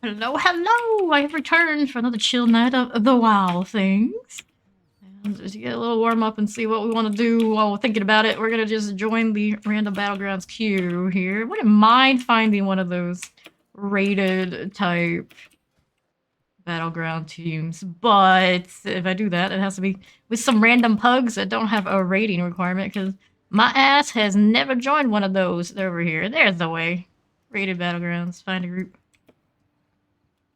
Hello, hello! I have returned for another chill night of the WoW things. And just to get a little warm up and see what we want to do while we're thinking about it, we're gonna just join the random Battlegrounds queue here. Wouldn't mind finding one of those rated type Battleground teams, but if I do that, it has to be with some random pugs that don't have a rating requirement, because my ass has never joined one of those. They're over here. There's the way. Rated Battlegrounds. Find a group.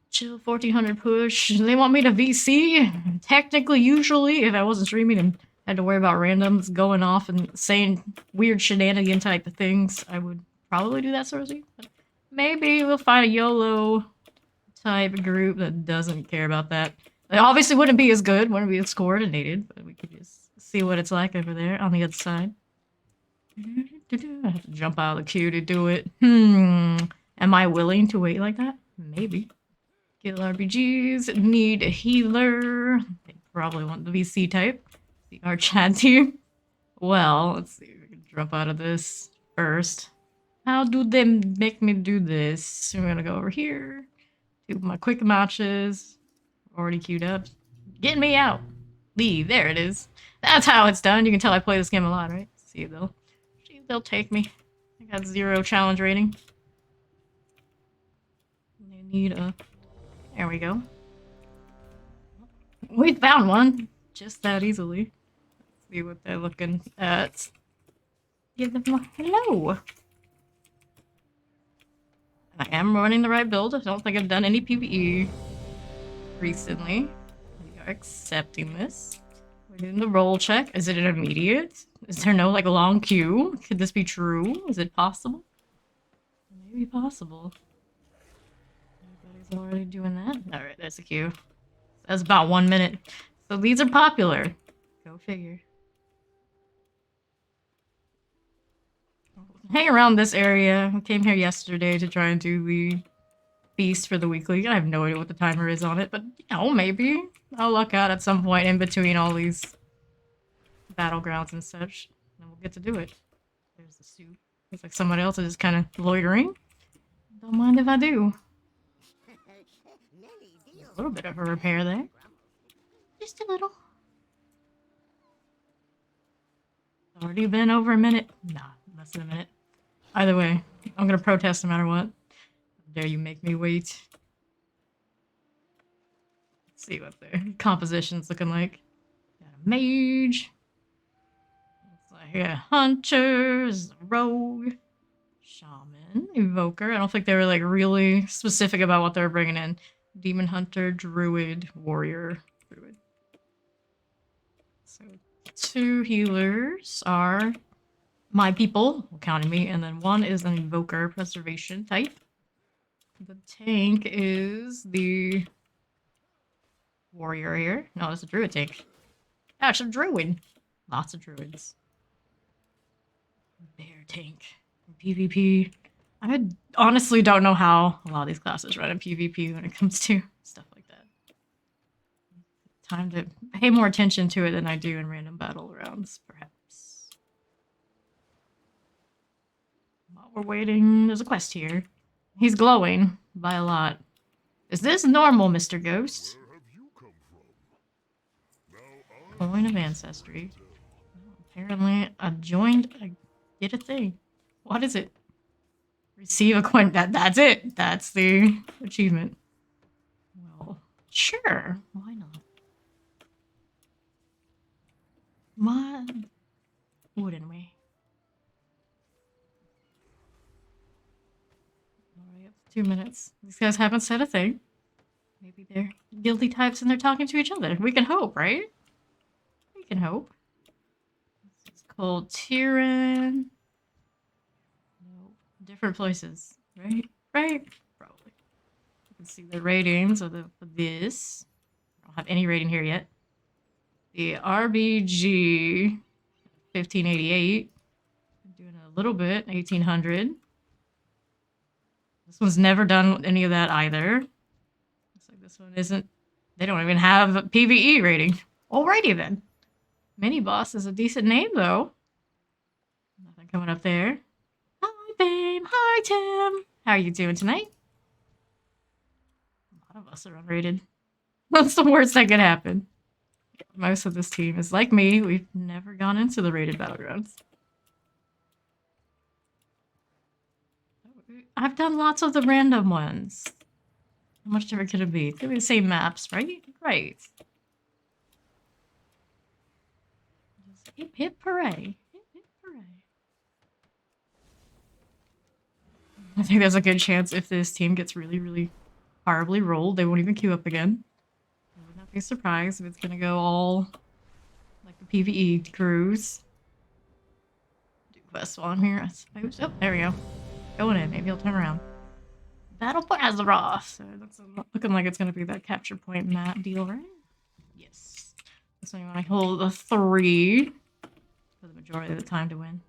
Chill 1400 push. They want me to VC? Technically, usually, if I wasn't streaming and had to worry about randoms going off and saying weird shenanigan type of things, I would probably do that sort of thing. But maybe we'll find a Yolo type group that doesn't care about that. It obviously wouldn't be as good, wouldn't be as coordinated, but we could just see what it's like over there on the other side. I have to jump out of the queue to do it. Am I willing to wait like that? Maybe. Kill RPGs, need a healer. They probably want the VC type. Our chat team. Well, let's see if we can jump out of this first. How do they make me do this? We're gonna go over here. Do my quick matches. Already queued up. Get me out. Leave. There it is. That's how it's done. You can tell I play this game a lot, right? See if they'll take me. I got 0 challenge rating. They need a... There we go. We found one. Just that easily. Let's see what they're looking at. Give them a hello. I am running the right build. I don't think I've done any PvE recently. We are accepting this. We're doing the roll check. Is it an immediate? Is there no, like, long queue? Could this be true? Is it possible? Maybe possible. Everybody's already doing that. Alright, there's the queue. That's about 1 minute. So these are popular. Go figure. Hang around this area. I came here yesterday to try and do the feast for the weekly. I have no idea what the timer is on it, but, you know, maybe I'll luck out at some point in between all these battlegrounds and such, and we'll get to do it. There's the suit. Looks like someone else is just kind of loitering. Don't mind if I do. A little bit of a repair there. Just a little. Already been over a minute. Nah, less than a minute. Either way, I'm gonna protest no matter what. How dare you make me wait. Let's see what their composition's looking like. Got a mage. Looks like a hunter, rogue, shaman, evoker. I don't think they were like really specific about what they were bringing in. Demon hunter, druid, warrior, druid. So 2 healers are my people, counting me, and then 1 is an evoker preservation type. The tank is the warrior here. No, it's a druid tank. Yeah, it's a druid. Lots of druids. Bear tank. PvP. I honestly don't know how a lot of these classes run in PvP when it comes to stuff like that. Time to pay more attention to it than I do in random battle rounds, perhaps. While we're waiting, there's a quest here. He's glowing by a lot. Is this normal, Mr. Ghost? Coin of Ancestry. Apparently, I did a thing. What is it? Receive a coin. That's it. That's the achievement. Well, sure. Why not? Why wouldn't we? Alright, 2 minutes. These guys haven't said a thing. Maybe they're guilty types and they're talking to each other. We can hope, right? We can hope. It's called Tyrann. No, different places, right? Right? Probably. You can see the ratings of this. I don't have any rating here yet. The RBG 1588. Doing it a little bit, 1800. This one's never done any of that either. Looks like this one isn't. They don't even have a PvE rating. Alrighty then. Mini boss is a decent name though. Nothing coming up there. Hi, babe. Hi, Tim. How are you doing tonight? A lot of us are unrated. That's the worst that could happen. Most of this team is like me. We've never gone into the rated battlegrounds. I've done lots of the random ones. How much different could it be? It could be the same maps, right? Right. Hip hip hooray. Hip hip hooray. I think there's a good chance if this team gets really, really horribly rolled, they won't even queue up again. I would not be surprised if it's gonna go all like the PvE crews. Do quest spawn here, I suppose. Oh, there we go. Going in, maybe he'll turn around. Battle for Azeroth. So that's looking like it's gonna be that capture point map deal, right? Yes. So you want to hold a 3 for the majority of the time to win.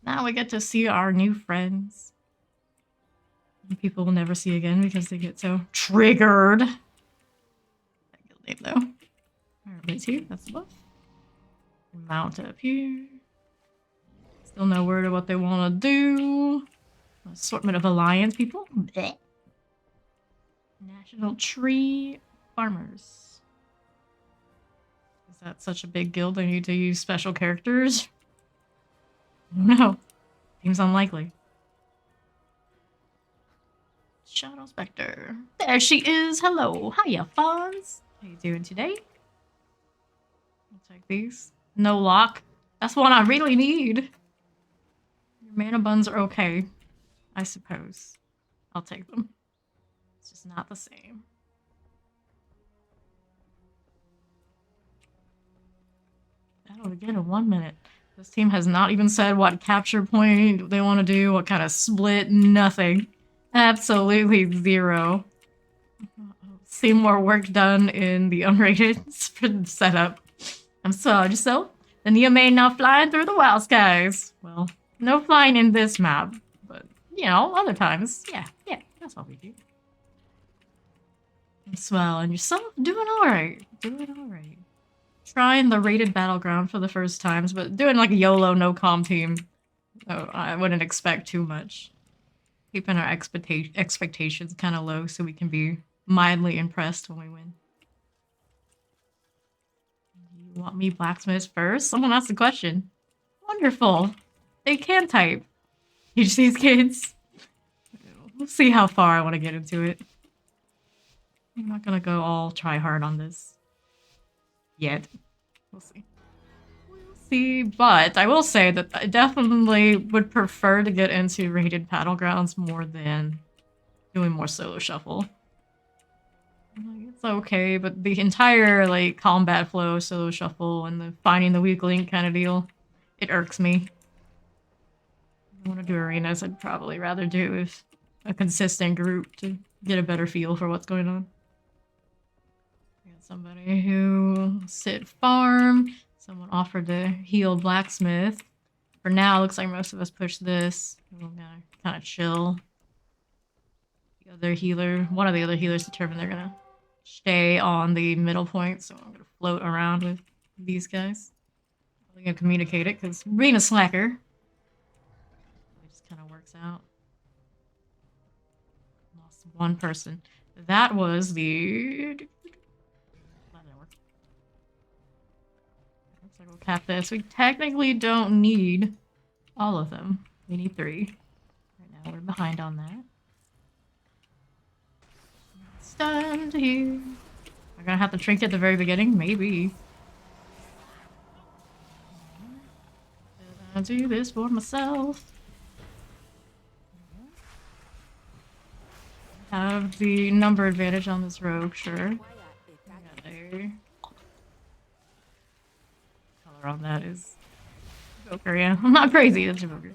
Now we get to see our new friends. People will never see again because they get so triggered. That guild name though. Everybody's here, that's the buff. Mount up here. Still no word of what they want to do. Assortment of alliance people. Blech. National Tree Farmers. Is that such a big guild they need to use special characters? No. Seems unlikely. Shadow Spectre. There she is. Hello. Hiya, Fonz. How you doing today? I'll take these. No lock. That's one I really need. Your mana buns are okay, I suppose. I'll take them. It's just not the same. That'll begin in 1 minute. This team has not even said what capture point they want to do, what kind of split, nothing. Absolutely zero. See more work done in the unrated setup. I'm sorry, yourself. Then you may not flying through the wild skies. Well, no flying in this map, but you know, other times, yeah, that's what we do. Swell, and yourself doing alright. Trying the rated battleground for the first times, but doing like a Yolo no comm team. Oh, I wouldn't expect too much. Keeping our expectations kind of low so we can be mildly impressed when we win. You want me blacksmith first? Someone asked the question. Wonderful. They can type. Teach these kids. We'll see how far I want to get into it. I'm not gonna go all try hard on this. Yet. We'll see. But I will say that I definitely would prefer to get into rated battlegrounds more than doing more solo shuffle. It's okay, but the entire like combat flow, solo shuffle, and the finding the weak link kind of deal, it irks me. If I want to do arenas, I'd probably rather do with a consistent group to get a better feel for what's going on. We got somebody who sit farm. Someone offered to heal blacksmith. For now, looks like most of us push this. We're gonna kind of chill. The other healer, one of the other healers determined they're gonna stay on the middle point, so I'm gonna float around with these guys. I'm gonna communicate it because being a slacker, it just kind of works out. Lost one person. That was the. So we'll cap this. We technically don't need all of them. We need 3. Right now we're behind on that. Stunned here. Am I gonna have to trinket at the very beginning? Maybe. I'll do this for myself. Have the number advantage on this rogue, sure. On that is Joker, yeah. I'm not crazy, that's Joker.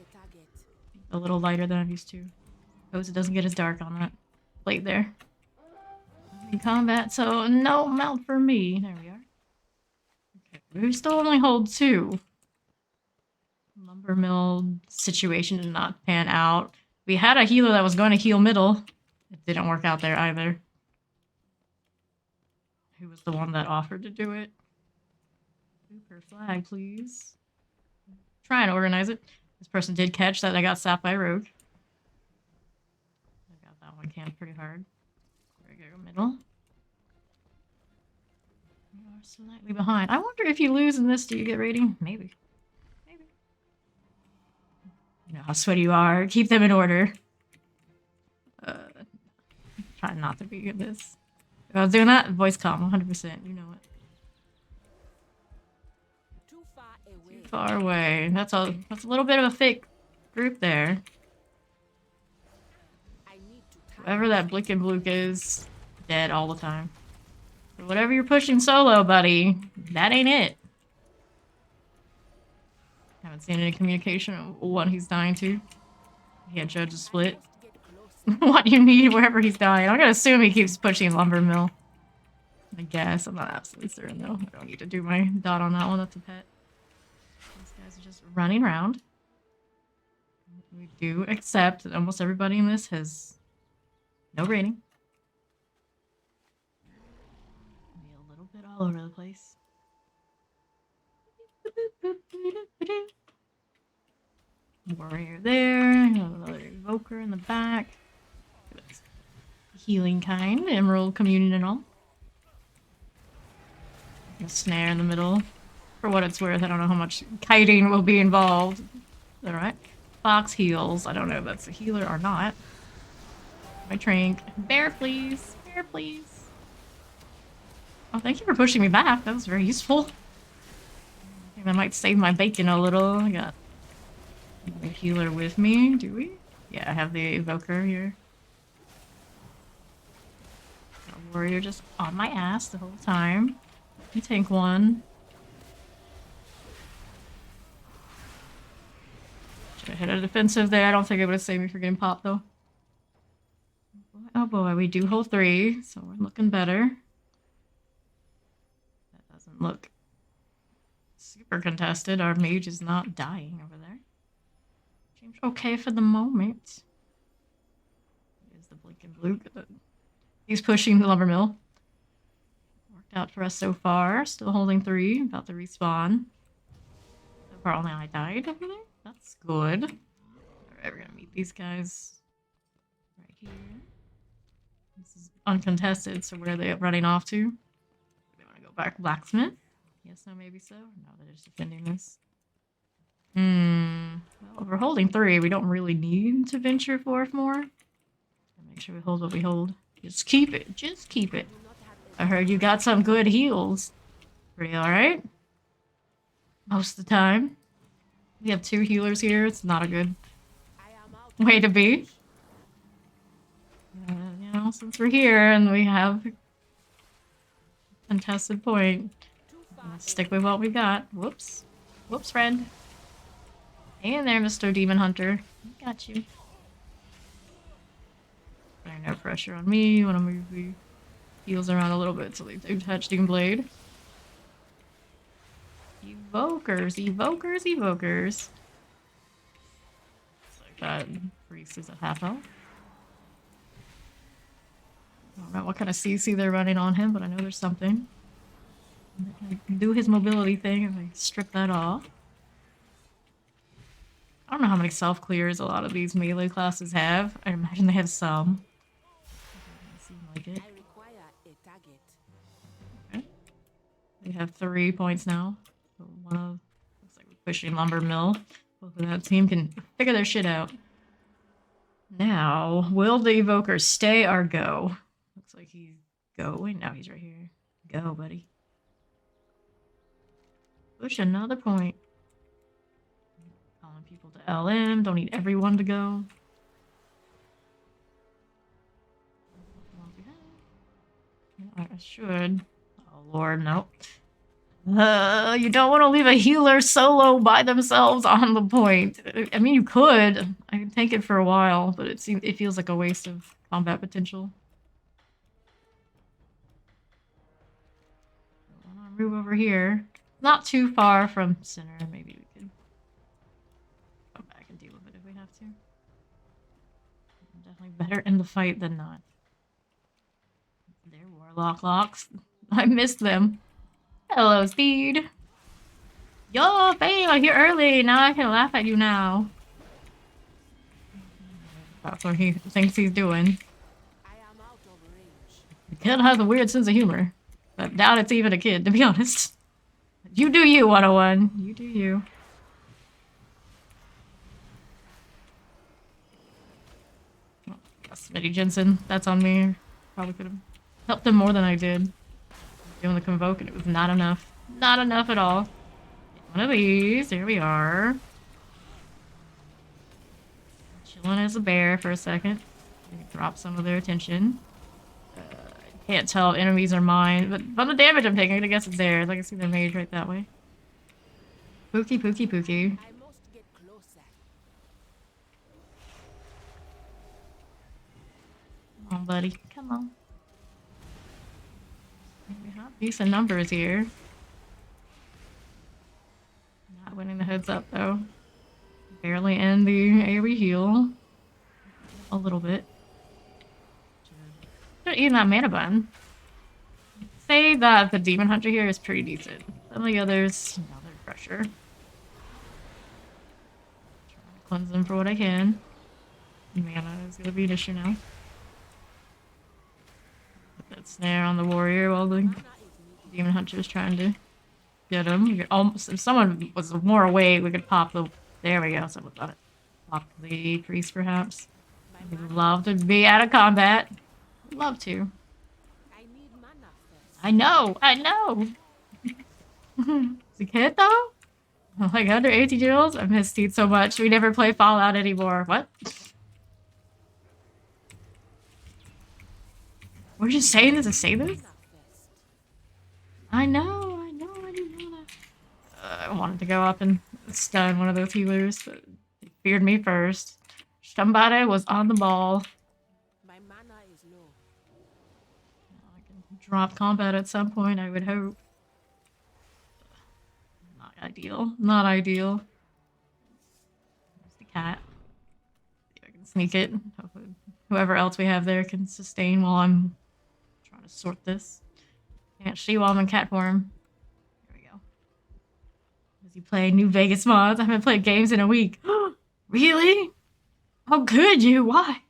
A little lighter than I'm used to. Hopes it doesn't get as dark on that plate there. In combat, so no mount for me. There we are. Okay, we still only hold 2. Lumber mill situation did not pan out. We had a healer that was going to heal middle. It didn't work out there either. Who was the one that offered to do it? Super flag, please. Try and organize it. This person did catch that I got sapped by rogue. I got that one canned pretty hard. Go middle. You are slightly behind. I wonder if you lose in this, do you get rating? Maybe. Maybe. You know how sweaty you are. Keep them in order. Try not to be in this. If I was doing that, voice calm, 100%. You know it. Too far away. That's a little bit of a fake group there. Whoever that Blick and Bluke is, dead all the time. So whatever you're pushing solo, buddy, that ain't it. Haven't seen any communication of what he's dying to. He had judge a split. What you need wherever he's dying. I'm gonna assume he keeps pushing lumber mill. I guess. I'm not absolutely certain though. I don't need to do my dot on that one. That's a pet. These guys are just running around. We do accept that almost everybody in this has no rating. Be a little bit all over the place. Warrior there. Another evoker in the back. Healing kind, emerald communion and all. A snare in the middle. For what it's worth, I don't know how much kiting will be involved. Alright. Fox heals. I don't know if that's a healer or not. My drink. Bear, please. Bear, please. Oh, thank you for pushing me back. That was very useful. I think that might save my bacon a little. I got a healer with me. Do we? Yeah, I have the evoker here. Warrior just on my ass the whole time. You tank one. Should have hit a defensive there. I don't think it would have saved me for getting popped though. Oh boy, we do hold 3, so we're looking better. That doesn't look super contested. Our mage is not dying over there. Seems okay for the moment. There's the Blink and Blue. He's pushing the lumber mill. Worked out for us so far. Still holding 3. About to respawn. So far only I died over there. That's good. Alright, we're gonna meet these guys right here. This is uncontested, so where are they running off to? They want to go back blacksmith? Yes, no, maybe so. No, they're just defending this. Well, if we're holding 3, we don't really need to venture forth more. Make sure we hold what we hold. Just keep it. Just keep it. I heard you got some good heals. Pretty alright. Most of the time. We have 2 healers here. It's not a good way to be. You know, since we're here and we have a contested point, let's stick with what we got. Whoops. Whoops, friend. Hang in there, Mr. Demon Hunter. I got you. No pressure on me. You want to move the heals around a little bit so they do touch Doom Blade. Evokers, evokers, evokers. Looks like that priest is a half health. I don't know what kind of CC they're running on him, but I know there's something. I can do his mobility thing if I strip that off. I don't know how many self-clears a lot of these melee classes have. I imagine they have some. Like it. Okay. We have 3 points now. So one of looks like we're pushing lumber mill. Both of that team can figure their shit out. Now, will the evoker stay or go? Looks like he's going. No, he's right here. Go, buddy. Push another point. Calling people to LM. Don't need everyone to go. I should. Oh lord, no. You don't want to leave a healer solo by themselves on the point. I mean, you could. I can take it for a while, but it feels like a waste of combat potential. I want to move over here. Not too far from center. Maybe we could go back and deal with it if we have to. Definitely better in the fight than not. They're warlock locks. I missed them. Hello, Speed. Yo, babe, I'm here early. Now I can laugh at you now. That's what he thinks he's doing. I am out of range. Kid has a weird sense of humor. But doubt it's even a kid, to be honest. You do you, 101. You do you. Oh, Smitty Jensen, that's on me. Probably could have helped him more than I did. Doing the convoke and it was not enough. Not enough at all. One of these. Here we are. Chilling as a bear for a second. Drop some of their attention. I can't tell if enemies are mine, but from the damage I'm taking, I guess it's theirs. I can see their mage right that way. Pookie, pookie, pookie. Come on, buddy. Come on. We have decent numbers here. Not winning the heads up, though. Barely end the AoE heal. A little bit. Should eat that mana bun. Say that the Demon Hunter here is pretty decent. Some of the others, you know, they're pressure. Trying to cleanse them for what I can. Mana is gonna be an issue now. Put that snare on the warrior while the Demon Hunter is trying to get him. We could almost, if someone was more awake, we could pop the. There we go. Someone got it. Pop the priest, perhaps. We'd love to be out of combat. Love to. I know. Is he kid though? Like under 80 joules? I miss Teeth so much. We never play Fallout anymore. What? We're just saying this to say this? I know, I didn't know that. I wanted to go up and stun one of those healers, but they feared me first. Somebody was on the ball. Drop combat at some point, I would hope. Not ideal. Not ideal. There's the cat. See if I can sneak it. Hopefully whoever else we have there can sustain while I'm trying to sort this. Can't see while I'm in cat form. There we go. Is he playing New Vegas mods? I haven't played games in a week. Really? How could you? Why?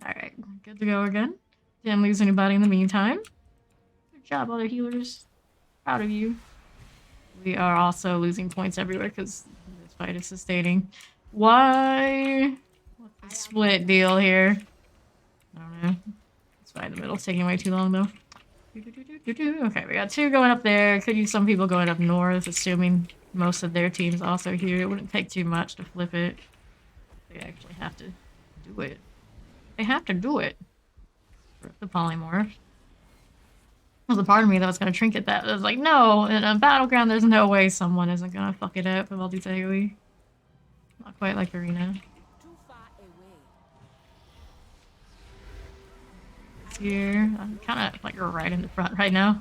Alright, good to go again. Didn't lose anybody in the meantime. Good job, other healers. Proud of you. We are also losing points everywhere because this fight is sustaining. Why? What's the split deal here? I don't know. It's fine in the middle. It's taking way too long, though. Okay, we got two going up there. Could use some people going up north, assuming most of their team's also here. It wouldn't take too much to flip it. They actually have to do it. They have to do it. Rip the polymorph. There's a part of me that was gonna trinket that. I was like, no, in a battleground, there's no way someone isn't gonna fuck it up with all these AoE. Not quite like Arena. It's here. I'm kind of like right in the front right now.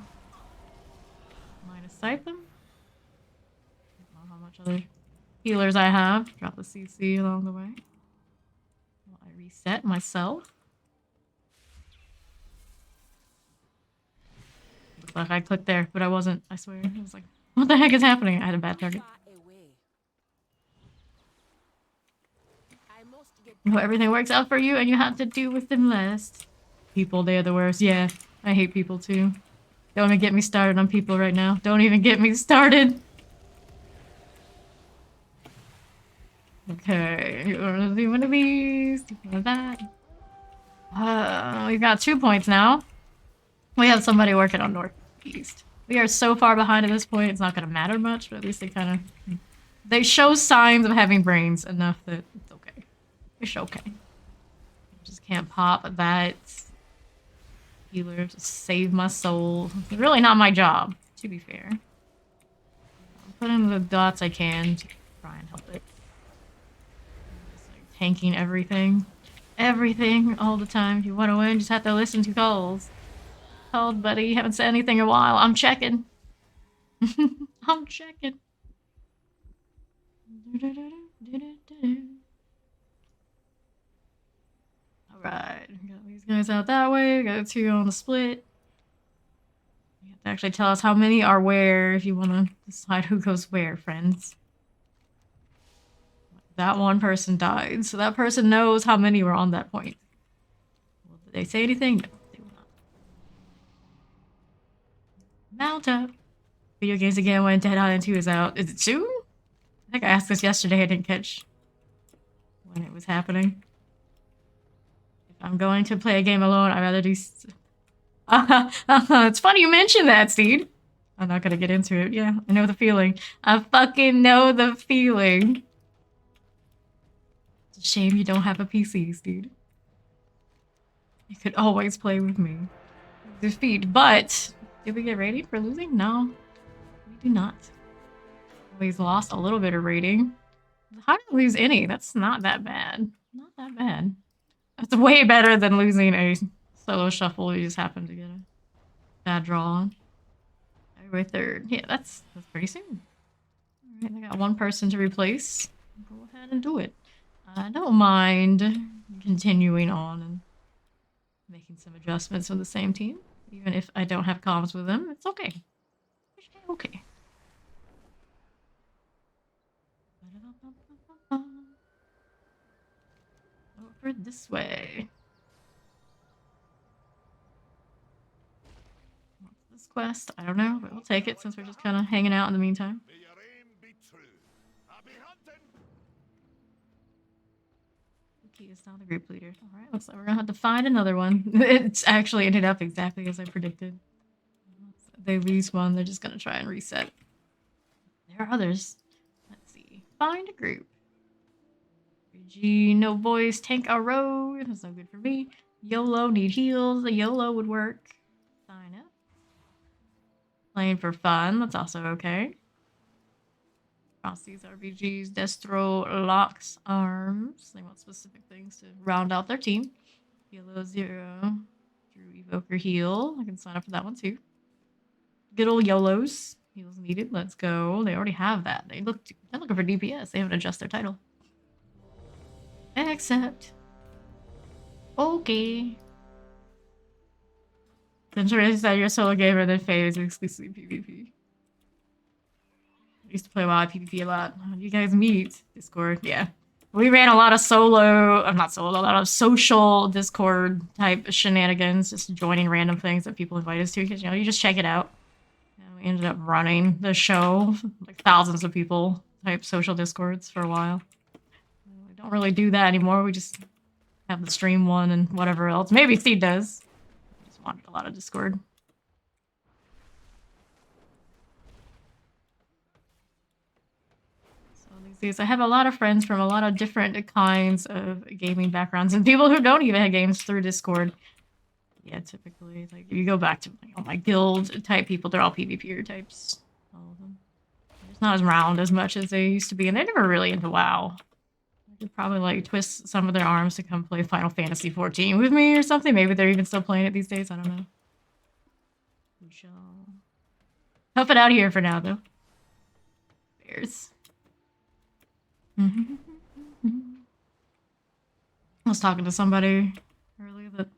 Line of sight them. I don't know how much other healers I have. Drop the CC along the way. Reset myself. Looks like I clicked there, but I wasn't, I swear. I was like, what the heck is happening? I had a bad target. Oh, everything works out for you and you have to do with them less. People, they're the worst. Yeah, I hate people too. Don't even get me started on people right now. Don't even get me started. Okay, you want to do one of these, do one of that. We've got 2 points now. We have somebody working on northeast. We are so far behind at this point, it's not going to matter much, but at least they kind of... They show signs of having brains enough that it's okay. It's okay. Just can't pop that healer to save my soul. It's really not my job, to be fair. I'll put in the dots I can to try and help it. Tanking everything. Everything all the time. If you want to win, just have to listen to calls. Called, buddy. You haven't said anything in a while. I'm checking. I'm checking. Alright. Got these guys out that way. Got 2 on the split. You have to actually tell us how many are where if you want to decide who goes where, friends. That one person died, so that person knows how many were on that point. Did they say anything? No, they will not. Mount up. Video games again when Dead Island 2 is out. Is it soon? I think I asked this yesterday. I didn't catch when it was happening. If I'm going to play a game alone, I'd rather do... It's funny you mentioned that, Steed. I'm not gonna get into it. Yeah, I know the feeling. I fucking know the feeling. It's a shame you don't have a PC, Steed. You could always play with me. Defeat, but... Did we get rated for losing? No. We do not. Always lost a little bit of rating. How did we lose any? That's not that bad. Not that bad. That's way better than losing a solo shuffle we just happened to get a bad draw on. February 3rd. Yeah, that's pretty soon. Alright, I got one person to replace. Go ahead and do it. I don't mind continuing on and making some adjustments with the same team. Even if I don't have comms with them, it's okay. It's okay. Over this way. What's this quest? I don't know, but we'll take it since we're just kind of hanging out in the meantime. He is now the group leader. Alright, looks like we're gonna have to find another one. It's actually ended up exactly as I predicted. If they lose one, they're just gonna try and reset. There are others. Let's see. Find a group. G, no boys, tank a road. That's no good for me. Yolo, need heals. The Yolo would work. Sign up. Playing for fun. That's also okay. Across these RBGs, Destro locks arms. They want specific things to round out their team. Yolo 0. Drew Evoker heal. I can sign up for that one too. Good old YOLOs. Heals needed. Let's go. They already have that. They're looking for DPS. They haven't adjusted their title. Accept. Okay. Since you're a solo gamer, then Faye is exclusively PvP. I used to play WoW PvP a lot. How do you guys meet? Discord, yeah. We ran a lot of solo, not solo, a lot of social Discord type shenanigans, just joining random things that people invite us to, because, you know, you just check it out. And we ended up running the show, like thousands of people type social Discords for a while. We don't really do that anymore. We just have the stream one and whatever else. Maybe Steve does. We just wanted a lot of Discord. I have a lot of friends from a lot of different kinds of gaming backgrounds and people who don't even have games through Discord. Yeah, typically, like, if you go back to like, all my guild type people, they're all PvPer types. All of them. They're just not as round as much as they used to be, and they're never really into WoW. They could probably like twist some of their arms to come play Final Fantasy XIV with me or something. Maybe they're even still playing it these days. I don't know. We shall tough it out here for now, though. Bears. I was talking to somebody earlier that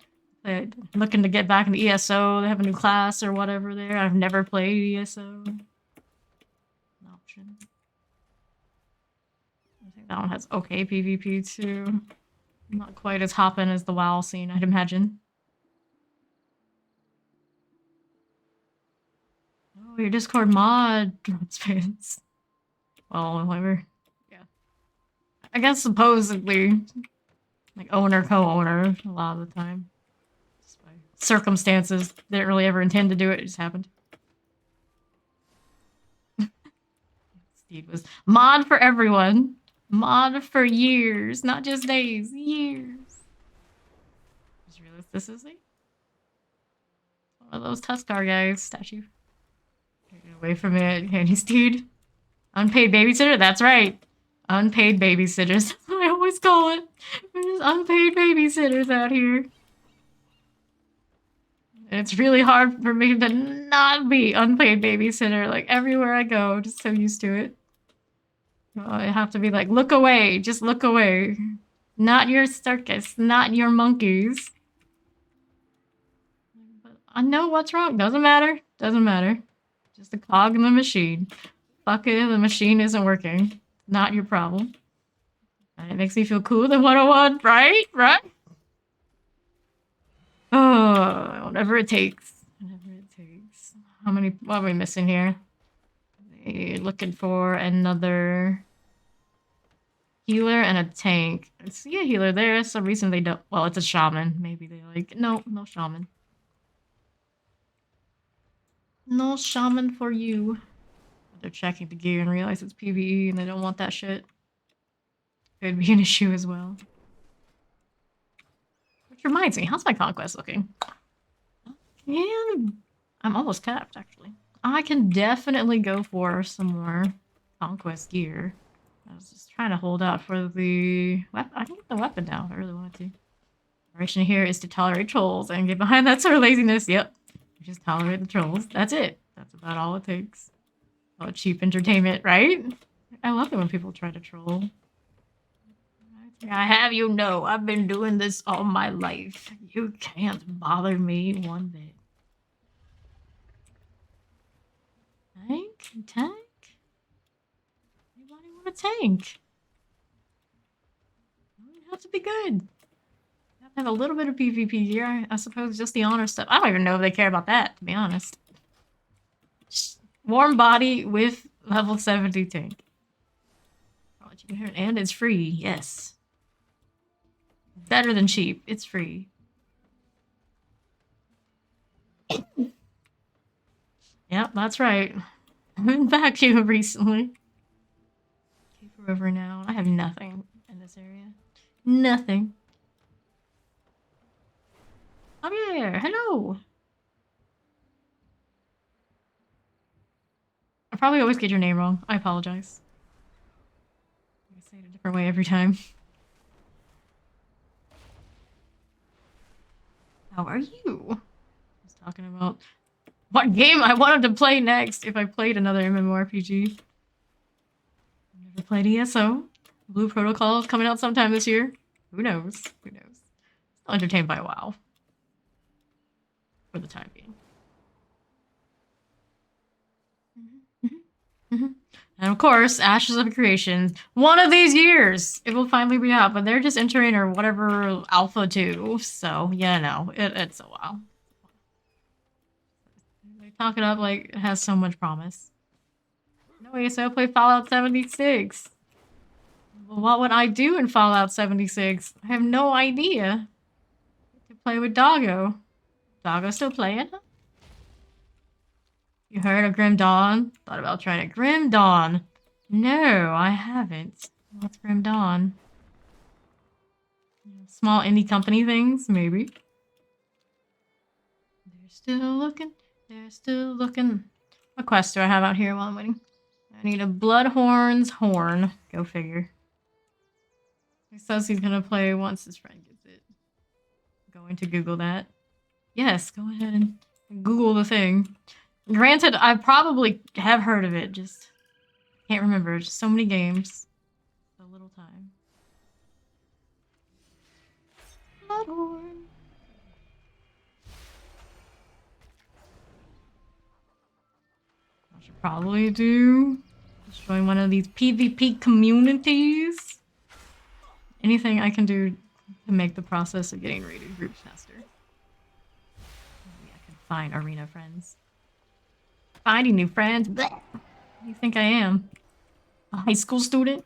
they're looking to get back into ESO. They have a new class or whatever there. I've never played ESO. An option. I think that one has okay PvP too. Not quite as hopping as the WoW scene, I'd imagine. Oh, your Discord mod fans. Well, whatever. I guess supposedly, like owner, co-owner, a lot of the time. Just by circumstances, didn't really ever intend to do it, it just happened. Steve was mod for everyone. Mod for years, not just days, years. Just realized this is one of those Tuskar guys, statue. Get away from it, Handy Steed. Unpaid babysitter, that's right. Unpaid babysitters. That's what I always call it. We're just unpaid babysitters out here. And it's really hard for me to not be unpaid babysitter. Like, everywhere I go, just so used to it. I have to be like, look away. Just look away. Not your circus. Not your monkeys. But I know what's wrong. Doesn't matter. Doesn't matter. Just a cog in the machine. Fuck it, the machine isn't working. Not your problem. And it makes me feel cooler than 101, right? Right? Oh, whatever it takes. Whatever it takes. What are we missing here? They're looking for another healer and a tank. I see a healer there. Some reason they don't. Well, it's a shaman. Maybe they like. No shaman. No shaman for you. They're checking the gear and realize it's PvE and they don't want that shit. Could be an issue as well. Which reminds me, how's my conquest looking? And I'm almost capped, actually. I can definitely go for some more conquest gear. I was just trying to hold out for the weapon. I can get the weapon now if I really wanted to. Direction here is to tolerate trolls and get behind that sort of laziness. Yep. Just tolerate the trolls. That's it. That's about all it takes. Oh, cheap entertainment, right? I love it when people try to troll. I have you know, I've been doing this all my life. You can't bother me one bit. Tank? Anybody want a tank? It would have to be good. You have to have a little bit of PvP here. I suppose just the honor stuff. I don't even know if they care about that, to be honest. Just warm body with level 70 tank. And it's free, yes. Better than cheap. It's free. Yep, that's right. I've been vacuumed recently. Keep River now. I have nothing in this area. Nothing. Javier, hello. I probably always get your name wrong. I apologize. I say it a different way every time. How are you? I was talking about what game I wanted to play next if I played another MMORPG. I never played ESO. Blue Protocol is coming out sometime this year. Who knows? Who knows? Still entertained by WoW. For the time being. And of course, Ashes of Creation. One of these years, it will finally be out, but they're just entering or whatever Alpha 2. So, yeah, no, it's a while. They talk it up like it has so much promise. No way, so I play Fallout 76. Well, what would I do in Fallout 76? I have no idea. To play with Doggo. Doggo still playing? You heard of Grim Dawn? Thought about trying it. Grim Dawn. No, I haven't. What's Grim Dawn? Small indie company things, maybe. They're still looking. They're still looking. What quest do I have out here while I'm waiting? I need a Bloodhorn's horn. Go figure. He says he's gonna play once his friend gets it. Going to Google that. Yes, go ahead and Google the thing. Granted, I probably have heard of it, just can't remember. Just so many games. So little time. Bloodhorn. I should probably destroy one of these PvP communities. Anything I can do to make the process of getting raided groups faster. Maybe I can find arena friends. Finding new friends? Blech. What do you think I am? A high school student?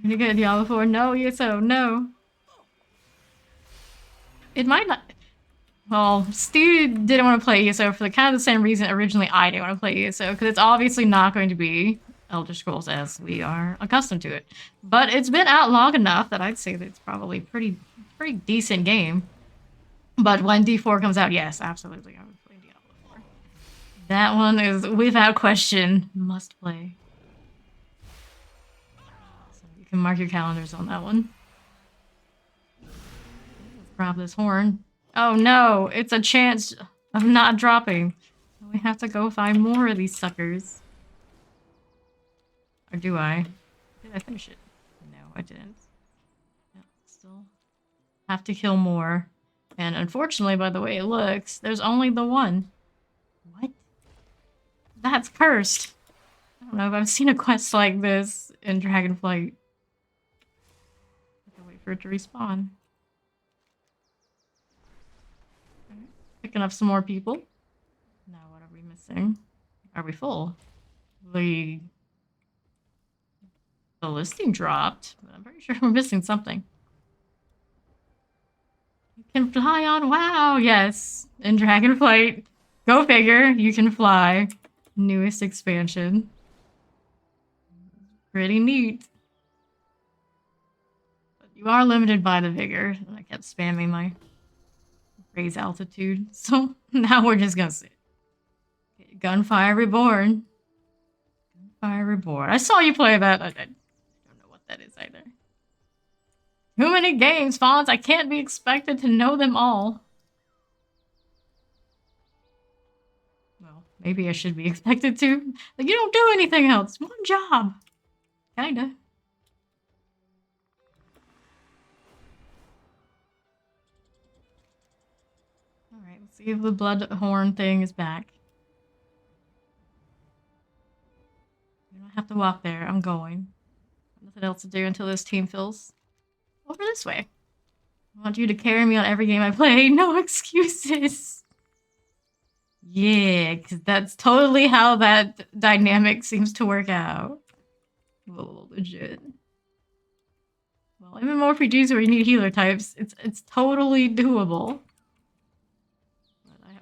You get Diablo 4? No, ESO, no. It might not... Well, Steve didn't want to play ESO for the kind of the same reason originally I didn't want to play ESO, because it's obviously not going to be Elder Scrolls as we are accustomed to it. But it's been out long enough that I'd say that it's probably a pretty decent game. But when D4 comes out, yes, absolutely, I would play Diablo 4. That one is, without question, must play. So you can mark your calendars on that one. Let's grab this horn. Oh no, it's a chance of not dropping. We have to go find more of these suckers. Or do I? Did I finish it? No, I didn't. Yeah, still have to kill more. And unfortunately, by the way it looks, there's only the one. What? That's cursed. I don't know if I've seen a quest like this in Dragonflight. I have to wait for it to respawn. picking up some more people. Now what are we missing? Are we full? The listing dropped, but I'm pretty sure we're missing something. You can fly on WoW, yes. In Dragonflight. Go figure, you can fly. Newest expansion. Pretty neat. But you are limited by the vigor. I kept spamming my raise altitude, so now we're just gonna sit. Okay, Gunfire Reborn. Gunfire Reborn. I saw you play that. I don't know what that is either. Too many games, Fonz. I can't be expected to know them all. Well, maybe I should be expected to. Like, you don't do anything else. One job. Kinda. Alright, let's see if the Bloodhorn thing is back. You don't have to walk there. I'm going. Nothing else to do until this team fills. Over this way. I want you to carry me on every game I play. No excuses. Yeah, because that's totally how that dynamic seems to work out. Whoa, legit. Well, MMORPGs where you need healer types, it's totally doable.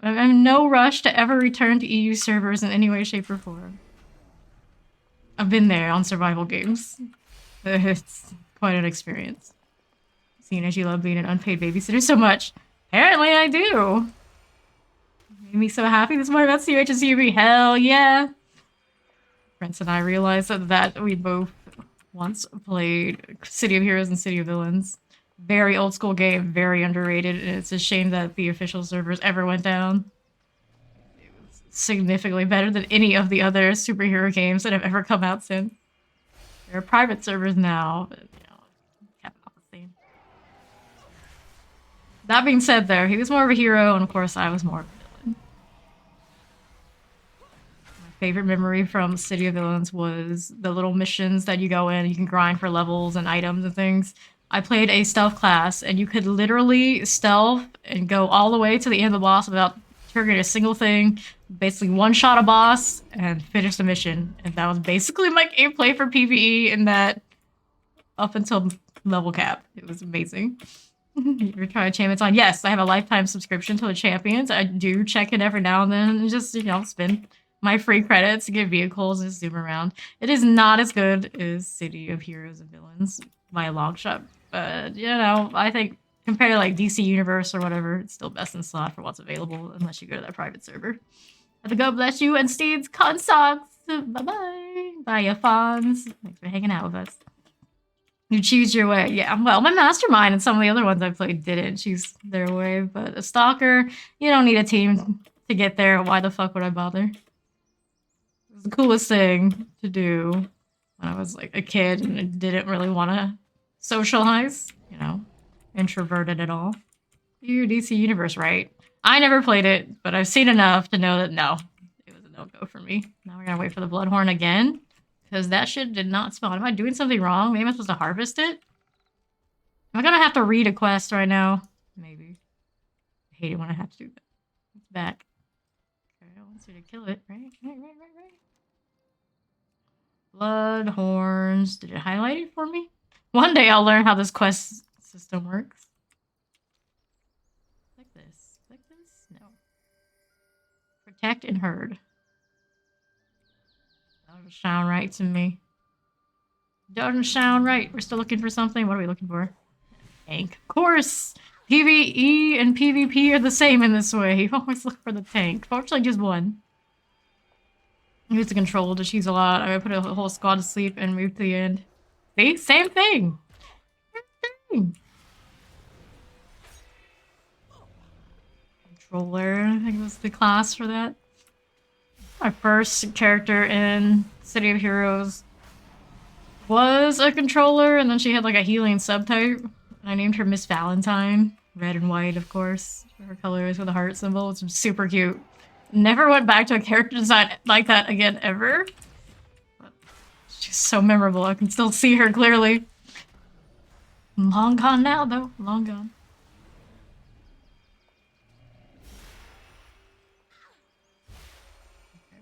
But I'm in no rush to ever return to EU servers in any way, shape, or form. I've been there on survival games. It's quite an experience. Seeing as you love being an unpaid babysitter so much. Apparently I do. Made me so happy this morning about CHSUB. Hell yeah. Prince and I realized that we both once played City of Heroes and City of Villains. Very old school game, very underrated, and it's a shame that the official servers ever went down. It was significantly better than any of the other superhero games that have ever come out since. There are private servers now, but kept not the same. That being said, though, he was more of a hero, and of course, I was more of a villain. My favorite memory from City of Villains was the little missions that you go in, you can grind for levels and items and things. I played a stealth class, and you could literally stealth and go all the way to the end of the boss without triggering a single thing. Basically one-shot a boss and finish the mission. And that was basically my gameplay for PvE in that up until level cap. It was amazing. You're trying to champions on. Yes, I have a lifetime subscription to the champions. I do check it every now and then and just, spend my free credits to get vehicles and zoom around. It is not as good as City of Heroes and Villains by a long shot. But, I think compared to like DC Universe or whatever, it's still best in slot for what's available unless you go to that private server. Have to go bless you and Steed's con socks. Bye-bye. Bye, Fonz. Thanks for hanging out with us. You choose your way. Yeah, well, my mastermind and some of the other ones I played didn't choose their way, but a stalker, you don't need a team to get there. Why the fuck would I bother? It was the coolest thing to do when I was like a kid and I didn't really want to socialize, introverted at all. You DC Universe, right? I never played it, but I've seen enough to know that no, it was a no-go for me. Now we're gonna wait for the Bloodhorn again. Because that shit did not spawn. Am I doing something wrong? Maybe I'm supposed to harvest it? Am I gonna have to read a quest right now? Maybe. I hate it when I have to do that. It's back. Okay, I want you to kill it, right? Right. Bloodhorns. Did it highlight it for me? One day I'll learn how this quest system works. Like this. Like this? No. Protect and herd. Doesn't sound right to me. Doesn't sound right. We're still looking for something. What are we looking for? Tank. Of course! PvE and PvP are the same in this way. You always look for the tank. Fortunately, just one. Use the control to choose a lot. I'm gonna put a whole squad to sleep and move to the end. See? Same thing! Same thing! Controller, I think was the class for that. My first character in City of Heroes was a controller, and then she had like a healing subtype. And I named her Miss Valentine. Red and white, of course. Her colors with a heart symbol. It's super cute. Never went back to a character design like that again, ever. But she's so memorable. I can still see her clearly. Long gone now, though. Long gone.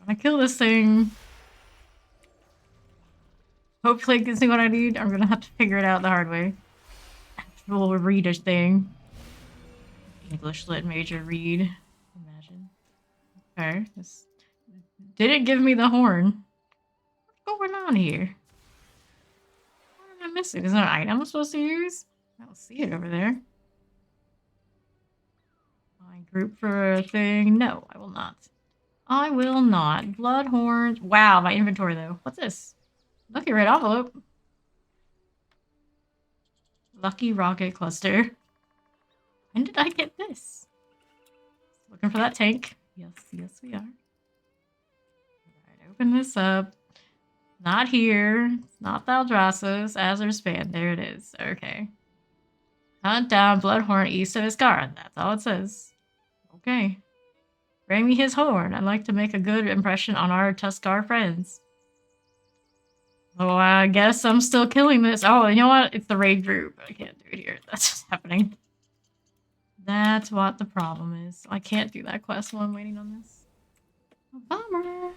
When I kill this thing, hopefully it gives me what I need. I'm gonna have to figure it out the hard way. Actual reader thing. English lit major read. Imagine. Okay, this didn't give me the horn. What's going on here? What am I missing? Is there an item I'm supposed to use? I don't see it over there. I group for a thing. No, I will not. I will not. Blood horns. Wow, my inventory though. What's this? Lucky red envelope. Lucky rocket cluster. When did I get this? Looking for that tank. Yes, yes we are. Alright, open this up. Not here. It's not Valdrassus. Azure Span. There it is. Okay. Hunt down Bloodhorn east of Iskara. That's all it says. Okay. Bring me his horn. I'd like to make a good impression on our Tuskar friends. Oh, I guess I'm still killing this. Oh, you know what? It's the raid group. I can't do it here. That's what's happening. That's what the problem is. I can't do that quest while I'm waiting on this. Bummer.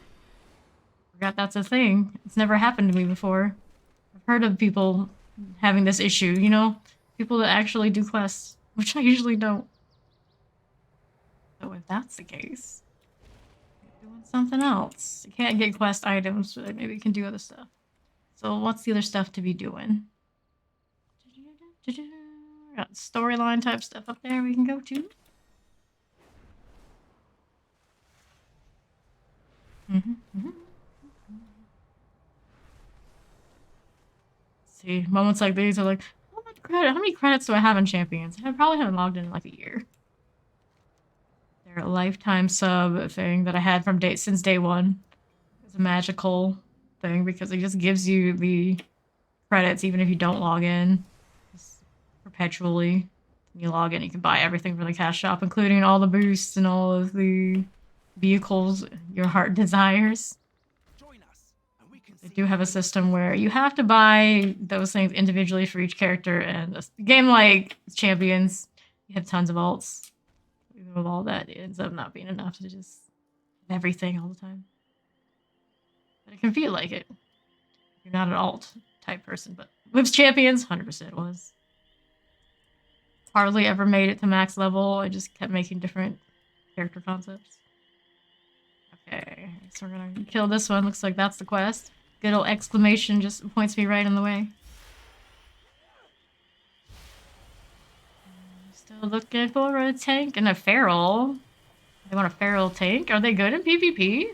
Forgot that's a thing. It's never happened to me before. I've heard of people having this issue, you know? People that actually do quests, which I usually don't. So if that's the case, doing something else. You can't get quest items, but maybe you can do other stuff. So what's the other stuff to be doing? Got storyline type stuff up there we can go to. See, moments like these are like, how many credits do I have in Champions? I probably haven't logged in like a year. They're a lifetime sub thing that I had from since day one. It's a magical thing because it just gives you the credits even if you don't log in. Just perpetually. When you log in, you can buy everything from the cash shop, including all the boosts and all of the vehicles your heart desires. They do have a system where you have to buy those things individually for each character, and a game like Champions, you have tons of alts. With all that, it ends up not being enough to just have everything all the time. But it can feel like it. You're not an alt type person, but with Champions, 100% was. Hardly ever made it to max level. I just kept making different character concepts. Okay, so we're gonna kill this one. Looks like that's the quest. Good old exclamation just points me right in the way. Still looking for a tank and a feral. They want a feral tank? Are they good in PvP?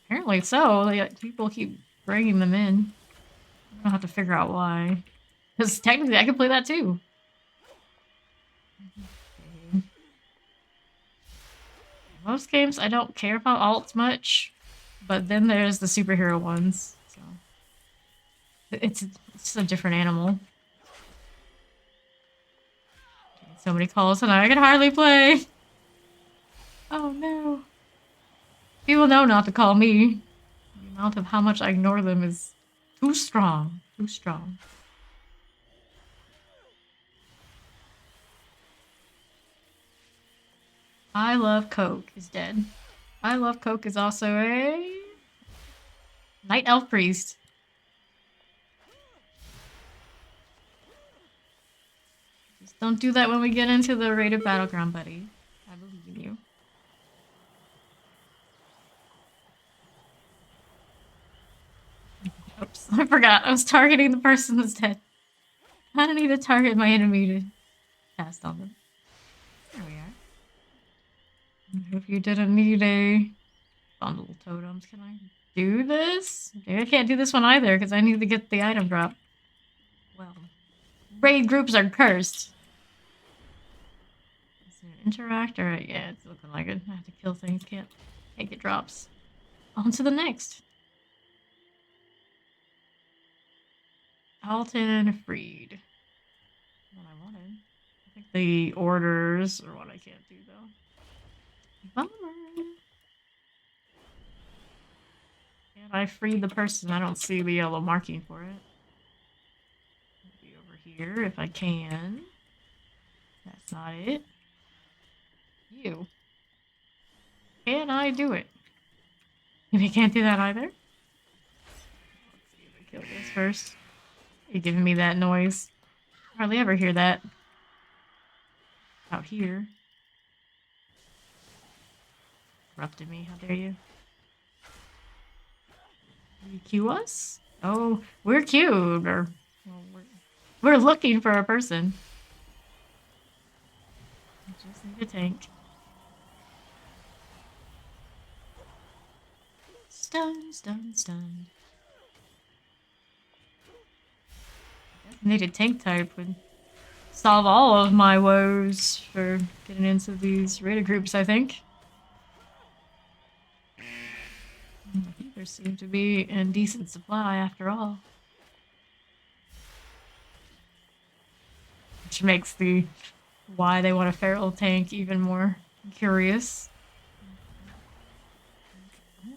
Apparently so. People keep bringing them in. I don't have to figure out why. Because technically I could play that too. Okay. Most games I don't care about alts much. But then there's the superhero ones. So it's a different animal. So many calls and I can hardly play. Oh no. People know not to call me. The amount of how much I ignore them is too strong. Too strong. I Love Coke is dead. I Love Coke is also a Night Elf Priest. Just don't do that when we get into the rated battleground, buddy. I believe in you. Oops, I forgot. I was targeting the person that's dead. I don't need to target my enemy to cast on them. There we are. If you didn't need a bundle of totems, can I do this? Maybe I can't do this one either because I need to get the item drop. Well, raid groups are cursed. Is there an interact or yeah, it's looking like it. I have to kill things, can't get drops. On to the next. Alton Freed. What I wanted. I think the orders are what I can't do though. Bummer. And I freed the person. I don't see the yellow marking for it. Maybe over here if I can. That's not it. You. Can I do it? We can't do that either. Let's see if I kill this first. You're giving me that noise. Hardly ever hear that. Out here. Interrupted me, how dare you. You cue us? Oh, we're cued. Or, well, we're looking for a person. We just need a tank. Stun, stun, stun. Designated tank type would solve all of my woes for getting into these raided groups, I think. There seem to be a decent supply after all. Which makes the why they want a feral tank even more curious.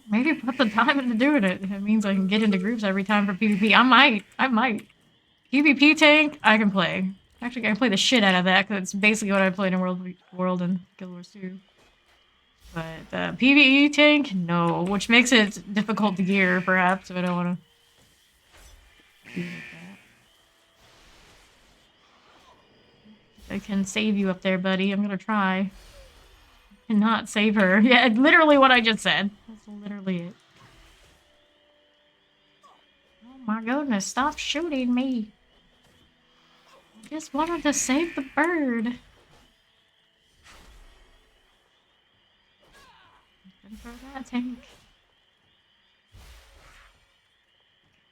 Maybe put the time into doing it. It means I can get into groups every time for PvP. I might. PvP tank, I can play. Actually, I can play the shit out of that because it's basically what I played in World and Guild Wars 2. But PvE tank, no. Which makes it difficult to gear, perhaps, if I don't want to do that. I can save you up there, buddy. I'm gonna try. I cannot save her. Yeah, literally what I just said. That's literally it. Oh my goodness, stop shooting me. I just wanted to save the bird. Looking for that tank.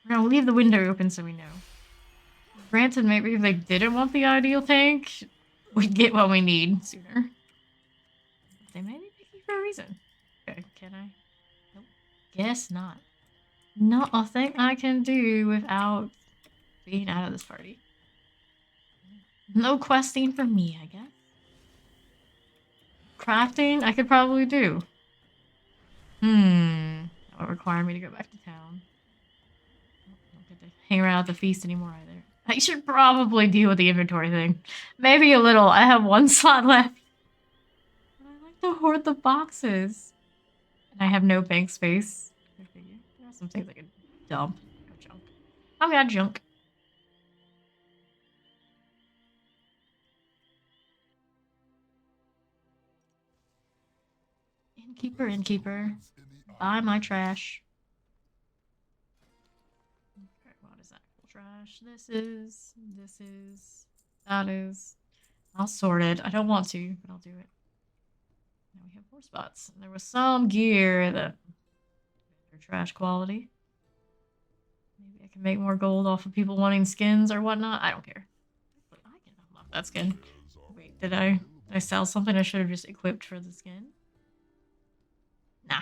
We're gonna leave the window open so we know. Granted, maybe if they didn't want the ideal tank, we'd get what we need sooner. But they may be picky for a reason. Okay, can I? Nope. Guess not. Not a thing I can do without being out of this party. No questing for me, I guess. Crafting, I could probably do. That would require me to go back to town. I don't get to hang around at the feast anymore either. I should probably deal with the inventory thing. Maybe a little. I have one slot left. But I like to hoard the boxes. And I have no bank space. I figure. There are some things I could dump. Or junk. I've got junk. Innkeeper. Buy my trash. Okay, what is that? Trash. This is. That is. I'll sort it. I don't want to, but I'll do it. Now we have 4 spots. And there was some gear that are trash quality. Maybe I can make more gold off of people wanting skins or whatnot. I don't care. But I can unlock that skin. Wait, did I sell something I should have just equipped for the skin? Nah.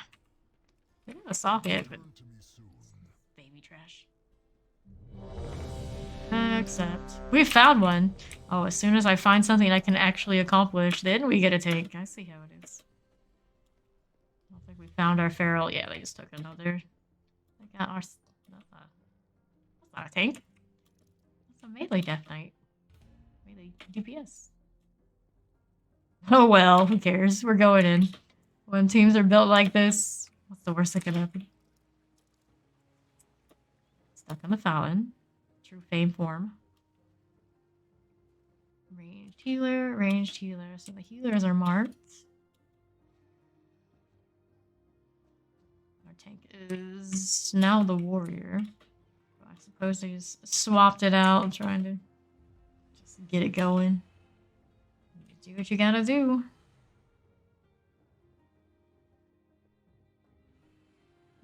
I got a socket, but baby trash. Accept. We found one. Oh, as soon as I find something I can actually accomplish, then we get a tank. I see how it is. I don't think we found our feral. Yeah, they just took another. They got our. That's not a tank. That's a melee death knight. Melee DPS. Oh well, who cares? We're going in. When teams are built like this, what's the worst that could happen? Stuck on the fountain. True fame form. Ranged healer. So the healers are marked. Our tank is now the warrior. I suppose they just swapped it out, trying to just get it going. You do what you gotta do.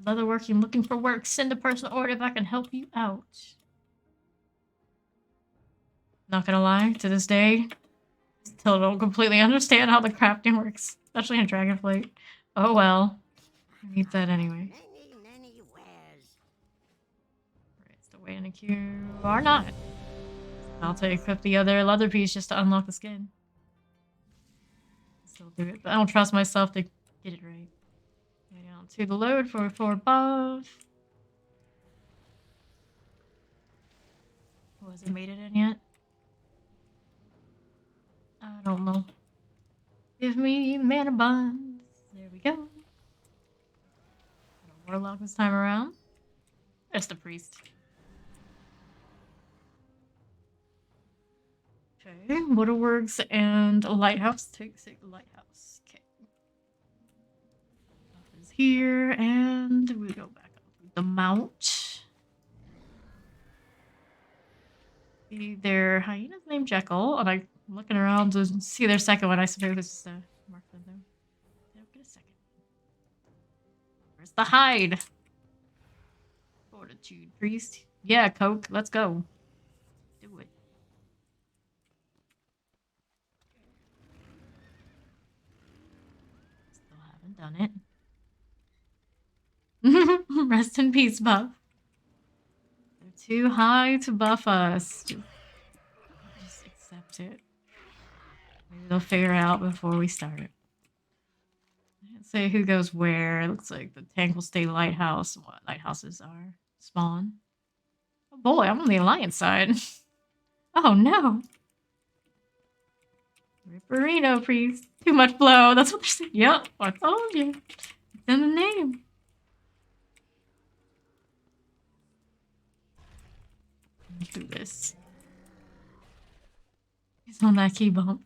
Leatherworking, looking for work. Send a personal order if I can help you out. Not gonna lie, to this day, still don't completely understand how the crafting works, especially in Dragonflight. Oh well. I need that anyway. Right, still waiting in a queue. Or not. I'll to equip the other leather piece just to unlock the skin. Still do it, but I don't trust myself to get it right. Down to the load for above. Oh, has it made it in yet? I don't know. Give me mana buns. There we go. Warlock this time around. That's the priest. Okay, Waterworks and a lighthouse. Take the lighthouse. Okay. Stuff is here, and we go back up the mount. See their hyena's named Jekyll, and I'm looking around to see their second one. I suppose it's mark them there. They don't get a second. Where's the hide? Fortitude priest. Yeah, Coke. Let's go. Do it. Still haven't done it. Rest in peace, buff. They're too high to buff us. Just accept it. Maybe they'll figure out before we start. I can't say who goes where. It looks like the tank will stay lighthouse. What lighthouses are? Spawn. Oh boy, I'm on the Alliance side. Oh no. Ripperino priest. Too much blow. That's what they're saying. Yep, I told you. It's in the name. Let's do this. He's on that key bump.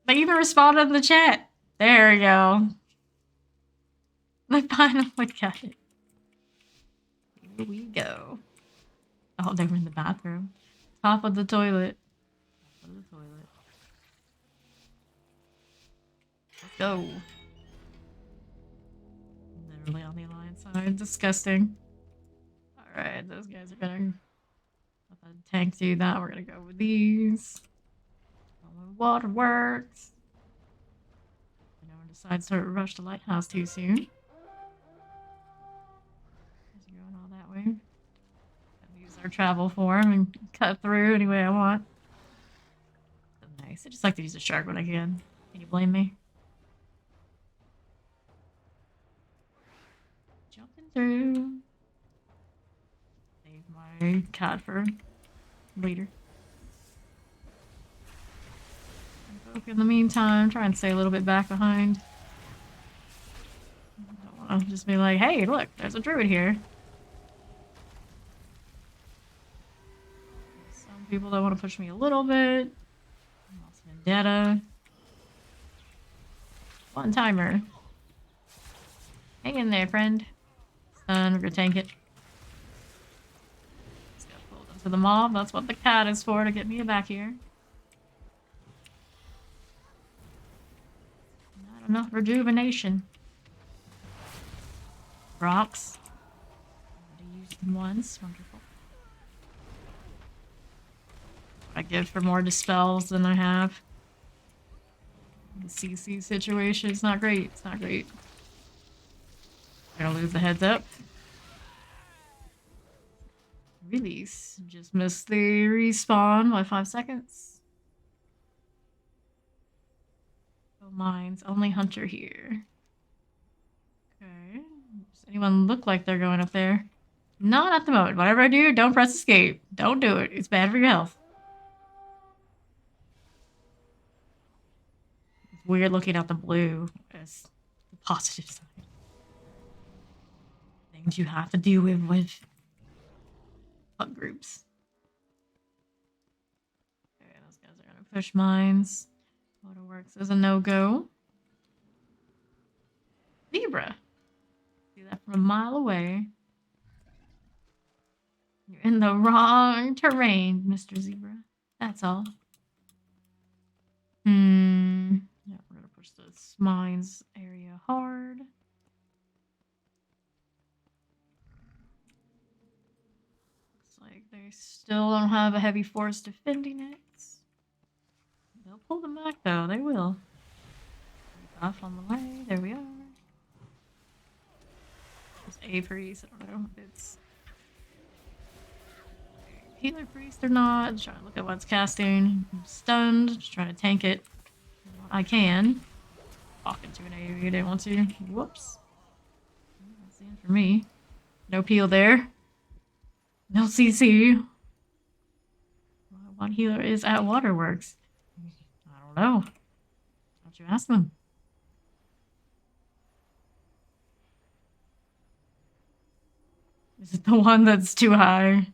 They even responded in the chat. There we go. They finally got it. Here we go. Oh, they were in the bathroom. Top of the toilet. Top of the toilet. Let's go. Literally on the Alliance side. Disgusting. Alright, those guys are gonna let the tank do that. We're gonna go with these. Waterworks. No one decides to rush the lighthouse too soon. Is he going all that way? I'll use our travel form and cut through any way I want. So nice. I just like to use a shark when I can. Can you blame me? Jumping through. Save my cat for later. In the meantime, try and stay a little bit back behind. I don't want to just be like, hey, look, there's a druid here. Some people that want to push me a little bit. Lost Vendetta. One timer. Hang in there, friend. Son, we're gonna tank it. Just got pulled into the mob. That's what the cat is for, to get me back here. Enough rejuvenation. Rocks. Already used them once. Wonderful. I give for more dispels than I have. The CC situation is not great. It's not great. I'm gonna lose the heads up. Release. Just missed the respawn by 5 seconds. Mines, only hunter here. Okay. Does anyone look like they're going up there? Not at the moment. Whatever I do, don't press escape. Don't do it. It's bad for your health. It's weird looking at the blue as the positive side. Things you have to deal with pug groups. Okay, those guys are gonna push mines. Waterworks is a no-go. Zebra. See that from a mile away. You're in the wrong terrain, Mr. Zebra. That's all. Yeah, we're gonna push this mines area hard. Looks like they still don't have a heavy force defending it. They'll pull them back, though. They will. Off on the way. There we are. It's a priest. I don't know if it's healer priest or not. Just trying to look at what's casting. I'm stunned. Just trying to tank it. I can. Walk into an AoE. I didn't want to. Whoops. That's the end for me. No peel there. No CC. One healer is at Waterworks. I don't know. Don't you ask them? Is it the one that's too high?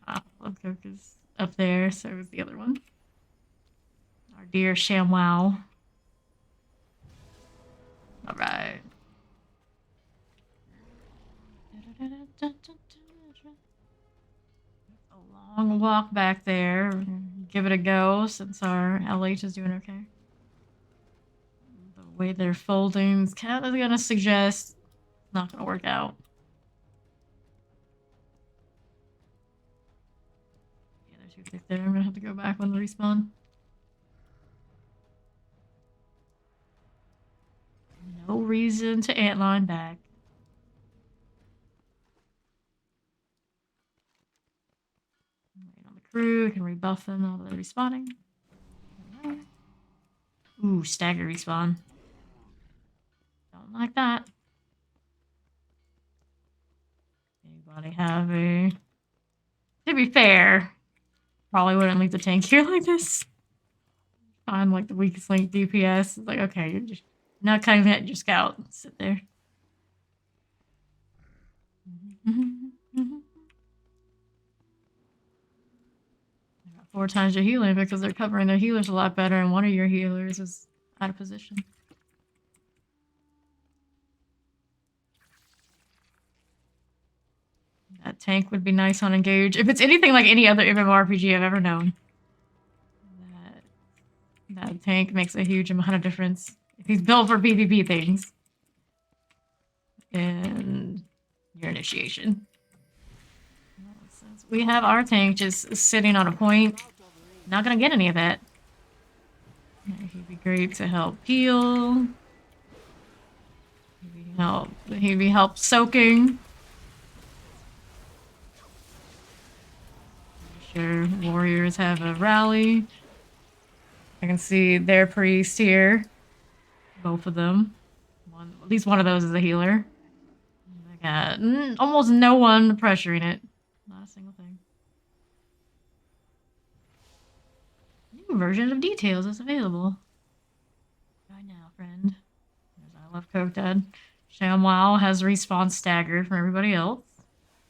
Ah, Love Coke is up there, so is the other one. Our dear ShamWow. Alright. A long walk back there. Give it a go since our LH is doing okay. The way they're folding is kind of gonna suggest it's not gonna work out. Yeah, they're too thick there. I'm gonna have to go back when they respawn. No reason to antline back. Wait on the crew, can rebuff them while they're respawning. Ooh, stagger respawn. Don't like that. Anybody have a... To be fair, probably wouldn't leave the tank here like this. On like the weakest link DPS. It's like, okay, you're just not cutting that your scout. Sit there. I got 4 times your healing because they're covering their healers a lot better, and one of your healers is out of position. That tank would be nice on engage. If it's anything like any other MMORPG I've ever known, that tank makes a huge amount of difference. If he's built for PvP things. And your initiation. We have our tank just sitting on a point. Not gonna get any of that. He'd be great to help heal. He'd be help soaking. Sure, warriors have a rally. I can see their priest here. Both of them. At least one of those is a healer. I got almost no one pressuring it. Not a single thing. New version of details is available. Right now, friend. There's I Love Coke Dead. ShamWow has respawn stagger for everybody else.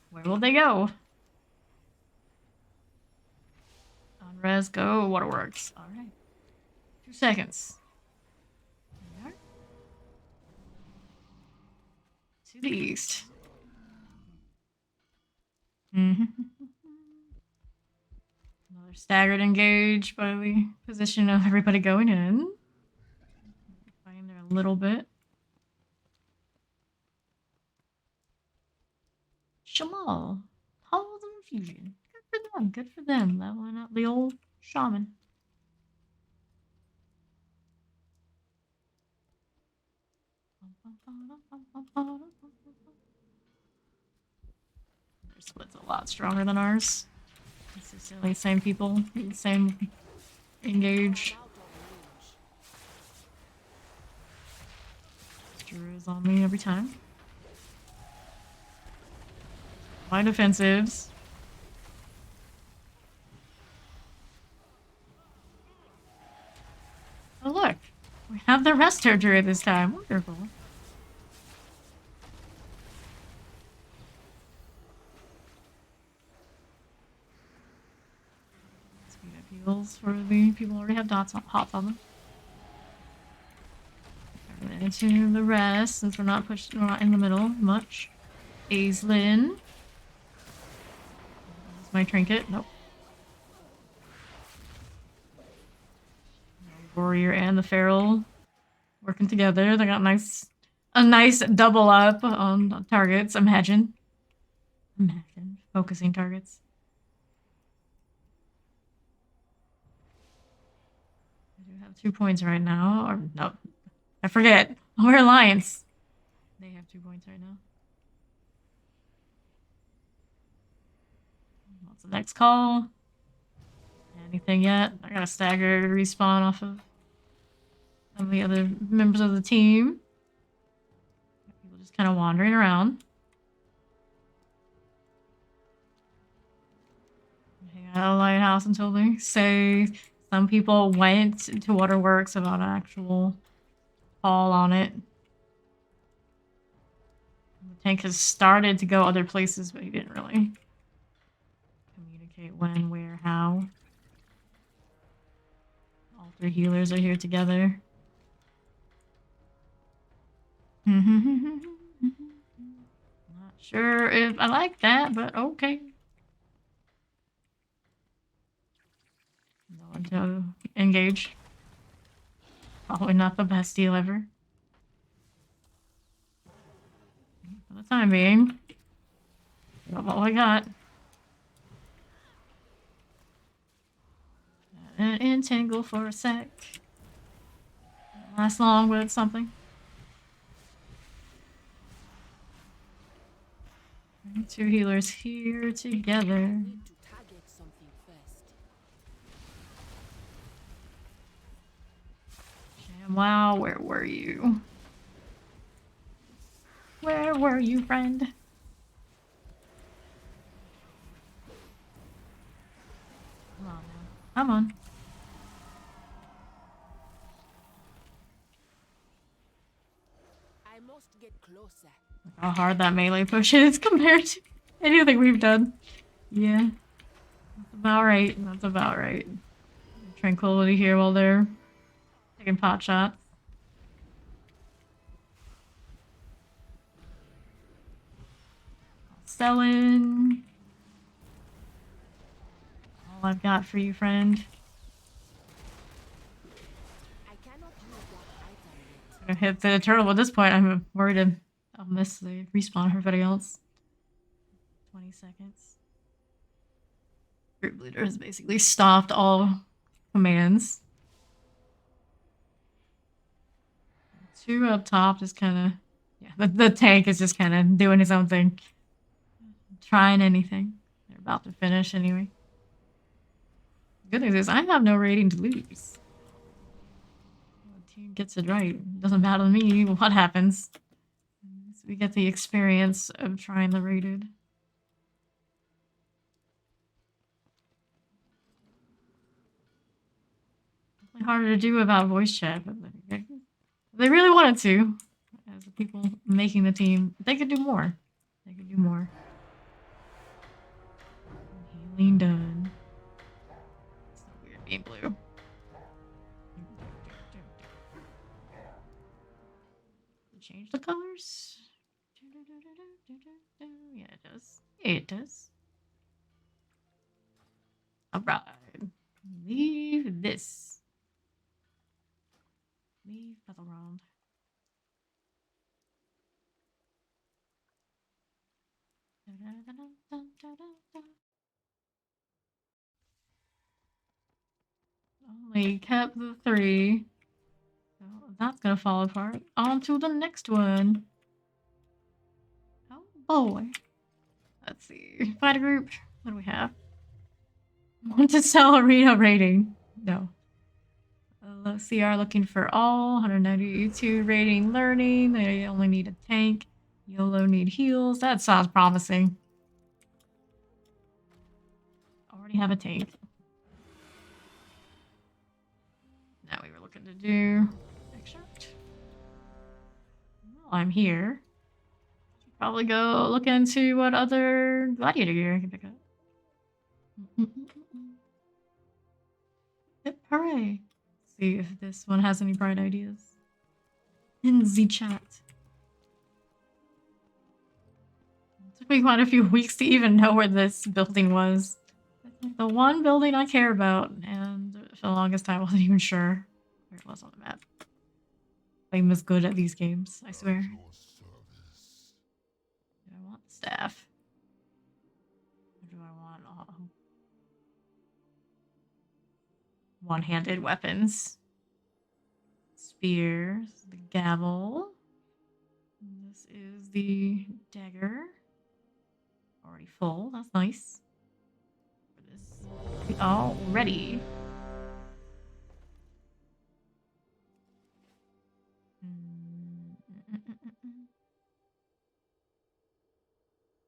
Where will they go? On res, go. Waterworks. Alright. 2 seconds. There. To the east. Another staggered engage by the position of everybody going in. Fighting there a little bit. Shamal. Halls of Infusion. Good for them. Good for them. Leveling up the old shaman. Their split's a lot stronger than ours. Consistently same people, same engage. Drew is on me every time. My defensives. Oh look, we have the Resto Druid this time. Wonderful. Speed up heals for the people who already have hots on them. And into the rest, since we're not in the middle much. Aislinn. That's my trinket. Nope. Warrior and the feral working together. They got a nice double up on targets. Imagine focusing targets. I do have 2 points right now. Or no, I forget. We're Alliance. They have 2 points right now. What's the next call? Anything yet? I got a staggered respawn off of some of the other members of the team. People just kind of wandering around. Hang out at a lighthouse until they say. Some people went to Waterworks about an actual call on it. The Tank has started to go other places, but he didn't really communicate when, where, how. All three healers are here together. Not sure if I like that, but okay. No one to engage. Probably not the best deal ever. For the time being. That's all I got. Entangle for a sec. Won't last long, but it's something. Two healers here together. Wow, where were you? Where were you, friend? Come on, man. Come on. I must get closer. Look how hard that melee push is compared to anything we've done. Yeah. That's about right. That's about right. Tranquility here while they're taking pot shots. Selling. All I've got for you, friend. I cannot use that item yet. I'm gonna hit the turtle at this point. I'm worried I'll miss the respawn of everybody else. 20 seconds. Group leader has basically stopped all commands. Two up top just kind of... Yeah, the tank is just kind of doing his own thing. Trying anything. They're about to finish anyway. Good news is I have no rating to lose. The team gets it right. It doesn't matter to me what happens. So we get the experience of trying the rated. Definitely harder to do without voice chat, but they really wanted to. As the people making the team, they could do more. They could do more. Healing done. So weird being blue. Change the colors? Yeah, it does. It does. Alright. Leave this. Leave Battleground. Only kept the 3. So that's gonna fall apart. On to the next one. Oh boy. Let's see. Fighter group. What do we have? Want to sell arena rating? No. CR looking for all. 192 rating learning. They only need a tank. Yolo need heals. That sounds promising. Already have a tank. Now we were looking to do extract. Well, I'm here. Should probably go look into what other gladiator gear I can pick up. Yep, hooray. See if this one has any bright ideas. In the chat. It took me quite a few weeks to even know where this building was. It's like the one building I care about, and for the longest time I wasn't even sure where it was on the map. I'm as good at these games, I swear. Do I want staff? Or do I want one-handed weapons? Spears, the gavel. This is the dagger. Already full, that's nice. For this, all ready.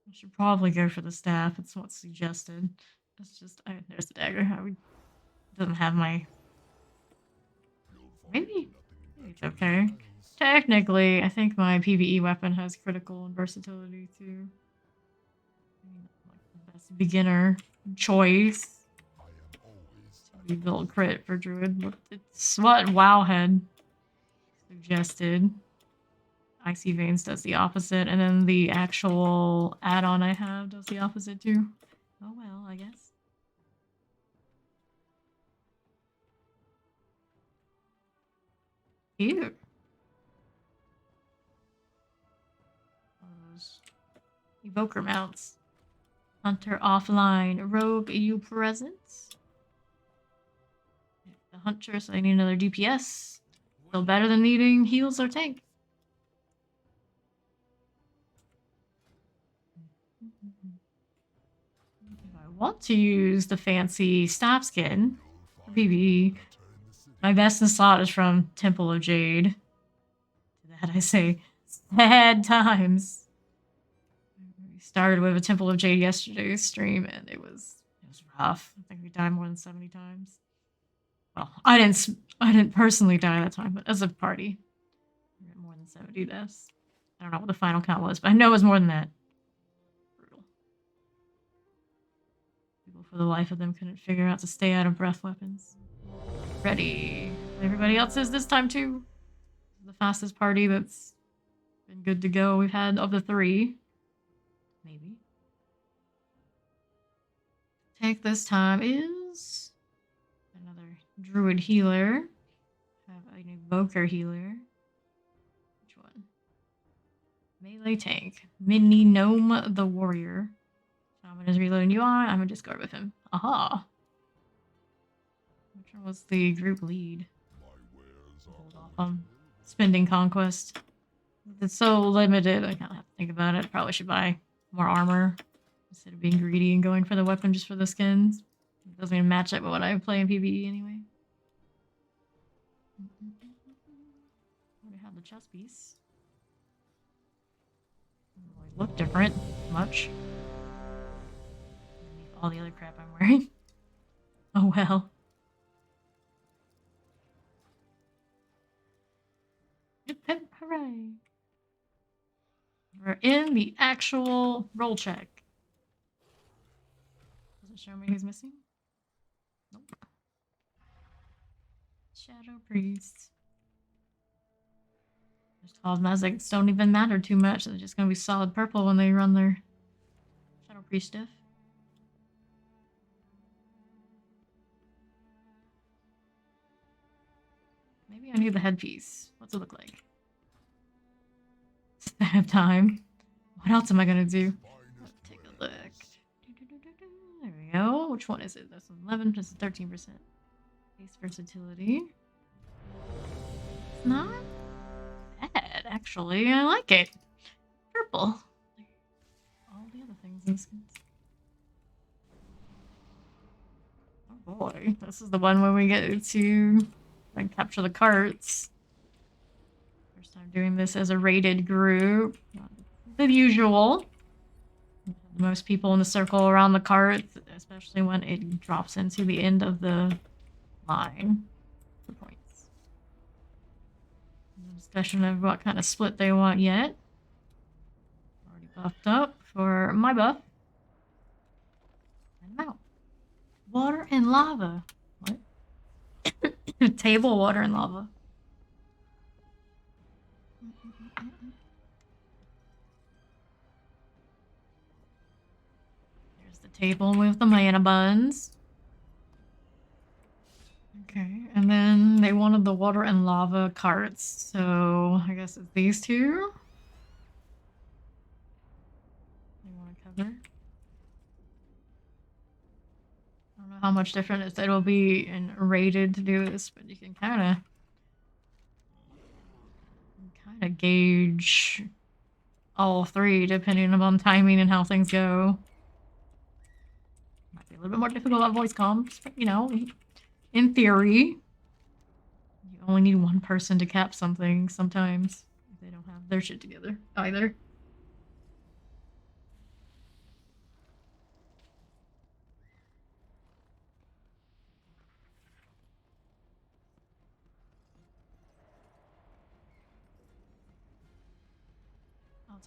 I should probably go for the staff. It's what's suggested. It's just there's the dagger. Doesn't have my. Maybe it's okay. Technically, I think my PvE weapon has critical and versatility too. I mean, like the best beginner choice. We built crit for Druid. It's what WoW had suggested. Icy Veins does the opposite, and then the actual add-on I have does the opposite too. Oh well, I guess. Cute. Those evoker mounts. Hunter offline. Rogue, are you present? The hunter, so I need another DPS. Still better than needing heals or tank. If I want to use the fancy staff skin for PvE, my best in slot is from Temple of Jade. To that I say, sad times. We started with a Temple of Jade yesterday's stream, and it was rough. I think we died more than 70 times. Well, I didn't personally die that time, but as a party, we had more than 70 deaths. I don't know what the final count was, but I know it was more than that. Brutal. People, for the life of them, couldn't figure out to stay out of breath weapons. Ready. Everybody else is this time too. The fastest party that's been good to go we've had of the 3. Maybe. Tank this time is another Druid healer. Have an Evoker healer. Which one? Melee tank. Mini Gnome the Warrior. Shaman is reloading UI. I'm gonna discard with him. Aha! Which one was the group lead? Hold off on spending conquest. It's so limited, I kind of have to think about it. Probably should buy more armor instead of being greedy and going for the weapon just for the skins. It doesn't even match up with what I play in PvE anyway. We have the chest piece. Doesn't really look different much. All the other crap I'm wearing. Oh well. Hip hip hooray. We're in the actual roll check. Does it show me who's missing? Nope. Shadow Priest. There's 12 Mazics don't even matter too much. They're just gonna be solid purple when they run their Shadow Priest stuff. Maybe I need the headpiece. What's it look like? I have time. What else am I gonna do? Let's take a look. There we go. Which one is it? That's 11 plus 13%. Base versatility. It's not bad, actually. I like it. Purple. All the other things in skins. Oh boy. This is the one where we get to like capture the carts. First time doing this as a rated group. The usual. Most people in the circle around the cart, especially when it drops into the end of the line for points. No discussion of what kind of split they want yet. Already buffed up for my buff. And I'm out. Water and lava. What? Table, water, and lava. Table with the mana buns. Okay, and then they wanted the water and lava carts, so I guess it's these two. They want to cover. I don't know how much different it'll be in rated to do this, but you can kind of gauge all 3 depending upon timing and how things go. Might be a little bit more difficult on voice comms, but you know, in theory, you only need one person to cap something sometimes if they don't have their shit together either.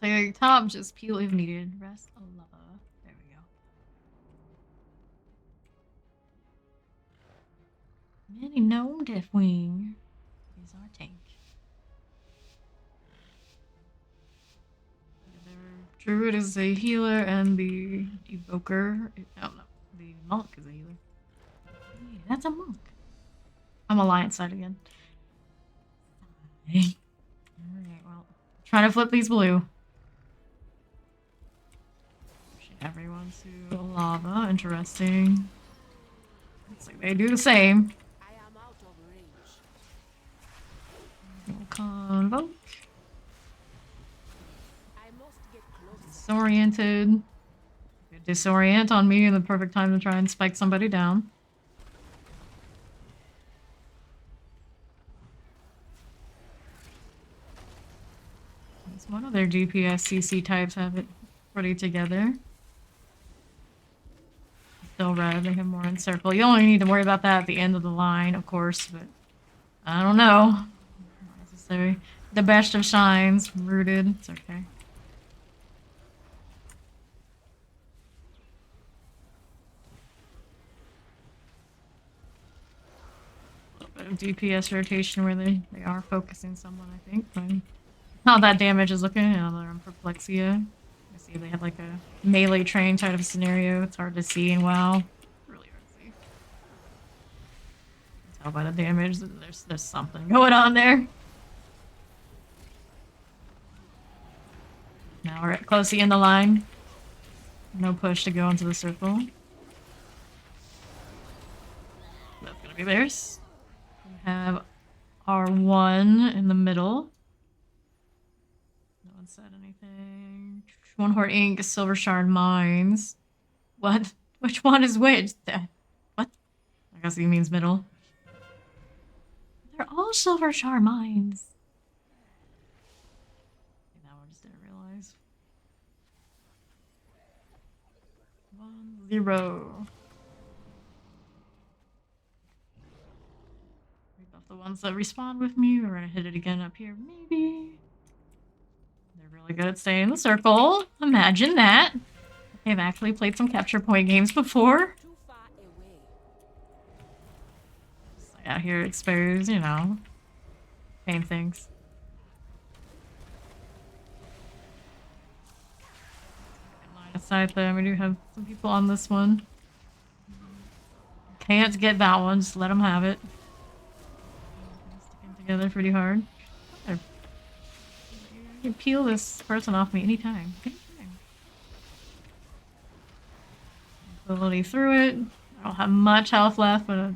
I'll take top, just peel if needed. Rest a lava. There we go. Many gnome Deathwing is our tank. Druid is a healer and the evoker. Oh no, the monk is a healer. Yeah, that's a monk. I'm Alliance side again. Alright, well, trying to flip these blue. Pushing everyone to lava. Interesting. Looks like they do the same. I am out of range. We'll convoke. I must get closer. Disoriented. Disorient on me in the perfect time to try and spike somebody down. One of their DPS CC types have it pretty together. Still red, they have more in circle. You only need to worry about that at the end of the line, of course, but I don't know. Not necessary. The best of shines, rooted, it's okay. A little bit of DPS rotation where they are focusing someone, I think, but how that damage is looking. You know, they're on Perplexia. I see they have like a melee train type of scenario. It's hard to see in WoW. Really hard to see. You can tell by the damage that there's something going on there. Now we're close to the end of the line. No push to go into the circle. That's gonna be theirs. We have R1 in the middle. Said anything. One Horde Inc. Silver Shard Mines. What? Which one is which? What? I guess he means middle. They're all Silver Shard Mines. That one just didn't realize. 1-0. Rebuff the ones that respawn with me. We're gonna hit it again up here, maybe. Really good at staying in the circle. Imagine that. They've actually played some capture point games before. Too far away. Just out here exposed, you know. Same things. Line of sight there. We do have some people on this one. Can't get that one. Just let them have it. Sticking together pretty hard. You can peel this person off me anytime. Ability through it. I don't have much health left, but I'll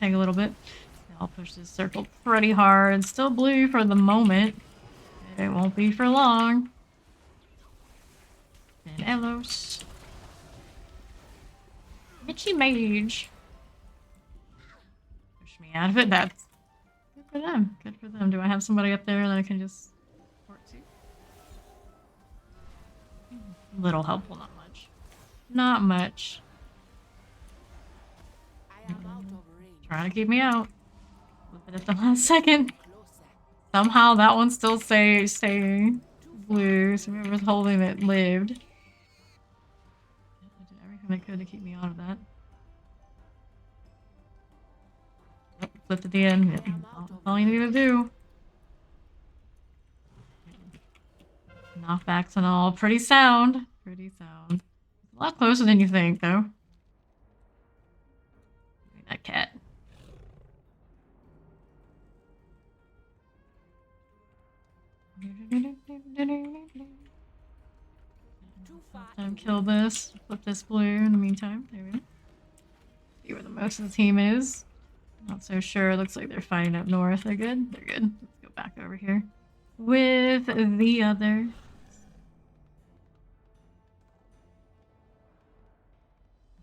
take a little bit. I'll push this circle pretty hard. Still blue for the moment. It won't be for long. And Elos. Itchy Mage. Push me out of it. That's good for them. Good for them. Do I have somebody up there that I can just... Little helpful, not much. Not much. I am out of range. Trying to keep me out. Flip it at the last second. Closer. Somehow that one still stay blue, so whoever's holding it lived. I did everything I could to keep me out of that. Nope, flipped at the end. Yeah, that's all you need to do. Knockbacks and all. Pretty sound. Pretty sound. A lot closer than you think, though. That cat. Time kill this. Flip this blue in the meantime. There we go. See where the most of the team is. Not so sure. Looks like they're fighting up north. They're good. They're good. Let's go back over here with the other.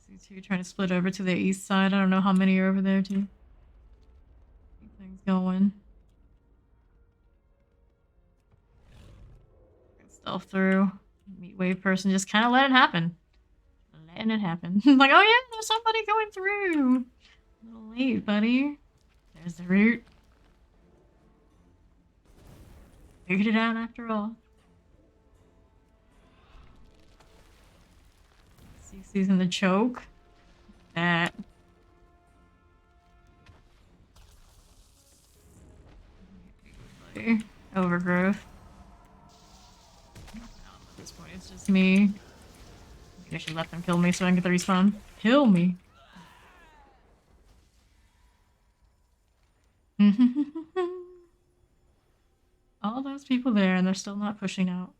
See two trying to split over to the east side. I don't know how many are over there too. Keep things going. Stealth through. Meat wave person, just kind of let it happen. Letting it happen. Like, oh yeah, there's somebody going through. A little late, buddy. There's the route. Figured it out after all. using the choke. That. Overgrowth. At this point, it's just me. Maybe I should let them kill me so I can get the respawn. Kill me. All those people there, and they're still not pushing out.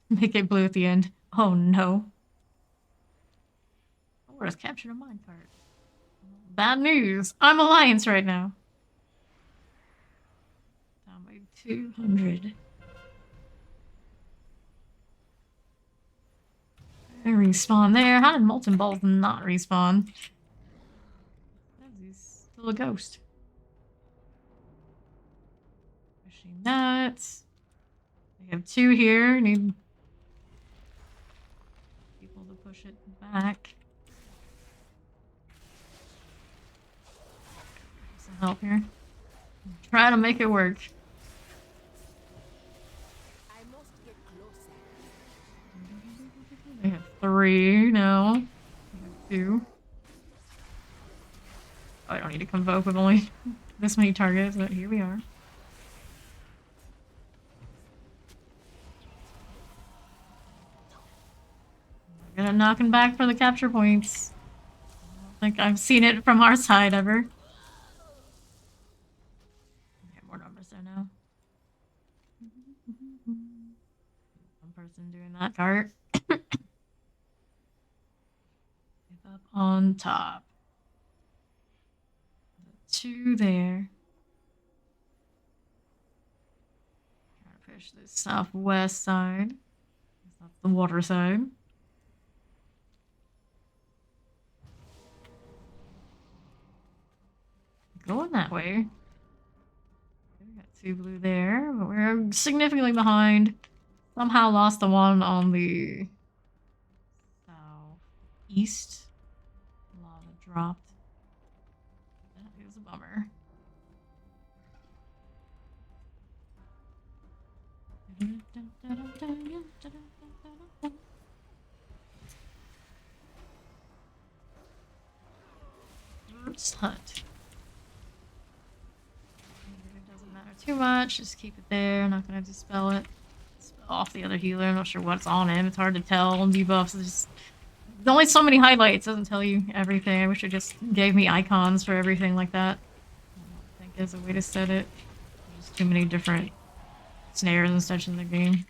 Make it blue at the end. Oh no. Oh, we're just captured a minecart. Bad news. I'm Alliance right now. Down by 200. I respawn there. How did Molten Balls not respawn? He's still a ghost. Pushing that. We have 2 here. Need people to push it back. Some help here. Try to make it work. I must get closer. We have 3 now. We have 2. Oh, I don't need to convoke with only this many targets, but here we are. We're gonna knocking back for the capture points. I don't think I've seen it from our side ever. Okay, more numbers there now. One person doing that cart. Up on top. 2 there. Trying to push the southwest side. That's the water side. Going that way. We got 2 blue there, but we're significantly behind. Somehow lost the one on the southeast. Lava dropped. That is a bummer. Roots hut. It doesn't matter too much. Just keep it there. Not gonna dispel it. Dispel off the other healer. I'm not sure what's on him. It's hard to tell. Debuffs. There's only so many highlights. Doesn't tell you everything. I wish it just gave me icons for everything like that. I don't think there's a way to set it. There's too many different snares and such in the game.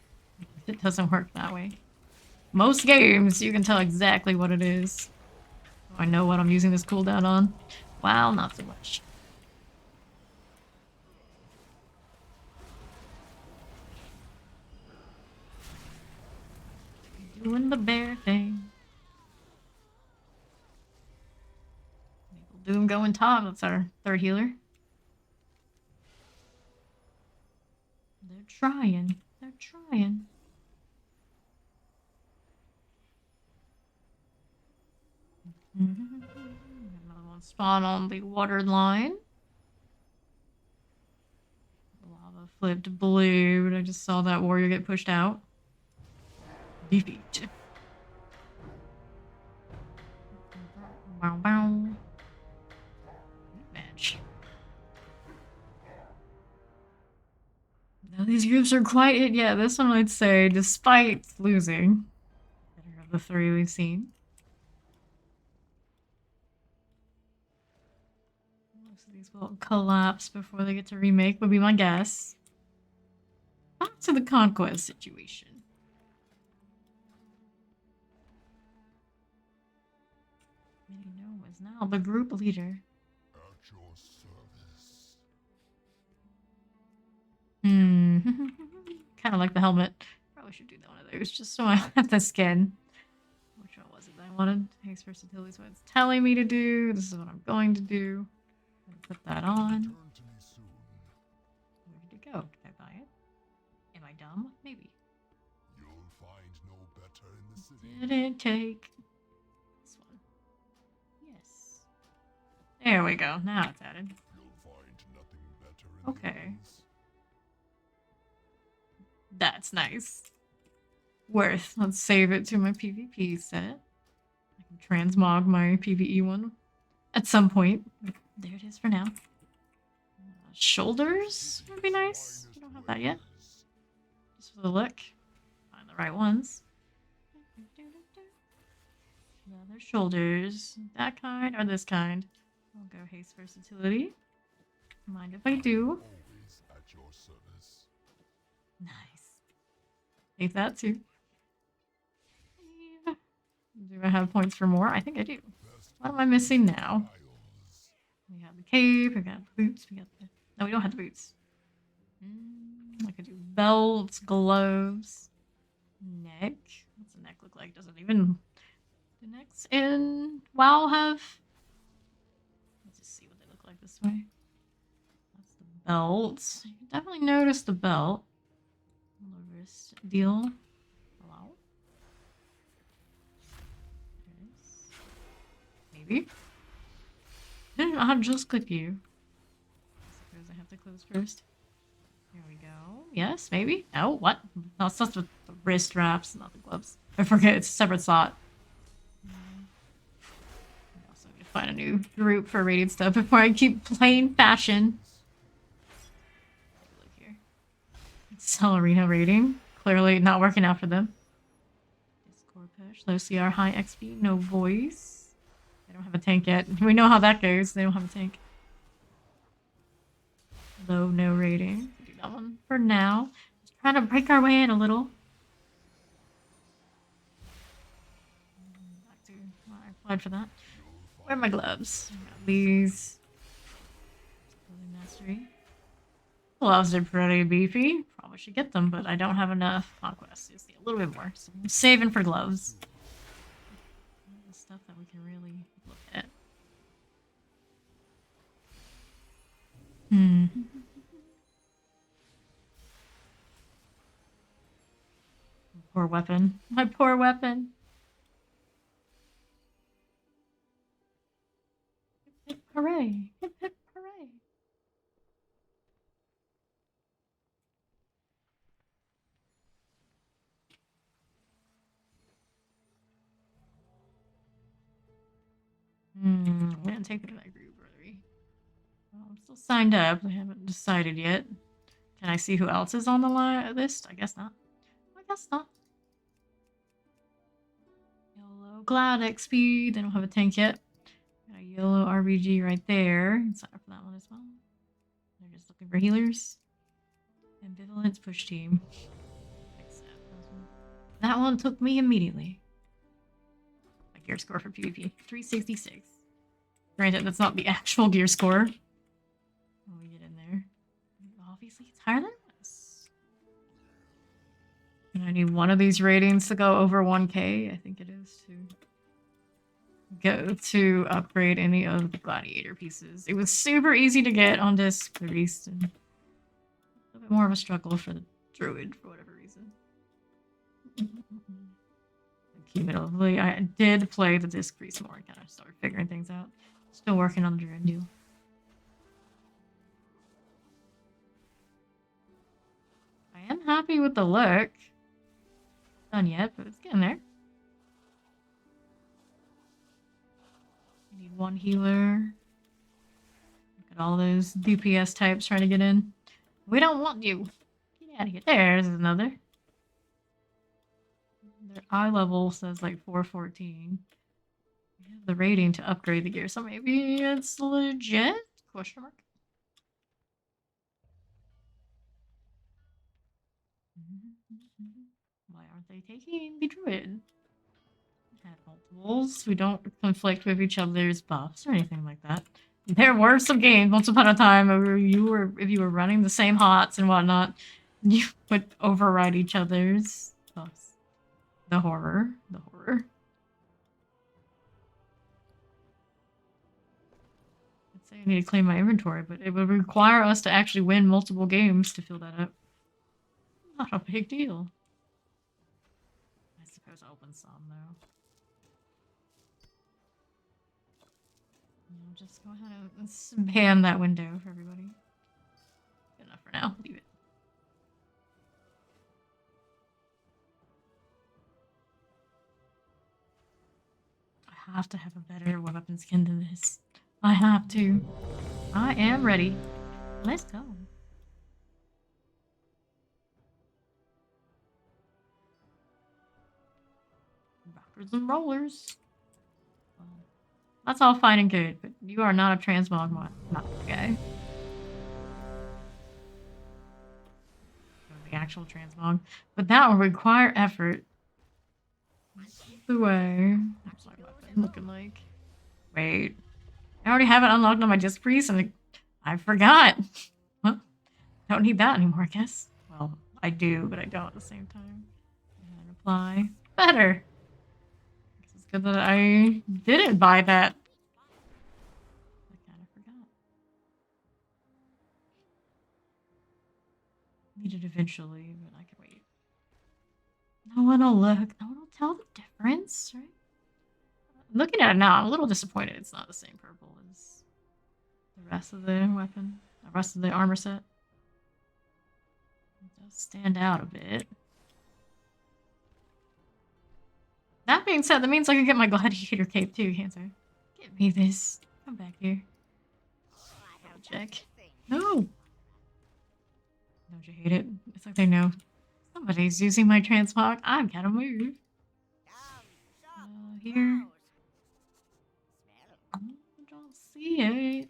It doesn't work that way. Most games, you can tell exactly what it is. I know what I'm using this cooldown on. Wow, not so much. Doing the bear thing. Maple Doom going top. That's our 3rd healer. They're trying. They're trying. Another one spawn on the water line. Lava flipped blue, but I just saw that warrior get pushed out. Defeat. Bow bow. Match. Now these groups are quite it. Yeah, this one I'd say, despite losing, better of the 3 we've seen. Most of these will collapse before they get to remake, would be my guess. Back to the conquest situation. Minnie is now the group leader. At your service. Kind of like the helmet. Probably should do one of those just so I have the skin. Which one was it that I wanted? Haste versatility is what it's telling me to do. This is what I'm going to do. I'm gonna put that on. Return to me soon. Where did it go? Did I buy it? Am I dumb? Maybe. You'll find no better in the city. Didn't take this one. Yes. There we go. Now it's added. You'll find nothing better in Okay. the hills. That's nice. Worth. Let's save it to my PvP set. transmog my PvE one at some point. There it is for now. Shoulders would be nice. We don't have that yet. Just for the look. Find the right ones. Leather shoulders. That kind or this kind? I'll go haste versatility. Mind if I do? Always at your service. Nice. Take that too. Do I have points for more? I think I do. What am I missing now? We have the cape, we got the boots, we got the... No, we don't have the boots. I could do belts, gloves, neck. What's the neck look like? Doesn't even... The necks in WoW have... Let's just see what they look like this way. That's the belt. You can definitely notice the belt. The wrist deal. Hello? Maybe. I'll just click you. I suppose I have to close first. Here we go. Yes, maybe. No, what? No, it's just with the wrist wraps, not the gloves. I forget, it's a separate slot. I also need to find a new group for rated stuff before I keep playing fashion. Look here. Sell arena rating. Clearly not working out for them. Discord push. Low CR, high XP, no voice. They don't have a tank yet. We know how that goes. They don't have a tank. Low, no rating. Do that one for now. Just trying to break our way in a little. Back to what I applied for that. Where are my gloves? I got these. Mastery. Gloves are pretty beefy. Probably should get them, but I don't have enough conquests. Just need a little bit more. So I'm saving for gloves. The stuff that we can really look at. Poor weapon. My poor weapon. Hip, hip, hooray. Hip, hip, hooray. We didn't take me to that group, really. Well, I'm still signed up. I haven't decided yet. Can I see who else is on the list? I guess not. I guess not. Yolo. Glad XP. They don't have a tank yet. Got a Yolo RBG right there. Sign up for that one as well. They're just looking for healers. Ambivalence push team. That one took me immediately. My gear score for PvP. 366. Granted, that's not the actual gear score. When we get in there. Obviously, it's higher than this. And I need one of these ratings to go over 1k. I think it is to go to upgrade any of the gladiator pieces. It was super easy to get on this beast, and a little bit more of a struggle for the druid for whatever reason. Cumulatively, I did play the disc priest more and kind of started figuring things out. Still working on the druid deal. I am happy with the look. Done yet, but it's getting there. I need one healer. Look at all those DPS types trying to get in. We don't want you. Get out of here. There's another. Their eye level says like 414. We have the rating to upgrade the gear, so maybe it's legit? Question mark. Why aren't they taking the druid? Had multiples. We don't conflict with each other's buffs or anything like that. There were some games once upon a time where if you were running the same hots and whatnot, you would override each other's buffs. The horror. The horror. I'd say I need to clean my inventory, but it would require us to actually win multiple games to fill that up. Not a big deal. I suppose I'll open some, though. I'll just go ahead and ban that window for everybody. Good enough for now. Leave it. I have to have a better weapon skin than this. I have to. I am ready. Let's go. Rockers and rollers. Well, that's all fine and good, but you are not a transmog guy. The actual transmog. But that will require effort. The way. What's my weapon looking like? Wait. I already have it unlocked on my disc priest and I forgot. Huh? Don't need that anymore, I guess. Well, I do, but I don't at the same time. And apply. Better. It's good that I didn't buy that. I kind of forgot. Need it eventually, but I can wait. No one will look. No one will tell the difference, right? Looking at it now, I'm a little disappointed it's not the same purple as the rest of the weapon, the rest of the armor set. It does stand out a bit. That being said, that means I can get my gladiator cape too, can't I? Give me this. Come back here. Double check. No! Don't you hate it? It's like they know. Somebody's using my transmog. I've gotta move. Here. I don't see it.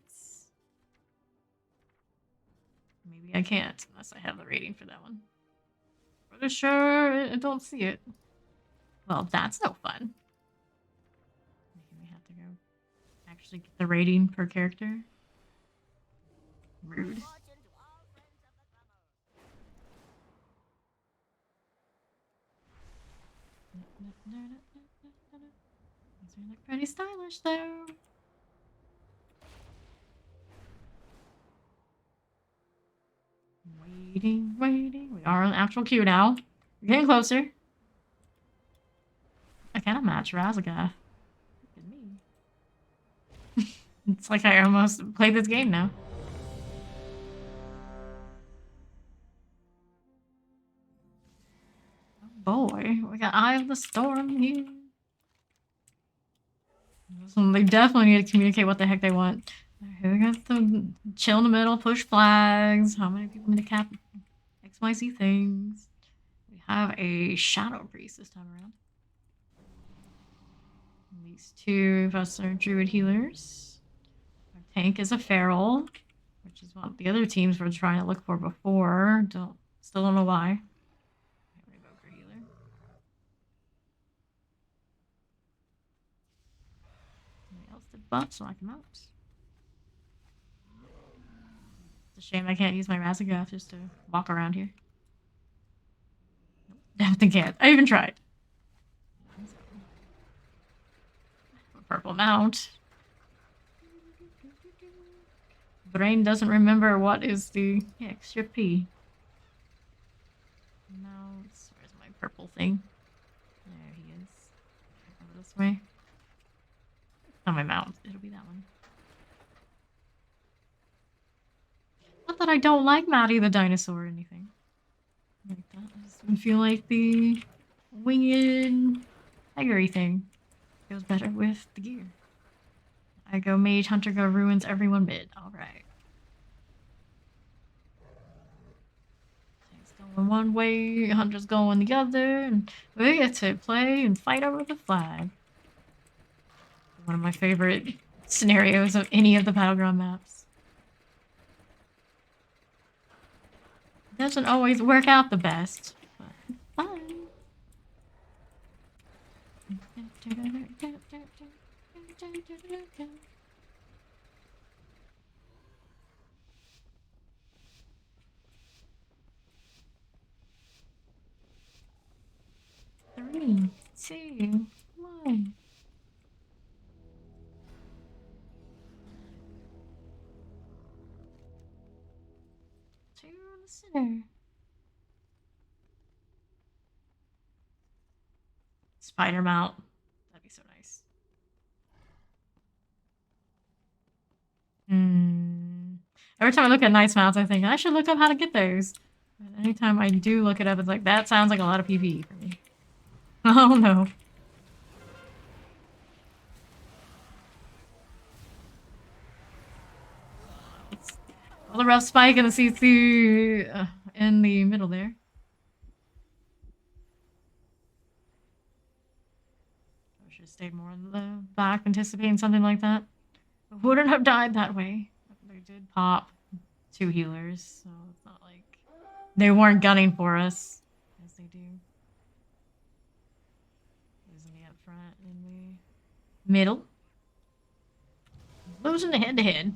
Maybe I can't unless I have the rating for that one. Pretty sure I don't see it. Well, that's no fun. We have to go actually get the rating per character. Rude. These look pretty stylish though. Waiting, waiting. We are on actual queue now. We're getting closer. I kind of match Razagath. Look at me. It's like I almost played this game now. Oh boy, we got Eye of the Storm here. They definitely need to communicate what the heck they want. Here we got the chill in the middle, push flags. How many people need to cap XYZ things? We have a Shadow Priest this time around. These two of us are Druid healers. Our tank is a Feral, which is what the other teams were trying to look for before. Still don't know why. Revoker healer. Somebody else did buff, so I can out. It's a shame I can't use my Razagath just to walk around here. Definitely can't. I even tried. Purple mount. Brain doesn't remember what is the extra P. Mounts. Where's my purple thing? There he is. Go this way. Not my mount. It'll be that one. Not that I don't like Maddie the dinosaur or anything. Like that. I just feel like the winged tigery thing goes better with the gear. I go mage, hunter go ruins, everyone mid. Alright. Tank's going one way, hunter's going the other, and we get to play and fight over the flag. One of my favorite scenarios of any of the Battleground maps. Doesn't always work out the best, but it's fun. Three, two, one. Two on the center. Spider mount. That'd be so nice. Every time I look at nice mounts, I think I should look up how to get those. But anytime I do look it up, it's like, that sounds like a lot of PvE for me. Oh no. the rough spike and the CC in the middle there. I should have stayed more in the back, anticipating something like that. I wouldn't have died that way. They did pop 2 healers, so it's not like they weren't gunning for us, as they do. Losing me up front in the middle. Losing the head-to-head.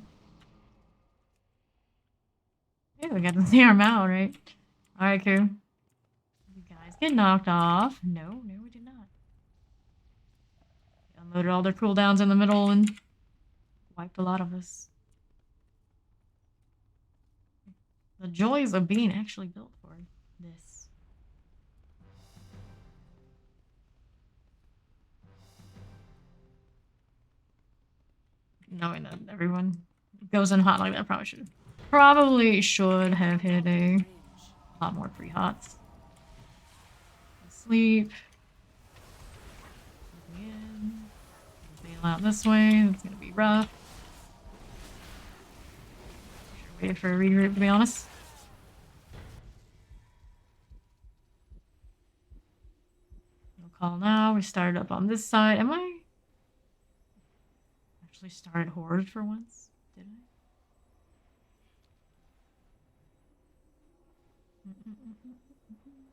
Yeah, we got the CR out, right? Alright, cool. You guys get knocked off. No, we did not. They unloaded all their cooldowns in the middle and wiped a lot of us. The joys of being actually built for this. Knowing that everyone goes in hot like that, probably should have hit a lot more pre-hots. Sleep. In. Bail out this way. It's gonna be rough. Waited for a regroup, to be honest. No call now. We started up on this side. Am I actually started Horde for once? Did I?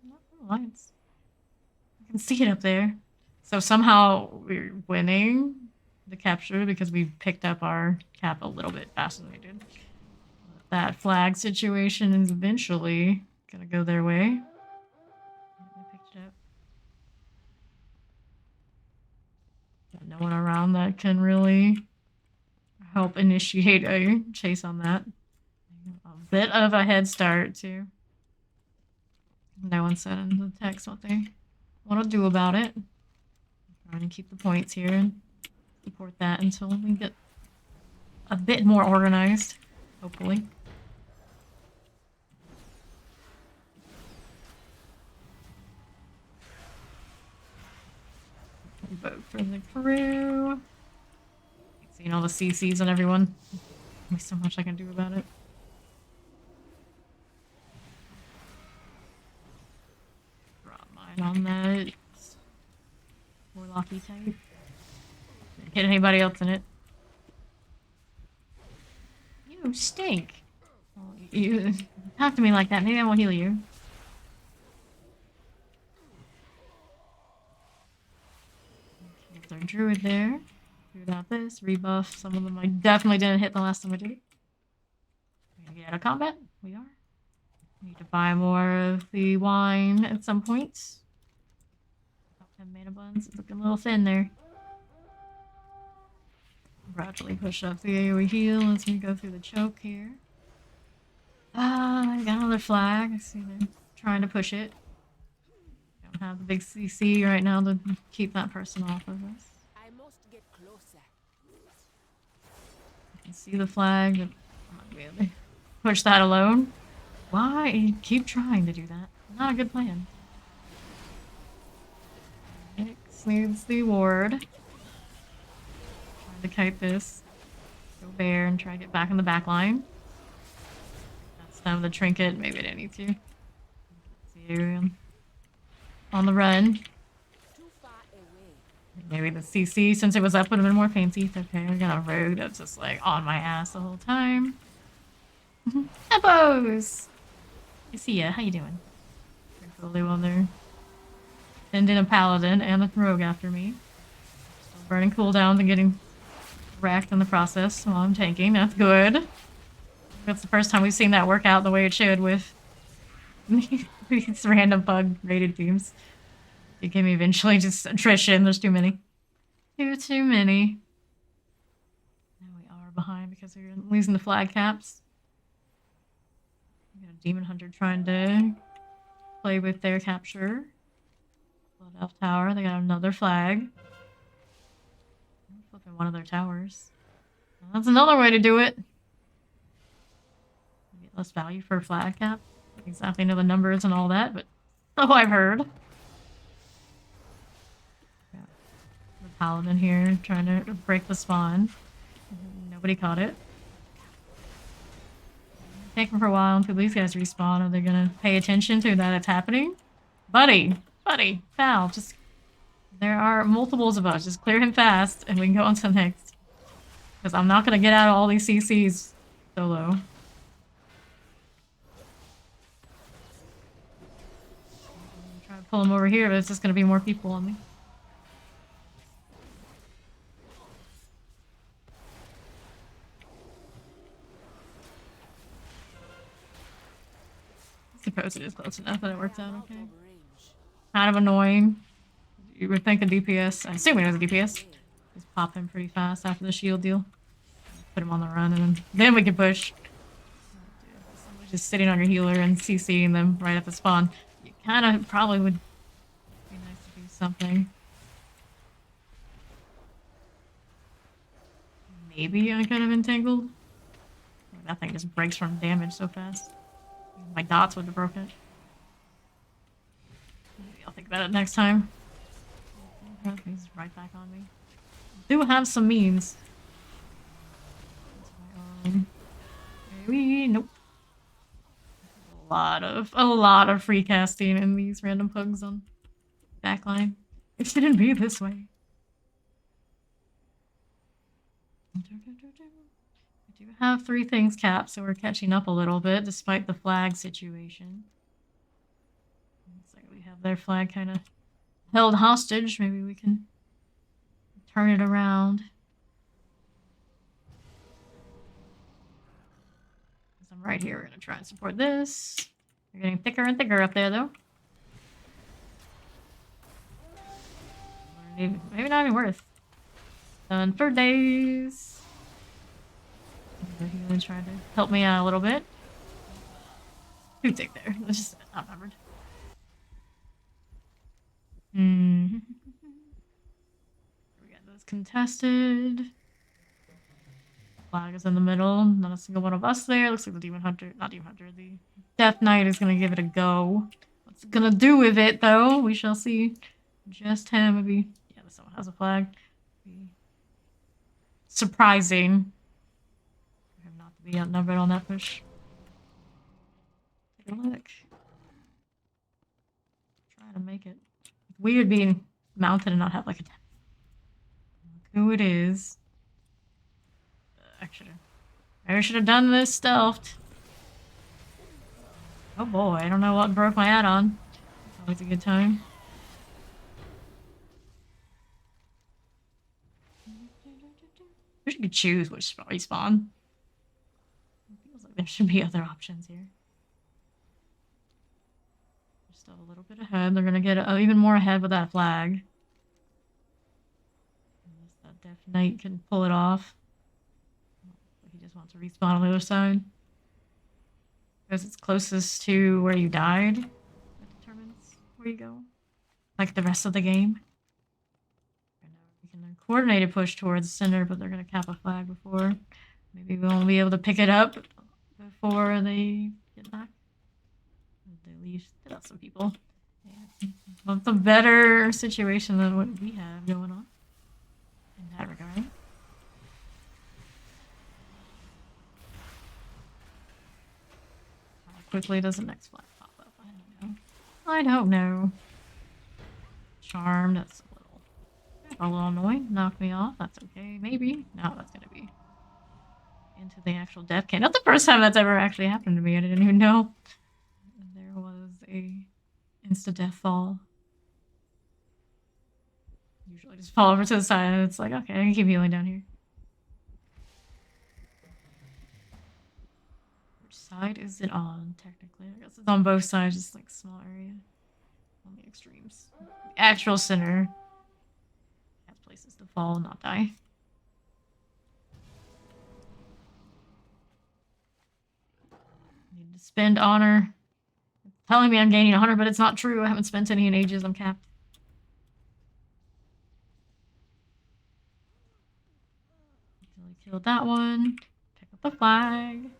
Not Alliance. I can see it up there. So somehow we're winning the capture because we picked up our cap a little bit faster than we did. That flag situation is eventually gonna go their way. I picked it up. Got no one around that can really help initiate a chase on that. A bit of a head start too. No one said in the text what they want to do about it. I'm trying to keep the points here and support that until we get a bit more organized, hopefully. Vote for the crew. Seeing all the CCs on everyone. There's so much I can do about it. Drop mine on that. Warlocky type. Didn't hit anybody else in it. You stink. Well, you talk to me like that. Maybe I won't heal you. Their druid there. Figured out this. Rebuff. Some of them I definitely didn't hit the last time I did it. We're gonna get out of combat. We are. Need to buy more of the wine at some point. About 10 mana buns. It's looking a little thin there. Gradually push up the AoE heal as we go through the choke here. I got another flag. I see they're trying to push it. Don't have the big CC right now to keep that person off of us. I must get closer. I can see the flag, but I'm not gonna be able to push that alone. Why keep trying to do that? Not a good plan. Next needs the ward. Trying to kite this. Go bear and try to get back in the back line. That's down the trinket. Maybe I didn't need to. See, on the run. Too far away. Maybe the CC, since it was up, would have been more fancy. It's okay, we got a rogue that's just like on my ass the whole time. Hippos! I see ya, how you doing? Totally well there. Send in a paladin and a rogue after me. Still burning cooldowns and getting wrecked in the process while I'm tanking. That's good. That's the first time we've seen that work out the way it should with these random bug rated teams. You can eventually just attrition. There's too many. Too many. Now we are behind because we're losing the flag caps. We got a demon hunter trying to play with their capture. Blood Elf Tower. They got another flag. I'm flipping one of their towers. Well, that's another way to do it. Get less value for a flag cap. I don't exactly know the numbers and all that, but oh, I've heard. Yeah. The paladin here trying to break the spawn. Nobody caught it. taking for a while until these guys respawn. Are they gonna pay attention to that it's happening? Buddy, pal, just... There are multiples of us. Just clear him fast, and we can go on to the next. Because I'm not gonna get out of all these CCs solo. I'm trying to pull him over here, but it's just gonna be more people on me. I suppose it is close enough that it works out okay. Kind of annoying. You would think a DPS. I assume he has a DPS. Just pop him pretty fast after the shield deal. Put him on the run, and then we can push. Someone's just sitting on your healer and CCing them right at the spawn. You kind of probably would be nice to do something. Maybe I could have entangled. That thing just breaks from damage so fast. My dots would have broken it. Maybe I'll think about it next time. He's right back on me. Do have some means. Maybe nope. A lot of free casting in these random pugs on backline. It shouldn't be this way. We do have 3 things capped, so we're catching up a little bit despite the flag situation. Looks like we have their flag kind of held hostage. Maybe we can turn it around. I'm right here. We're gonna try and support this. They're getting thicker and thicker up there, though. Maybe not even worth. Done for days. The healing's trying to help me out a little bit. Too thick there. Let's just outnumbered. We got this contested. Flag is in the middle. Not a single one of us there. Looks like the Demon Hunter, not Demon Hunter, the Death Knight is gonna give it a go. What's it gonna do with it, though? We shall see. Just him, maybe. Yeah, someone has a flag. Surprising. For him not to be outnumbered on that push. Take a look. Trying to make it. It's weird being mounted and not have like a. Look who it is. I should have done this stealthed. Oh boy, I don't know what broke my add-on. It's always a good time. Wish you could choose which respawn. It feels like there should be other options here. They're still a little bit ahead. They're gonna get even more ahead with that flag. Unless that Death Knight can pull it off. He just wants to respawn on the other side. Because it's closest to where you died. That determines where you go. Like the rest of the game. We can coordinate a push towards the center, but they're going to cap a flag before. Maybe we won't be able to pick it up before they get back. They leave. Get out some people. Yeah. Well, it's a better situation than what we have going on. In that regard. Quickly does the next flag pop up? I don't know. I don't know. Charmed, that's a little annoying. Knock me off, that's okay. Maybe. No, that's gonna be into the actual death can. Not the first time that's ever actually happened to me. I didn't even know there was a insta-death fall. Usually just fall over to the side and it's like, okay, I can keep healing down here. Side is it on, technically? I guess it's on both sides, just like small area. On the extremes. The actual center has places to fall, not die. Need to spend honor. It's telling me I'm gaining honor, but it's not true. I haven't spent any in ages. I'm capped. Killed that one. Pick up the flag.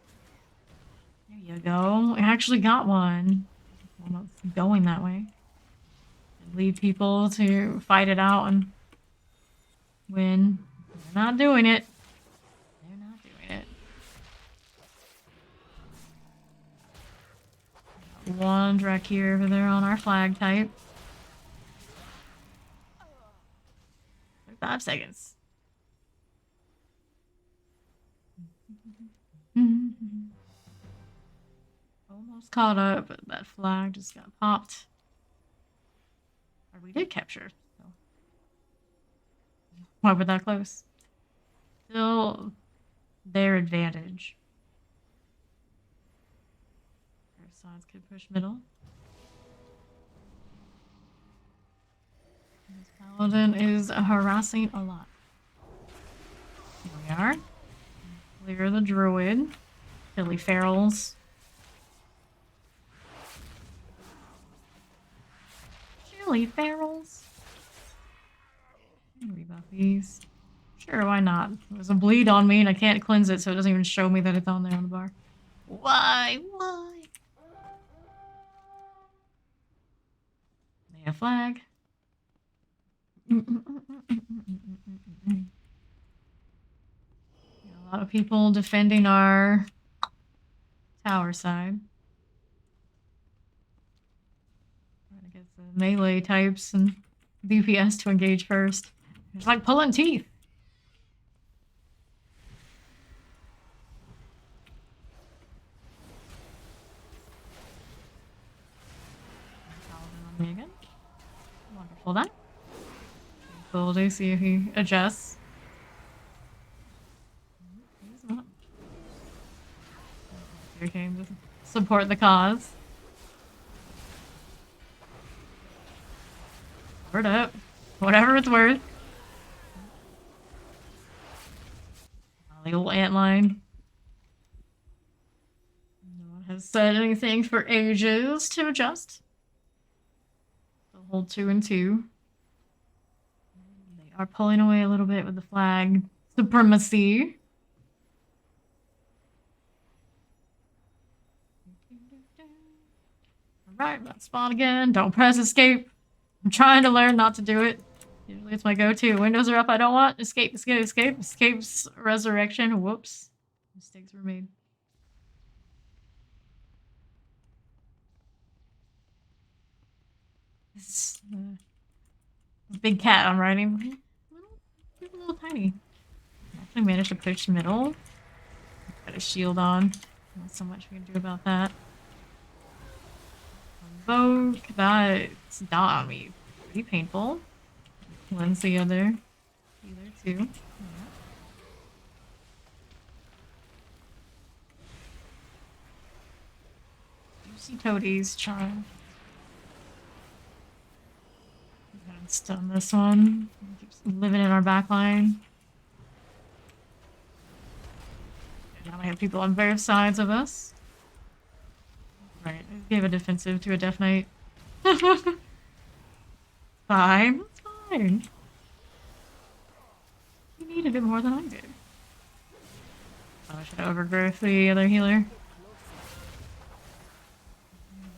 There you go. I actually got one. I'm not going that way. Leave people to fight it out and win. They're not doing it. They're not doing it. one direct here over there on our flag type. 5 seconds. Almost caught up, but that flag just got popped. Or we did capture. So. Why were that close? Still their advantage. Both sides could push middle. This paladin is harassing a lot. Here we are. Clear the druid. Billy Ferals. Chili Ferals. Rebuff these. Sure, why not? There's a bleed on me and I can't cleanse it, so it doesn't even show me that it's on there on the bar. Why? Why? They have flag. A lot of people defending our tower side. Trying to get the melee types and DPS to engage first. It's like pulling teeth. Paladin on me again. Wonderful that. Cool to see if he adjusts. He's not. Here came to support the cause. Word up. Whatever it's worth. The old antline. No one has said anything for ages to adjust. They'll hold 2 and 2. They are pulling away a little bit with the flag supremacy. Alright, that spawn again. Don't press escape. I'm trying to learn not to do it. Usually it's my go-to. Windows are up, I don't want. Escape, escape, escape. Escape's resurrection. Whoops. Mistakes were made. This big cat I'm riding. A little tiny. Actually managed to push middle. Got a shield on. Not so much we can do about that. Invoke. That's not on me. Pretty painful. Cleanse the other. Either two. Yeah. Juicy Toadies charm. I'm gonna stun this one. Keeps living in our back line. Now we have people on both sides of us. Right, let's give a defensive to a Death Knight. Fine, that's fine. You needed it more than I did. Oh, I should have overgrowth the other healer.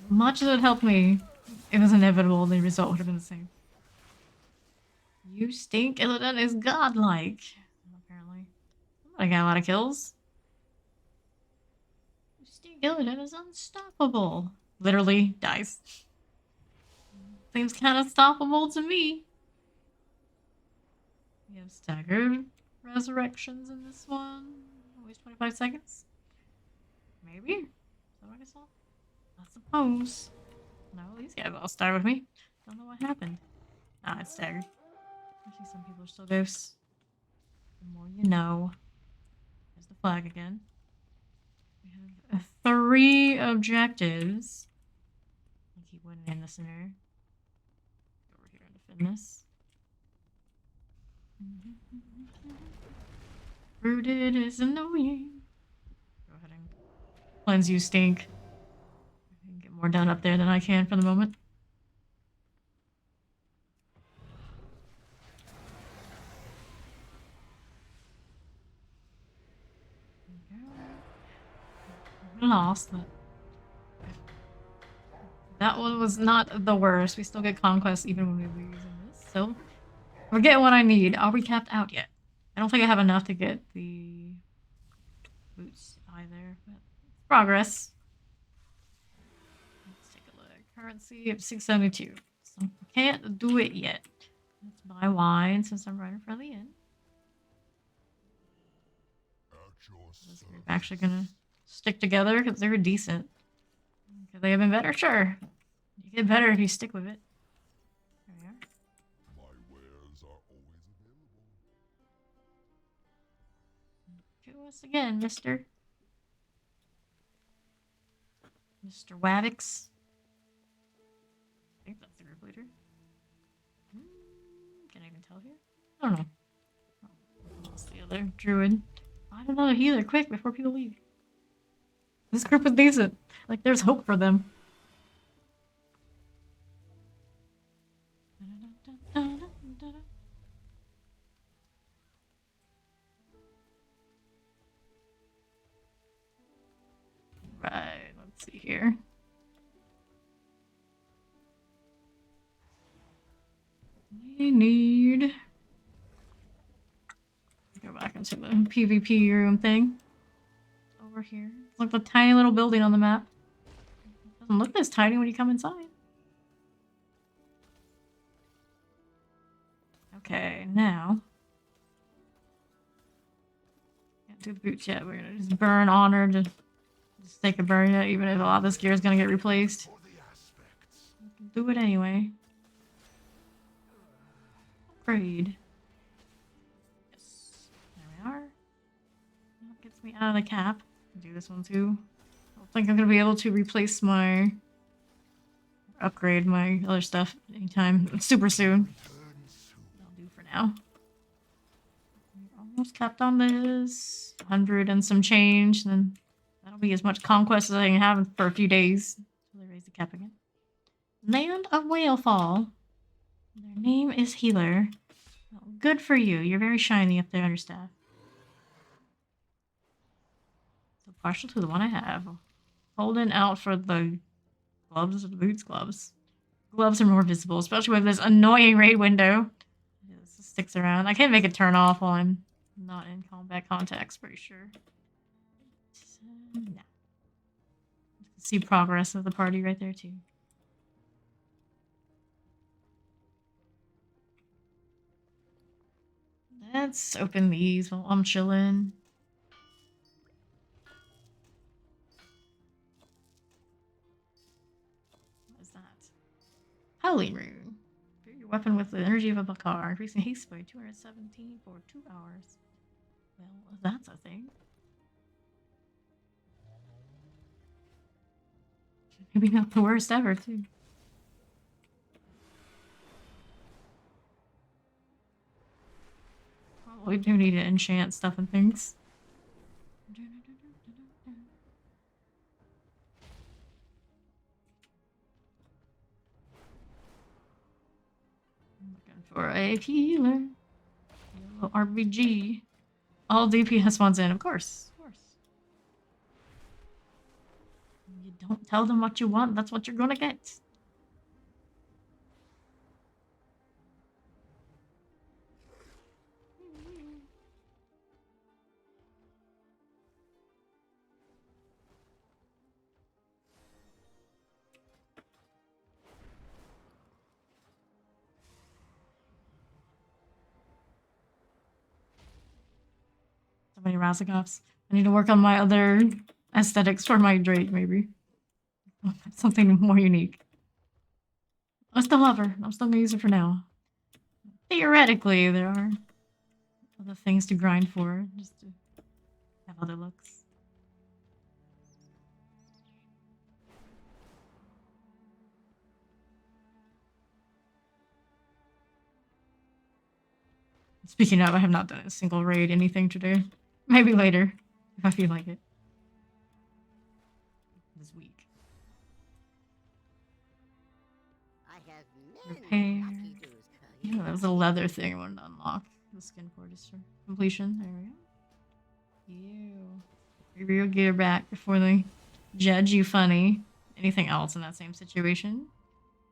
Much as it helped me, it was inevitable the result would have been the same. You stink, Illidan is godlike. Apparently. I got a lot of kills. You stink, Illidan is unstoppable. Literally dies. Seems kind of stoppable to me. We have staggered resurrections in this one. Always 25 seconds. Maybe? Is that what I saw? I suppose. No, these guys all start with me. Don't know what happened. Ah, it's staggered. Actually, some people are still ghosts. The more you know. There's the flag again. We have 3 objectives. We keep winning in the center. Go over here and defend this. Rooted is annoying. Go ahead and cleanse you, stink. I can get more done up there than I can for the moment. Lost, but that one was not the worst. We still get conquest even when we lose in this, so we're getting what I need. Are we capped out yet? I don't think I have enough to get the boots either, but progress. Let's currency of 672. So can't do it yet. Let's buy wine since I'm right in front of the inn. At your This group service. actually gonna stick together because they're decent. Could they have been better? Sure. You get better if you stick with it. There we are. My wares are always available. To us again, Mr. Wabbix. I think that's the group leader. Can I even tell here? I don't know. What's the other druid? Find another healer quick before people leave. This group is decent. Like, there's hope for them. Right, let's see here. We need... Go back into the PvP room thing. Over here. It's like the tiny little building on the map. It doesn't look this tiny when you come inside. Okay, now... Can't do the boots yet. We're gonna just burn honor to just take a burn yet, even if a lot of this gear is gonna get replaced. For the aspects. Do it anyway. Upgrade. Yes. There we are. That gets me out of the cap. Do this one too. I don't think I'm gonna be able to replace my... upgrade my other stuff anytime super soon. Turn soon. That'll do for now. We're almost capped on this. 100 and some change, and then that'll be as much conquest as I can have for a few days until they raise the cap again. Land of Whalefall. Their name is Healer. Well, good for you. You're very shiny up there on your staff. So partial to the one I have. Holding out for the gloves or the boots gloves. Gloves are more visible, especially with this annoying raid window. This sticks around. I can't make it turn off while I'm not in combat context, pretty sure. No. You can see progress of the party right there, too. Let's open these while I'm chilling. What is that? Howling Rune. Fill your weapon with the energy of a Bakar, increasing haste by 217 for 2 hours. Well, that's a thing. Maybe not the worst ever, too. We do need to enchant stuff and things. I'm looking for a healer. Yolo RPG. All DPS wants in, of course. Of course. You don't tell them what you want, that's what you're gonna get. So many Razagoffs. I need to work on my other aesthetics for my Drake, maybe. Something more unique. I still love her. I'm still gonna use her for now. Theoretically, there are other things to grind for, just to have other looks. Speaking of, I have not done a single raid anything today. Maybe later, if I feel like it. This week. I have many Repair. lucky do's. Yeah, that was a leather thing I wanted to unlock. The skin portis completion. There we go. Ew. Maybe you'll get her back before they judge you funny. Anything else in that same situation?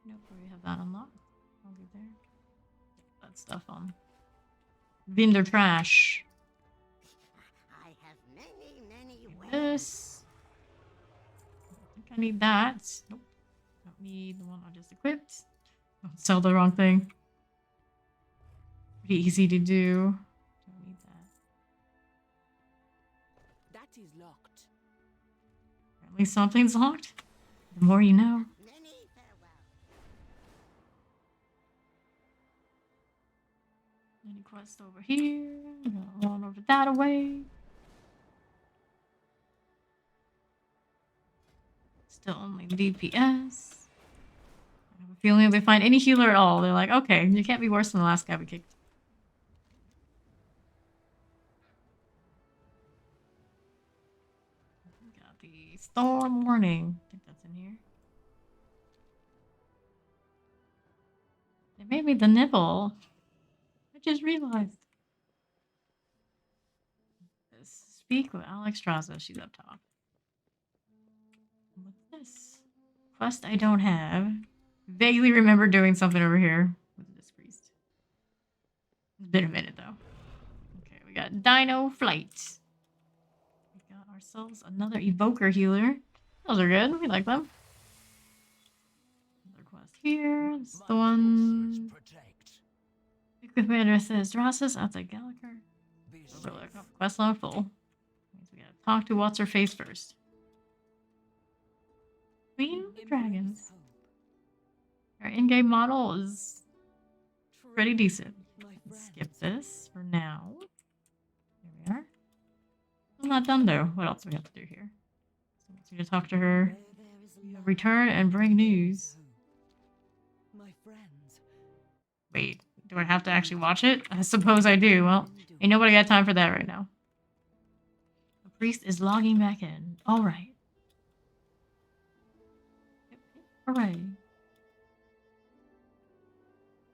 Nope, we have that unlocked. I'll get there. That stuff on. Vendor trash. I have many ways. This. I think I need that. Nope. No, need the one I just equipped. Don't sell the wrong thing. Pretty easy to do. Don't need that. That is locked. Apparently something's locked. The more you know. Many farewell. Any quest over here? Got one over that way. Still only DPS. I have a feeling if they find any healer at all, they're like, okay, you can't be worse than the last guy we kicked. Got the storm warning. I think that's in here. They made me the nibble. I just realized. Speak with Alex Straza. She's up top. What's this? Quest I don't have. Vaguely remember doing something over here with this priest. It's been a minute though. Okay, we got Dino Flight. We got ourselves another Evoker healer. Those are good. We like them. Another quest here. This is the one. Pick the commander says Drossus outside Gallagher. Overlook. Oh, quest log full. Means we gotta talk to what's her face first. Queen of the Dragons. Our in-game model is pretty decent. Let's skip this for now. Here we are. I'm not done though. What else do we have to do here? So we need to talk to her. Return and bring news. My friends. Wait, do I have to actually watch it? I suppose I do. Well, ain't nobody got time for that right now. The priest is logging back in. Alright. Hooray.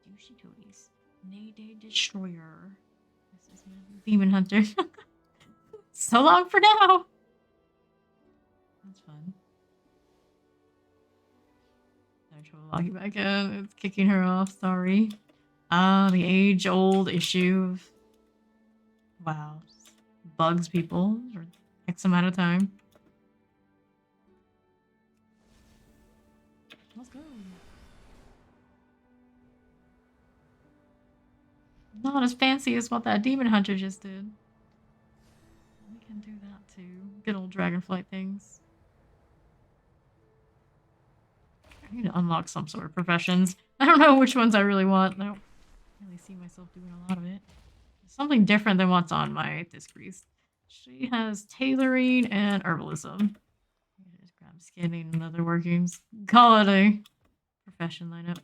Douchey toadies. Nayday Destroyer. This is my Demon Hunter. So long for now! That's fun. No trouble logging back in. It's kicking her off, sorry. Ah, the age-old issue of... Wow. Bugs people for X amount of time. Let's go. Not as fancy as what that Demon Hunter just did. We can do that too. Good old dragonflight things. I need to unlock some sort of professions. I don't know which ones I really want. I don't really see myself doing a lot of it. Something different than what's on my disc priest. She has tailoring and herbalism. Just grab scanning and other workings. Call it a profession lineup.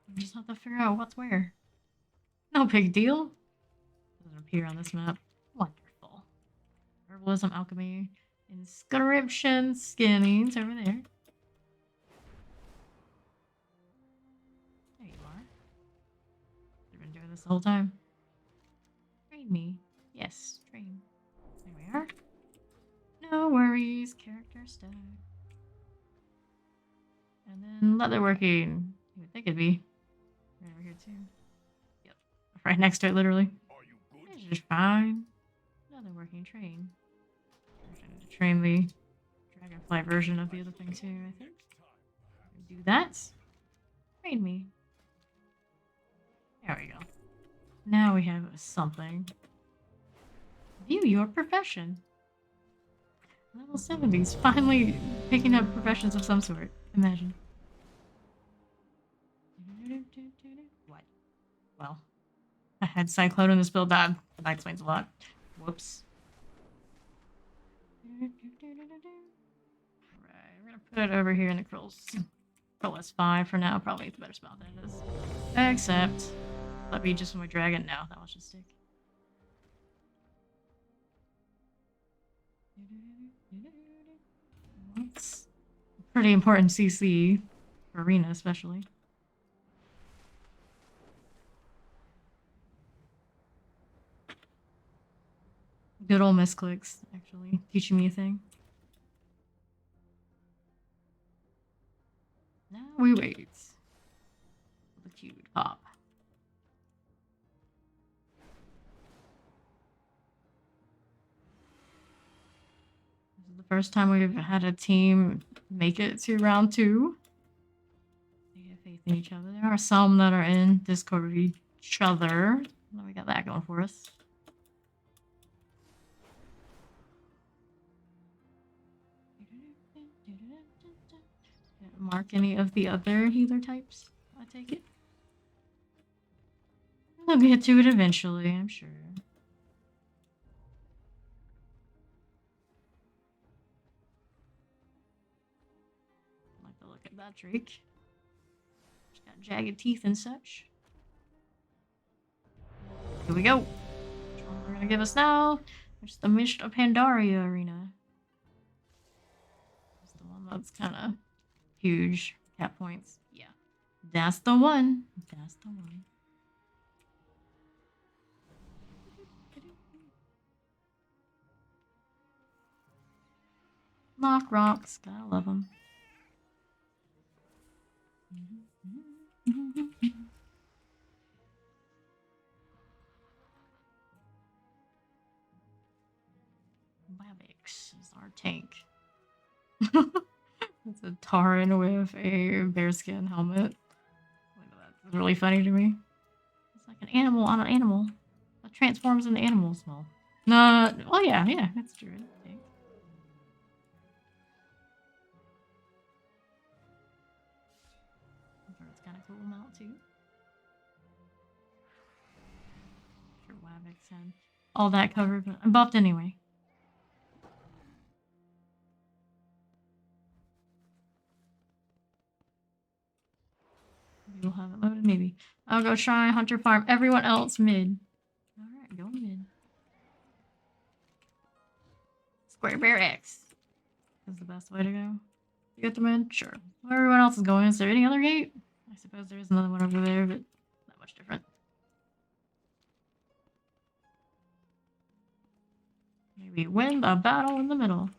I just have to figure out what's where. No big deal. Doesn't appear on this map. Wonderful. Herbalism, alchemy, inscription, skinnings over there. There you are. I've been doing this the whole time. Train me. Yes, train. There we are. No worries. Character stack. And then leatherworking. You would think it'd be right over here too. Yep. Right next to it, literally. It's just fine. Leatherworking train. I need to train the dragonfly version of the other thing too, I think. Do that. Train me. There we go. Now we have something. View your profession. Level 70's finally picking up professions of some sort. Imagine. What? Well, I had Cyclone in this build. That explains a lot. Whoops. Alright, we're gonna put it over here in the Krill's. Krill S5 for now. Probably a better spot than it is. Except, let me just my dragon. No, that one should stick. It's pretty important CC for arena, especially. Good old misclicks, actually, teaching me a thing. Now we wait. The cue would pop. This is is the first time we've had a team make it to round 2. They have faith in each other. There are some that are in Discord with each other. We got that going for us. Mark any of the other healer types, I take it. We'll get to it eventually, I'm sure. I like to look at that Drake. She's got jagged teeth and such. Here we go. Which one we're gonna give us now? It's the Mist of Pandaria arena. It's the one that's kind of huge. Cap points. Yeah. That's the one. That's the one. Lock rocks. Gotta love them. Babix is our tank. It's a Tauren with a bearskin helmet. That's really funny to me. It's like an animal on an animal. That transforms into animals. Well, no. Well, yeah, that's true. Okay. It's kind of cool mount too. Sure, Wavix had all that covered, but I'm buffed anyway. We'll have it loaded, maybe. I'll go try Hunter Farm. Everyone else mid. Alright, go mid. Square Bear X is the best way to go. You get the mid? Sure. Where everyone else is going. Is there any other gate? I suppose there is another one over there, but not much different. Maybe win the battle in the middle.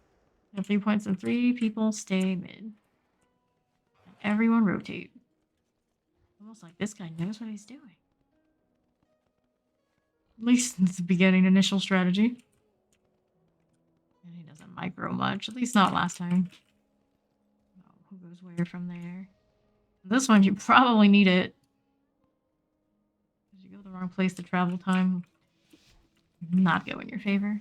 Have 3 points and 3 people stay mid. And everyone rotate. Almost like this guy knows what he's doing. At least it's the beginning initial strategy. And he doesn't micro much, at least not last time. Oh, who goes where from there? This one, you probably need it. Because you go the wrong place, the travel time not go in your favor.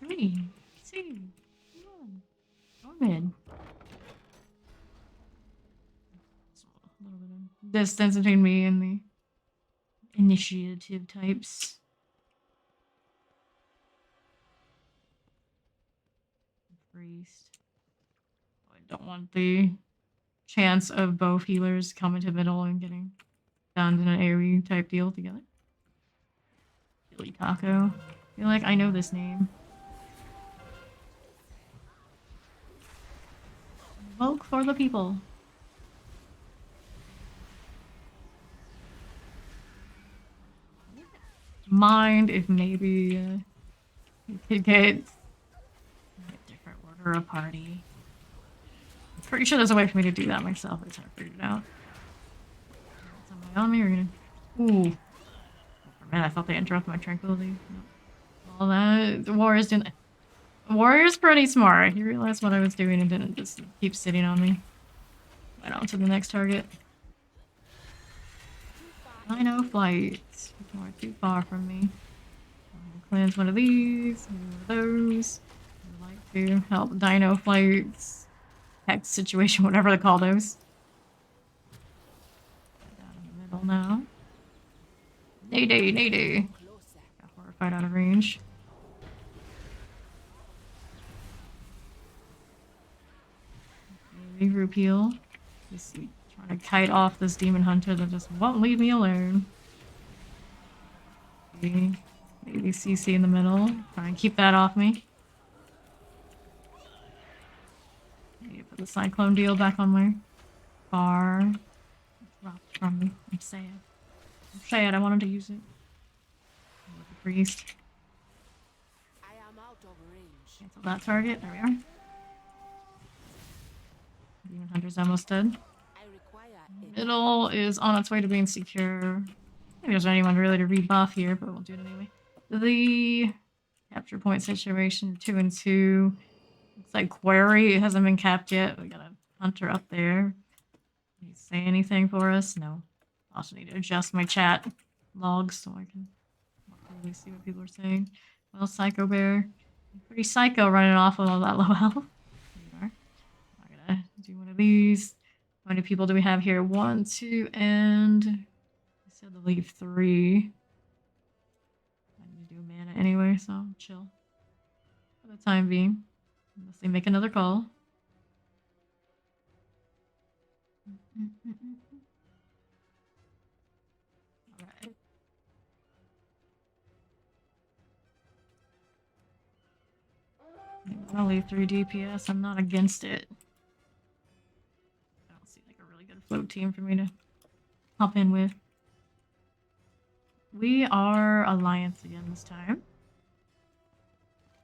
3, 2, 1. Go mid. A little bit of distance between me and the initiative types. Priest. I don't want the chance of both healers coming to middle and getting down in an AoE type deal together. Billy Taco. I feel like I know this name. Vote for the people. Mind if maybe you could get a different order of party. I'm pretty sure there's a way for me to do that myself. I just haven't figured it out. Somebody on me or gonna. Ooh. For a minute, I thought they interrupted my tranquility. No. All that. The warrior's doing. The warrior's pretty smart. He realized what I was doing and didn't just keep sitting on me. Went on to the next target. I know flight. More too far from me. I'll cleanse one of these, one of those. I'd like to help Dino Flight's hex situation, whatever they call those. Down in the middle now. Nade. Got horrified out of range. Regroup heal. Just trying to kite off this demon hunter that just won't leave me alone. Maybe CC in the middle. Try and keep that off me. Maybe put the cyclone deal back on my bar. Dropped from me. I'm sad. I wanted to use it. With the priest. I am out of range. Cancel that target. There we are. Demon hunter's almost dead. I require Middle is on its way to being secure. Maybe there's anyone really to rebuff here, but we'll do it anyway. the capture point situation 2 and 2. Looks like Quarry hasn't been capped yet. We got a hunter up there. Can you say anything for us? No. I also need to adjust my chat logs so I can really see what people are saying. Well, Psycho Bear. Pretty psycho running off with all that low health. There you are. I'm gonna do one of these. How many people do we have here? 1, 2, and I said to leave 3. I need to do mana anyway, so I'll chill for the time being. Unless they make another call. Alright. I'll leave 3 DPS. I'm not against it. I don't see like a really good float team for me to hop in with. We are Alliance again this time.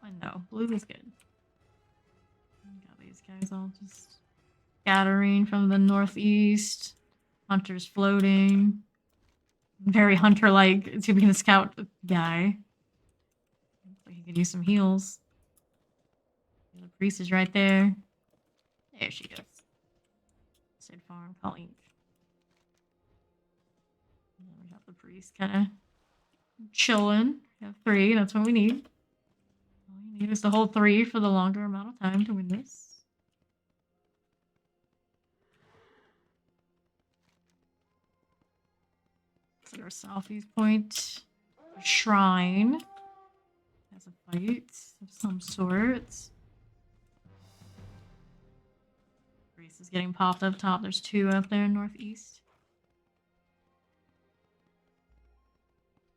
I know, blue is good. Got these guys all just scattering from the northeast. Hunter's floating. Very hunter-like to be the scout guy. Looks like he could use some heals. The priest is right there. There she goes. Sid Farm, call Ink. We got the priest kind of chilling. We have 3, that's what we need. All you need is to hold 3 for the longer amount of time to win this. It's our southeast point. Shrine. Has a fight of some sort. Priest is getting popped up top. There's 2 up there northeast.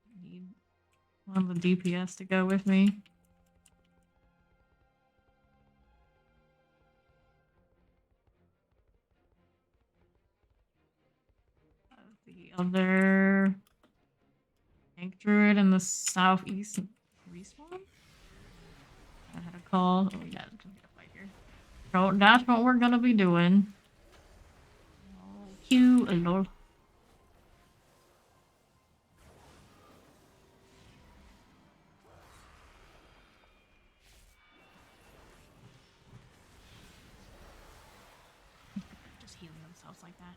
I need one of the DPS to go with me. The other tank druid in the southeast respawn? I had a call. Oh, we got a fight here. So that's what we're gonna be doing. Oh, Q, lol. Just healing themselves like that.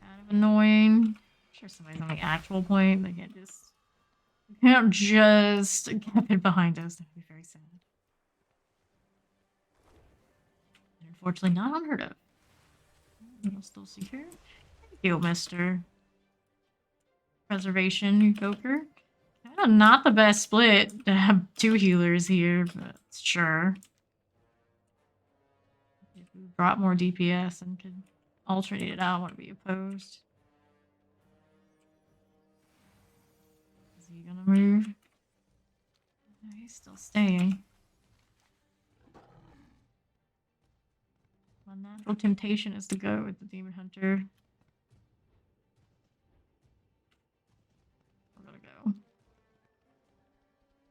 Kind of annoying. I'm sure somebody's on the actual point. They can't just cap it behind us. That'd be very sad. Unfortunately, not unheard of. We'll still see here. Thank you, Mr. Preservation Joker. Kind of not the best split to have 2 healers here, but sure. If we brought more DPS and could alternate it out, I wouldn't be opposed. Is he gonna move? No, he's still staying. My natural temptation is to go with the Demon Hunter. We're gonna go.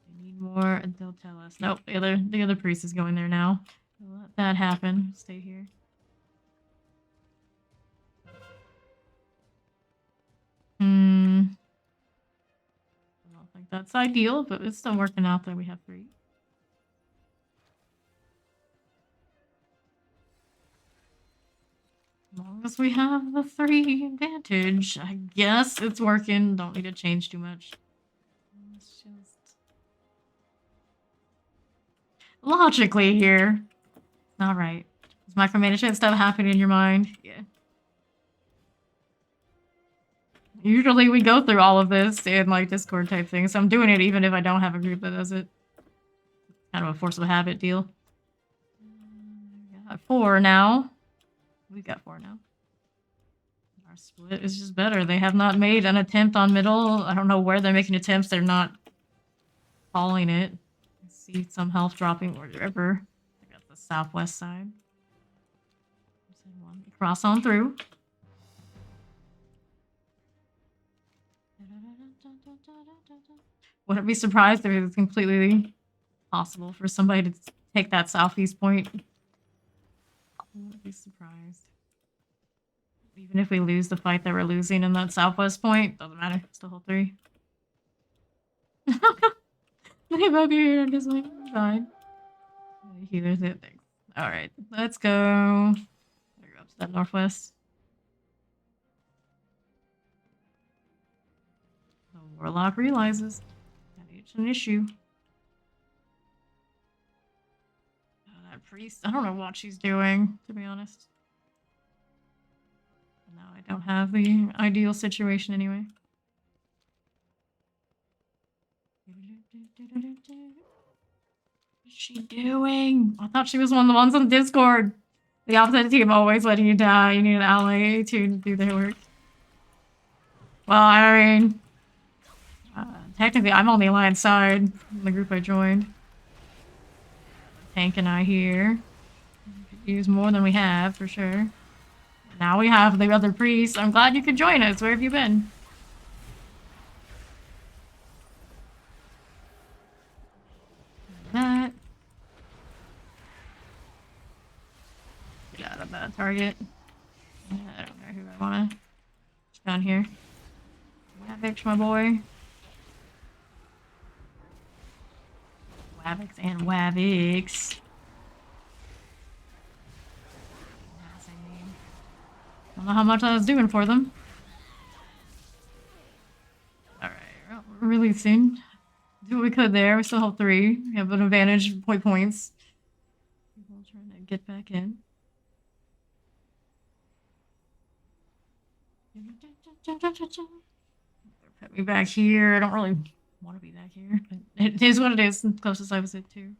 They need more, and they'll tell us. Nope, the other priest is going there now. We'll let that happen. Stay here. I don't think that's ideal, but it's still working out that we have 3. As long as we have the 3 advantage, I guess it's working. Don't need to change too much. Let's just... Logically here. Not right. Is micromanagement stuff happening in your mind? Yeah. Usually we go through all of this in like Discord type things, so I'm doing it even if I don't have a group that does it. Kind of a force of habit deal. Got 4 now. We've got 4 now. Our split is just better. They have not made an attempt on middle. I don't know where they're making attempts. They're not calling it. I see some health dropping wherever. I got the southwest side. Cross on through. Wouldn't be surprised if it was completely possible for somebody to take that southeast point. I wouldn't be surprised. Even if we lose the fight that we're losing in that southwest point, doesn't matter. Still hold 3. They bug you and just like, fine. Healers it. Thanks. Alright, let's go. Gotta go up to that northwest. The warlock realizes that it's an issue. Oh, that priest, I don't know what she's doing, to be honest. But now I don't have the ideal situation anyway. What's she doing? I thought she was one of the ones on Discord. The opposite team always letting you die. You need an ally to do their work. Well, I mean, technically, I'm on the alliance side in the group I joined. Tank and I here. We could use more than we have, for sure. Now we have the other priest. I'm glad you could join us. Where have you been? That. Get out of that target. I don't know who I want to. Down here. Wavix, my boy. Wavix and Wavix. I don't know how much I was doing for them. Alright, well, we're releasing. Do what we could there. We still have 3. We have an advantage, points. People trying to get back in. Put me back here. I don't really want to be back here, but it is what it is. The closest I was at 2.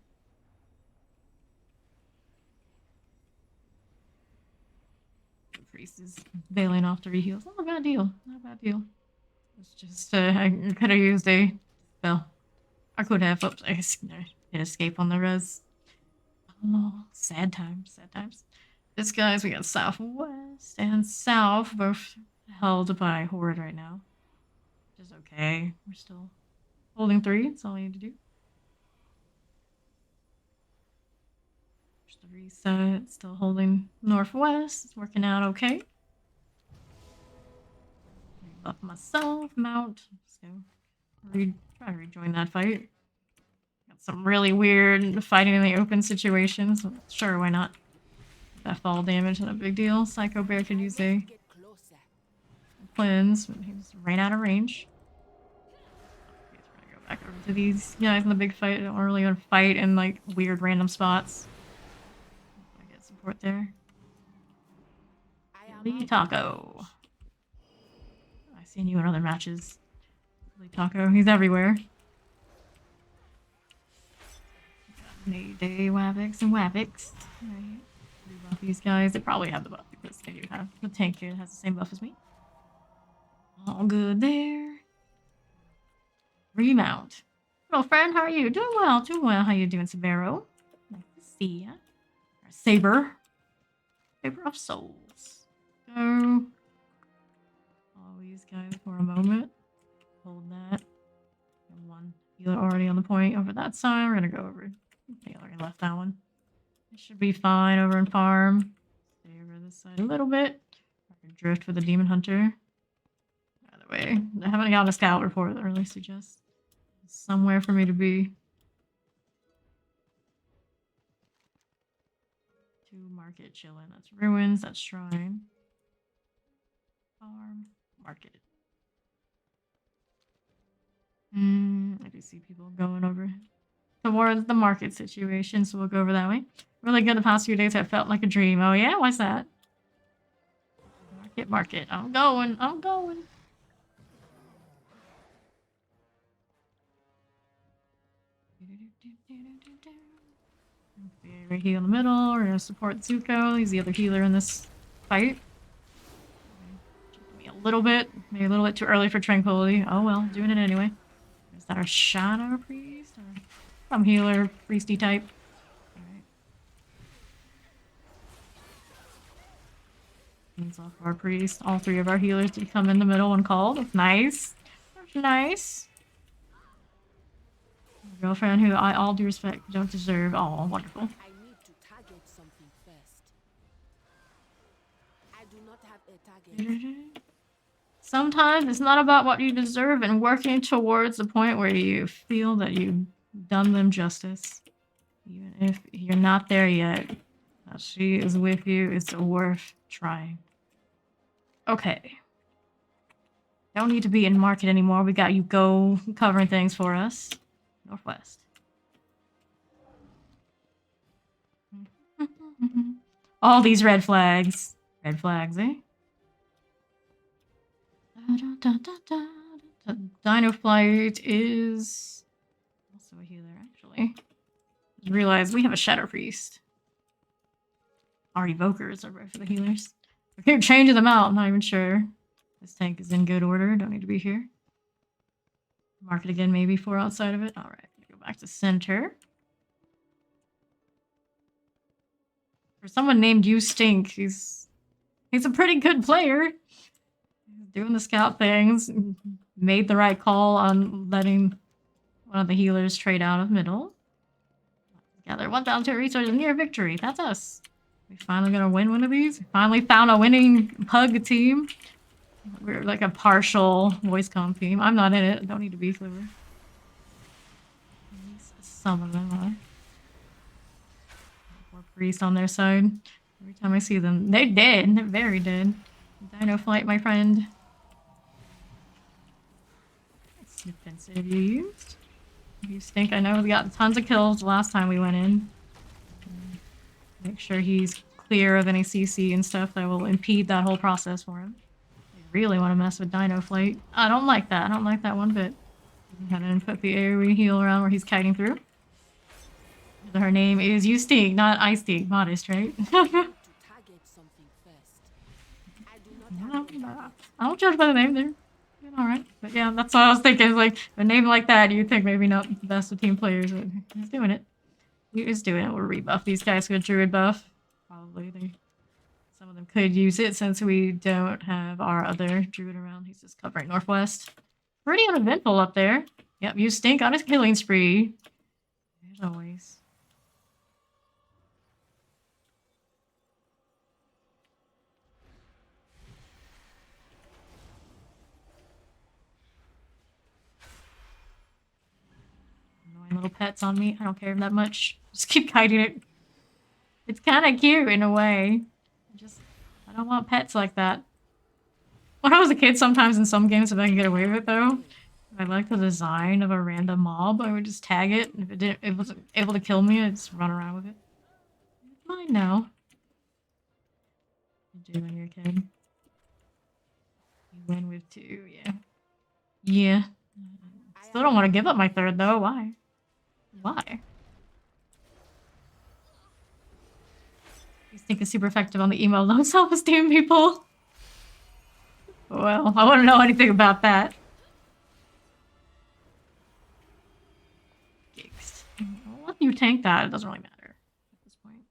The priest is bailing off to reheal. Not a bad deal. Not a bad deal. It's just I could have used a spell. I could have. Oops, I hit escape on the res. Oh, sad times. Sad times. This guys, we got southwest and south, both held by Horde right now. Which is okay. We're still holding 3. That's all we need to do. Just the reset. Still holding northwest. It's working out okay. Buff myself. Mount. So try to rejoin that fight. Got some really weird fighting in the open situations. Sure, why not? That fall damage, not a big deal. Psycho Bear could use a cleanse, but he just ran out of range. Okay, so we're gonna go back over to these guys in the big fight. I don't really want to fight in like weird random spots. I get support there. Lee Taco. I've seen you in other matches. Lee Taco, he's everywhere. Mayday, Wavix, and Wavix. Right. Buff these guys. They probably have the buff because they do have the tank here has the same buff as me. All good there. Remount. Hello, friend. How are you? Doing well. Doing well. How you doing, Sabero? Nice to see ya. Saber. Saber of Souls. Go. All these guys for a moment. Hold that. And one healer already on the point over that side. We're gonna go over. I already left that one. It should be fine over in farm. Stay over this side a little bit. I can drift for the demon hunter. Either way, I haven't got a scout report that really suggests somewhere for me to be. 2 market chilling. That's ruins. That's shrine. Farm. Market. I do see people going over towards the market situation, so we'll go over that way. Really good the past few days. It felt like a dream. Oh yeah, why's that? Market. I'm going. Right here in the middle. We're gonna support Zuko. He's the other healer in this fight. Me a little bit, maybe a little bit too early for tranquility. Oh well, doing it anyway. Is that our shadow priest or some healer priesty type? Hands off our priest. All 3 of our healers did come in the middle when called. That's nice. That's nice. Girlfriend who I all due respect don't deserve. Oh, wonderful. I need to target something first. I do do not have a target. Sometimes it's not about what you deserve and working towards the point where you feel that you've done them justice. Even if you're not there yet, that she is with you, it's worth trying. Okay. Don't need to be in market anymore. We got you go covering things for us. Northwest. All these red flags. Red flags, eh? Dino Flight is also a healer, actually. Just realized we have a Shadow Priest. Our evokers are right for the healers. We keep changing them out, I'm not even sure. This tank is in good order, don't need to be here. Mark it again, maybe 4 outside of it. Alright, go back to center. For someone named You Stink, he's a pretty good player. He's doing the scout things. Made the right call on letting one of the healers trade out of middle. Gather 1,000 resources near victory. That's us. We finally gonna win one of these. We finally found a winning pug team. We're like a partial voice comm team. I'm not in it. I don't need to be clever. At least some of them are. Poor priest on their side. Every time I see them, they're dead. They're very dead. Dino Flight, my friend. Nice defensive you used. You stink. I know we got tons of kills the last time we went in. Make sure he's clear of any CC and stuff that will impede that whole process for him. They really want to mess with Dino Flight. I don't like that. I don't like that one bit. Go ahead and put the AoE heal around where he's kiting through. Her name is You Stink, not I Stink. Modest, right? To target something first. I do not have I don't judge by the name. They're doing alright. But yeah, that's what I was thinking. Like, a name like that, you'd think maybe not the best of team players, but he's doing it. He's doing it. We'll rebuff these guys with Druid buff. Probably. Some of them could use it since we don't have our other Druid around. He's just covering Northwest. Pretty uneventful up there. Yep, You Stink on his killing spree. There's always. Little pets on me. I don't care that much. Just keep kiting it. It's kind of cute in a way. I don't want pets like that. When I was a kid, sometimes in some games, if I can get away with it though, I like the design of a random mob. I would just tag it. And if it wasn't able to kill me, I'd just run around with it. It's mine now. You do when you're a kid. You win with 2, yeah. Yeah. Still don't want to give up my 3rd though. Why? Why? You think it's super effective on the emo low self-esteem people? Well, I wouldn't know anything about that. Gigs. I'll let you tank that. It doesn't really matter at this point.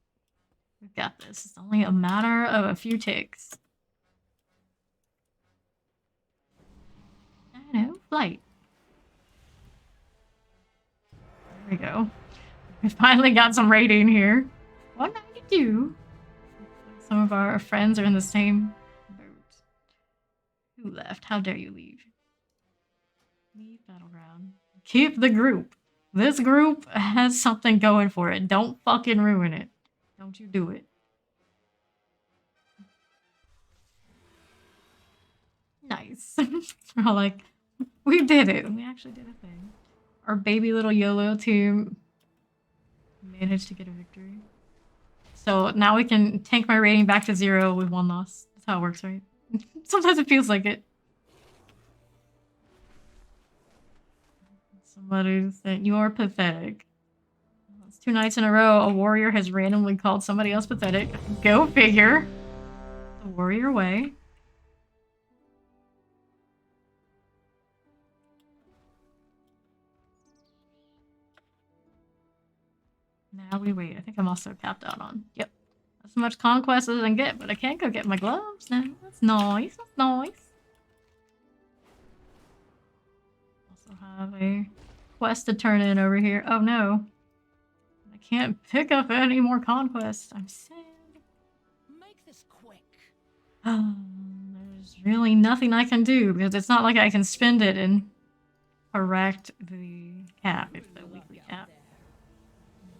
We've got this. It's only a matter of a few ticks. I know. Flight. There we go. We finally got some rating here. 192. Some of our friends are in the same boat. Who left? How dare you leave? Leave Battleground. Keep the group. This group has something going for it. Don't fucking ruin it. Don't you do it. Nice. We're all like, we did it. We actually did a thing. Our baby little Yolo team managed to get a victory. So now we can tank my rating back to 0 with 1 loss. That's how it works, right? Sometimes it feels like it. Somebody said, you're pathetic. It's 2 nights in a row, a warrior has randomly called somebody else pathetic. Go figure. The warrior way. Now we wait. I think I'm also capped out on. Yep. As much conquest as I can get, but I can't go get my gloves now. That's nice. That's nice. Also have a quest to turn in over here. Oh no. I can't pick up any more conquests. I'm sad. Make this quick. There's really nothing I can do because it's not like I can spend it and correct the cap. It's the weekly cap. It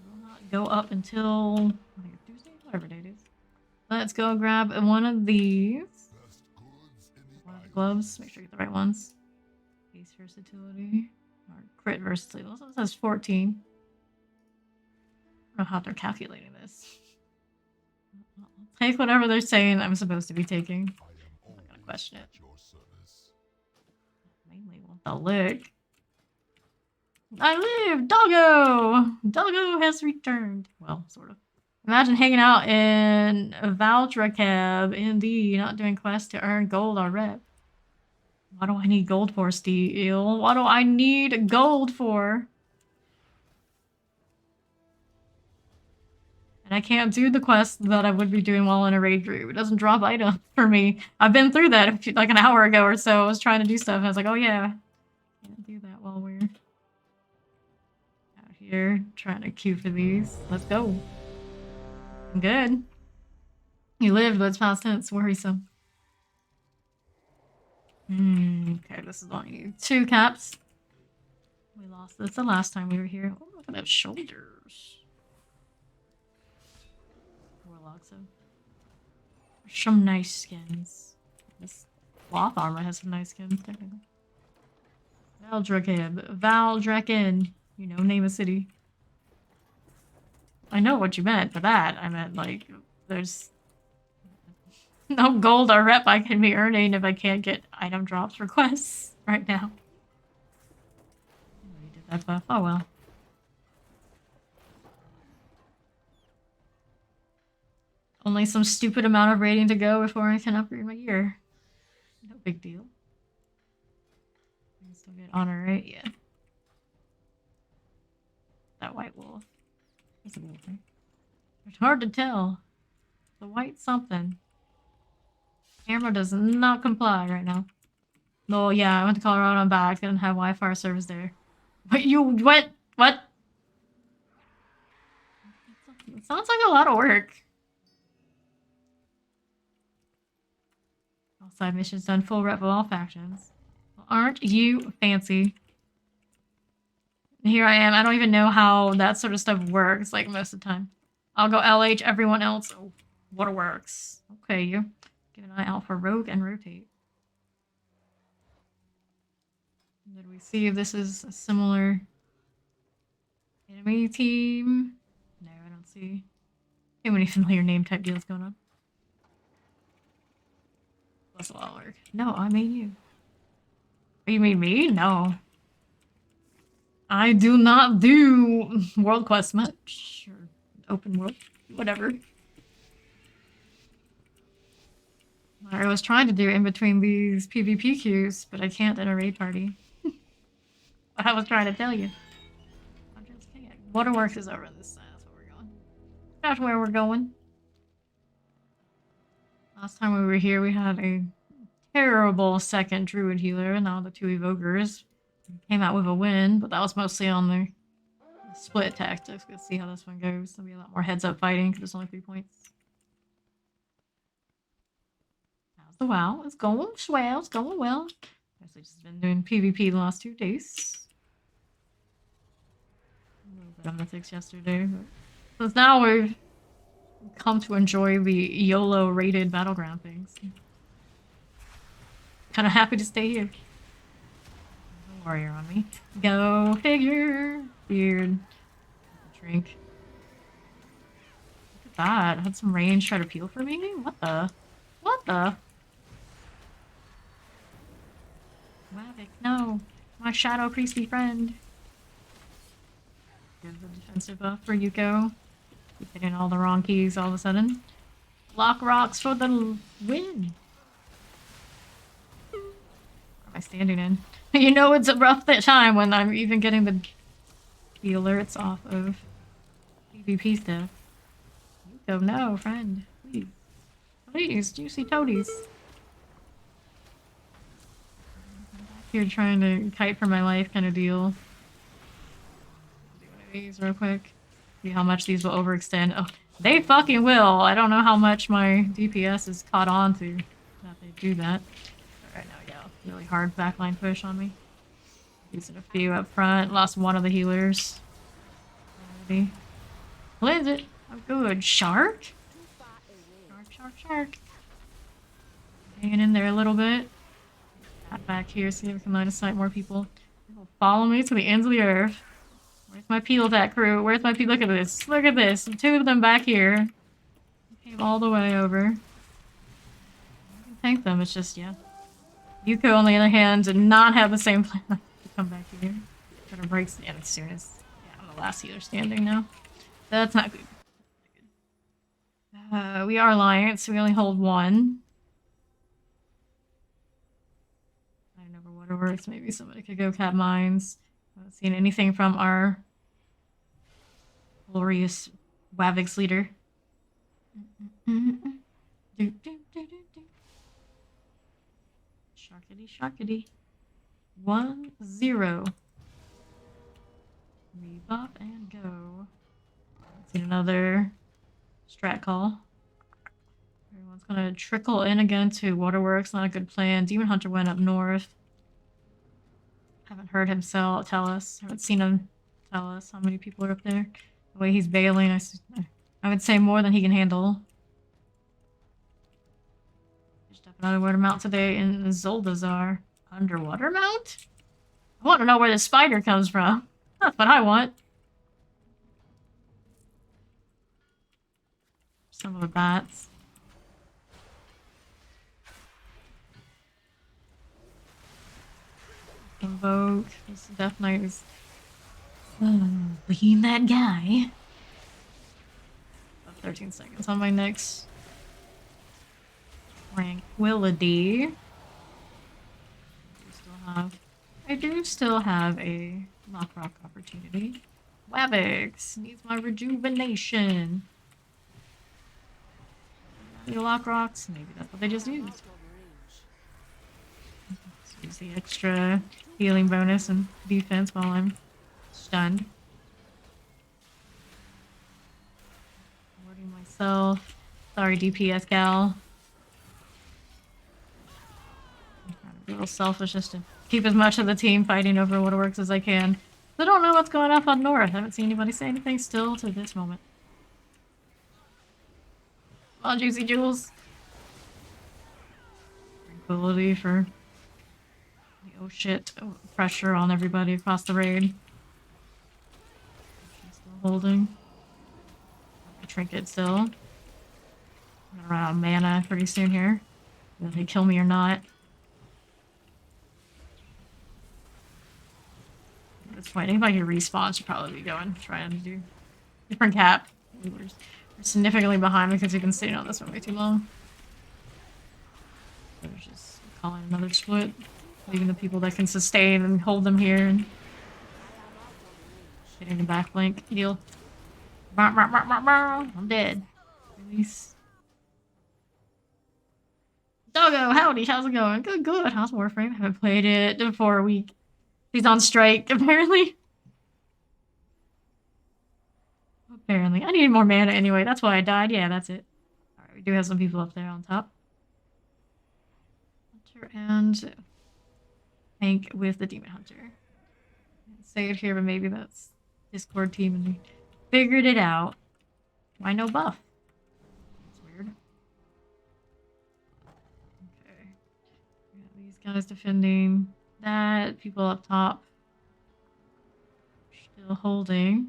will not go up until I think it's Tuesday, whatever day it is. Let's go grab one of these. Best goods in the One of the island. gloves. Make sure you get the right ones. Base versatility. Or crit versatility. This one says 14. I don't know how they're calculating this. I'll take whatever they're saying I'm supposed to be taking. I am I'm not gonna always question it. at your service. Mainly want the lick. I live! Doggo! Doggo has returned. Well, sort of. Imagine hanging out in a Valtra cab in D, not doing quests to earn gold or rep. What do I need gold for, Steel? What do I need gold for? And I can't do the quest that I would be doing while in a raid group. It doesn't drop items for me. I've been through that like an hour ago or so. I was trying to do stuff and I was like, oh yeah. Can't do that while we're out here trying to queue for these. Let's go. I'm good. You lived, but it's past tense. Worrisome. Okay, this is only 2 caps. We lost this the last time we were here. Oh, look at those shoulders. Warlocks have some nice skins. This cloth armor has some nice skins, technically. Valdrekin. You know, name a city. I know what you meant by that. I meant, like, there's no gold or rep I can be earning if I can't get item drops for quests right now. We did that buff. Oh well. Only some stupid amount of rating to go before I can upgrade my gear. No big deal. I can still get honor, right? Yeah. That white wolf. It's a wolf, right? It's hard to tell. The white something. Camera does not comply right now. No, yeah, I went to Colorado and back. Didn't have Wi-Fi service there. But you went... What? It sounds like a lot of work. All side missions done. Full rep of all factions. Well, aren't you fancy? Here I am. I don't even know how that sort of stuff works, like, most of the time. I'll go LH, everyone else. Oh, waterworks. Okay, you. Keep an eye out for rogue and rotate. Did we see if this is a similar enemy team? No, I don't see too many familiar name type deals going on. That's a lot of work. No, I mean you. Oh, you mean me? No. I do not do world quest much. Or open world. Whatever. I was trying to do in between these PvP queues, but I can't in a raid party. I was trying to tell you. I just can't. Waterworks is over on this side. That's where we're going. That's where we're going. Last time we were here, we had a terrible second Druid healer, and now the 2 Evokers came out with a win, but that was mostly on the split tactics. Let's see how this one goes. There'll be a lot more heads-up fighting because there's only 3 points. How's the WoW? It's going swell. It's going well. I've just been doing PvP the last 2 days. A little bit of mythics yesterday, but since now we've come to enjoy the Yolo rated battleground things. Kind of happy to stay here. There's a warrior on me. Go figure. Weird. Drink. Look at that. I had some range try to peel for me. What the? What the? Wavic, no. My shadow priesty friend. Give the defensive buff for Yuko. Keep hitting all the wrong keys all of a sudden. Lock rocks for the win. What am I standing in? You know it's a rough time when I'm even getting the alerts off of PvP stuff. Yuko, no, friend. Please. Please, juicy toadies. Here trying to kite for my life kind of deal. Do one of these real quick. See how much these will overextend. Oh, They fucking will. I don't know how much my DPS is caught on to that they do that. But right now, yeah, really hard backline push on me. Using a few up front. Lost one of the healers. Already. Cleanse it. Oh, good. Shark? Too far away. Shark. Hanging in there a little bit. Got back here, see if we can line of sight more people. They'll follow me to the ends of the earth. Where's my peel attack crew? Where's my peel? Look at this. Look at this. Two of them back here. Came all the way over. I can tank them, it's just, yeah. Yuko, on the other hand, did not have the same plan to come back here. Gonna break stand as soon as, yeah, I'm the last healer standing now. That's not good. We are Alliance, so we only hold one. I don't know where Waterworks, maybe somebody could go cap mines. I haven't seen anything from our glorious Wavix leader. Sharkity. 1-0. Rebuff and go. Let's see another strat call. Everyone's gonna trickle in again to Waterworks. Not a good plan. Demon Hunter went up north. Haven't heard him tell us. Haven't seen him tell us how many people are up there. The way he's bailing, I would say more than he can handle. Just up another water mount today in Zoldazar. Underwater mount? I want to know where the spider comes from. That's what I want. Some of the bats. Invoke. This Death Knight is being that guy. About 13 seconds on my next Tranquility. I do still have a Lockrock opportunity. Wavix needs my rejuvenation. The Lockrocks, maybe that's what they just used. Out of range. Let's use the extra healing bonus and defense while I'm stunned. Warding myself. Sorry, DPS gal. I'm trying to be a little selfish just to keep as much of the team fighting over Waterworks as I can. I don't know what's going on north. I haven't seen anybody say anything still to this moment. Come on, Juicy Jules. Tranquility for the oh shit pressure on everybody across the raid. She's still holding. A trinket still. I'm gonna run out of mana pretty soon here. Whether they kill me or not. At this point, anybody who respawns should probably be going, trying to do different cap. We're significantly behind because we've been sitting on this one way too long. So we're just calling another split, leaving the people that can sustain and hold them here and getting the back flank heal. I'm dead. Release. Doggo, howdy, how's it going? Good. How's Warframe? Haven't played it for a week. He's on strike, apparently. Apparently. I needed more mana anyway. That's why I died. Yeah, that's it. Alright, we do have some people up there on top. Hunter and Hank with the Demon Hunter. Can't say it here, but maybe that's Discord team and they figured it out. Why no buff? That's weird. Okay. We got these guys defending that. People up top. Still holding.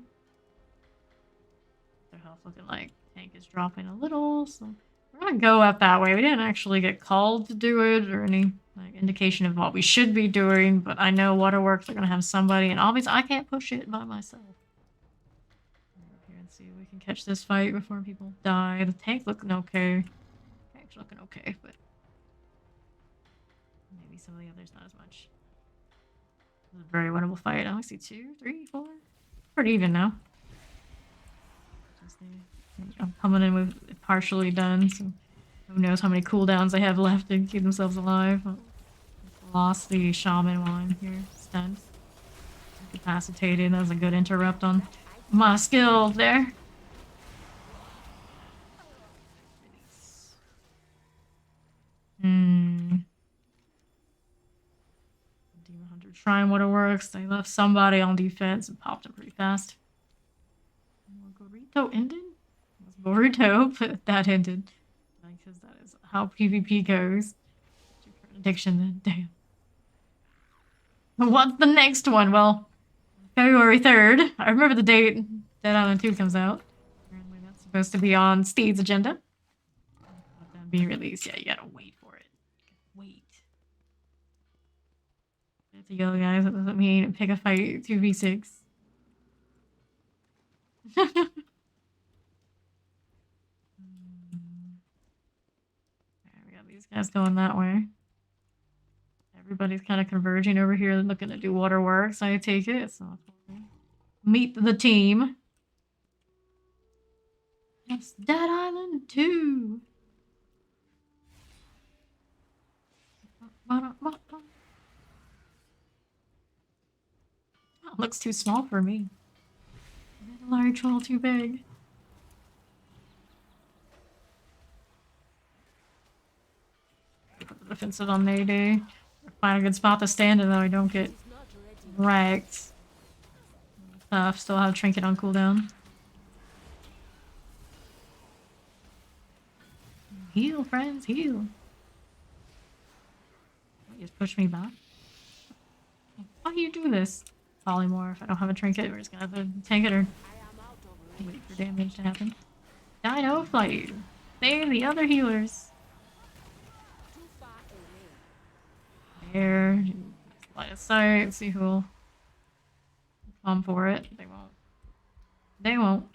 Their health looking like tank is dropping a little, so we're gonna go up that way. We didn't actually get called to do it or any like indication of what we should be doing, but I know Waterworks are gonna have somebody, and obviously I can't push it by myself. Up here and see if we can catch this fight before people die. The tank looking okay. Tank's looking okay, but maybe some of the others not as much. This is a very winnable fight. I only see 2, 3, 4. Pretty even now. I'm coming in with it partially done, so who knows how many cooldowns they have left to keep themselves alive. Lost the shaman while I'm here, stunned. Incapacitated. That was a good interrupt on my skill there. Shrine Waterworks. They left somebody on defense and popped him pretty fast. Burrito ended? It was Boruto, but that ended. Because that is how PvP goes. Addiction then. Damn. What's the next one? Well, February 3rd. I remember the date. Dead Island 2 comes out. Apparently that's supposed to be on Steed's agenda. But then being released, yeah, you gotta wait for it. Wait. It's a yellow, guys. That doesn't mean pick a fight 2v6. We got these guys going that way. Everybody's kind of converging over here, looking to do waterworks. I take it. So meet the team. It's Dead Island 2. That looks too small for me. Large troll too big. Put the defensive on Mayday. Find a good spot to stand in though I don't get wrecked. Tough. Still have Trinket on cooldown. Heal, friends, heal. Just push me back. How do you do this? Polymorph. I don't have a trinket. We're just gonna have to tank it or wait for damage to happen. Dino Flight. Save the other healers. There. Light of sight. See who'll come for it. They won't. They won't.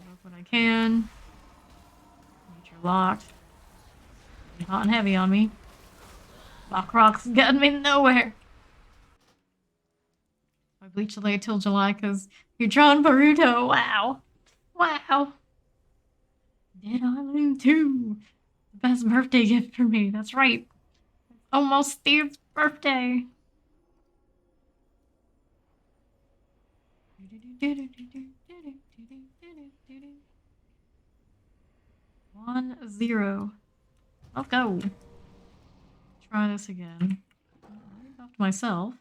Look what I can. Nature locked. Hot and heavy on me. Rock's getting me nowhere. I bleach delay till July because you're drawing Boruto. Wow. Wow. Dead Island 2. The best birthday gift for me. That's right. Almost Steve's birthday. One, 0. Let's go. Try this again. Off to myself.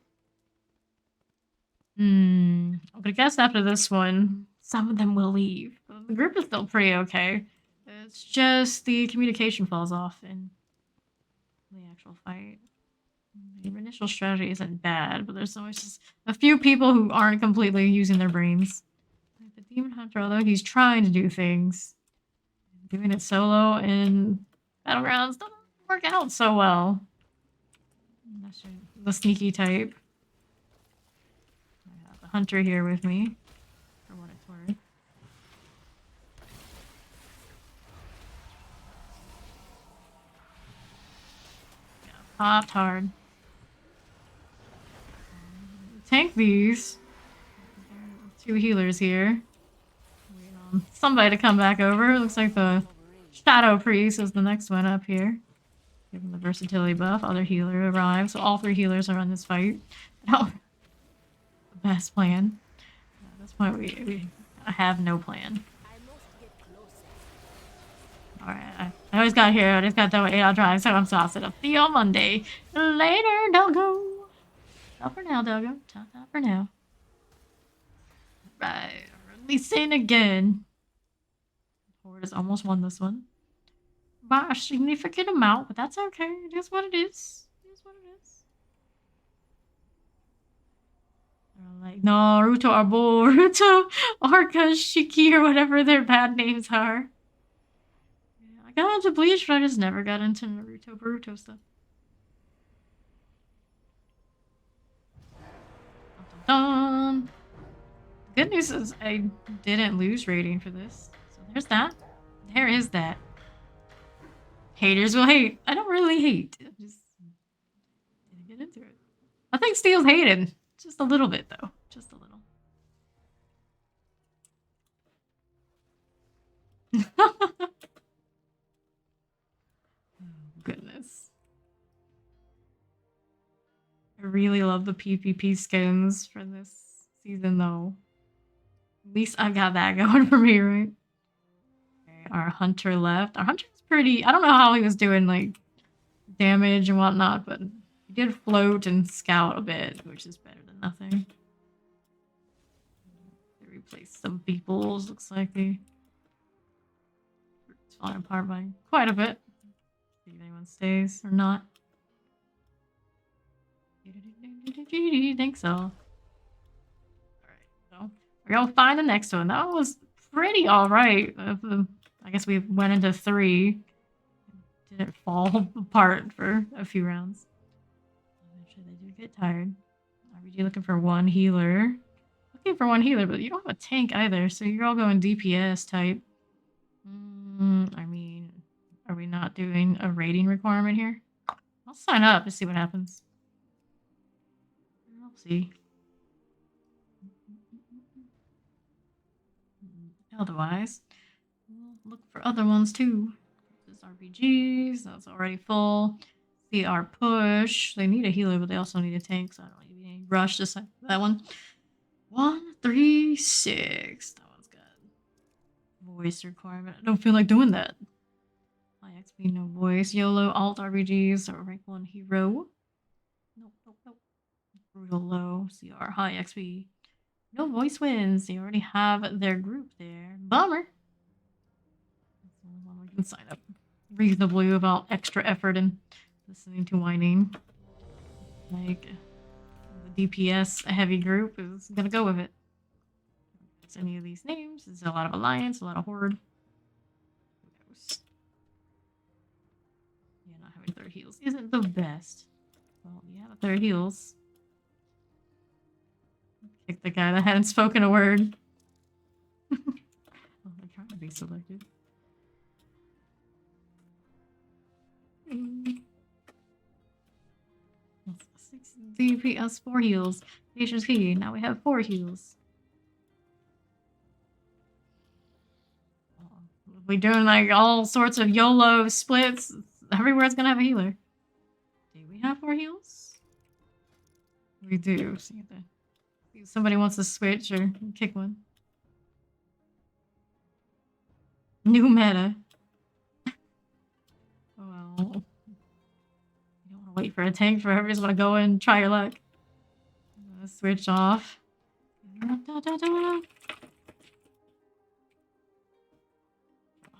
I'm gonna guess after this one, some of them will leave. The group is still pretty okay. It's just the communication falls off in the actual fight. The initial strategy isn't bad, but there's always just a few people who aren't completely using their brains. Like the Demon Hunter, although he's trying to do things, doing it solo in Battlegrounds doesn't work out so well. That's the sneaky type. I have the hunter here with me, for what it's worth. Yeah, popped hard. Tank these. 2 healers here. Waiting on somebody to come back over. Looks like the Shadow Priest is the next one up here. Give him the versatility buff. Other healer arrives. So all 3 healers are on this fight. Oh, the best plan. At this point, we have no plan. Alright, I always got here. I just got done with 8-hour drive, so I'm exhausted. I'll see you on Monday. Later, doggo. Stop for now, doggo. Stop for now. Right, releasing again. Horde has almost won this one. By a significant amount, but that's okay. It is what it is. It is what it is. They're like Naruto or Boruto or Kashiki or whatever their bad names are. Yeah, I got into Bleach, but I just never got into Naruto Boruto stuff. Dun, dun. The good news is I didn't lose rating for this. So there's that. There is that. Haters will hate. I don't really hate. I just didn't get into it. I think Steel's hated. Just a little bit, though. Just a little. Oh, goodness. I really love the PvP skins for this season, though. At least I got that going for me, right? Okay, our hunter left. Our hunter's pretty... I don't know how he was doing, like, damage and whatnot, but he did float and scout a bit, which is better than nothing. They replaced some peoples, looks like they it's falling apart by quite a bit. See if anyone stays or not. Think so. Alright, so we're gonna find the next one. That one was pretty alright. I guess we went into 3. Didn't fall apart for a few rounds. Eventually they do get tired. RBG looking for 1 healer. Looking for 1 healer, but you don't have a tank either, so you're all going DPS type. I mean, are we not doing a rating requirement here? I'll sign up to see what happens. I'll see. Otherwise, we'll look for other ones too. There's RPGs, that's already full. CR push. They need a healer, but they also need a tank, so I don't need to be any rush to sign that one. 1, 3, 6. That one's good. Voice requirement. I don't feel like doing that. High XP, no voice. Yolo, alt RPGs, or rank 1 hero. Nope. Brutal low. CR, high XP. No voice wins. They already have their group there. Bummer. That's the only one we can sign up reasonably without extra effort and listening to whining. Like, the DPS heavy group is gonna go with it. It's any of these names. There's a lot of Alliance, a lot of Horde. Who knows? Yeah, not having 3rd heals isn't the best. Well, you have a 3rd heals. Kick the guy that hadn't spoken a word. Oh, they're trying to be selected. 6 DPS, 4 heals. Patience key. Now we have 4 heals. We're doing like all sorts of YOLO splits. Everywhere's gonna have a healer. Do we have 4 heals? We do. So you have to, if somebody wants to switch or kick one. New meta. Well, you don't want to wait for a tank forever. You just want to go in and try your luck. Switch off. Don't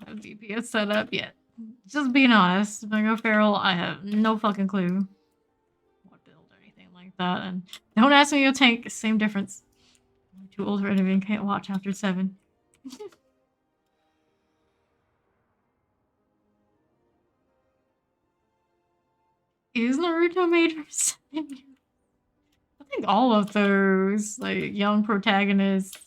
have DPS set up yet. Just being honest, if I go feral, I have no fucking clue what build or anything like that. And don't ask me to tank. Same difference. I'm too old for anything. Can't watch after 7. Is Naruto made for 7? I think all of those, like, young protagonists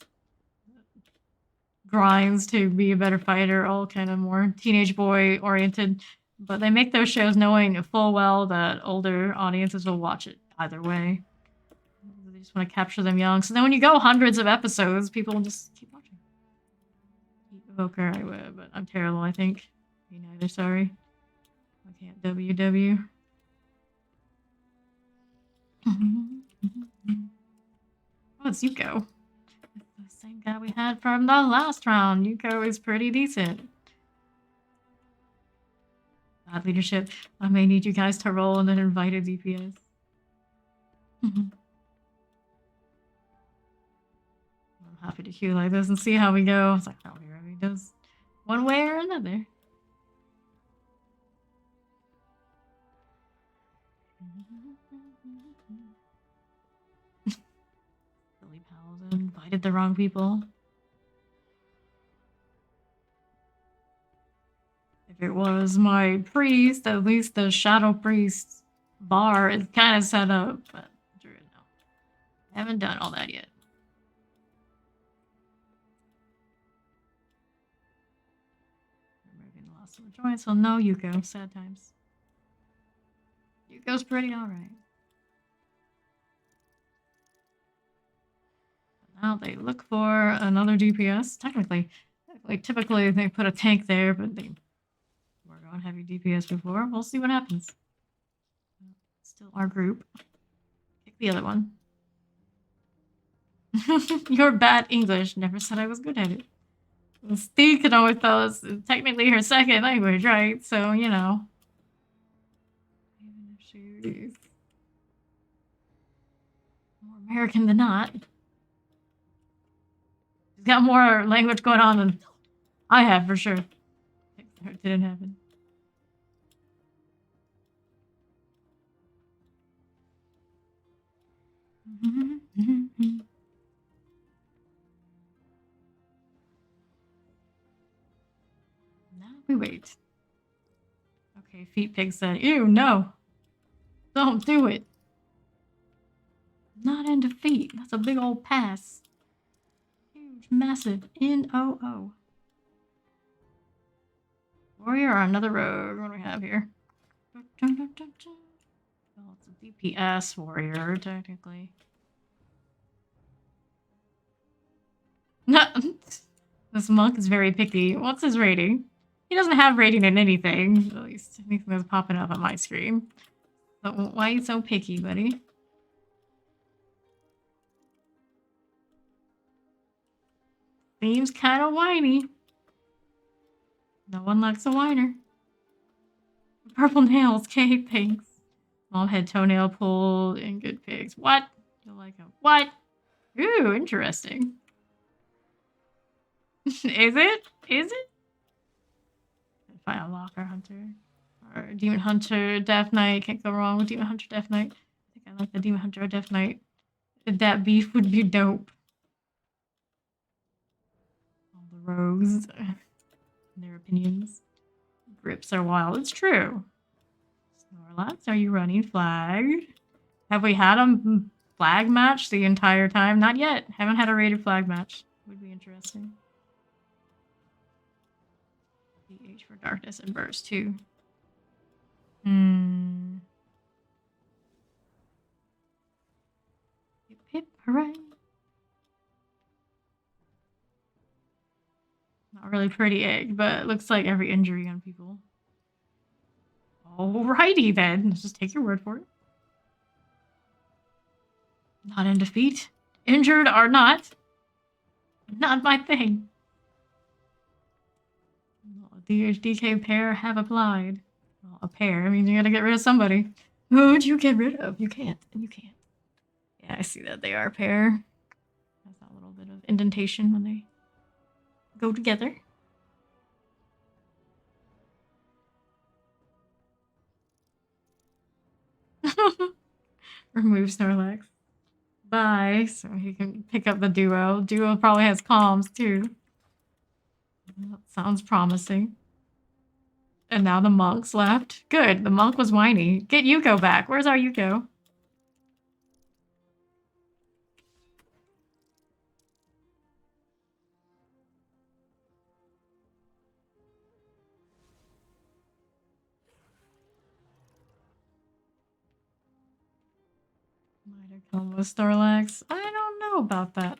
grinds to be a better fighter, all kind of more teenage boy oriented. But they make those shows knowing full well that older audiences will watch it either way. They just want to capture them young. So then when you go hundreds of episodes, people will just keep watching. Evoker, I would, but I'm terrible, I think. Me neither, sorry. I can't WW. Oh, it's Yuko. It's the same guy we had from the last round. Yuko is pretty decent. Bad leadership. I may need you guys to roll and then invite a DPS. I'm happy to queue like this and see how we go. It's like, I'll be ready. Does one way or another. Silly paladin invited the wrong people. If it was my priest, at least the shadow priest bar is kind of set up, but Druid, no. Haven't done all that yet. Removing the last one join, so no Yuko. Sad times. Yuko's pretty alright. Now they look for another DPS. Typically they put a tank there, but they were going heavy DPS before. We'll see what happens. Still our group. Pick the other one. You're bad English. Never said I was good at it. Steve can always tell us it's technically her second language, right? So, you know. Jeez. More American than not. He's got more language going on than I have, for sure. It didn't happen. Now we wait. Okay, Feet Pig said, ew, no. Don't do it. Not into feet. That's a big old pass. Huge, massive N-O-O. Warrior or another rogue? What do we have here? Well, it's a DPS warrior, technically. This monk is very picky. What's his rating? He doesn't have rating in anything. At least anything that's popping up on my screen. So why are you so picky, buddy? Seems kind of whiny. No one likes a whiner. Purple nails, okay, thanks. Small head, toenail pulled, and good pigs. What? You like a what? Ooh, interesting. Is it? Is it? Find a locker hunter. Or demon hunter, death knight. Can't go wrong with demon hunter, death knight. I think I like the demon hunter or death knight. That beef would be dope. All the rogues. Their opinions. Grips are wild. It's true. Snorlax, are you running flag? Have we had a flag match the entire time? Not yet. Haven't had a rated flag match. Would be interesting. PH for darkness and burst too. Hip hip hooray. Not really pretty egg, but it looks like every injury on people. Alrighty then. Let's just take your word for it. Not in defeat. Injured or not. Not my thing. DK pair have applied. Well, a pair. I mean, you gotta get rid of somebody. Who'd you get rid of? You can't. And you can't. Yeah, I see that they are a pair. Has that little bit of indentation when they go together. Remove Snorlax. Bye. So he can pick up the duo. Duo probably has comms too. That sounds promising. And now the monk's left. Good. The monk was whiny. Get Yuko back. Where's our Yuko? Might have come with Snorlax. I don't know about that.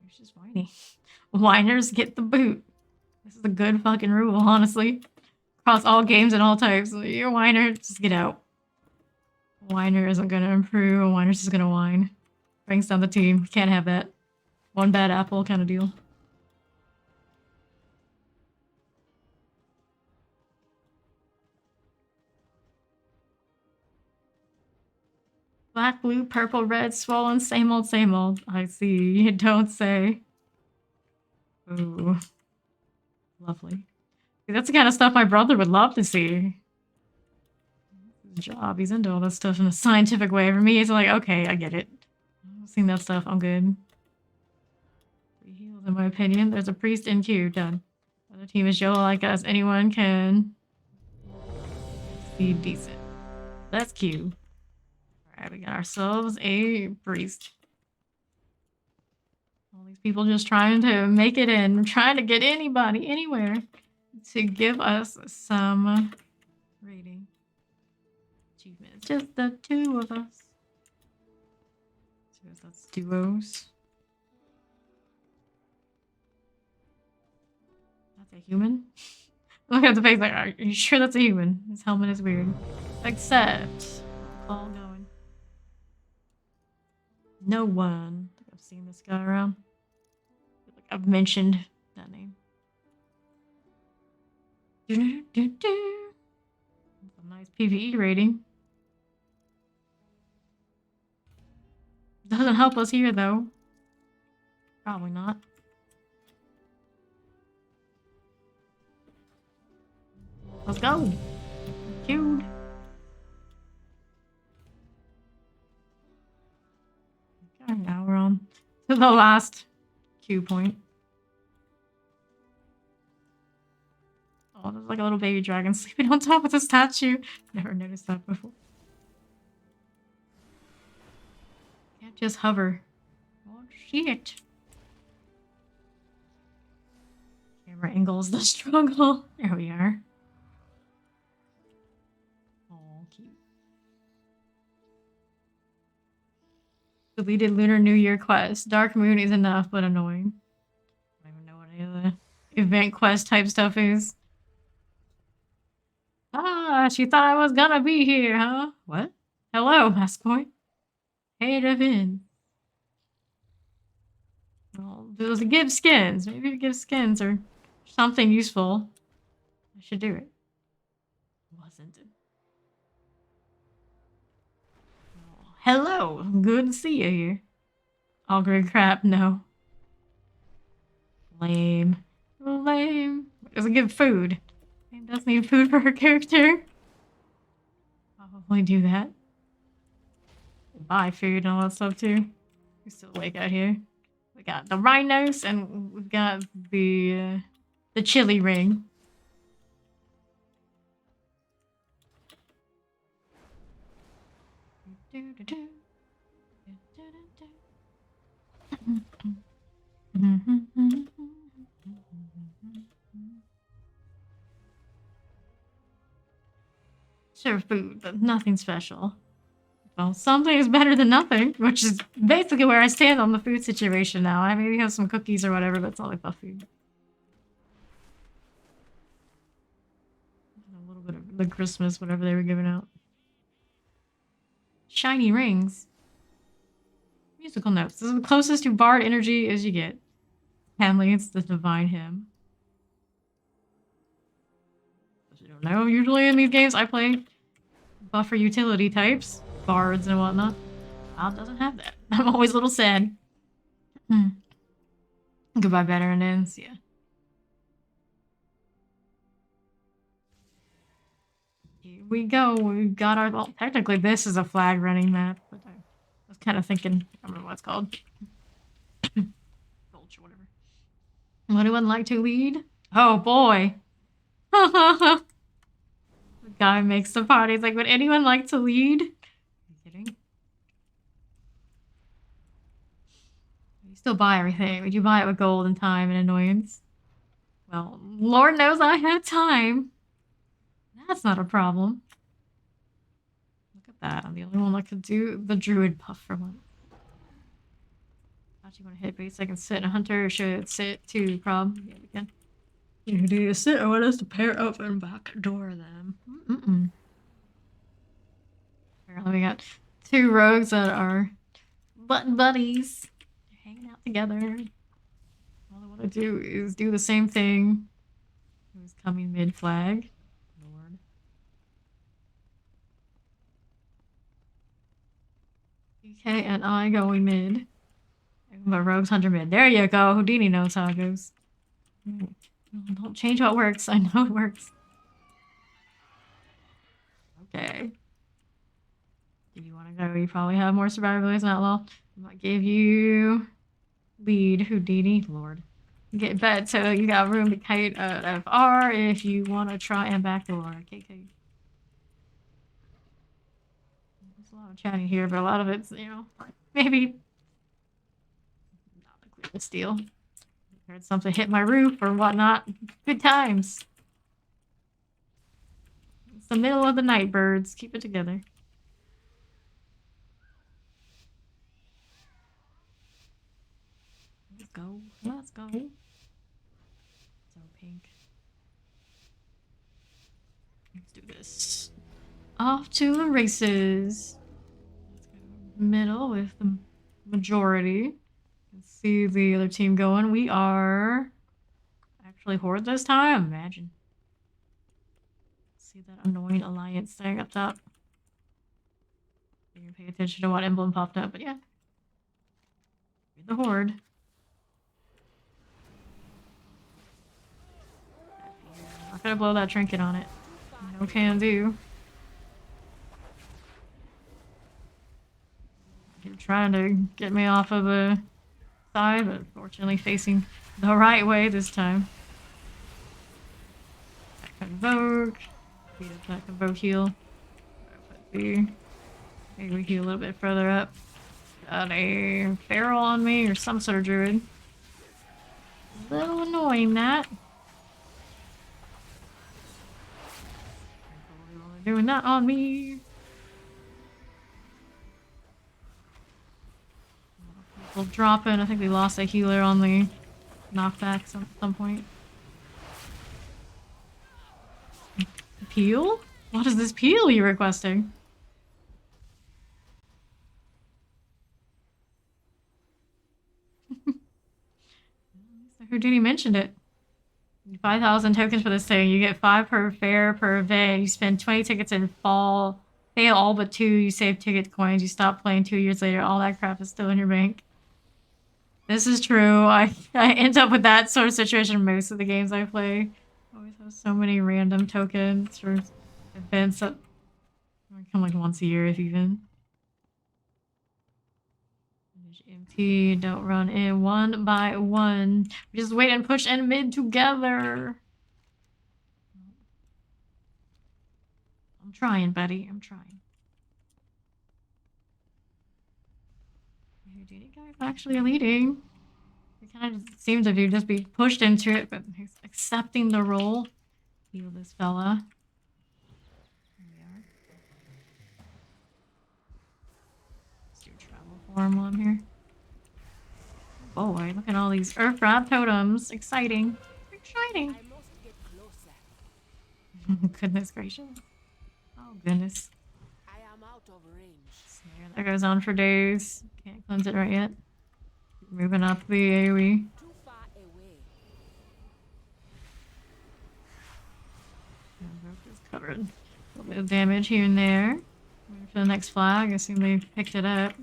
He's just whiny. Whiners get the boot. This is a good fucking rule, honestly. Across all games and all types. You're a whiner, just get out. A whiner isn't gonna improve. A whiner's just gonna whine. Brings down the team. Can't have that. One bad apple kind of deal. Black, blue, purple, red, swollen, same old, same old. I see. You don't say. Ooh. Lovely. See, that's the kind of stuff my brother would love to see. His job. He's into all this stuff in a scientific way. For me, it's like, okay, I get it. I've seen that stuff. I'm good. 3 heals, in my opinion. There's a priest in queue. Done. Other team is Yolo like us. Anyone can be decent. That's Q. Alright, we got ourselves a priest. All these people just trying to make it in, trying to get anybody, anywhere, to give us some rating. Achievements. Just the 2 of us. So that's duos. That's a human? Look at the face like, are you sure that's a human? His helmet is weird. Except, all going. No one. I think I've seen this guy around. I feel like I've mentioned that name. PvE rating. Doesn't help us here, though. Probably not. Let's go. Queued. Okay, now we're on to the last queue point. Oh, there's like a little baby dragon sleeping on top of the statue. Never noticed that before. Can't just hover. Oh shit. Camera angles the struggle. There we are. Oh, cute. Deleted Lunar New Year quest. Dark Moon is enough, but annoying. I don't even know what any of the event quest type stuff is. Ah, she thought I was gonna be here, huh? What? Hello, Mask Boy. Hey, Devin. Well, those give skins. Maybe if it gives skins or something useful, I should do it. Wasn't it? Oh, hello. Good to see you here. All great crap, no. Lame. Lame. Does it give food? It does need food for her character. Probably do that. Buy food and all that stuff too. We're still awake out here. We got the rhinos and we've got the chili ring. Sure, food, but nothing special. Well, something is better than nothing, which is basically where I stand on the food situation now. I maybe have some cookies or whatever, but it's not like buff food. A little bit of the Christmas, whatever they were giving out. Shiny rings. Musical notes. This is the closest to bard energy as you get. Family, it's the divine hymn. If you don't know, usually in these games I play buffer utility types, bards and whatnot. WoW doesn't have that. I'm always a little sad. Goodbye, veteran ends, yeah. Here we go. We've got our. Well, technically, this is a flag running map, but I was kind of thinking. I don't know what it's called. Gulch or whatever. Would anyone like to lead? Oh boy. The guy makes the party. He's like, would anyone like to lead? Are you kidding? You still buy everything. Would you buy it with gold and time and annoyance? Well, Lord knows I have time. That's not a problem. Look at that. I'm the only one that could do the Druid puff for one. Thought you want to hit base. I can sit in a hunter. Or should sit too, prob. Yeah, we can. You do you sit? I want us to pair up and backdoor them. Apparently, we got two rogues that are buddies. They're hanging out together. All they want to do is do the same thing. Who's coming mid flag? Lord. DK and I going mid. But rogues hunter mid. There you go. Houdini knows how it goes. Don't change what works. I know it works. Okay. Do you want to go? You probably have more survivability than Outlaw. I might give you lead Houdini. Lord. Get bed so you got room to kite out of R if you want to try and backdoor. KK. There's a lot of chatting here, but a lot of it's, you know, maybe not a clear steal. Heard something hit my roof or whatnot. Good times. It's the middle of the night, birds. Keep it together. Let's go. Let's go. So pink. Let's do this. Off to the races. Let's go middle with the majority. See the other team going. We are actually horde this time. Imagine. see that annoying alliance thing up top. You can pay attention to what emblem popped up, but yeah. You're the horde. I'm not gonna blow that trinket on it. No can do. You're trying to get me off of the side, but fortunately facing the right way this time. That convoke. Beat up that convoke heal. Maybe we heal a little bit further up. Got a feral on me or some sort of druid. A little annoying that. Doing that on me. People dropping. I think we lost a healer on the knockback at some point. Peel? What is this peel you're requesting? Houdini mentioned it. 5,000 tokens for this thing. You get 5 per fair per event. You spend 20 tickets and fail all but 2. You save ticket coins. You stop playing 2 years later. All that crap is still in your bank. This is true. I end up with that sort of situation in most of the games I play. I always have so many random tokens for events that come like once a year, if even. Empty, don't run in one by one. We just wait and push and mid together. I'm trying, buddy. I'm trying. Houdini guy's actually leading. It kind of seems if you just be pushed into it, but he's accepting the role. Heal this fella. Here we are. Let's do travel form while I'm here. Oh boy, look at all these Earth Rod totems. Exciting. Exciting. I must get closer. Goodness gracious. Oh goodness. I am out of range. Snare that goes on for days. Can't cleanse it right yet. Moving up the AoE. Too far away. Is covered. A little bit of damage here and there. Waiting for the next flag. I assume they picked it up.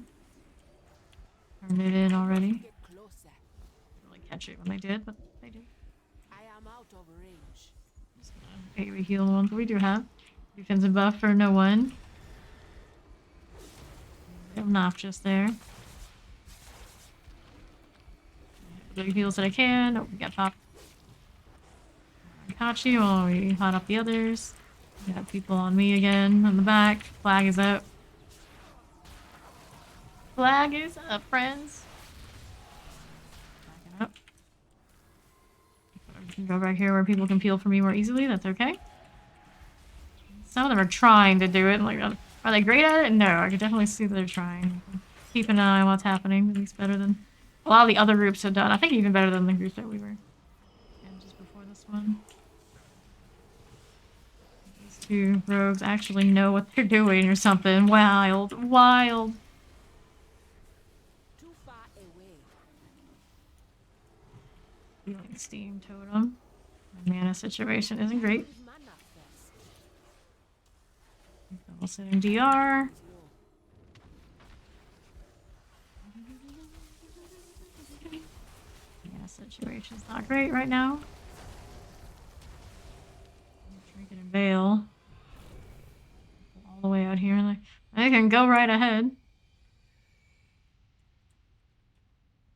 Turned it in already. Get closer. Didn't really catch it when they did, but they did. I am out of range. Just gonna AoE heal the ones we do have. Defensive buff for no one. Enough just there. The heals that I can. Oh, we got popped. Caught you while we hot up the others. We got people on me again on the back. Flag is up. Flag is up, friends. Backing up. We can go back here where people can peel for me more easily. That's okay. Some of them are trying to do it. Like, are they great at it? No, I can definitely see that they're trying. Keep an eye on what's happening. At least better than a lot of the other groups have done. I think even better than the group that we were in just before this one. These two rogues actually know what they're doing or something. Wild. Wild. Too far away. Healing steam totem. My mana situation isn't great. Use mana first. Double sitting DR. Yeah, situation's not great right now. Trinket and Veil. All the way out here. Like, I can go right ahead.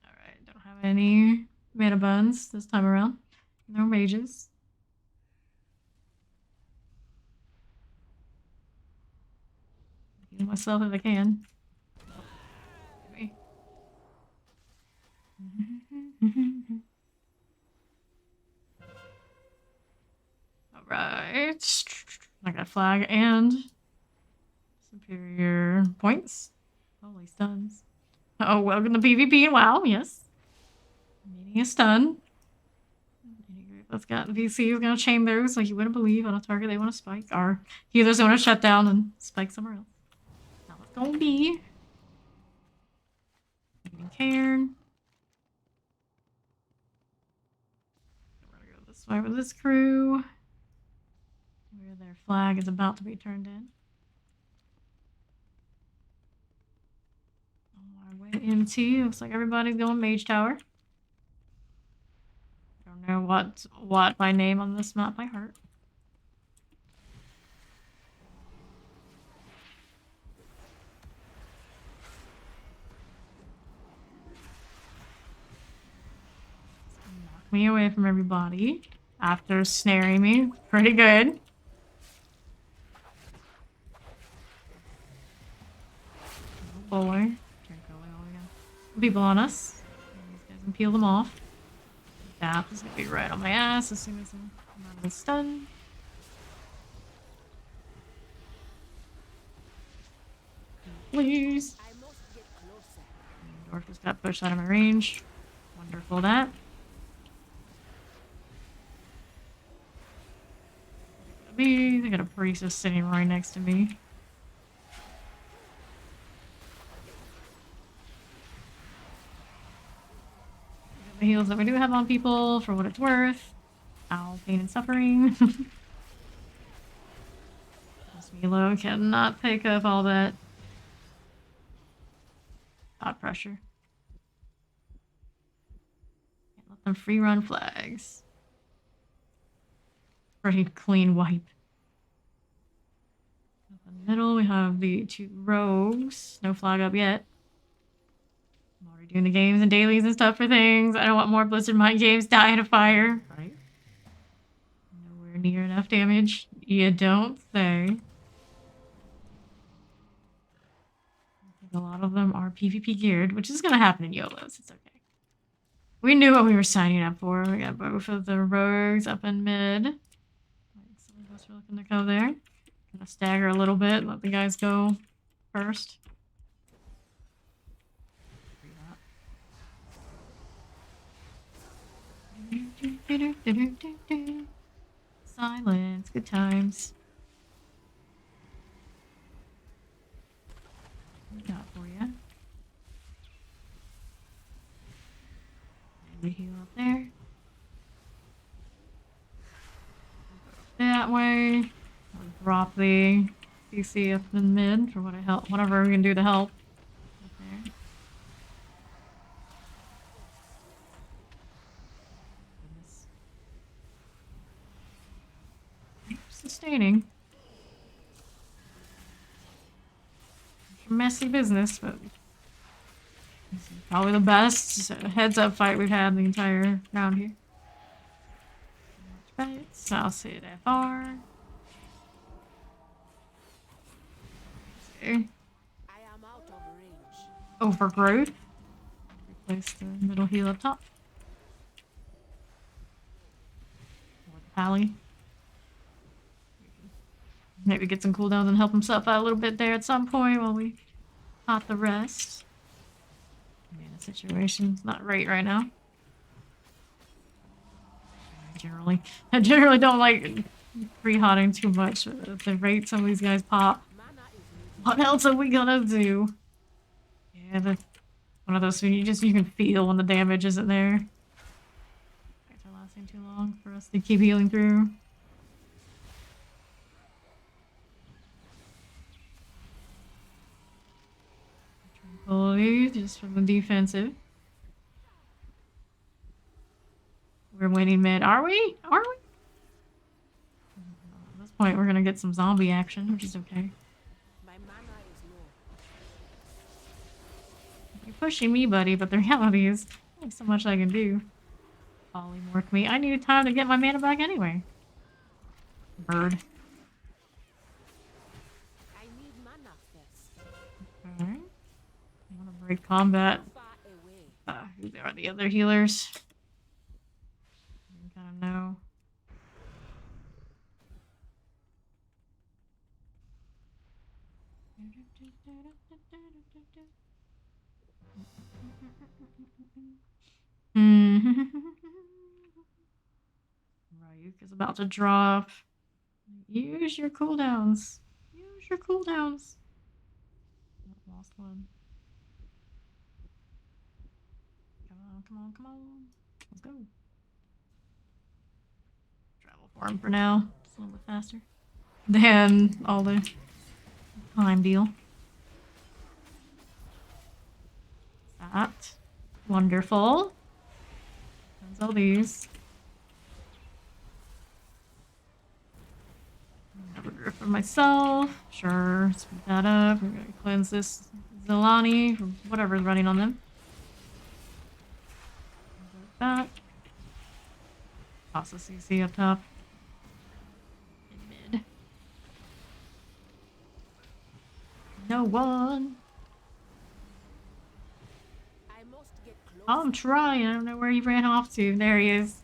Alright, don't have any mana buns this time around. No mages. Heal myself if I can. Maybe. Alright. I got flag and superior points. Holy stuns. Oh, welcome to PvP and WoW, yes. Needing a stun. That's got VC is gonna chain those like you wouldn't believe on a target they want to spike. Our healers want to shut down and spike somewhere else. Now it's gonna be Cairn. We're gonna go this way with this crew. Where they're Their flag is about to be turned in. On my way into, looks like everybody's going Mage Tower. Don't know what by name on this map by heart. Knock me away from everybody after snaring me. Pretty good. Oh boy. People on us. These guys can peel them off. That is gonna be right on my ass as soon as I'm out of the stun. Please. I must get closer. Dwarf just got pushed out of my range. Wonderful that. They got a priest just sitting right next to me. The heals that we do have on people for what it's worth. Ow, pain and suffering. This Yolo cannot pick up all that hot pressure. Can't let them free run flags. Pretty clean wipe. In the middle, we have the 2 rogues. No flag up yet. I'm already doing the games and dailies and stuff for things. I don't want more Blizzard Mind games dying of fire. Right? Nowhere near enough damage. You don't say. I think a lot of them are PvP geared, which is going to happen in YOLOs. It's okay. We knew what we were signing up for. We got both of the rogues up in mid. Some of us are looking to go there. Gonna stagger a little bit, let the guys go first. Silence, good times. What we got for you? We heal up there. That way. I'll drop the CC up in mid for what I help, whatever we can do to help. Up there. Goodness. Sustaining. Messy business, but this is probably the best heads-up fight we've had the entire round here. So I'll see it FR. Okay. I am out of range. Overgrowth. Replace the middle heal up top. Or the pally. Maybe get some cooldowns and help himself out a little bit there at some point while we pot the rest. Man, the situation's not right now. I generally don't like pre-hotting too much at the rate some of these guys pop. What else are we gonna do? Yeah, that's one of those things you can feel when the damage isn't there. Fights are lasting too long for us to keep healing through. Tranquility, just from the defensive. We're winning mid. Are we? Are we? At this point, we're gonna get some zombie action, which is okay. My mana is low. You're pushing me, buddy, but the reality is, there's so much I can do. Polymorph me. I needed time to get my mana back anyway. Bird. I need mana first. Alright. I want to break combat. Far away. Who are the other healers? I don't know. Ryuk is about to drop. Use your cooldowns. Use your cooldowns. Oh, lost one. Come on, come on, come on. Let's go. Travel for him for now. It's a little bit faster. than all the time deal. That. Wonderful. There's all these. Have a group for myself. Sure, speed that up. We're gonna cleanse this Zilani, or whatever's running on them. Like that. Toss a CC up top. In mid. No one. I must get close. I'm trying. I don't know where he ran off to. There he is.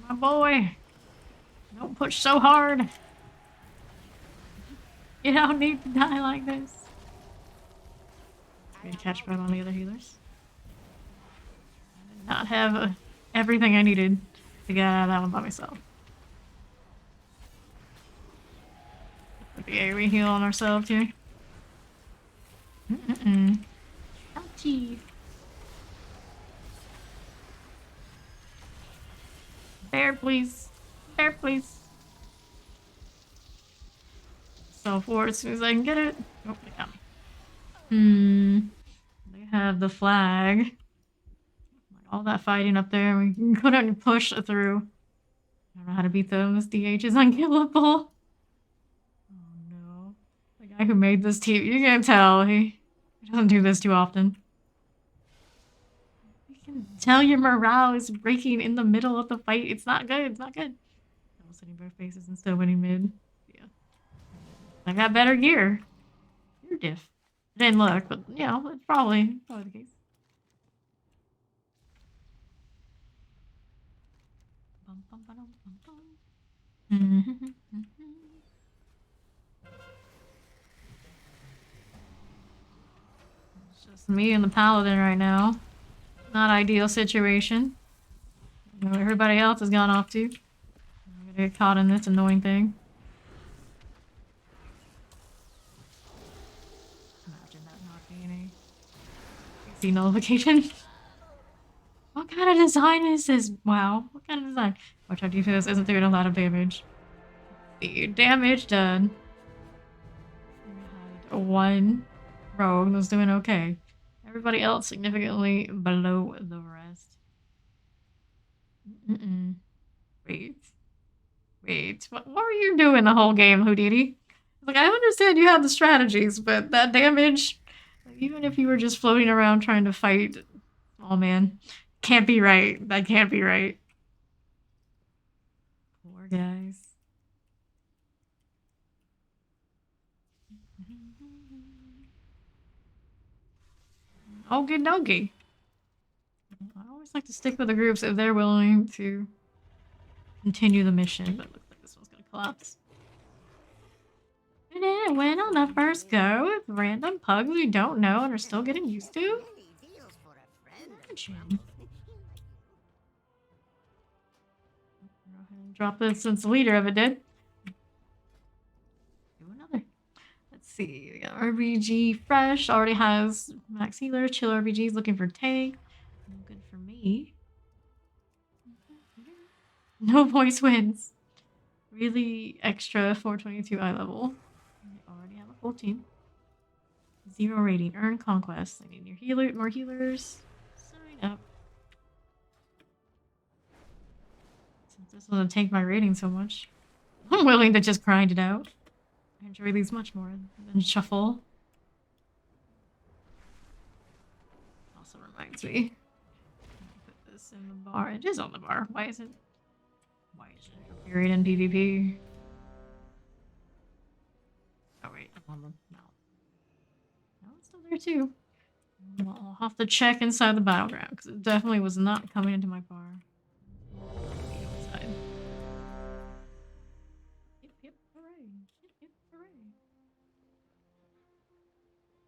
My boy. Don't push so hard. You don't need to die like this. Gonna catch back on the other healers. I did not have everything I needed to get out of that one by myself. Put the AoE heal on ourselves here. Ouchie. Bear, please. Bear, please. So forward as soon as I can get it. Oh, they got me. They have the flag. All that fighting up there, we couldn't push through. I don't know how to beat them. This DH is unkillable. Oh no. The guy who made this team, you can tell, he doesn't do this too often. You can tell your morale is breaking in the middle of the fight. It's not good. It's not good. I was hitting both faces and still winning mid. Yeah. I got better gear. You're diff. Didn't look, but you know, it's probably the case. It's just me and the paladin right now. Not ideal situation. You know, everybody else has gone off to. I'm gonna get caught in this annoying thing. Imagine that not being a PC nullification. What kind of design is this? Wow. What kind of design? Watch out, defense isn't doing a lot of damage. The damage done. We had one rogue that was doing okay. Everybody else significantly below the rest. Wait. Wait. What were you doing the whole game, Houdini? Like, I understand you had the strategies, but that damage, even if you were just floating around trying to fight, oh man, can't be right. That can't be right. Poor guys. Okie dokie. I always like to stick with the groups if they're willing to continue the mission, but it looks like this one's gonna collapse. We didn't win on the first go with random pugs we don't know and are still getting used to. Many deals for a friend. Imagine. Go ahead and drop this since the leader of it did. Do another. Let's see. We got RBG Fresh. Already has max healer. Chill RBG's looking for tank. No good for me. No voice wins. Really extra 422 eye level. I already have a full team. 0 rating. Earn conquest. I need your healer, more healers. Sign up. Since this doesn't take my rating so much, I'm willing to just grind it out. I enjoy these much more than shuffle. Also reminds me. Put this in the bar. It is on the bar. Why is it period in PvP? Oh wait, I'm on the no. No, it's still there too. Well, I'll have to check inside the battleground because it definitely was not coming into my bar. Outside. Yep, hooray. Yep, hooray.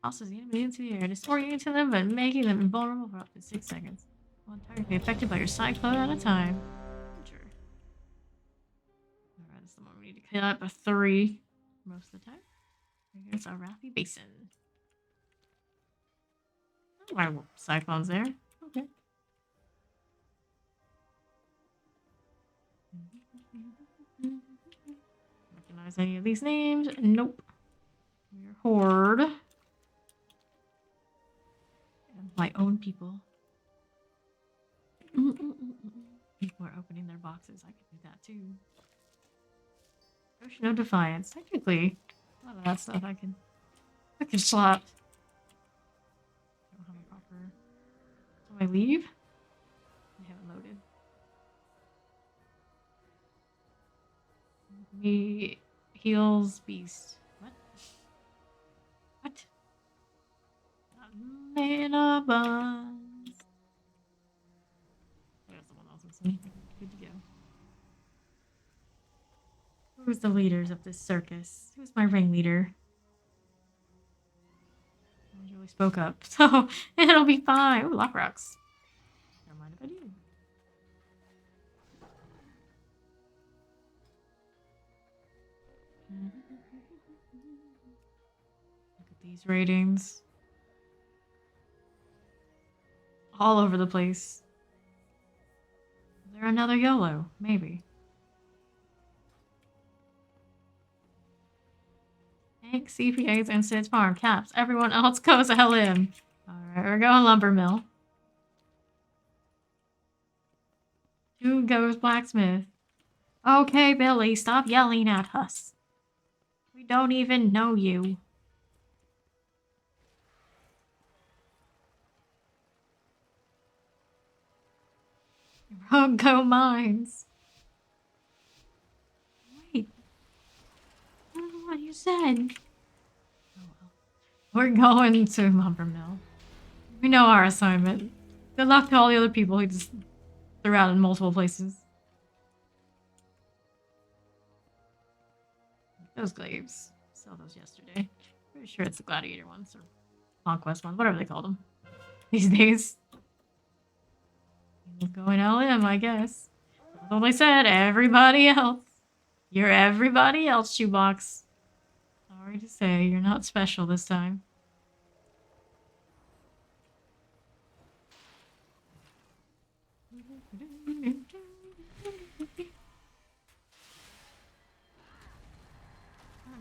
Tosses the enemy into the air, disorienting them but making them invulnerable for up to 6 seconds. One target can be affected by your cyclone at a time. Sure. Alright, that's the one we need to kill up a 3 most of the time. Here's our Wrathy Basin. Oh, why cyclones there? Okay. recognize any of these names. Nope. We're Horde. And my own people. People are opening their boxes. I could do that too. Ocean of Defiance. Technically, a lot of that stuff I can slap. Don't have a proper. Do I leave? I haven't loaded. Me heals beast. What? What? In a buns. There's someone else with me. Good to go. Who's the leaders of this circus? Who's my ringleader? No one really spoke up, so it'll be fine. Ooh, lock rocks. Never mind if I do. Look at these ratings. All over the place. Is there another Yolo? Maybe. Hank, CPAs, Instance Farm, Caps. Everyone else goes LM. Alright, we're going Lumber Mill. 2 goes Blacksmith. Okay, Billy, stop yelling at us. We don't even know you. Rogue go Mines. Wait. I don't know what you said. Oh well. We're going to Lumber Mill. We know our assignment. Good luck to all the other people who just threw out in multiple places. Those glaives. Saw those yesterday. Pretty sure it's the gladiator ones or conquest ones, whatever they call them these days. Going LM, I guess. That's all I said. Everybody else. You're everybody else, shoebox. Sorry to say, you're not special this time.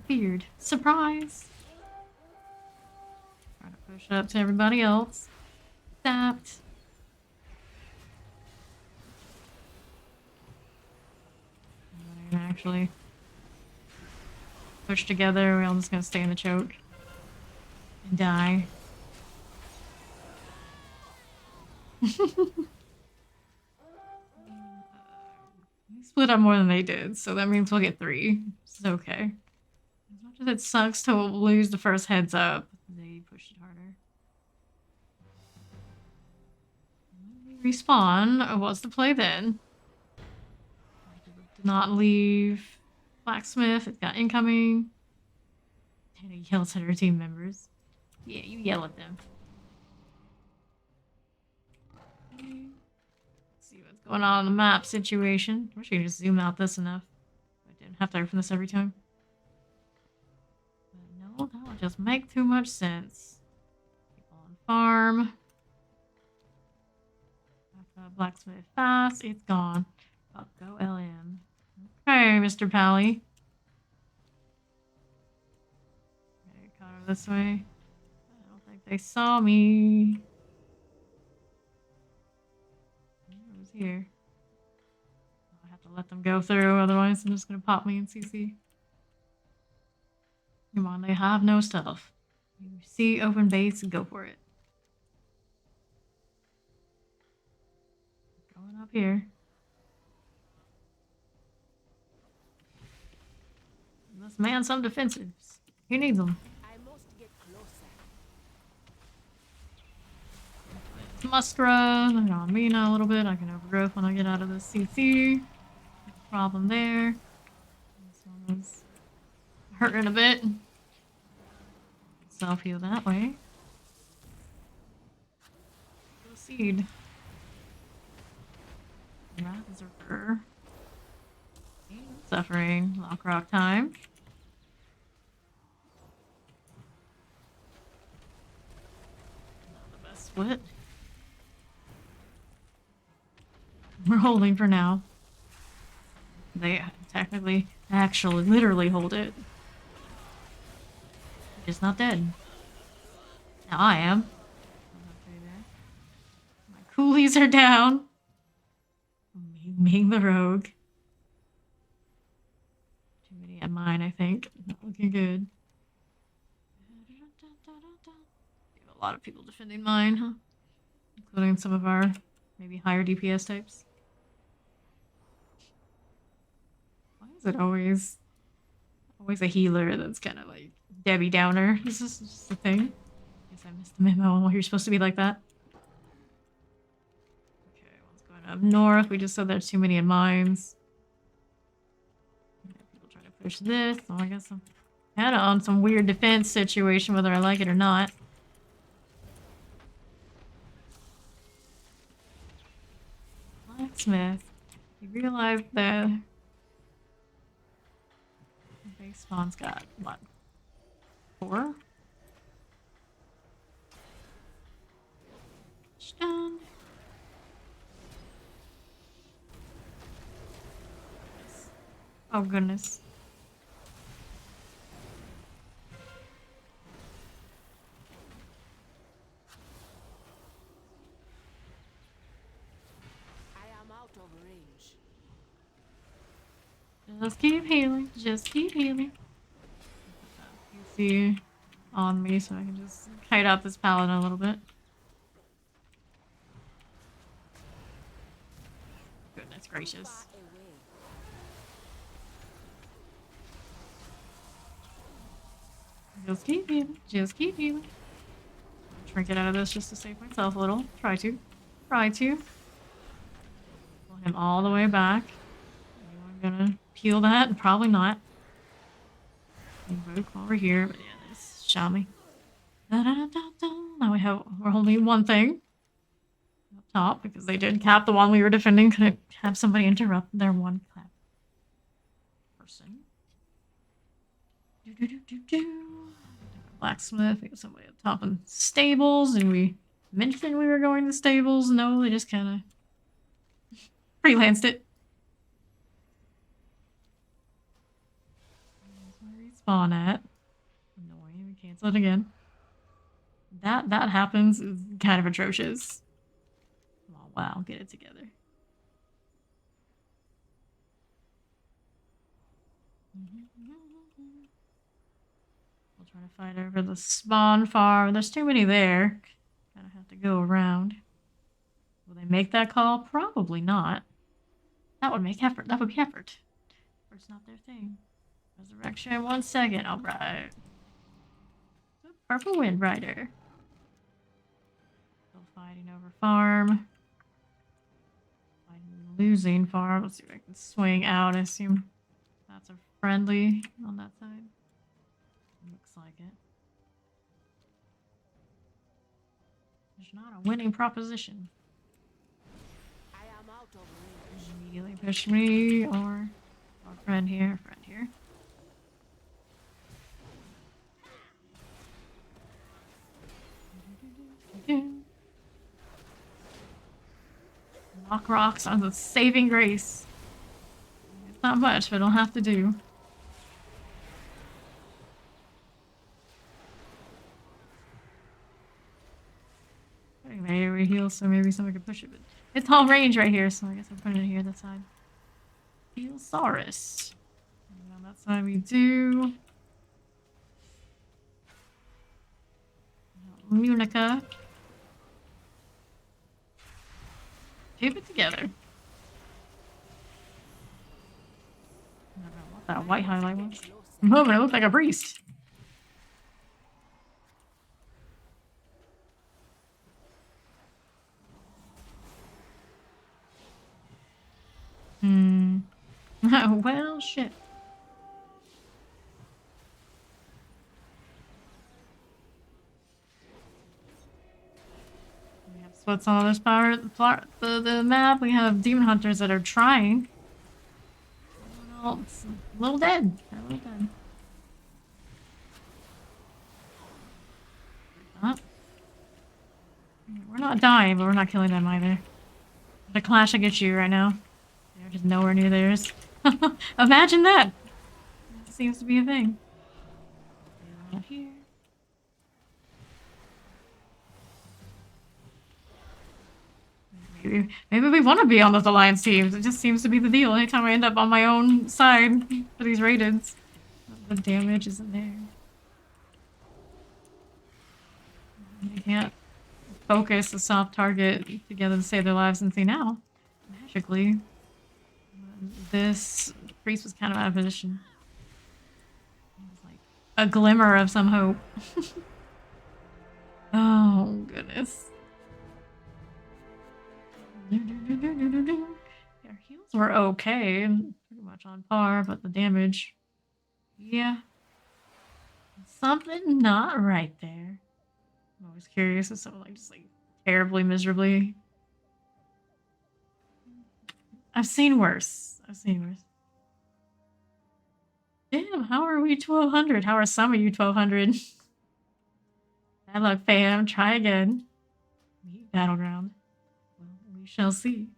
Beard. Surprise! Trying to push up to everybody else. Zapped. Actually push together. We're all just gonna stay in the choke and die. We split up more than they did, so that means we'll get 3. It's okay. As much as it sucks to lose the first heads up, they pushed it harder. Respawn. What's the play then? Did not leave. Blacksmith, it's got incoming. And he yells at her team members. Yeah, you yell at them. Let's see what's going on in the map situation. I wish I could just zoom out this enough. I didn't have to open this every time. But no, that would just make too much sense. People on farm. Blacksmith fast, it's gone. Up go LM. Okay, Mr. Pally. Okay, caught her this way. I don't think they saw me. Who's here? I have to let them go through, otherwise I'm just gonna pop me in CC. Come on, they have no stealth. You see open base, go for it. Going up here. This man some defensives. He needs them. I must get closer. Muskra. They're on me now a little bit. I can overgrowth when I get out of this CC. No problem there. This one is hurting a bit. Self-heal that way. Seed. Wrath is her. Suffering. Lock rock time. Not the best split. We're holding for now. They technically Actually, literally hold it. It's not dead. Now I am. My coolies are down. Being the rogue. Too many at mine, I think. Not looking good. A lot of people defending mine, huh? Including some of our maybe higher DPS types. Why is it always a healer that's kind of like Debbie Downer? Is this just a thing? Guess I missed the memo. You're supposed to be like that. Okay, one's going up north. We just said there's too many in mines. People trying to push this. Oh, I guess I'm kind of on some weird defense situation, whether I like it or not. Blacksmith. You realize the base spawn's got what? 4? Done. Oh goodness. I am out of range. Just keep healing. Just keep healing. PC on me so I can just kite out this paladin a little bit. Goodness gracious. Far away. Just keep healing. Just keep healing. Trinket out of this just to save myself a little. Try to. Try to. Pull him all the way back. I'm gonna peel that? Probably not. Invoke while we're here, but yeah, there's Shami. Now we're holding one thing up top because they did cap the one we were defending. Couldn't have somebody interrupt their one clap person. Blacksmith. We got somebody up top in stables. And we mentioned we were going to stables. No, they just kind of freelanced it. Spawn at. Annoying. We cancel it again. That happens is kind of atrocious. Oh, wow, get it together. We'll try to fight over the spawn farm. There's too many there. Kind of have to go around. Will they make that call? Probably not. That would make effort. That would be effort. Or it's not their thing. Resurrection, 1 second. Alright. Purple Wind Rider. Still fighting over farm. Fighting losing farm. Let's see if I can swing out. I assume that's a friendly on that side. Looks like it. There's not a winning proposition. I am out of range. Immediately push me or friend here, friend here. Knock rocks on the saving grace. It's not much, but it'll have to do. Maybe we heal, so maybe someone could push it, but it's all range right here, so I guess I'm putting it here that side. Heal Saurus. And on that side we do. Munica. Keep it together. I don't know what that white highlight was. Moment, it looked like a priest. Well, shit. We have splits on this part of the map. We have demon hunters that are trying. Well, it's a little dead. A little dead. We're not dying, but we're not killing them either. The clash against you right now. They're just nowhere near theirs. Imagine that! seems to be a thing. Out here. Maybe we want to be on those alliance teams. It just seems to be the deal. Anytime I end up on my own side for these raideds, the damage isn't there. You can't focus a soft target together to save their lives and see now. Magically, this priest was kind of out of position. It was like a glimmer of some hope. Oh, goodness. Our heals were okay, pretty much on par, but the damage, yeah. Something not right there. I'm always curious if someone like just like terribly miserably. I've seen worse. Damn, how are we 1200? How are some of you 1200? Bad luck, fam. Try again. Meet Battleground. Well, we shall see.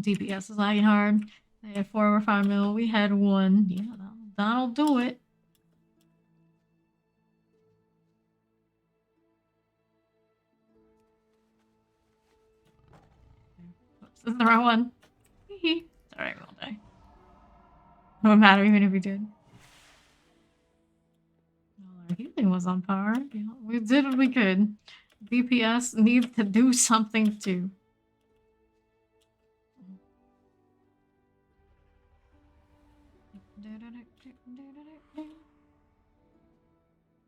DPS is lagging hard. They had 4 over 5 mil. We had 1. Yeah, that'll do it. Oops, this is the wrong one. It's alright, we'll die. It wouldn't matter even if we did. Well, our healing was on par. Yeah, we did what we could. DPS needs to do something too.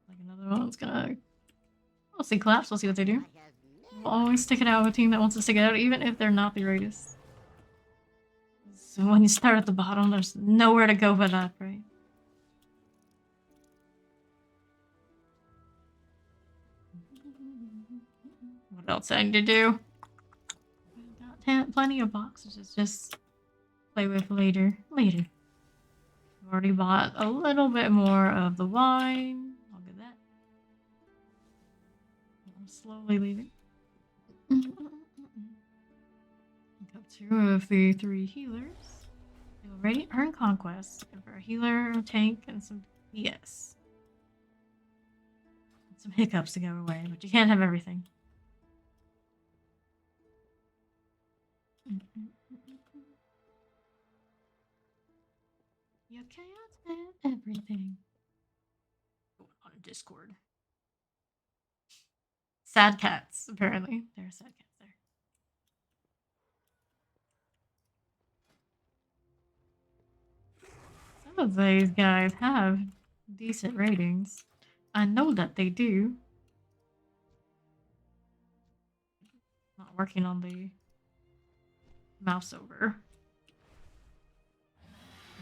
Like another one's gonna... We'll see collapse, we'll see what they do. We'll always stick it out with a team that wants to stick it out, even if they're not the greatest. So when you start at the bottom, there's nowhere to go but up, right? What else I need to do? Got plenty of boxes to just play with later. I've already bought a little bit more of the wine. I'll get that. I'm slowly leaving. Got 2 of the 3 healers. They already earned conquest for a healer, a tank, and some PS. Some hiccups to go away, but you can't have everything. You can't have everything. Going on Discord. Sad cats, apparently. There are sad cats there. Some of these guys have decent ratings. I know that they do. Not working on the mouse over.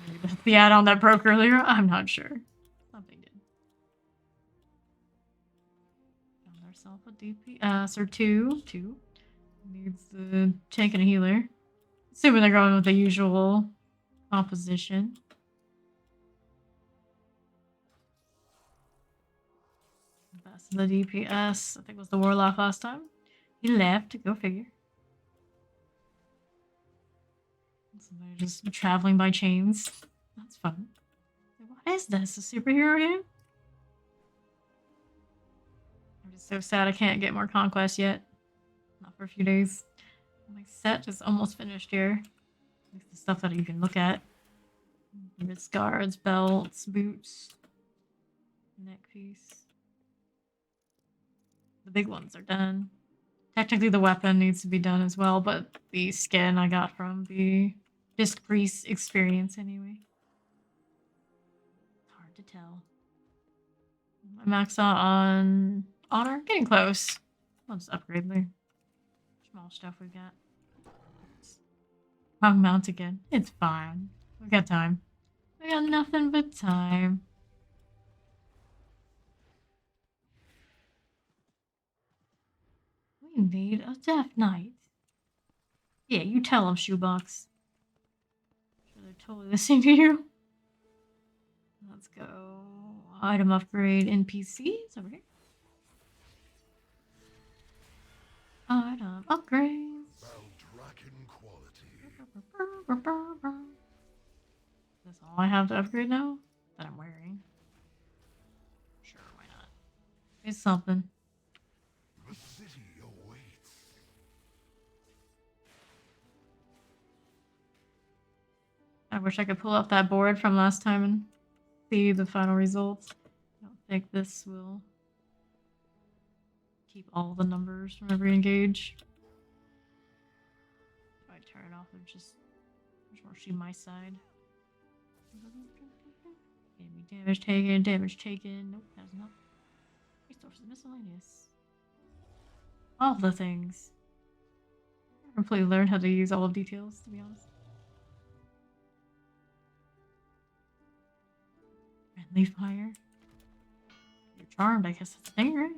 Maybe that's the add-on that broke earlier. I'm not sure. Something did. Found ourselves a DPS or 2. 2. Needs the tank and a healer. Assuming they're going with the usual composition. Best of the DPS, I think, was the Warlock last time. He left. Go figure. Somebody just traveling by chains. That's fun. What is this? A superhero game? I'm just so sad I can't get more conquest yet. Not for a few days. My set is almost finished here. At least the stuff that you can look at. Wrist guards, belts, boots, neck piece. The big ones are done. Technically the weapon needs to be done as well, but the skin I got from the Disc Priest experience anyway. Hard to tell. I maxed out on Honor. Getting close. I'll just upgrade the small stuff we got. Wrong mount again. It's fine. We got time. We got nothing but time. We need a Death Knight. Yeah, you tell him, Shoebox. Sure, they're totally listening to you. Let's go. Item upgrade NPCs over here. Item upgrades. Baldraken quality. That's all I have to upgrade now? That I'm wearing. Sure, why not? It's something. The city awaits. I wish I could pull up that board from last time and see the final results. I don't think this will keep all the numbers from every engage. If I turn it off, there's just much more see my side. Enemy damage taken, damage taken. Nope, that's not. Resources miscellaneous. All the things. I completely learned how to use all of details, to be honest. Friendly fire. You're charmed, I guess that's a thing, right?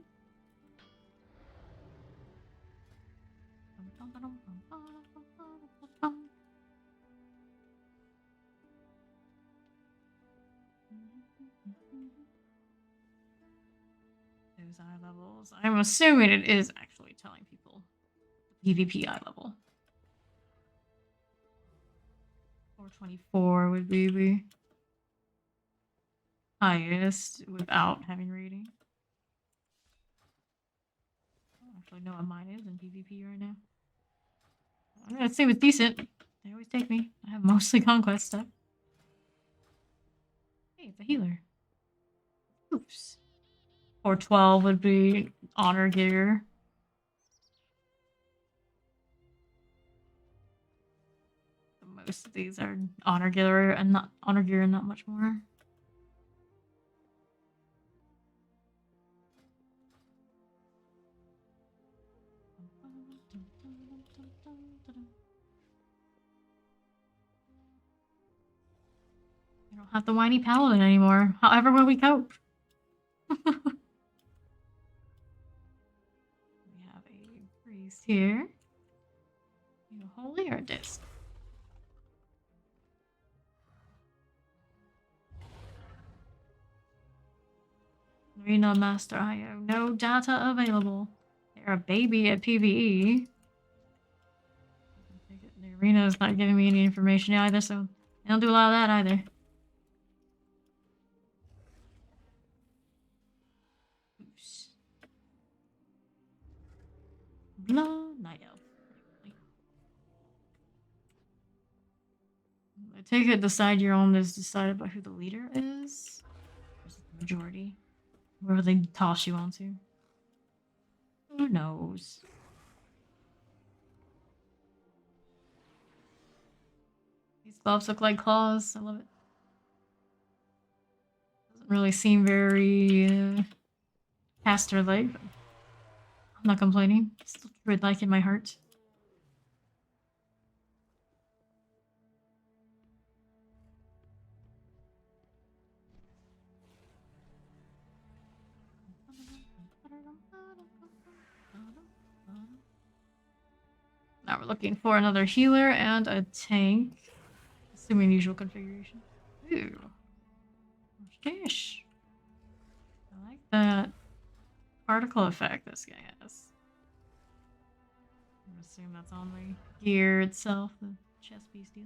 Those eye levels. I'm assuming it is actually telling people PvP eye level. 424 would be the highest without having rating. I don't actually know what mine is in PvP right now. I'm gonna say it was decent. They always take me. I have mostly conquest stuff. Hey, it's a healer. Oops. 412 would be honor gear. Most of these are honor gear and not much more. I don't have the whiny paladin anymore. However will we cope? We have a priest here. You holy or a disc? Arena Master IO. No data available. They're a baby at PvE. The arena is not giving me any information either, so they don't do a lot of that either. Oops. Blood Night Elf. I take it the side you're on is decided by who the leader is? Or is it the majority? Wherever they toss you onto. Who knows? These gloves look like claws. I love it. Doesn't really seem very caster-like. I'm not complaining. Still druid-like in my heart. Now we're looking for another healer and a tank. Assuming usual configuration. Ooh. Fish. I like that particle effect this guy has. I'm assuming that's on the gear itself, the chest piece deal.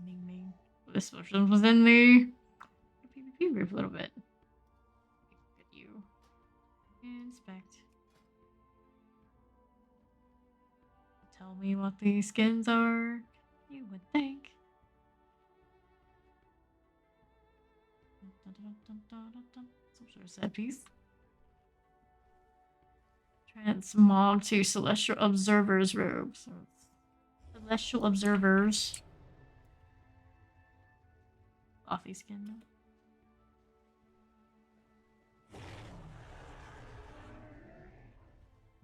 Ming Ming. This version was in the PvP group a little bit. Look at you. Inspect. Tell me what these skins are. You would think. Some sort of set piece. Transmog to Celestial Observer's robe. So it's Celestial Observers. Coffee skin now.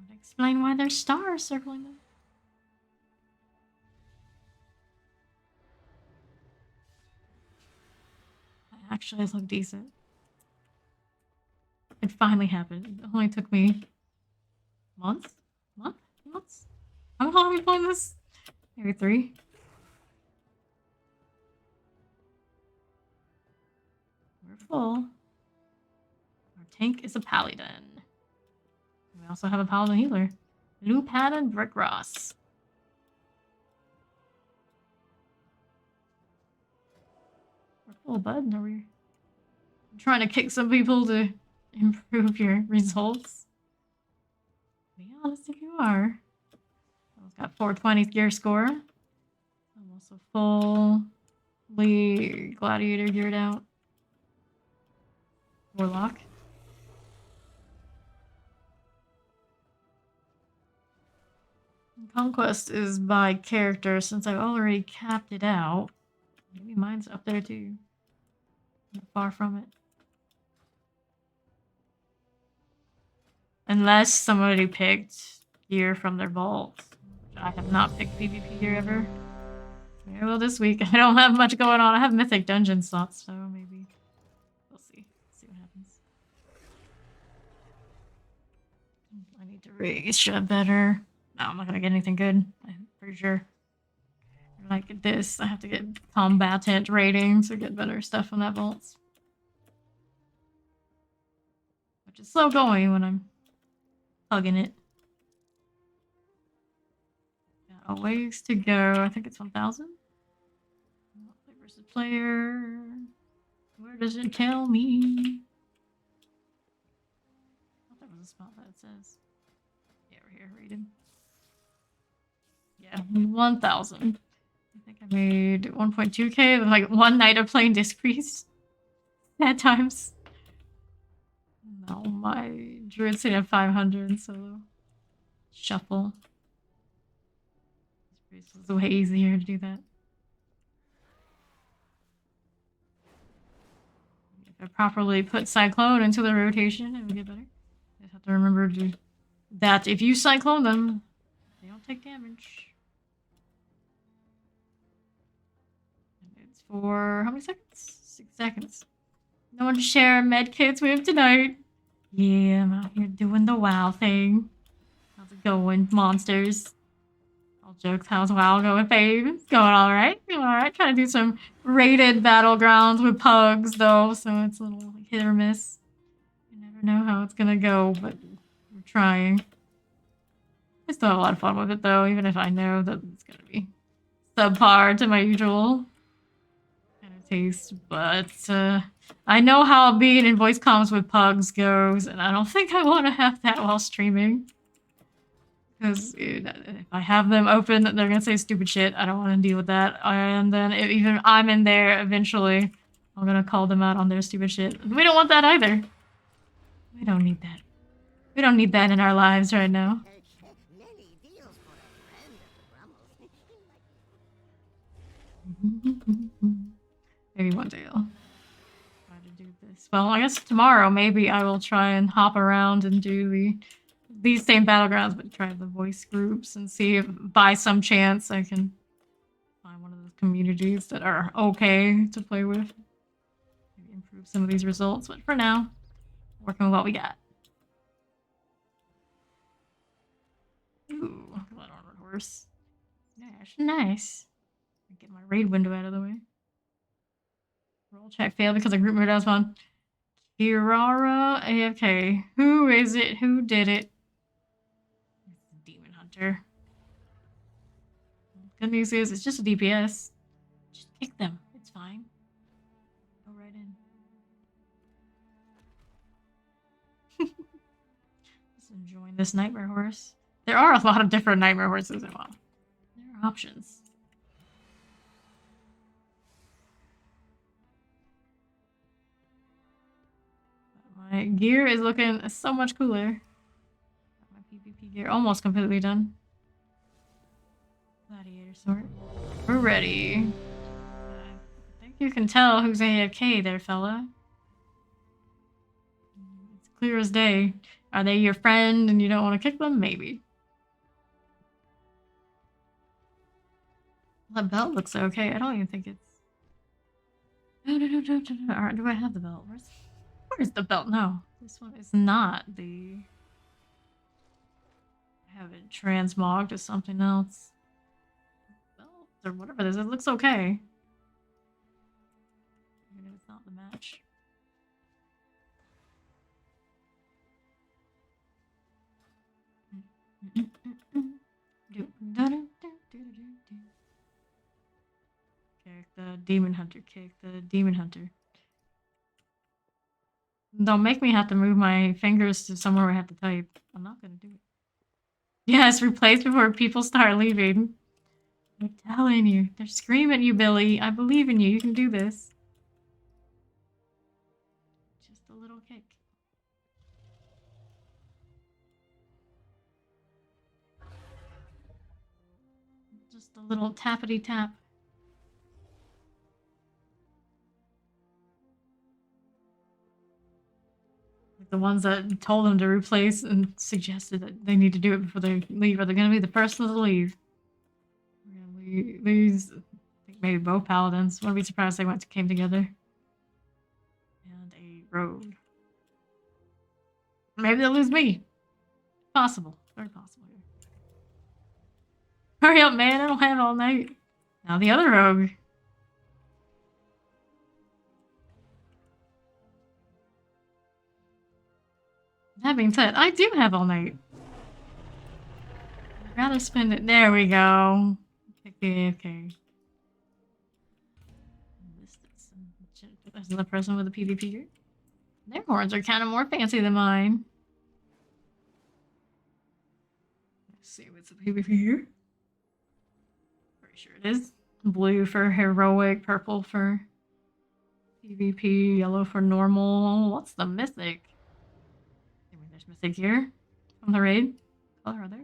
Would explain why there's stars circling them. Actually, it looked decent. It finally happened. It only took me months? Months? How long have we playing this? Maybe 3. We're full. Our tank is a paladin. We also have a paladin healer. Lupan and Brick Ross. We're cool, bud. Are we trying to kick some people to improve your results? Be honest if you are. I've got 420 gear score. I'm also fully gladiator geared out. Warlock. Conquest is by character since I've already capped it out. Maybe mine's up there too. Not far from it. Unless somebody picked gear from their vault. I have not picked PvP gear ever. Maybe well this week. I don't have much going on. I have mythic dungeon slots, so maybe we'll see. See what happens. I need to raise better. No, I'm not gonna get anything good. I'm pretty sure. Like this, I have to get combatant ratings to get better stuff from that vault. Which is slow going when I'm hugging it. Got a ways to go. I think it's 1,000. Play versus player. Where does it tell me? I thought there was a spot that it says. Yeah, we're here, rated. Yeah, 1,000. I think I made 1.2k with like one night of playing Disc Priest. At times. No, my Druid sitting at 500 solo. Shuffle. Disc Priest was way easier to do that. If I properly put Cyclone into the rotation, it would get better. I just have to remember that if you Cyclone them, they don't take damage. And it's for how many seconds? 6 seconds. No one to share med kits with tonight. Yeah, I'm out here doing the WoW thing. How's it going, monsters? All jokes, how's WoW going, babe? It's going alright. Going alright. Trying to do some rated Battlegrounds with pugs, though, so it's a little hit or miss. You never know how it's gonna go, but we're trying. I still have a lot of fun with it, though, even if I know that it's gonna be subpar to my usual kind of taste, but I know how being in voice comms with pugs goes, and I don't think I want to have that while streaming. Because if I have them open, they're going to say stupid shit. I don't want to deal with that. And then if even I'm in there eventually, I'm going to call them out on their stupid shit. We don't want that either. We don't need that. We don't need that in our lives right now. Many deals for a friend. Maybe one day I'll try to do this. Well, I guess tomorrow maybe I will try and hop around and do these same Battlegrounds, but try the voice groups and see if by some chance I can find one of those communities that are okay to play with. Maybe improve some of these results, but for now, working with what we got. Ooh, that armored horse. Gosh, nice. Get my raid window out of the way. Roll check failed because of group mode I was on. Kirara AFK. Who is it? Who did it? It's the Demon Hunter. Good news is it's just a DPS. Just kick them. It's fine. Go right in. Just enjoying this nightmare horse. There are a lot of different nightmare horses in WoW. There are options. My gear is looking so much cooler. My PvP gear almost completely done. Gladiator sword. We're ready. I think you can tell who's AFK there, fella. It's clear as day. Are they your friend and you don't want to kick them? Maybe. That belt looks okay. I don't even think it's... No. Alright, do I have the belt? Where's the belt? No, this one is not the... I have it transmogged to something else. Belt or whatever this is. It looks okay. Even if it's not the match. Kick the demon hunter. Kick the demon hunter. Don't make me have to move my fingers to somewhere where I have to type. I'm not gonna do it. Yes, replace before people start leaving. I'm telling you. They're screaming at you, Billy. I believe in you. You can do this. Just a little kick. Just a little tappity tap. Like the ones that told them to replace and suggested that they need to do it before they leave. Are they going to be the first ones to leave? We're going to lose, I think maybe both paladins. Wouldn't be surprised they came together. And a road. Maybe they'll lose me. Possible. Very possible here. Hurry up, man. I don't have all night. Now the other rogue. That being said, I do have all night. I'd rather spend it. There we go. Okay. There's another person with a PvP here. Their horns are kind of more fancy than mine. Let's see what's the PvP here. Pretty sure it is. Blue for heroic, purple for PvP, yellow for normal. What's the mythic? I mean, there's mythic here from the raid. What color are those?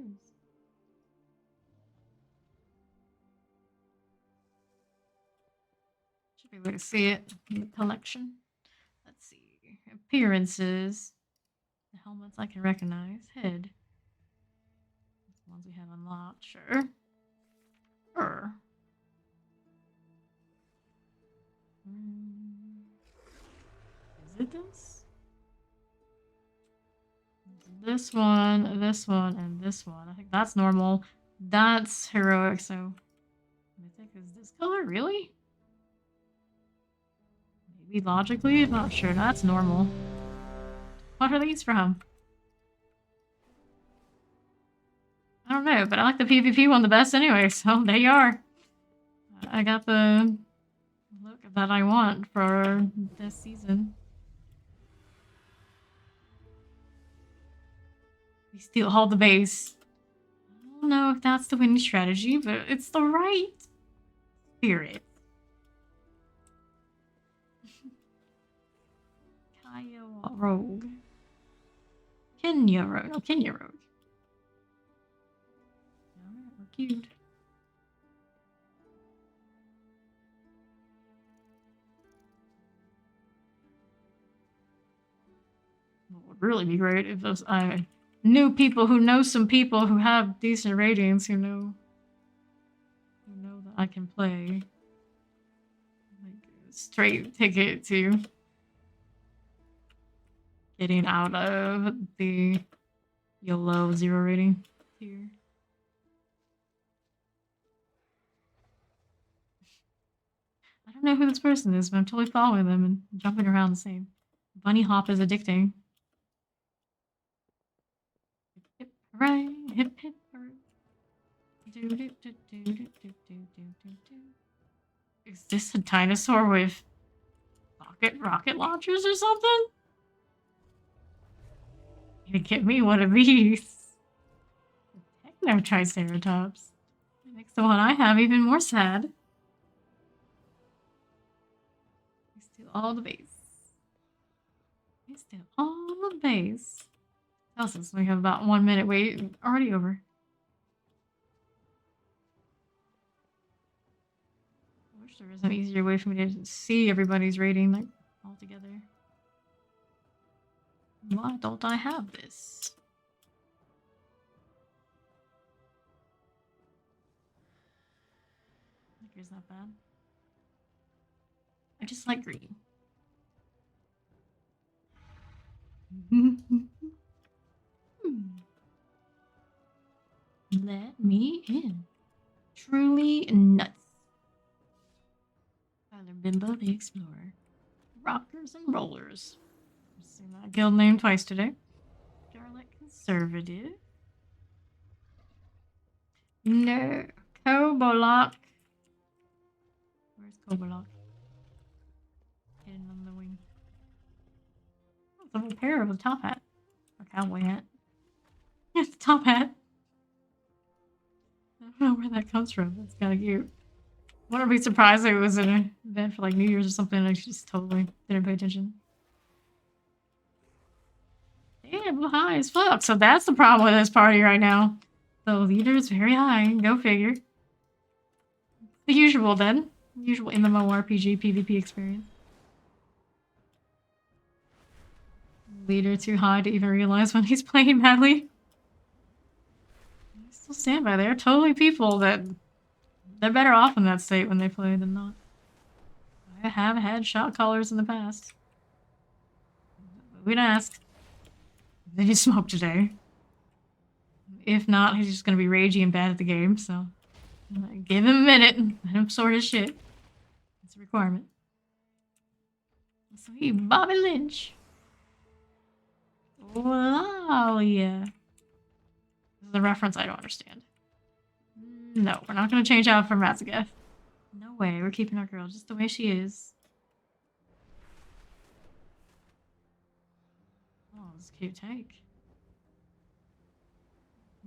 Should be able to see it in the collection. Let's see. Appearances. The helmets I can recognize. Head. That's the ones we have unlocked. Sure. Is it this? This one, and this one. I think that's normal. That's heroic, so mythic is this color? Really? Maybe logically? I'm not sure. That's normal. What are these from? I don't know, but I like the PvP one the best anyway, so there you are. I got the look that I want for this season. We still hold the base. I don't know if that's the winning strategy, but it's the right spirit. Kaya Rogue. Kenya Rogue. No, Kenya Rogue. Alright, we're cute. What would really be great if those I knew people who know some people who have decent ratings who know that I can play. Like straight ticket to getting out of the Yolo 0 rating tier. I don't know who this person is, but I'm totally following them and jumping around the same. Bunny hop is addicting. Hip, hooray, hip, hip, hooray. Is this a dinosaur with rocket launchers or something? You get me one of these. Techno Triceratops. It makes the one I have even more sad. We steal all the base. We steal all the base. Tells us we have about 1 minute wait. Already over. I wish there was an easier way for me to see everybody's rating like all together. Why don't I have this? I think it's not bad. I just like green. Let me in. Truly nuts. Tyler Bimbo the Explorer. Rockers and rollers. I've seen that guild name twice today. Charlotte Conservative. No. Kobolok. Where's Kobolok? Hidden on the wing. Oh, it's a little pair of a top hat. Or cowboy hat. It's a top hat. I don't know where that comes from. That's kind of cute. Wouldn't be surprised if it was an event for like New Year's or something. I just totally didn't pay attention. Damn, high as fuck. So that's the problem with this party right now. The leader is very high. Go figure. The usual then. Usual MMORPG PvP experience. Leader too high to even realize when he's playing badly. I still stand by there. Totally people that they're better off in that state when they play than not. I have had shot callers in the past. We'd ask. Did you smoke today? If not, he's just gonna be ragey and bad at the game, so give him a minute and let him sort his shit. It's a requirement. Sweet Bobby Lynch. Oh, yeah. This is a reference I don't understand. No, we're not gonna change out for Matzagath. No way, we're keeping our girl just the way she is. Oh, this is a cute tank.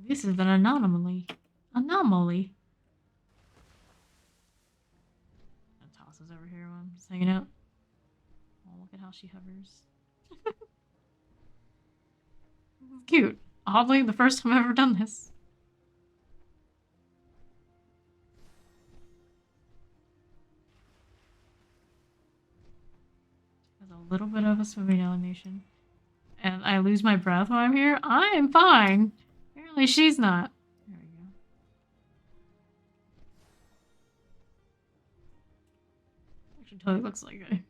This is an anomaly. Anomaly. Tosses over here while I'm just hanging out. Oh, look at how she hovers. Cute. Oddly, the first time I've ever done this. There's a little bit of a swimming animation. And I lose my breath while I'm here? I am fine. Apparently she's not. There we go. Actually totally looks like a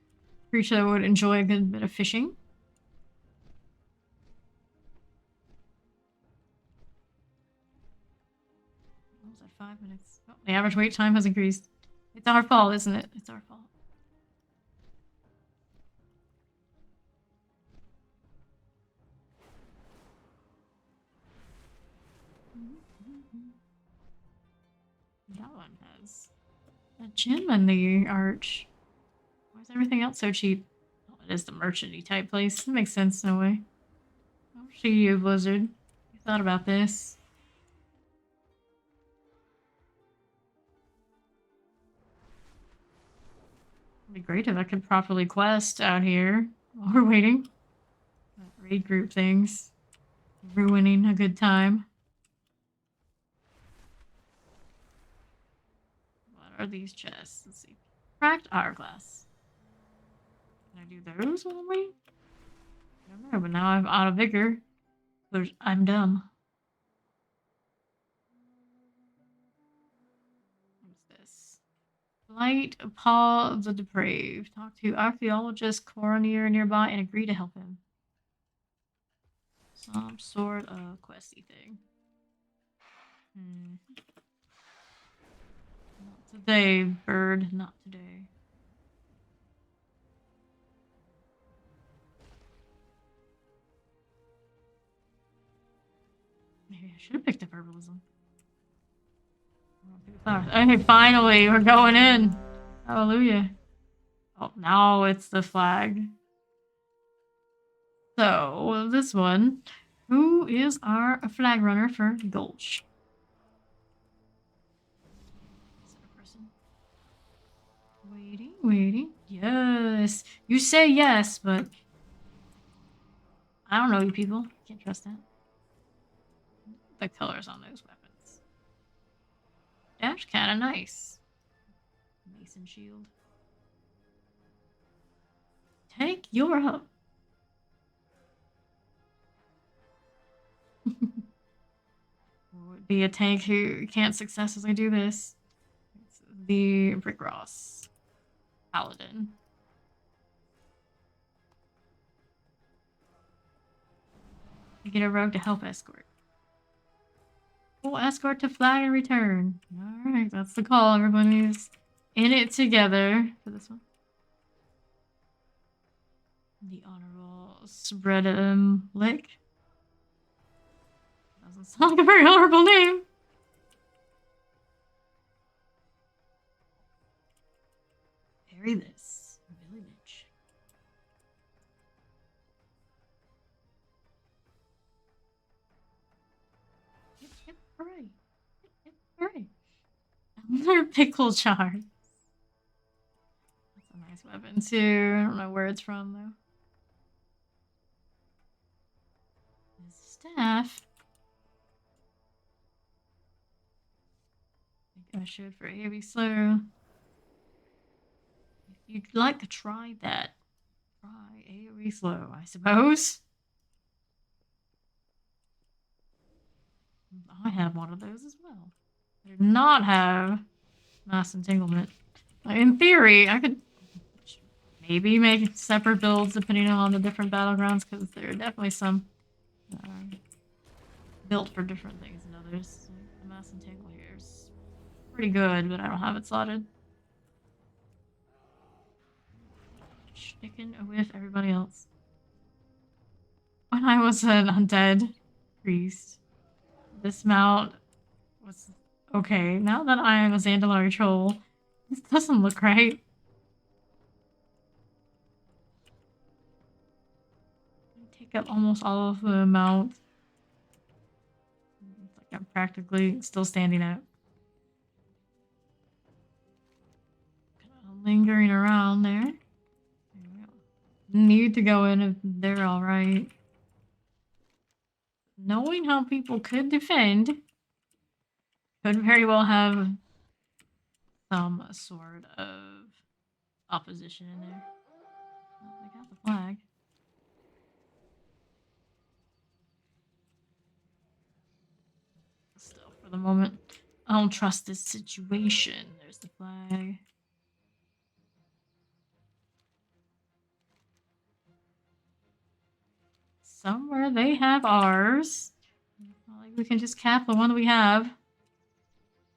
creature that would enjoy a good bit of fishing. What was that, 5 minutes? Oh, the average wait time has increased. It's our fault, isn't it? It's our fault. That one has a gem in the arch. Why is everything else so cheap? Oh, it is the merchant-y type place. That makes sense in a way. Oh, see you, Blizzard. You thought about this. It'd be great if I could properly quest out here while we're waiting. Raid group things. Ruining a good time. What are these chests? Let's see. Cracked hourglass. Can I do those only? I don't know, but now I'm out of vigor. I'm dumb. What's this? Light Paul the Depraved. Talk to archaeologist Coroner nearby and agree to help him. Some sort of questy thing. Not today, bird. Not today. Maybe I should have picked up herbalism. Okay, finally, we're going in. Hallelujah. Oh, now it's the flag. So, this one. Who is our flag runner for Gulch? Is that a person? Waiting, waiting. Yes. You say yes, but I don't know you people. Can't trust that. The colors on those weapons. That's kind of nice. Mason shield. Tank, you're up. Would be a tank who can't successfully do this. It's the Rick Ross Paladin. You get a rogue to help escort. We'll escort to flag and return. Alright, that's the call. Everybody's in it together for this one. The Honorable Spread Lick. Doesn't sound like a very honorable name. Bury this. Billy bitch. Yep, hooray. Yep, hooray. Another pickle jar. That's a nice weapon too. I don't know where it's from though. This staff. I think I should for heavy slow. If you'd like to try that, try AoE slow, I suppose. I have one of those as well. I do not have mass entanglement. In theory, I could maybe make separate builds depending on the different battlegrounds, because there are definitely some built for different things than others. Like the mass entanglement here is pretty good, but I don't have it slotted. Sticking with everybody else. When I was an undead priest, this mount was okay. Now that I am a Zandalari troll, this doesn't look right. I take up almost all of the mount. It's like I'm practically still standing out. Kind of lingering around there. Need to go in if they're alright. Knowing how people could defend, could very well have some sort of opposition in there. Oh, they got the flag. Still, for the moment, I don't trust this situation. There's the flag. Somewhere they have ours. Not like we can just cap the one we have.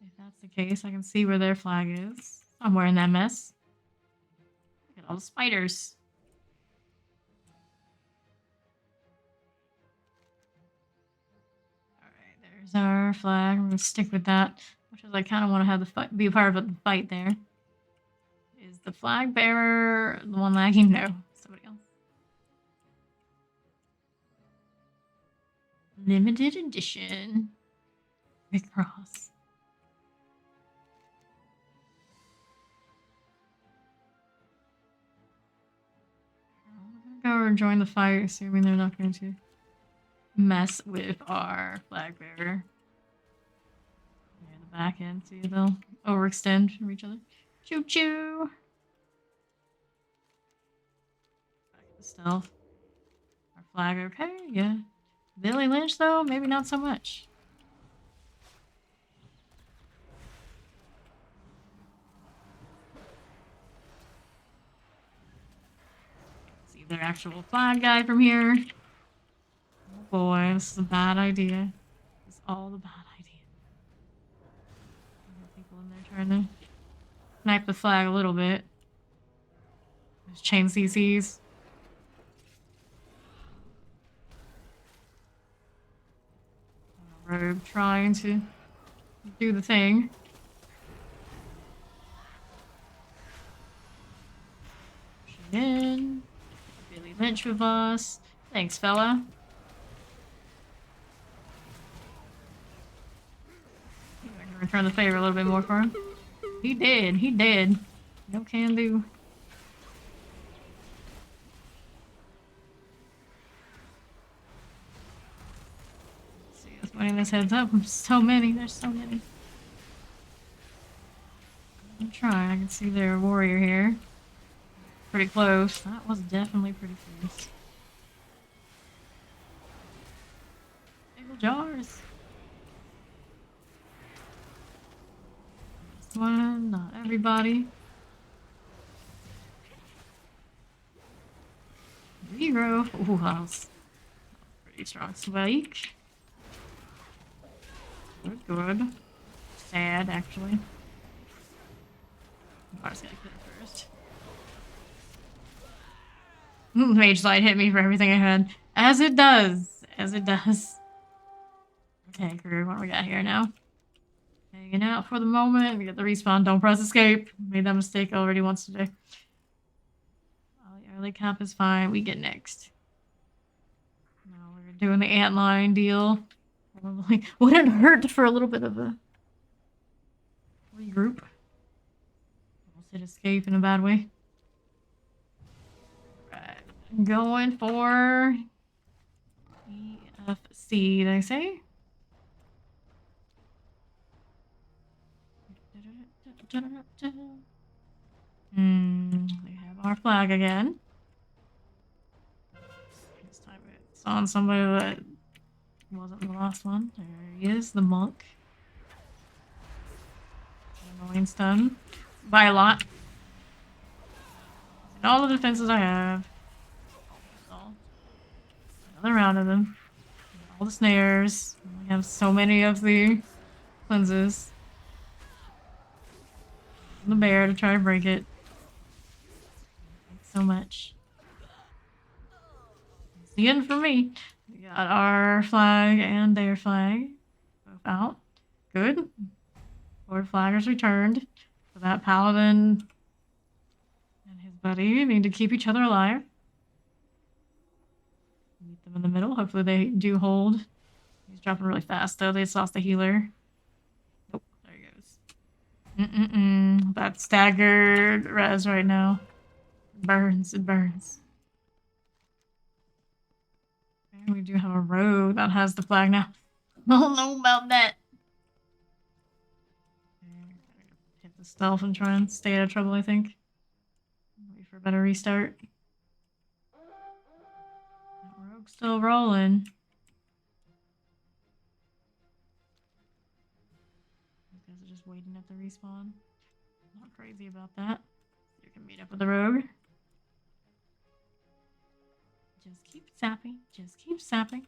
If that's the case, I can see where their flag is. Somewhere in that mess. Look at all the spiders. Alright, there's our flag. I'm gonna stick with that. Which is I kind of want to have the fight, be a part of the fight there. Is the flag bearer the one lagging? No. Somebody else. Limited edition. Rick Ross. I'm gonna go join the fight, assuming they're not going to mess with our flag bearer. Near the back end, see they'll overextend from each other. Choo choo! Back to stealth. Our flag okay, yeah. Billy Lynch, though, maybe not so much. See their actual flag guy from here. Oh boy, this is a bad idea. This is all the bad idea. People in there trying to snipe the flag a little bit. There's chain CCs. Rogue trying to do the thing. Pushing in. Billy Lynch with us. Thanks, fella. I can return the favor a little bit more for him. He did. He did. No can do. Putting this heads up. So many. There's so many. I'm trying. I can see their warrior here. Pretty close. That was definitely pretty close. Pickle jars. This one. Not everybody. Zero. Ooh, that was pretty strong spike. Good. Sad, actually. I was gonna kill it first. Mage Slide hit me for everything I had. As it does. As it does. Okay, crew, what do we got here now? Hanging out for the moment. We get the respawn. Don't press escape. Made that mistake already once today. Early cap is fine. We get next. Now we're doing the antline deal. Probably wouldn't hurt for a little bit of a regroup. Almost hit escape in a bad way. Right. Going for EFC, did I say? They have our flag again. This time it's on somebody that wasn't the last one. There he is, the monk. Annoying stun by a lot. And all the defenses I have. Another round of them. All the snares. We have so many of the cleanses. The bear to try to break it. Thanks so much. It's the end for me. We got our flag and their flag. Both out. Good. Lord Flaggers returned. So that paladin and his buddy need to keep each other alive. Meet them in the middle. Hopefully they do hold. He's dropping really fast though. They just lost a healer. Nope. There he goes. That staggered res right now. It burns. It burns. And we do have a rogue that has the flag now. I don't know about that. Hit the stealth and try and stay out of trouble, I think. Wait for a better restart. That rogue's still rolling. These guys are just waiting at the respawn. Not crazy about that. You can meet up with the rogue. Just keep sapping. Just keep sapping.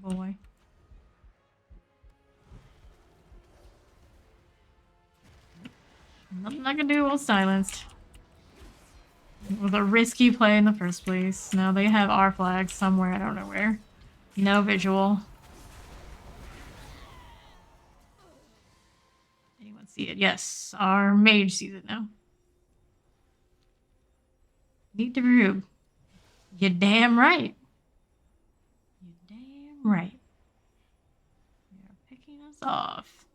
Oh boy. Nothing I can do while silenced. It was a risky play in the first place. Now they have our flag somewhere. I don't know where. No visual. Anyone see it? Yes. Our mage sees it now. Meet the group. You're damn right. You're damn right. You're picking us off.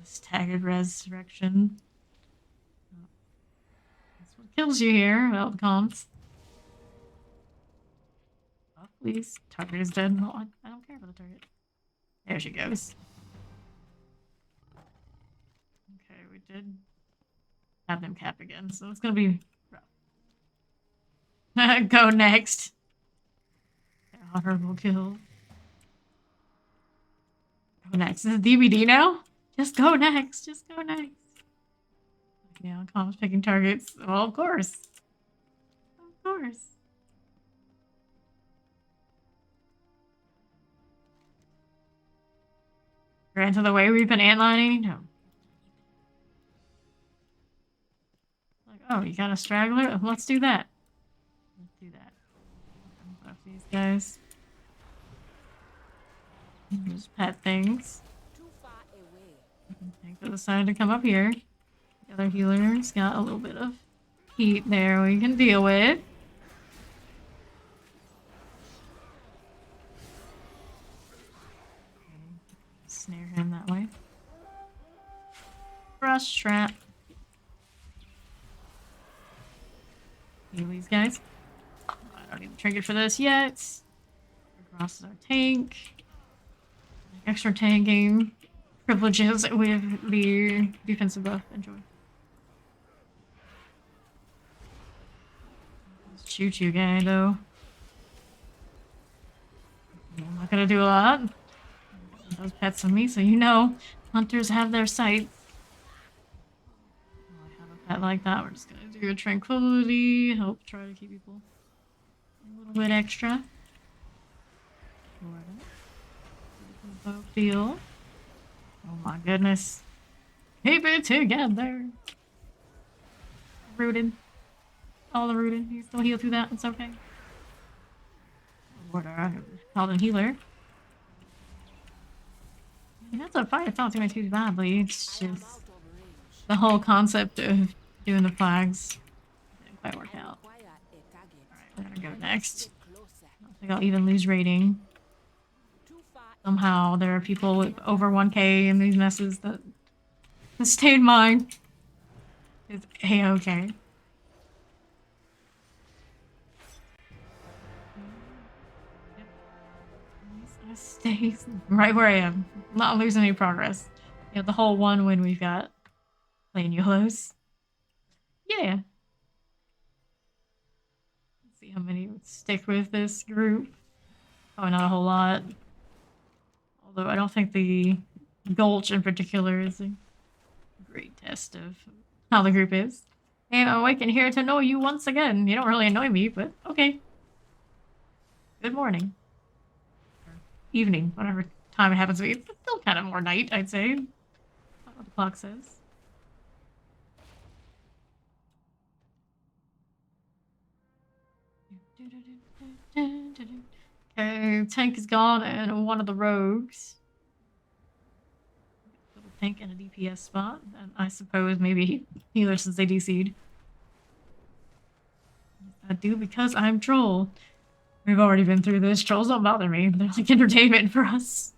The staggered resurrection. That's what kills you here. Well, the comms. Oh, please. Target is dead. No, I don't care about the target. There she goes. Okay, we did have them cap again, so it's gonna be rough. Go next. Honorable kill. Go next. Is it DVD now? Just go next. Just go next. Yeah, comms picking targets. Well, of course. Of course. Granted, the way we've been antlining, no. Like, oh, you got a straggler? Let's do that. Let's do that. Buff these guys. Just pet things. Too far away. I think they decided to come up here. The other healer's got a little bit of heat there we can deal with. Snare him that way. Frost trap. Heal these guys. I don't need the trinket for this yet. Cross is our tank. Extra tanking privileges with the defensive buff. Enjoy. This choo-choo guy, though. I'm not gonna do a lot. Those pets on me, so you know hunters have their sights. Oh, I have a pet like that. We're just gonna do a tranquility, help try to keep people a little bit extra. Bow feel. Oh my goodness. Keep it together. Rooted. all the rooted. You still heal through that. It's okay. Order. Called a healer. That's a fight. It's not too badly. It's I am just out of range. the whole concept of doing the flags didn't quite work I out. require a target. Alright, we're gonna go next. Get closer. I don't think I'll even lose rating. Too far. Somehow there are people with over 1k in these messes that stayed mine. It's a-okay. I stay right where I am. Not losing any progress. You know, the whole one win we've got. Playing Yolos. Yeah. Let's see how many would stick with this group. Probably not a whole lot. Although I don't think the Gulch in particular is a great test of how the group is. Hey, I'm awake and here to know you once again. You don't really annoy me, but okay. Good morning. Or evening, whatever time it happens to be. It's still kind of more night, I'd say. That's what the clock says. Okay, tank is gone and one of the rogues. Little tank in a DPS spot. And I suppose maybe healer since they DC'd. I do because I'm troll. We've already been through this. Trolls don't bother me. They're like entertainment for us.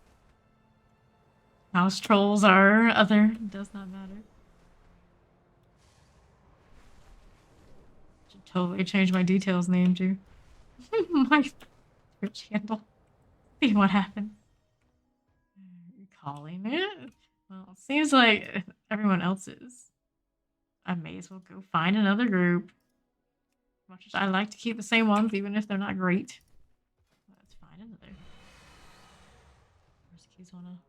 House trolls are other. It does not matter. Should totally change my details name too. My Twitch handle. See what happens. You're calling it? Well, it seems like everyone else is. I may as well go find another group. As much as I like to keep the same ones, even if they're not great. Let's find another.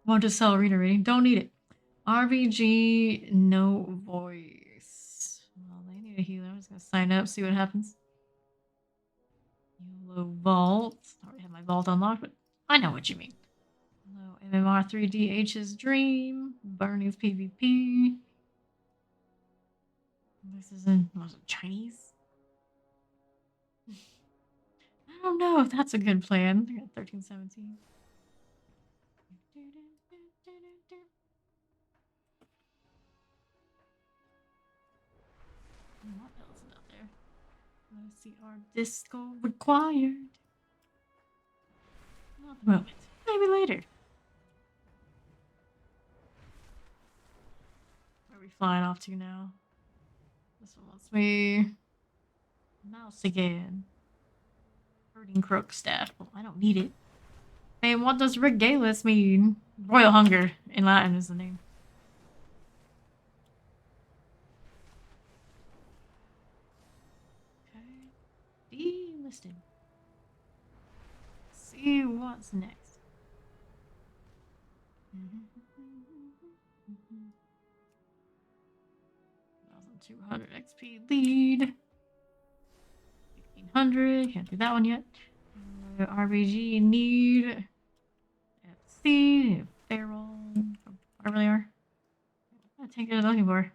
Want to sell reader rating? Don't need it. RBG, no voice. Well, they need a healer. I'm just gonna sign up, see what happens. Yolo vault. I already have my vault unlocked, but I know what you mean. Hello, MMR3DH's dream. Bernie's PvP. This is in was it Chinese? I don't know if that's a good plan. I got 1317. What else is out there? Let's see our disco required. Not at the moment. Maybe later. Where are we flying off to now? This one wants me. Mouse again. Hurting crook staff. Well, I don't need it. And what does regalis mean? Royal hunger in Latin is the name. Okay. Delisted. See what's next. 1200 XP lead. 1500. Can't do that one yet. RBG need FC, Feral, whatever they are. What tank are they looking for?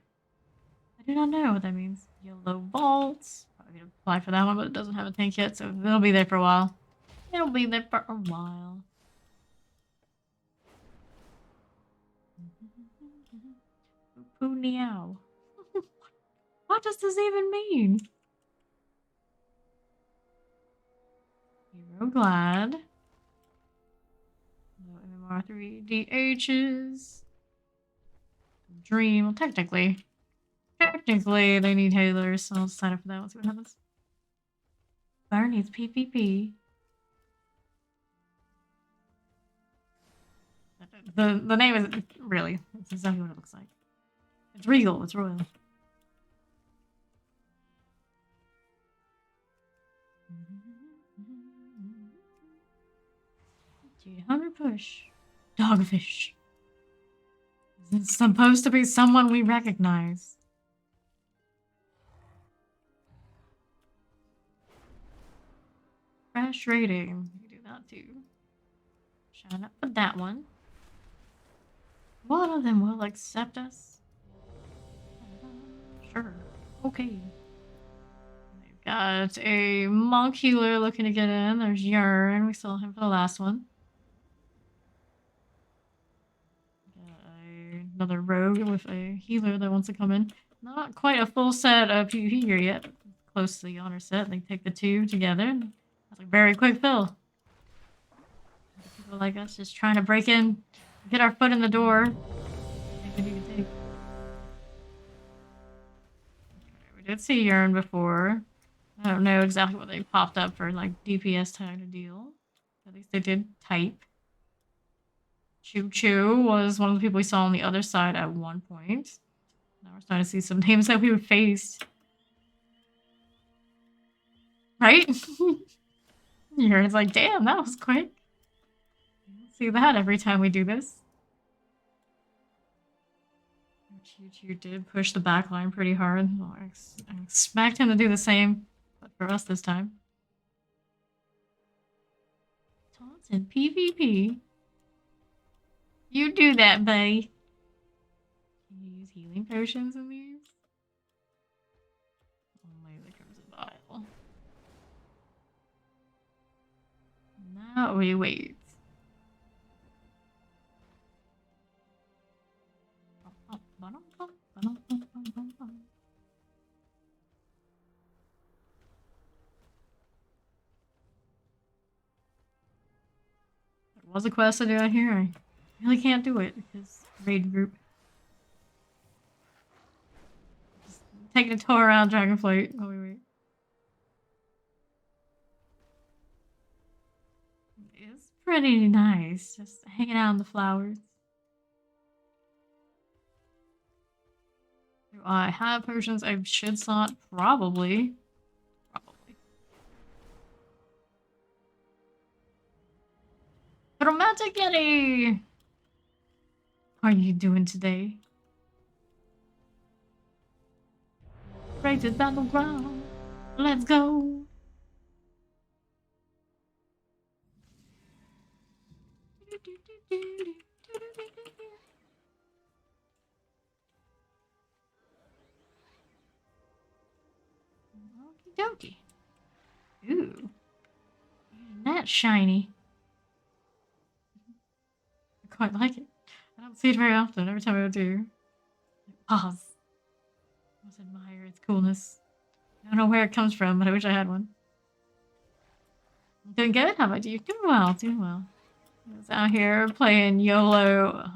I do not know what that means. Yolo vaults. Probably gonna apply for that one, but it doesn't have a tank yet, so it'll be there for a while. It'll be there for a while. Poo meow. What does this even mean? Hero glad. No MMR3 DHs. Dream. Well, technically they need healers, so I'll sign up for that one, see what happens. Fire needs PvP. The name is really, it's exactly what it looks like. It's regal, it's royal. 200 push. Dogfish. It's supposed to be someone we recognize. Fresh rating. We can do that too. Shine up with that one. One of them will accept us. Sure. Okay. They've Got a monk healer looking to get in. There's Urn. We saw him for the last one. Got another rogue with a healer that wants to come in. Not quite a full set of PvP here yet. Close to the honor set. They take the two together. That's a very quick fill. People like us just trying to break in, get our foot in the door. We did see Urn before. I don't know exactly what they popped up for, like, DPS kind of deal. At least they did type. Choo Choo was one of the people we saw on the other side at one point. Now we're starting to see some names that we would face. Right? It's like, damn, that was quick. See that every time we do this. Choo Choo did push the back line pretty hard. Well, I expect him to do the same, but for us this time. Taunts and PvP. You do that, buddy. Can you use healing potions in these? Only the Crimson Vial. Now we wait. There was a quest to do out here. I really can't do it because raid group. Just taking a tour around Dragonflight while we wait. It's pretty nice, just hanging out in the flowers. Do I have potions I should slot? Probably. Romantic Yeti! How are you doing today? Rated Battlegrounds. Let's go! Okie dokie. Ooh. That's shiny. I quite like it. I don't see it very often. Every time I do, pause. I just admire its coolness. I don't know where it comes from, but I wish I had one. Doing good? How about you? Doing well, doing well. I was out here playing Yolo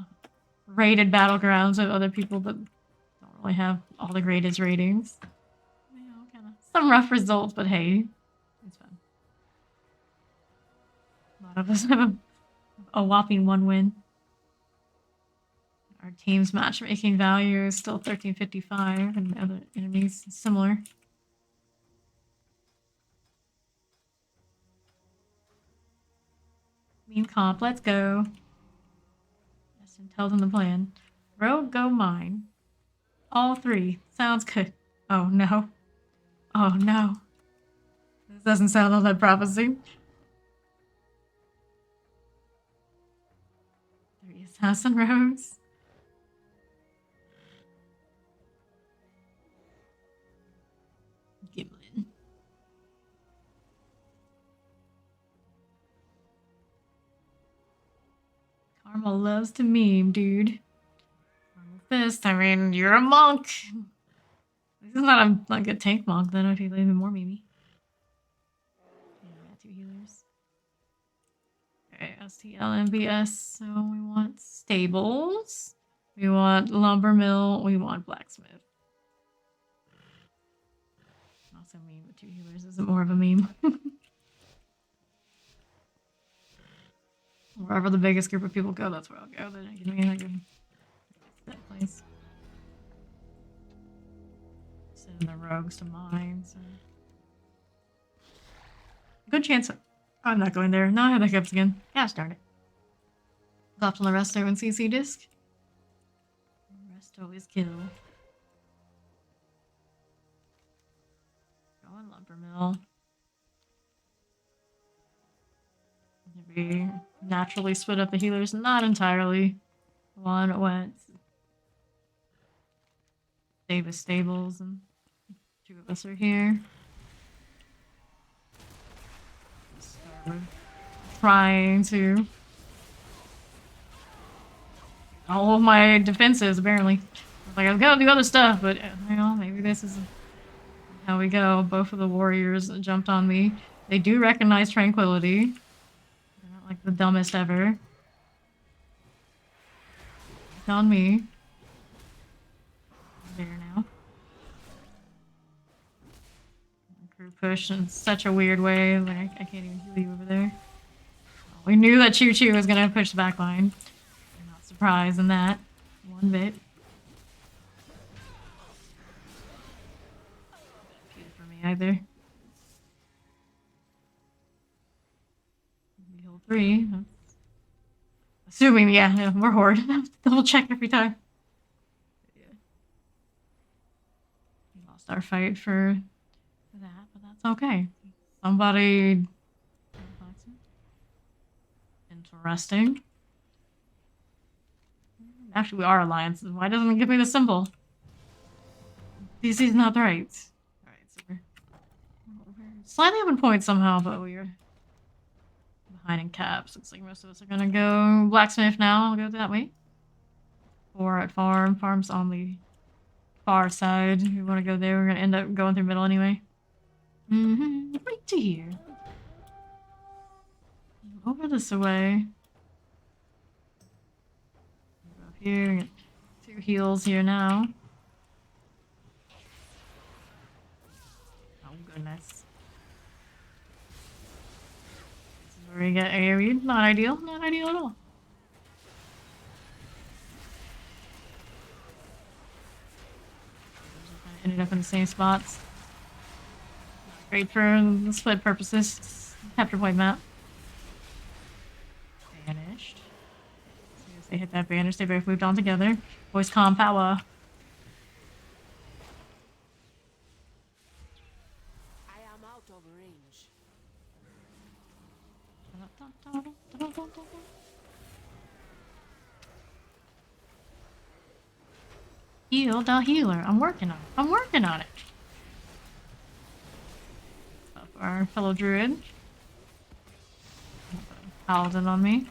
rated Battlegrounds with other people, but don't really have all the greatest ratings. You know, kind of some rough results, but hey, it's fun. A lot of us have a whopping 1 win. Our team's matchmaking value is still 1355, and the other enemies similar. Mean comp, let's go. Justin tells them the plan. Rogue, go mine. All 3. Sounds good. Oh no. Oh no. This doesn't sound all that promising. 3 assassin rogues. Gimlin. Karma loves to meme, dude. Fist, I mean, you're a monk. This is not like a tank monk, then if he's even more memey. Yeah, we got 2 healers. Okay, STL MBS. So we want stables. We want lumber mill. We want blacksmith. Also meme, but 2 healers isn't more of a meme. Wherever the biggest group of people go, that's where I'll go. Then I can that place. Send the rogues to mine. So. Good chance. I'm not going there. Now I have the hiccups again. Gosh darn it. Dropped on the Resto and CC disc. Resto is kill. Going lumber mill. Maybe naturally split up the healers. Not entirely. One went. Save his stables, and 2 of us are here. Trying to. All of my defenses, apparently. Like, I've got to do other stuff, but, you know, maybe this is how we go. Both of the warriors jumped on me. They do recognize tranquility. They're not like the dumbest ever. It's on me. There now. Crew push in such a weird way. Like, I can't even heal you over there. We knew that Choo Choo was gonna push the back line. I'm not surprised in that. One bit. Good for me either. Heal 3. Assuming, yeah, we're horde. Double check every time. Yeah. We lost our fight for that, but that's okay. Somebody. Interesting. Actually, we are alliances. Why doesn't it give me the symbol? DC's not right. Alright, so we're slightly up in points somehow, but we're behind in caps. Looks like most of us are gonna go blacksmith now. I'll go that way. Or at farm. Farm's on the far side. If we want to go there, we're gonna end up going through middle anyway. Right to here. Over this way. Go up here. Get 2 heals here now. Oh goodness. This is where we get AoE. Not ideal. Not ideal at all. Ended up in the same spots. Great for the split purposes. Chapter point map. Vanished. As soon as they hit that vanish, they both moved on together. Voice calm power. I am out of range. Heal the healer. I'm working on it. I'm working on it. Up our fellow druid. Paladin on me.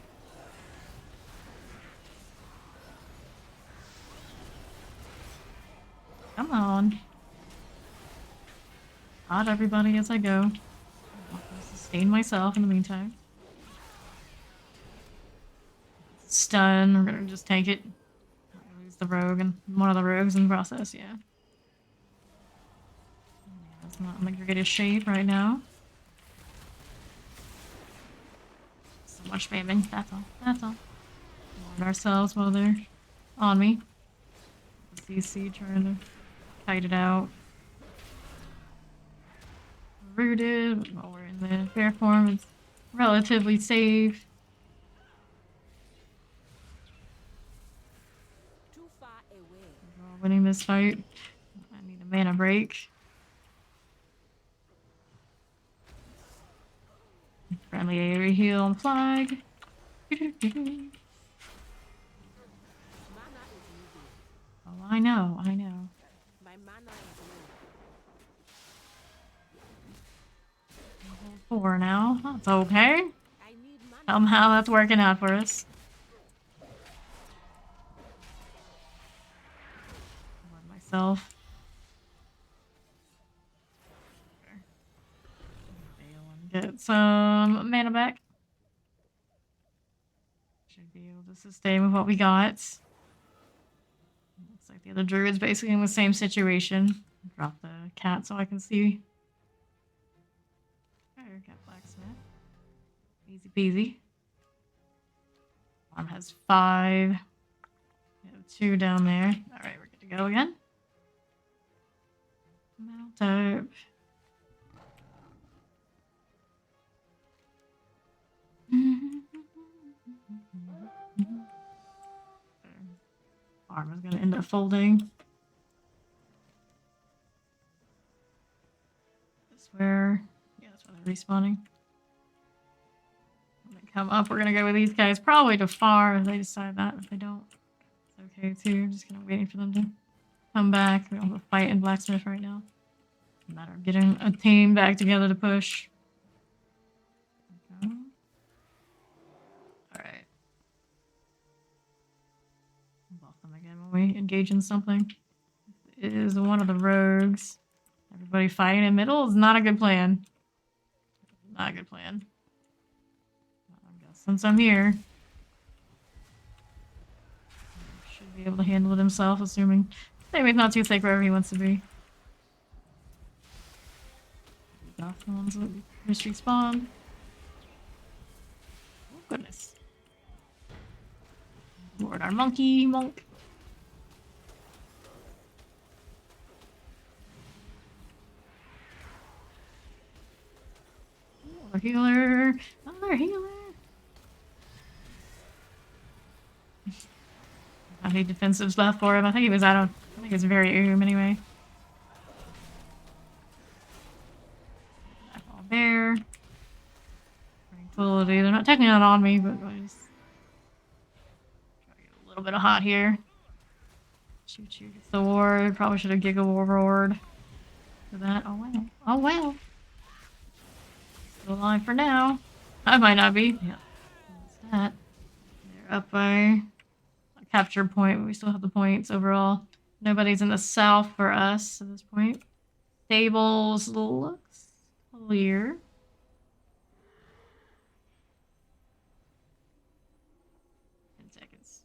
Come on. Hot everybody as I go. I'll sustain myself in the meantime. Stun. We're gonna just tank it. Lose the rogue and one of the rogues in the process, yeah. It's not in the greatest shape right now. So much spamming. That's all. That's all. Warn ourselves while they're on me. CC trying to kite it out. Rooted. While we're in the fair form, it's relatively safe. Too far away. We're all winning this fight. I need a mana break. Friendly area heal and flag. Mana is moving. Oh, I know, I know. My mana is low. 4 now. That's okay. I need mana. Somehow that's working out for us. Warn myself. Get some mana back. Should be able to sustain with what we got. Looks like the other druid's basically in the same situation. Drop the cat so I can see. There, got blacksmith. Easy peasy. Farm has 5. We have 2 down there. Alright, we're good to go again. Mount up. Farm is going to end up folding. That's where, yeah, that's where they're respawning. When they come up, we're going to go with these guys probably to far if they decide that. If they don't, it's okay too. Just kind of waiting for them to come back. We don't have a fight in blacksmith right now. It's a matter of getting a team back together to push. Okay. we engage in something. It is one of the rogues. Everybody fighting in middle is not a good plan. Not a good plan. I guess since I'm here, should be able to handle it himself, assuming maybe not too thick wherever he wants to be. Mystery spawn. Oh goodness. Lord, our monkey monk. Another healer. Another healer. I need defensive stuff for him. I think he was out of. I think it's very anyway. All there. Tranquility. They're not technically not on me, but I just try to get a little bit of hot here. Shoot, gets the ward. Probably should have Giga Warlord for that. Oh well. Oh well. Still alive for now. I might not be. Yeah. What's that? They're up by a capture point, but we still have the points overall. Nobody's in the south for us at this point. Stables looks clear. 10 seconds.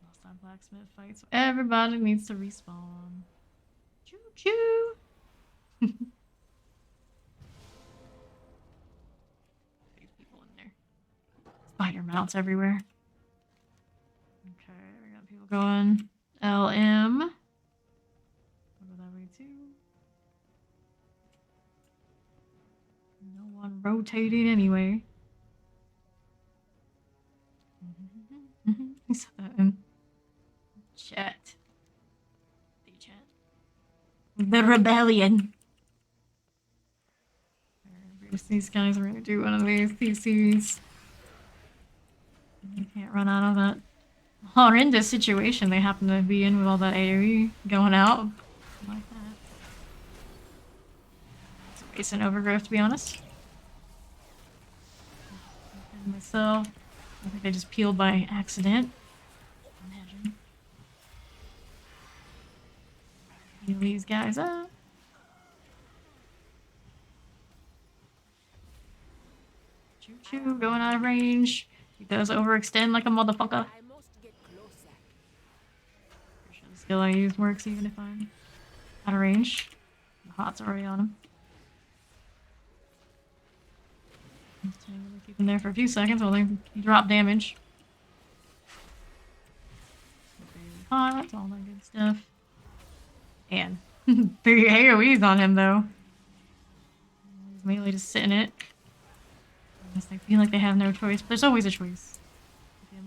Last time blacksmith fights. So everybody needs to respawn. Choo choo. People in there. Spider mounts everywhere. Okay, we got people going. LM. We'll go that way too. No one rotating anyway. I saw that in chat. The chat. The rebellion. These guys are gonna do one of these PCs. You can't run out of that horrendous situation they happen to be in with all that AoE going out. Like that. It's a recent overgrowth, to be honest. And myself, I think I just peeled by accident. Imagine. Heal these guys up. Choo choo, going out of range. He does overextend like a motherfucker. I must get closer. Pretty sure the skill I use works even if I'm out of range. The hot's already on him. Keep him there for a few seconds while they drop damage. Hot, all that good stuff. And 3 AoEs on him though. He's mainly just sitting it. Unless they feel like they have no choice, but there's always a choice.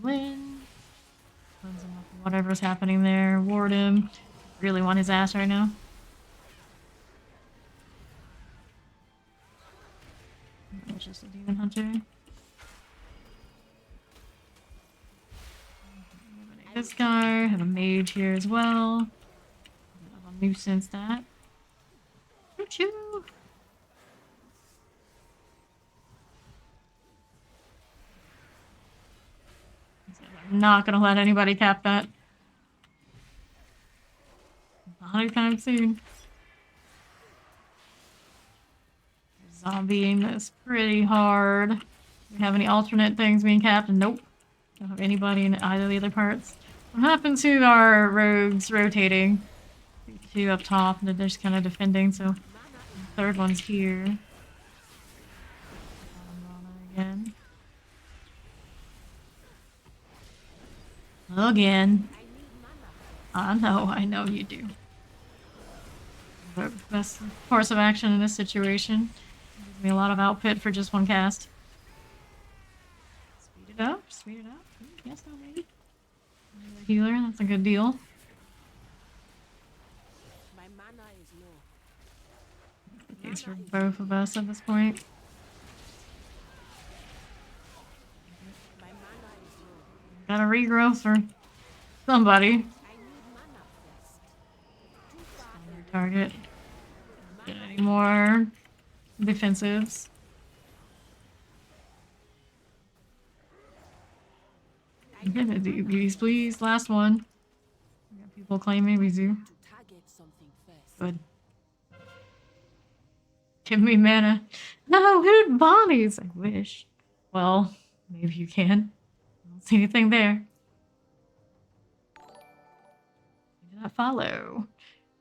Win. Cleanse him up whatever's happening there. Ward him. Really want his ass right now. It's just a demon hunter. Eliminate this guy. Have a mage here as well. Have a nuisance that. Choo choo. I'm not gonna let anybody cap that. Not anytime soon. Zombieing this pretty hard. Do we have any alternate things being capped? Nope. Don't have anybody in either of the other parts. What happened to our rogues rotating? 2 up top, and they're just kind of defending, so the third one's here. Again. Again. I know you do. The best course of action in this situation. Gives me a lot of output for just one cast. Speed it up, speed it up. Yes, no, maybe. Healer, that's a good deal. My mana is low. The case for both of us at this point. My mana is low. Got a regrowth for somebody. I need mana first. Too far Your target. Get any more defensives? Please, please, last one. We got people claiming we do. To target something first. Good. Give me mana. No, hoot bodies! I wish. Well, maybe you can. I don't see anything there. Did not follow.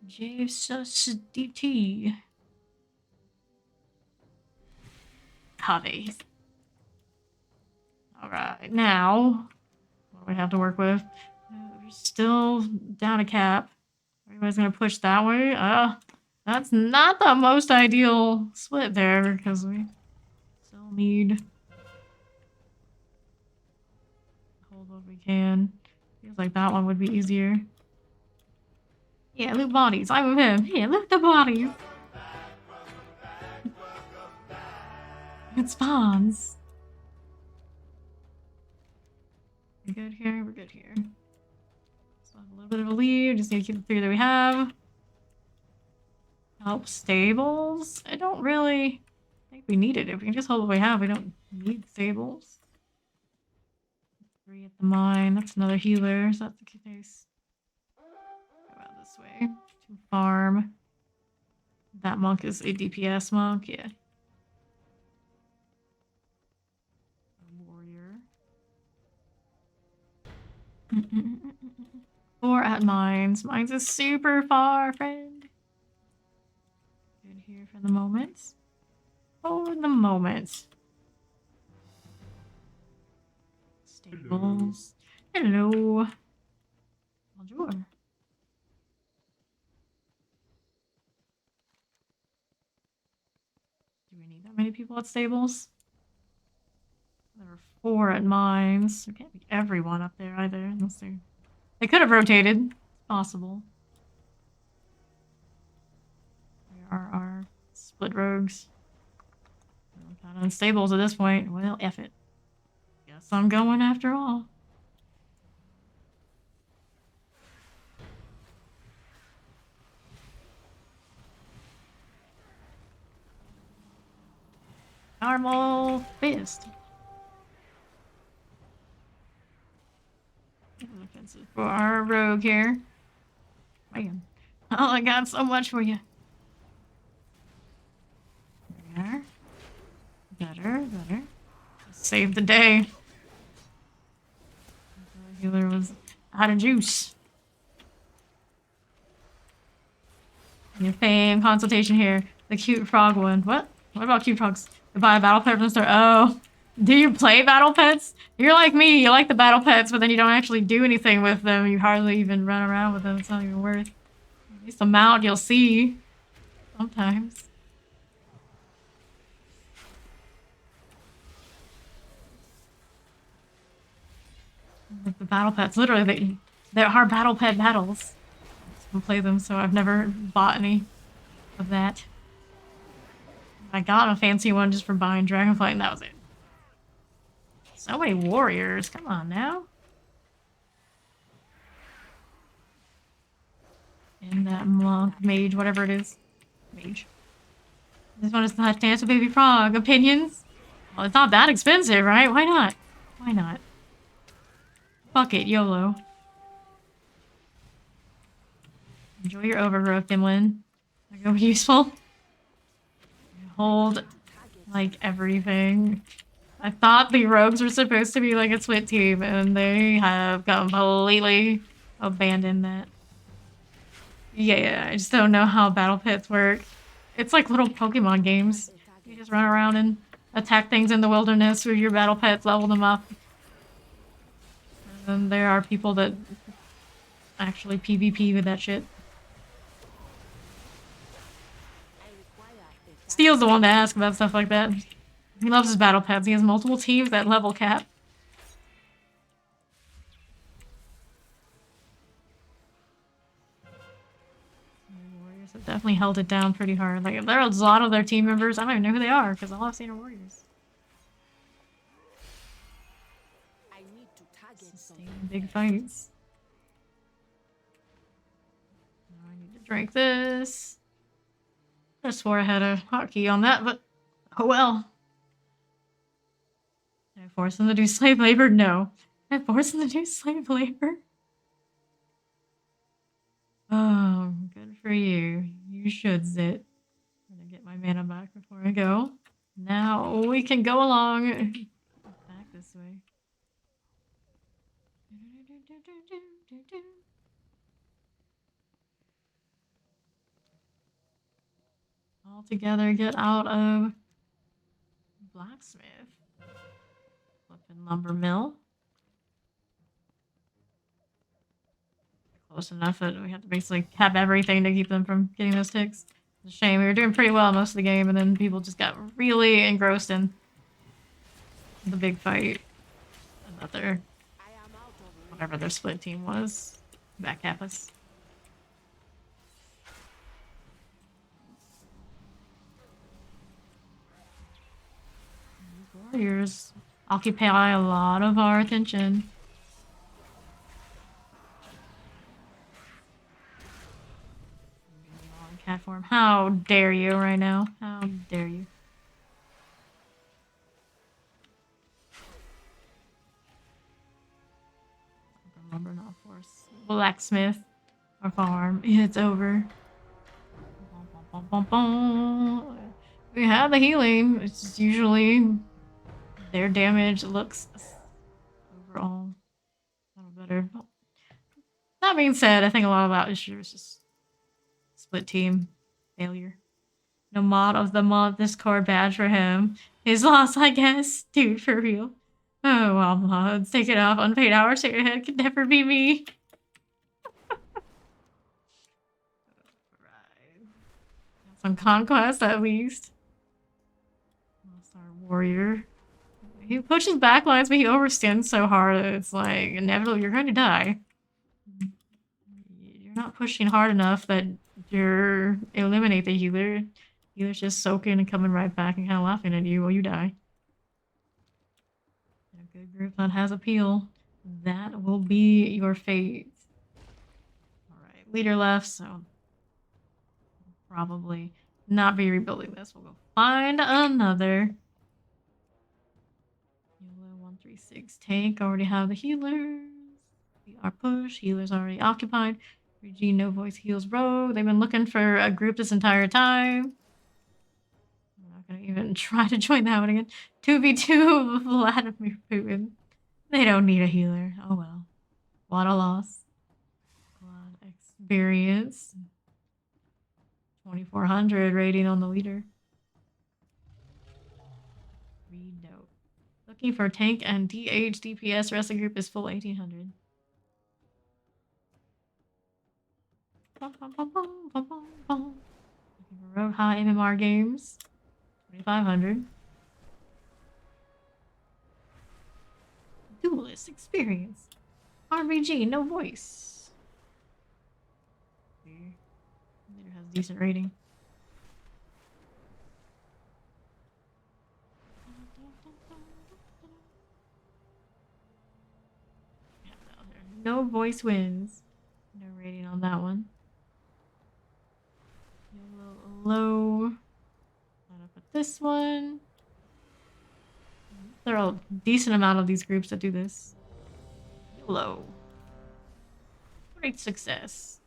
Jesus DT. Hobbies. Alright, now, what do we have to work with? We're still down a cap. Everybody's gonna push that way. That's not the most ideal split there because we still need hold what we can. Feels like that one would be easier. Yeah, loot bodies. I'm with him. Yeah, loot the bodies. It spawns. We're good here. We're good here. So have a little bit of a lead. Just need to keep the 3 that we have. Help stables. I don't really think we need it. If we can just hold what we have, we don't need stables. 3 at the mine. That's another healer. Is that the case? Go out this way to farm. That monk is a DPS monk. Yeah. Warrior. 4 at mines. Mines is super far, friend. Good here for the moment. For the moment. Stables. Hello. Bonjour. Do we need that many people at stables? There were 4 at mines. There can't be everyone up there either, unless they could have rotated. It's possible. There are our split rogues. We're kind of in stables at this point. Well, F it. Guess I'm going after all. Normal fist. Offensive for our rogue here. Man. Oh, I got so much for you. There. Better. Save the day. The healer was out of juice. Your fame consultation here. The cute frog one. What? What about cute frogs? Buy a battle pet from the store. Oh. Do you play battle pets? You're like me. You like the battle pets, but then you don't actually do anything with them. You hardly even run around with them. It's not even worth. At least the mount you'll see. Sometimes. Like the battle pets. Literally, there are battle pet battles. I don't play them, so I've never bought any of that. I got a fancy one just for buying Dragonflight, and that was it. So many warriors. Come on now. And that monk, mage, whatever it is. Mage. This one is not Dance with Baby Frog. Opinions? Well, it's not that expensive, right? Why not? Why not? Fuck it, YOLO. Enjoy your overgrowth, Dimlin. Are you useful? Hold, like, everything. I thought the rogues were supposed to be like a split team, and they have completely abandoned that. Yeah, I just don't know how battle pits work. It's like little Pokemon games. You just run around and attack things in the wilderness with your battle pets, level them up. And then there are people that actually PvP with that shit. Steel's the one to ask about stuff like that. He loves his battle pets. He has multiple teams that level cap. The Warriors have definitely held it down pretty hard. Like, there are a lot of their team members. I don't even know who they are because all I've seen are Warriors. I need to target Sustain big fights. Now I need to drink this. I swore I had a hotkey on that, but oh well. Did I force them to do slave labor? No. I forced them to do slave labor. Oh, good for you. You should sit. I'm gonna get my mana back before I go. Now we can go along back this way. All together, get out of blacksmith. Flipping lumber mill. Close enough that we have to basically have everything to keep them from getting those ticks. It's a shame. We were doing pretty well most of the game, and then people just got really engrossed in the big fight. Another, I am out of whatever their split team was, back at us. These warriors occupy a lot of our attention. Cat form. How dare you right now? How dare you? Lumber, not force. Blacksmith. Our farm. It's over. Bum, bum, bum, bum. We have the healing. It's just usually their damage looks overall a little better. That being said, I think a lot of that issue is just split team failure. No mod of the month Discord badge for him. His loss, I guess. Dude, for real. Oh, well, mods. Take it off. Unpaid hours to your head could never be me. Right. Some conquest, at least. That's our warrior. He pushes backlines, but he overstands so hard that it's like, inevitably, you're going to die. You're not pushing hard enough that you're eliminate the healer. Healer's just soaking and coming right back and kind of laughing at you while you die. A good group that has appeal. That will be your fate. Alright, leader left, so probably not be rebuilding this. We'll go find another. Yolo 136 tank. Already have the healers. We are push. Healers already occupied. Regine no voice heals rogue. They've been looking for a group this entire time. I'm not gonna even try to join that one again. 2v2 Vladimir Putin. They don't need a healer. Oh well. What a loss. A lot of experience. 2400 rating on the leader. Read note. Looking for tank and DH DPS. Rest of the group is full 1800. Looking for road high MMR games. 2500. Duelist experience. RBG, no voice. Leader has decent rating. No voice wins. No rating on that one. Low. I'm gonna put this one. There are a decent amount of these groups that do this. Yolo. Great success.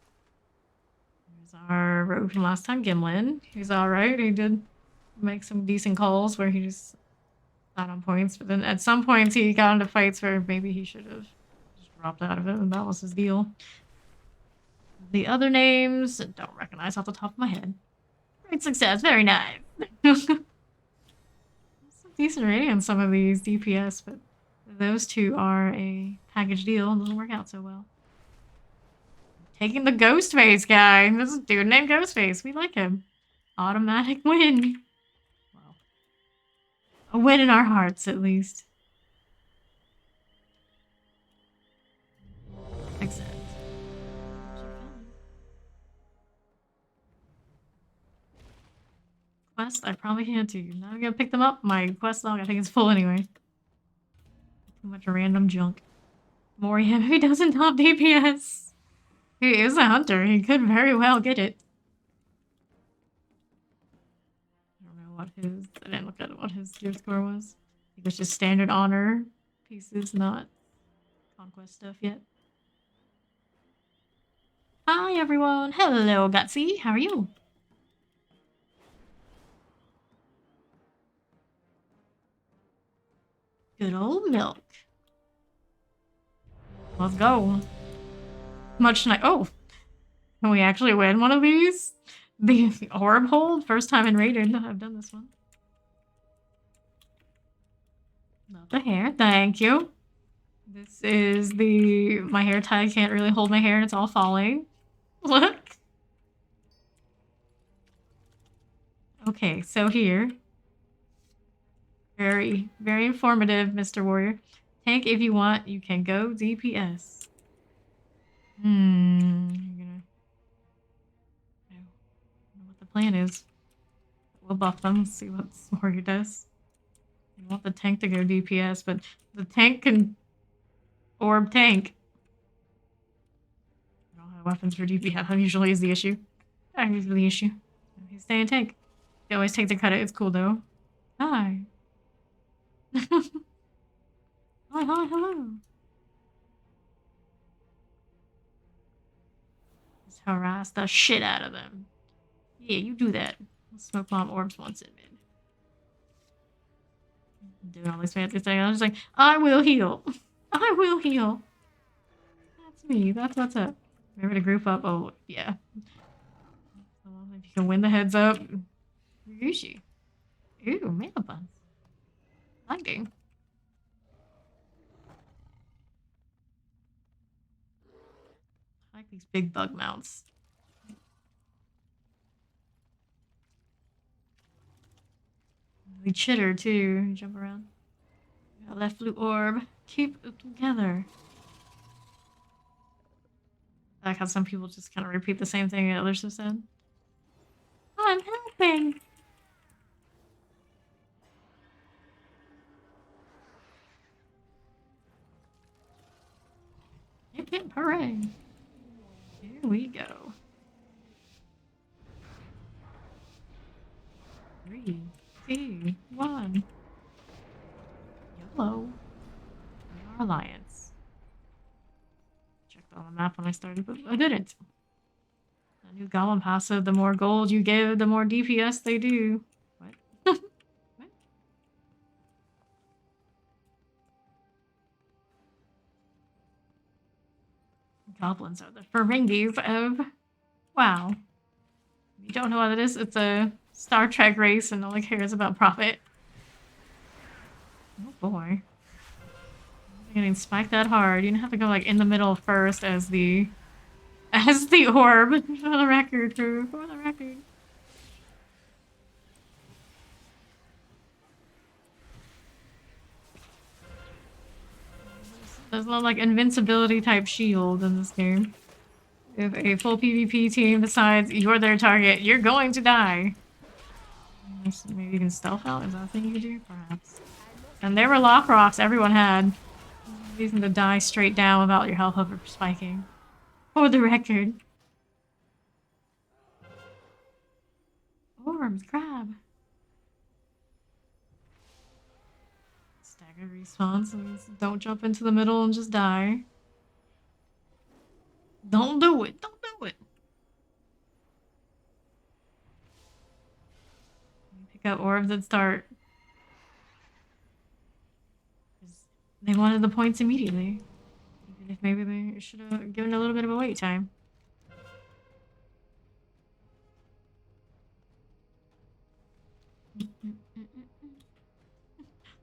There's our rogue from last time, Gimlin. He's alright. He did make some decent calls where he just got on points, but then at some points he got into fights where maybe he should have just dropped out of it, and that was his deal. The other names, don't recognize off the top of my head. Great success, very nice. Some decent rating on some of these DPS, but those two are a package deal and doesn't work out so well. Taking the Ghostface guy. This is a dude named Ghostface. We like him. Automatic win. Well, a win in our hearts, at least. Accept. Quest, I probably can't do. Now I'm gonna pick them up. My quest log, I think, is full anyway. Too much random junk. Mori him if he doesn't top DPS. He is a hunter. He could very well get it. I don't know what his... I didn't look at what his gear score was. It was just standard honor pieces, not conquest stuff yet. Hi everyone. Hello, Gutsy. How are you? Good old milk. Let's go. Much nice. Oh, can we actually win one of these? The orb hold? First time in Rated. I've done this one. Love the hair. Thank you. This is the... My hair tie can't really hold my hair and it's all falling. Look. Okay, so here. Very, very informative, Mr. Warrior. Tank if you want, you can go DPS. You're gonna... I don't know what the plan is. We'll buff them, see what Warrior does. You want the tank to go DPS, but the tank can orb tank. I don't have weapons for DPS. Usually is the issue. That is the issue. He's staying tank. You always take the cut it. It's cool though. Hi. Hi, hi, hello. Just harass the shit out of them. Yeah, you do that. Smoke bomb orbs once in mid. Doing all these fancy things. I was just like, I will heal. I will heal. That's me. That's what's up. Remember to group up. Oh, yeah. If you can win the heads up. Where is she? Ooh, mana buns. Lighting. I like these big bug mounts. We chitter too. Jump around. Got left blue orb. Keep it together. I like how some people just kind of repeat the same thing others have said. I'm helping. Hip hip hooray. Here we go. 3, 2, 1. Yolo. We are Alliance. Checked on the map when I started, but I didn't. A new Golem passive, the more gold you give, the more DPS they do. What? What? Goblins are the Ferengis of... Wow. You don't know what it is? It's a Star Trek race and only cares about profit. Oh boy. Getting spiked that hard. You have to go like in the middle first as the orb. For the record, for the record. There's no like invincibility type shield in this game. If a full PvP team decides you're their target, you're going to die. Maybe you can stealth out? Is that a thing you can do? Perhaps. And there were lock rocks everyone had. Reason to die straight down without your health over spiking. For the record. Orbs, grab. Stagger respawns, so don't jump into the middle and just die. Don't do it. Don't do it. Pick up orbs that start. They wanted the points immediately. Even if maybe they should have given a little bit of a wait time.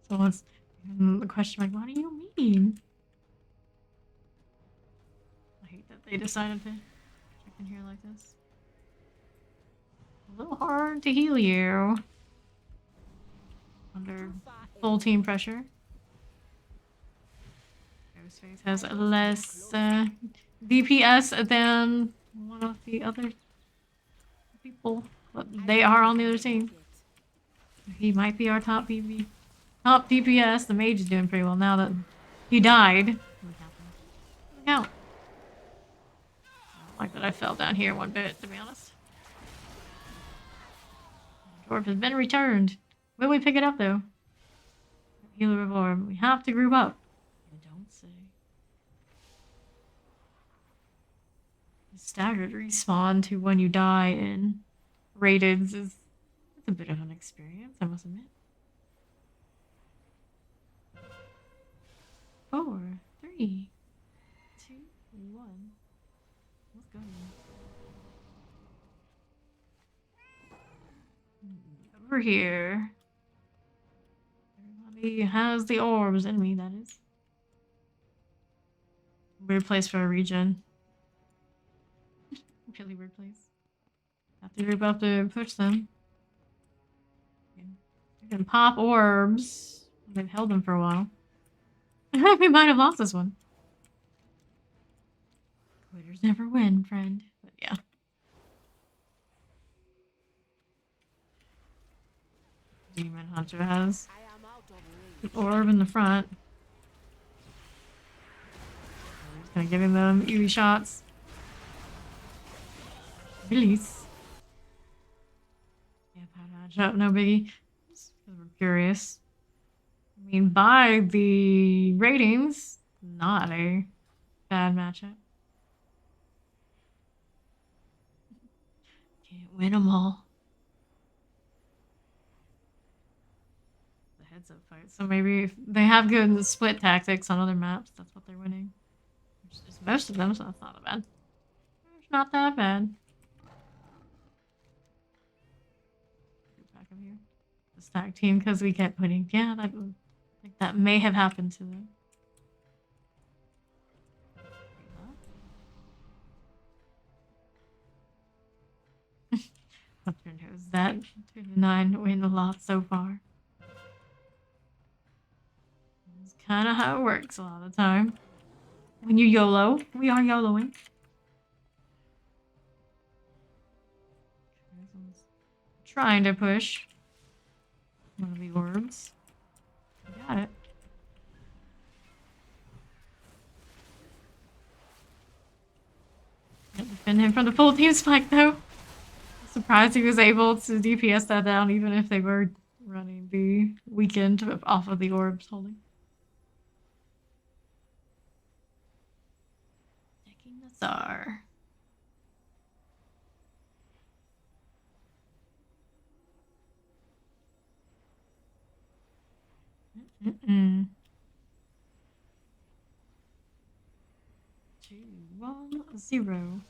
Someone's the question like, what do you mean? I hate that they decided to check in here like this. A little hard to heal you. Under full team pressure. Ghostface has less DPS than one of the other people. But they are on the other team. He might be our top DPS. The mage is doing pretty well now that he died. Look out. I don't like that I fell down here one bit, to be honest. Dwarf has been returned. Will we pick it up, though? Healer of Orb. We have to group up. You don't say. staggered respawn to when you die in raideds is a bit of an experience, I must admit. 4, 3, 2, 1. Let's go. Over here. Everybody has the orbs. Enemy, that is. Weird place for a regen. Really weird place. After you're about to push them. You can pop orbs. They've held them for a while. We might have lost this one. Quitters never win, friend. But yeah. Demon Hunter has I am out of an orb in the front. I'm just gonna give him them EV shots. Release. Yeah, patch, no biggie. Just because we're curious. I mean, by the ratings, not a bad matchup. Can't win them all. The heads up fight. So maybe if they have good split tactics on other maps, that's what they're winning. It's most of them, so that's not that bad. It's not that bad. Back up here. This tag team because we kept putting. Yeah, that would. That may have happened to them. Hunter knows that. 2 to 9 win a lot so far. It's kind of how it works a lot of the time. When you YOLO, we are YOLOing. Trying to push one of the orbs. Got it. Can't defend him from the full team spike though. I'm surprised he was able to DPS that down even if they were running the weekend off of the orbs holding. Taking the Tsar. Mm-mm. 2, 1, 0.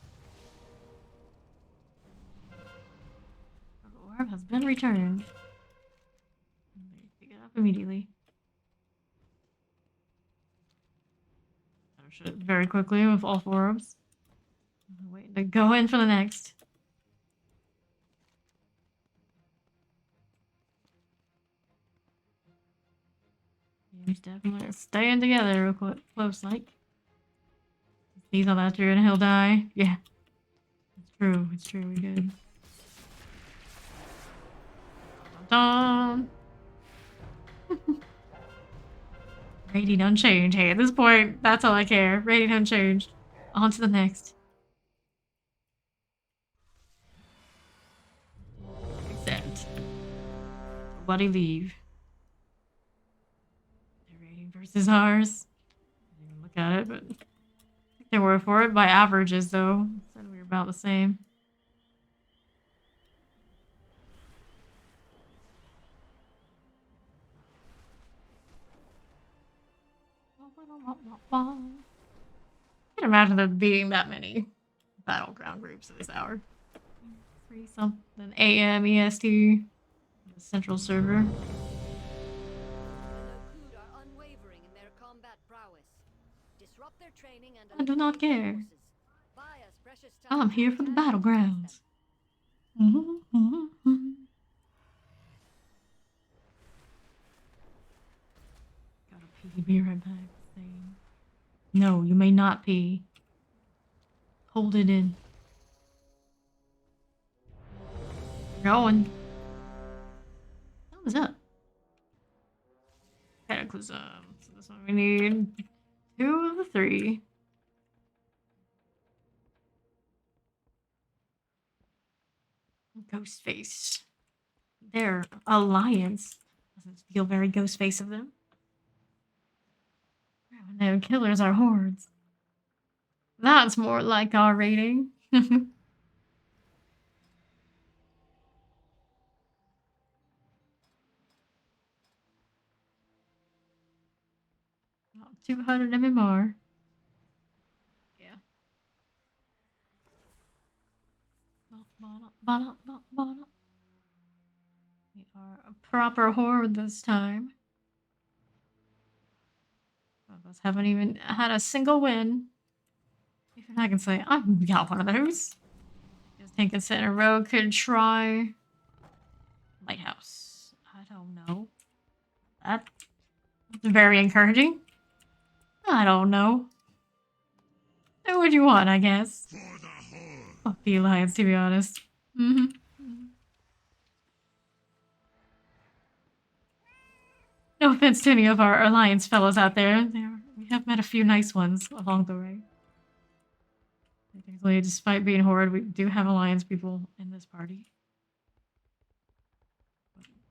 The orb has been returned. Pick it up immediately. Finish it very quickly with all 4 orbs. Waiting to go in for the next. He's definitely staying together real close, like. He's on that Druid and he'll die. Yeah. It's true. It's true. We good. Dun. Rating unchanged. Hey, at this point, that's all I care. Rating unchanged. On to the next. Accept. Buddy leave. Their rating versus ours. I didn't even look at it, but I think they were for it by averages, though. Said we were about the same. I can't imagine there being that many battleground groups at this hour. 3 something AM EST, the central server. The Nokud are unwavering in their combat prowess. Disrupt their training and I do not care. forces. Buy us precious time I'm here for the battlegrounds. Gotta pee, be right back. No, you may not pee. Hold it in. We're going. What was up? Cataclysm. So this one we need 2 of the 3. Ghostface. Their alliance doesn't feel very Ghostface of them. No, killers are hordes. That's more like our rating. Oh, 200 MMR. Yeah. We are a proper horde this time. Some of us haven't even had a single win. Even I can say, I've got one of those. Just think a center row could try Lighthouse. I don't know. That's very encouraging. I don't know. Do what you want, I guess. Fuck the Alliance, to be honest. Mm-hmm. No offense to any of our Alliance fellows out there. We have met a few nice ones along the way. Technically, despite being Horde, we do have Alliance people in this party.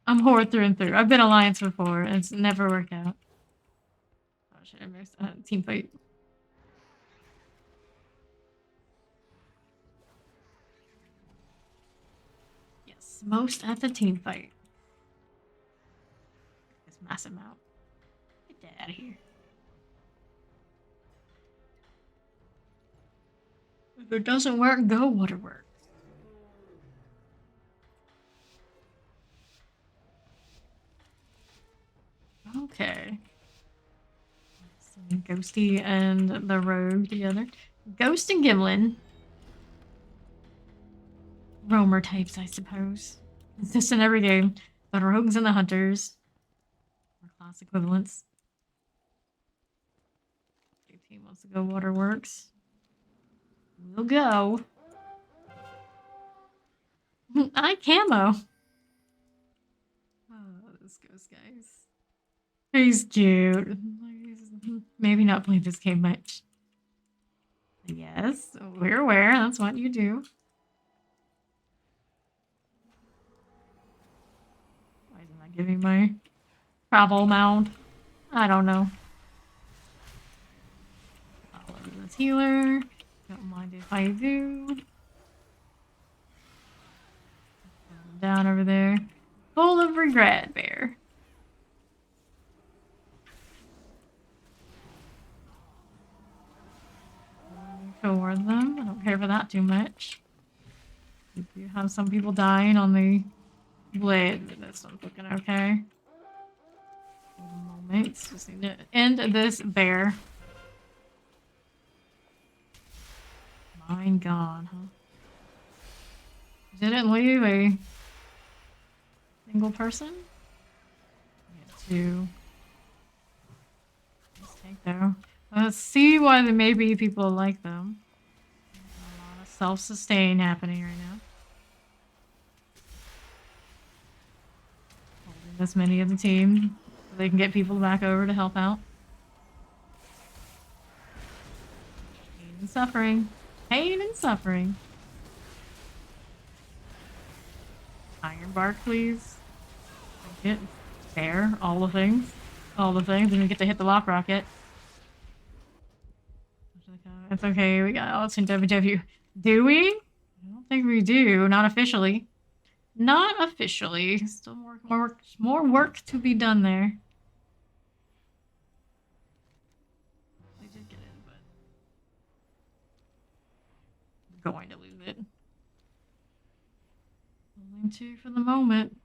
I'm Horde through and through. I've been Alliance before, and it's never worked out. Oh shit, I missed a team fight. Yes, most at the team fight. This massive amount. Get that out of here. If it doesn't work, go water work. Okay. Ghosty and the rogue together. Ghost and Gimlin. Roamer types, I suppose. Consistent every game. The rogues and the hunters. Or class equivalents. If team wants to go waterworks, we'll go. I camo. Oh, this ghost guys. He's cute. Maybe not play this game much. Yes, we're aware. That's what you do. Why isn't that giving my travel mound? I don't know. I'll load this healer. Don't mind if I do. Down over there. Full of regret, bear. For them. I don't care for that too much. We do have some people dying on the blade. This one's looking okay. Moments. Just need to end this bear. Mine gone, huh? Didn't leave a single person? Get two. Let's take though. Let's see why there may be people like them. There's a lot of self-sustain happening right now. Holding this many of the team so they can get people back over to help out. Pain and suffering. Pain and suffering. Iron bark, please. Get fair. All the things. All the things. Then we get to hit the lock rocket. It's okay. We got all in WW. Do we? I don't think we do. Not officially. Not officially. Still more work to be done there. We did get in, but we're going to lose it. Only two for the moment.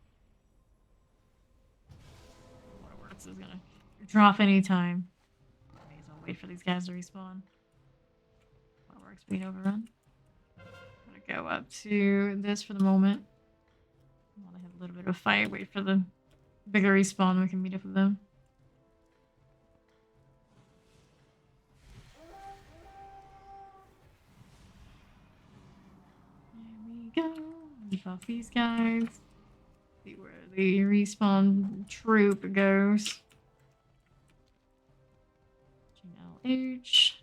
Waterworks is gonna drop anytime. May as well wait for these guys to respawn. Waterworks being overrun. I'm gonna go up to this for the moment. I want to have a little bit of a fight. Wait for the bigger respawn. We can meet up with them. There we go. Buff these guys. See where the respawn troop goes. GLH.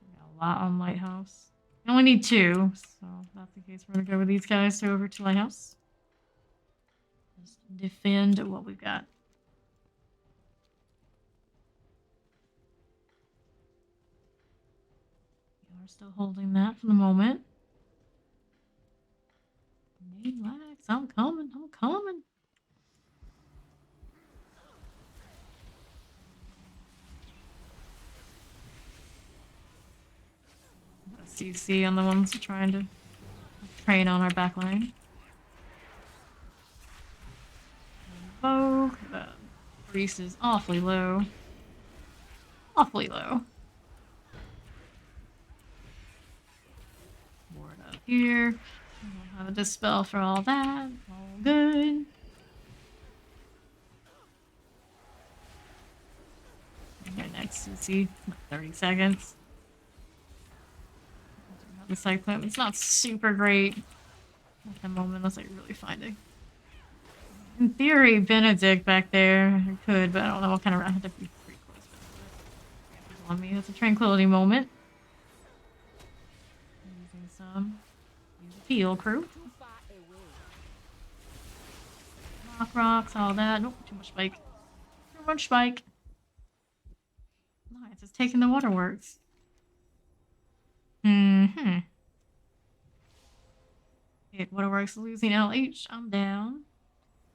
We got a lot on Lighthouse. We only need two, so if that's the case, we're gonna go with these guys over to Lighthouse. Just defend what we've got. We are still holding that for the moment. I'm coming. I'm coming. CC on the ones trying to train on our backline. Vogue. The priest is awfully low. Awfully low. Ward up here. We'll have a dispel for all that. All good. Okay, next CC. 30 seconds. The cyclone. It's not super great at the moment unless I really find it. In theory, Benedict back there could, but I don't know what kind of. I have to be pretty close with it. On me, that's a tranquility moment. Using some heal crew. Too far away. Knock rocks, all that. Nope, too much spike. Too much spike. Nice, it's taking the waterworks. Mm-hmm. Okay, waterworks losing LH. I'm down.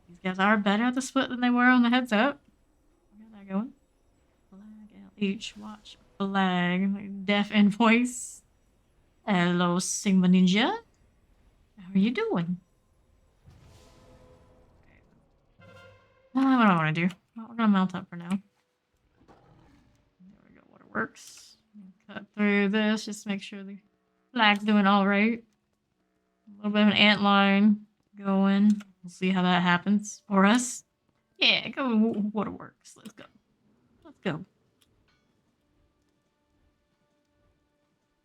These guys are better at the split than they were on the heads up. Got that going. Flag LH. Watch flag. Like deaf in voice. Hello, Sigma Ninja. How are you doing? What do I want to do? Well, we're gonna mount up for now. There we go. Waterworks. Cut through this. Just make sure the flag's doing all right. A little bit of an ant line going. We'll see how that happens for us. Yeah, go waterworks. Let's go. Let's go.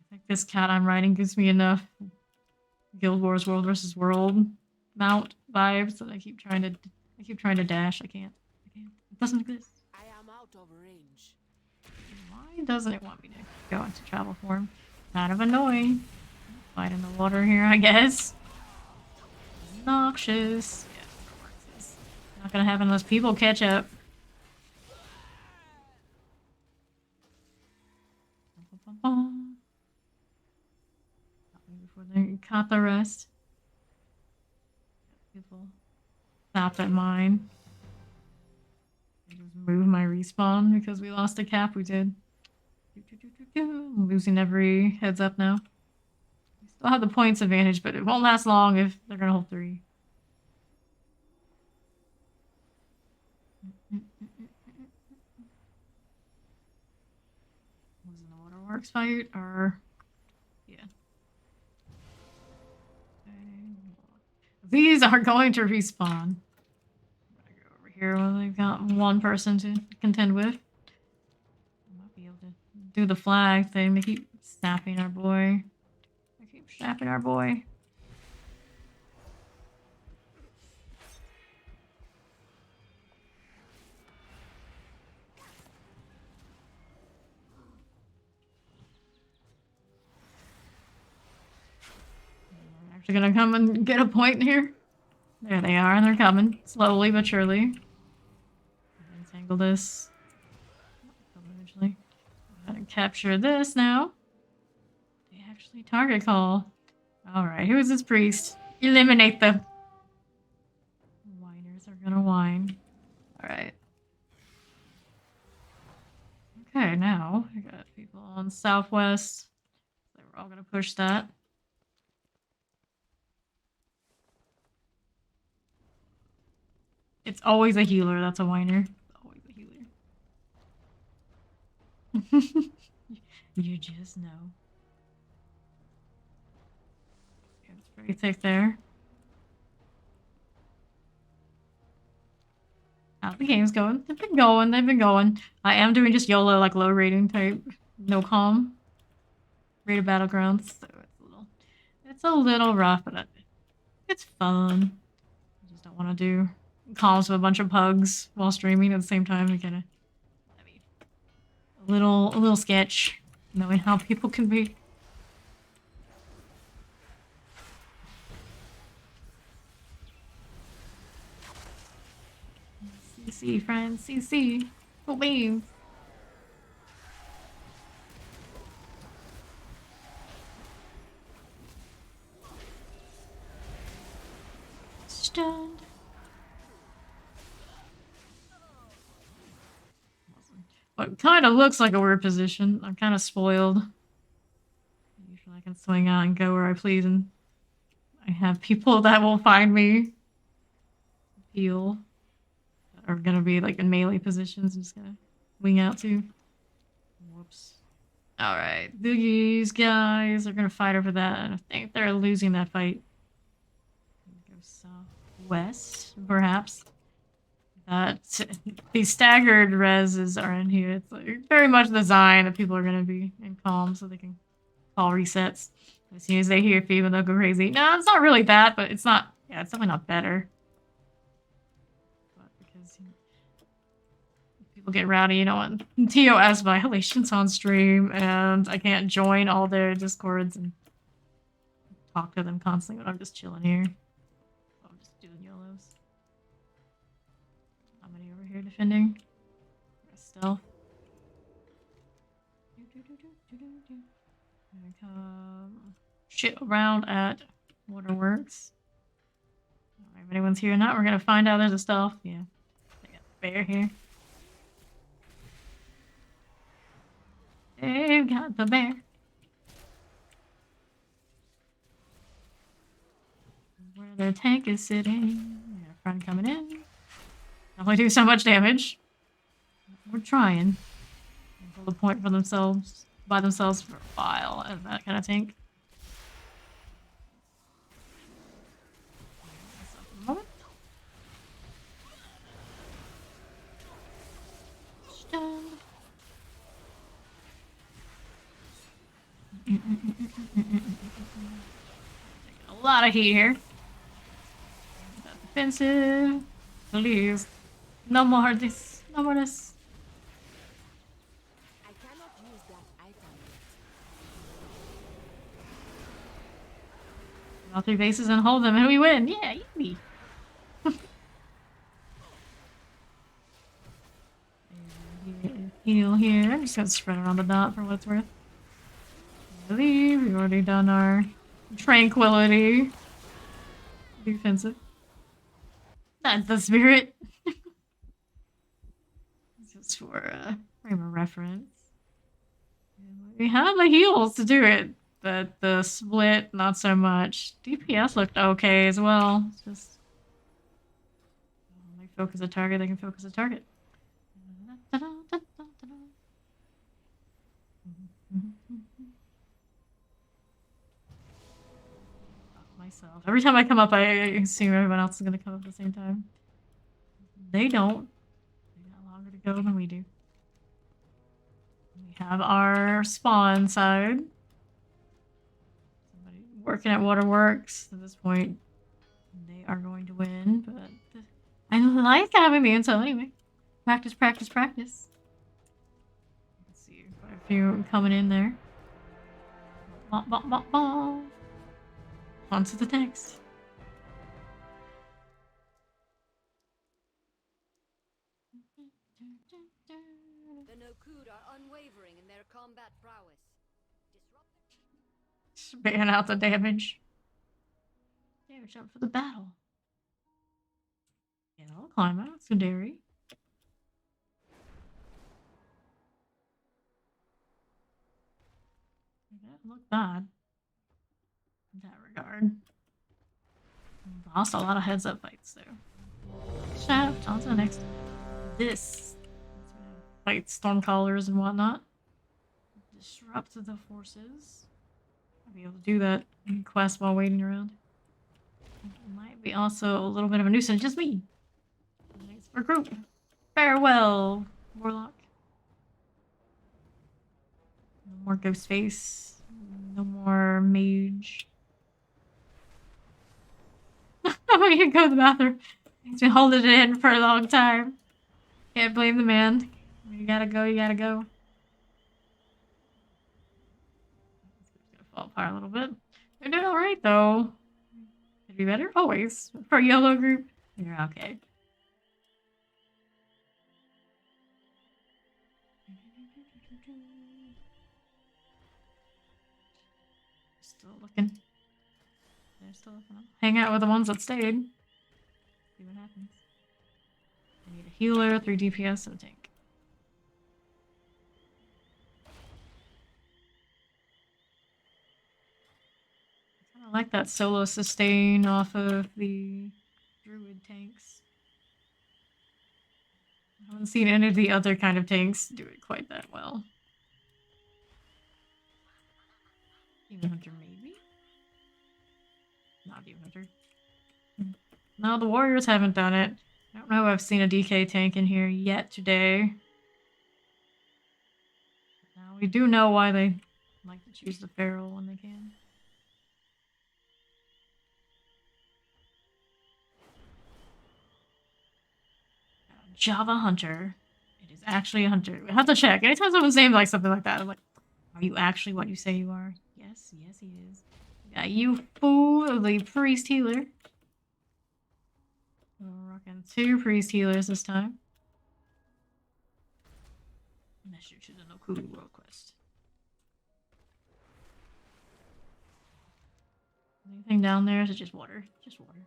I think this cat I'm riding gives me enough Guild Wars World versus World mount vibes that I keep trying to dash. I can't. It doesn't exist. I am out of range. Why doesn't it want me to go into travel form? Kind of annoying. Fight in the water here, I guess. Noxious. Yeah, waterworks is not gonna happen unless people catch up. Before they caught the rest. People stopped at mine. I just moved my respawn because we lost a cap. We did. I'm losing every heads up now. We still have the points advantage, but it won't last long if they're gonna hold 3. Was in the waterworks fight or yeah. These are going to respawn. I'm gonna go over here when they've got one person to contend with. I might be able to do the flag thing. They keep snapping our boy. They keep snapping our boy. They're actually gonna come and get a point here. There they are, and they're coming slowly but surely. Entangle this. Eventually, gotta capture this now. They actually target call. All right, who is this priest? Eliminate them. Whiners are gonna whine. All right. Okay, now we got people on southwest. So we're all gonna push that. It's always a healer that's a whiner. Always a healer. You just know. Okay, it's pretty thick there. How the game's going? They've been going. They've been going. I am doing just YOLO, like low rating type, no calm. Rated Battlegrounds, so it's a little rough, but it's fun. I just don't want to do calls with a bunch of pugs while streaming at the same time. We gotta, I mean, a little sketch, knowing how people can be. CC, friends, CC. Oh, babe. Stunned. Well, it kind of looks like a weird position. I'm kind of spoiled. Usually I can swing out and go where I please, and I have people that will find me. Heal. That are gonna be like in melee positions. I'm just gonna wing out to. Whoops. Alright, these guys are gonna fight over that, and I think they're losing that fight. Go southwest, perhaps. That these staggered reses are in here. It's like very much designed that people are gonna be in calm so they can call resets. As soon as they hear fever, they'll go crazy. No, it's not really that, but it's not. Yeah, it's definitely not better. But because people get rowdy, you know, and TOS violations on stream, and I can't join all their discords and talk to them constantly when I'm just chilling here. I'm just doing Yolos. How many over here defending? Stealth. Gonna come shit around at Waterworks. Alright, if anyone's here or not, we're gonna find out. There's a stealth. Yeah. They got the bear here. They've got the bear. Where their tank is sitting. We got a friend coming in. Only do so much damage. We're trying. Hold a point for themselves, by themselves for a while, and that kind of tank. Stunned. Taking a lot of heat here. Defensive. Please. No more this. No more this. I cannot use that item yet. All 3 bases and hold them, and we win. Yeah, yippee. Heal here. I'm just gonna spread around the dot for what it's worth. I believe we've already done our tranquility. Defensive. That's the spirit. Just for a frame of reference. We have the heals to do it, but the split, not so much. DPS looked okay as well. It's just when they focus a target, they can focus a target. Myself. Every time I come up, I assume everyone else is going to come up at the same time. They don't. They got longer to go than we do. We have our spawn side. Somebody working at Waterworks. At this point, they are going to win, but I like having the intel anyway. Practice, practice, practice. Let's see, quite a few coming in there. Bah, bah, bah, bah. On to the next. The Nokud are unwavering in their combat prowess. Ban out the damage. Damage up for the battle. Yeah, I'll climb out. Sudari. That looked bad in that regard. Lost a lot of heads up fights though. Shaft, on to the next. This fight stormcallers and whatnot. Disrupt the forces. I'll be able to do that in quest while waiting around. It might be also a little bit of a nuisance, just me. Thanks for group. Farewell, Warlock. No more Ghostface. No more Mage. I'm gonna go to the bathroom. He's been holding it in for a long time. Can't blame the man. You gotta go, you gotta go. It's gonna fall apart a little bit. They're doing alright though. Could be better, always. For Yolo group, you're okay. Still looking. They're still looking. Hang out with the ones that stayed. See what happens. I need a healer, 3 DPS, and a tank. I kind of like that solo sustain off of the Druid tanks. I haven't seen any of the other kind of tanks do it quite that well. Demon Hunter, maybe? Not Demon Hunter. No, the Warriors haven't done it. I don't know if I've seen a DK tank in here yet today. Now we do know why they like to choose the Feral when they can. Java Hunter. It is actually a hunter. We have to check. Anytime someone's named like something like that, I'm like, are you actually what you say you are? Yes, yes, he is. We got Yufu, the priest healer. We're rocking 2 priest healers this time. Measure to the Nokuru world quest. Anything down there? Is it just water? Just water.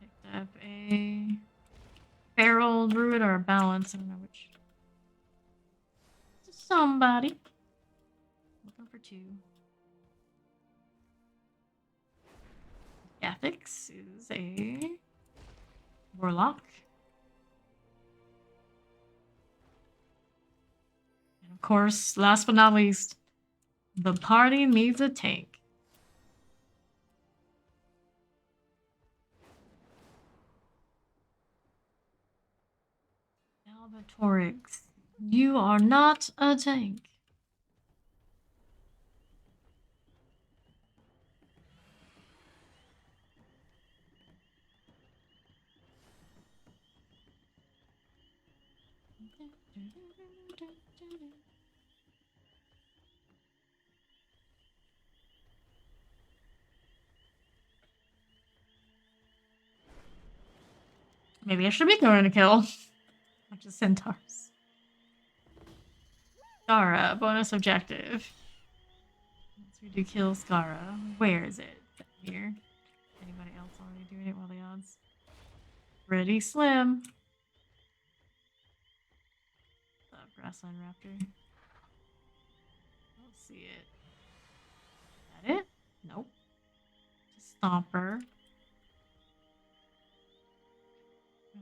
Picked up a Feral Druid or a Balance. I don't know which. Somebody. Looking for 2. Ethics is a Warlock. And of course, last but not least, the party needs a tank. Albatorix, you are not a tank. Maybe I should be going to kill. Bunch of centaurs. Skara, bonus objective. Once we do kill Skara, where is it? Here. Anybody else already doing it? Well, the odds. Pretty slim. The grassland raptor. Let's see it. Is that it? Nope. Stomper.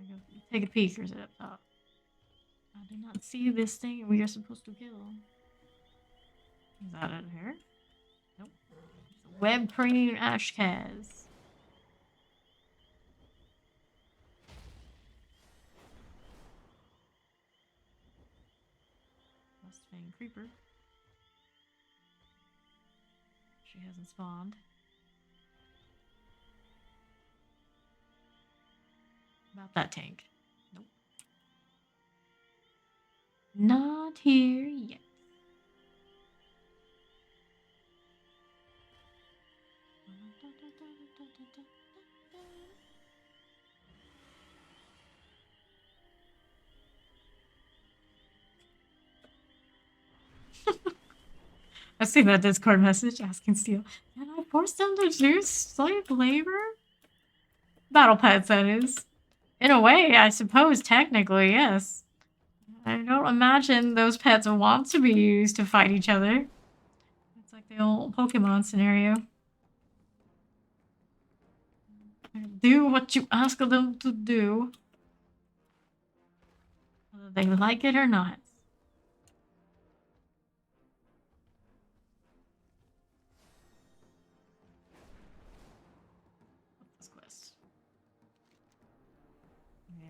Go take a peek, or is it up top? I do not see this thing we are supposed to kill. Is that it here? Nope. It's a web crane Ashkaz. Mustang Creeper. She hasn't spawned. About that tank. Nope. Not here yet. I've seen that Discord message asking Steel, can I force them to do slave labor? Battle pets, that is. In a way, I suppose, technically, yes. I don't imagine those pets want to be used to fight each other. It's like the old Pokemon scenario. Do what you ask them to do. Whether they like it or not.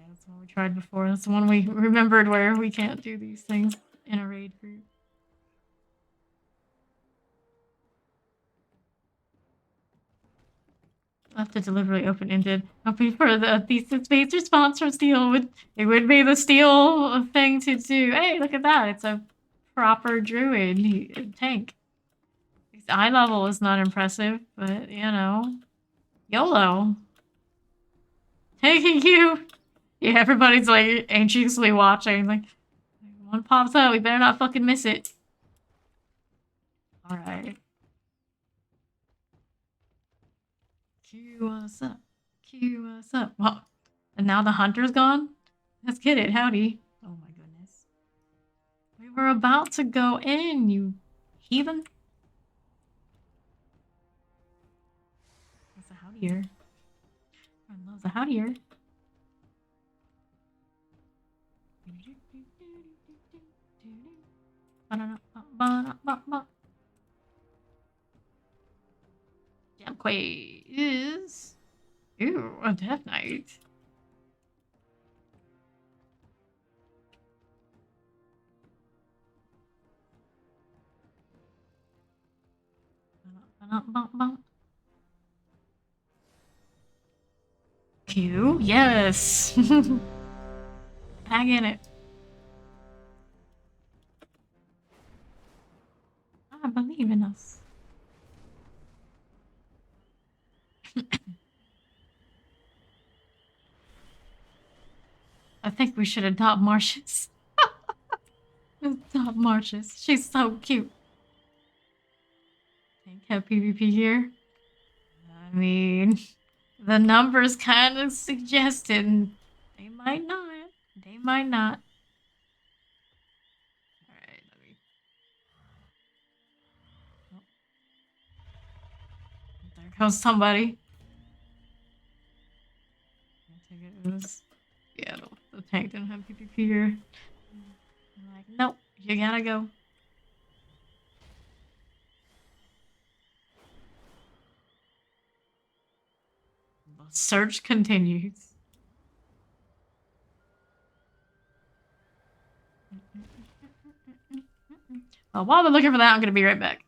That's the one we tried before. That's the one we remembered where we can't do these things in a raid group. Left it deliberately open-ended. Hoping for the thesis-based response from Steel. It would be the Steel thing to do. Hey, look at that. It's a proper Druid tank. His eye level is not impressive, but, you know. YOLO. Taking you. Yeah, everybody's like anxiously watching. Like, one pops up, we better not fucking miss it. Alright. Cue us up. Cue us up. Well, and now the hunter's gone? Let's get it. Howdy. Oh my goodness. We were about to go in, you heathen. That's a howdier. Everyone loves a howdier. Jamquay is... Ooh, a Death Knight. Q, yes. Tag in it. I believe in us. I think we should adopt Marcius. Adopt Marcius. She's so cute. Can't have PvP here. I mean, the numbers kind of suggested they might not. They might not. Alright, let me... Oh. There goes somebody. I think it was... Yeah, the tank didn't have PvP here. I'm like, nope, you gotta go. The search continues. Well, while we're looking for that, I'm gonna be right back.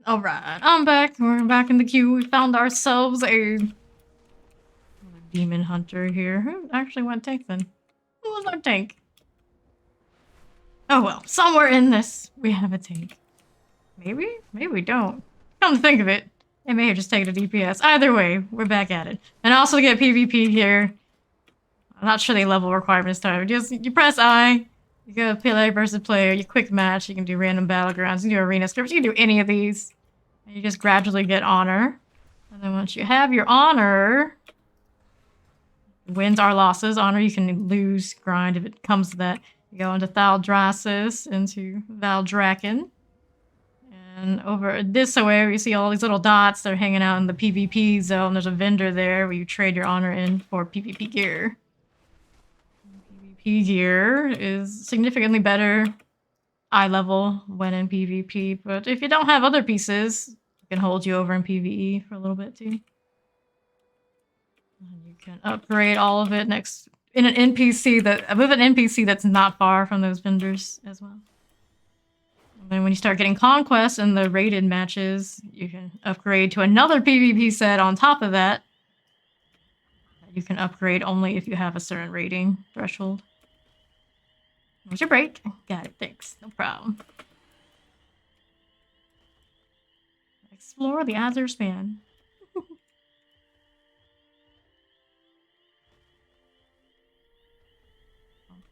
Alright, I'm back. We're back in the queue. We found ourselves a demon hunter here. Who actually went tank then? Who was our tank? Oh well, somewhere in this we have a tank. Maybe? Maybe we don't. Come to think of it, it may have just taken a DPS. Either way, we're back at it. And also to get PvP here. I'm not sure the level requirements time. Just you press I, you go player versus player, you quick match, you can do random battlegrounds, you can do arena scripts, you can do any of these. And you just gradually get honor. And then once you have your honor, wins are losses. Honor you can lose, grind if it comes to that. You go into Thaldraszus, into Valdraken. And over this way, you see all these little dots. They're hanging out in the PvP zone. There's a vendor there where you trade your honor in for PvP gear. PvP gear is significantly better eye level when in PvP, but if you don't have other pieces, it can hold you over in PvE for a little bit too. And you can upgrade all of it next in an NPC with an NPC that's not far from those vendors as well. And then when you start getting conquests in the rated matches, you can upgrade to another PvP set on top of that. You can upgrade only if you have a certain rating threshold. Where's your break? Got it, thanks. No problem. Explore the Azure Span.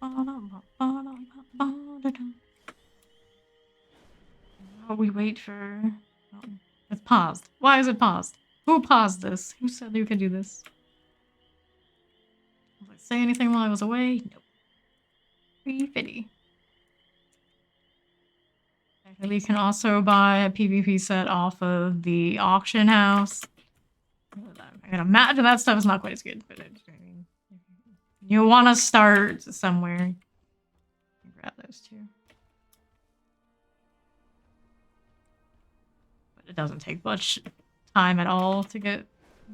Oh, we wait for... Oh, it's paused. Why is it paused? Who paused this? Who said you could do this? Was I say anything while I was away? Nope. Fitty. Actually, you can also buy a PvP set off of the auction house. I gotta imagine that stuff is not quite as good, but I mean, you want to start somewhere. Grab those two. But it doesn't take much time at all to get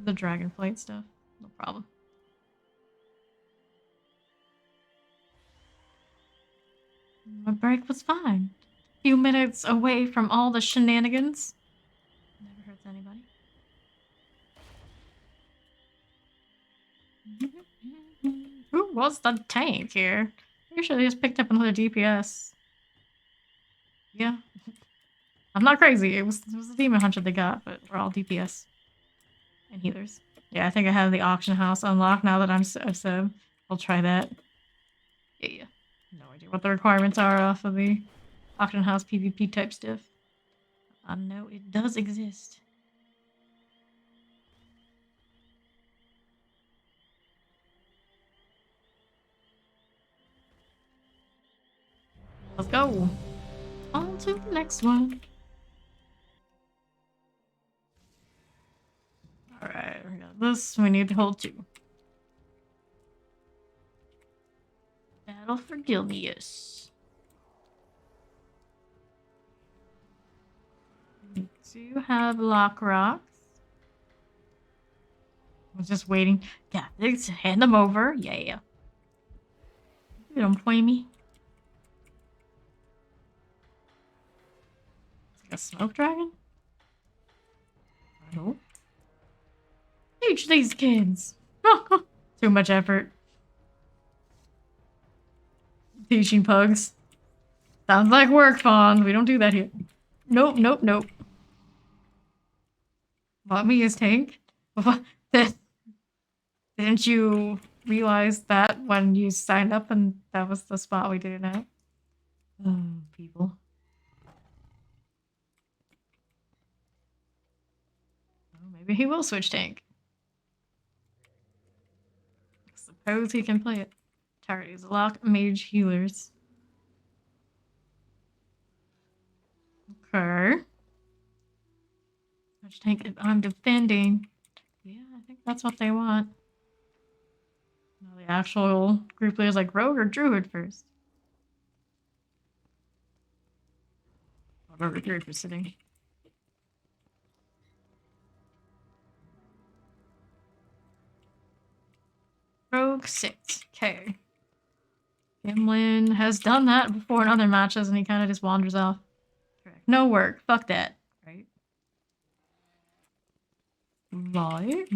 the dragonflight stuff. No problem. My break was fine. A few minutes away from all the shenanigans. Never hurts anybody. Who was the tank here? Usually just picked up another DPS. Yeah. I'm not crazy. It was the demon hunter they got, but we're all DPS. And healers. Yeah, I think I have the auction house unlocked now that I've said. I'll try that. Yeah. No idea what the requirements are off of the auction house PvP type stuff. I know it does exist. Let's go. On to the next one. Alright, we got this. We need to hold 2. Battle for Gilneas. We do have lock rocks. I was just waiting. Yeah, let's hand them over. Yeah. You don't play me. A smoke dragon? I hope. Teach these kids! Too much effort. Teaching pugs. Sounds like work, Fawn. We don't do that here. Nope. Want me as tank? Didn't you realize that when you signed up and that was the spot we did it at? Oh, people. Maybe he will switch tank. I suppose he can play it. Targets lock mage healers. Okay. Which tank I'm defending? Yeah, I think that's what they want. Now the actual group leaders like Rogue or Druid first. Rogue or Druid for sitting. Rogue 6. Okay. Gimlin has done that before in other matches and he kind of just wanders off. Correct. No work. Fuck that. Right? Right.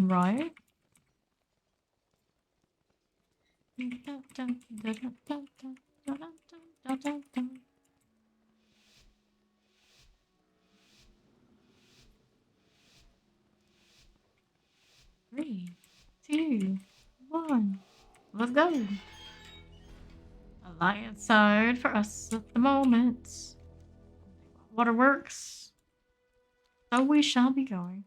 3, 2, 1. Let's go. Alliance side for us at the moment. Waterworks. So we shall be going.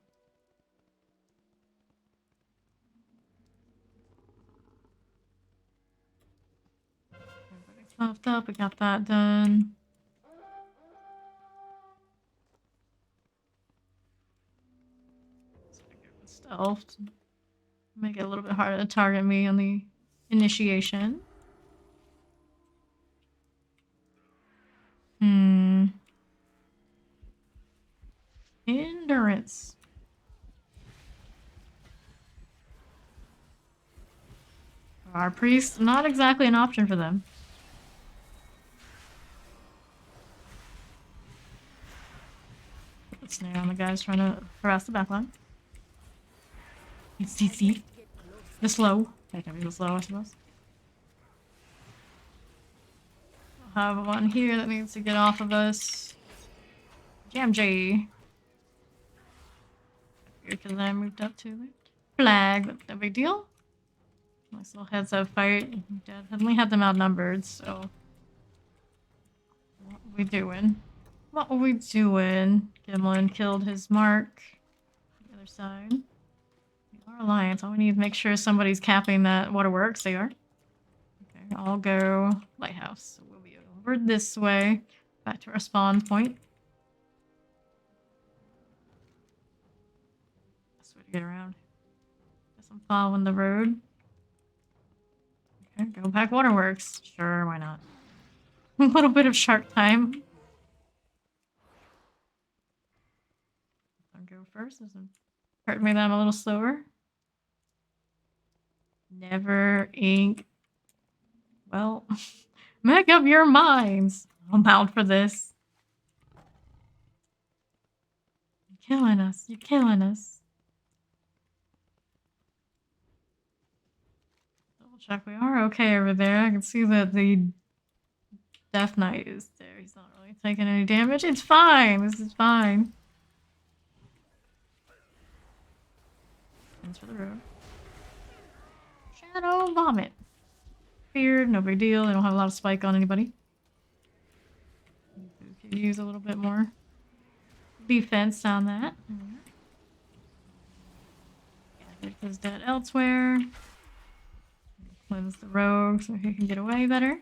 Everybody's left up. We got that done. Stealth. Make it a little bit harder to target me on the initiation. Endurance. Our priest, not exactly an option for them. Put the snare on the guys trying to harass the backline. It's CC. The slow. That can be the slow, I suppose. I'll have one here that needs to get off of us. Jam J. Because I moved up to it. Flag, but no big deal. Nice little heads up fight. Definitely had them outnumbered, so. What are we doing? What are we doing? Gimlin killed his mark. The other side. Our alliance. All we need is make sure somebody's capping that waterworks. They are. Okay, I'll go lighthouse. So we'll be over this way. Back to our spawn point. Best way to get around. Guess I'm following the road. Okay, go back waterworks. Sure, why not? A little bit of shark time. I'll go first. Doesn't hurt me that I'm a little slower. Never ink. Well, make up your minds. I'm bound for this. You're killing us. You're killing us. Double check. We are okay over there. I can see that the Death Knight is there. He's not really taking any damage. It's fine. This is fine. Thanks for the road. Shadow Vomit. Feared, no big deal. They don't have a lot of spike on anybody. Could use a little bit more defense on that. Get his dead elsewhere. Cleanse the rogue so he can get away better.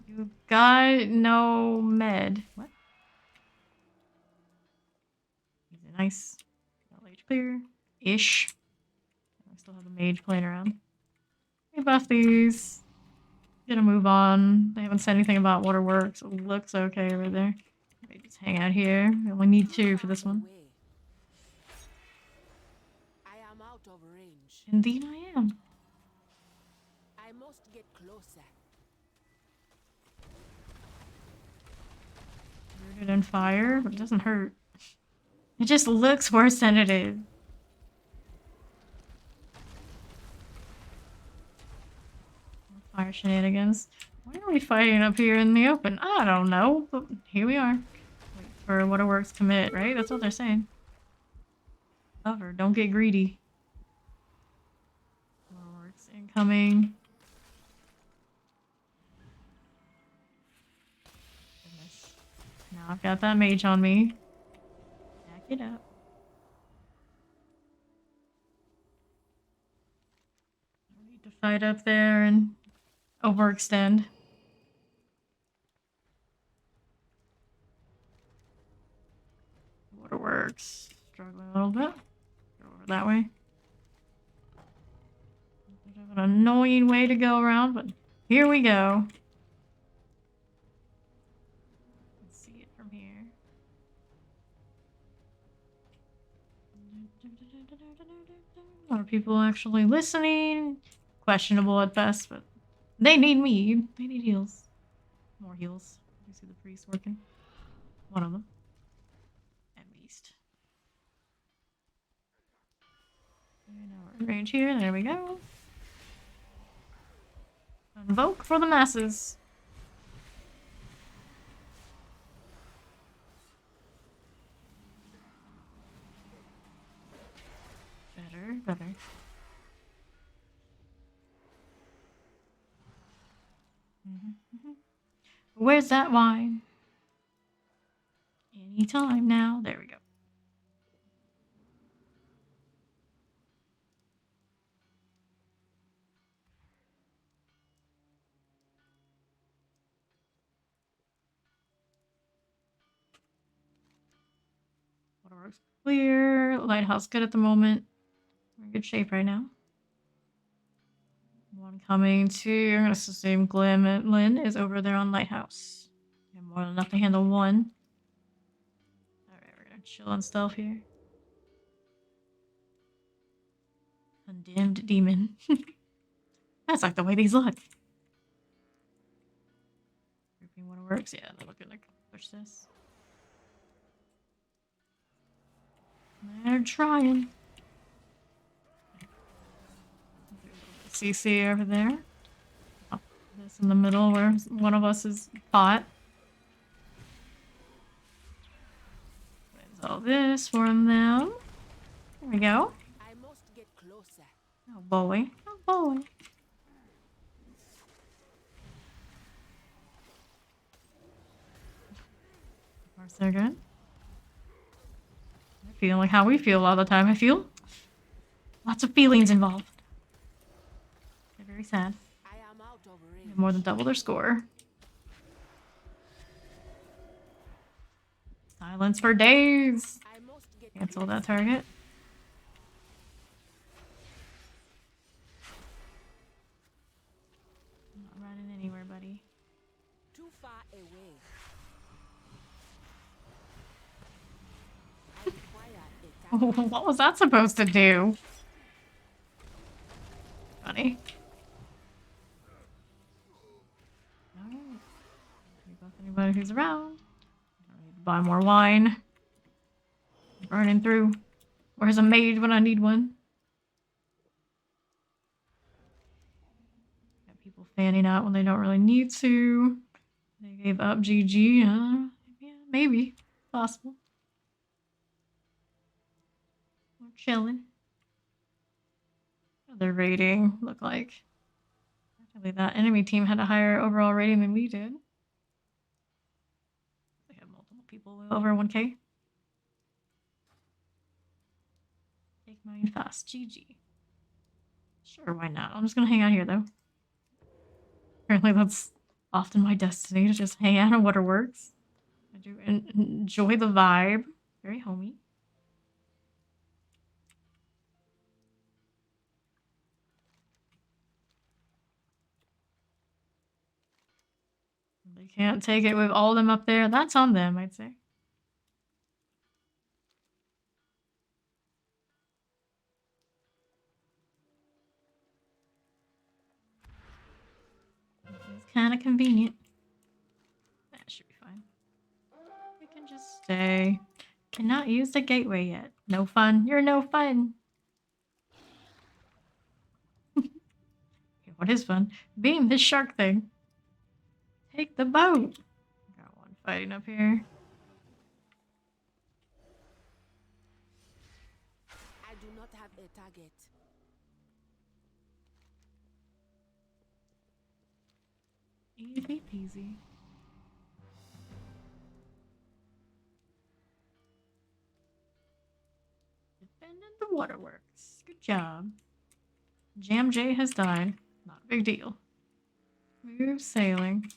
You got no med. What? Nice. Age clear. Ish. I still have the mage playing around. We buff these. Gonna move on. They haven't said anything about waterworks. It looks okay over there. Maybe just hang out here. We only need 2 for this one. I am out of range. Indeed I am. I must get closer. Rooted in fire, but it doesn't hurt. It just looks worse than it is. Fire shenanigans. Why are we fighting up here in the open? I don't know, but here we are. Wait for waterworks commit, right? That's what they're saying. Cover, don't get greedy. Waterworks incoming. Goodness. Now I've got that mage on me. Back it up. I need to fight up there and overextend. Waterworks. Struggling a little bit. Go over that way. Bit of an annoying way to go around, but here we go. Let's see it from here. Are people actually listening? Questionable at best, but they need me. They need heals. More heals. You see the priest working? One of them. At least. now we're in range here. There we go. Invoke for the masses. Better. Where's that wine? Anytime now. There we go. Waterworks clear. Lighthouse good at the moment. We're in good shape right now. One coming to, I'm gonna assume Lynn is over there on Lighthouse. And more than enough to handle one. Alright, we're gonna chill on stealth here. Condemned demon. That's like the way these look. Grouping Waterworks, yeah, they're looking to push this. They're trying. CC over there. Oh, this in the middle where one of us is caught. Wins all this for them. There we go. I must get closer. Oh boy. Oh boy. Of course they're good. I feel like how we feel all the time. I feel lots of feelings involved. They're very sad. I am out of range. They have more than double their score. Silence for days. I must get Cancel that target. Not running anywhere, buddy. too far away. I require a target. What was that supposed to do? Funny. Alright. Anybody who's around. I need to buy more wine. Burning through. Where's a maid when I need one? Got people fanning out when they don't really need to. They gave up GG. Yeah, maybe. Possible. We're chilling. What their rating look like? Actually, that enemy team had a higher overall rating than we did. They have multiple people over 1K. Take mine fast. GG. Sure, why not? I'm just gonna hang out here though. Apparently that's often my destiny, to just hang out on Waterworks. I do enjoy the vibe. Very homey. They can't take it with all of them up there. That's on them, I'd say. It's kind of convenient. That should be fine. We can just stay. Cannot use the gateway yet. No fun. You're no fun. What is fun? Being this shark thing. Take the boat. Got one fighting up here. I do not have a target. Easy peasy. Defending the waterworks. Good job. Jam J has died. Not a big deal. Move sailing.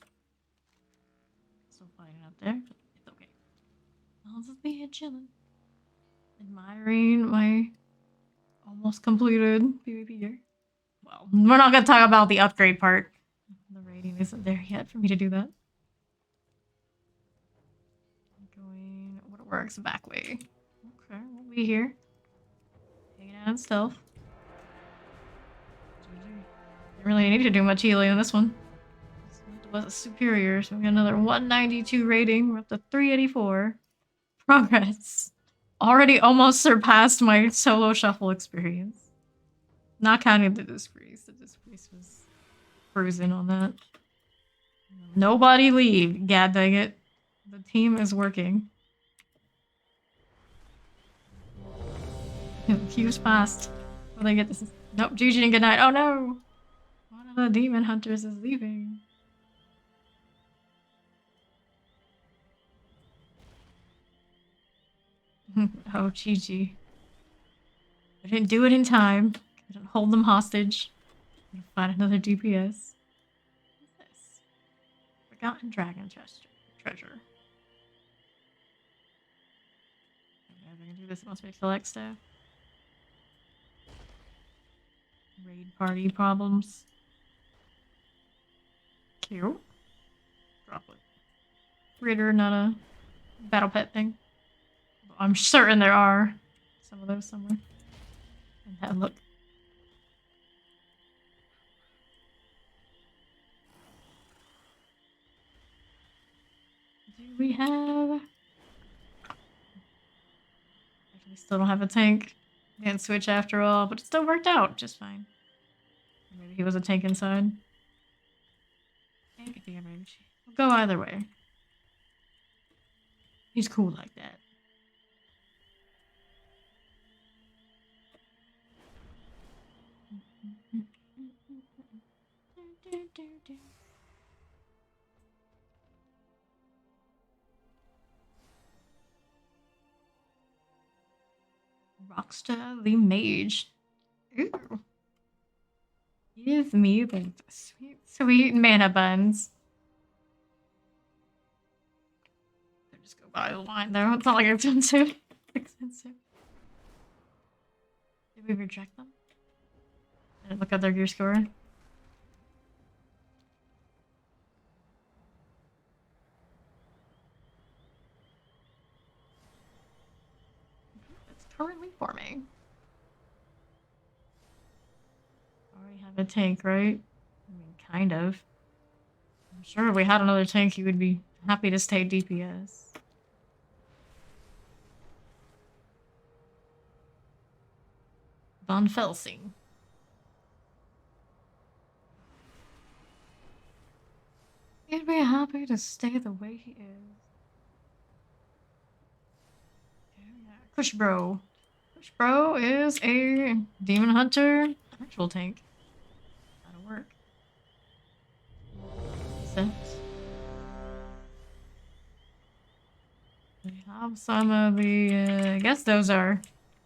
Still fighting up there. It's okay. I'll just be here chilling. Admiring my almost completed PvP here. Well, we're not going to talk about the upgrade part. The rating isn't there yet for me to do that. Going Waterworks back way. Okay, we'll be here. Hanging out in stealth. Didn't really need to do much healing on this one. It was superior, so we got another 192 rating. We're up to 384. Progress. Already almost surpassed my solo shuffle experience. Not counting the dispriest. The dispriest was cruising on that. Nobody leave. God dang it. The team is working. Q's fast. Will they get this? Nope, GG and good night. Oh no! One of the demon hunters is leaving. Oh, GG. I didn't do it in time. Couldn't hold them hostage. Gonna find another DPS. What's this? Forgotten dragon treasure. Okay, if I can do this, it must be collect stuff. Raid party problems. Cute. Drop it. Raider, not a battle pet thing. I'm certain there are some of those somewhere. And have a look. Do we have... Actually, still don't have a tank. Didn't switch after all, but it still worked out just fine. Maybe he was a tank inside. Tank damage. We'll go either way. He's cool like that. Rockstar the Mage. Ooh. Give me the sweet, sweet mana buns. I'll just go buy the line though. It's not like it's expensive. Did we reject them? I didn't look at their gear score. It's currently forming. Already have a tank, right? I mean, kind of. I'm sure if we had another tank, he would be happy to stay DPS. Von Felsing. He'd be happy to stay the way he is. Cushbro. Cushbro is a demon hunter actual tank. That'll work. Sense. We have some of the, I guess those are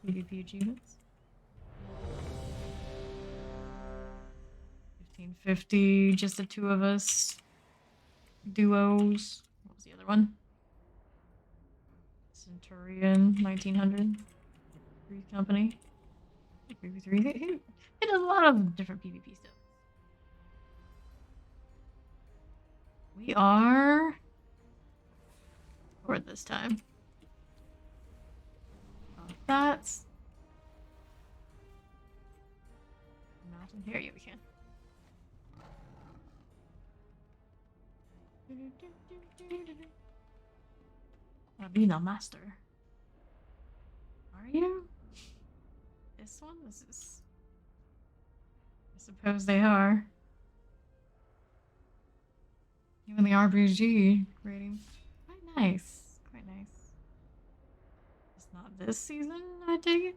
PvP achievements. 1550, just the two of us. Duos. What was the other one? Centurion, 1900. Free Company. Maybe 3. He does a lot of different PvP stuff. We are... forward this time. That's... mountain here, yeah we can. Rabina Master. Are you? This one? This is... I suppose they are. Even the RPG rating. Quite nice. Quite nice. It's not this season, I take it?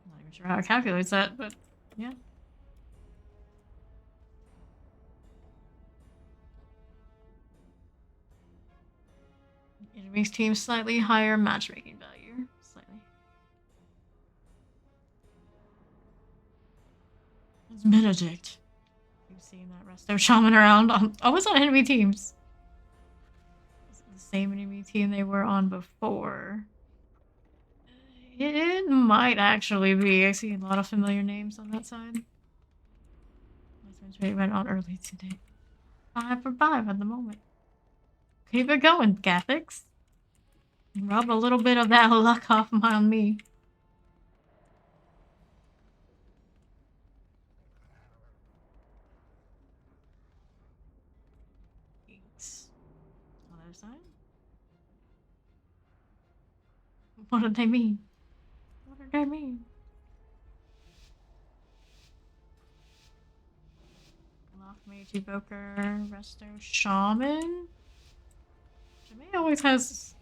I'm not even sure how it calculates that, but yeah. Enemy's team slightly higher matchmaking value. Slightly. It's Benedict. You've seen that Resto shaman around on always on enemy teams. Is it the same enemy team they were on before? It might actually be. I see a lot of familiar names on that side. We went on early today. 5 for 5 at the moment. Keep it going, Gathics. Rub a little bit of that luck off on me. Thanks. Other side? What did they mean? What did they mean? Mage Evoker, Resto Shaman. Shaman always has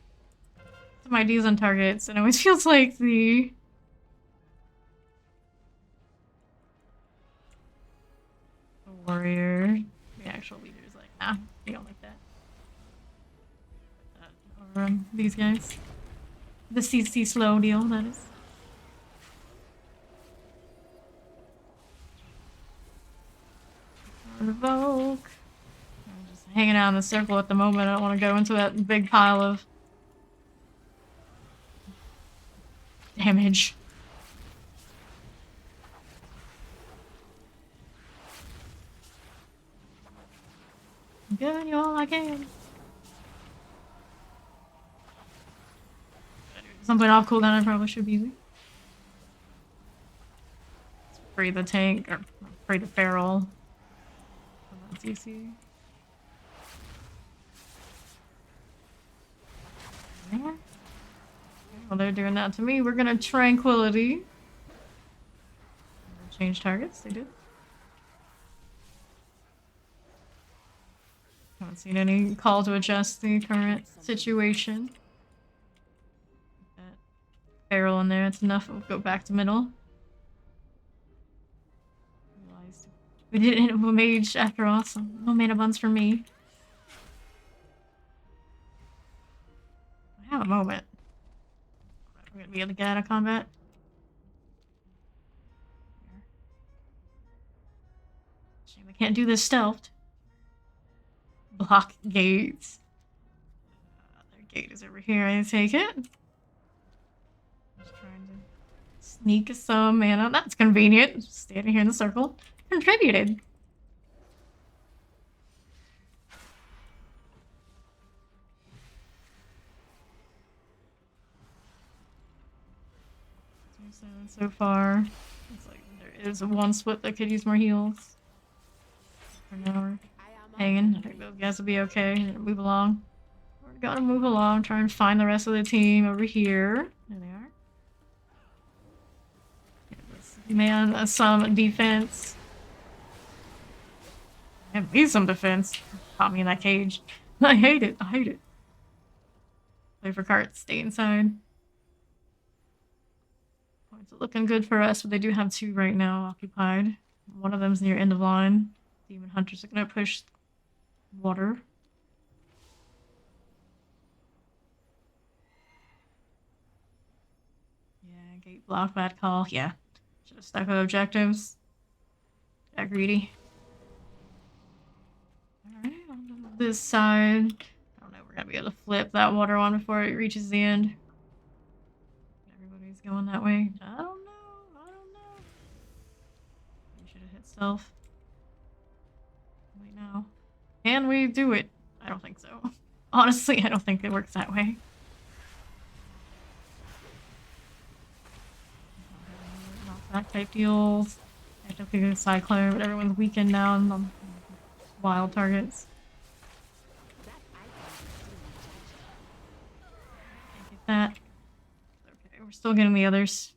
some ideas on targets, and it always feels like the warrior, the actual leader, is like, nah, we don't like that. Or these guys. The CC slow deal, that is. Revoke. I'm just hanging out in the circle at the moment. I don't want to go into that big pile of damage. I'm doing all I can. Something off cooldown I probably should be using. Free the tank, or free the feral. That's easy. There. Well, they're doing that to me. We're gonna tranquility. Change targets, they did. Haven't seen any call to adjust the current situation. That feral in there, it's enough. We'll go back to middle. We didn't have a mage after all, so no mana buns for me. I have a moment. We're gonna be able to get out of combat. Shame I can't do this stealthed. Block gates. Their gate is over here. I take it. Just trying to sneak some mana. That's convenient. Just standing here in the circle. Contributed. So far, it's like there is one split that could use more heals. For now, we're hanging. I think those guys will be okay. Move along. We're gonna move along. Try and find the rest of the team over here. There they are. Man, some defense. I need some defense. Caught me in that cage. I hate it. I hate it. Play for carts. Stay inside. Points are looking good for us, but they do have two right now occupied. One of them's near end of line. Demon Hunters are gonna push water. Yeah, gate block, bad call. Yeah. Should have stuck with objectives. Got greedy. Alright, on this side. I don't know, we're gonna be able to flip that water one before it reaches the end. Everybody's going that way. I don't know. We should have hit stealth. Wait, no. Can we do it? I don't think so. Honestly, I don't think it works that way. Knockback type deals. I don't think it's Cyclone, but everyone's weakened now on the wild targets. Can't get that. Okay, we're still getting the others.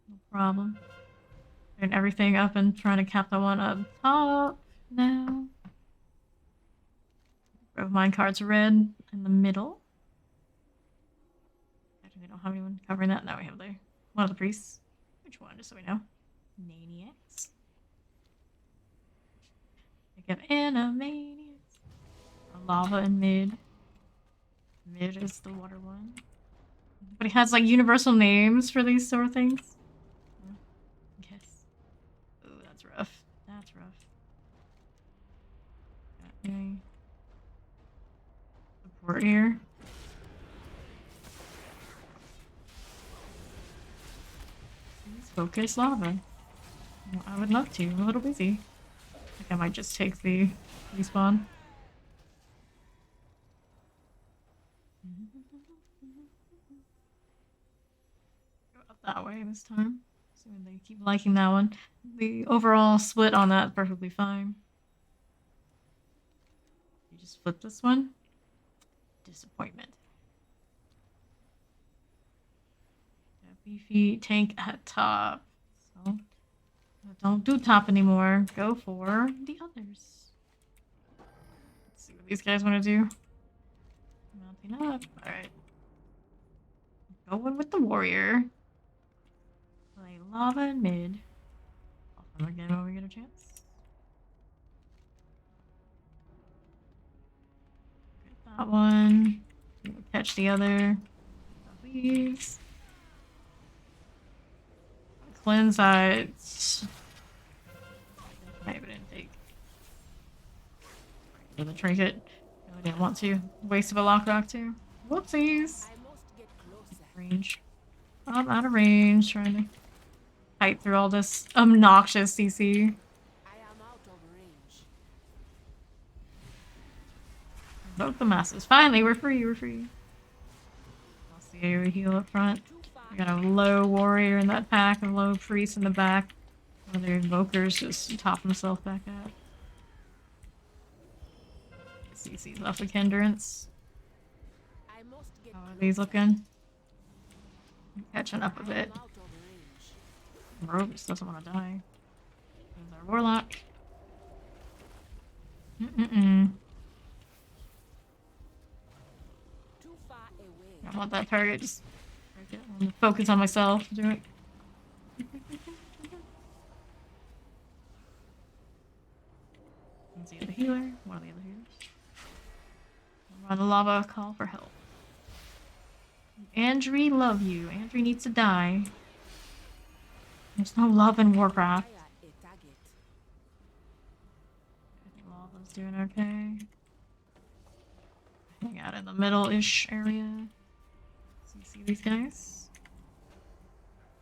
No problem. Turn everything up and trying to cap the one up top now. Both mine cards red in the middle. Actually, we don't have anyone covering that. Now we have one of the priests. Which one, just so we know? Maniacs. Pick up Animaniacs. Lava in mid. Mid is the water one. But he has like universal names for these sort of things. Yes. Ooh, that's rough. That's rough. Got any support here? Please focus lava. Well, I would love to. I'm a little busy. I think I might just take the respawn. Go up that way this time. Assuming they keep liking that one. The overall split on that perfectly fine. You just flip this one. Disappointment. Got beefy tank at top. So don't do top anymore. Go for the others. see what these guys want to do. Nothing up. Alright. Going with the warrior. Play lava in mid. I'll come again when we get a chance. Get that one. We'll catch the other. Please. Cleanse sides. Maybe I didn't take the trinket. I didn't want to. Waste of a lockrock too. Whoopsies. I must get closer. Range. I'm out of range. Trying to fight through all this obnoxious CC. I am out of range. Invoke the masses. Finally, we're free. We're free. I'll see AoE heal up front. Too far. We got a low warrior in that pack and low priest in the back. One of their invokers just top himself back up. CC's left with hindrance. I must get How are these looking? Catching up a I am bit. out of range. Rogue just doesn't want to die. There's our warlock. Mm-mm-mm. Too far away. I don't want that target. Just I want to focus on myself. Do it. Is the other healer? One of the other healers. Run the lava. Call for help. Andrew, love you. Andrew needs to die. There's no love in Warcraft. Fire a target. I think lava's doing okay. Hang out in the middle-ish area. So you see these guys?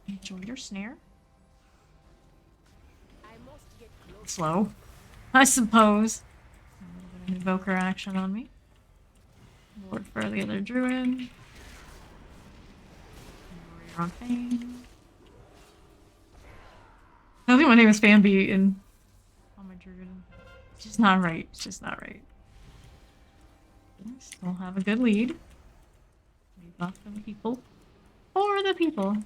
Enjoy your snare. I must get closer. Slow, I suppose. A little bit of invoker action on me. Ward for the other druid. Warrior on Fang. I think my name is Fanbeat and on my druid. It's just not right. It's just not right. We still have a good lead. We buff the people. For the people.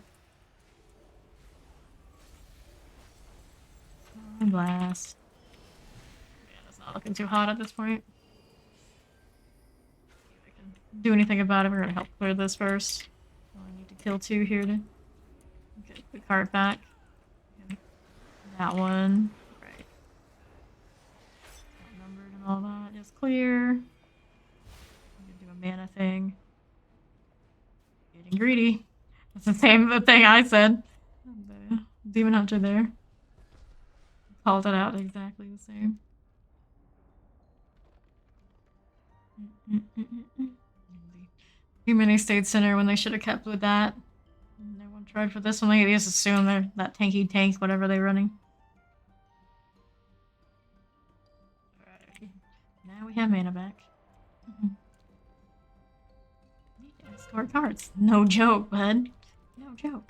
Oh, blast. Yeah, that's not looking too hot at this point. See if I can do anything about it. We're gonna help clear this first. Well, I need to kill 2 here to get the cart back. And that one. Right. Outnumbered and all that. Just clear. I'm gonna do a mana thing. Getting greedy. That's the same thing I said. The demon hunter there. Called it out exactly the same. Human State Center when they should have kept with that. No one tried for this one. They just assume they're that tanky tank, whatever they're running. Alright. Now we have mana back. Need to escort cards. No joke, bud. No joke.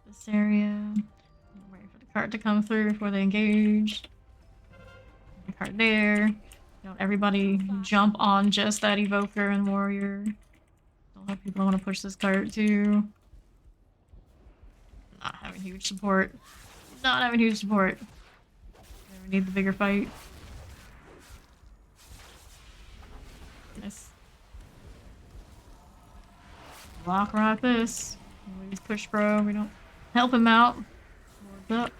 This area. Waiting for the cart to come through before they engage. The cart there. Don't everybody jump on just that evoker and warrior. Don't have people want to push this cart too. Not having huge support. Not having huge support. We need the bigger fight. Nice. Block rock this. Please push bro. We don't help him out. Wards up.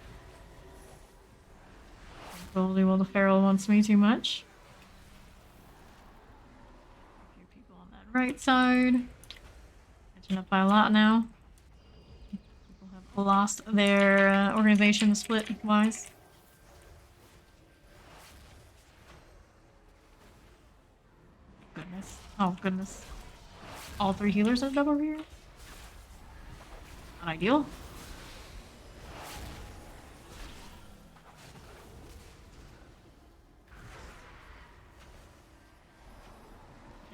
Probably well the Feral wants me too much. A few people on that right side. Catching up by a lot now. People have lost their organization split wise. Goodness. Oh goodness. All 3 healers are double here? Not ideal.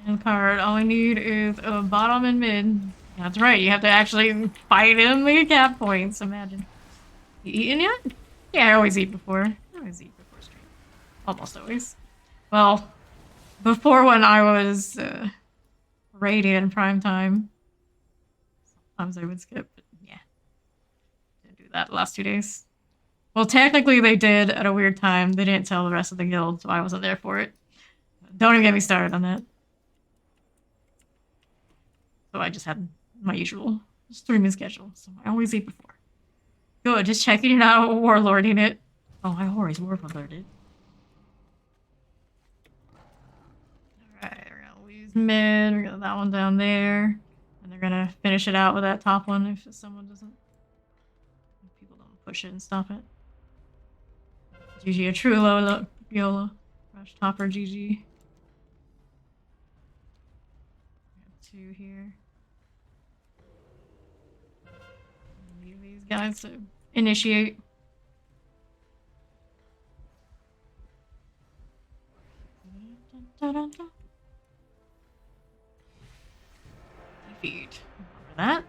And card, all I need is a bottom and mid. That's right, you have to actually fight in the cap points, imagine. You eaten yet? Yeah, I always eat before. I always eat before stream. Almost always. Well, before when I was raiding in prime time. Sometimes I would skip, but yeah. Didn't do that the last 2 days. Well, technically they did at a weird time. They didn't tell the rest of the guild, so I wasn't there for it. Don't even get me started on that. So I just had my usual streaming schedule, so I always eat before. Good, just checking it out, warlording it. Oh, I always warlorded. Alright, we're gonna lose mid, we're gonna that one down there. And they're gonna finish it out with that top one if someone doesn't. If people don't push it and stop it. It's usually a true Yolo. Rush topper, GG. Got 2 here. Leave these guys to initiate. Defeat. Remember that?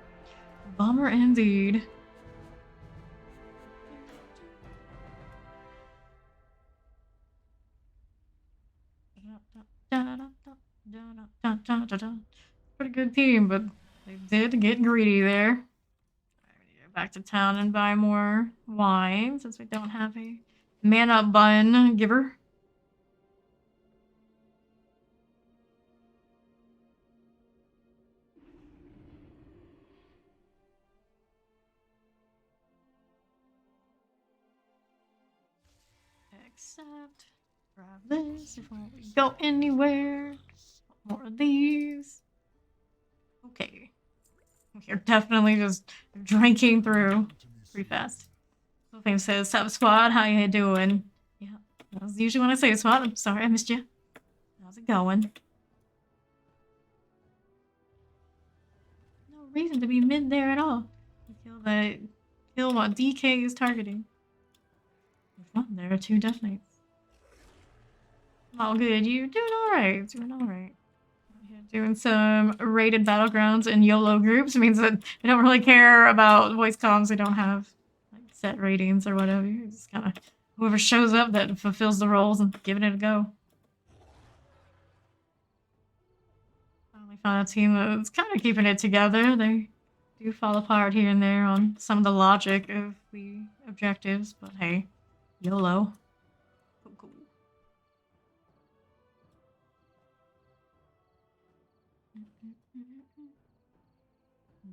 Bummer indeed. Pretty good team, but they did get greedy there. Alright, we need to go back to town and buy more wine since we don't have a mana bun giver. Accept. Grab this before we go anywhere. More of these. Okay. You're definitely just drinking through pretty fast. Fame says, "Sup squad, how you doing?" Yeah, that's usually when I say squad. I'm sorry I missed you. How's it going? No reason to be mid there at all. You kill what DK is targeting. There are 2 death knights. All good. You doing alright. Doing alright. Doing some rated battlegrounds and YOLO groups means that they don't really care about voice comms. They don't have like set ratings or whatever. It's just kind of whoever shows up that fulfills the roles and giving it a go. Finally found a team that's kind of keeping it together. They do fall apart here and there on some of the logic of the objectives, but hey, YOLO. Cool.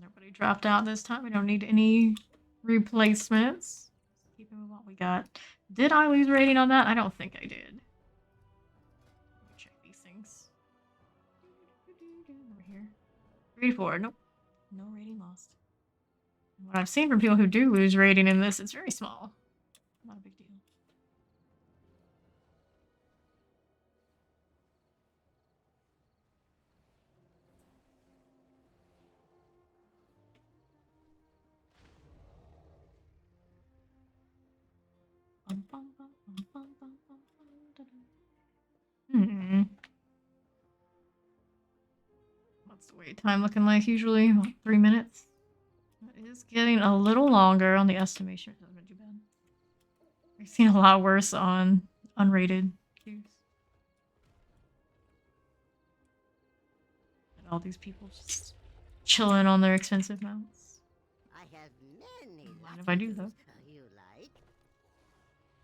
Nobody dropped out this time. We don't need any replacements. Keep it with what we got. Did I lose rating on that? I don't think I did. Let me check these things. Over here. 3-4. Nope. No rating lost. And what I've seen from people who do lose rating in this, it's very small. Not a big deal. What's the wait time looking like usually? About 3 minutes. It is getting a little longer on the estimation. It doesn't too bad. I've seen a lot worse on unrated queues. And all these people just chilling on their expensive mounts. I have many. Mind if I do though? You like?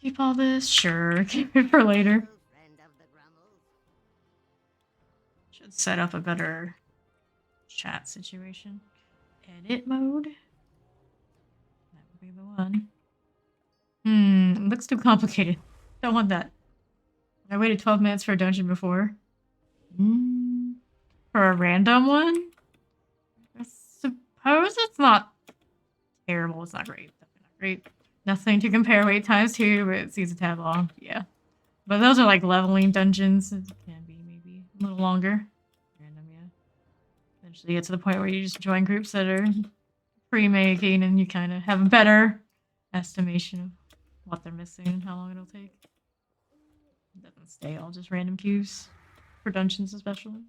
Keep all this? Sure. Keep it for later. Friend of the Grummles. Should set up a better chat situation. Edit mode? That would be the one. It looks too complicated. Don't want that. I waited 12 minutes for a dungeon before. For a random one? I suppose it's not terrible. It's not great. Definitely not great. Nothing to compare wait times to, but it seems a tad long. Yeah. But those are like leveling dungeons. It can be maybe a little longer. Random, yeah. Eventually get to the point where you just join groups that are pre-making and you kind of have a better estimation of what they're missing and how long it'll take. It doesn't stay all just random queues. For dungeons especially.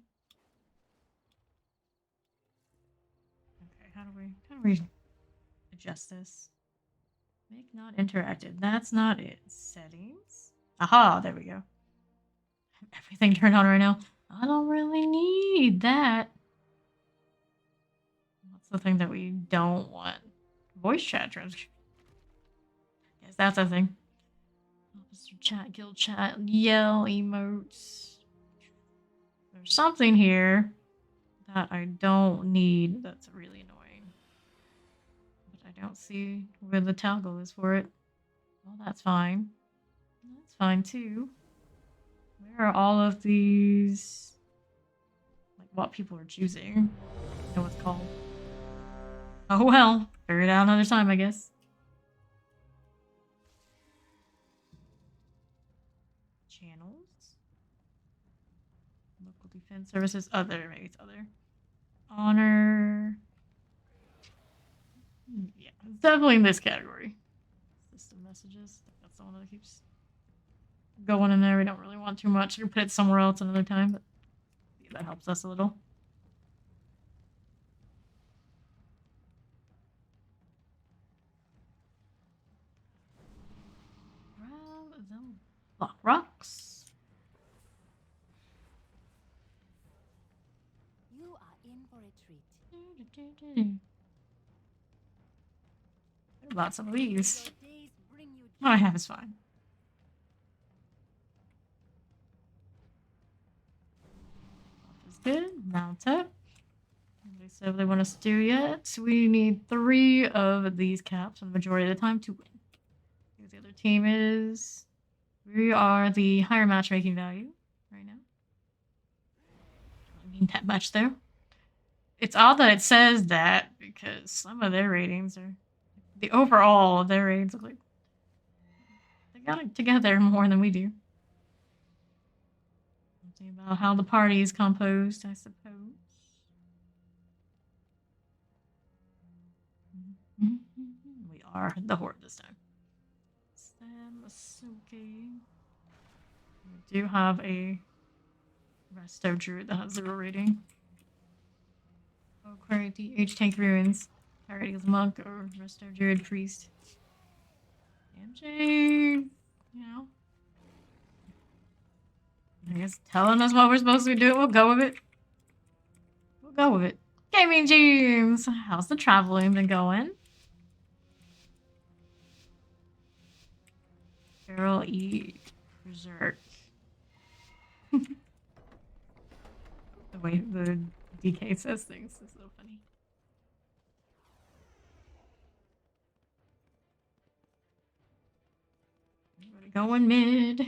Okay, how do we adjust this? Make not interactive. That's not it. Settings. Aha, there we go. Everything turned on right now. I don't really need that. What's the thing that we don't want. Voice chat transcription. Guess that's a thing. Officer chat, guild chat, yell, emotes. There's something here that I don't need that's really annoying. But I don't see where the toggle is for it. Well, that's fine. That's fine too. Where are all of these? Like what people are choosing? I know what's called. Oh well, figure it out another time, I guess. Channels. Local defense services. Other, maybe it's other. Honor. Yeah, it's definitely in this category. System messages. That's the one that keeps going in there. We don't really want too much. We can put it somewhere else another time, but yeah, that helps us a little. Grab the block rocks. You are in for a treat. Lots of these. Your days bring you What I have is fine. Is good. Mount up. Nobody said what they want us to do yet. We need 3 of these caps for the majority of the time to win. Because the other team is. We are the higher matchmaking value right now. I mean that much there. It's odd that it says that because some of their ratings are. The overall of their ratings look like. They got it together more than we do. Something about how the party is composed, I suppose. We are the Horde this time. Samasuke. We do have a Resto Druid that has 0 rating. Oh, query DH Tank Ruins. Rating as Monk or Resto Druid Priest. MJ, you know. I guess telling us what we're supposed to do, we'll go with it. We'll go with it. Gaming James! How's the traveling been going? Carol E. Berserk. The way the DK says things is so funny. Everybody going mid.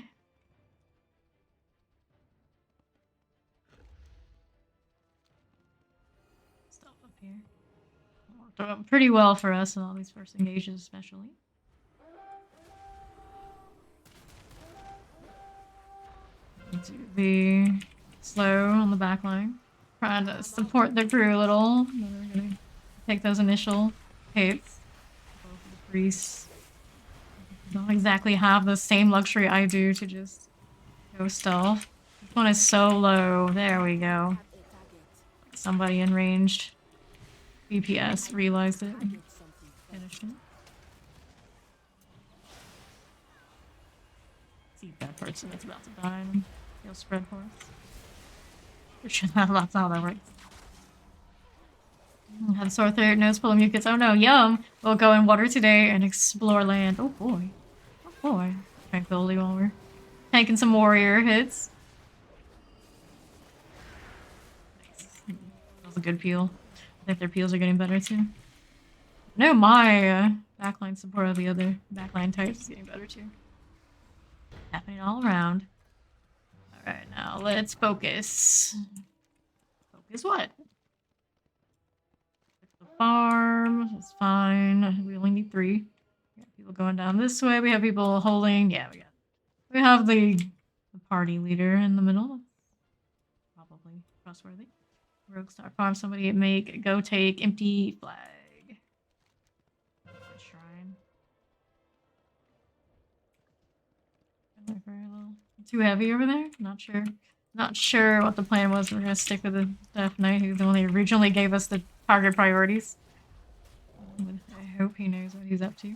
Stuff up here. Worked out pretty well for us in all these first engages, especially. Do the slow on the back line. Trying to support the crew a little. We're gonna take those initial hits. Both of the priests don't exactly have the same luxury I do to just go stealth. This one is so low. There we go. Somebody in ranged BPS realized it and finished it. See that person that's about to die and he'll spread for us. We should have lots of that right. Had sore throat, nose full of mucus. Oh no, yum! We'll go in water today and explore land. Oh boy. Oh boy. Tranquility while we're tanking some warrior hits. Nice. That was a good peel. I think their peels are getting better too. No, my backline support of the other backline types is getting better too. Happening all around. Alright, now let's focus. Focus what? The farm. That's fine. We only need 3. We got people going down this way. We have people holding. Yeah, we have the party leader in the middle. Probably trustworthy. Rogue Star Farm. Somebody make go take empty flag. Shrine. Too heavy over there? Not sure. Not sure what the plan was. We're gonna stick with the Death Knight, who's the one who originally gave us the target priorities. I hope he knows what he's up to.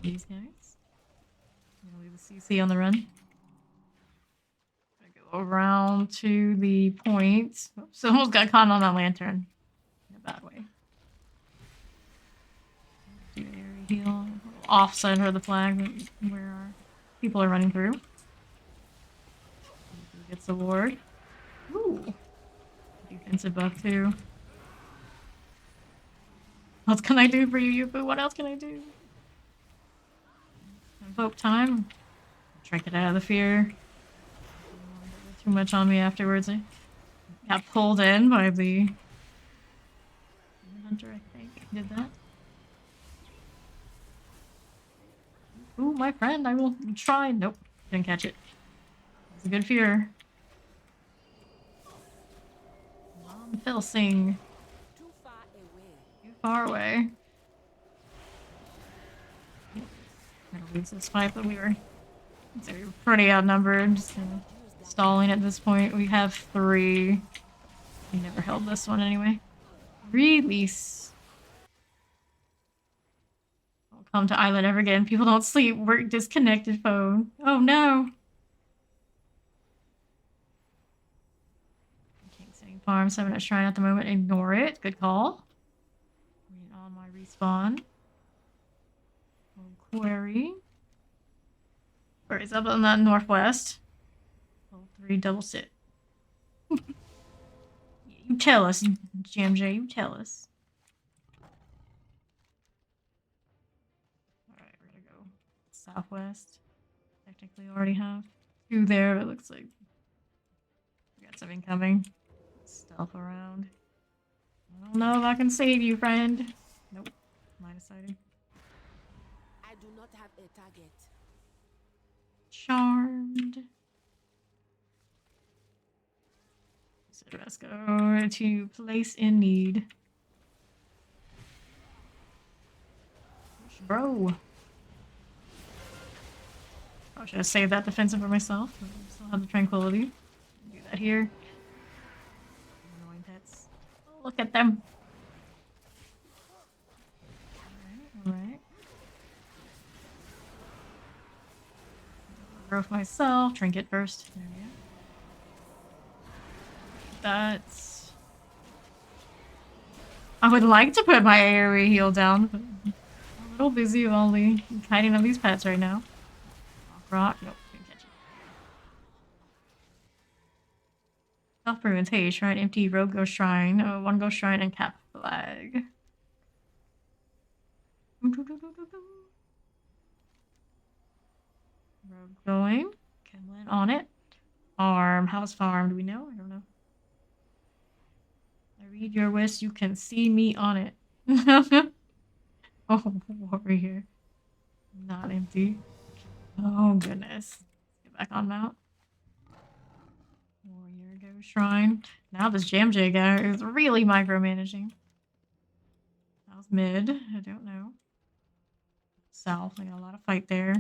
These guys. I'm gonna leave the CC on the run. I'm gonna go Go around to the point. Oops, almost got caught on that lantern. In a bad way. Do area heal. Off center of the flag where our people are running through. Gets the ward. Ooh. Defensive buff too. What else can I do for you, Yufu? What else can I do? Invoke time. Drink it out of the fear. Too much on me afterwards. I got pulled in by the hunter, I think. Did that. Ooh, my friend, I will try. Nope, didn't catch it. It's a good fear. Phil sing. Too far away. Too far away. I'm gonna lose this fight, but we were pretty outnumbered. Just kind of stalling at this point. We have 3. We never held this one anyway. Release. Don't come to island ever again. People don't sleep. We're disconnected phone. Oh no. Farm 7 at shrine at the moment. Ignore it. Good call. Wait on my respawn. Query. Query's up on that northwest. Level 3 double sit. You tell us, JMJ. You tell us. Alright, we're gonna go southwest. Technically already have 2 there, but it looks like we got some incoming. Stealth around. I don't know if I can save you, friend. Nope. Minus sighted. I do not have a target. Charmed. So let's go to place in need. Bro. Oh, should I save that defensive for myself? I still have the tranquility. Do that here. Look at them. Alright. Growth myself. Trinket first. There we go. That's... I would like to put my AoE heal down, but I'm a little busy with all the kiting of these pets right now. Rock. Nope. Didn't catch it. Self ruins. Hey, shrine empty, rogue ghost shrine, 1 ghost shrine, and cap flag. Rogue going. Kemlin on it. Farm. How's farm? Do we know? I don't know. I read your wish. You can see me on it. Oh, warrior. Not empty. Oh, goodness. Get back on mount. Warrior go shrine. Now this JMJ guy is really micromanaging. How's mid? I don't know. South, I got a lot of fight there.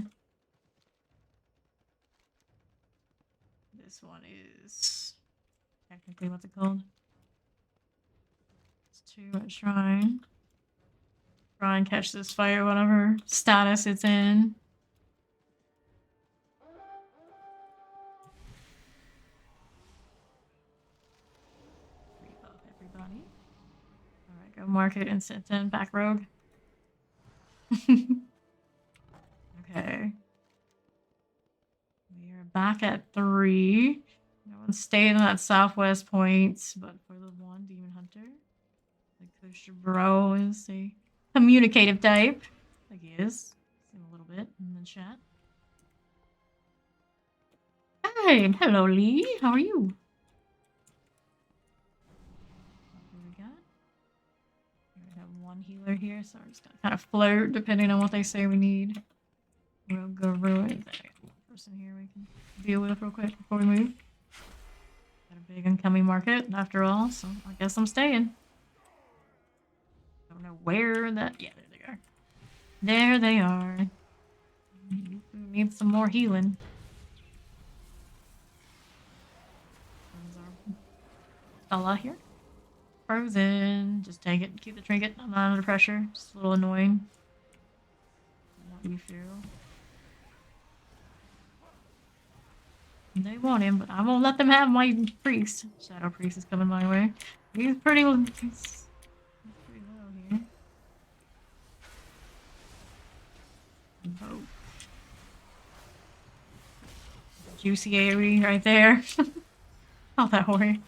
This one is technically what's it called? It's 2 at shrine. Try and catch this fight or whatever status it's in. Everybody. Alright, go market instant 10 back rogue. Okay. We are back at 3. No one stayed in that southwest point, but for the 1 demon hunter. Like Kush bro is a communicative type. Like he is. Seen a little bit in the chat. Hey, hello Lee. How are you? We have 1 healer here, so we're just gonna kind of float depending on what they say we need. We'll go ruin. One person here we can deal with real quick before we move. Got a big incoming market after all, so I guess I'm staying. Don't know where that. Yeah, there they are. There they are. Need some more healing. Fella here. Frozen. Just take it. Keep the trinket. I'm not under pressure. Just a little annoying. What you feel. They want him, but I won't let them have my priest. Shadow priest is coming my way. He's pretty low here. Oh. Juicy AoE right there. Not that worry.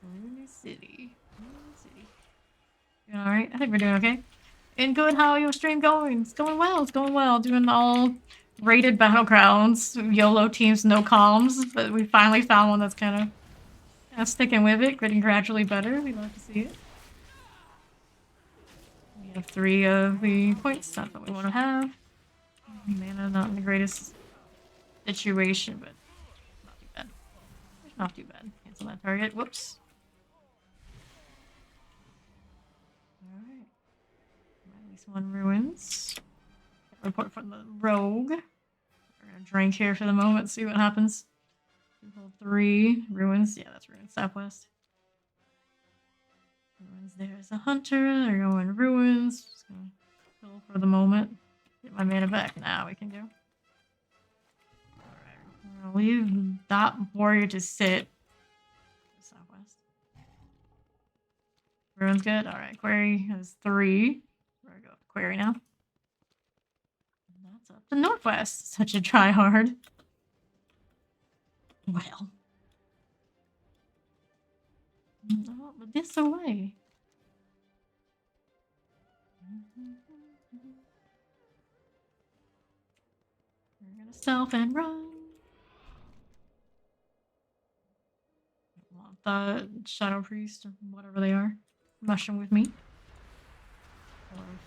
Holy City. Alright, I think we're doing okay. And good, how your stream going? It's going well, it's going well. Doing all rated Battlegrounds. YOLO teams, no comms, but we finally found one that's kind of sticking with it, getting gradually better. We love to see it. We have 3 of the points, that's what we want to have. Mana not in the greatest situation, but not too bad. Not too bad. Cancel that target. Whoops. Alright. At least 1 ruins. Report from the rogue. We're gonna drink here for the moment, see what happens. 3 ruins. Yeah, that's ruins southwest. Ruins, there's a hunter. They're going ruins. Just gonna kill for the moment. Get my mana back. Now we can go. Alright. We're gonna leave that warrior to sit. Southwest. Ruins good. Alright, Quarry has 3. We're gonna go up Quarry now. And that's up to northwest. Such a try hard. Well. Oh, but this away. We're gonna stealth and run. Want the Shadow Priest or whatever they are. Mushroom with me.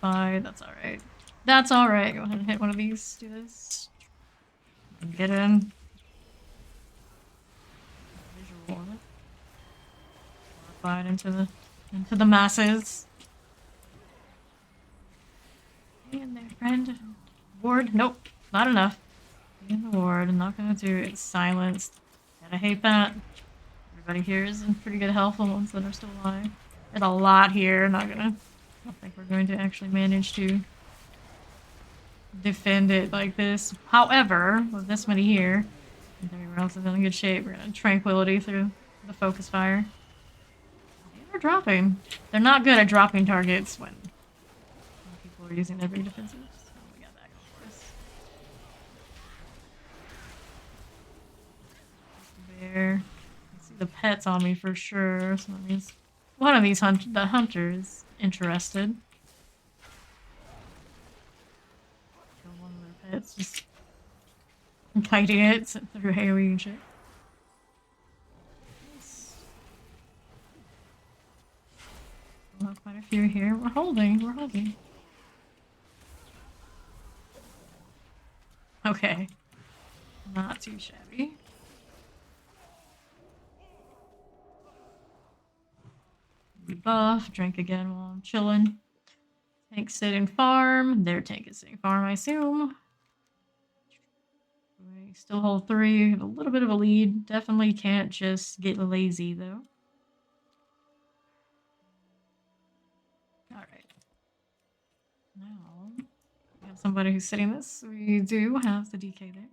5, that's alright. That's alright. Go ahead and hit one of these. Do this. And get in. Visual on it. Glorified into the masses. In there, friend. Ward. Nope. Not enough. In the ward. I'm not gonna do it. Silenced. Gotta hate that. Everybody here is in pretty good health, the ones that are still alive. There's a lot here. I don't think we're going to actually manage to defend it like this. However, with this many here, and everyone else is in good shape, we're gonna tranquility through the focus fire. They're dropping. They're not good at dropping targets when people are using their big defensives. So we got that going for us. Bear. I see the pets on me for sure, so that means one of these the hunters interested. Kill one of their pets, just kiting it through AoE and shit. Nice. Well, quite a few here. We're holding. Okay. Not too shabby. Buff, drink again while I'm chilling. Tank sitting farm. Their tank is sitting farm, I assume. We still hold 3. Have a little bit of a lead. Definitely can't just get lazy though. Alright. Now, we have somebody who's sitting this. We do have the DK there.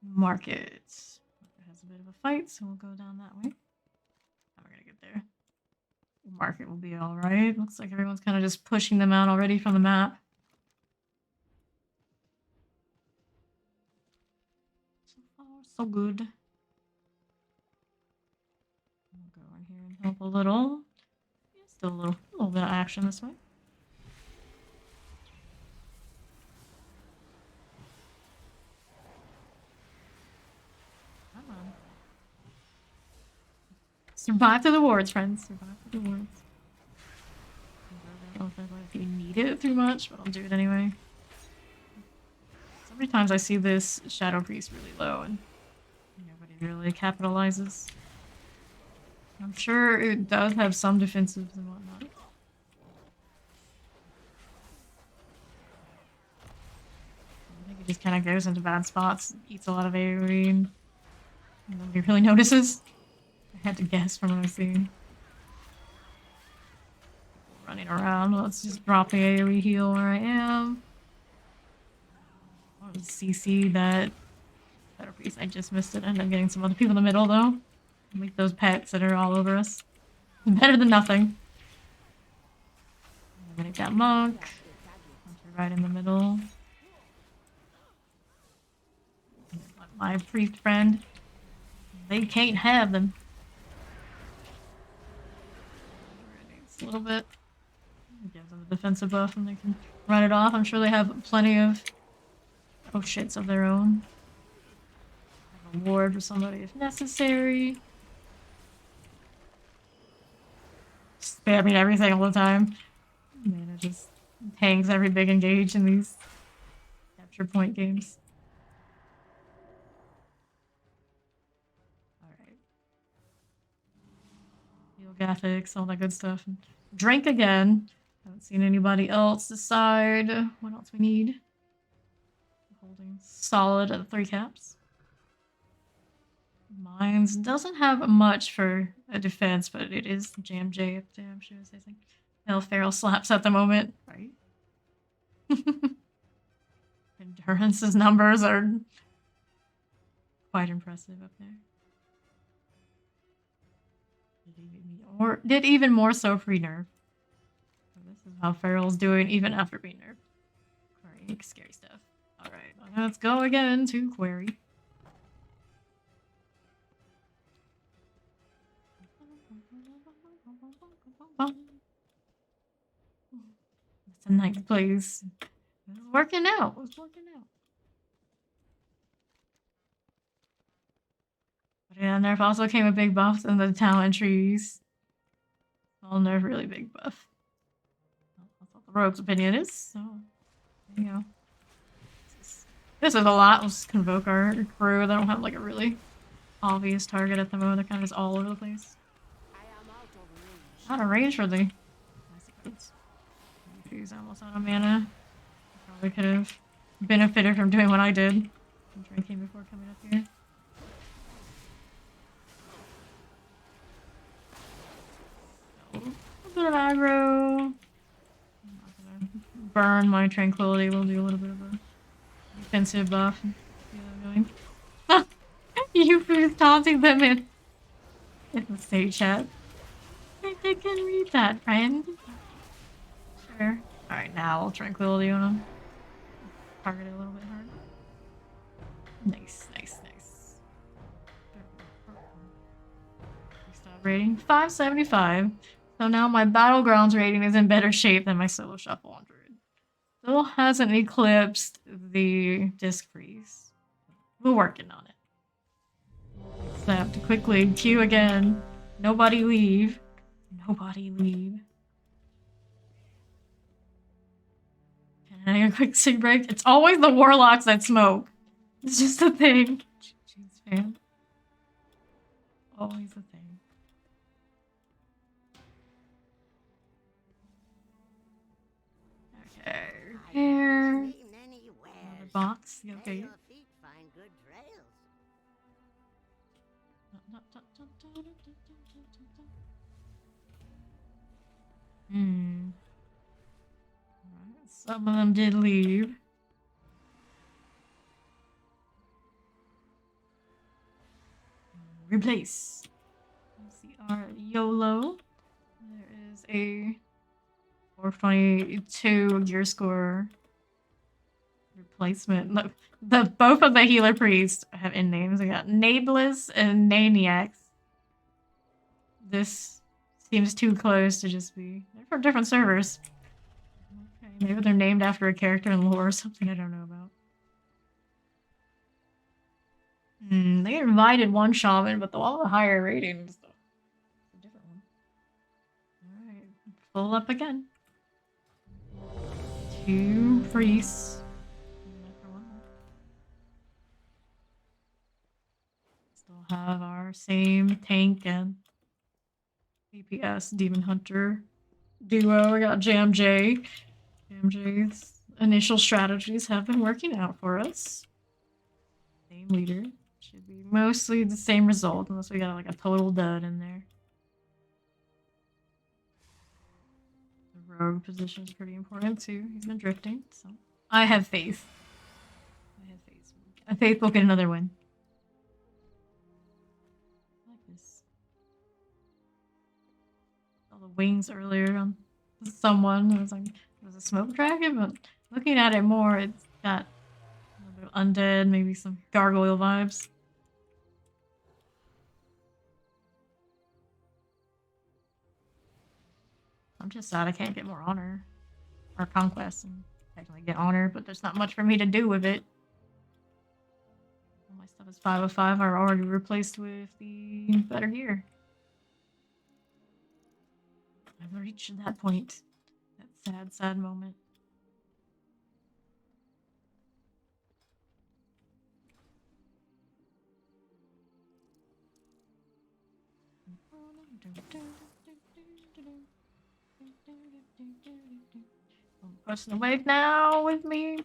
Market. It has a bit of a fight, so we'll go down that way. How am I gonna get there? Market will be alright. Looks like everyone's kind of just pushing them out already from the map. So far, so good. We'll go in here and help a little. Yeah, still a little bit of action this way. Come on. Survive through the wards, friends. Survive through the wards. I don't know if you need it too much, but I'll do it anyway. So many times I see this Shadow Priest really low and nobody really capitalizes. I'm sure it does have some defensives and whatnot. I think it just kind of goes into bad spots, eats a lot of AoE, and nobody really notices. I had to guess from what I was seeing. Running around. Let's just drop the AoE heal where I am. Oh, CC that Battle Priest. I just missed it. I ended up getting some other people in the middle though. Like those pets that are all over us. Better than nothing. I'm gonna get Monk. Hunter right in the middle. My priest friend. They can't have them. It's a little bit. Give them a defensive buff and they can run it off. I'm sure they have plenty of shits of their own. Have a ward for somebody if necessary. Spamming everything all the time. Man, it just hangs every big engage in these capture point games. Alright. Heal graphics, all that good stuff. Drink again. Haven't seen anybody else decide what else we need. Holding solid at 3 caps. Mines doesn't have much for a defense, but it is Jam J up there, I'm sure I think. Hell, Feral slaps at the moment, right? Endurance's numbers are quite impressive up there. Did even more so pre-nerf. So this is how Feral's doing even after being nerfed. Query, scary stuff. Alright, let's go again to Query. It's a nice place. It was working out. It was working out. But yeah, nerf also came with big buffs in the talent trees. Well, nerf really big buff. Well, that's what the rogue's opinion is, so there you go. This is a lot. Let's convoke our crew. They don't have like a really obvious target at the moment. They're kind of just all over the place. Out of range for the he's almost out of mana. Probably could have benefited from doing what I did. I'm drinking before coming up here. So, a bit of aggro. I'm not gonna burn my tranquility. We'll do a little bit of a defensive buff. See what I'm doing. Yufu's taunting them in the stage chat. I can read that, friend. Sure. Alright, now tranquility on him. Target it a little bit hard. Nice, nice, nice. Stop rating 575. So now my Battlegrounds rating is in better shape than my solo shuffle on Druid. Still hasn't eclipsed the disc freeze. We're working on it. So I have to quickly queue again. Nobody leave. Nobody leave. Can I get a quick cig break? It's always the warlocks that smoke. It's just a thing. Jeez, fam. Always a thing. Okay. Here. Another box. You okay? Some of them did leave. Replace. Let's see our Yolo. There is a 422 gear score replacement. Look, both of the healer priests have in names. I got Nadeless and Naniacs. This seems too close to just be. They're from different servers. Okay, maybe they're named after a character in lore or something I don't know about. They invited one shaman, but the one with a higher rating is a different one. Alright, full up again. 2 priests. Still have our same tank and DPS Demon Hunter duo. We got Jam J. Jam J's initial strategies have been working out for us. Same leader. Should be mostly the same result, unless we got like a total dud in there. The rogue position is pretty important too. He's been drifting, so I have faith. I My faith will get another win. I like this. All the wings earlier on someone. It was like, it was a smoke dragon, but looking at it more, it's got a little bit of undead, maybe some gargoyle vibes. I'm just sad I can't get more honor. Or conquest and technically get honor, but there's not much for me to do with it. All my stuff is 505 are already replaced with the better gear. I've reached that point. That sad, sad moment. I'm pushing the wave now with me.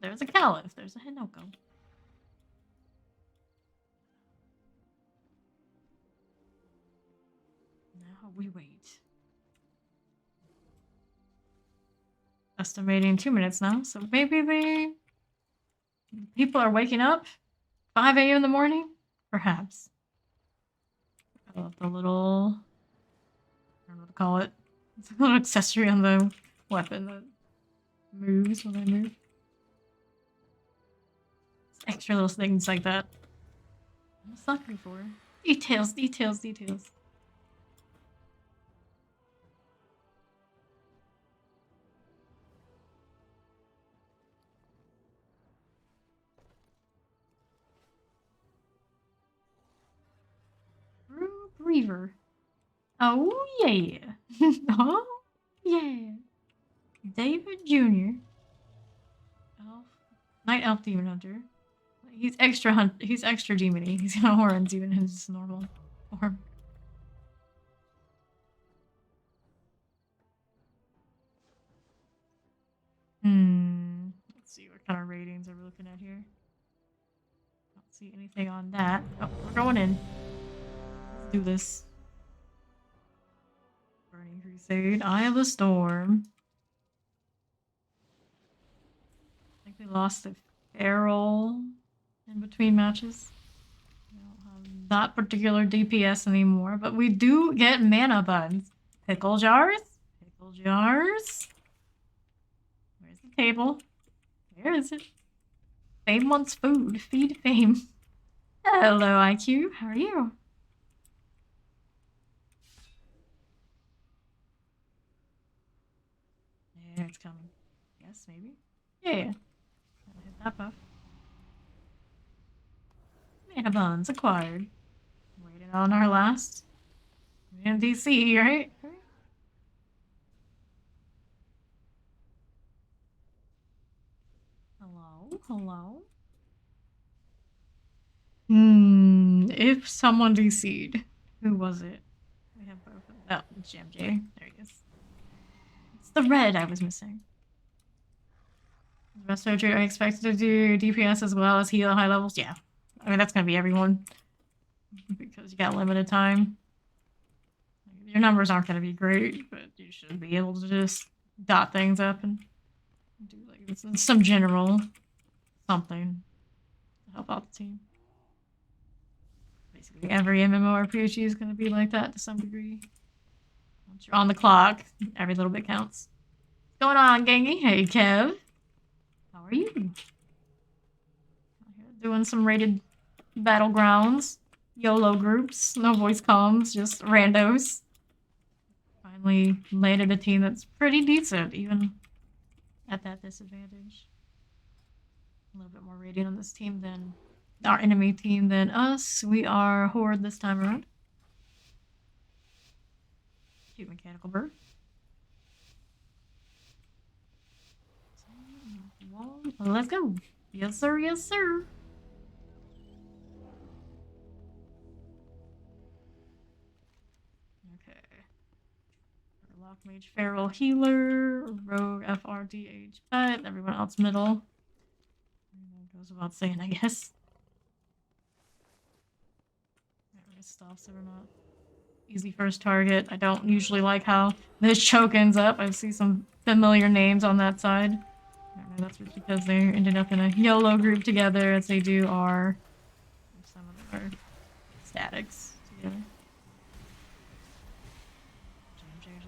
There's a Caliph. There's a Hinoko. Now we wait. Estimating 2 minutes now, so maybe the people are waking up 5 a.m. in the morning? Perhaps. I love the little, I don't know what to call it. It's a little accessory on the weapon that moves when I move. It's extra little things like that. I'm a sucker for details, details, details. Reaver. Oh yeah. Oh yeah. David Jr. Elf. Night Elf Demon Hunter. He's extra he's extra demony. He's got horns even in his normal form. Let's see what kind of ratings are we looking at here. Don't see anything on that. Oh, we're going in. Let's do this. Burning Crusade. Eye of the Storm. I think we lost the Feral in between matches. We don't have that particular DPS anymore, but we do get mana buns. Pickle jars. Pickle jars. Where's the table? Where is it? Fame wants food. Feed Fame. Hello, IQ. How are you? Yeah, it's coming. Yes, maybe. Yeah. Gotta hit that buff. Mana buns acquired. Waiting on our last NDC, right? Hello? Hello? If someone DC'd, who was it? We have both of them. Oh, it's JMJ. There he is. It's the red I was missing. The Resto are expected to do DPS as well as heal at high levels? Yeah. I mean, that's gonna be everyone. Because you got limited time. Your numbers aren't gonna be great, but you should be able to just dot things up and do like some general something to help out the team. Basically, every MMORPG is gonna be like that to some degree. Once you're on the clock, every little bit counts. What's going on, Gangy? Hey, Kev. How are you? Doing some rated Battlegrounds. Yolo groups. No voice comms, just randos. Finally landed a team that's pretty decent, even at that disadvantage. A little bit more rating on this team than our enemy team than us. We are Horde this time around. Cute mechanical bird. Let's go. Yes, sir. Yes, sir. Okay. Lock Mage, Feral Healer, Rogue, FRDH, Pet, everyone else middle. Goes without saying, I guess. Stops it or not. Easy first target. I don't usually like how this choke ends up. I see some familiar names on that side. I don't know, that's because they ended up in a Yolo group together, as they do are. Some of them are statics together.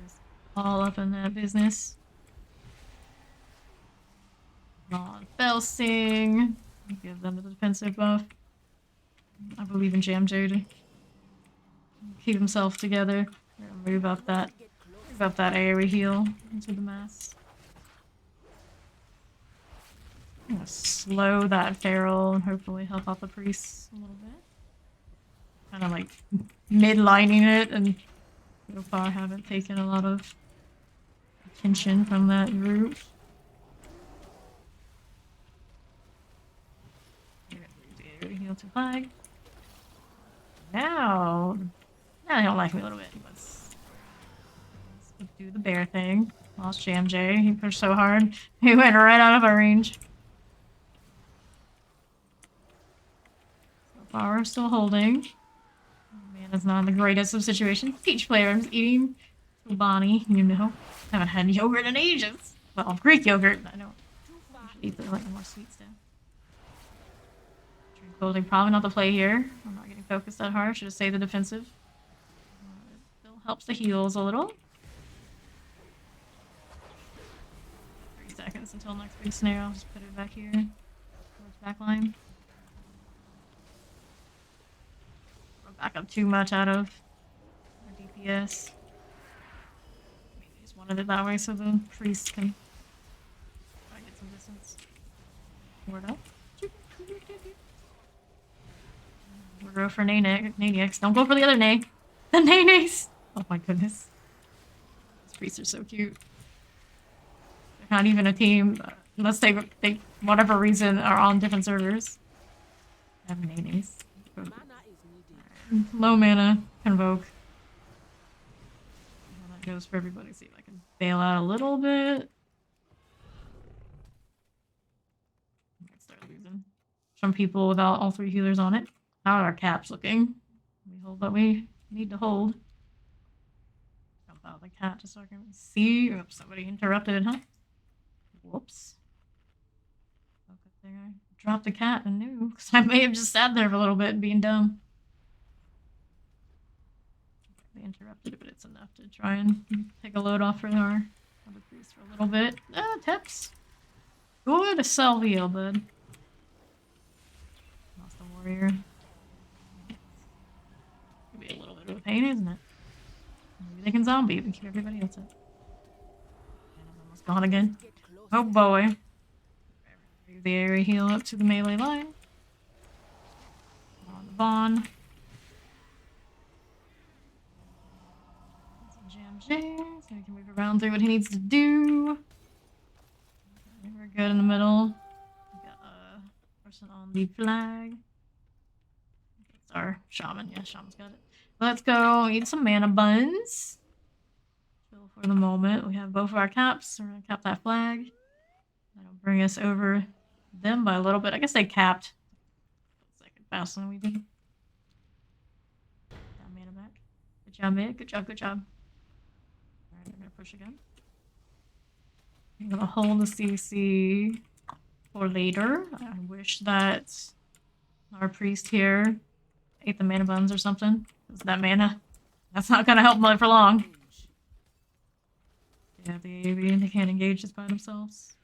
Just all up in that business. On Belsing. Give them the defensive buff. I believe in Jamjo to keep himself together. Move up that AoE heal into the mass. I'm gonna slow that feral and hopefully help out the priests a little bit. Kind of like mid-lining it, and so far I haven't taken a lot of attention from that group. Heal to flag. Now they don't like me a little bit. Let's do the bear thing. Lost Jam J. He pushed so hard. He went right out of our range. So far we're still holding. Man, it's not the greatest of situations. Peach flavor. I'm just eating Bonnie, you know. Haven't had yogurt in ages. Well, Greek yogurt. I don't eat the like more sweet stuff. Tranquility, probably not the play here. I'm not getting focused that hard. Should have saved the defensive. It still helps the heals a little. 3 seconds until next big snare. I'll just put it back here. Towards back line. Don't back up too much out of our DPS. Maybe just wanted it that way so the priest can try to get some distance. Word up. We'll go for Naniacs. Don't go for the other Nay. The Naniacs! Oh my goodness. These priests are so cute. They're not even a team, unless they whatever reason, are on different servers. I have Naniacs. Low mana, Convoke. Well, that goes for everybody. See if I can bail out a little bit. I might start losing some people without all 3 healers on it. How are our caps looking? We hold what we need to hold. Jump out the cat just so I can see. Oops, somebody interrupted, huh? Whoops. Oh, good thing I dropped the cat and knew, because I may have just sat there for a little bit being dumb. They interrupted it, but it's enough to try and take a load off for our other priest for a little bit. Ah, Teps. Good self heal, bud. Lost the warrior. Could be a little bit of a pain, isn't it? Maybe they can zombie and keep everybody else up. And I'm almost gone again. Oh boy. Move the area heal up to the melee line. On the Vaughn. Jam J, so he can move around through what he needs to do. Okay, we're good in the middle. We got a person on the flag. It's our shaman. Yeah, shaman's got it. Let's go eat some mana buns. Chill for the moment. We have both of our caps. We're gonna cap that flag. That'll bring us over them by a little bit. I guess they capped a second faster than we did. Got mana back. Good job, man. Good job, good job. Alright, we're gonna push again. I'm gonna hold the CC for later. I wish that our priest here ate the mana buns or something. Because that mana, that's not gonna help much for long. Yeah, the AV, they can't engage just by themselves.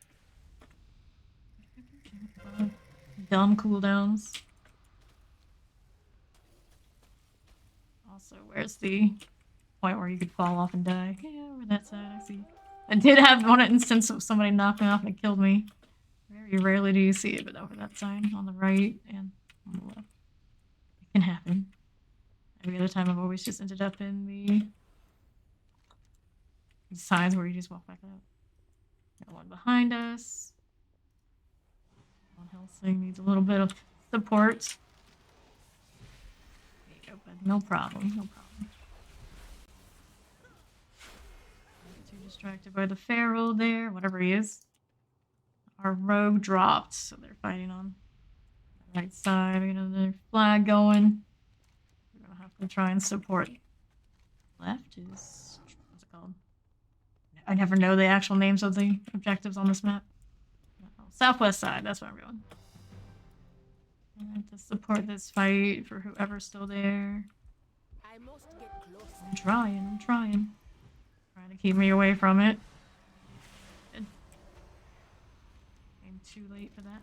Dumb cooldowns. Also, where's the point where you could fall off and die? Yeah, over that side, I see. I did have one instance of somebody knocked me off and it killed me. Very rarely do you see it, but over that side, on the right and on the left. It can happen. Every other time I've always just ended up in the sides where you just walk back up. Got one behind us. One Helsing needs a little bit of support. There you go, bud. No problem, no problem. Too distracted by the feral there, whatever he is. Our rogue dropped, so they're fighting on the right side. We got another flag going. We're gonna have to try and support. Left is, what's it called? I never know the actual names of the objectives on this map. Southwest side, that's where I'm going. To support this fight for whoever's still there. I must get closer. I'm trying. Trying to keep me away from it. Good. I'm too late for that.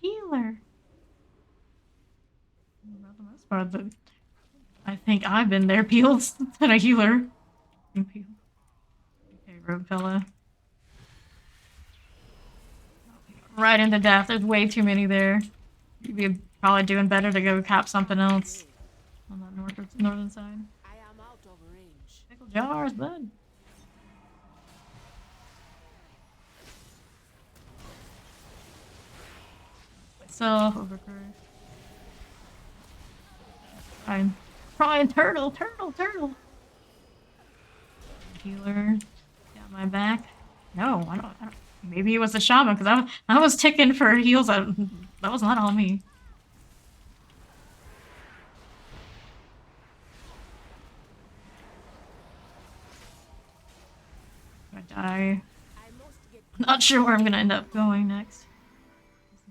Healer. For the most part, I think I've been there peeled than a healer. Okay, rogue fella. Right into death. There's way too many there. You'd be probably doing better to go cap something else on that northern side. I am out of range. Pickle jars, bud. Myself, overcurve. I'm trying turtle. Healer. Got my back. No, I don't. Maybe it was the shaman, because I was ticking for heals. That was not all me. I die. Not sure where I'm gonna end up going next.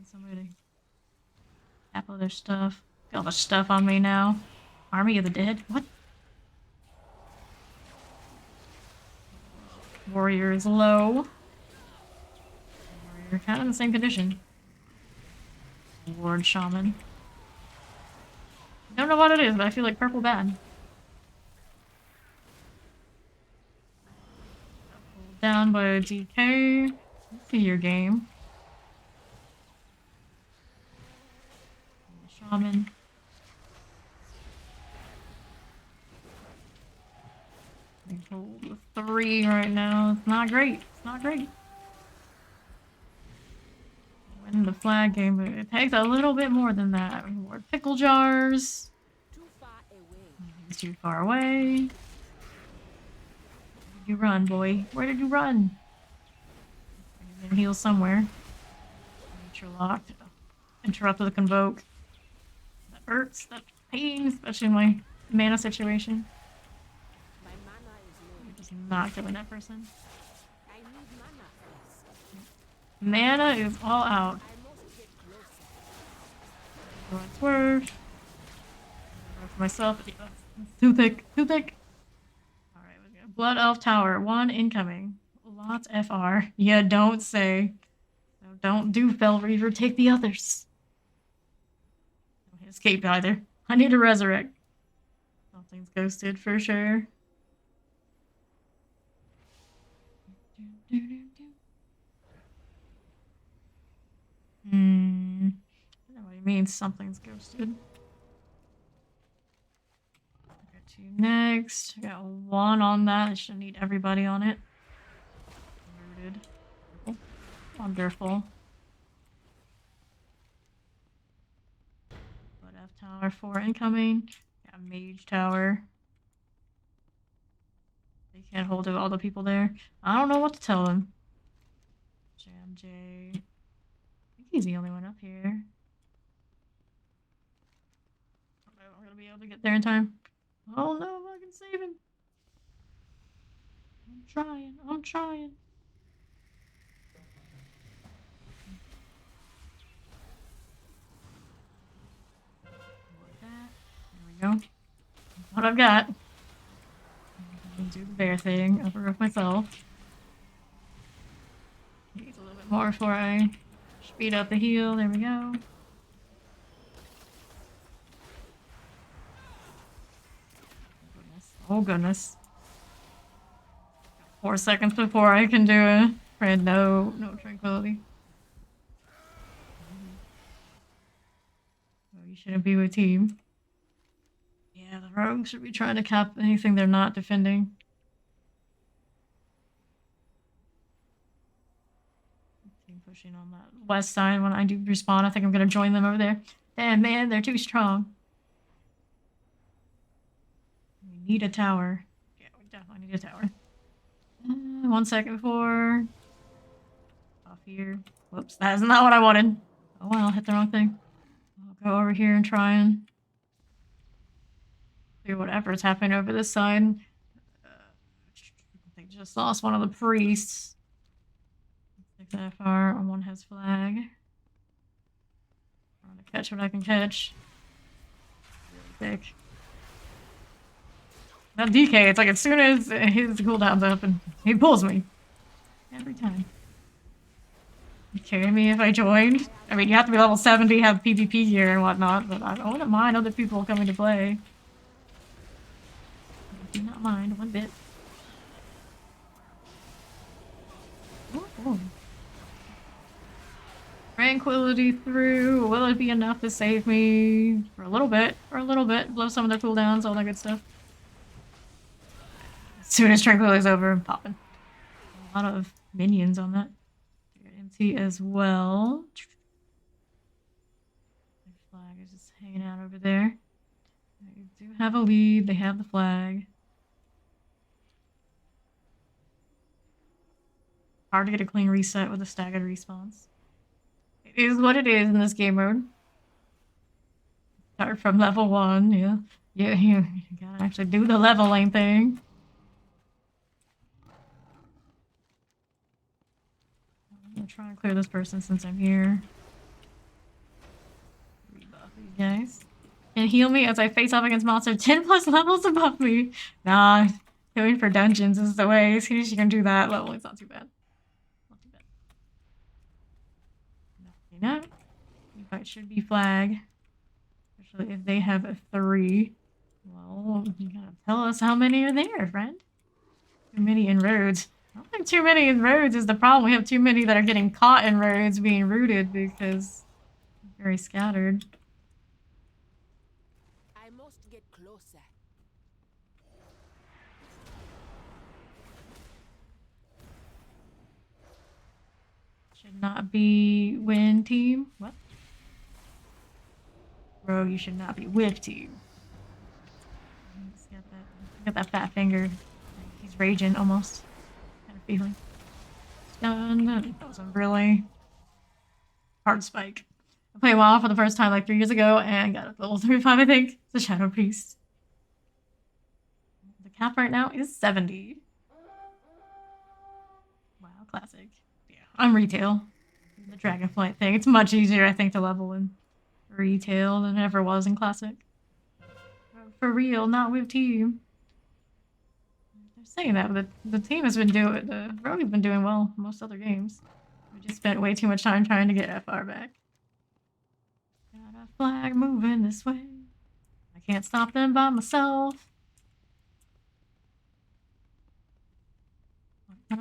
Somebody to tap all their stuff. Got all the stuff on me now. Army of the Dead? What? Warrior is low. Warrior kind of in the same condition. Ward Shaman. Don't know what it is, but I feel like purple bad. Pulled down by a DK. See your game. Shaman. I'm told with 3 right now. It's not great. It's not great. Winning the flag game, but it takes a little bit more than that. More pickle jars. Too far away. He's too far away. Where did you run, boy? Where did you run? You can heal somewhere. Nature locked. Interrupt with a convoke. That hurts. That pain, especially in my mana situation. My mana is low. You're just not killing that person. I need mana first. Mana is all out. I must get closer. Swerve. For myself. Yeah, too thick. Too thick. Alright, we got Blood Elf Tower. 1 incoming. Lots FR. Yeah, don't say. No, don't do Fell Reaver. Take the others. Don't escape either. I need to resurrect. Something's ghosted for sure. I don't know what he means. Something's ghosted. I got 2 next. I got 1 on that. I should need everybody on it. Rooted. Wonderful. Blood F Tower 4 incoming. Got Mage Tower. They can't hold all the people there. I don't know what to tell them. Jam J. I think he's the only one up here. I don't know if I'm gonna be able to get there in time. Oh no, I can save him. I'm trying. There we go. What I've got. Do the bear thing over with myself. Needs a little bit more before I speed up the heal. There we go. Oh goodness. 4 seconds before I can do it. Fred, no tranquility. Oh, you shouldn't be with team. Yeah, the rogues should be trying to cap anything they're not defending. Team pushing on that west side when I do respawn. I think I'm gonna join them over there. Damn, man, they're too strong. We need a tower. Yeah, we definitely need a tower. 1 second before. Off here. Whoops, that is not what I wanted. Oh well, hit the wrong thing. I'll go over here and try and clear whatever's happening over this side. They just lost one of the priests. Get the FR. One has flag. I'm gonna catch what I can catch. Really thick. That DK, it's like as soon as his cooldown's up and he pulls me. Every time. You carry me if I joined. I mean, you have to be level 70, have PvP gear and whatnot, but I wouldn't mind other people coming to play. I do not mind one bit. Ooh. Tranquility through. Will it be enough to save me? For a little bit. For a little bit. Blow some of their cooldowns, all that good stuff. As soon as Tranquility's over, I'm popping. A lot of minions on that. MT as well. Their flag is just hanging out over there. They do have a lead. They have the flag. Hard to get a clean reset with a staggered response. It is what it is in this game mode. Start from level 1, yeah. You gotta actually do the leveling thing. I'm gonna try and clear this person since I'm here. Rebuff these guys. And heal me as I face off against monsters 10 plus levels above me. Nah, going for dungeons is the way. As soon as you can do that, leveling's not too bad. Not too bad. No. It should be flag. Especially if they have a 3. Well, you gotta tell us how many are there, friend. Too many in roads. I don't think too many in roads is the problem. We have too many that are getting caught in roads being rooted because they're very scattered. I must get closer. Should not be win team. What? Bro, you should not be with team. He's got that fat finger. He's raging almost. Kind of feeling. Done. That was a really hard spike. I played WoW for the first time like 3 years ago and got up to level 35, I think. The Shadow Priest. The cap right now is 70. Wow, classic. Yeah, I'm retail. The Dragonflight thing. It's much easier, I think, to level in retail than it ever was in classic. For real, not with team. They're saying that, but the team has been doing, the rogue has been doing well in most other games. We just spent way too much time trying to get FR back. Got a flag moving this way. I can't stop them by myself. We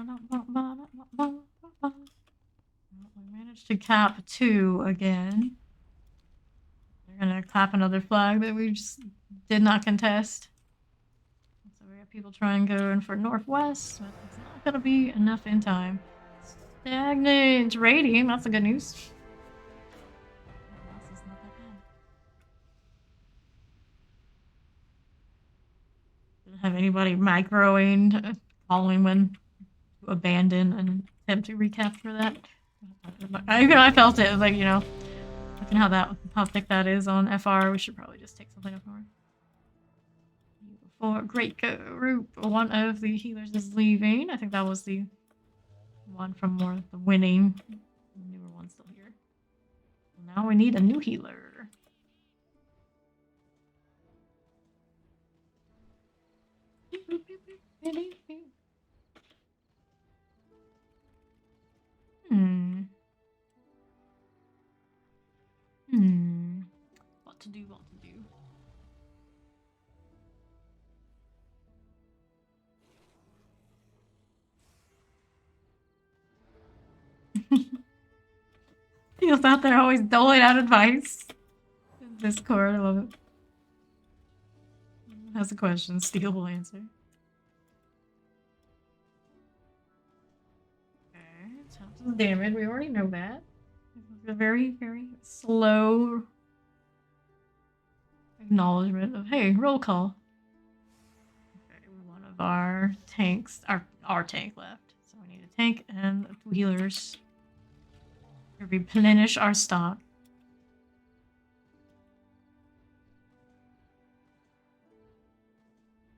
managed to cap 2 again. They're gonna clap another flag that we just did not contest. So we have people trying going for northwest, but it's not gonna be enough in time. Stagnant rating, that's the good news. Loss is not that bad. Didn't have anybody microing, calling when to abandon and attempt to recapture that. Even I felt it, like, you know, looking how thick that is on FR, we should probably just take something up north. For great group, one of the healers is leaving. I think that was the one from more the winning. The newer one's still here. Now we need a new healer. What to do, what to do. Feels out there always doling out advice. Discord, I love it. Has a question, Steel will answer. Okay, top of the damage, we already know that. A very, very slow acknowledgement of, hey, roll call. Okay, one of our tanks, our tank left. So we need a tank and 2 healers to replenish our stock.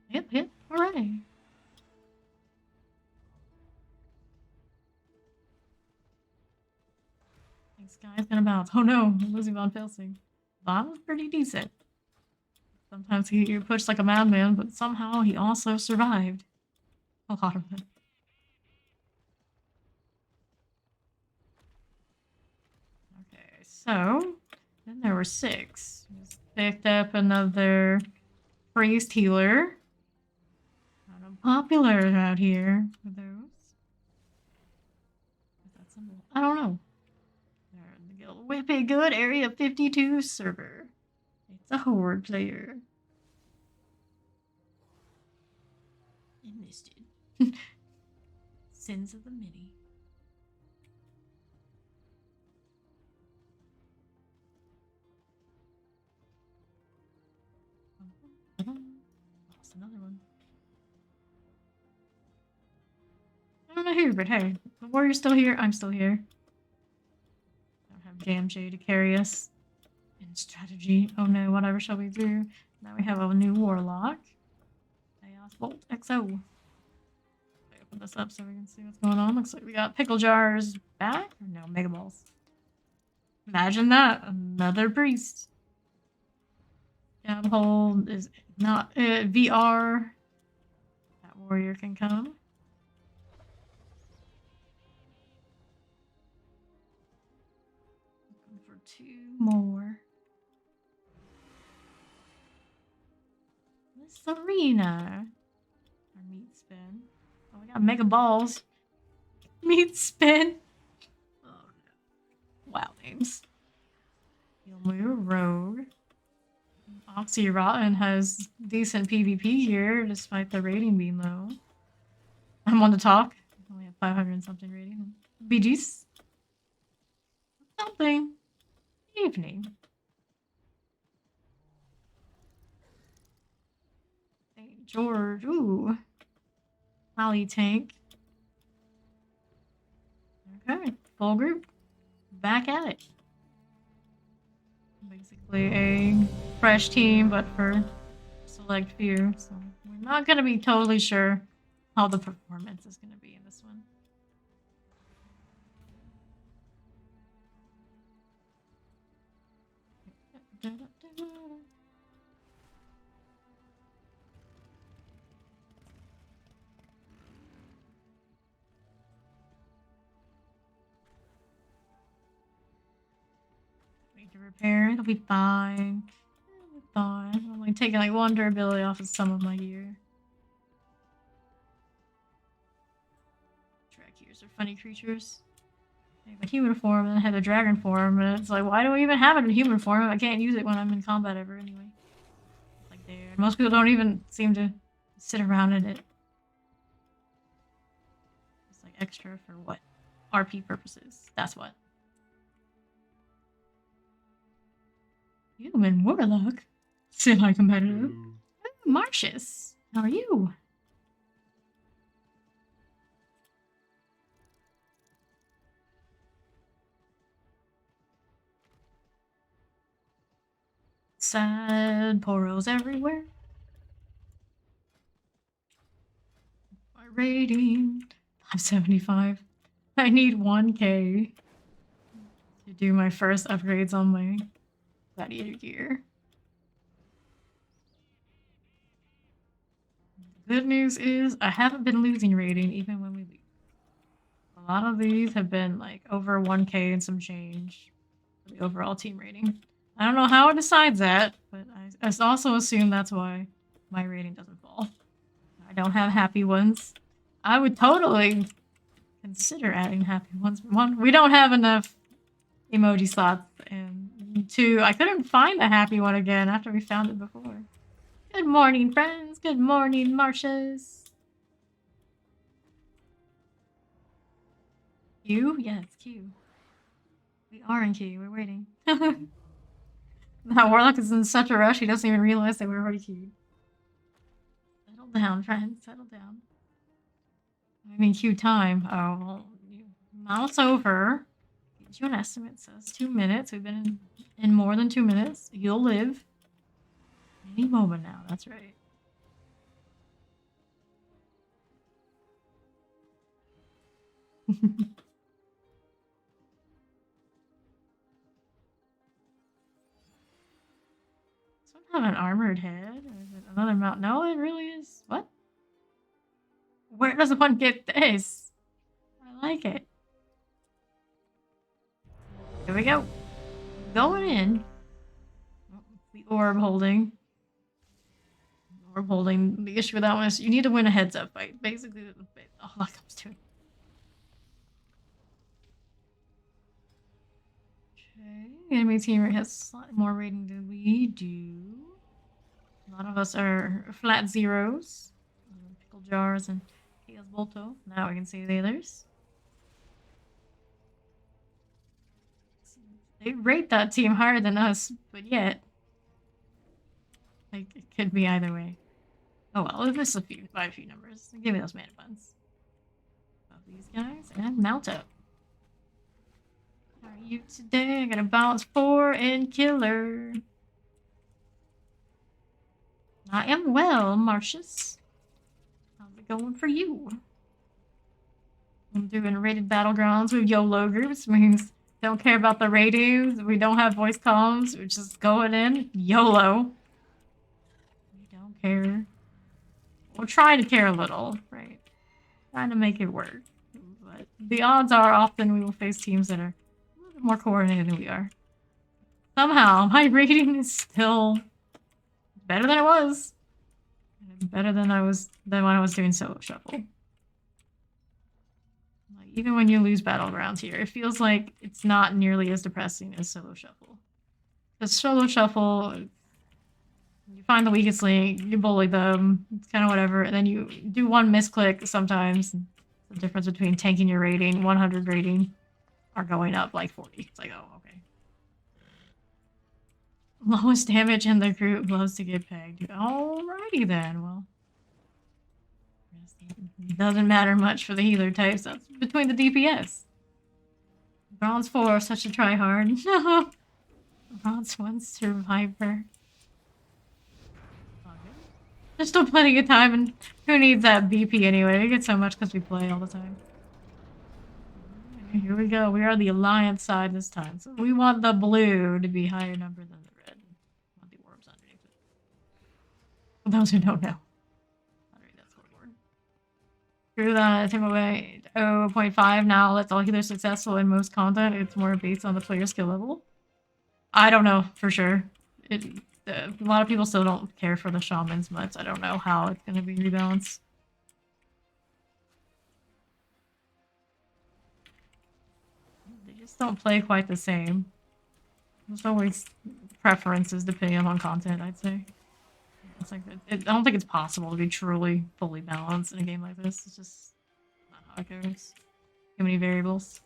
Yep, hooray. This guy's gonna bounce. Oh no, Lizzie Von Pelsing. Von was pretty decent. Sometimes he pushed like a madman, but somehow he also survived. A lot of it. Okay, so then there were 6. Just picked up another priest healer. Kind of popular out here with those. Is that symbol? I don't know. They're in the Guild Whippy Good Area 52 server. It's a horde player. Enlisted. Sins of the Many. Lost another one. I don't know who, but hey, the warrior's still here. I'm still here. Don't have Jam J to carry us in strategy. Oh no, whatever shall we do? Now we have a new warlock. Chaos Bolt XO. Open this up so we can see what's going on. Looks like we got pickle jars back. Or no, mega balls. Imagine that. Another priest. Gab hold is not VR. That warrior can come. Looking for 2 more. Miss Serena. Our meat spin. Oh, we got mega balls. Meat spin. Oh no. Wow names. Yolo Rogue. Oxyrotten has decent PvP here, despite the rating being low. I'm on to talk. I only have 500 and something rating. BG's. Something. Evening. St. George. Ooh. Holly tank. Okay. Full group. Back at it. Basically a fresh team, but for select few. So we're not going to be totally sure how the performance is going to be in this one. Need to repair. It'll be fine. It'll be fine. I'm only taking like 1 durability off of some of my gear. Tracheers are funny creatures. I have a human form and I have a dragon form, and it's like, why do we even have it in human form? I can't use it when I'm in combat ever anyway. It's like there. Most people don't even seem to sit around in it. It's like extra for what? RP purposes. That's what. Human warlock? Semi-competitive. Oh, Marcius, how are you? Sad poros everywhere. My rating 575. I need 1k to do my first upgrades on my gladiator gear. The good news is I haven't been losing rating even when we leave. A lot of these have been like over 1k and some change for the overall team rating. I don't know how it decides that, but I also assume that's why my rating doesn't fall. I don't have happy ones. I would totally consider adding happy ones. 1, we don't have enough emoji slots, and 2, I couldn't find the happy one again after we found it before. Good morning, friends. Good morning, Marcius. Q? Yeah, it's Q. We are in Q. We're waiting. That warlock is in such a rush, he doesn't even realize that we're already queued. Settle down, friends. Settle down. I mean, queue time. Oh, well, mouse over. Gives you an estimate. Says 2 minutes. We've been in more than 2 minutes. You'll live. Any moment now. That's right. Does one have an armored head? Or is it another mount? No, it really is. What? Where does one get this? I like it. Here we go. Going in. The orb holding. Orb holding. The issue with that one is you need to win a heads up fight. Basically, all that comes to it. Okay. Enemy team has slightly more rating than we do. A lot of us are flat zeros. Pickle jars and Chaos Bolto. Now we can see the others. They rate that team higher than us, but yet. Like, it could be either way. Oh well, this is by a few numbers. Give me those mana buns. Of these guys, and mount up. How are you today? I got a balance 4 and killer. I am well, Marcius. How's it going for you? I'm doing rated battlegrounds with Yolo groups, means don't care about the ratings. We don't have voice comms. We're just going in YOLO. We don't care. We're trying to care a little, right? Trying to make it work. But the odds are often we will face teams that are a little bit more coordinated than we are. Somehow, my rating is still better than it was. It's better than when I was doing solo shuffle. Like, even when you lose battlegrounds here, it feels like it's not nearly as depressing as solo shuffle. Because solo shuffle, you find the weakest link, you bully them, it's kind of whatever, and then you do one misclick sometimes. The difference between tanking your rating, 100 rating, or going up like 40. It's like, oh, okay. Lowest damage in the group loves to get pegged. Alrighty then, well. It doesn't matter much for the healer types. That's between the DPS. Bronze 4, such a tryhard. Bronze 1 survivor. There's still plenty of time, and who needs that BP anyway? We get so much because we play all the time. Here we go. We are the Alliance side this time. So we want the blue to be higher number than the red. We want the orbs underneath it. For those who don't know. I'll read that scoreboard. Through that, take away 0.5 now. Let's all healers successful in most content. It's more based on the player skill level. I don't know for sure. A lot of people still don't care for the shamans much. I don't know how it's going to be rebalanced. They just don't play quite the same. There's always preferences depending on content, I'd say. It's like I don't think it's possible to be truly fully balanced in a game like this. It's just not how it goes. Too many variables.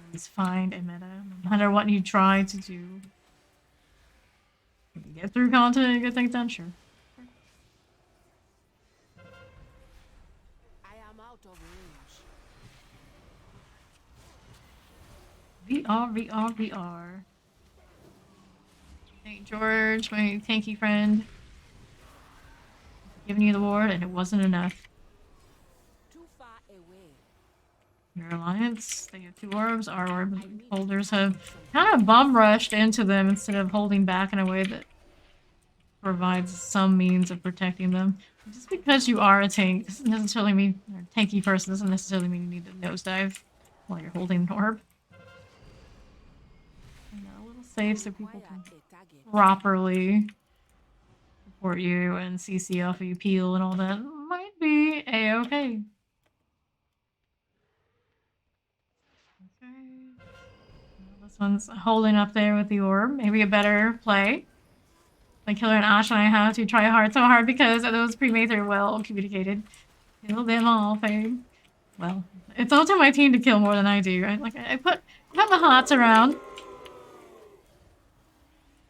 Always find a meta, no matter what you try to do. If you get through content and get things done, sure. I am out of range. VR. St. George, my tanky friend. Giving you the ward, and it wasn't enough. Too far away. Your alliance, they have 2 orbs. Our orb holders have kind of bum rushed into them instead of holding back in a way that provides some means of protecting them. Just because you are a tank doesn't necessarily mean, or a tanky person doesn't necessarily mean you need to nosedive while you're holding an orb. And a little safe so people can properly support you and CC off of you, peel and all that might be a-okay. This one's holding up there with the orb. Maybe a better play. Like Killer and Ash and I have to try so hard because those pre-mates are well communicated. Kill them all, fade. Well, it's up to my team to kill more than I do, right? Like I put my hots around.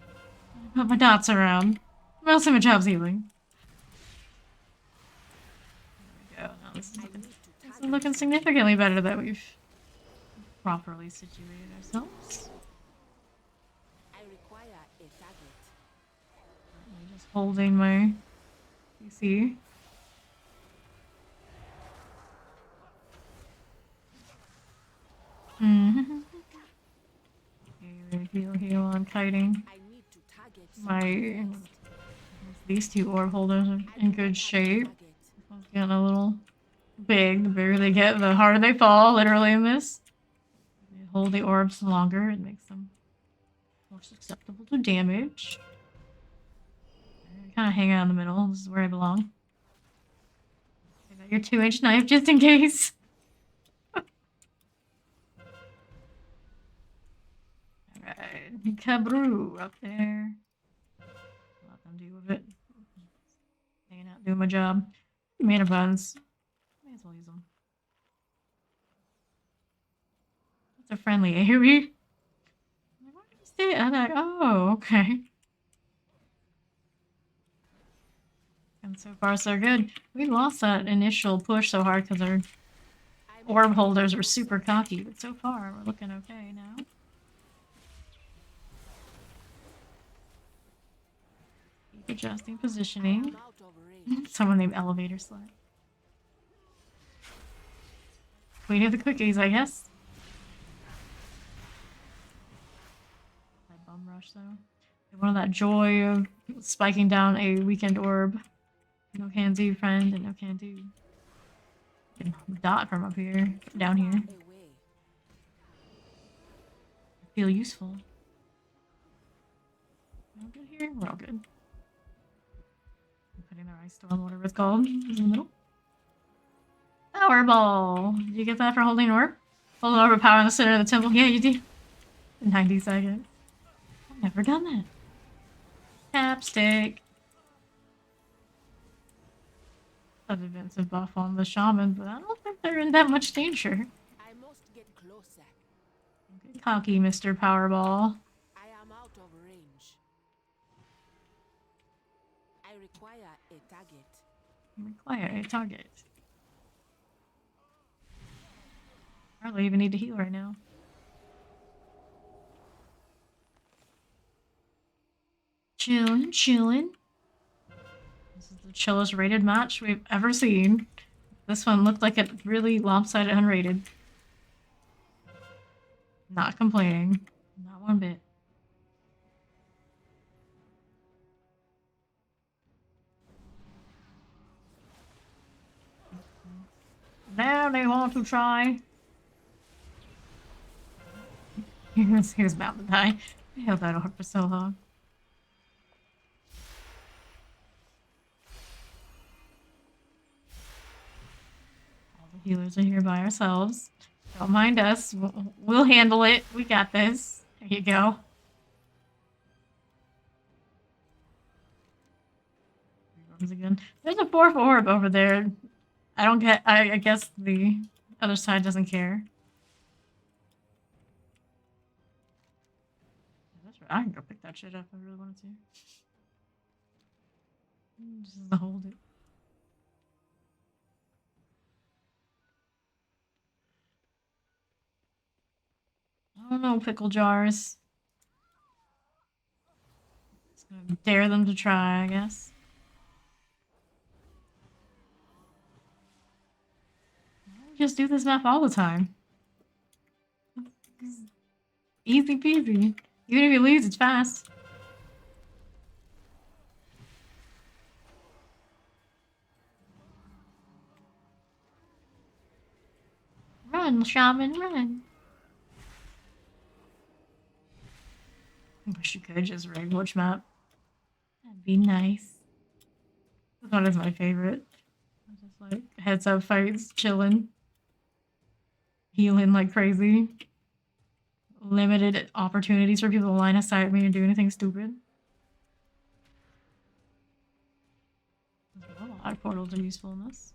I put my dots around. Most of my job's healing. There we go. Now this is looking significantly better that we've properly situated ourselves. I require a target. I'm just holding my PC. Heal on kiting. I need to target something My first. these two orb holders are I in do good not have a shape. target. This one's getting a little big. The bigger they get, the harder they fall, literally in this. They hold the orbs longer, it makes them more susceptible to damage. Kind of hang out in the middle. This is where I belong. I got your 2-inch knife just in case. Alright, Kabru up there. Let them deal with it. Hanging out, doing my job. Mana buns. May as well use them. It's a friendly AoE. Why did you stay? I'm like, oh, okay. And so far, so good. We lost that initial push so hard because our I'm orb holders were super cocky, but so far, we're looking okay now. Keep adjusting positioning. I'm out of range. Someone named Elevator Slut. Queen of the cookies, I guess. That bum rush, though. One of that joy of spiking down a weekend orb. No can do, friend, and no can do. Can dot from up here, down here. Away. Feel useful. All good here? We're all good. I'm putting the ice storm, whatever it's called, in the middle. Powerball! Did you get that for holding orb? Hold an orb of power in the center of the temple. Yeah, you do. 90 seconds. I've never done that. Tapstick. A defensive buff on the shaman, but I don't think they're in that much danger. I must get closer. Get cocky, Mr. Powerball. I am out of range. I require a target. Require a target. Hardly even need to heal right now. Chillin', chillin'. This is the chillest rated match we've ever seen. This one looked like it really lopsided unrated. Not complaining. Not one bit. Now they want to try. He was about to die. I held that orb for so long. All the healers are here by ourselves. Don't mind us. We'll handle it. We got this. There you go. Again. There's a 4th orb over there. I don't get. I guess the other side doesn't care. That's right. I can go pick that shit up if I really wanted to. Just hold it. I don't know, pickle jars. Just gonna dare them to try, I guess. Just do this map all the time. Easy peasy. Even if you lose, it's fast. Run, shaman, run. I wish you could just raid which map. That'd be nice. This one is my favorite. Just like heads up fights, chilling. Healing like crazy. Limited opportunities for people to line of sight me and do anything stupid. A lot of portals are useful in this.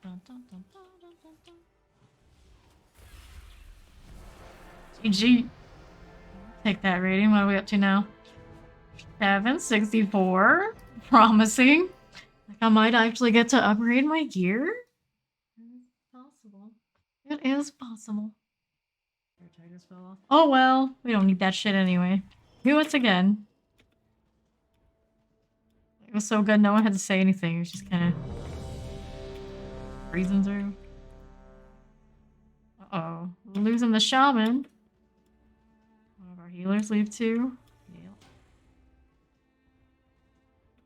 Dun, dun, dun, dun, dun, dun, dun. GG. Take that rating. What are we up to now? 764. Promising. Like I might actually get to upgrade my gear. It's possible. It is possible. Titus fell off. Oh well, we don't need that shit anyway. Do it again. It was so good, no one had to say anything. It was just kind of breezing through. Uh-oh. losing the shaman. One of our healers leave too. Yeah.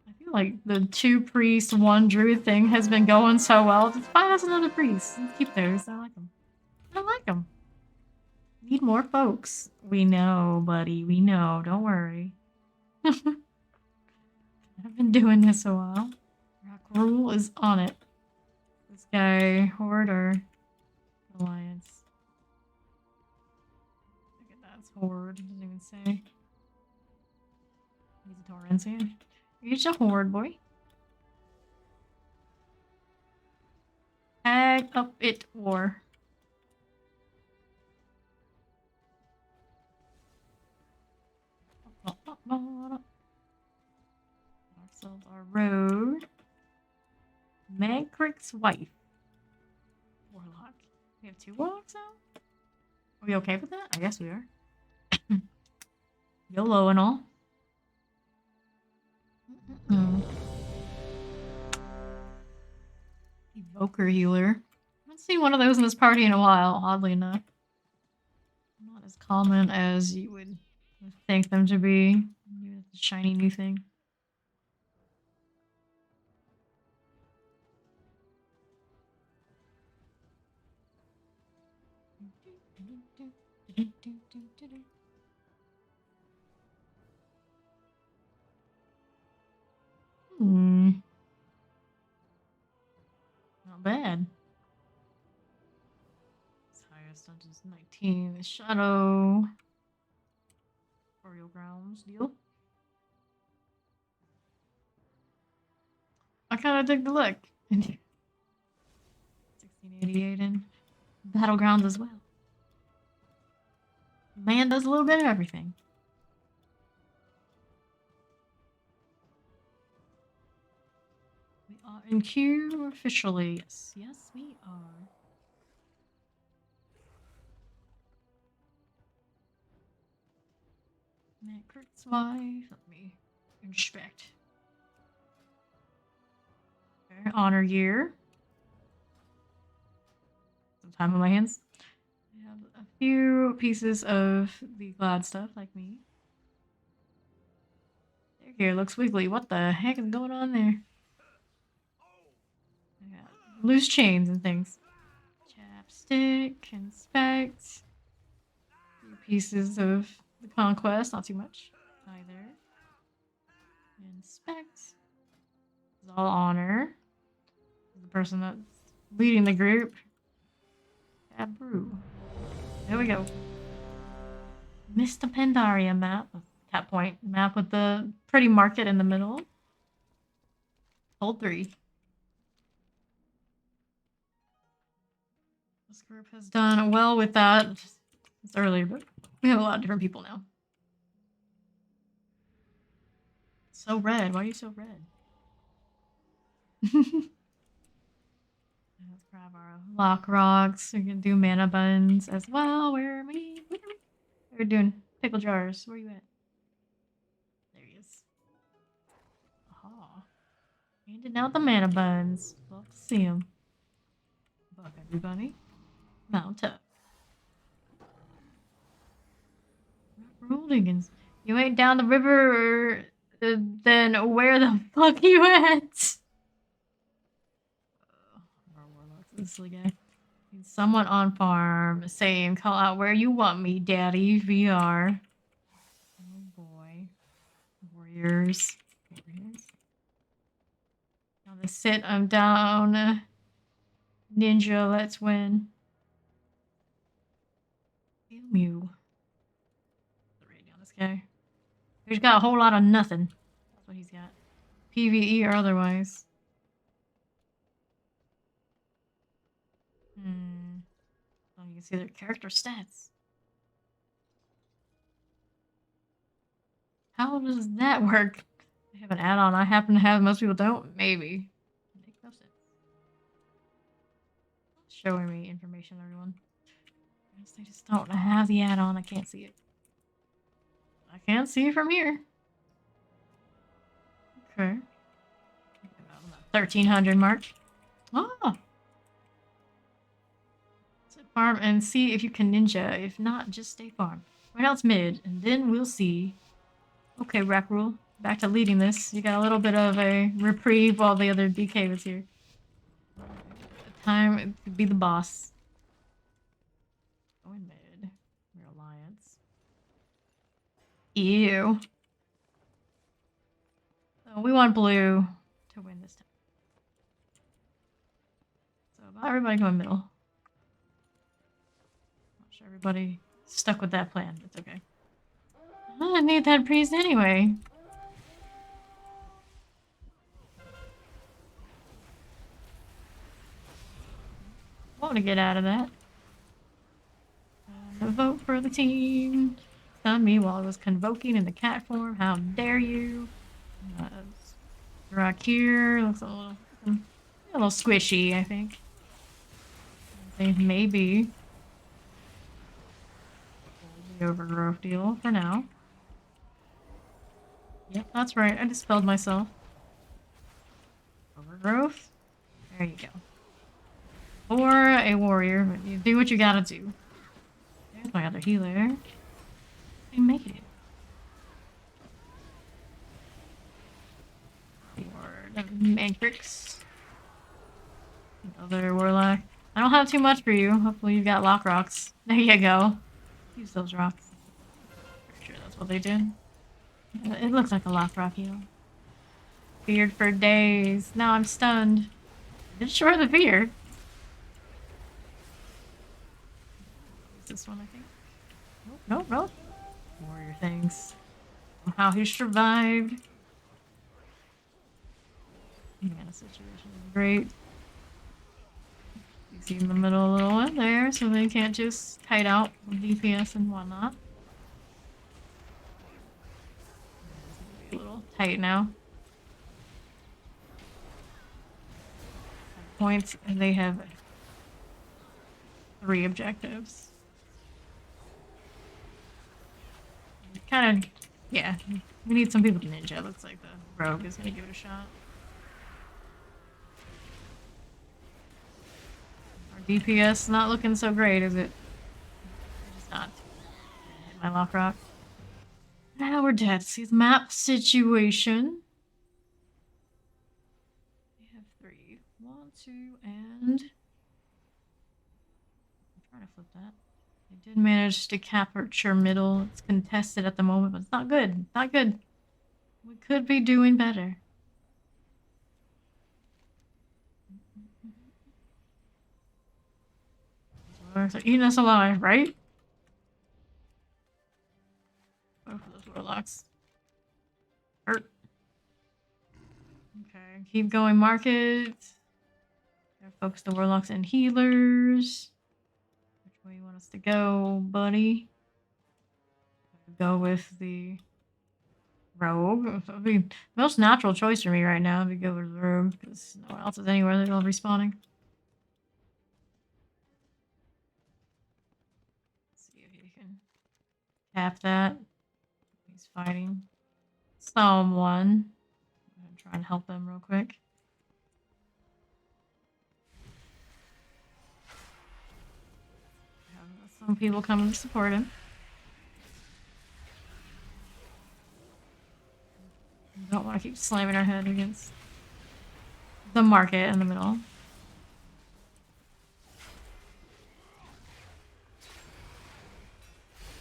I feel like the 2 priest, 1 druid thing has been going so well. Just find us another priest. Let's keep those. I like them. I like them. Need more folks. We know, buddy. We know. Don't worry. I've been doing this a while. Rock Rule is on it. This guy, Horde or Alliance? I think that's Horde. It doesn't even say. He's a Torrensian. He's a Horde boy. Tag up it war. Ourselves our road. Magcrick's wife. Warlock. We have 2 warlocks now? Are we okay with that? I guess we are. Yolo and all. Evoker healer. I haven't seen one of those in this party in a while, oddly enough. Not as common as you would think them to be. Maybe it's a shiny new thing. Not bad. Highest dungeons 19. The Shadow. Battlegrounds deal. I kind of dig the look. 1688 and Battlegrounds as well. Man does a little bit of everything. We are in queue officially. Yes, yes, we are. Kurt's wife. Let me inspect. Okay, honor year. Some time on my hands. I have a few pieces of the glad stuff, like me. Here, looks wiggly. What the heck is going on there? I got loose chains and things. Chapstick, inspect. A few pieces of the conquest, not too much either. Inspect. This is all honor. The person that's leading the group. Brew. There we go. Mr. Pandaria map. Cat Point map with the pretty market in the middle. Hold 3. This group has done well with that. It's early, but we have a lot of different people now. So red. Why are you so red? Let's grab our lock rocks. We can do mana buns as well. Where are we? We're doing pickle jars. Where are you at? There he is. Aha. Handing out the mana buns. Love to see him. Buck everybody. Mount up. Rolligans. You ain't down the river, then where the fuck you at? This silly guy. Need someone on farm saying, call out where you want me, daddy. VR. Oh boy. Warriors. Now the sit, I'm down. Ninja, let's win. Mew. Right down this guy. He's got a whole lot of nothing. That's what he's got. PvE or otherwise. Oh, you can see their character stats. How does that work? I have an add-on I happen to have, most people don't. Maybe. Make no sense. It's showing me information, everyone. They just don't have the add-on. I can't see it. I can't see it from here. Okay. 1300 mark. Oh! Farm and see if you can ninja. If not, just stay farm. Right now it's mid, and then we'll see. Okay, Rack Rule. Back to leading this. You got a little bit of a reprieve while the other DK was here. Time to be the boss. Going mid. Your alliance. Ew. So we want blue to win this time. So about everybody going middle. Not sure everybody stuck with that plan. It's okay. I need that priest anyway. Want to get out of that. Vote for the team. Done me while I was convoking in the cat form. How dare you? Rock here looks a little squishy, I think. Maybe the overgrowth deal for now. Yep, that's right. I dispelled myself. Overgrowth. There you go. Or a warrior, but you do what you gotta do. There's my other healer. I make it. Matrix. Another warlock. I don't have too much for you. Hopefully you've got lock rocks. There you go. Use those rocks. Pretty sure that's what they did. It looks like a lock rock heal. Feared for days. Now I'm stunned. Destroy the fear. This one, I think. Nope, nope. Warrior things. How he survived. Mana situation is great. You see in the middle a little one there, so they can't just kite out with DPS and whatnot. It's a little tight now. Points, and they have 3 objectives. Kind of, yeah. We need some people to ninja. Looks like the rogue is gonna give it a shot. Our DPS not looking so great, is it? It's not. Hit my lock rock. Now we're dead. See the map situation. We have 3. 1, 2, and I'm trying to flip that. I did manage to capture middle. It's contested at the moment, but it's not good. Not good. We could be doing better. So eating us alive, right? Go for those warlocks. Hurt. Okay, keep going. Market. Gotta focus the warlocks and healers. Which way you want us to go, buddy? Go with the rogue. I mean, most natural choice for me right now would be go with rogue because no one else is anywhere that will respawning. Let's see if you can tap that. He's fighting someone. I'm gonna try and help them real quick. Some people coming to support him. Don't want to keep slamming our head against the market in the middle.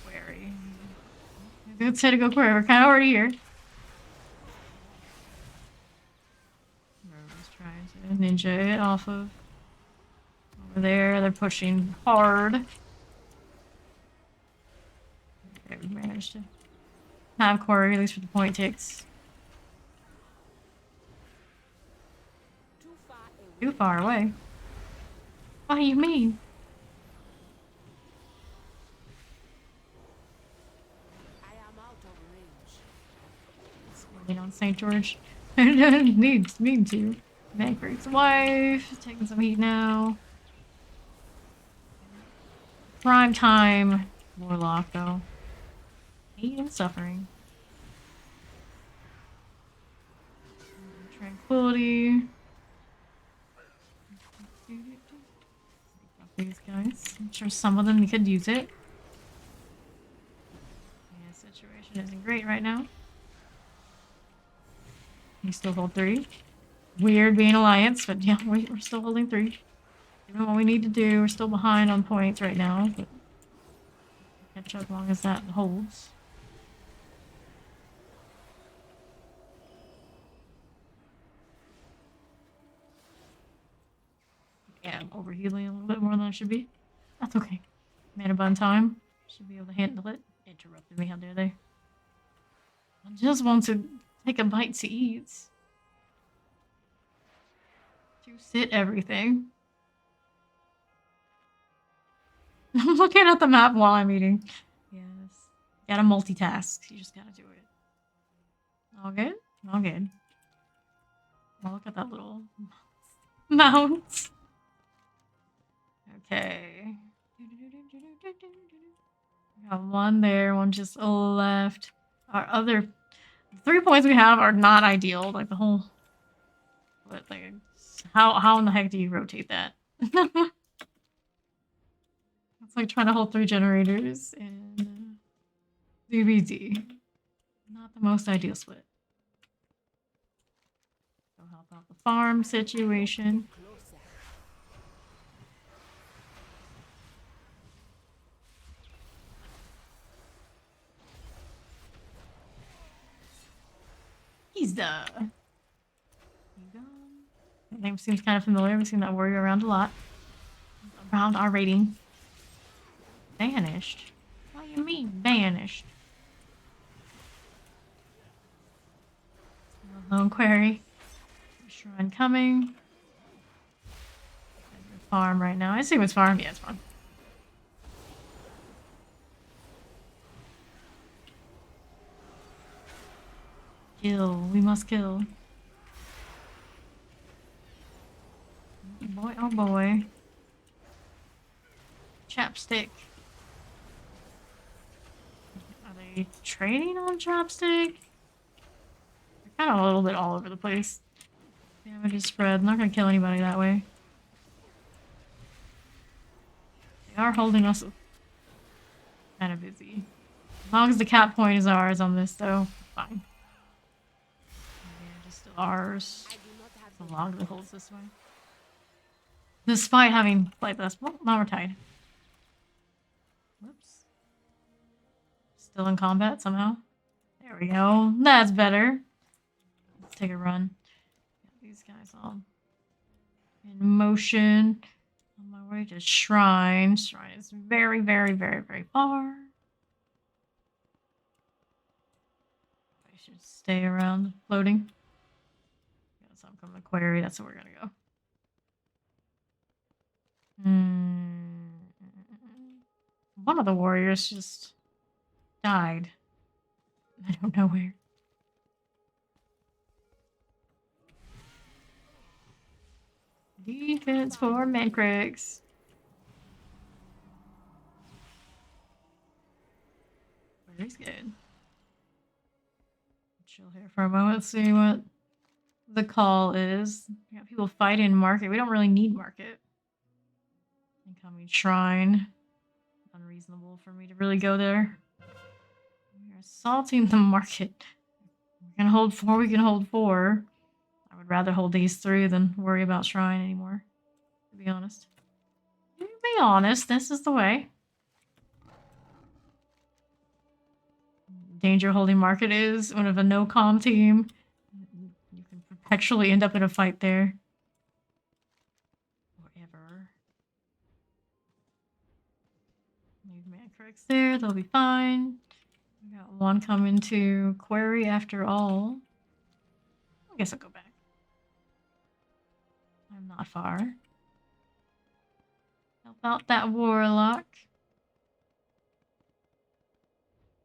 Query. Good say to go query. We're kind of already here. Everyone's trying to ninja it off of over there. They're pushing hard. Okay, we managed to have query, at least for the point ticks. Too far away. What do you mean? I am out of range. Waiting on St. George. Needs me to. Mancrate's wife. Taking some heat now. Prime time. Warlock, though. Heat and suffering. Tranquility. these guys. I'm sure some of them could use it. Yeah, situation isn't great right now. We still hold 3. Weird being alliance, but yeah, we're still holding 3. Doing what we need to do. We're still behind on points right now, but catch up as long as that holds. Yeah, I'm overhealing a little bit more than I should be. That's okay. Mana bun time. Should be able to handle it. Interrupted me, how dare they? I just want to take a bite to eat. To sit everything. I'm looking at the map while I'm eating. Yes. Gotta multitask. You just gotta do it. All good? All good. Oh, look at that little mount. Okay. Got one there, one just left. Our other 3 points we have are not ideal. Like the whole, but like, how in the heck do you rotate that? It's like trying to hold 3 generators in DBD. Not the most ideal split. Go help out the farm situation. Closer. He's the. That name seems kind of familiar. We've seen that warrior around a lot. Around our rating. Banished? What do you mean, banished? Lone query. Shrine coming. Farm right now. I assume it's farm. Yeah, it's farm. Kill. We must kill. Boy, oh boy. Chapstick. Are they trading on chapstick? They're kind of a little bit all over the place. Damage is spread. I'm not gonna kill anybody that way. They are holding us kind of busy. As long as the cap point is ours on this, though, fine. Yeah, just still ours. I do not have The log that holds this way. Despite having played this, well, now we're tied. Whoops. Still in combat somehow. There we go. That's better. Let's take a run. Got these guys all in motion. On my way to Shrine. Shrine is very, very, very, very far. I should stay around floating. Got some coming to Quarry. That's where we're gonna go. One of the warriors just died. I don't know where. Defense for Mancrix. Very good. Chill here for a moment, see what the call is. We got people fighting market. We don't really need market. Incoming Shrine. Unreasonable for me to really go there. We're assaulting the market. We're gonna hold 4, we can hold 4. I would rather hold these 3 than worry about Shrine anymore. To be honest. To be honest, this is the way. Danger holding market is one of a no-com team. You can perpetually end up in a fight there. Forever. Leave Mancrix there, they'll be fine. We got one coming to Quarry after all. I guess I'll go back. I'm not far. Help out that warlock.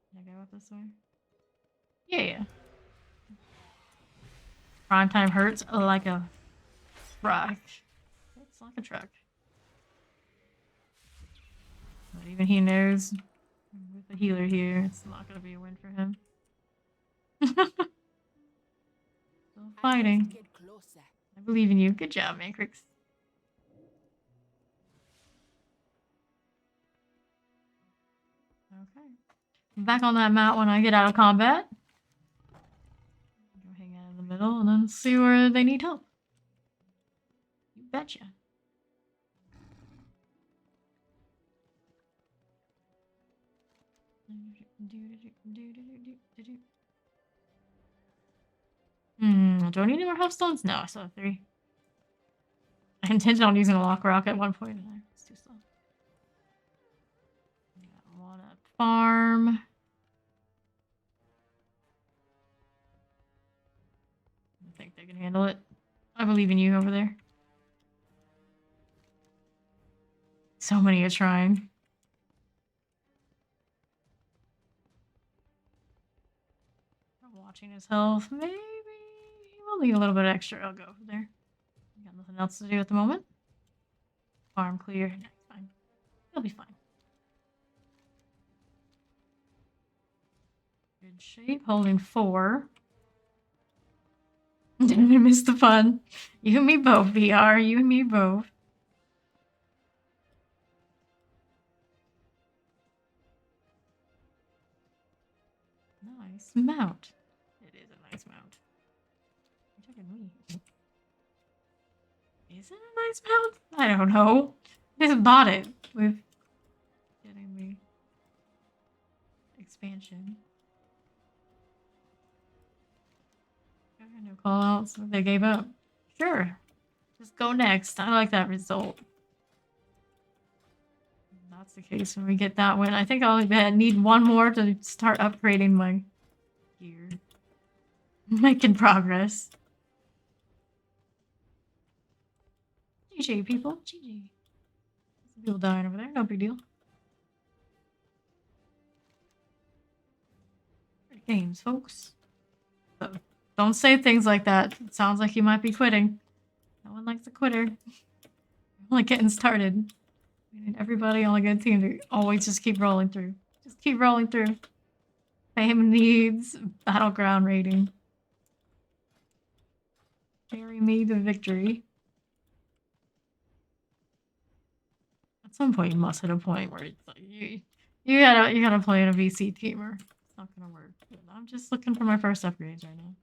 Can I go up this way? Yeah. Prime time hurts like a truck. It's like a truck. But even he knows with the healer here, it's not going to be a win for him. Still fighting. get closer. I believe in you. Good job, Mancrix. Okay. Back on that map when I get out of combat. Go hang out in the middle and then see where they need help. You betcha. Do I need any more health stones? No, I still have 3. I intended on using a lock rock at one point and it's too slow. I want to farm. I think they can handle it. I believe in you over there. So many are trying. I'm watching his health. Maybe we'll need a little bit extra. I'll go over there. Got nothing else to do at the moment. Farm clear. No, it's fine. He'll be fine. Good shape. Holding 4. Didn't I miss the fun? You and me both, VR. You and me both. Nice mount. It is a nice mount. You're talking me. Is it a nice mount? I don't know. I just bought it with getting the expansion. No call outs. They gave up. Sure. Just go next. I like that result. If that's the case when we get that win. I think I'll need 1 more to start upgrading my gear. Making progress. GG, people. GG. Some people dying over there. No big deal. Great games, folks. So, don't say things like that. It sounds like you might be quitting. No one likes a quitter. We're only getting started. We need everybody on a good team to always just keep rolling through. Just keep rolling through. Fame needs Battleground rating. Carry me to victory. At some point, you must hit a point where it's like you gotta play in a VC teamer. It's not gonna work. But I'm just looking for my first upgrades right now.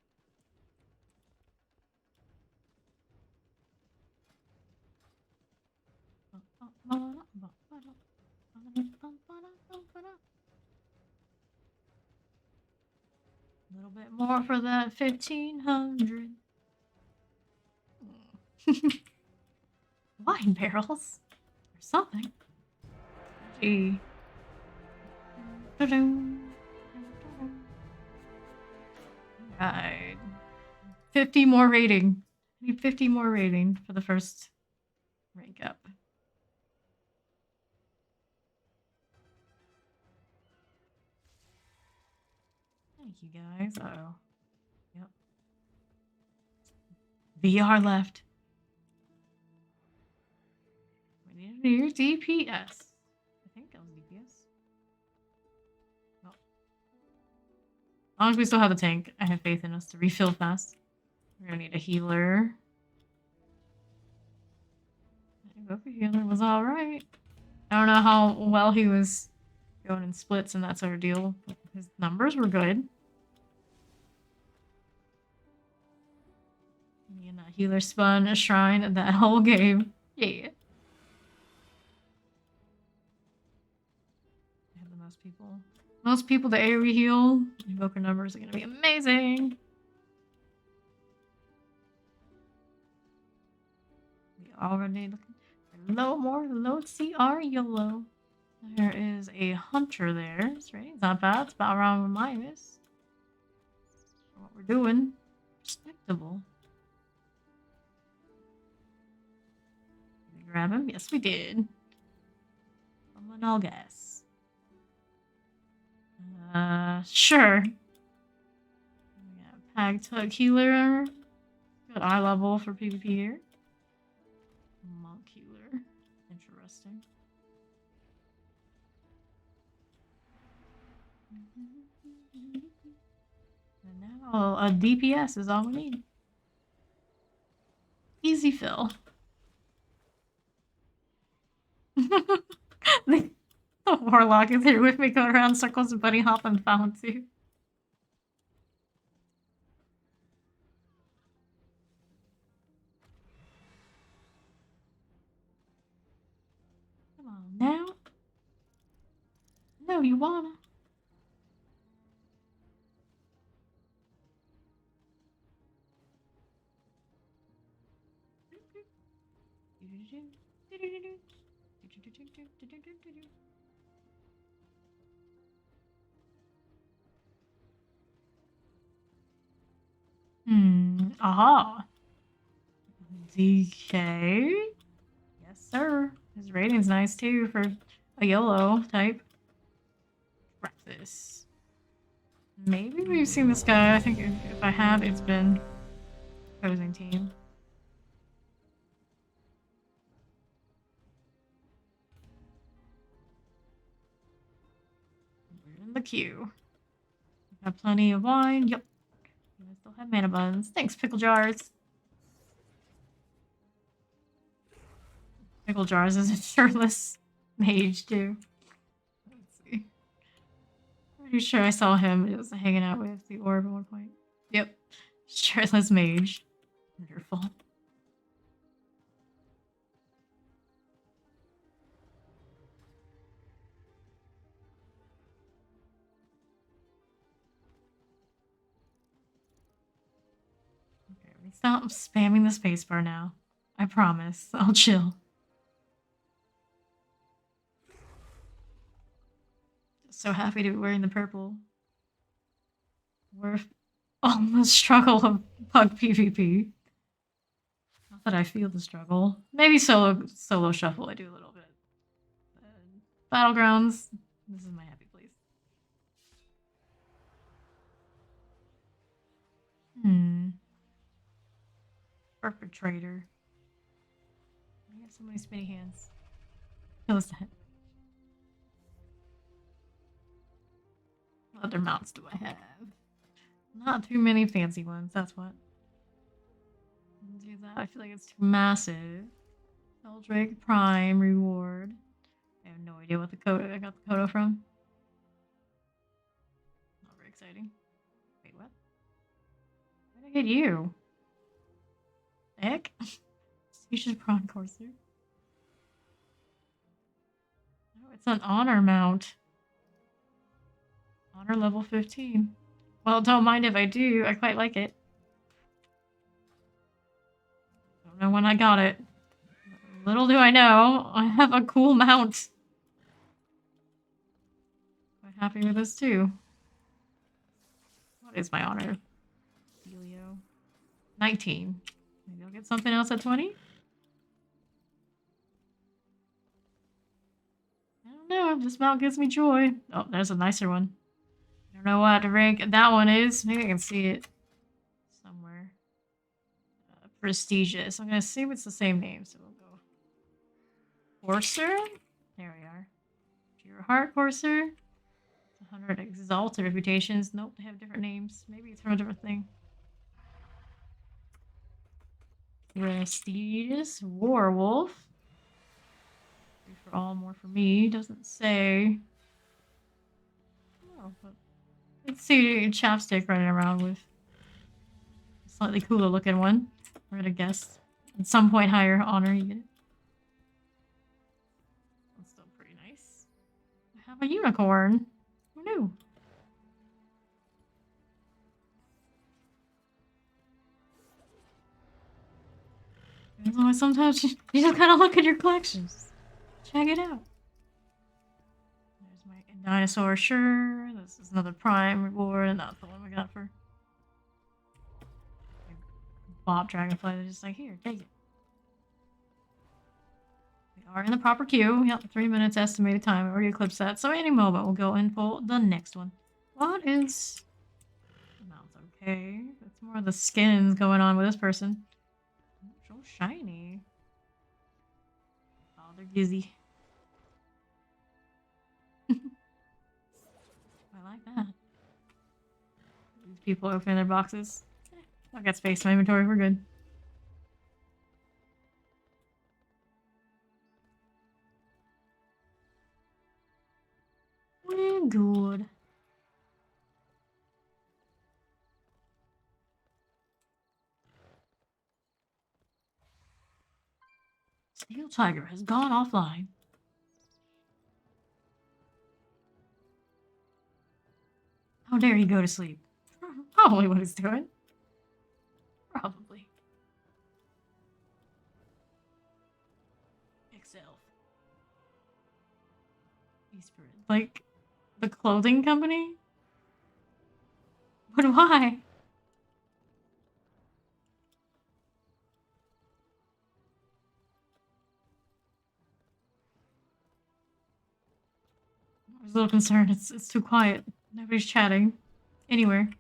A little bit more for that 1500. Wine barrels or something. Gee. Alright. 50 more rating. I need 50 more rating for the first rank up. Thank you guys. Uh-oh. Yep. VR left. We need a new DPS. I think that was DPS. Oh. As long as we still have the tank, I have faith in us to refill fast. We're gonna need a healer. The healer was alright. I don't know how well he was going in splits and that sort of deal. But his numbers were good. Me and that healer spun a shrine that whole game. Yeah. I have the most people. Most people to AoE heal. Invoker numbers are gonna be amazing. We already looking. Low CR Yolo. There is a hunter there. It's right. It's not bad. It's about around with minus. What we're doing. Respectable. Did we grab him? Yes, we did. Someone all gas. Sure. We got Pag Tug Healer. Good eye level for PvP here. Monk Healer. Interesting. And now a DPS is all we need. Easy fill. The Warlock is here with me, going around circles and bunny hop and found too. Come on now. No, you wanna. Aha. DK. Yes, sir. His rating's nice too for a Yolo type. Breakfast. Maybe we've seen this guy. I think if I have, it's been opposing team. We're in the queue. Got plenty of wine. Yep. I still have mana buns. Thanks, pickle jars. Pickle jars is a shirtless mage too. Let's see. Pretty sure I saw him. He was hanging out with the orb at one point. Yep. Shirtless mage. Wonderful. Okay, stop spamming the spacebar now. I promise. I'll chill. Just so happy to be wearing the purple. We're on the struggle of pug PvP. Not that I feel the struggle. Maybe solo shuffle I do a little bit. Battlegrounds, this is my happy place. Perpetrator. I have so many spinny hands. Kills that. What other mounts do I have? Not too many fancy ones, that's what. Do that. I feel like it's too massive. Eldrake Prime reward. I have no idea what the code I got the coda from. Not very exciting. Wait, what? Where did I get you? Heck? Specious Prawn Courser. Oh, it's an honor mount. Honor level 15. Well, don't mind if I do. I quite like it. Don't know when I got it. Little do I know, I have a cool mount. Quite happy with this too. What is my honor? Helio. 19. Maybe I'll get something else at 20? I don't know. This mount gives me joy. Oh, there's a nicer one. I don't know what to rank that one is. Maybe I can see it somewhere. Prestigious. I'm gonna see if it's the same name, so we'll go. Courser? There we are. Pure Heart Courser. 100 Exalted Reputations. Nope, they have different names. Maybe it's from a different thing. Prestigious Warwolf. 3 for all, more for me. Doesn't say. Oh, but let's see Chapstick running around with a slightly cooler looking one. We're gonna guess. At some point higher honor, you get it. That's still pretty nice. I have a unicorn. Who knew? Sometimes you just gotta look at your collections. Check it out. There's my dinosaur, sure. This is another prime reward, and that's the one we got for Bob Dragonfly. They're just like, here, take it. We are in the proper queue. Yep, 3 minutes estimated time. I already eclipsed that. So any moment we'll go in for the next one. What is... The mount's okay. It's more of the skins going on with this person. So shiny. Oh, they're gizzy. I like that. These people opening their boxes. I got space in my inventory. We're good. We're good. Steel Tiger has gone offline. How dare he go to sleep? Probably what he's doing. Probably. Excel. Eastford. Like, the clothing company? But why? I was a little concerned. It's too quiet. Nobody's chatting. Anywhere.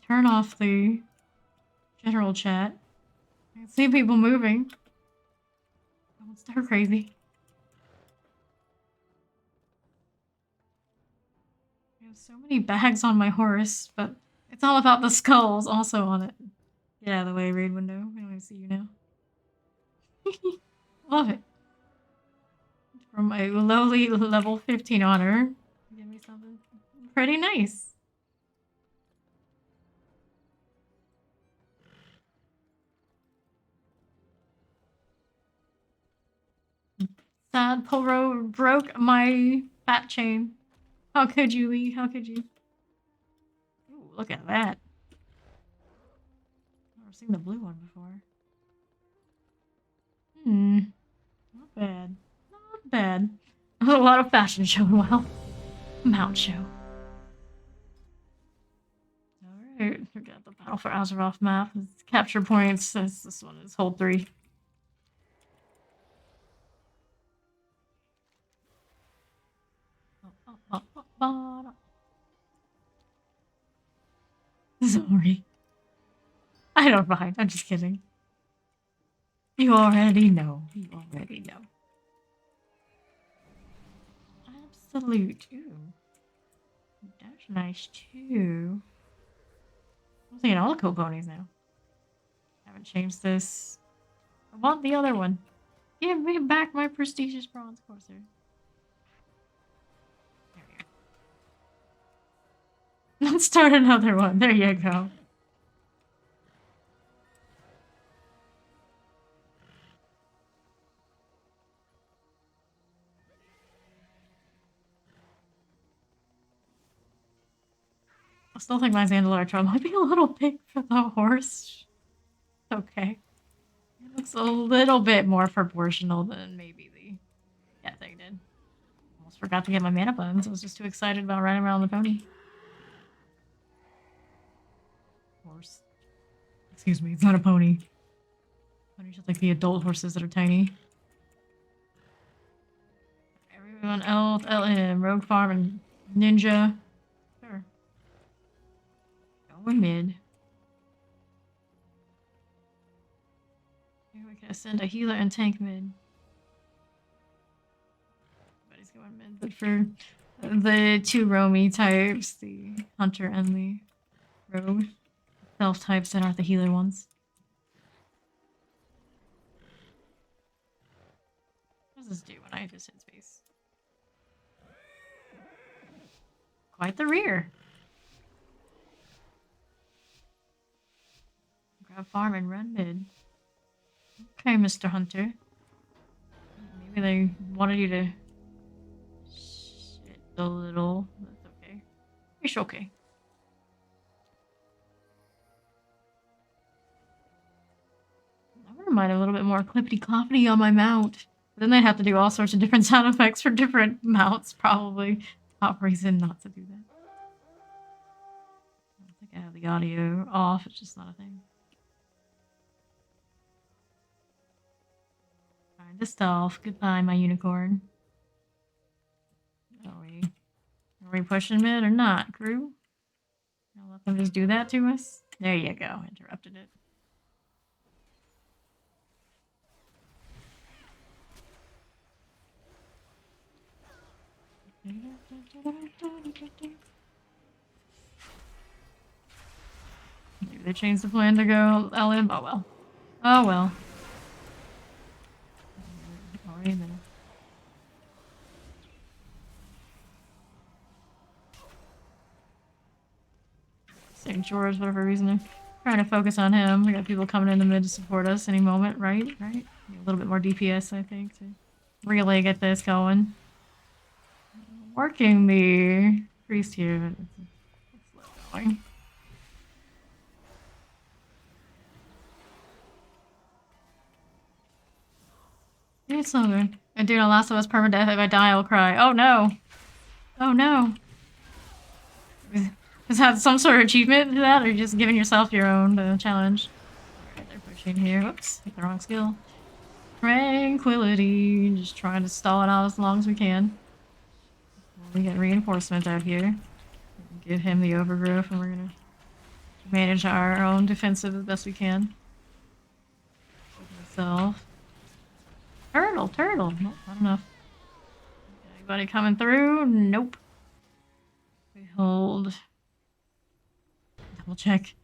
Turn off the general chat. I can see people moving. Don't stir crazy. I have so many bags on my horse, but it's all about the skulls also on it. Get out of the way, raid window. I don't even see you now. Love it. From a lowly level 15 honor. Give me something pretty nice. Sad Poro broke my fat chain. How could you, Lee? How could you? Ooh, look at that. I've never seen the blue one before. Not bad. Not bad. A lot of fashion show, well. Mount show. Alright, we got the Battle for Azeroth map. It's capture points. This one is hold 3. Sorry. I don't mind. I'm just kidding. You already know. You already know. Absolute. Ooh. That's nice too. I'm thinking all the cool ponies now. Haven't changed this. I want the other one. Give me back my prestigious bronze courser. There we go. Let's start another one. There you go. I still think my Zandalar might be a little big for the horse. Okay. It looks a little bit more proportional than maybe the cat thing did. Almost forgot to get my mana buns. I was just too excited about riding around the pony. Horse. Excuse me, it's not a pony. Ponies are like the adult horses that are tiny. Everyone else, LM, Rogue Farm, and Ninja. Sure. Going mid. Here we can send a healer and tank mid. Everybody's going mid, but for the 2 roamy types, the hunter and the rogue self types that aren't the healer ones. What does this do when I just hit space? Quite the rear. Grab farm and run mid. Okay, Mr. Hunter. Maybe they wanted you to shit a little. That's okay. It's okay. I wouldn't mind a little bit more clippity-cloppity on my mount. But then they'd have to do all sorts of different sound effects for different mounts, probably. Top reason not to do that. I don't think I have the audio off, it's just not a thing. Alright, the stealth. Goodbye, my unicorn. Are we pushing mid or not, crew? I'll let them just do that to us? There you go, interrupted it. Maybe they changed the plan to go LM. Oh well. Oh well. Already there. St. George, whatever reason. I'm trying to focus on him. We got people coming in the mid to support us any moment, right? Right? A little bit more DPS, I think, to really get this going. Working the priest here, but it's slow going. It's so good. And dude, on Last of Us permadeath, if I die, I'll cry. Oh no! Oh no! Is that some sort of achievement to that, or you just giving yourself your own challenge? Alright, they're pushing here. Whoops, hit the wrong skill. Tranquility. Just trying to stall it out as long as we can. We get reinforcement out here. Give him the overgrowth, and we're gonna manage our own defensive as best we can. Myself. Turtle. Nope, not enough. Anybody coming through? Nope. We hold. Double check.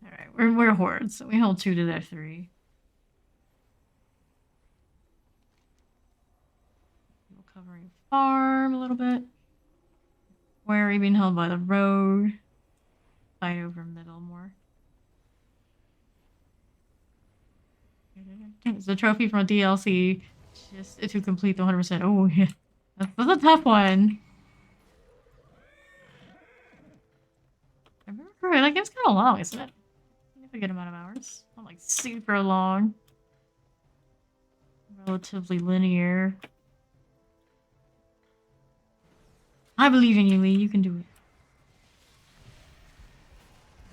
Alright, we're hordes, so we hold 2 to their 3. People covering farm a little bit. Quarry being held by the road. Fight over middle more. It's a trophy from a DLC just to complete the 100%. Oh, yeah. That's a tough one. I remember that game's kind of long, isn't it? A good amount of hours. Not like super long. Relatively linear. I believe in you, Lee. You can do it.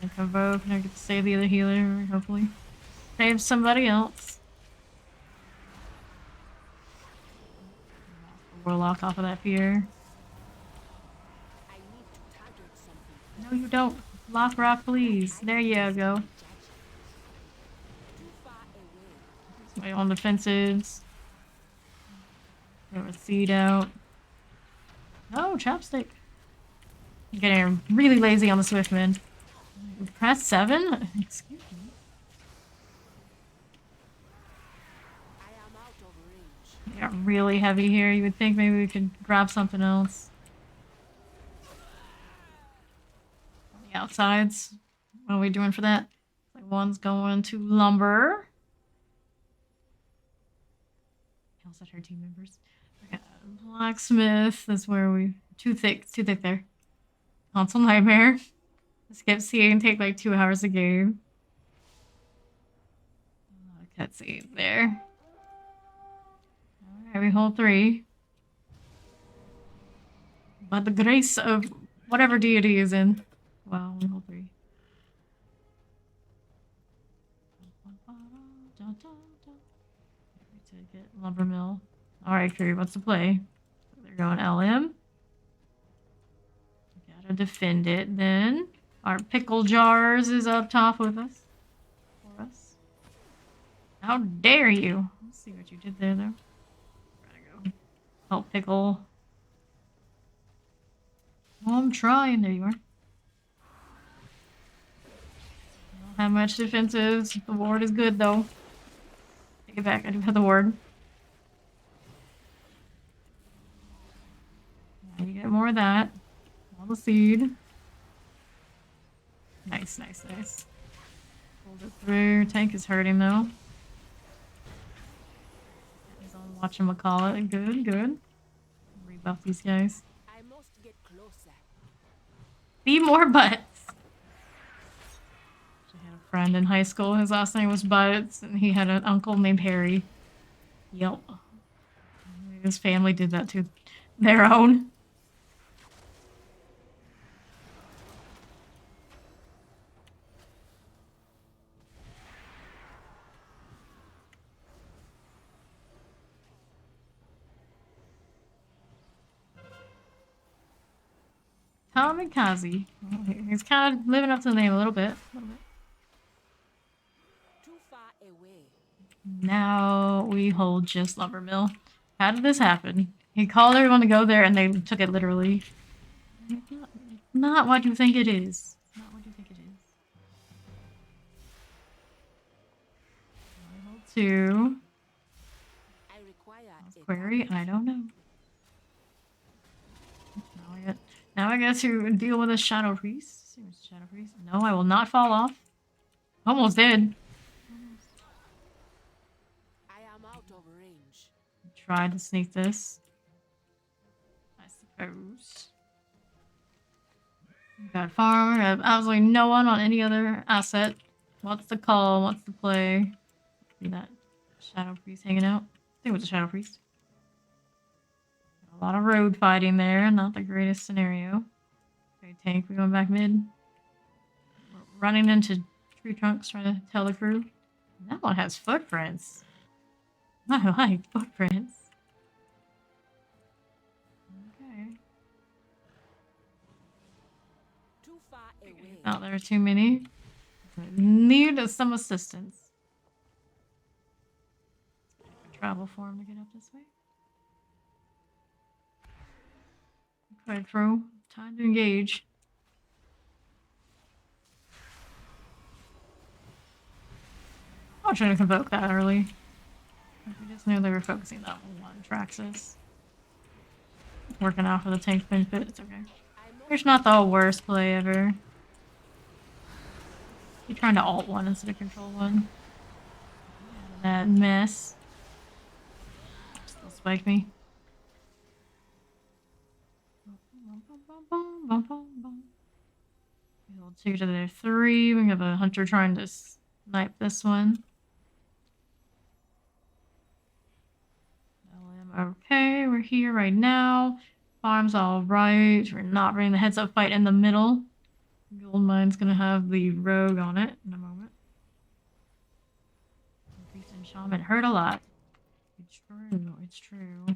I convoke and I get to save the other healer, hopefully. Save somebody else. Warlock off of that pier. I need to target something. No, you don't. Lock rock, please. There you go. Too far away. Somebody on defensives. Throw a seed out. Oh, chopstick. Getting really lazy on the Swiftman. Press 7? Excuse me. I am out of range. They got really heavy here. You would think maybe we could grab something else. On the outsides. What are we doing for that? Like one's going to lumber. Else at her team members. We got blacksmith. That's where we too thick there. Console nightmare. Skip scene take like 2 hours a game. Cutscene there. Alright, we hold 3. By the grace of whatever deity is in. Wow, we hold 3. We take it. Lumber mill. Alright, crew, what's the play? They're going LM. Gotta defend it then. Our pickle jars is up top with us. For us. How dare you? Let's see what you did there, though. Gotta go help pickle. Oh, I'm trying. There you are. Don't have much defensives. The ward is good, though. Take it back. I do have the ward. Now you get more of that. All the seed. Nice. Hold it through. Tank is hurting though. He's on whatchamacallit. Good. Rebuff these guys. I must get closer. Be more butts. I had a friend in high school. His last name was Butts, and he had an uncle named Harry. Yep. His family did that to their own. Kamikaze. He's kind of living up to the name a little bit. Too far away. Now we hold just lumber mill. How did this happen? He called everyone to go there and they took it literally. Not what you think it is. Not what you think it is. I hold 2. I require a Query? I don't know. Now I got to deal with a shadow priest. Seems Shadow Priest. No, I will not fall off. Almost did. I am out of range. Tried to sneak this. I suppose. Got farmer. I have absolutely no one on any other asset. What's the call? What's the play? See that Shadow Priest hanging out? I think it was a Shadow Priest. A lot of road fighting there. Not the greatest scenario. Okay, tank. We going back mid. We're running into tree trunks trying to tell the crew. That one has footprints. I like footprints. Okay. Too far away. Not there are too many. Need some assistance. Travel for him to get up this way. Quite through. Time to engage. I'm trying to convoke that early. We just knew they were focusing that one Traxxas. Working out for the tank benefit. It's okay. It's not the worst play ever. Keep trying to alt one instead of control one. That mess. Still spiked me. We'll 2 to their 3. We have a hunter trying to snipe this one. LM okay, we're here right now. Farm's alright. We're not bringing the heads up fight in the middle. Gold mine's gonna have the rogue on it in a moment. Priest and shaman hurt a lot. It's true, it's true. We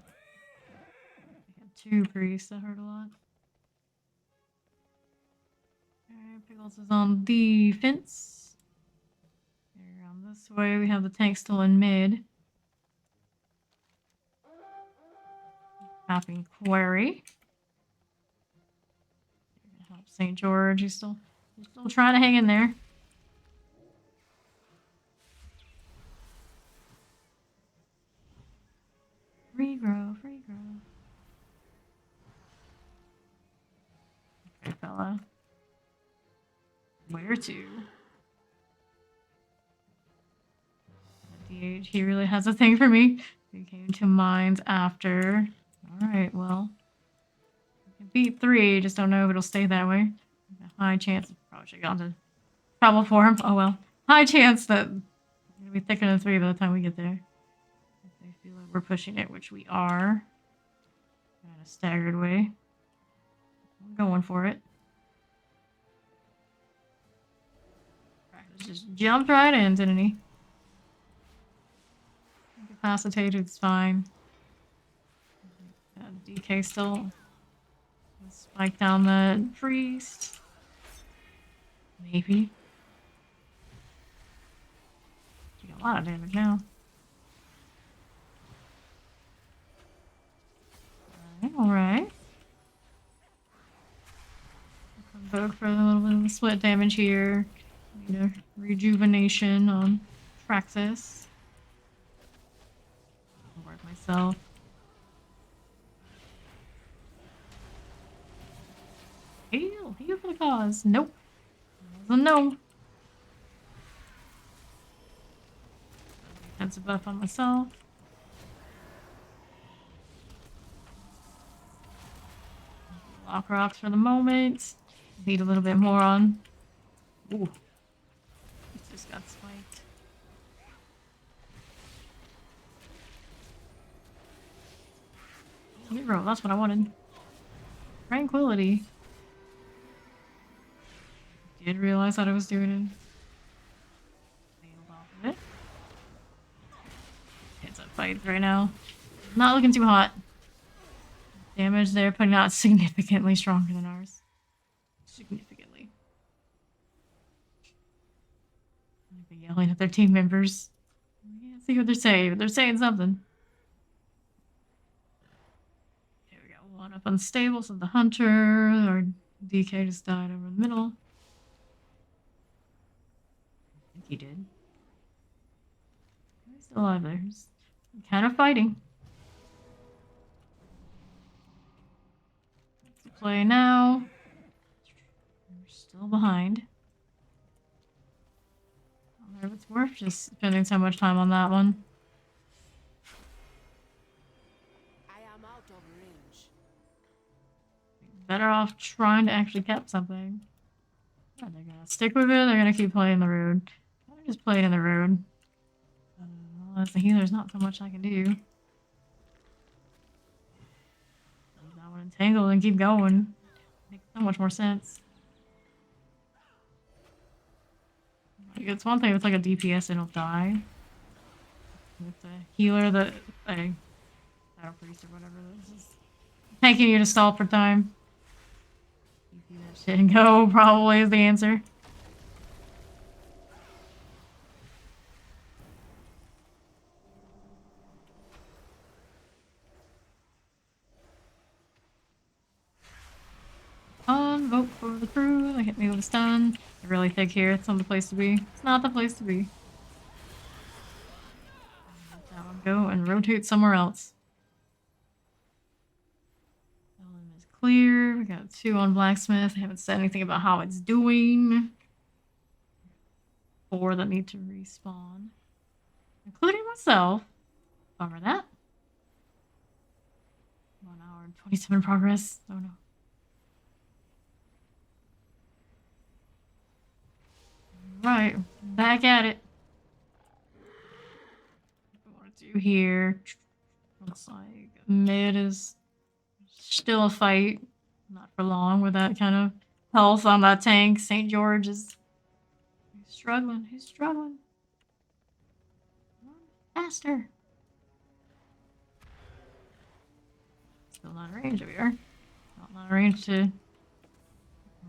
got 2 priests that hurt a lot. Alright, Pickles is on defense. Around this way, we have the tank still in mid. Tapping Quarry. Help St. George. He's still trying to hang in there. Free grow, free grow. Okay, fella. Where to? DH, he really has a thing for me. He came to mines after. Alright, well. We can beat 3, just don't know if it'll stay that way. A high chance. Probably should have gone to trouble for him. Oh well. High chance that it'll be thicker than 3 by the time we get there. If they feel like we're pushing it, which we are. In a staggered way. I'm going for it. Just jumped right in, didn't he? Incapacitated, it's fine. DK still spike down the priest. Maybe. You got a lot of damage now. Alright. Convoke for a little bit of the split damage here. Need a rejuvenation on Traxxas. I'll work myself. Heal for the cause. Nope. That was a no. That's a buff on myself. Lock rocks for the moment. Need a little bit more on. Ooh. Just got spiked. Hero, that's what I wanted. Tranquility. Did realize that I was doing it. Failed off of it. Heads up fights right now. Not looking too hot. Damage there, but not significantly stronger than ours. Significantly. They're yelling at their team members. We can't see what they're saying, but they're saying something. Okay, we got one up unstable, so the hunter. Our DK just died over the middle. I think he did. He's still alive there. He's kind of fighting. Let's play now. We're Still behind. I wonder if it's worth just spending so much time on that one. I am out of range. Better off trying to actually cap something. Are they gonna stick with it? They're gonna keep playing the road. I'm just playing in the road. Well, as a healer, there's not so much I can do. Leave that one entangled and keep going. Makes so much more sense. Like, it's one thing if it's like a DPS and it'll die. With the healer that battle priest or whatever this is tanking you to stall for time. You that shit and go probably is the answer. Vote for the crew. They hit me with a stun. They're really thick here. It's not the place to be. It's not the place to be. Let that one go and rotate somewhere else. Ellen is clear. We got 2 on blacksmith. I haven't said anything about how it's doing. 4 that need to respawn, including myself. Bummer that. 1 hour and 27 progress. Oh no. Right, back at it. What I want to do here. Looks like mid is still a fight. Not for long with that kind of health on that tank. St. George is struggling. He's struggling. Run faster. Still not in range. There we are. Not in range to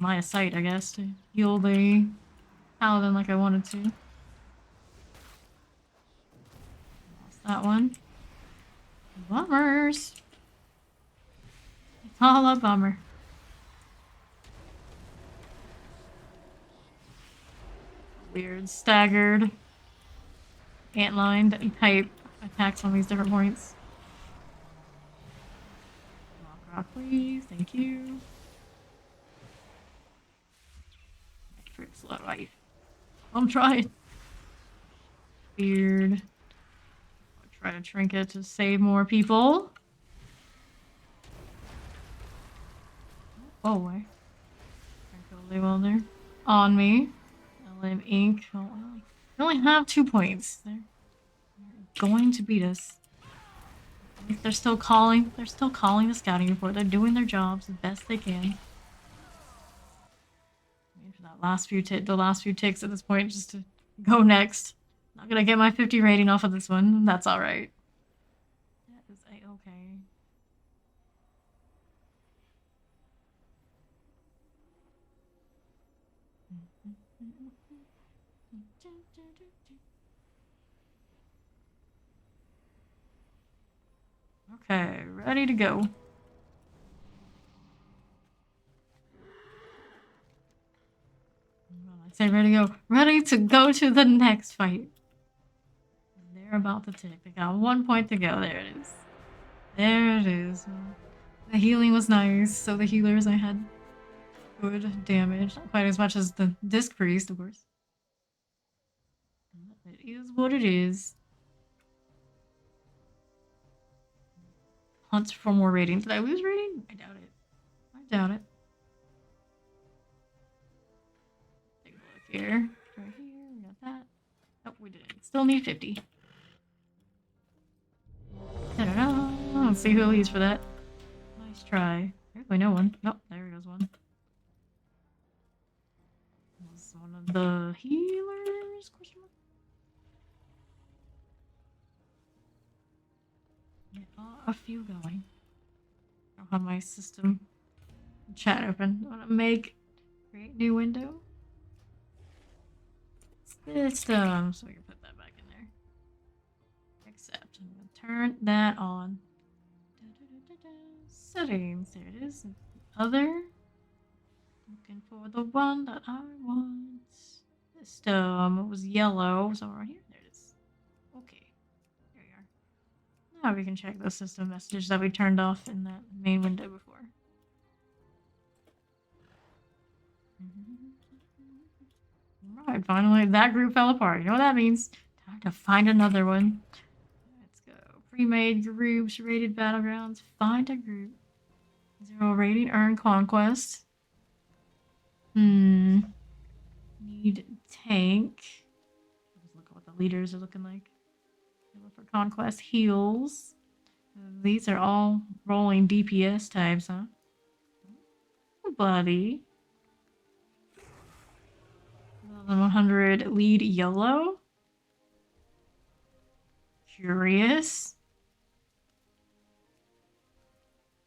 line of sight, I guess, to heal the paladin like I wanted to. Lost that one. Bummers. It's all a bummer. Weird staggered antline type attacks on these different points. Rock, please. Thank you. Pretty slow, right? I'm trying. Weird. I'll try to trinket to save more people. Oh, boy. Tranquility welder. On me. LM ink. Oh, well. We only have 2 points. They're going to beat us. They're still calling. They're still calling the scouting report. They're doing their jobs the best they can. For that last few the last few ticks at this point, just to go next. Not gonna get my 50 rating off of this one. That's all right. That is a-okay. Okay, ready to go. I say ready to go. Ready to go to the next fight. They're about to tick. They got 1 point to go. There it is. There it is. The healing was nice, so the healers I had good damage. Not quite as much as the disc priest, of course. It is what it is. Hunt for more rating. Did I lose rating? I doubt it. I doubt it. Take a look here. Right here. We got that. Oh, we didn't. Still need 50. Ta-da-da. Let's see who leads for that. Nice try. Apparently no one. Oh, there goes one. Was one of the healers? Question mark? There are a few going. I don't have my system chat open. I want to create new window. System. So we can put that back in there. Accept. I'm going to turn that on. Settings. There it is. Other. Looking for the one that I want. System. It was yellow. So right here. There it is. Okay. There we are. Now we can check the system messages that we turned off in that main window before. Alright, finally that group fell apart. You know what that means? Time to find another one. Let's go. Pre-made groups, rated battlegrounds. Find a group. 0 rating, earn conquest. Need tank. Let's look at what the leaders are looking like. Look for conquest heals. These are all rolling DPS types, huh? Oh, buddy. 100 lead Yolo. Curious.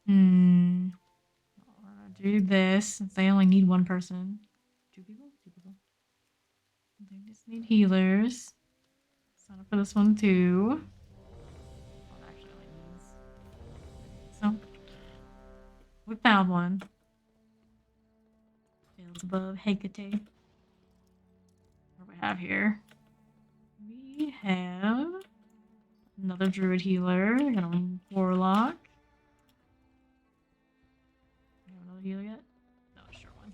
I'll do this since they only need one person. 2 people? 2 people. They just need healers. Sign up for this one too. Well, actually only needs. So we found one. Fields above Hecate. What do we have here? We have another Druid healer. We got a Warlock. We have another healer yet? No, sure one.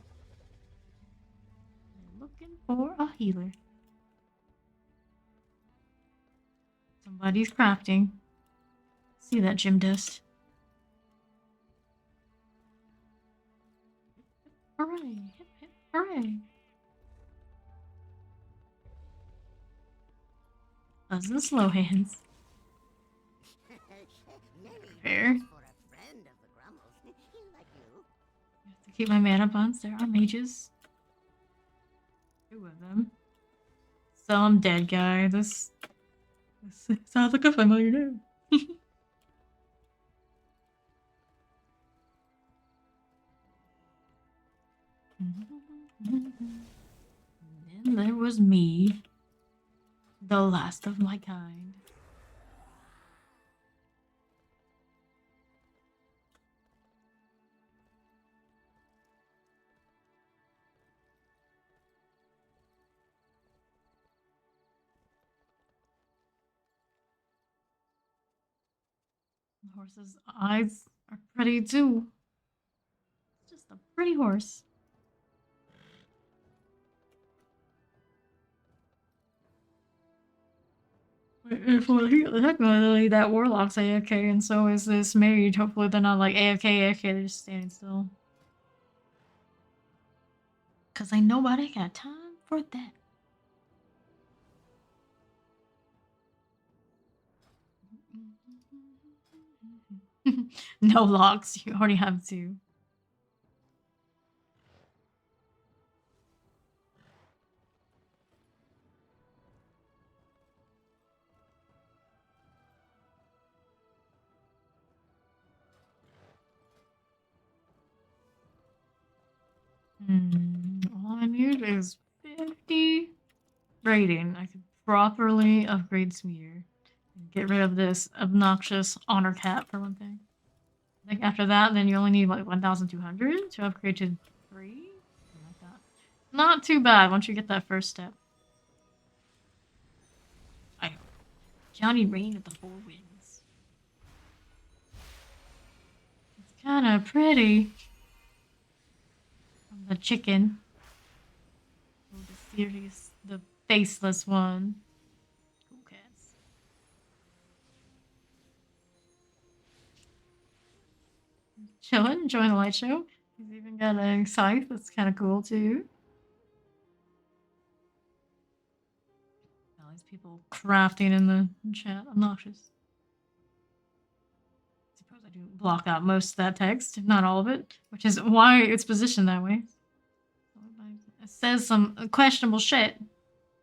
We're looking for a healer. Somebody's crafting. See that gym dust. Hooray! Hip hip hooray! Buzz and slow hands. Fair. For a friend of the Grummles, like you. I have to keep my mana buns. There are mages. 2 of them. Some dead guy. This sounds like a familiar name. And there was me, the last of my kind. The horse's eyes are pretty too. It's just a pretty horse. If we're here, technically that warlock's AFK, and so is this mage. Hopefully they're not like AFK, they're just standing still. Cause ain't nobody got time for that. No locks, you already have 2. All I need is 50 rating. I could properly upgrade Smear. And get rid of this obnoxious honor cap for one thing. I think after that, then you only need like 1,200 to upgrade to 3? Something like that. Not too bad once you get that first step. I hope. Johnny Rain of the 4 Winds. It's kind of pretty. From the chicken. Oh, the serious, the faceless one. Cool cats. Chillin', enjoying the light show. He's even got a scythe that's kind of cool too. All these people crafting in the chat, obnoxious. I suppose I do block out most of that text, not all of it, which is why it's positioned that way. It says some questionable shit.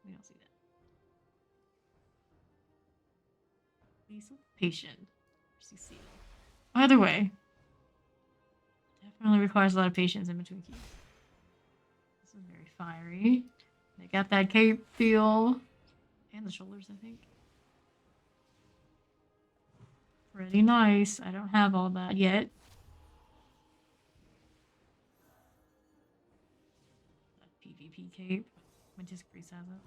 We don't see that. Be so patient. CC. Either way, definitely requires a lot of patience in between keys. This is very fiery. They got that cape feel. And the shoulders, I think. Pretty nice. I don't have all that yet. That PvP cape. Mantis Grease has it.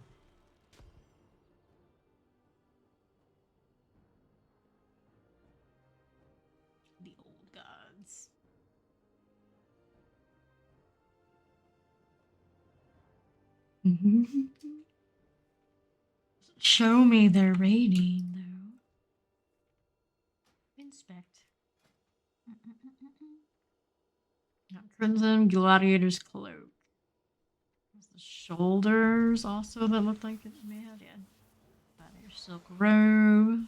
The old gods. Show me their rating, though. Inspect. Crimson Gladiator's Cloak. There's the shoulders also that look like it may have, yeah. Gladiator Silk Robe.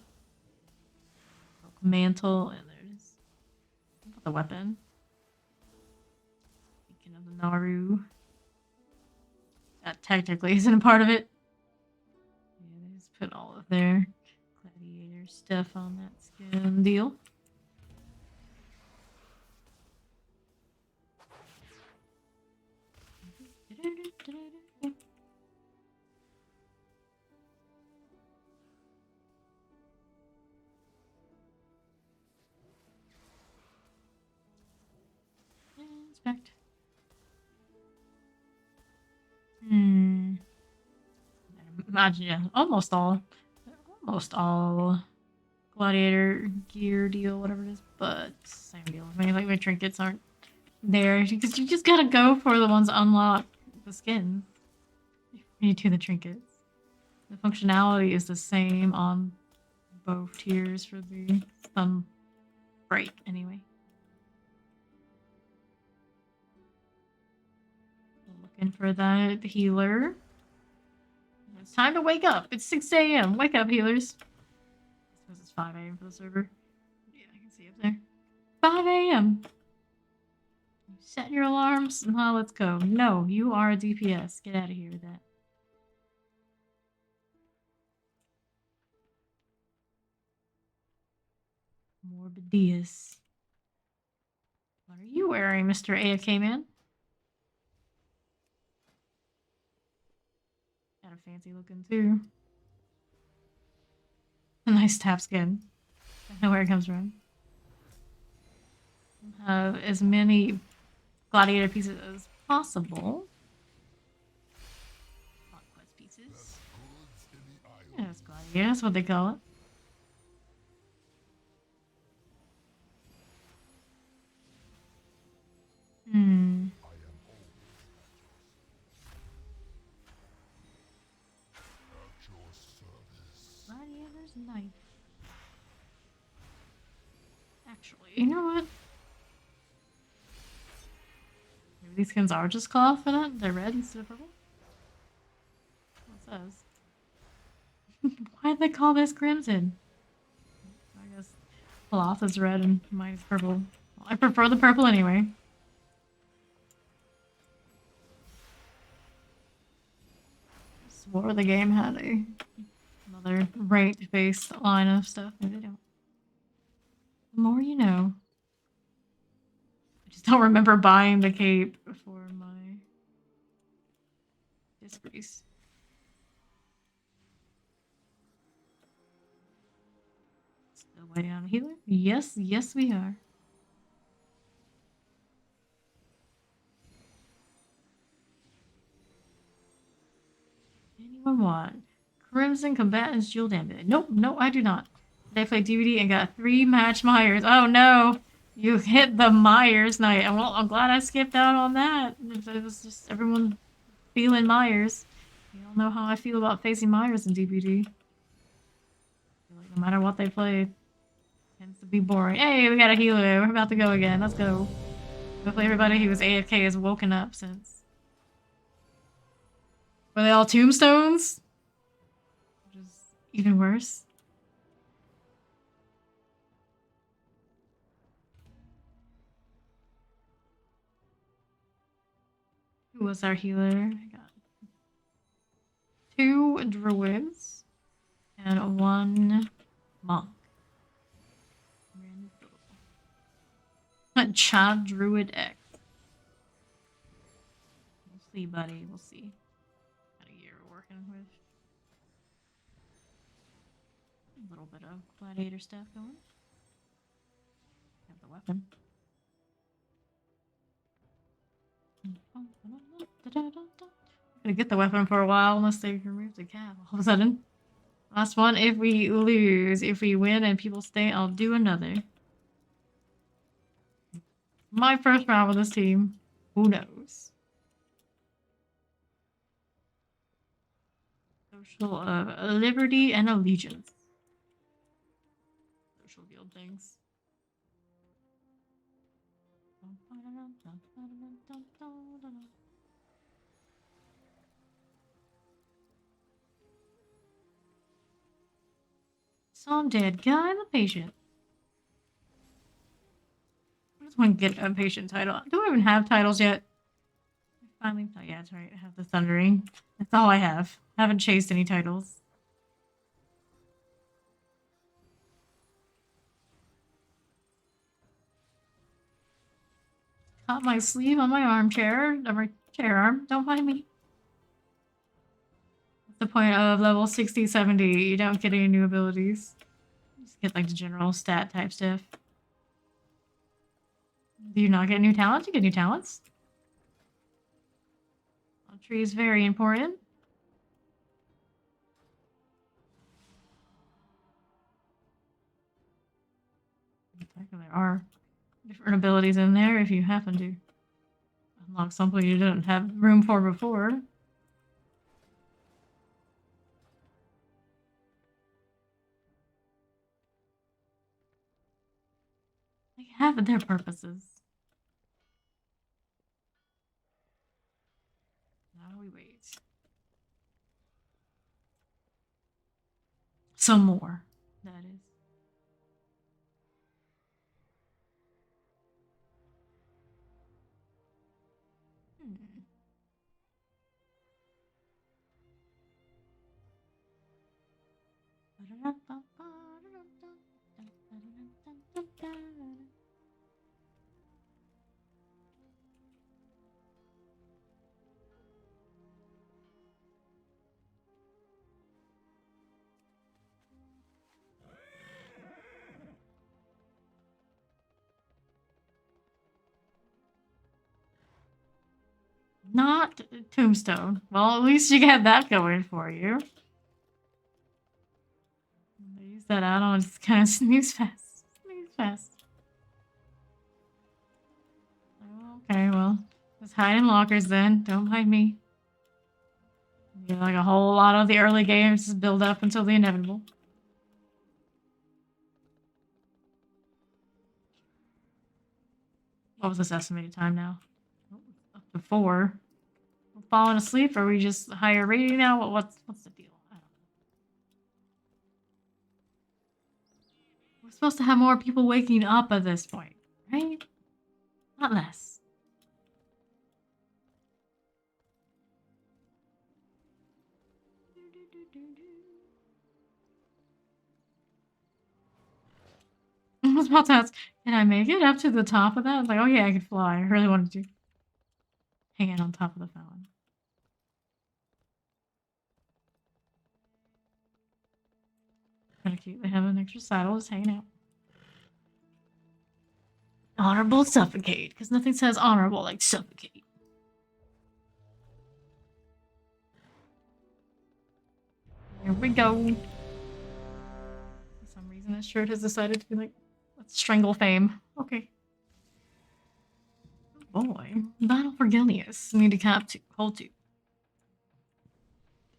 Silk Mantle, and there's the weapon. Speaking of the Naru. That technically isn't a part of it. Yeah, they just put all of their gladiator stuff on that skin deal. Inspect. Imagine, yeah, almost all gladiator gear deal, whatever it is, but same deal. I mean, like my trinkets aren't there because you just gotta go for the ones that unlock the skins. You do the trinkets. The functionality is the same on both tiers for the sun break, anyway. Looking for that healer. It's time to wake up. It's 6 a.m. Wake up, healers. I suppose it's 5 a.m. for the server. Yeah, I can see up there. 5 a.m. Set your alarms. Now let's go. No, you are a DPS. Get out of here with that. Morbidius. What are you wearing, Mr. AFK man? Got a fancy looking too. A nice tap skin. I know where it comes from. Have as many gladiator pieces as possible. Conquest pieces. Yeah, that's gladiator. That's what they call it. Gladiator's knife. Actually, you know what? Maybe these skins are just cloth for that? They're red instead of purple? What it says. Why'd they call this crimson? I guess cloth is red and mine is purple. Well, I prefer the purple anyway. I swore the game had another ranked-based line of stuff. Maybe they don't. The more you know. I just don't remember buying the cape for my disgrace. Still waiting on a healer? Yes, yes we are. Anyone want? Crimson Combatants Jewel Damage. Nope, no, I do not. They played DVD and got 3 match Myers. Oh no! You hit the Myers night. Well, I'm glad I skipped out on that. If it was just everyone feeling Myers. You don't know how I feel about facing Myers in DVD. Like, no matter what they played, tends to be boring. Hey, we got a healer. We're about to go again. Let's go. Hopefully everybody who was AFK has woken up since. Were they all tombstones? Which is even worse. Who was our healer? I got 2 druids and 1 monk. Chad Druid X. We'll see, buddy. We'll see. What a year we're working with. A little bit of gladiator stuff going. Have the weapon. I'm gonna get the weapon for a while unless they remove the cap all of a sudden. Last one if we lose. If we win and people stay, I'll do another. My first round with this team. Who knows? Social liberty and allegiance. Social guild things. Some dead guy and the patient. I just want to get a patient title. Do I even have titles yet? Finally, oh yeah, that's right. I have the Thundering. That's all I have. I haven't chased any titles. Caught my sleeve on my armchair. On my chair arm. Don't mind me. What's the point of level 60, 70? You don't get any new abilities. You just get like the general stat type stuff. Do you not get new talents? You get new talents. Tree is very important. There are different abilities in there if you happen to unlock something you didn't have room for before. They have their purposes. Now we wait. Some more, that is. Not Tombstone. Well, at least you get that going for you. Use that add-on, just kind of snooze fast. Snooze fast. Okay, well, let's hide in lockers then. Don't mind me. You know, like a whole lot of the early games build up until the inevitable. What was this estimated time now? Oh, up to 4. We're falling asleep, or are we just higher rating now? What's the deal? I don't know. We're supposed to have more people waking up at this point, right? Not less. I was about to ask, can I make it up to the top of that? I was like, oh yeah, I could fly. I really wanted to hang out on top of the fountain. Kind of cute. They have an extra saddle just hanging out. Honorable suffocate, because nothing says honorable like suffocate. Here we go. For some reason, this shirt has decided to be like, let's strangle fame. Okay. Oh boy. Battle for Gilius. Need to cap 2. Hold 2.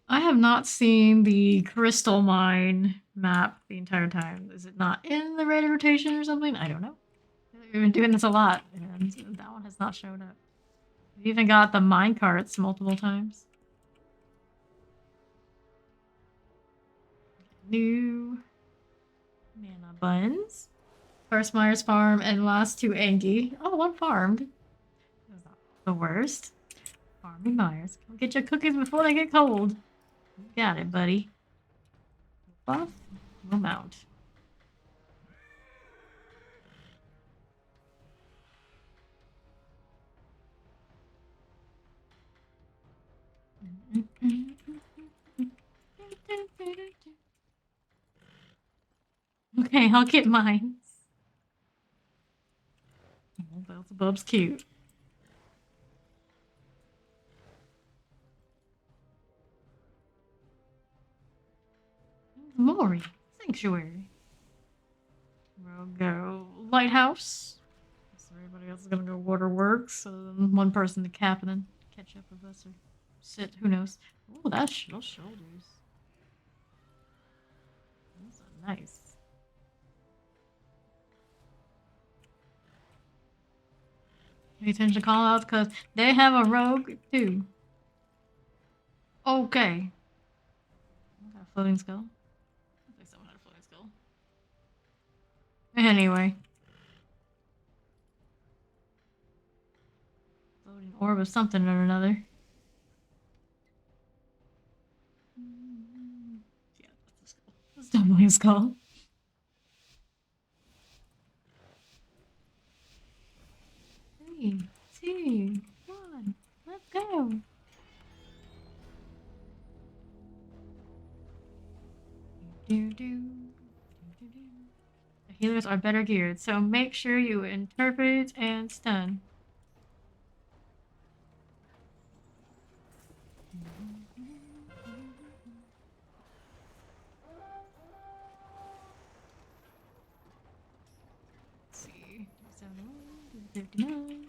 I have not seen the crystal mine map the entire time. Is it not in the rated rotation or something? I don't know. We've been doing this a lot, and that one has not shown up. We've even got the mine carts multiple times. New mana buns. First Myers farm and last 2 Angie. Oh, one farmed. That's not the worst. Farming Myers. Come get your cookies before they get cold. You got it, buddy. Buff. We'll mount. Okay, I'll get mine. Oh, Beelzebub's cute. Mori. Sanctuary. We'll go Lighthouse. So everybody else is gonna go Waterworks. So then one person to cap and then catch up with us or sit. Who knows? Oh, those shoulders. Nice. Pay attention to call outs because they have a rogue too. Okay. I got a floating skull. I think someone had a floating skull. Anyway. Floating orb of something or another. Yeah, that's a skull. That's definitely a skull. Three, two, one. Let's go. The healers are better geared, so make sure you interpret and stun. Let's see. 59.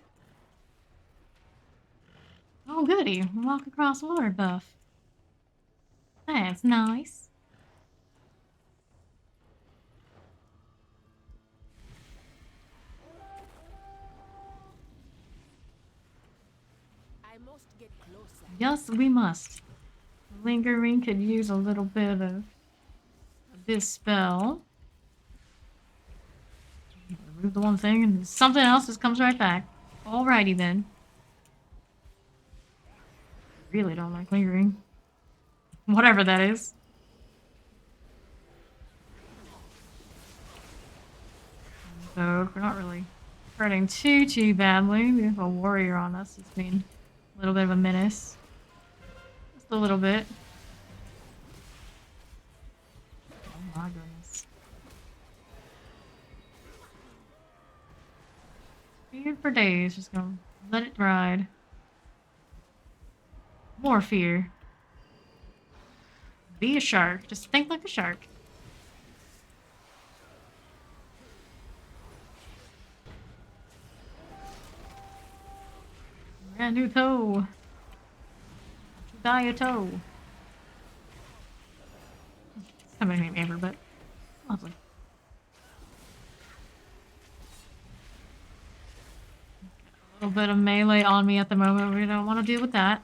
Oh, goody. Walk across water buff. That's nice. I must get closer. Yes, we must. Lingering could use a little bit of this spell. Remove the one thing and something else just comes right back. Alrighty then. Really don't like lingering. Whatever that is. So we're not really hurting too badly. We have a warrior on us. It's been a little bit of a menace. Just a little bit. Oh my goodness. Feared for days. Just gonna let it ride. More fear. Be a shark. Just think like a shark. Brand new toe. Die a toe. It's not my name ever, but lovely. A little bit of melee on me at the moment. We don't want to deal with that.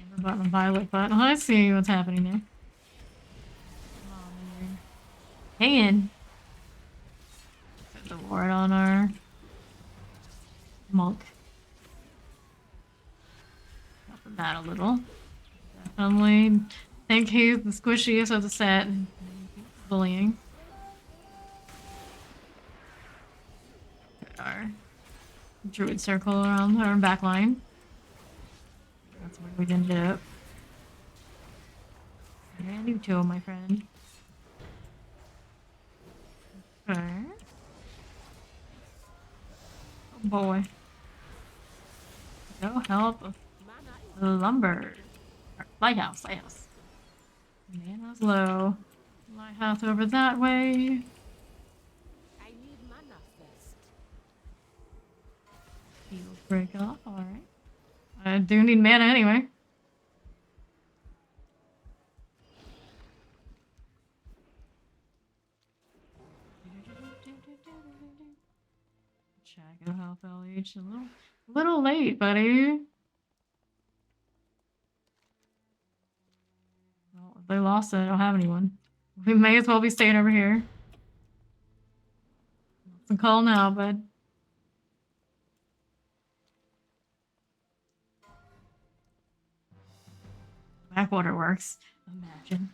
Amber button and violet button. I see what's happening there. Come on, man. Hang in. Put the ward on our monk. Up the bat a little. Definitely think he's the squishiest of the set. Bullying. Put our druid circle around our backline. That's where we ended up. Brand new toe, my friend. Okay. Oh boy. Go help lumber. Lighthouse. Mana's low. Lighthouse over that way. I need mana first. Heals break off. Alright. I do need mana anyway. Check out health LH. A little late, buddy. Well, if they lost it, I don't have anyone. We may as well be staying over here. It's a call now, bud. Backwater works. Imagine.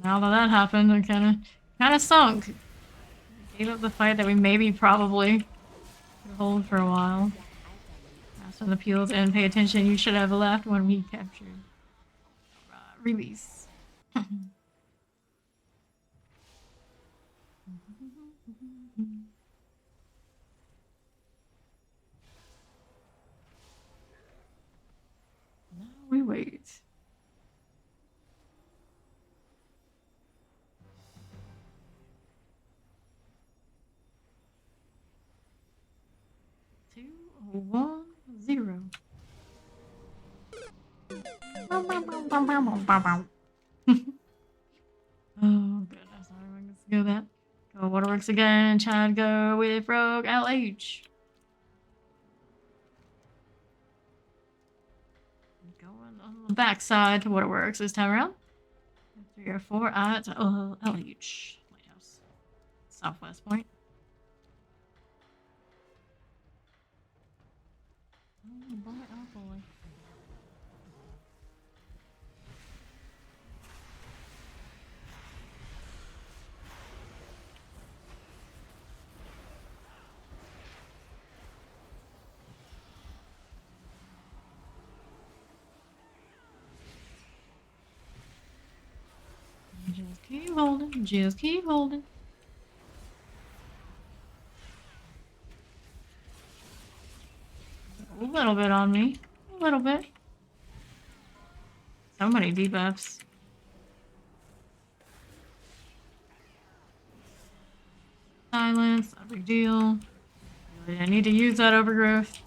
Now that happened, I kind of sunk. Gave up the fight that we maybe probably could hold for a while. Ask on the appeals and pay attention. You should have left when we captured. Release. Now we wait. Two, one, zero. Oh, goodness. Let's do that. Go Waterworks again. Chad, go with Rogue LH. Going on the backside to Waterworks this time around. 3 or 4 at LH. Lighthouse. Southwest point. Oh boy, oh boy. Just keep holding, just keep holding. A little bit on me. A little bit. So many debuffs. Silence, not a big deal. Really, I need to use that overgrowth.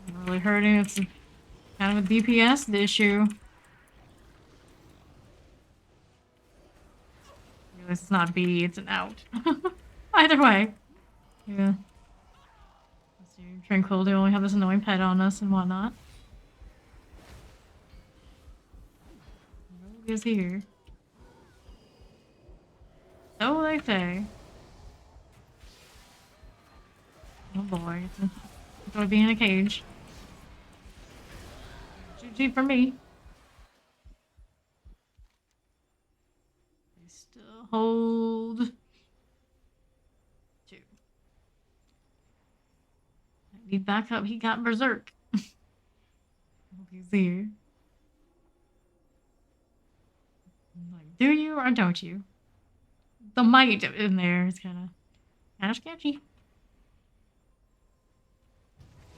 I'm really hurting. It's kind of a DPS issue. It's not B, it's an out. Either way. Yeah. Let's see. Tranquility only have this annoying pet on us and whatnot. Rogue is here. So they say. Oh boy, it's gonna be in a cage. GG for me. They still hold 2. I need backup. He got berserk. He's here. Like, do you or don't you? The might in there is kind of sketchy.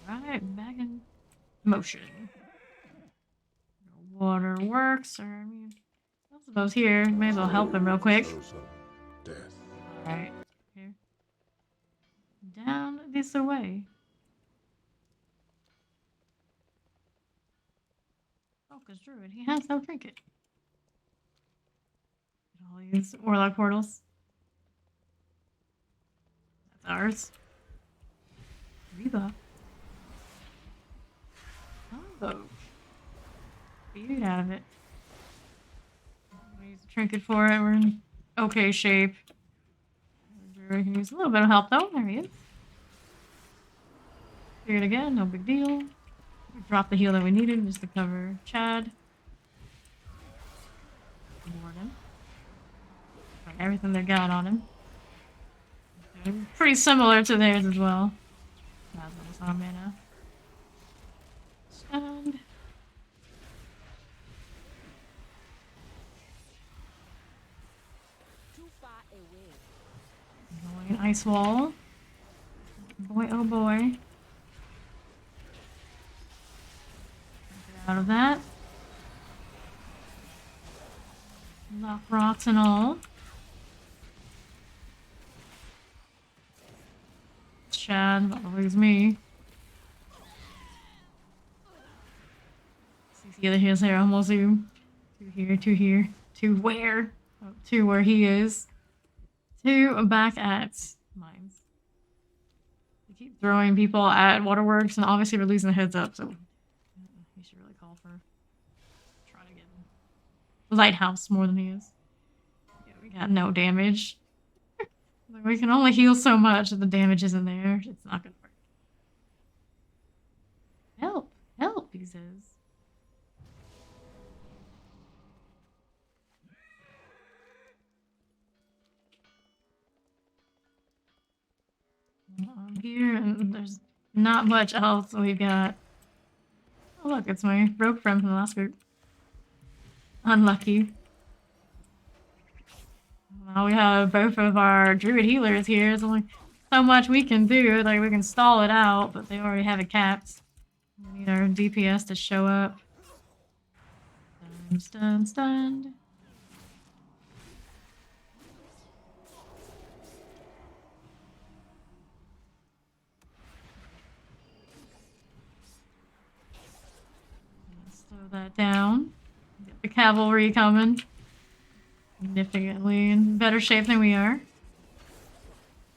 Right, back in motion. Water works, or I mean, I suppose here, may as well help him real quick. Alright, here. Down this way. Focus Druid, he has no trinket. All these Warlock portals. That's ours. Reba. Oh. Beat out of it. Use a trinket for it. We're in okay shape. Druid can use a little bit of help though. There he is. Clear it again, no big deal. We dropped the heal that we needed just to cover Chad. Warden. Everything they got on him. Pretty similar to theirs as well. That's what on mana. Stand. Too far away. Going ice wall. Boy, oh boy. Get out of that. Lock rocks and all. Chad, that was me. See the other heals there, almost zoom. 2 here, 2 here. 2 where? Oh, 2 where he is. 2 back at mines. We keep throwing people at Waterworks, and obviously we're losing the heads up, so he should really call for trying to get Lighthouse more than he is. Yeah, we got no damage. Like, we can only heal so much if the damage isn't there. It's not gonna work. Help! Help, he says. Here, and there's not much else we've got. Oh look, it's my rogue friend from the last group. Unlucky. Now we have both of our Druid healers here. There's only so much we can do. Like, we can stall it out, but they already have it capped. We need our DPS to show up. Stunned. Still that down. Get the cavalry coming. Significantly in better shape than we are.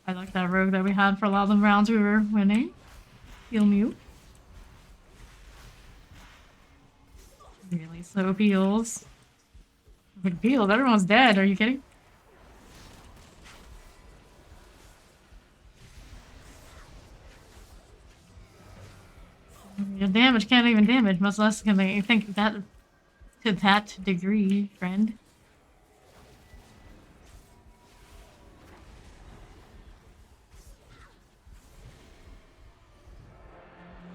I like that rogue that we had for a lot of the rounds we were winning. Heal Mew. Really slow heals. Like heals, everyone's dead, are you kidding? Your damage can't even damage, much less can they think that to that degree, friend.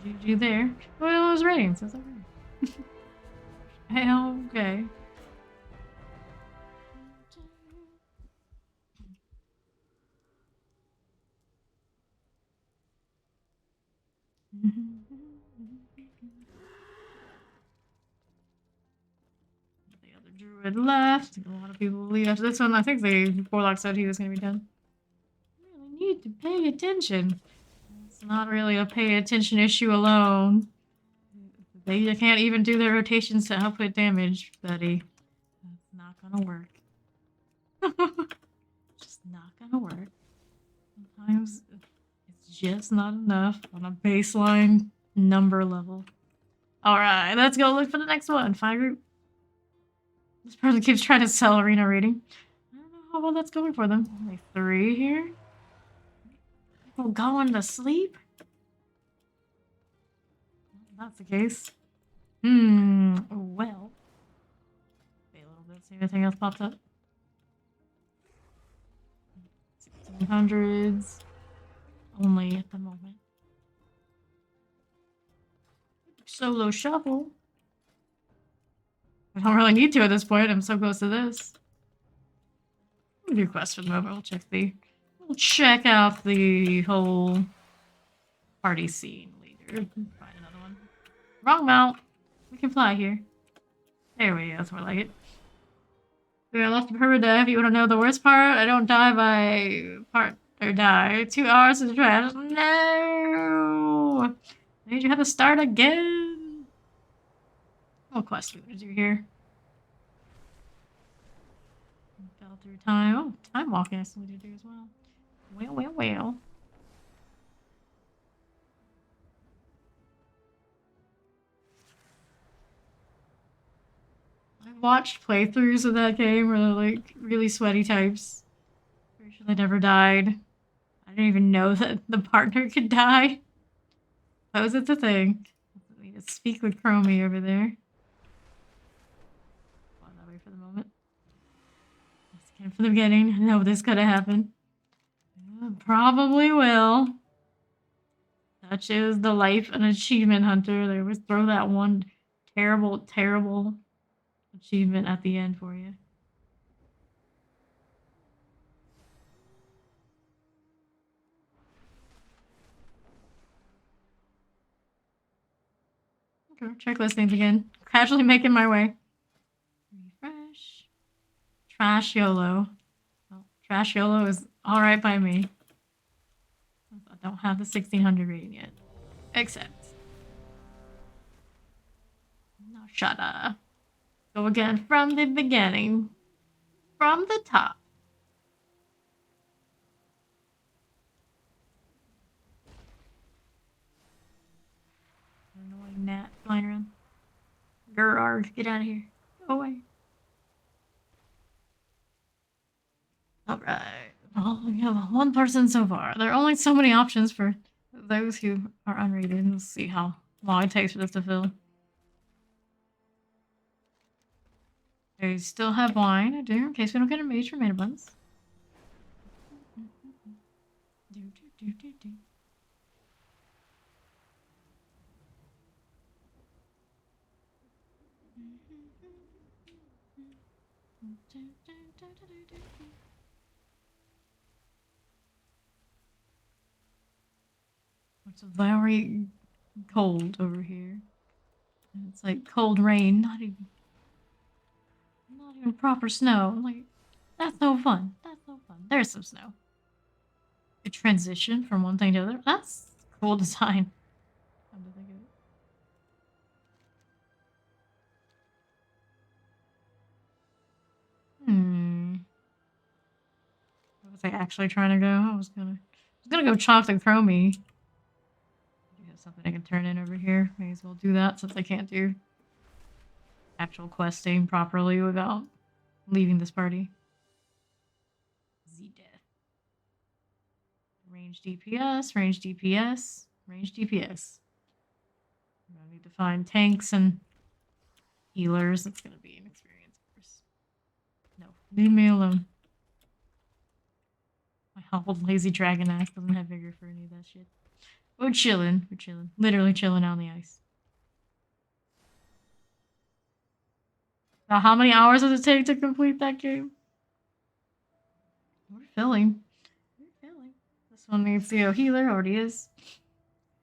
GG there. Well, it was raining, so it's okay. Okay. The other druid left. A lot of people leave after this one. I think the warlock said he was going to be done. Really need to pay attention. It's not really a pay attention issue alone. They can't even do their rotations to output damage, buddy. That's not gonna work. Just not gonna work. Sometimes it's just not enough on a baseline number level. Alright, let's go look for the next one. Fire group. This person keeps trying to sell arena rating. I don't know how well that's going for them. Only 3 here? People going to sleep? If that's the case. Well. Wait a little bit, see if anything else pops up. 1600s. Only at the moment. Solo shuffle. I don't really need to at this point. I'm so close to this. We'll do quest for the moment. We'll check out the whole party scene later. Find another one. Wrong mount. We can fly here. There we go. That's more like it. We are left to perma death. You want to know the worst part? I don't die by die. 2 hours in the trash. No! I need you have to start again. What quest are we gonna do here? Fell through time. Oh, time walking I still need to do as well. Well. I've watched playthroughs of that game where they're like really sweaty types. Pretty sure they never died. I didn't even know that the partner could die. That was the thing. I need to speak with Chromie over there. Go that way for the moment. Let's get from the beginning. I know this could have happened. Probably will. Such is the life and achievement hunter. They always throw that one terrible achievement at the end for you. Okay, checklist things again. Casually making my way. Refresh. Trash Yolo. Well, Trash Yolo is alright by me. I don't have the 1600 rating yet. Except. No, shut up. Go again from the beginning. From the top. Annoying gnat flying around. Gerard, get out of here. Go away. Alright. Well, we have 1 person so far. There are only so many options for those who are unrated. Let's see how long it takes for this to fill. I still have wine, I do, in case we don't get a mage for mana buns. It's very cold over here. It's like cold rain, not even proper snow. I'm like, that's no fun. That's no fun. There's some snow. A transition from one thing to the other. That's cool design. Come to think of it. Was I actually trying to go? I was gonna go chop the chromie. Do have something I can turn in over here. May as well do that since I can't do actual questing properly without leaving this party. Z-Death. Range DPS, range DPS, range DPS. I need to find tanks and healers. It's gonna be an experience course. No, leave me alone. My old lazy dragon ass doesn't have vigor for any of that shit. We're chilling. We're chilling. Literally chilling on the ice. Now, how many hours does it take to complete that game? We're filling. We're filling. This one needs to go healer. Already is.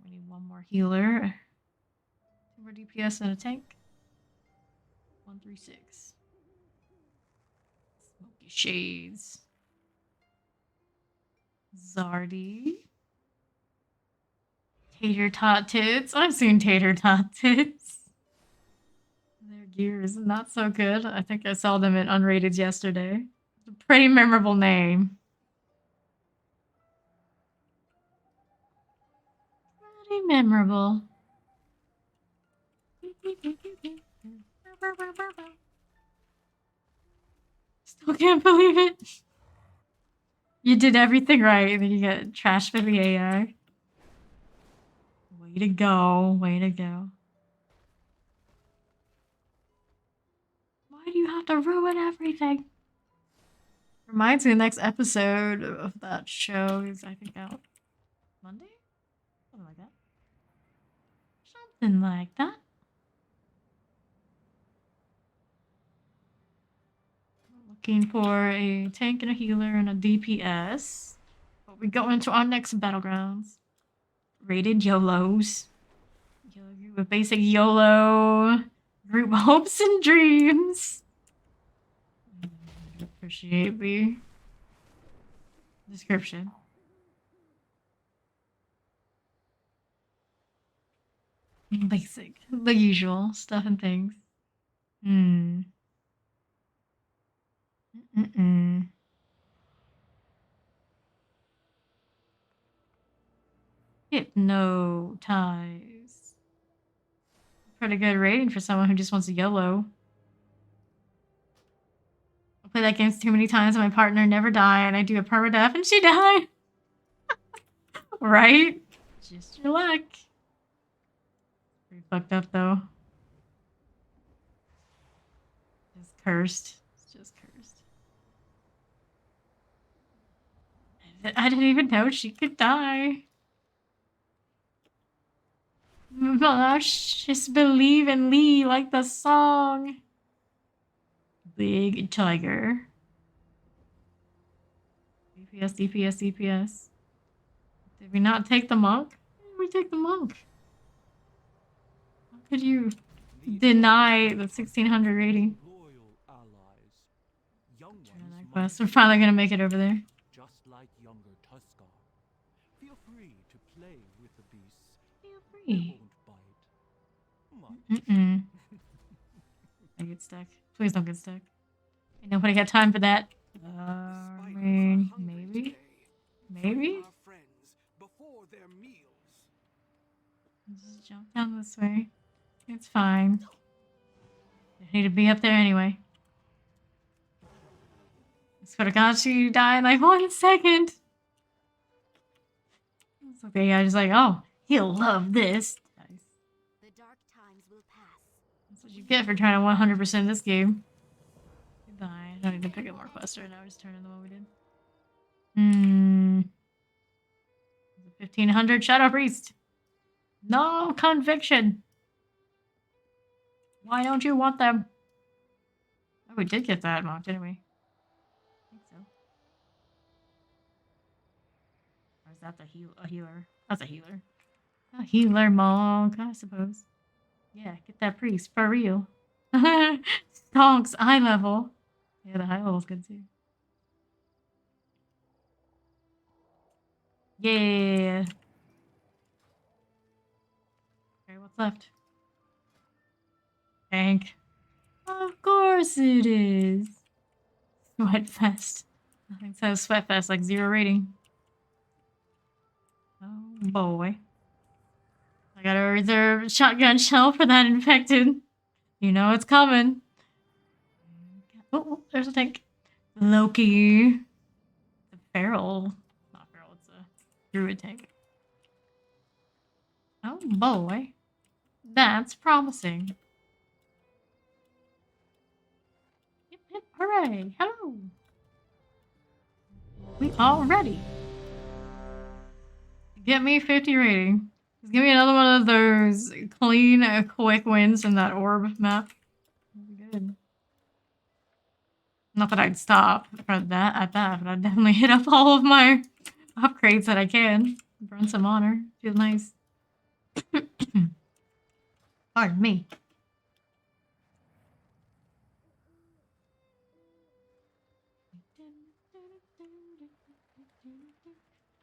We need one more healer. 2 more DPS and a tank. 136. Smoky shades. Zardy. Tater tot tits. I've seen tater tot tits. Their gear is not so good. I think I saw them at Unrated yesterday. It's a pretty memorable name. Pretty memorable. Still can't believe it. You did everything right, and then you get trashed by the AI. Way to go. Way to go. Why do you have to ruin everything? Reminds me the next episode of that show is, I think, out Monday? Something like that. Something like that. Looking for a tank and a healer and a DPS. But we go into our next Battlegrounds. Rated YOLOs. With basic YOLO group hopes and dreams. Appreciate the description. Basic. The usual stuff and things. Hypnotize. Pretty good rating for someone who just wants a YOLO. I play that game too many times and my partner never died, and I do a permadeath and she died. Right? Just your luck. Pretty fucked up though. Just cursed. It's just cursed. I didn't even know she could die. Just believe in Lee like the song. Big tiger. DPS, DPS, DPS. Did we not take the monk? Why did we take the monk? How could you deny the 1600 rating? Quest. We're finally gonna make it over there. Just like younger Tuskar. Feel free to play with the beasts. Feel free. Won't bite. I get stuck. Please don't get stuck. Ain't nobody got time for that. I mean, maybe? Maybe? Just jump down this way. It's fine. I need to be up there anyway. I swear to God, she died in like 1 second. It's okay, I just like, oh, he'll love this. Nice. The dark times will pass. That's what you get for trying to 100% this game. Die. I don't need to pick up more quests right now. Just turn in the one we did. 1500 Shadow Priest. No conviction. Why don't you want them? Oh, we did get that monk, didn't we? I think so. Or is that a healer? That's a healer. A healer monk, I suppose. Yeah, get that priest for real. Stonks eye level. Yeah, the high level's good too. Yeah. Okay, what's left? Tank. Of course it is. Sweatfest. Nothing says Sweat Fest like 0 rating. Oh boy. I gotta reserve shotgun shell for that infected. You know it's coming. Oh, there's a tank. Loki. The feral. Not feral, it's a druid tank. Oh boy. That's promising. Hip hip hooray. Hello. We all ready. Get me 50 rating. Just give me another one of those clean, quick wins from that orb map. That'd be good. Not that I'd stop at that, but I'd definitely hit up all of my upgrades that I can. Burn some honor. Feels nice. Pardon me.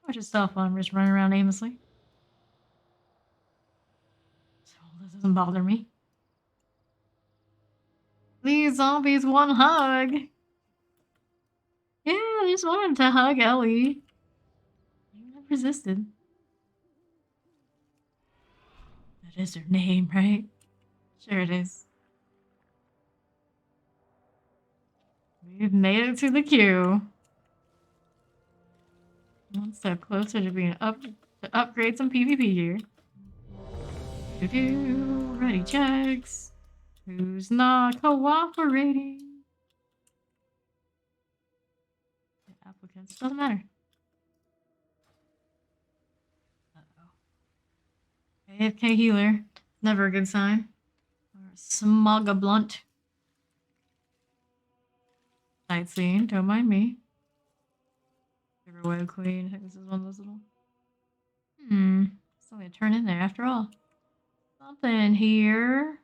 Watch yourself while I'm just running around aimlessly. So this doesn't bother me. These zombies want hug. Yeah, I just wanted to hug Ellie. You have resisted. That is her name, right? Sure it is. We've made it to the queue. One step closer to being to upgrade some PvP gear. Ready checks. Who's not cooperating? The applicants. Doesn't matter. Uh-oh. AFK healer. Never a good sign. Or smug blunt. Sightseeing. Don't mind me. Giveaway queen. I think this is one of those little... It's only a turn in there after all. Something here.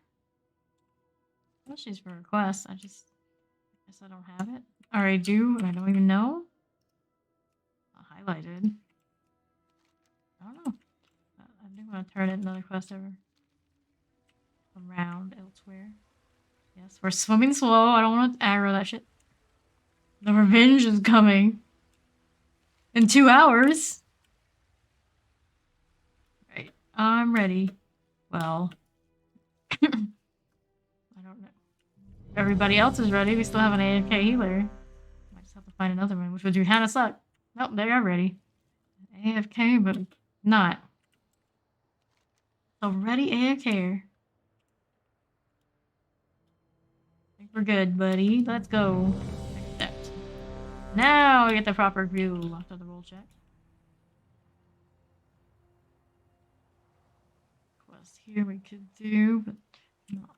Well, she's for requests. I guess I don't have it. Or I do, I don't even know. Highlighted. I don't know. I do want to turn in another quest over. Around elsewhere. Yes, we're swimming slow. I don't want to aggro that shit. The revenge is coming. In 2 hours. Right. I'm ready. Well. I don't know. Everybody else is ready. We still have an AFK healer. Might just have to find another one, which would do kind of suck. Nope, they are ready. AFK, but not. So ready AFK. I think we're good, buddy. Let's go. Accept. Now we get the proper view after the roll check. Quest here we could do, but not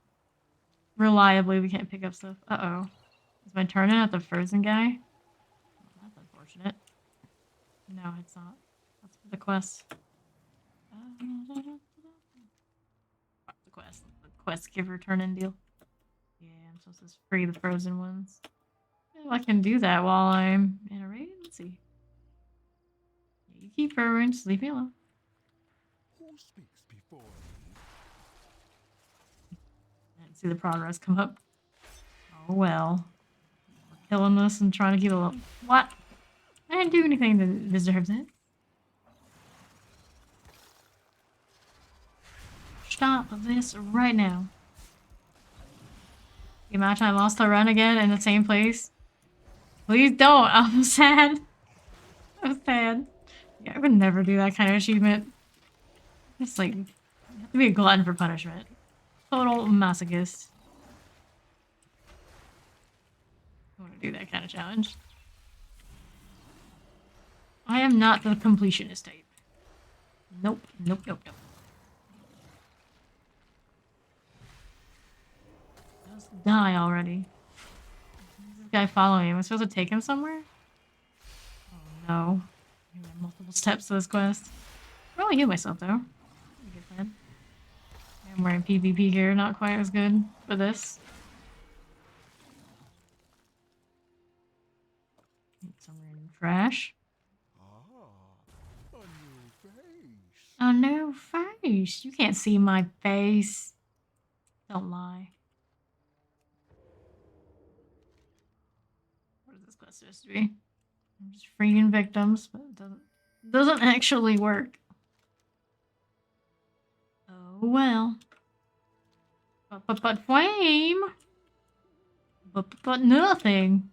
reliably we can't pick up stuff. Uh-oh. Is my turn in at the frozen guy? Oh, that's unfortunate. No, it's not. That's for the quest. Fuck the quest. The quest giver turn-in deal. Yeah, I'm supposed to free the frozen ones. Well, I can do that while I'm in a raid. Let's see. You keep furrowing, just leave me alone. Who speaks before me? I didn't see the progress come up. Oh well. We're killing this and trying to keep it low. What? I didn't do anything that deserves it. Stop this right now. The amount of time I lost to run again in the same place. Please don't. I'm sad. I'm sad. Yeah, I would never do that kind of achievement. It's like, you have to be a glutton for punishment. Total masochist. I want to do that kind of challenge. I am not the completionist type. Nope, nope, nope, nope. Just die already. This guy following me. Am I supposed to take him somewhere? Oh no. I got multiple steps to this quest. I'll probably heal myself though. Good plan. I'm wearing PvP gear, not quite as good for this. Some random trash. Ah, a new face. A new face. You can't see my face. Don't lie. What is this quest supposed to be? I'm just freeing victims, but it doesn't actually work. Oh well. But flame. But nothing.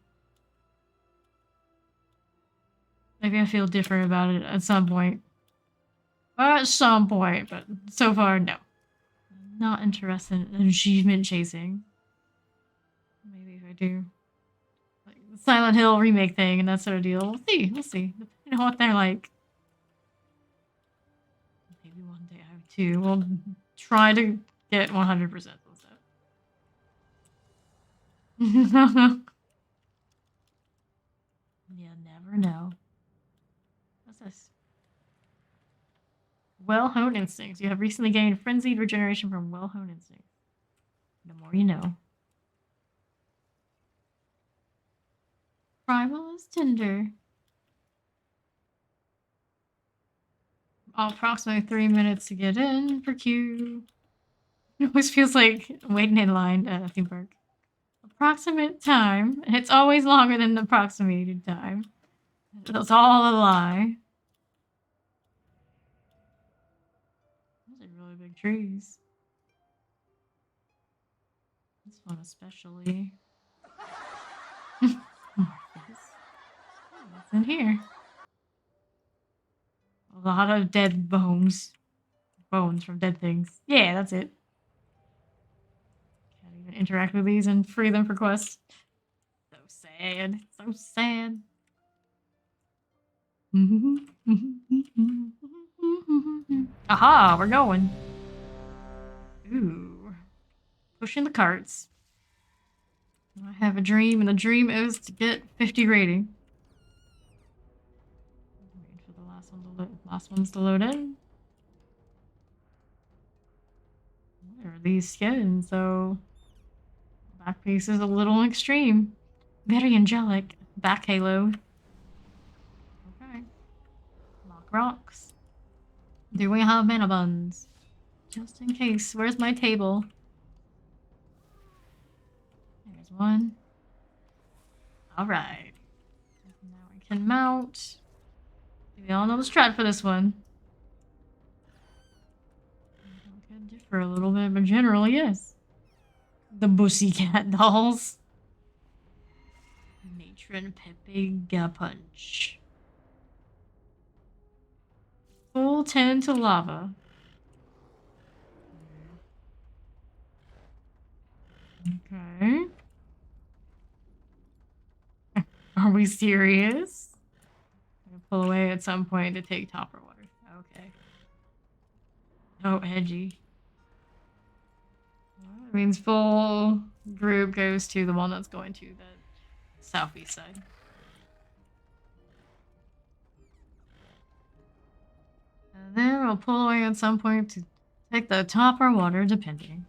Maybe I feel different about it at some point. At some point, but so far, no. I'm not interested in achievement chasing. Maybe if I do. Like the Silent Hill remake thing and that sort of deal. We'll see. We'll see. Depending on what they're like. Maybe one day I too will try to get 100% of that. You never know. What's this? Well-honed instincts. You have recently gained frenzied regeneration from well-honed instincts. The more you know. Primal is tender. Approximately 3 minutes to get in for queue. It always feels like waiting in line at a theme park. Approximate time. It's always longer than the approximated time. It's all a lie. Those are really big trees. This one especially. What's in here? A lot of dead bones. Bones from dead things. Yeah, that's it. Can't even interact with these and free them for quests. So sad. So sad. Aha, we're going. Ooh. Pushing the carts. I have a dream, and the dream is to get 50 rating. Waiting for the last ones to load in. What are these skins? So back piece is a little extreme. Very angelic. Back halo. Okay. Lock rocks. Do we have mana buns? Just in case. Where's my table? There's one. Alright. Now I can mount. We all know the strat for this one. It could differ a little bit, but generally, yes. The Pussycat dolls. Matron Pepe Punch. Full 10 to lava. Okay. Are we serious? I'm gonna pull away at some point to take topper water. Okay. Oh, edgy. Well, that means full group goes to the one that's going to the southeast side. And then we'll pull away at some point to take the topper water, depending.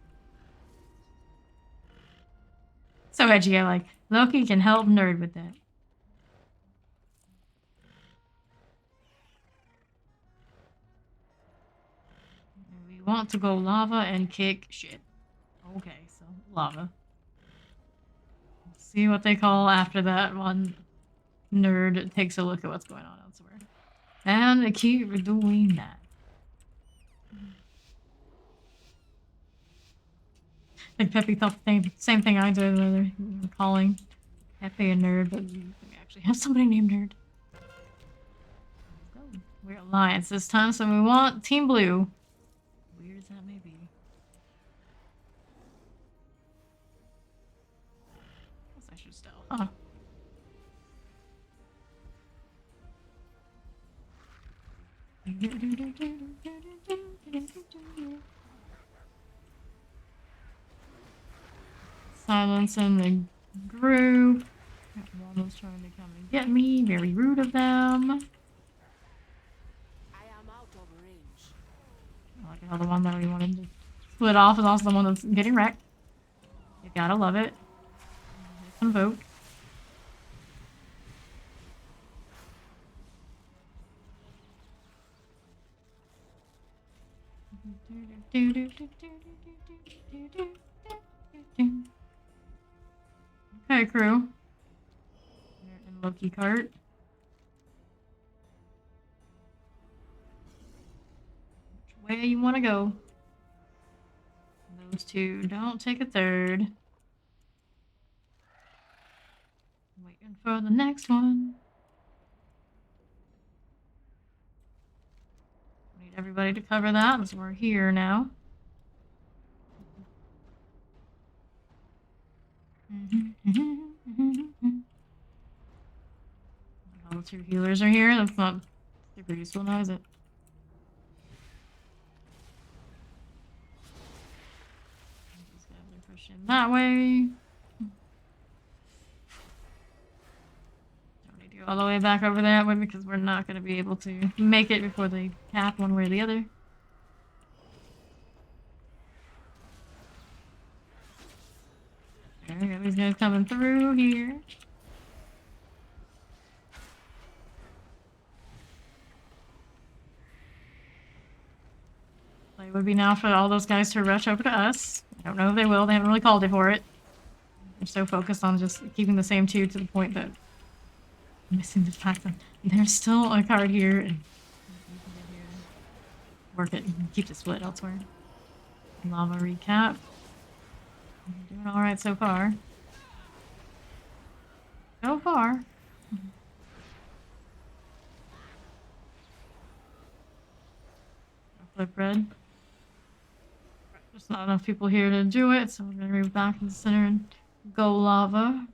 So edgy, I like. Loki can help nerd with that. We want to go lava and kick shit. Okay, so lava. Let's see what they call after that one nerd takes a look at what's going on elsewhere. And I keep doing that. I think Peppy thought the same thing I did when they're calling Peppy a nerd, but we actually have somebody named Nerd. Let's go. We're Alliance this time, so we want Team Blue. Weird as that may be. Guess I should stealth, huh? Silence in the group. One trying to come and get me. Very rude of them. I am out of range. I like how the one that we wanted to split off is also the one that's getting wrecked. You gotta love it. Some vote. Okay, crew. We're in Loki cart. way you want to go. Those two don't take a third. Waiting for the next one. Need everybody to cover that as we're here now. All the two healers are here. That's not super useful now, is it? These guys are pushing that way. Don't need to go all the way back over that way because we're not going to be able to make it before they cap one way or the other. Okay, got these guys coming through here. Play would be now for all those guys to rush over to us. I don't know if they will. They haven't really called it for it. They're so focused on just keeping the same two to the point that I'm missing the fact that there's still a card here and work it and keep the split elsewhere. Lava recap. Doing alright so far. So far. Flip red. There's not enough people here to do it, so we're gonna move back in the center and go lava. I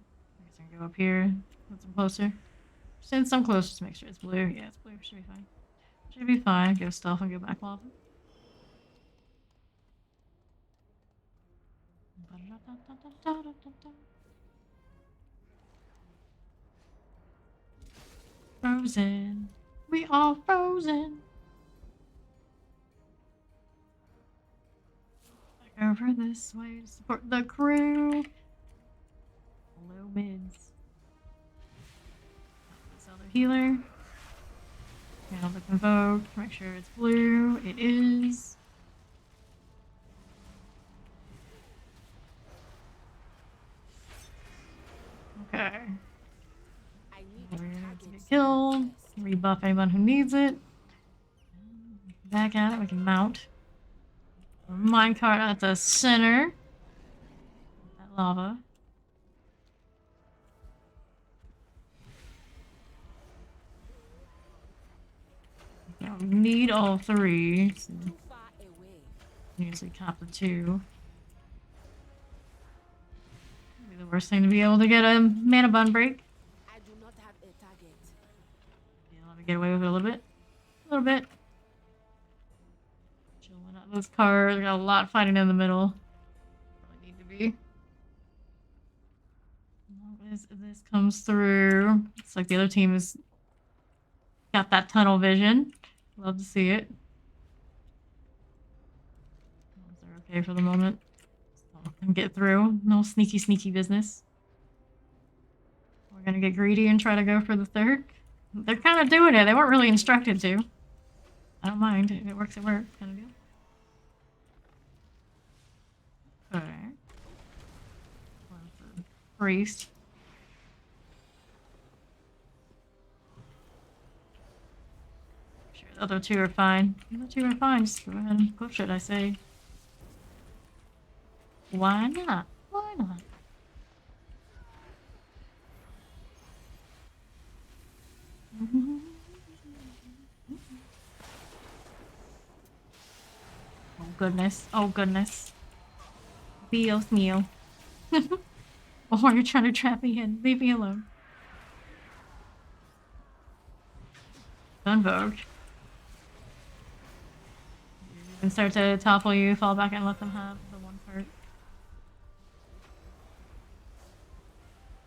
guess I can go up here, put some closer. Since I'm close, just make sure it's blue. Yeah, it's blue. Should be fine. Should be fine. Go stealth and go back lava. Frozen. We are frozen. Back over this way to support the crew. Low mids. This other healer. Now the convoke. Make sure it's blue. It is. Okay. We're gonna have to get killed. Rebuff anyone who needs it. Back at it, we can mount. Minecart at the center. That lava. We need all three. So Too far away. usually cap the two. Be the worst thing to be able to get a mana bun break. I do not have a target. Yeah, let me get away with it a little bit. A little bit. Chilling out those cards. We got a lot fighting in the middle. Really need to be. As this comes through. It's like the other team has got that tunnel vision. Love to see it. They're okay for the moment. So can get through. No sneaky business. We're gonna get greedy and try to go for the third. They're kind of doing it. They weren't really instructed to. I don't mind. If it works, it works. Kind of deal. Okay. Priest. Sure, the other two are fine. The other two are fine. Just go ahead and push it, I say. Why not? Why not? Oh goodness. Oh goodness. Dios mío. Oh, you're trying to trap me in. Leave me alone. Unvogue. You can start to topple you, fall back and let them have the one part.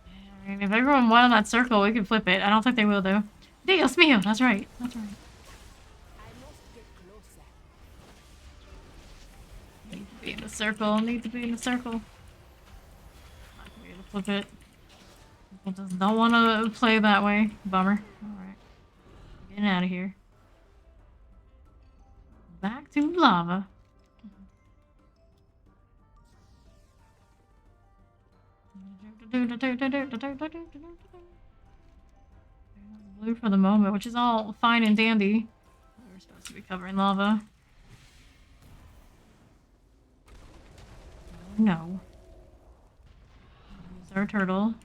Yeah, I mean, if everyone went on that circle, we could flip it. I don't think they will, though. Dios mío! That's right. That's right. I must get closer. Need to be in the circle. Need to be in the circle. Not gonna be able to flip it. People just don't want to play that way. Bummer. Alright. Getting out of here. Back to lava. Blue for the moment, which is all fine and dandy. We're supposed to be covering lava. No. Use our turtle.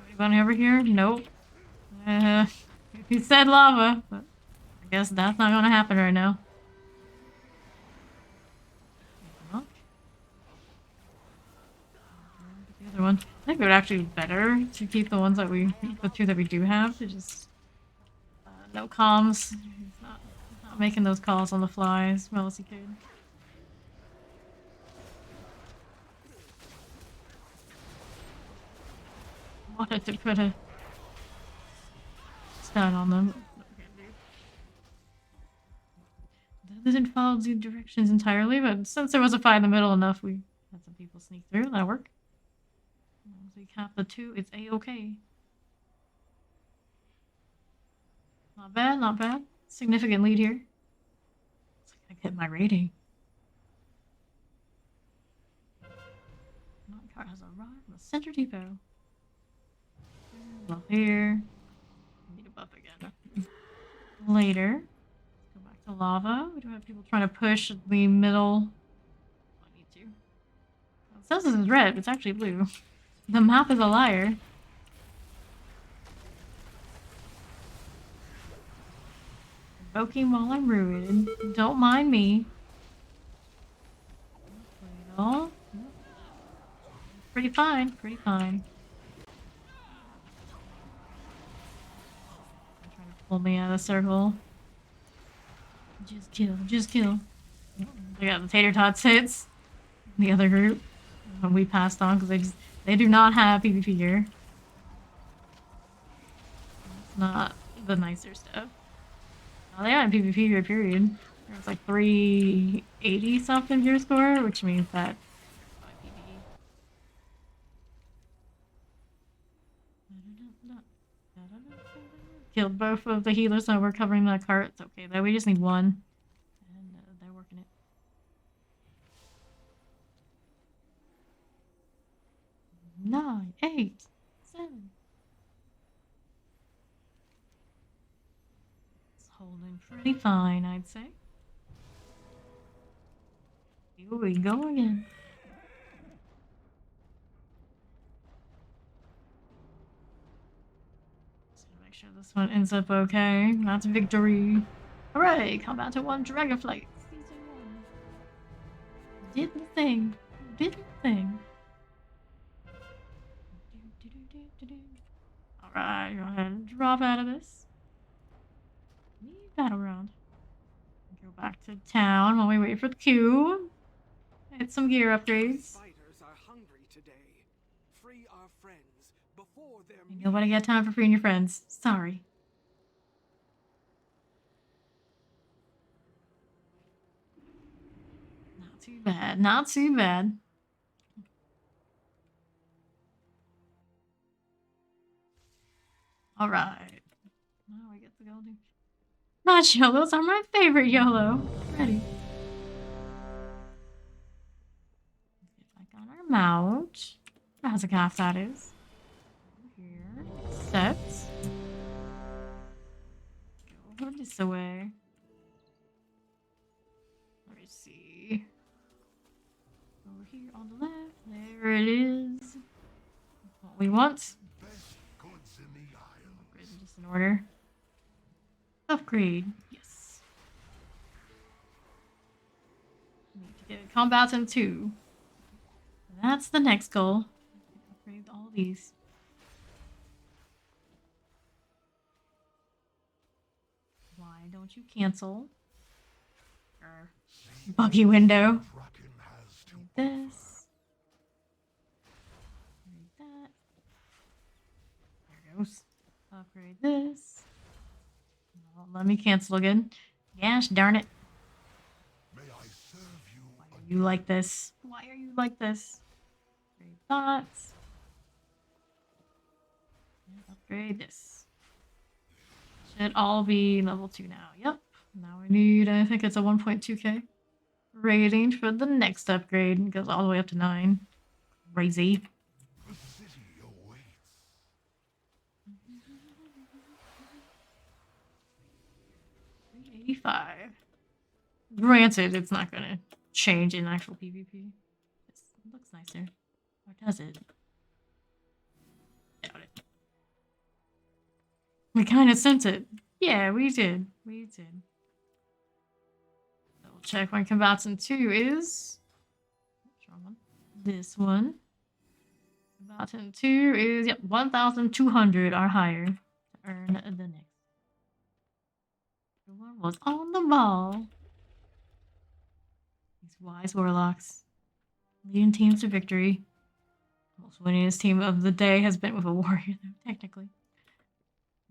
Anybody over here? Nope. He said lava, but I guess that's not gonna happen right now. The other one. I think it would actually be better to keep the ones that the two that we do have, to just no comms. He's not making those calls on the fly as well as he could. Wanted to put a stun on them. That didn't follow the directions entirely, but since there was a fight in the middle enough, we had some people sneak through. That'll work. As we cap the 2, it's a-okay. Not bad, not bad. Significant lead here. It's like I get my rating. My car has arrived from the center depot. Buff here. Need a buff again. Later. Let's go back to lava. We do have people trying to push the middle. I need to. It says this is red, but it's actually blue. The map is a liar. Invoking while I'm ruined. Don't mind me. Well, pretty fine, pretty fine. They're trying to pull me out of the circle. Just kill, just kill. I got the tater tots hits. The other group. We passed on because they do not have PvP gear. It's not the nicer stuff. Oh, they had PvP gear, period. There's like 380 something gear score, which means that killed both of the healers, so we're covering that cart. It's okay though, we just need one. And they're working it. 9, 8, 7. It's holding pretty fine, I'd say. Here we go again. Just gonna make sure this one ends up okay. That's victory. Hooray! Combat to 1 Dragonflight. Season 1. Did the thing. Did the thing. Alright, go ahead and drop out of this. Need Battleground. Go back to town while we wait for the queue. Get some gear upgrades. Fighters are hungry today. Free our friends before their Ain't nobody got time for freeing your friends. Sorry. Not too bad. Not too bad. Alright. Now we get to go do. Not Yolos are my favorite Yolo. Ready. Get back on our mount. How's a calf that is. Here. Steps. Go over this way. Let me see. Over here on the left. There it is. What we want. Just in order. Upgrade. Yes. Need to get combatant 2. That's the next goal. Upgrade all these. Why don't you cancel? Buggy window. Read this. Read that. There goes. Upgrade this. No, let me cancel again. Gosh darn it. May I serve you? Why are you like this? Why are you like this? Upgrade thoughts. And upgrade this. Should all be level 2 now. Yep. Now we need, I think it's a 1.2k rating for the next upgrade. It goes all the way up to 9. Crazy. The city awaits. 385. Granted, it's not gonna change in actual PvP. Just It looks nicer. Or does it? Doubt it. We kind of sent it. Yeah, we did. We did. Double check my combatant 2 is. Wrong one. This one. Combatant 2 is, yep, 1,200 or higher to earn the next. The one was on the ball. These wise warlocks. Leading teams to victory. Most winningest team of the day has been with a warrior, though, technically.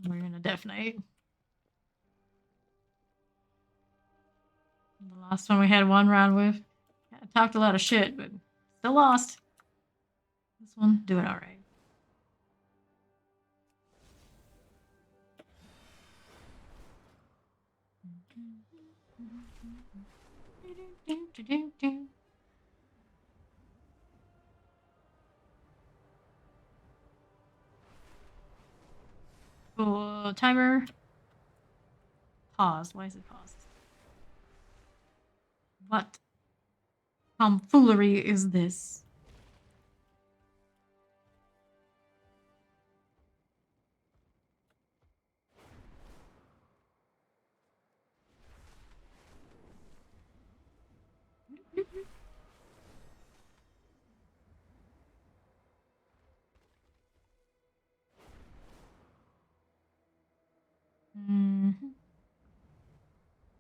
We're gonna Death Knight. The last one we had one round with. Yeah, talked a lot of shit, but still lost. This one, doing alright. Cool. Timer. Pause. Why is it paused? What tomfoolery is this?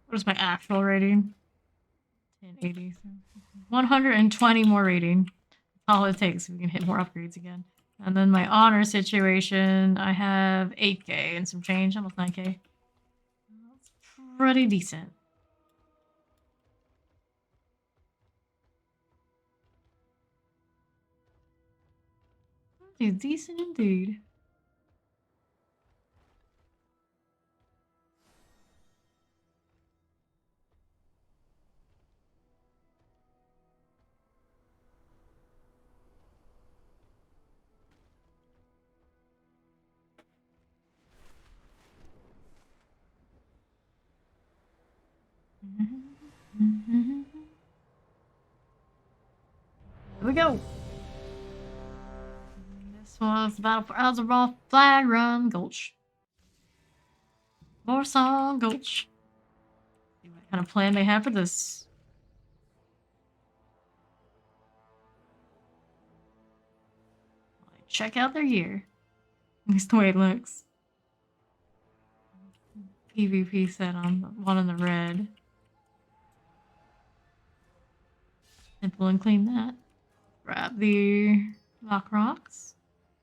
What is my actual rating? 1080. 120 more rating. That's all it takes. We can hit more upgrades again. And then my honor situation, I have 8k and some change, almost 9k. That's pretty decent. Pretty decent indeed. Here we go. This one's Battle for Azeroth Flag Run Gulch. Morsong Gulch. See what kind of plan they have for this. Check out their gear. At least the way it looks. PvP set on the one in the red. Simple and clean that. Grab the lock rocks.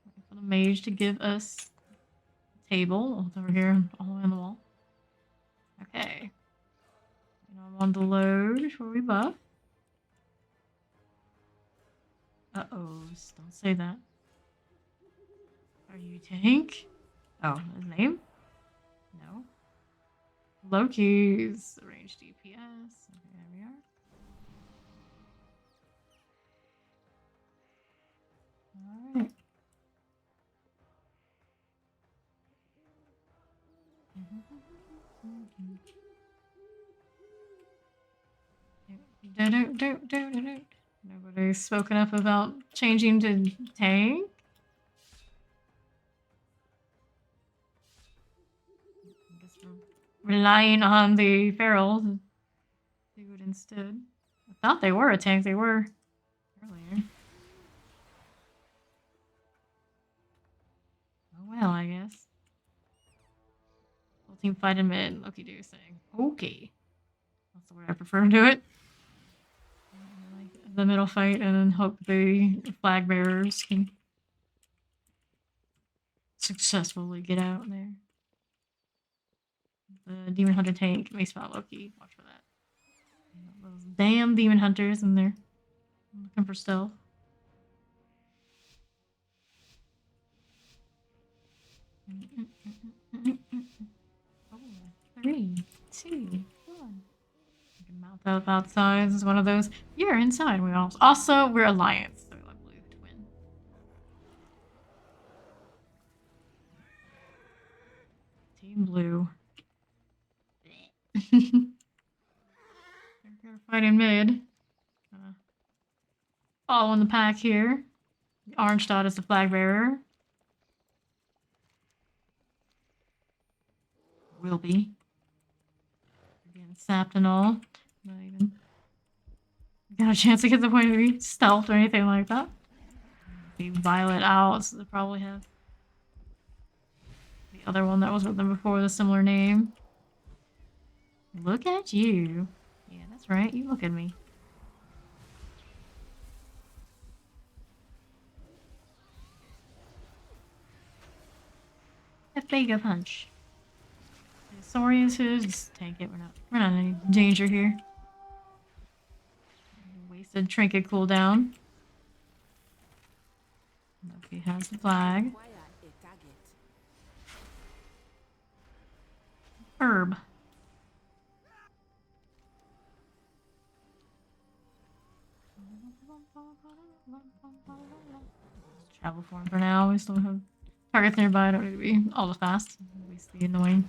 Wait for the mage to give us a table. It's over here all the way on the wall. Okay. You know, I'm on the load before we buff. Uh-oh, don't say that. Are you tank? Oh, his name? No. Loki's range DPS. Okay, there we are. Alright. Nobody's spoken up about changing to tank. I guess we're relying on the feral to do it instead. I thought they were a tank. They were earlier. Oh well, I guess. Whole team fight in mid. Loki do saying, okay. That's the way I prefer to do it. I like the middle fight and then hope the flag bearers can successfully get out there. The Demon Hunter tank may spot Loki. Watch for that. Those damn Demon Hunters in there. Looking for stealth. Oh, 3, 2, 1. You can mount up outside. This is one of those. You're inside. We also we're alliance. So we like blue to win. Team blue. They're gonna fight in mid. Following the pack here. The orange dot is the flag bearer. Will be. Getting sapped and all. Not even got a chance to get the point of view stealth or anything like that. The violet out, so they probably have the other one that was with them before with a similar name. Look at you. Yeah, that's right. You look at me. A Vega punch. Saurians who just tank it. We're not in any danger here. Wasted trinket cooldown. Loki has the flag. Acquire a target. Herb. Travel for him for now. We still have targets nearby. I don't need to be all the fast. Waste the annoying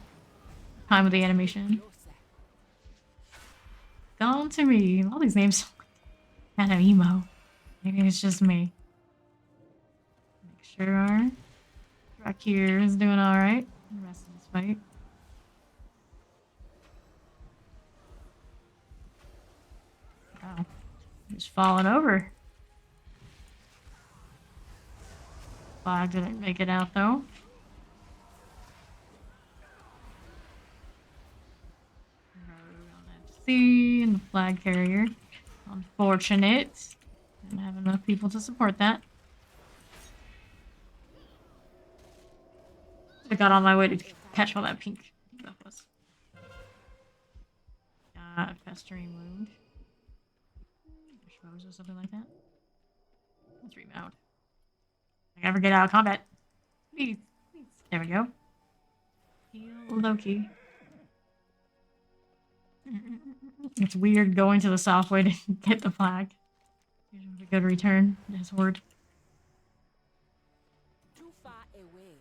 time of the animation. Closer. Gone to me. All these names kind of emo. Maybe it's just me. Make sure our truck here is doing alright. The rest of this fight. Wow. Just falling over. Flag didn't make it out though. See, and the flag carrier. Unfortunate. Didn't have enough people to support that. I got on my way to catch all that pink stuff was. Got a festering wound. Or something like that. Let's remount. I never get out of combat. Please, please. There we go. Heal Loki. It's weird going to the soft way to get the flag. Usually a good return. His word. Too far away.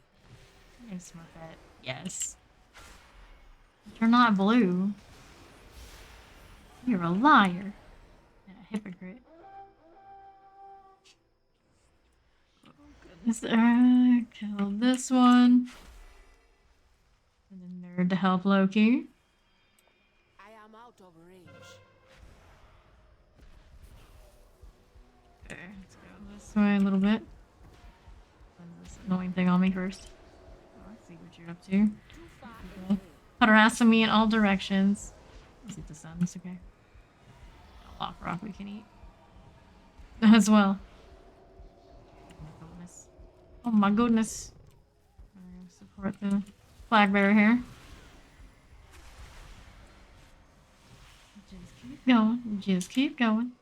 Yes, Smurfette. Yes. You're not blue. You're a liar. And a hypocrite. Oh, goodness. Kill this one. And the nerd to help Loki. I am out of range. Okay, let's go this way a little bit. Send this annoying thing on me first. Oh, let's see what you're up to. Too far away. Harassing me in all directions. Let's eat the sun, it's okay. A lock rock we can eat. As well. Oh my goodness. Oh my goodness. I'm gonna support the flag bearer here. Just keep going. Just keep going.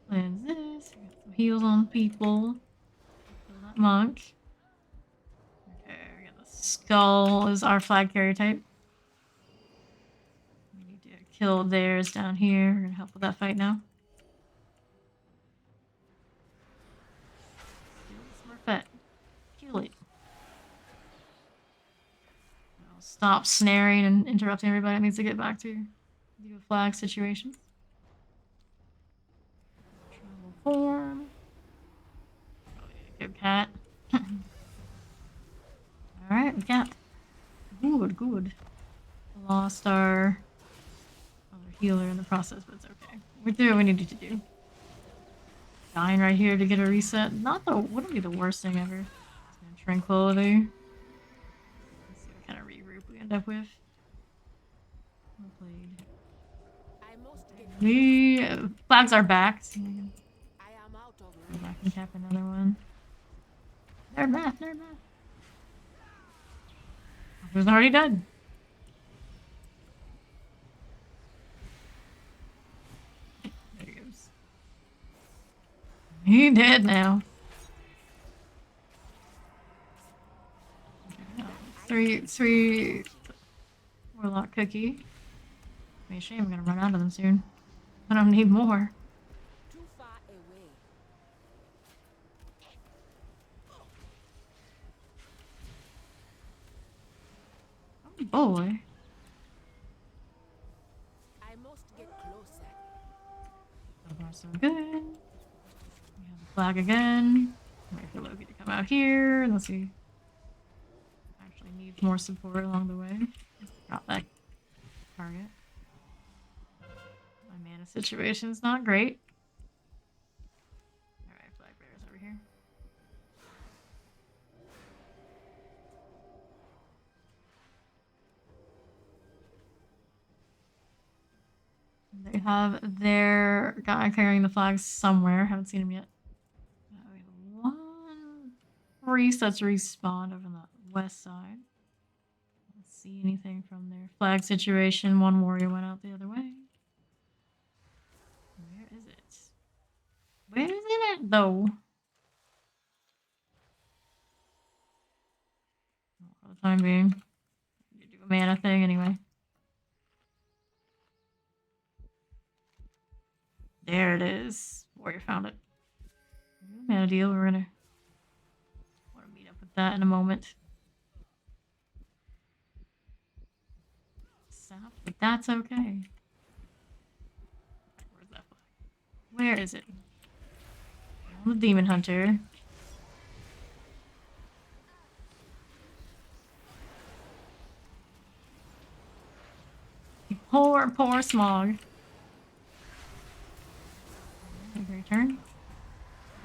Cleanse this. We got some heals on people. Kill that monk. Okay, we got the skull is our flag carrier type. We need to kill theirs down here. We're gonna help with that fight now. Smurfette. Kill it. I'll stop snaring and interrupting everybody that needs to get back to do a flag situation. Travel form. Oh, yeah, good cat. Alright, we got. Good, good. Lost our other healer in the process, but it's okay. We do what we needed to do. Dying right here to get a reset. Wouldn't be the worst thing ever. Tranquility. Let's see what kind of regroup we end up with. Well played. I must get. We flags are back. So we can I am out of go range. back and cap another one. Nerd math, nerd math. It was already done. There he goes. He dead now. Three warlock cookie. It's a shame I'm gonna run out of them soon. I don't need more. Too far away. Oh boy. I must get closer. so good. We have the flag again. Wait for Loki to come out here. Let's see. Actually needs more support along the way. Drop that target. My mana situation's not great. Alright, flag bearers over here. They have their guy carrying the flags somewhere. Haven't seen him yet. We have one priest that's respawned over on the west side. Don't see anything from their flag situation. One warrior went out the other way. Where is it? Where is it though? For the time being, you do a mana thing anyway. There it is. Warrior found it. Mana deal. We're gonna want to meet up with that in a moment. Stop, but that's okay. Where's that flag? Where is it? The demon hunter. Poor Smog. Good return.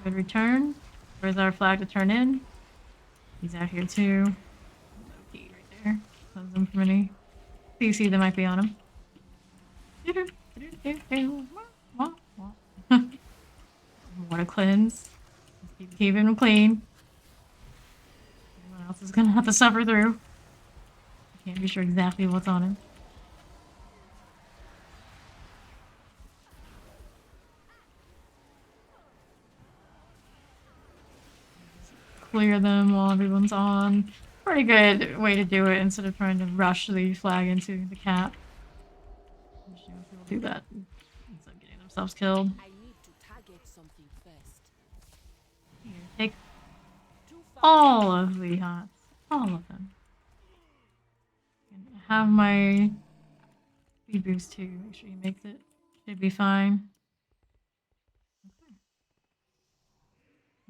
Good return. Where's our flag to turn in? He's out here too. Loki right there. Close him from any PC that might be on him. Water cleanse. Keep him clean. Everyone else is gonna have to suffer through. Can't be sure exactly what's on him. Clear them while everyone's on. Pretty good way to do it instead of trying to rush the flag into the cap. People do that instead of getting themselves killed. I need to target something first. Here, take all of the hots. All of them. And have my speed boost too. Make sure he makes it. Should be fine.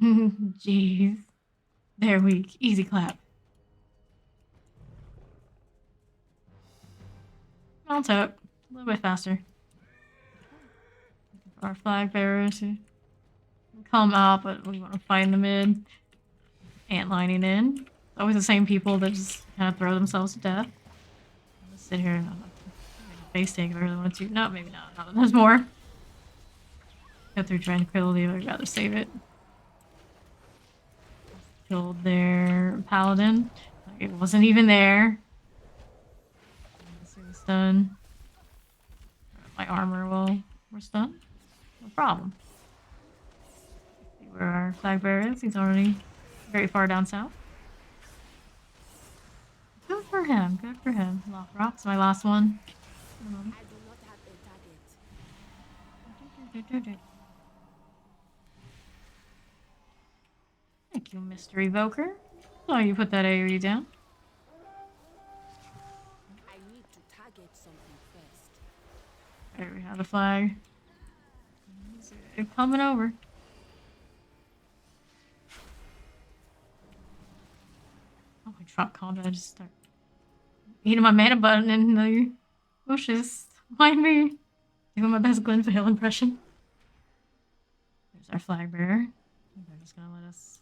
Okay. Jeez. They're weak. Easy clap. I'll tote. A little bit faster. Our flag bearers who come out, but we want to find the mid. Ant lining in. Always the same people that just kind of throw themselves to death. I'll just sit here and face tank if I really wanted to. No, maybe not. There's more. Go through tranquility, but I'd rather save it. Killed their paladin. It wasn't even there. It's done. My armor will restun. No problem. See where our flag bearer is. He's already very far down south. Good for him. Good for him. Lock Rock's my last one. I do not have a target. Thank you, Mr. Evoker. Oh, you put that AoE down. I need to target something first. There we have the flag. It's coming over. Oh, I drop combat. I just start eating my mana button in the bushes. Mind me. Doing my best Glenvale impression. There's our flag bearer. They're just gonna let us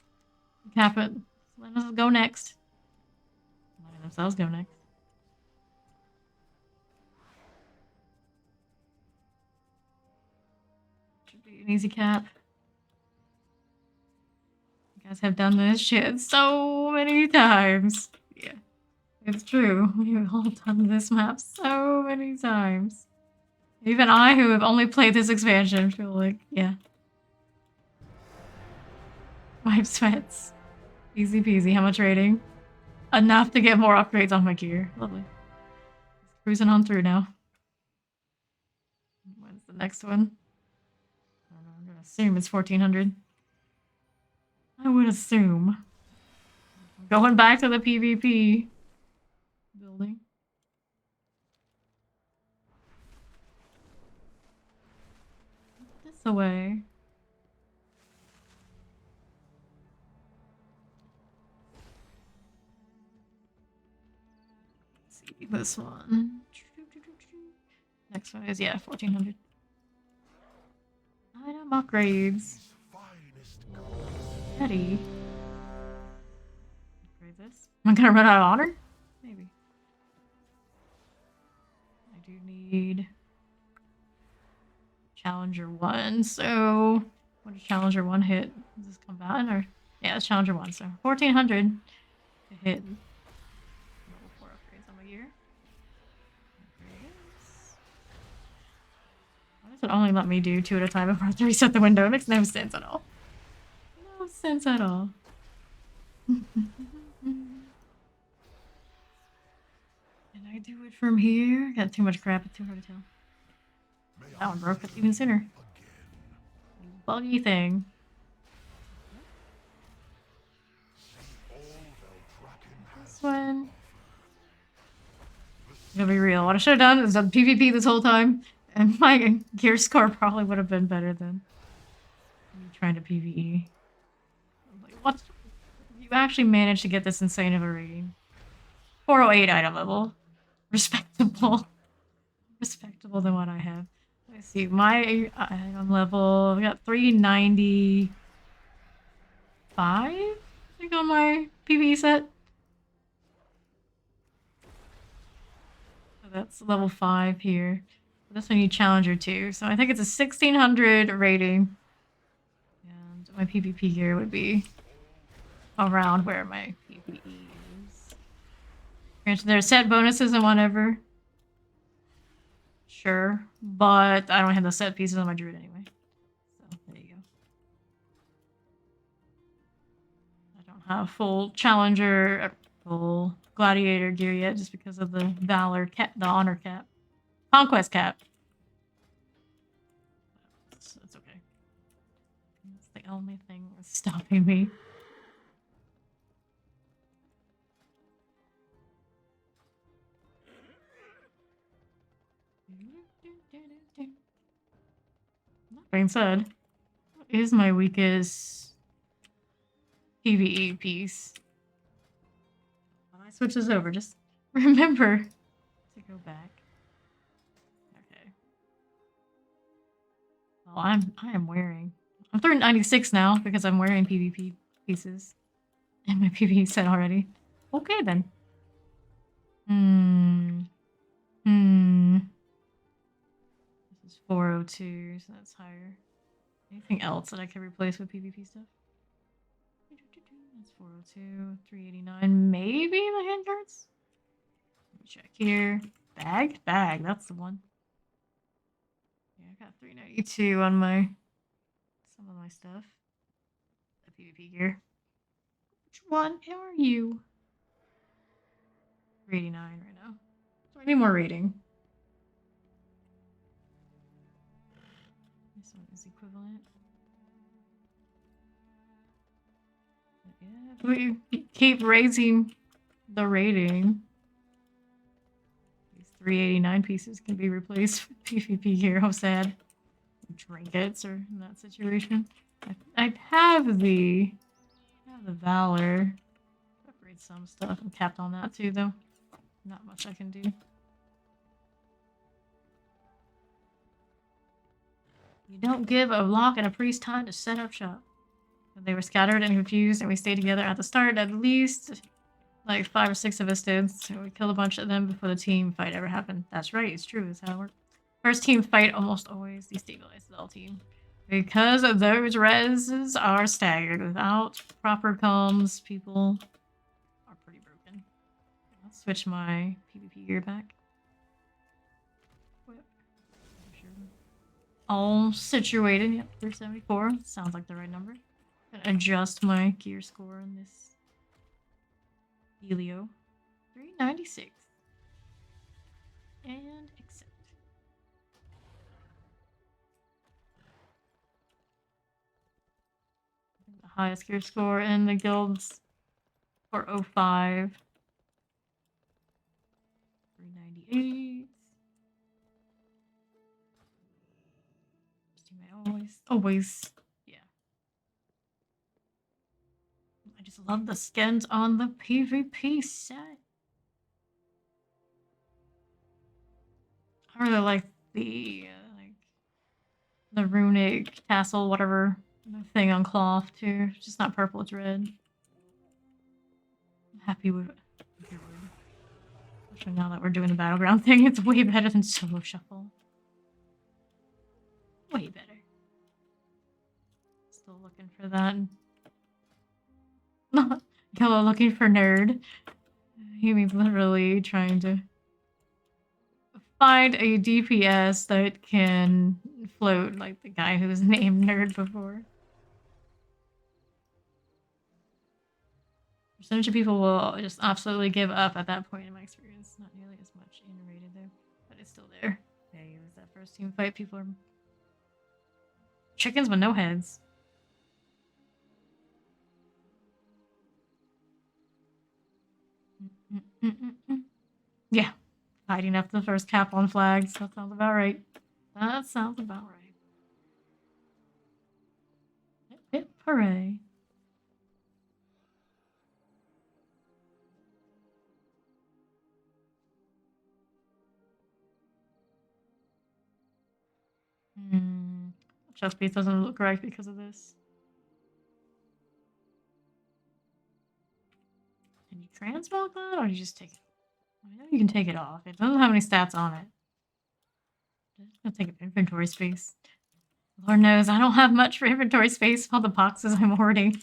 cap it. Let us go next. Letting themselves go next. Should be an easy cap. You guys have done this shit so many times. Yeah, it's true. We've all done this map so many times. Even I, who have only played this expansion, feel like, yeah. Wipe sweats. Easy peasy. How much rating? Enough to get more upgrades on my gear. Lovely. Just cruising on through now. When's the next one? I don't know. I'm gonna assume it's 1400. I would assume. Going back to the PvP building. This minutes away. Let's see this one. Next one is, yeah, 1400. Item upgrades. Finest Ready. Upgrade this. Am I gonna run out of honor? Maybe. I do need Challenger 1, so what does Challenger 1 hit? Does this combatant or yeah, it's Challenger 1, so 1400 to hit level 4 upgrades on my gear. Why does it only let me do 2 at a time before I have to reset the window? It makes no sense at all. No sense at all. Can I do it from here? Got too much crap, it's too hard to tell. That one broke it even sooner. Buggy thing. This one. I'm gonna be real. What I should have done is done PvP this whole time, and my gear score probably would have been better than me trying to PvE. Like, what? You actually managed to get this insane of a rating. 408 item level. Respectable. Respectable than what I have. Let's see, my item level, I've got 395, I think, on my PvE set. So that's level 5 here. This one you Challenger 2, so I think it's a 1600 rating. And my PvP gear would be around where my PvE is. Granted, there are set bonuses and whatever. Sure, but I don't have the set pieces on my Druid anyway. So, there you go. I don't have full Challenger, full Gladiator gear yet, just because of the Valor cap, the Honor cap. Conquest cap. It's okay. It's the only thing that's stopping me. That being said, what is my weakest PvE piece? When I switch this over, just remember to go back. Okay. Well, I am wearing. I'm 396 now because I'm wearing PvP pieces in my PvE set already. Okay then. This is 402, so that's higher. Anything else that I can replace with PvP stuff? That's 402, 389, maybe the handguards? Let me check here. Bag? Bag, that's the one. Yeah, I got 392 on some of my stuff. The PvP gear. Which one are you? 389 right now. So I need more rating. This one is equivalent. Yeah, we keep raising the rating. These 389 pieces can be replaced with PvP gear. How sad. Trinkets or in that situation. I have the Valor. Upgrade some stuff. I'm capped on that too, though. Not much I can do. You don't give a lock and a priest time to set up shop. They were scattered and confused, and we stayed together at the start. At least, like 5 or 6 of us did. So we killed a bunch of them before the team fight ever happened. That's right, it's true. That's how it works. First team fight almost always destabilizes the whole team. Because those reses are staggered. Without proper comms, people are pretty broken. I'll switch my PvP gear back. All situated. Yep, 374. Sounds like the right number. Adjust my gear score in this Helio. 396. And accept. The highest gear score in the guilds for 05. 398. Always. Yeah. I just love the skins on the PvP set. I really like the the runic tassel, whatever thing on cloth too. It's just not purple, it's red. I'm happy with it. Especially now that we're doing the battleground thing, it's way better than solo shuffle. Way better. Still looking for that. Yolo looking for nerd. He means literally trying to find a DPS that can float like the guy who was named Nerd before. Percentage of people will just absolutely give up at that point in my experience. Not nearly as much in rated though, but it's still there. Yeah, you lose that first team fight. People are chickens with no heads. Yeah, hiding up the first cap on flags. That sounds about right. That sounds about right. Hip hip hooray. Chest piece doesn't look right because of this. Can you transmog that, or do you just take it? I know you can take it off. It doesn't have any stats on it. It's gonna take up inventory space. Lord knows I don't have much for inventory space for all the boxes I'm hoarding.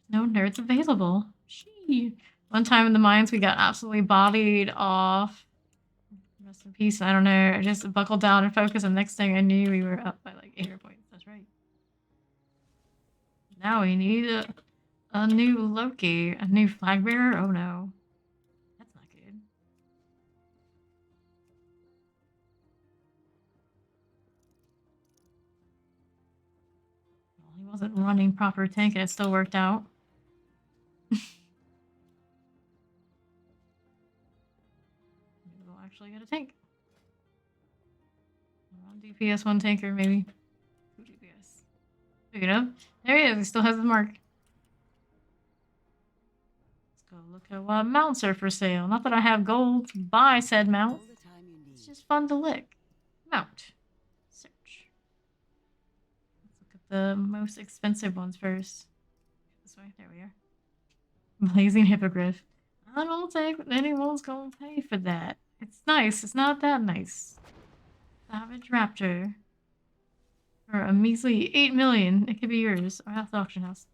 No nerds available. Gee. One time in the mines we got absolutely bodied off. Rest in peace. I don't know. I just buckled down and focused, and next thing I knew we were up by like 800 points. That's right. Now we need a new Loki. A new flag bearer? Oh no. That's not good. Well, he wasn't running proper tank and it still worked out. We'll actually get a tank. One DPS, one tanker, maybe. 2 DPS. Pick it up. There he is. He still has the mark. Let's go look at what mounts are for sale. Not that I have gold to buy said mount. It's just fun to lick. Mount. Search. Let's look at the most expensive ones first. This way. There we are. Blazing Hippogriff. I don't think anyone's gonna pay for that. It's nice. It's not that nice. Savage Raptor. For a measly 8 million. It could be yours. Or at the auction house.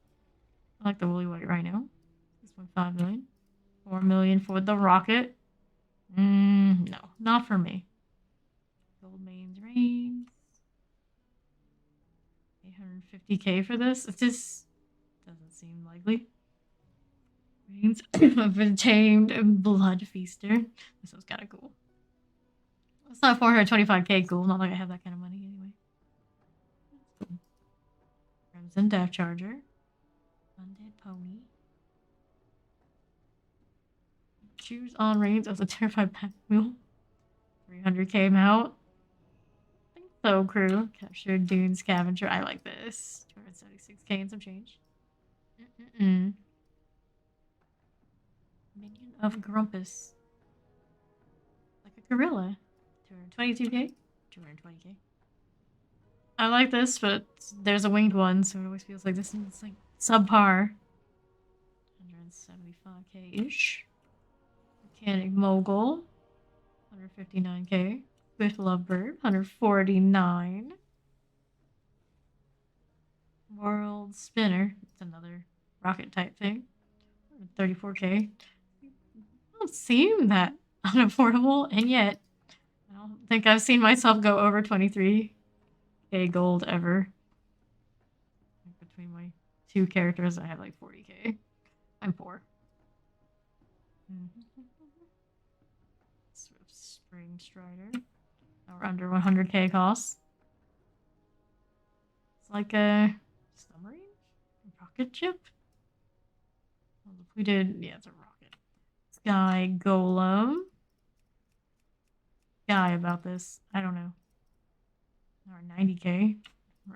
I like the woolly white rhino. 6.5 million. 4 million for the rocket. No. Not for me. Gold Main's Reigns. 850k for this? It just doesn't seem likely. Reigns of a tamed blood feaster. This one's kinda cool. It's not 425k cool. Not like I have that kind of money anyway. Crimson Death Charger. Undead Pony. Choose on Reigns as a terrified pack mule. 300k mount. I think so, crew. Captured Dune Scavenger. I like this. 276k and some change. Minion of Grumpus. Like a gorilla. 222k. 220k. I like this, but there's a winged one, so it always feels like this is like subpar. 175k-ish. Mechanic Mogul. 159k. Swift Lovebird. 149. World Spinner. It's another rocket type thing. 34k. Don't seem that unaffordable, and yet I don't think I've seen myself go over 23k gold ever. Between my 2 characters, I have like 40k. I'm poor. Swift Spring Strider. Now we're under 100k costs. It's like a submarine? A rocket ship? Well, if we did, yeah, it's a rocket. Sky Golem. Guy about this. I don't know. Or 90k.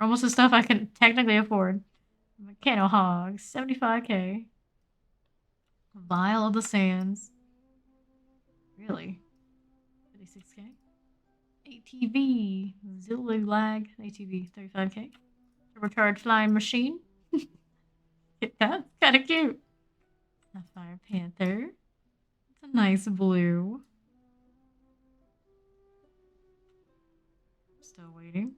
Almost the stuff I can technically afford. Mechano Hog, 75k. Vial of the Sands. Really? 56k? ATV. Zillag ATV, 35k. Turbocharged Flying Machine. That's kind of cute. A Fire Panther. It's a nice blue. Still waiting.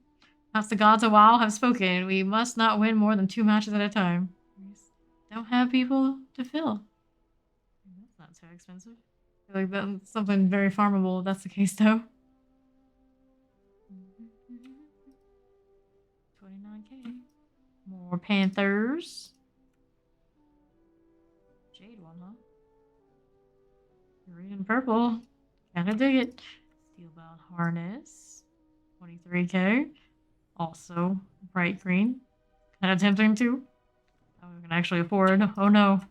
Perhaps the gods of WoW have spoken. We must not win more than 2 matches at a time. We just don't have people to fill. That's not so expensive. I feel like that's something very farmable if that's the case, though. 29k. More Panthers. Jade one, huh? Green and purple. Kinda dig it. Steelbound Harness. 23k. Also bright green. Kinda tempting too. Oh, we can actually afford. Oh no.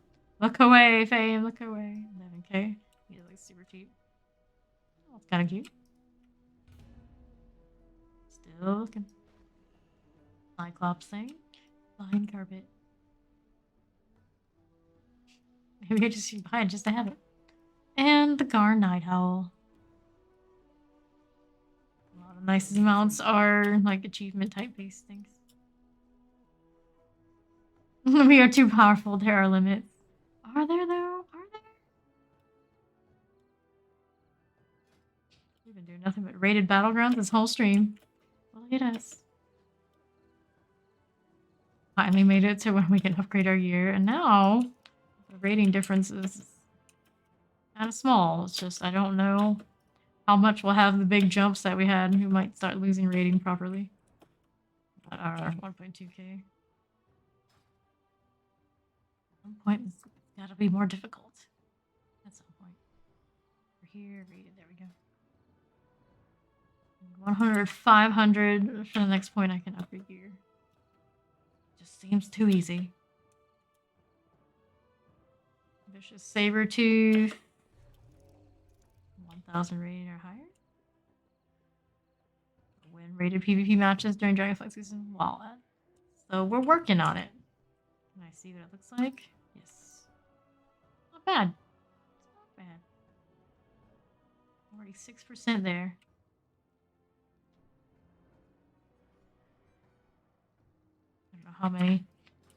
Look away, Fame. Look away. 11k. He's like super cheap. Oh, it's kinda cute. Still looking. Cyclops thing. Flying carpet. Maybe I just buy it just to have it. And the Garn Night Owl. A lot of nice amounts are like achievement type based things. We are too powerful. There are limits. Are there though? Are there? We've been doing nothing but rated Battlegrounds this whole stream. Look at us. Finally made it to when we can upgrade our gear, and now the rating difference is kind of small. It's just I don't know how much we'll have the big jumps that we had. We might start losing rating properly. But our 1.2k. At some point, it's gotta be more difficult. At some point. We're here, rated. There we go. 100, 500 for the next point I can upgrade gear. Just seems too easy. Vicious Sabertooth. 1000 rating or higher. Win rated PvP matches during Dragonflight season. Wow. So we're working on it. Can I see what it looks like? Yes. Not bad. It's not bad. Already 6% there. I don't know how many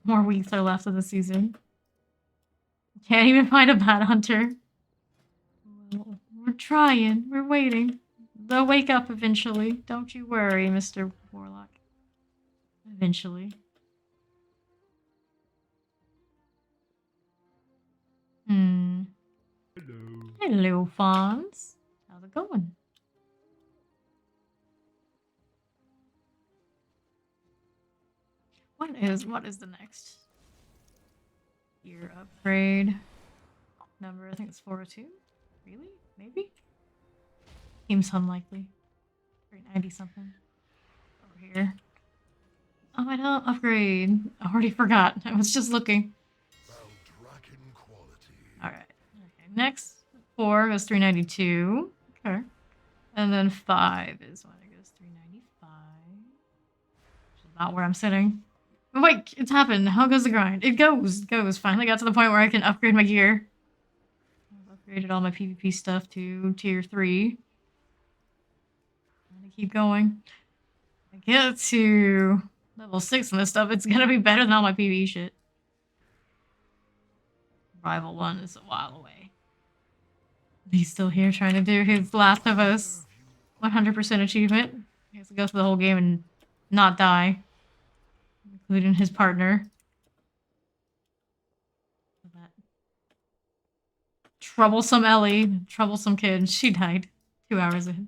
more weeks are left of the season. Can't even find a bad hunter. Well, we're trying. We're waiting. They'll wake up eventually. Don't you worry, Mr. Warlock. Eventually. Hello. Hello, Fonz. How's it going? What is the next gear upgrade? Number, I think it's 402. Really? Maybe? Seems unlikely. 390 something. Over here. Oh, I don't upgrade. I already forgot. I was just looking. Baldraken quality. Alright. Okay, next 4 goes 392. Okay. And then 5 is when it goes 395. Which is about where I'm sitting. Oh, wait, it's happened. How goes the grind? It goes. Finally got to the point where I can upgrade my gear. I've upgraded all my PvP stuff to tier 3. I'm gonna keep going. I get to level 6 on this stuff, it's gonna be better than all my PvE shit. Rival 1 is a while away. He's still here trying to do his Last of Us 100% achievement. He has to go through the whole game and not die. Including his partner. That troublesome Ellie, troublesome kid, she died 2 hours in.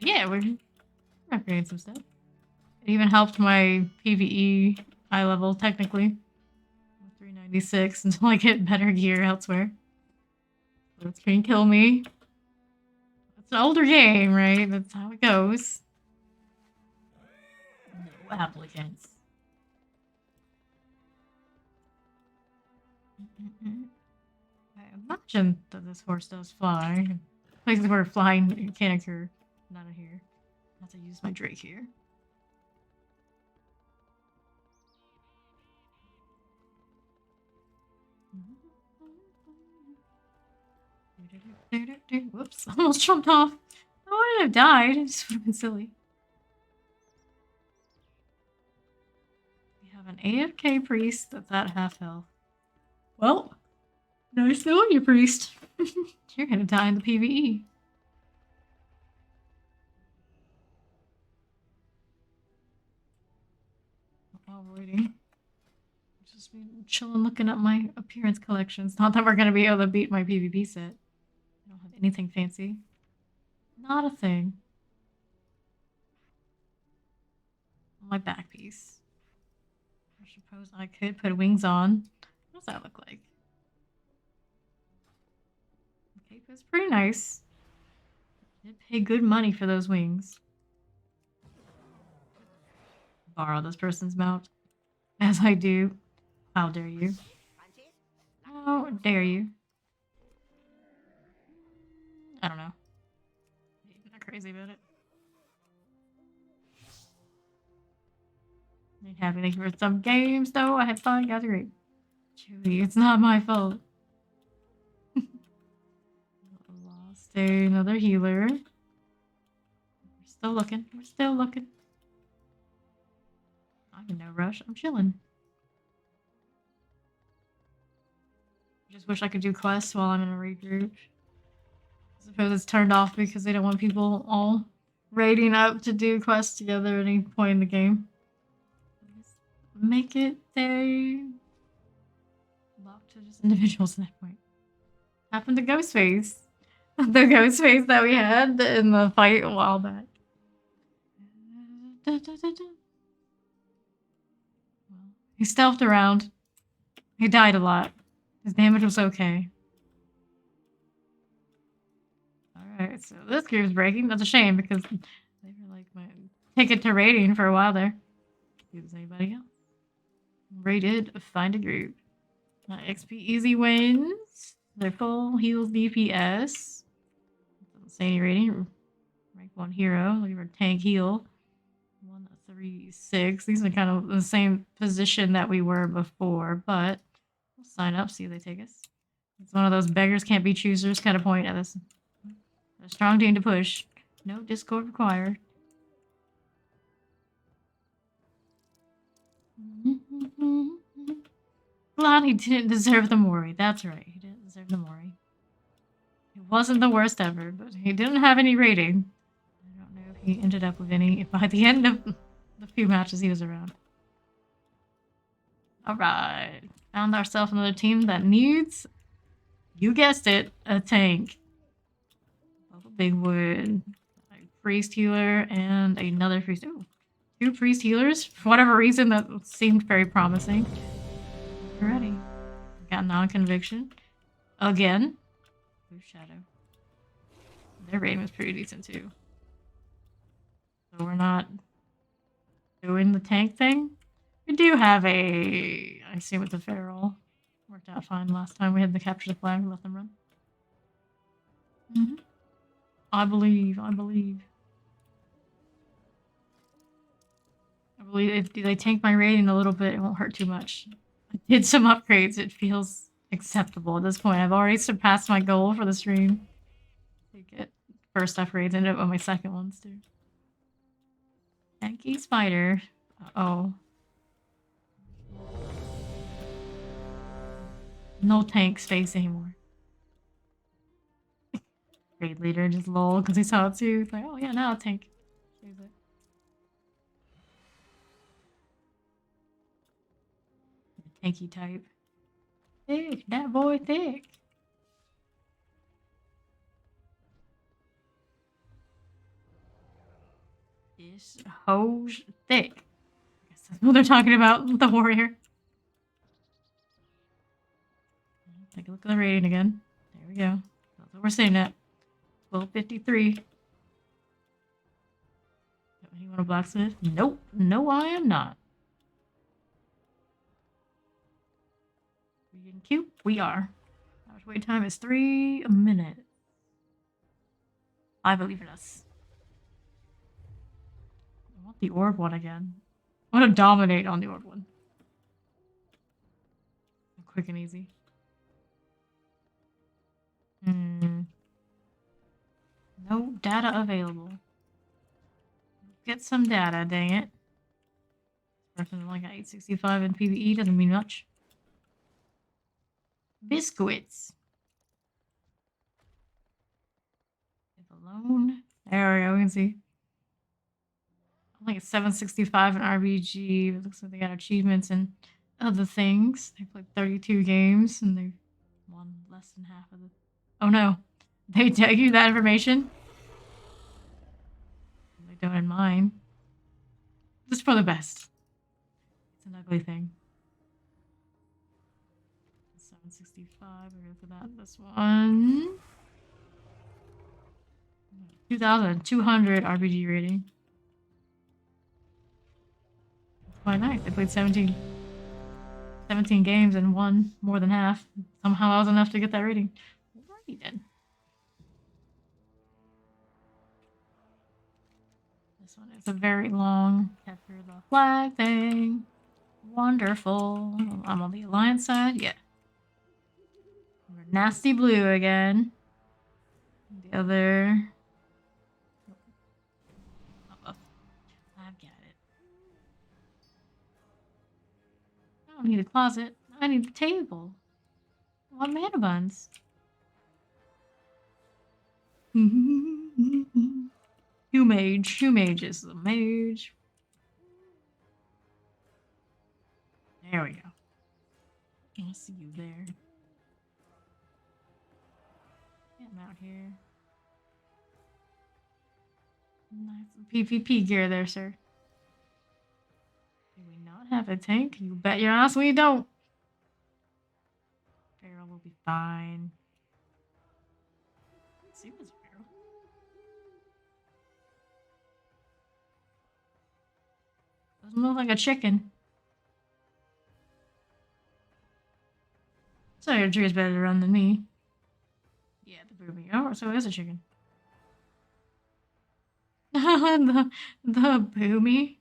Yeah, we're upgrading some stuff. It even helped my PvE eye level, technically. 396 until I get better gear elsewhere. So it's gonna kill me. It's an older game, right? That's how it goes. No applicants. I imagine that this horse does fly. Places where flying can occur. out of here. I have to use my Drake here. Whoops, almost jumped off. I wouldn't have died. It just would have been silly. We have an AFK priest that's at half health. Well, nice knowing you, priest. You're gonna die in the PvE. While waiting. Just been chilling looking at my appearance collections. Not that we're gonna be able to beat my PvP set. I don't have anything fancy. Not a thing. My back piece. I suppose I could put wings on. What does that look like? The cape is pretty nice. I did pay good money for those wings. Borrow this person's mount. As I do. How dare you? How dare you? I don't know. I'm not crazy about it. Ain't happy for some games though. I had fun, guys are great. Julie, it's not my fault. Lost another healer. We're still looking. We're still looking. I'm in no rush. I'm chilling. Just wish I could do quests while I'm in a raid group. I suppose it's turned off because they don't want people all raiding up to do quests together at any point in the game. Just make it a locked to just individuals at that point. Happened to Ghostface. The Ghostface that we had in the fight a while back. Well, he stealthed around. He died a lot. His damage was okay. Alright, so this gear's breaking. That's a shame because they were like my ticket to raiding for a while there. Does anybody else? Raided, find a group. XP easy wins. They're full heals DPS. Doesn't say any rating. Rank 1 hero. Looking for tank heal. 1-3-6. These are kind of the same position that we were before, but we'll sign up, see if they take us. It's one of those beggars can't be choosers kind of point at this. A strong team to push. No Discord required. Glad he didn't deserve the Mori. That's right. He didn't deserve the Mori. It wasn't the worst ever, but he didn't have any rating. I don't know if he ended up with any by the end of the few matches he was around. Alright. Found ourselves another team that needs, you guessed it, a tank. A big wood. A priest healer and another priest. Ooh, 2 priest healers. For whatever reason, that seemed very promising. Alrighty. Got non-conviction. Again. Blue Shadow. Their rating was pretty decent too. So we're not doing the tank thing. We do have a... I see with the feral. Worked out fine last time we had to capture the flag and let them run. I believe. I believe if they tank my rating a little bit, it won't hurt too much. I did some upgrades. It feels acceptable at this point. I've already surpassed my goal for the stream. To get first upgrades, ended up on my second ones too. Tanky spider. Uh-oh. No tank space anymore. Raid leader just lol because he saw it too. It's like, oh yeah, now a tank. Here's it. Tanky type. Thick, that boy thick. This hoe's thick. I guess that's what they're talking about, the warrior. Take a look at the rating again. There we go. That's what we're seeing at. 1253. Anyone a blacksmith? Nope. No, I am not. We getting cute? We are. Average wait time is 3 minutes. I believe in us. Not the orb one again. I want to dominate on the orb one. Quick and easy. No data available. Get some data, dang it. Working like an 865 in PvE doesn't mean much. Biscuits. Live alone. There we go, we can see. I think it's 765 in RBG. It looks like they got achievements and other things. They played 32 games and they won less than half of the. Oh no. They tell you that information? They don't in mine. Just for the best. It's an ugly thing. 765. We're good for that. This one. 2,200 RPG rating. That's quite nice. They played 17 games and won more than half. Somehow that was enough to get that rating. Alrighty then. This one is a very long capture the flag thing. Wonderful. I'm on the Alliance side. Yeah. We're nasty blue again. The other. I've got it. I don't need a closet. I need a table. I want mana buns. Who mage is the mage. There we go. I see you there. Get him out here. Nice PvP gear there, sir. Do we not have a tank? You bet your ass we don't. Feral will be fine. Let's see what's Feral. Doesn't look like a chicken. So your Druid's better to run than me. Yeah, the booby. Oh, so it is a chicken. the boomy.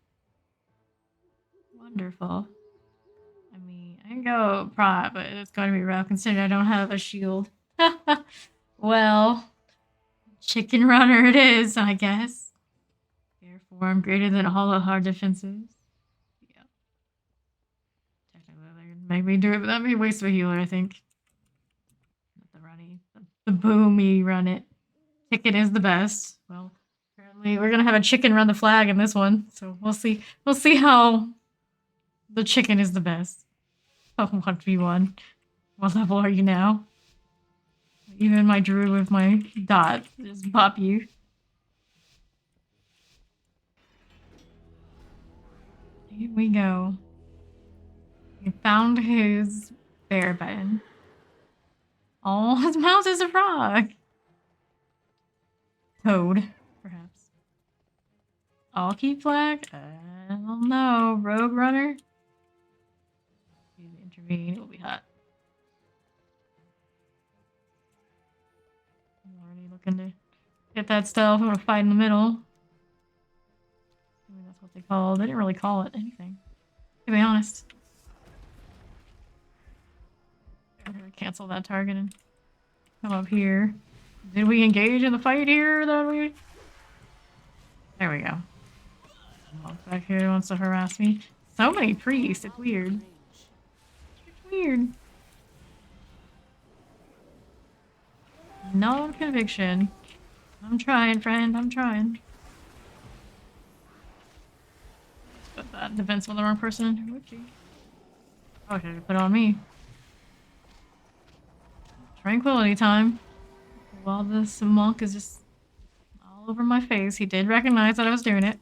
Wonderful. I mean, I can go prot, but it's going to be rough considering I don't have a shield. Well, chicken runner it is, I guess. Air form greater than all of our defenses. Yeah. Technically, they could make me do it, but that'd be a waste of a healer, I think. Not the runny. The boomy run it. Chicken is the best. Well, apparently we're gonna have a chicken run the flag in this one, so we'll see. We'll see how the chicken is the best. Oh, 1v1. What level are you now? Even my druid with my dot just pop you. Here we go. We found his bear button. Oh, his mouth is a frog. Toad, perhaps. All key flag? I don't know. Rogue runner? Intervene, it will be hot. I'm already looking to get that stuff. I'm gonna fight in the middle. I mean, that's what they call. They didn't really call it anything, to be honest. I'm gonna cancel that target and come up here. Did we engage in the fight here? There we go. Back here wants to harass me. So many priests. It's weird. It's weird. No conviction. I'm trying, friend. I'm trying. Put that defense on the wrong person. Whoopsie. Oh, should have put it on me. Tranquility time. While this monk is just all over my face, he did recognize that I was doing it.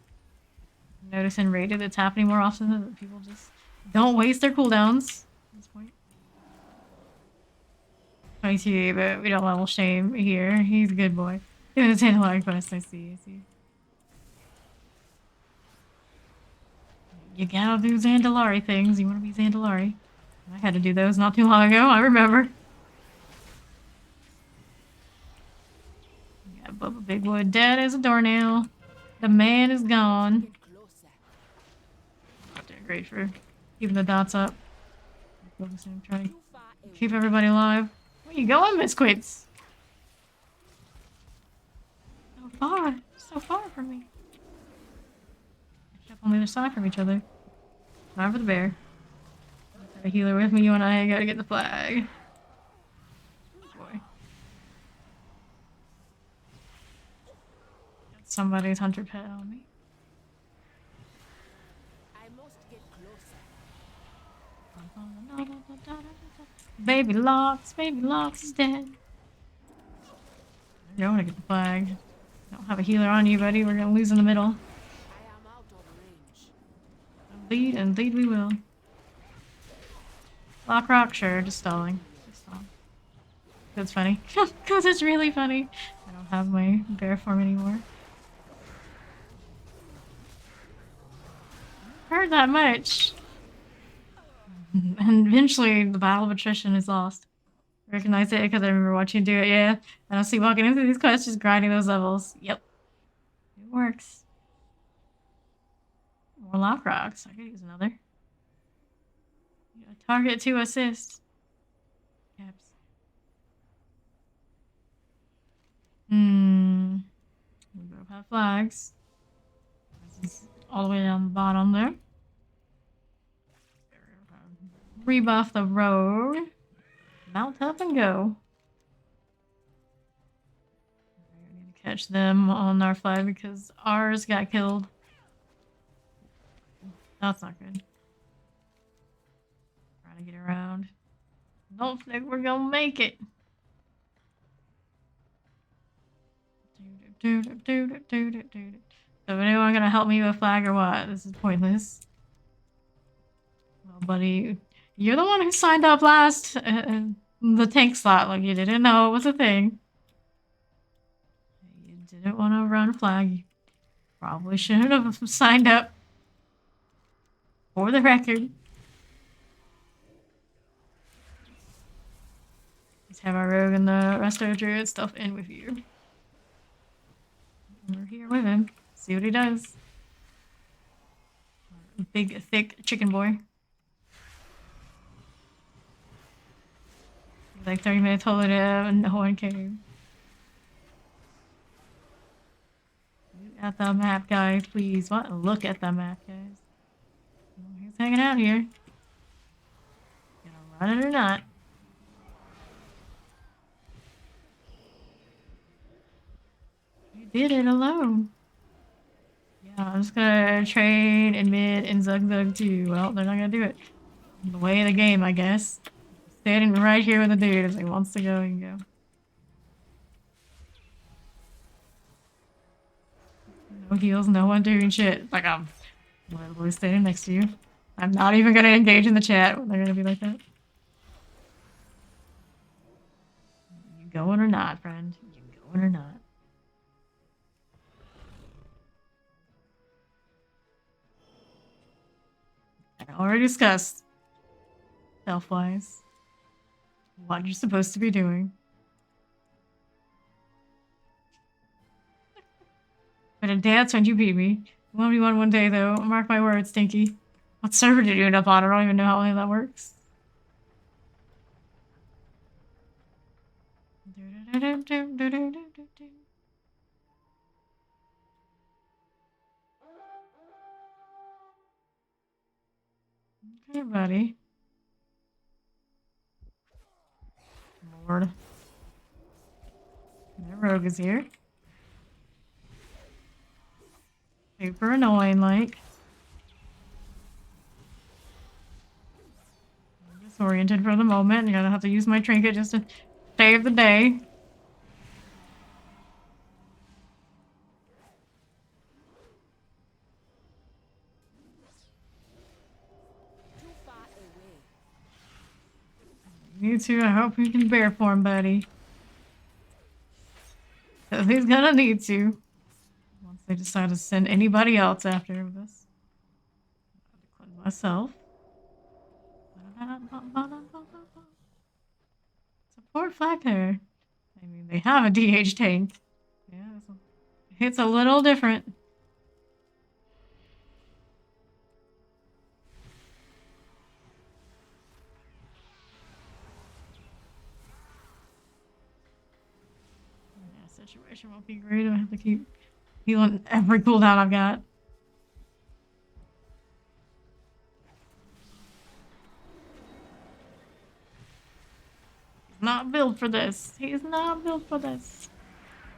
Notice in rated it's happening more often that people just don't waste their cooldowns at this point. 22, but we don't level shame here. He's a good boy. Doing a 10 like quest, I see. You gotta do Zandalari things. You wanna be Zandalari. I had to do those not too long ago, I remember. Yeah, Bubba Big Boy dead as a doornail. The man is gone. great for keeping the dots up. Focusing, trying to Too far away. keep everybody alive. Where you going, Miss Quits? So far from me. Kept on the other side from each other. Time for the bear. Got a healer with me. You and I gotta get the flag. Boy. Got somebody's hunter pet on me. I must get closer. Baby Locks is dead. You're going to get the flag. Don't have a healer on you, buddy. We're gonna lose in the middle. I am out of range. Indeed we will. Lockrock, sure, just stalling. That's funny. Because it's really funny. I don't have my bear form anymore. Heard that much. And eventually the battle of attrition is lost. Recognize it because I remember watching you do it, yeah. And I'll see walking into these quests just grinding those levels. Yep. It works. More lock rocks. I could use another. Target to assist. Caps. We both have flags. This is all the way down the bottom there. Rebuff the road. Mount up and go. We need to catch them on our flag because ours got killed. That's not good. Trying to get around. Don't think we're gonna make it. So anyone gonna help me with flag or what? This is pointless. Well, buddy, you're the one who signed up last. The tank slot, like you didn't know it was a thing. You didn't want to run flag. You probably shouldn't have signed up. For the record. Let's have our rogue and the Resto Druid stuff in with you. We're here with him. See what he does. Big, thick chicken boy. Like 30 minutes holding him and no one came. Look at the map, guys, please. What? Look at the map, guys. He's hanging out here. Gonna run it or not? You did it alone. Yeah, I'm just gonna trade in mid and Zug Zug too. Well, they're not gonna do it. The way of the game, I guess. Standing right here with the dude. If he wants to go, he can go. No heals, no one doing shit. Like, I'm literally standing next to you. I'm not even gonna engage in the chat when they're gonna be like that. You going or not, friend? You going or not? I already discussed self-wise what you're supposed to be doing. I'm gonna dance when you beat me. 1v1 one day though. Mark my words, Stinky. What server did you end up on? I don't even know how any of that works. Okay, buddy. Lord. That rogue is here. Super annoying, like. I'm disoriented for the moment. I'm gonna have to use my trinket just to save the day. Too far away. You too, I hope you can bear form, buddy. Cause he's gonna need to. Once they decide to send anybody else after this. I'll cleanse myself. Support flag there. I mean, they have a DH tank. Yeah, it's a little different. situation won't be great. I have to keep healing every cooldown I've got. He's not built for this. He's not built for this.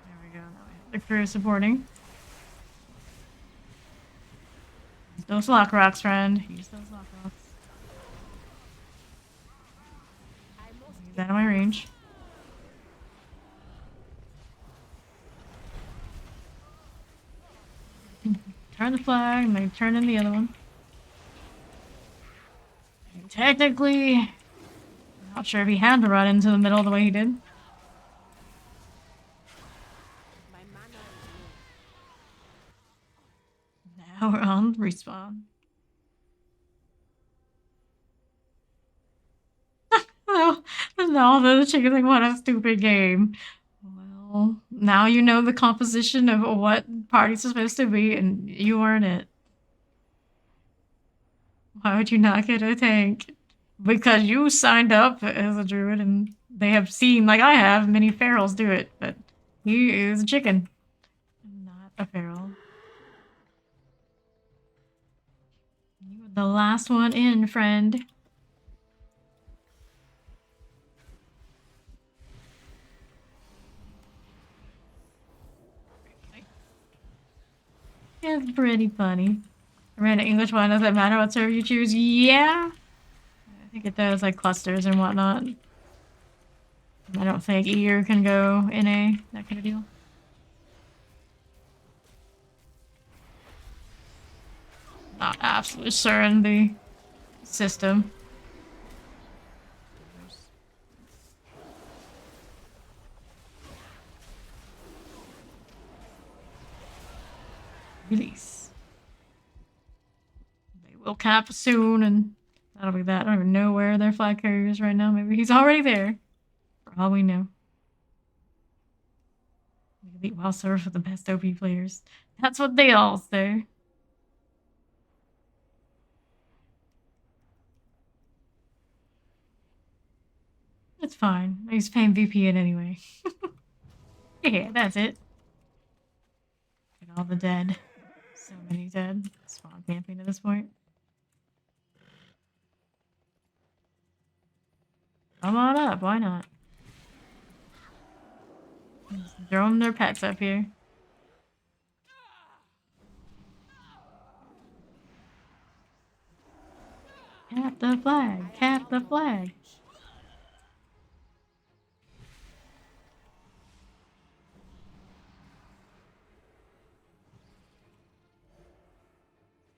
There we go. Now we have the crew supporting. Use those lock rocks, friend. Use those lock rocks. He's out of my range. Turn the flag, and they turn in the other one. And technically, I'm not sure if he had to run into the middle the way he did. My mana is Now we're on respawn. No, the chicken's like, what a stupid game. Well, now you know the composition of what parties are supposed to be, and you weren't it. Why would you not get a tank? Because you signed up as a druid, and they have seen, like I have, many ferals do it, but he is a chicken, not a feral. You were the last one in, friend. It's pretty funny. I ran an English one. Does it matter what server you choose? Yeah. I think it does, like clusters and whatnot. I don't think EU can go NA, that kind of deal. Not absolutely sure in the system. Release. They will cap soon, and that'll be that. I don't even know where their flag carrier is right now. Maybe he's already there, for all we know. Elite WoW server for the best OP players. That's what they all say. It's fine. He's paying VPN anyway. Yeah, that's it. Look at all the dead. So many dead. Spawn camping at this point. Come on up, why not? Just throwing their pets up here. Cap the flag, cap the flag.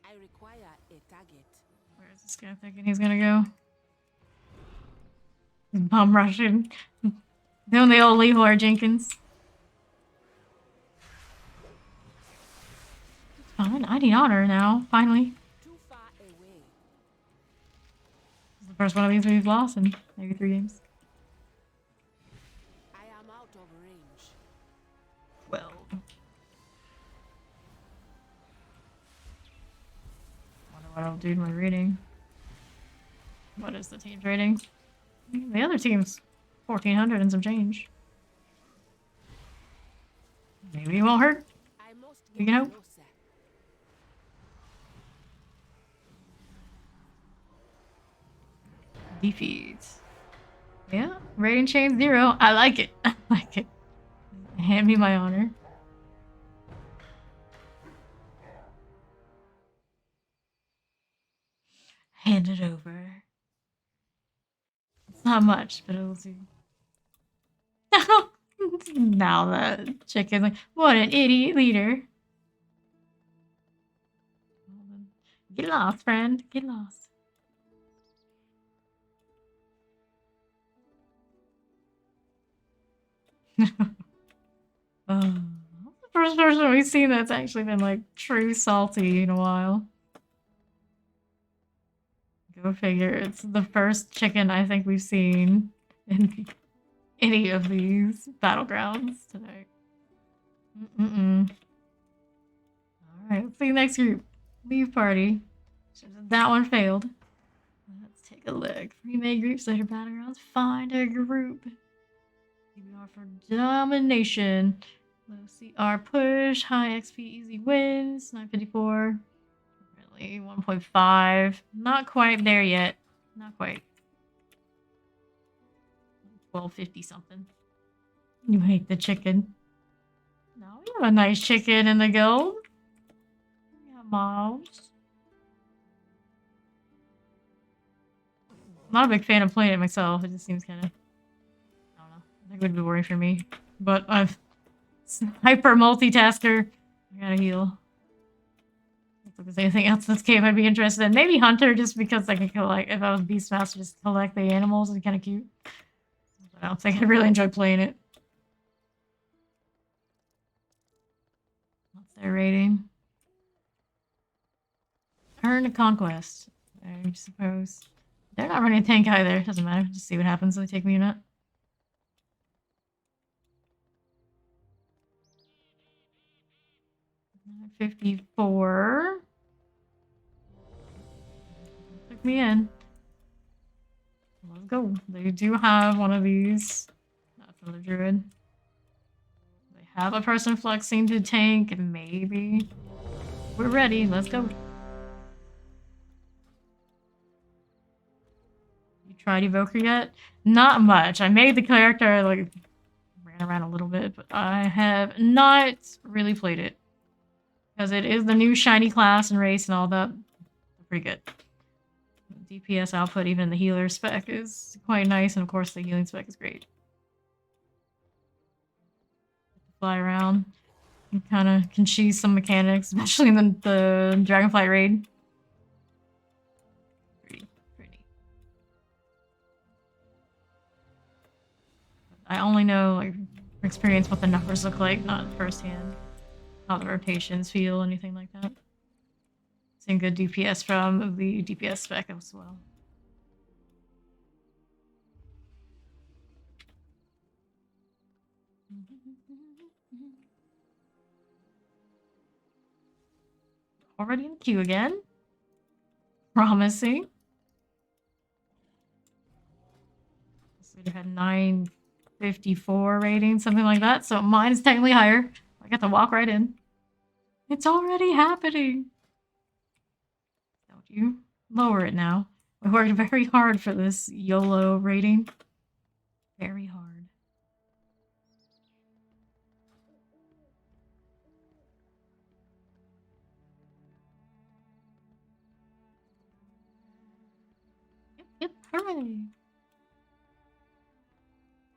I require a target. Where is this guy thinking he's gonna go? He's bomb rushing. Doing the old Leroy Jenkins. It's fine. I need honor now, finally. Too far away. This is the first one of these we've lost in maybe 3 games. I am out of range. Well. Wonder what I'll do to my rating. What is the team's rating? The other team's 1,400 and some change. Maybe it won't hurt. I must You get know? closer. Defeats. Yeah, rating change 0. I like it. I like it. Hand me my honor. Hand it over. It's not much, but it'll do. Now the chicken's like, what an idiot leader. Get lost, friend. Get lost. Oh, that's the first person we've seen that's actually been like true salty in a while. Go figure. It's the first chicken I think we've seen in any of these battlegrounds tonight. Alright, let's see the next group. Leave party. That one failed. Let's take a look. Remake groups later battlegrounds. Find a group. CBR for domination. Low CR push, high XP easy wins, 954. Really, 1.5. Not quite there yet. Not quite. 1250 something. You hate the chicken. No, we have a nice chicken in the guild. We have mobs. Not a big fan of playing it myself. It just seems kind of, I don't know. I think it would be boring for me. But I'm hyper multitasker. I gotta heal. If there's anything else in this game I'd be interested in. Maybe Hunter, just because I could collect, if I was Beastmaster, just collect the animals. It's kind of cute. But I don't think I'd really enjoy playing it. What's their rating? Earn a conquest, I suppose. They're not running a tank either. Doesn't matter. Just see what happens when they take me or not. $54. Took me in. Let's go. They do have one of these. That's another druid. They have a person flexing to tank, maybe. We're ready. Let's go. You tried Evoker yet? Not much. I made the character, like, ran around a little bit, but I have not really played it. Because it is the new shiny class and race and all that. Pretty good. DPS output, even the healer spec, is quite nice, and of course the healing spec is great. Fly around. You kind of can cheese some mechanics, especially in the Dragonflight raid. Pretty. I only know, like, experience what the numbers look like, not firsthand. How the rotations feel, anything like that. Seeing good DPS from the DPS spec as well. Already in the queue again. Promising. This leader had 954 rating, something like that, so mine is technically higher. I got to walk right in. It's already happening. Don't you lower it now. We worked very hard for this Yolo rating. Very hard. Yep, hooray.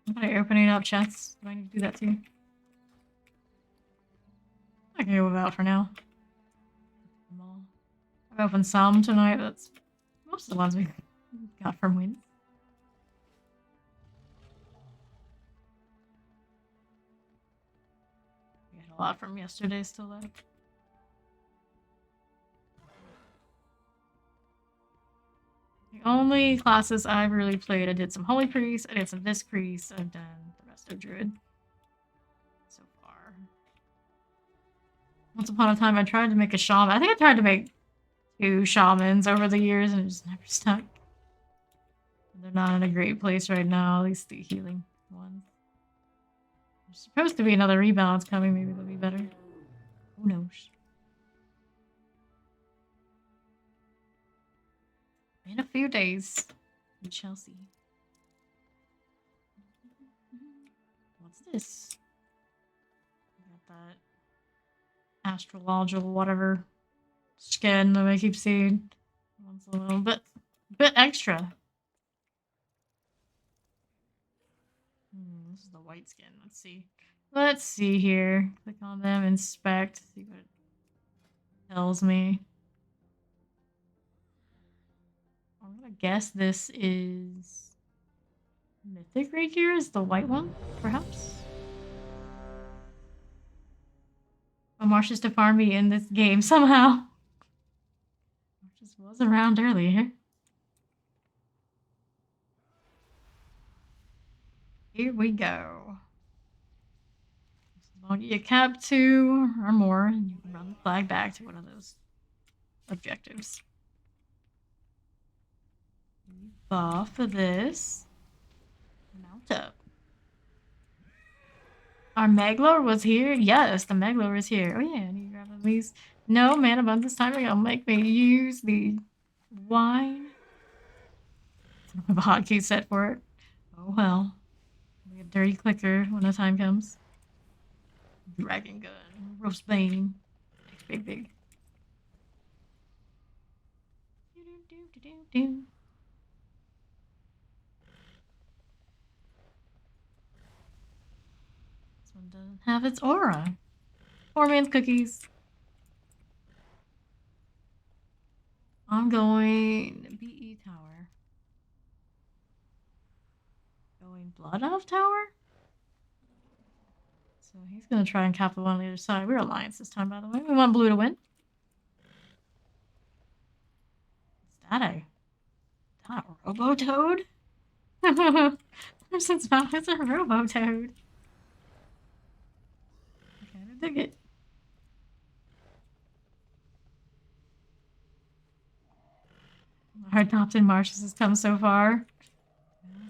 Am I opening up chests? Do I need to do that too? I can go without for now. I've opened some tonight, but that's most of the ones we got from wins. We had a lot from yesterday still left. The only classes I've really played, I did some Holy Priest, I did some Disc Priest, I've done the Resto Druid. So far. Once upon a time I tried to make a shaman. I think I tried to make 2 shamans over the years and it just never stuck. They're not in a great place right now, at least the healing ones. There's supposed to be another rebalance coming, maybe they'll be better. Who knows? In a few days, we shall see. What's this? Got that astrological whatever skin that I keep seeing. One's a little bit extra. This is the white skin. Let's see. Let's see here. Click on them, inspect, see what it tells me. I'm gonna guess this is Mythic right here is the white one, perhaps? But Marcia's to farm me in this game somehow. Marcia's was around earlier. Here we go. As long as you cap 2 or more, and you can run the flag back to one of those objectives. Buff for this. Mount up. Our Meglor was here? Yes, the Meglor is here. Oh yeah, I need to grab these. No, man, abundance timing. I'll make me use the wine. I don't have a hotkey set for it. Oh well. We have dirty clicker when the time comes. Dragon gun. Roast bane. Big, big. Do-do-do-do-do. This one doesn't have its aura. Poor man's cookies. I'm going BE Tower. Going Blood Elf Tower? So he's gonna try and cap the one on the other side. We're Alliance this time, by the way. We want blue to win. Is that a Robo-Toad? It's a Robo-Toad. I kinda dig it. Our adopted Marcius has come so far.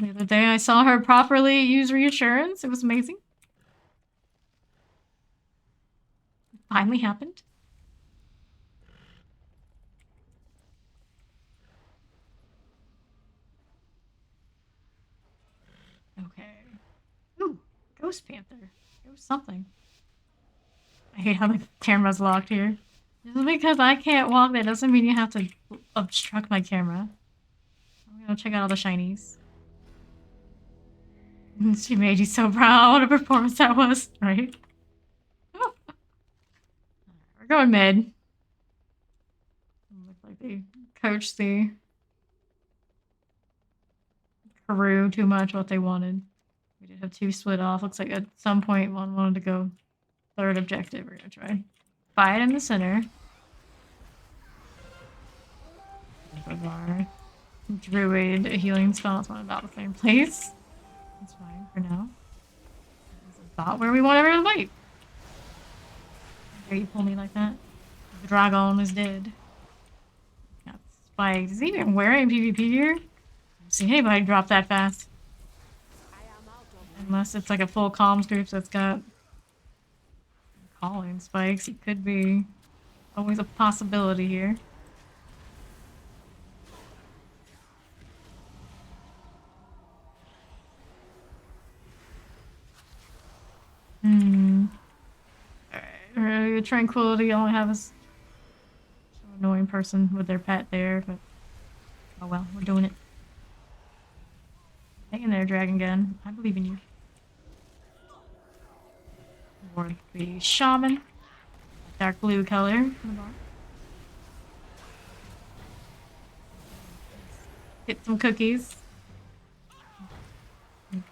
The other day I saw her properly use reassurance. It was amazing. It finally happened. Okay. Ooh, Ghost Panther. Ghost something. I hate how the camera's locked here. Just because I can't walk, that doesn't mean you have to obstruct my camera. I'm gonna check out all the shinies. She made you so proud. What a performance that was, right? We're going mid. Look like they coached the crew too much what they wanted. We did have two split off. Looks like at some point one wanted to go third objective. We're gonna try. Fight in the center. Our Druid healing spell is one about the same place. That's fine for now. It's about where we want everyone to fight. How dare you pull me like that? The dragon is dead. Got spikes. Is he even wearing PvP gear? I haven't seen anybody drop that fast. Unless it's like a full comms group that's got calling spikes. It could be always a possibility here. Alright, Tranquility only have us an annoying person with their pet there, but oh well, we're doing it. Hang in there, Dragon Gun. I believe in you. Or the Shaman. Dark blue color on the bar. Get some cookies.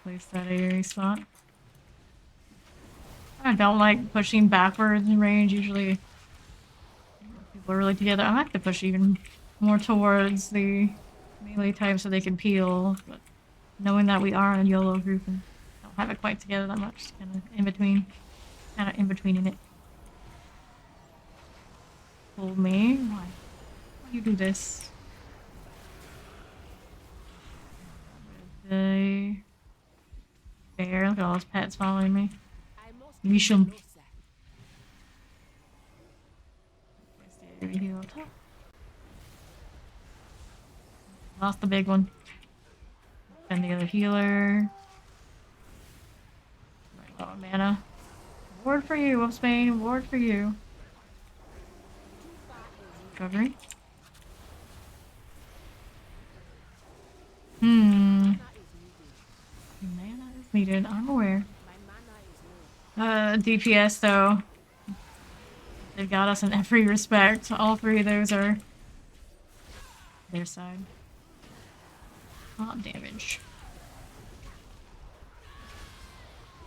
Place that AoE spot. I don't like pushing backwards in range. Usually people are really together. I like to push even more towards the melee type so they can peel, but knowing that we are in a Yolo group and don't have it quite together that much, kind of in between. Kind of in betweening it. Hold me. Why? Why you do this? The bear. Look at all his pets following me. Mission. Lost the big one. And the other healer. Right, low on mana. Ward for you, Wolfsbane. Ward for you. Recovery. Mana is needed. I'm aware. DPS though. They've got us in every respect. All three of those are their side. Not damage.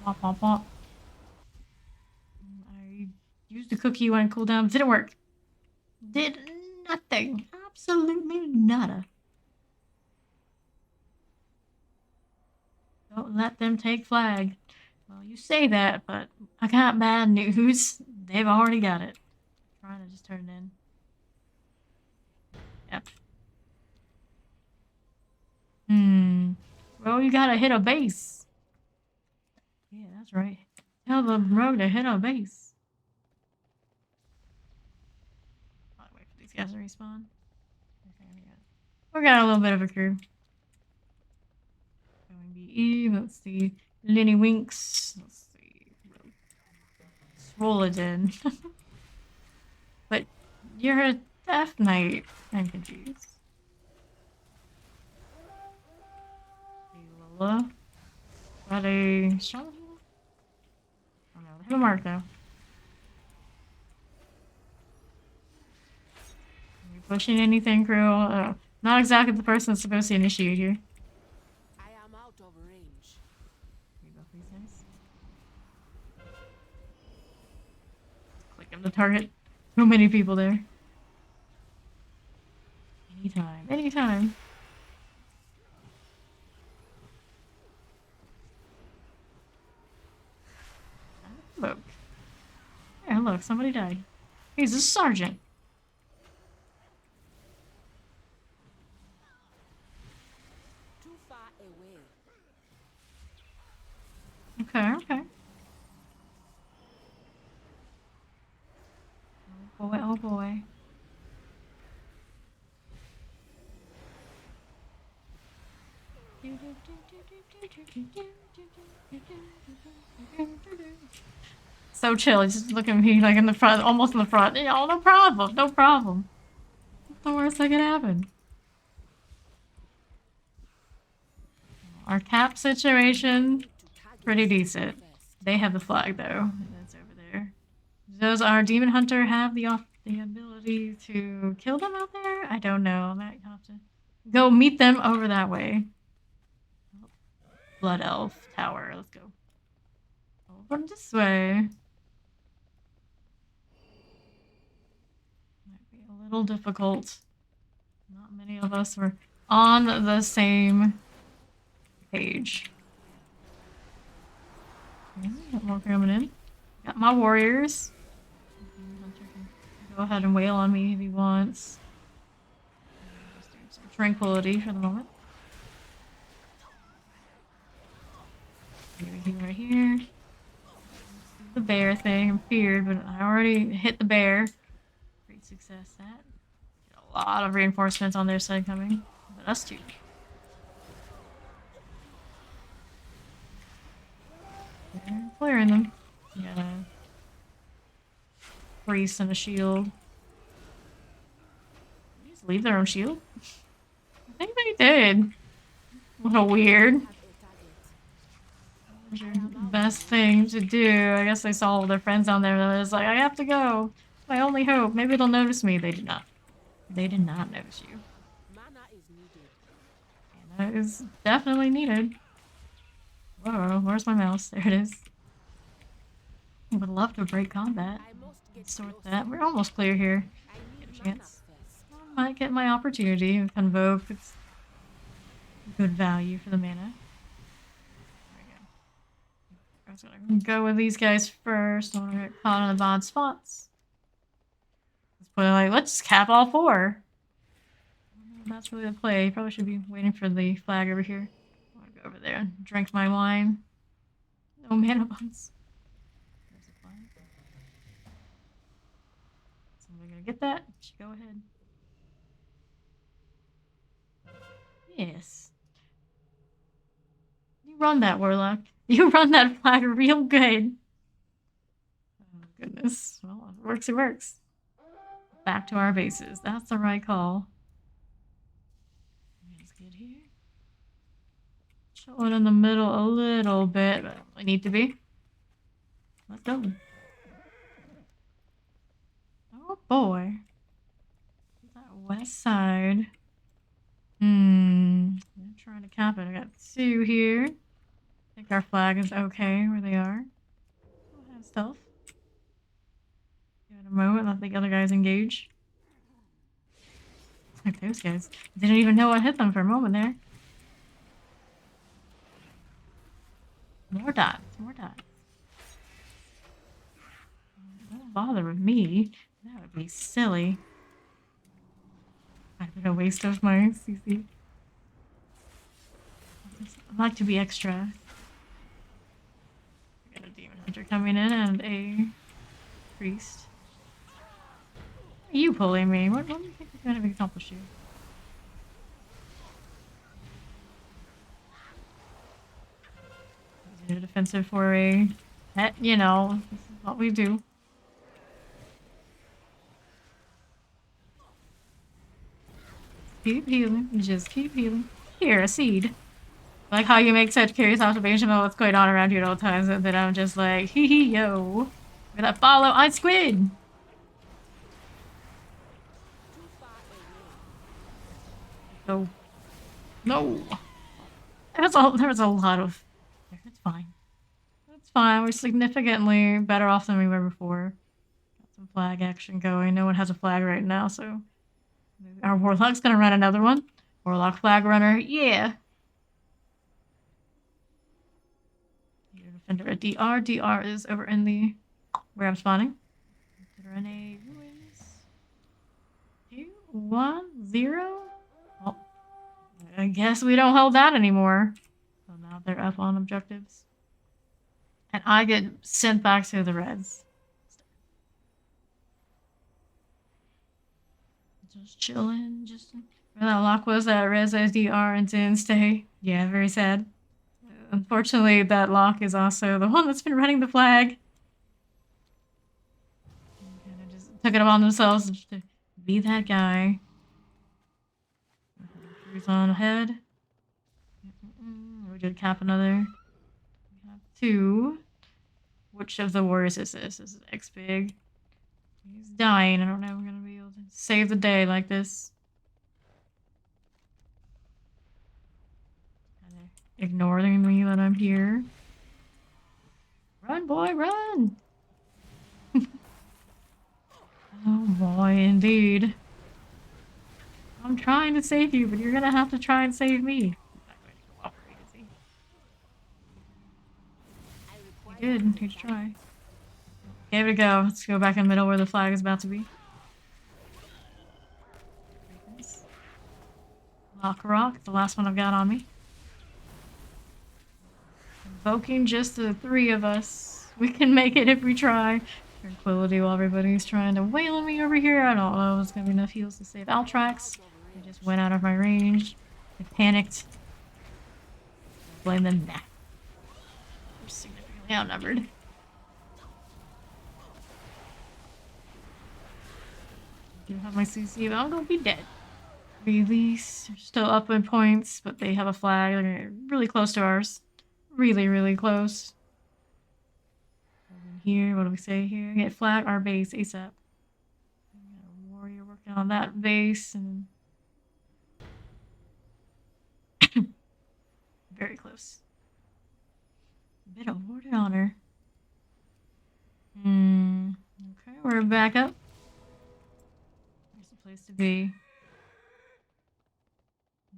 Womp womp womp. I used the cookie when cooldown. Didn't work. Did nothing. Absolutely nada. Don't let them take flag. Well, you say that, but I got bad news. They've already got it. Trying to just turn it in. Yep. Well, you gotta hit a base. Yeah, that's right. Tell the rogue to hit our base. I'll wait for these guys to respawn. We got a little bit of a crew. Going BE, let's see. Lenny Winks. Let's see. Swollen. But you're a Death Knight. I'm confused. Yolo. Is that a strong healer? Oh no, they have a mark though. Are you pushing anything, crew? Not exactly the person that's supposed to initiate here. I am out of range. Here you go, please, guys. Click on the target. So many people there. Anytime, anytime. Look. Yeah, look, somebody died. He's a sergeant. Too far away. Okay, okay. Oh boy, oh boy. So chill, he's just looking at me like in the front, almost in the front. You know, no problem, no problem. What's the worst that could happen? Our cap situation, pretty decent. They have the flag though. That's over there. Does our demon hunter have the ability to kill them out there? I don't know. I might have to go meet them over that way. Blood Elf Tower. Let's go. Over this way. Might be a little difficult. Not many of us were on the same page. Okay, got more coming in. Got my warriors. Hunter can go ahead and wail on me if he wants. Just doing some tranquility for the moment. Right here. The bear thing. I'm feared, but I already hit the bear. Great success. That. Got a lot of reinforcements on their side coming. But us too. They're clearing them. You got a priest and a shield. Did they just leave their own shield? I think they did. A little weird. Your best thing to do. I guess they saw all their friends down there and they're just like, I have to go. My only hope. Maybe they'll notice me. They did not. They did not notice you. Mana is needed. And that is definitely needed. Whoa, where's my mouse? There it is. I would love to break combat. I must get Sort closer. that. We're almost clear here. I need Get a mana chance. first. I might get my opportunity and convoke. It's good value for the mana. I was gonna go with these guys first. I don't want to get caught in the bad spots. Let's just cap all four. That's really the play. Probably should be waiting for the flag over here. I want to go over there and drink my wine. No mana buns. There's a flag. Somebody gonna get that? Go ahead. Yes. You run that, Warlock. You run that flag real good. Oh, goodness. Well, if it works, it works. Back to our bases. That's the right call. Let's get here. Chilling in the middle a little bit, but I need to be. Let's go. Oh, boy. That west side. I'm trying to cap it. I got two here. I think our flag is okay where they are. We'll have stealth. Give it a moment, let the other guys engage. Like those guys. Didn't even know what hit them for a moment there. More dots, more dots. Don't bother with me. That would be silly. I've been a waste of my CC. I like to be extra. I got a demon Ranger coming in and a priest. Are you pulling me? What do you think we're going to accomplish here? Defensive for a pet, you know, this is what we do. Keep healing, just keep healing. Here, a seed. Like how you make such curious observation about what's going on around you at all times, and then I'm just like, hee hee yo. Look at that follow on squid! No. No! There was a lot of... It's fine. It's fine, we're significantly better off than we were before. Got some flag action going. No one has a flag right now, so... Our Warlock's gonna run another one. Warlock flag runner, yeah! Defender at DR. DR is over in the... where I'm spawning. They're in a ruins. 2, 1, 0? Well, I guess we don't hold that anymore. So now they're up on objectives. And I get sent back to the Reds. Just chilling, just... Where that lock was at Res SDR and didn't stay. Yeah, very sad. Unfortunately, that lock is also the one that's been running the flag. And I just took it upon themselves to be that guy. Who's on ahead? We did cap another. We have 2. Which of the warriors is this? This is X-Big. He's dying. I don't know if we're gonna be able to save the day like this. Ignoring me that I'm here. Run, boy, run! Oh boy, indeed. I'm trying to save you, but you're gonna have to try and save me. Not going to cooperate, is he? Good, good try. Give it a go. Let's go back in the middle where the flag is about to be. Lock rock, the last one I've got on me. Invoking just the 3 of us. We can make it if we try. Tranquility while everybody's trying to wail on me over here. I don't know if there's gonna be enough heals to save Altrax. They just went out of my range. I panicked. Blame them. Nah. We're significantly outnumbered. I do have my CC, but I'm gonna be dead. Release. They're still up in points, but they have a flag. They're really close to ours. Really, really close. Here, what do we say here? Get flag our base ASAP. Warrior working on that base and very close. A bit of warded honor. Okay, we're back up. There's a place to be.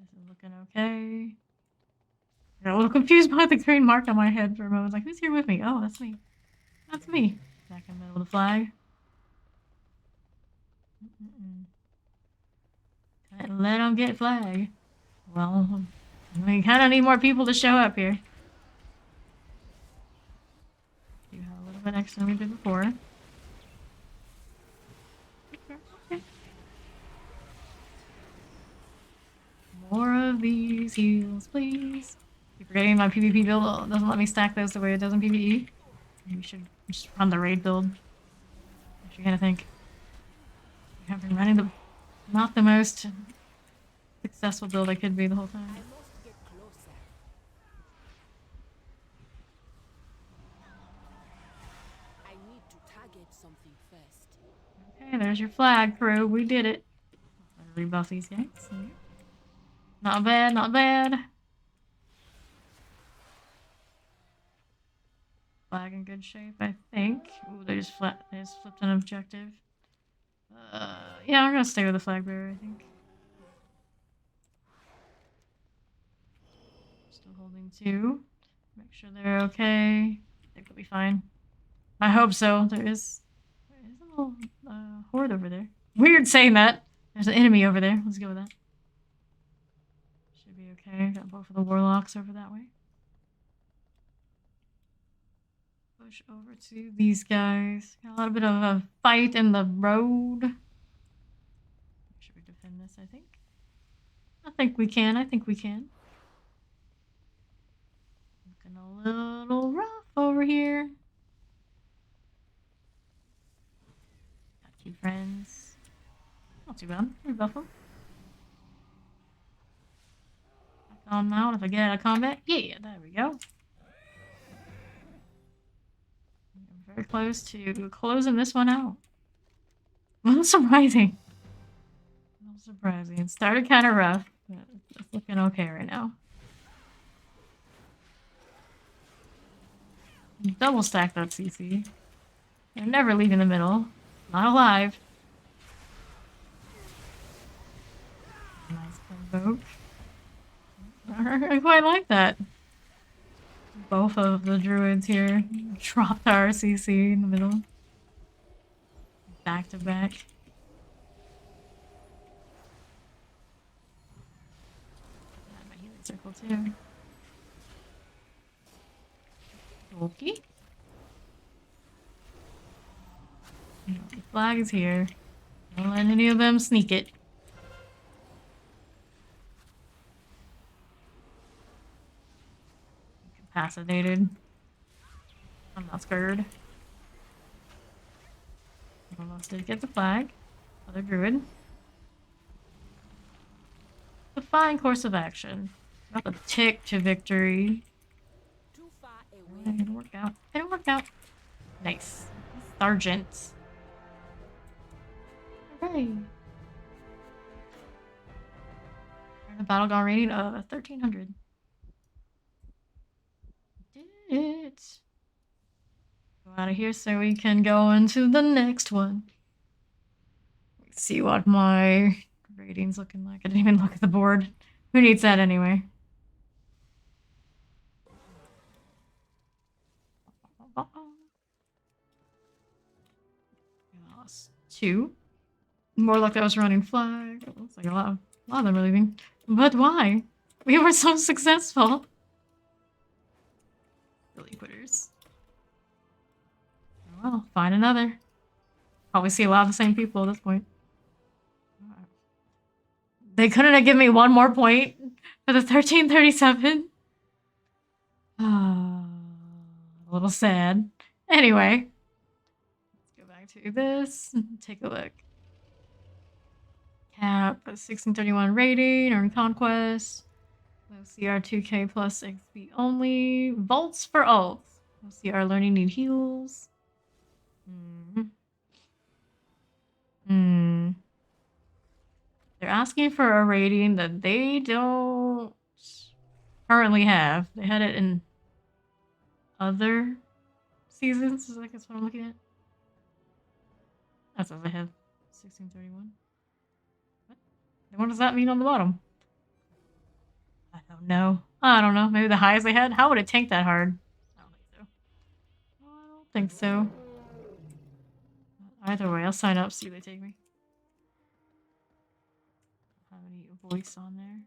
This is looking okay. I got a little confused by the green mark on my head for a moment. Like, who's here with me? Oh, that's me. That's me. Back in the middle of the flag. Can't let them get flag. Well, we kind of need more people to show up here. Do have a little bit extra than we did before. Okay. More of these heals, please. Keep forgetting my PvP build doesn't let me stack those the way it does in PvE. We should just run the raid build. What you gonna think? I have been running the not the most successful build I could be the whole time. I must get closer. I need to target something first. Okay, there's your flag, crew. We did it. I'm gonna rebuff these guys. Not bad, not bad. Flag in good shape, I think. Ooh, they just flipped an objective. Yeah, I'm gonna stay with the flag bearer, I think. Still holding 2. Make sure they're okay. I think they'll be fine. I hope so. There is a little horde over there. Weird saying that. There's an enemy over there. Let's go with that. Should be okay. Got both of the warlocks over that way. push over to these guys. Got a little bit of a fight in the road. Should we defend this, I think? I think we can. I think we can. Looking a little rough over here. Got 2 friends. Not too bad. We buff them. Back on mount if I get out of combat. Yeah, there we go. I'm very close to closing this one out. Well, surprising. Not surprising. It started kind of rough, but it's looking okay right now. Double stack that CC. They're never leaving the middle. Not alive. Nice provoke. I quite like that. Both of the druids here dropped our CC in the middle. Back to back. My healing circle too. Okay. The flag is here. Don't let any of them sneak it. Incapacitated. I'm not scared. Almost did get the flag. Other druid. A fine course of action. Got the tick to victory. Too far It away. didn't work out. Didn't work out. Nice. Sergeant. Hooray. Earned a Battleground rating of 1300. Did it. Go out of here so we can go into the next one. Let's see what my rating's looking like. I didn't even look at the board. Who needs that anyway? We lost 2. More luck that was running flag. It looks like a lot of them are leaving. But why? We were so successful. Really quitters. Oh well, find another. Probably see a lot of the same people at this point. They couldn't have given me one more point for the 1337. A little sad. Anyway, let's go back to this and take a look. Cap 1631 rating, earn conquest. OCR 2k plus XP only. Vaults for ults. OCR learning need heals. They're asking for a rating that they don't currently have. They had it in other seasons, is I guess what I'm looking at. That's what they have. 1631. What does that mean on the bottom? I don't know. I don't know. Maybe the highest they had? How would it tank that hard? I don't think so. I don't think so. Either way, I'll sign up, see if they take me. Have any voice on there?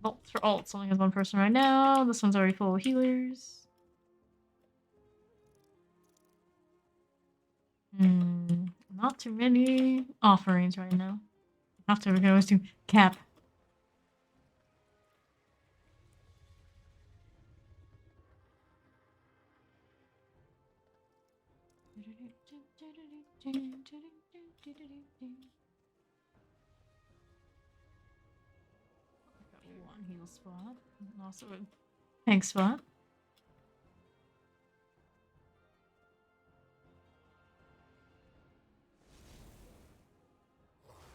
Vaults for alts only has 1 person right now. This one's already full of healers. Not too many offerings right now. After we can always do cap. One heal spot. Also a tank spot.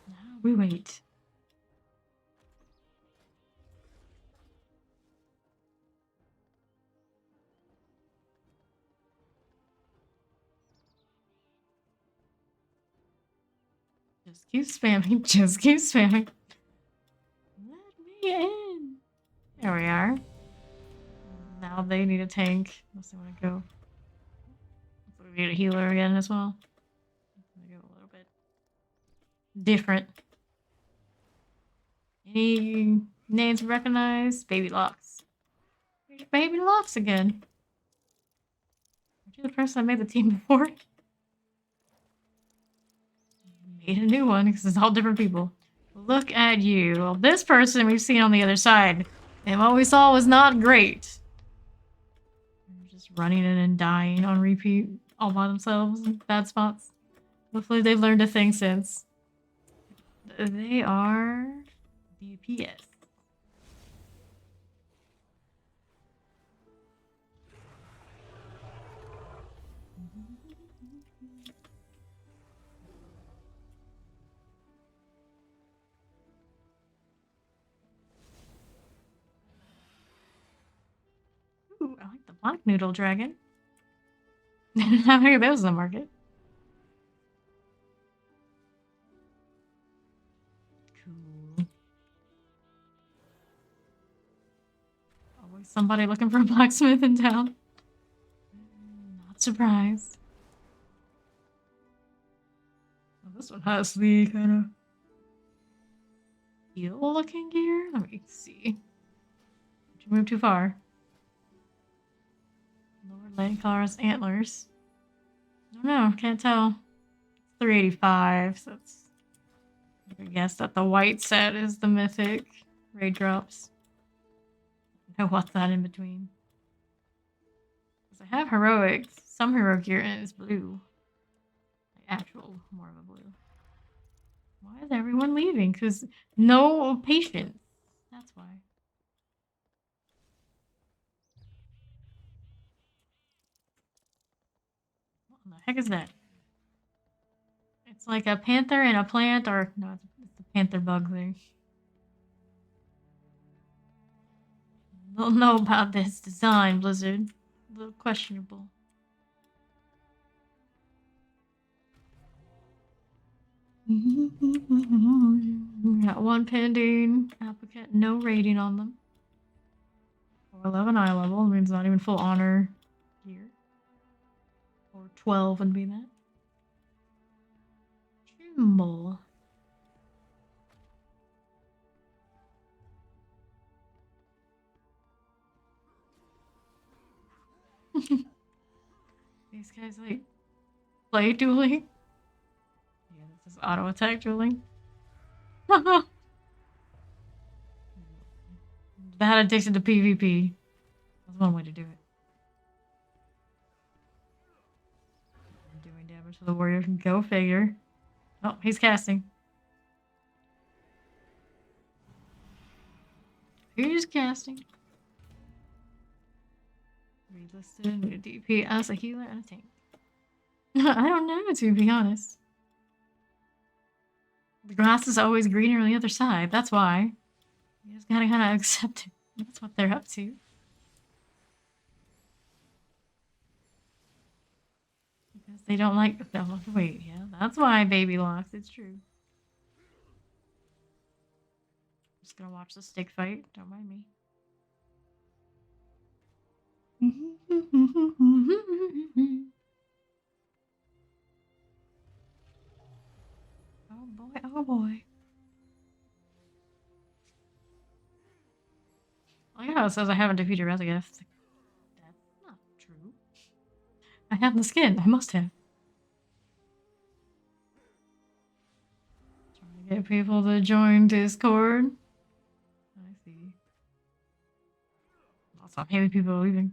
Now we wait. Just keep spamming. Just keep spamming. Let me in. There we are. Now they need a tank. Unless they want to go. We need a healer again as well. Go a little bit different. Any names recognized? Baby Locks. There's Baby Locks again. Are you the person that made the team before? Made a new one because it's all different people. Look at you. Well, this person we've seen on the other side. And what we saw was not great. They're just running in and dying on repeat all by themselves in bad spots. Hopefully they've learned a thing since. They are DPS. Ooh, I like the black noodle dragon. How many of those in the market? Cool. Always somebody looking for a blacksmith in town. Not surprised. Well, this one has the kind of heel looking gear. Let me see. Did you move too far? Lower leg colors, antlers. I don't know, can't tell. 385, so that's. I guess that the white set is the mythic raid drops. I don't know what's that in between. Because I have heroics. Some heroic gear and it's blue. Like actual, more of a blue. Why is everyone leaving? Because no patience. That's why. What the heck is that? It's like a panther and a plant, or no, it's a panther bug thing. Don't know about this design, Blizzard. A little questionable. We got one pending applicant, no rating on them. Or 11 eye level, means not even full honor gear. Or 12 would be that. Jimble. These guys like play dueling. Yeah, this is auto attack dueling. That addicted to PvP. That's one way to do it. Doing damage to the warrior. Go figure. Oh, he's casting. Who's casting? Relisted a DP as a healer and a tank. I don't know, to be honest. The grass is always greener on the other side. That's why. You just gotta kind of accept it. That's what they're up to. Because they don't like. Oh, wait, yeah, that's why baby locks. It's true. Just gonna watch the stick fight. Don't mind me. Oh boy, oh boy. Oh yeah, it says I haven't defeated Resto. That's not true. I have the skin. I must have. Trying to get people to join Discord. I see. Lots of maybe people are leaving.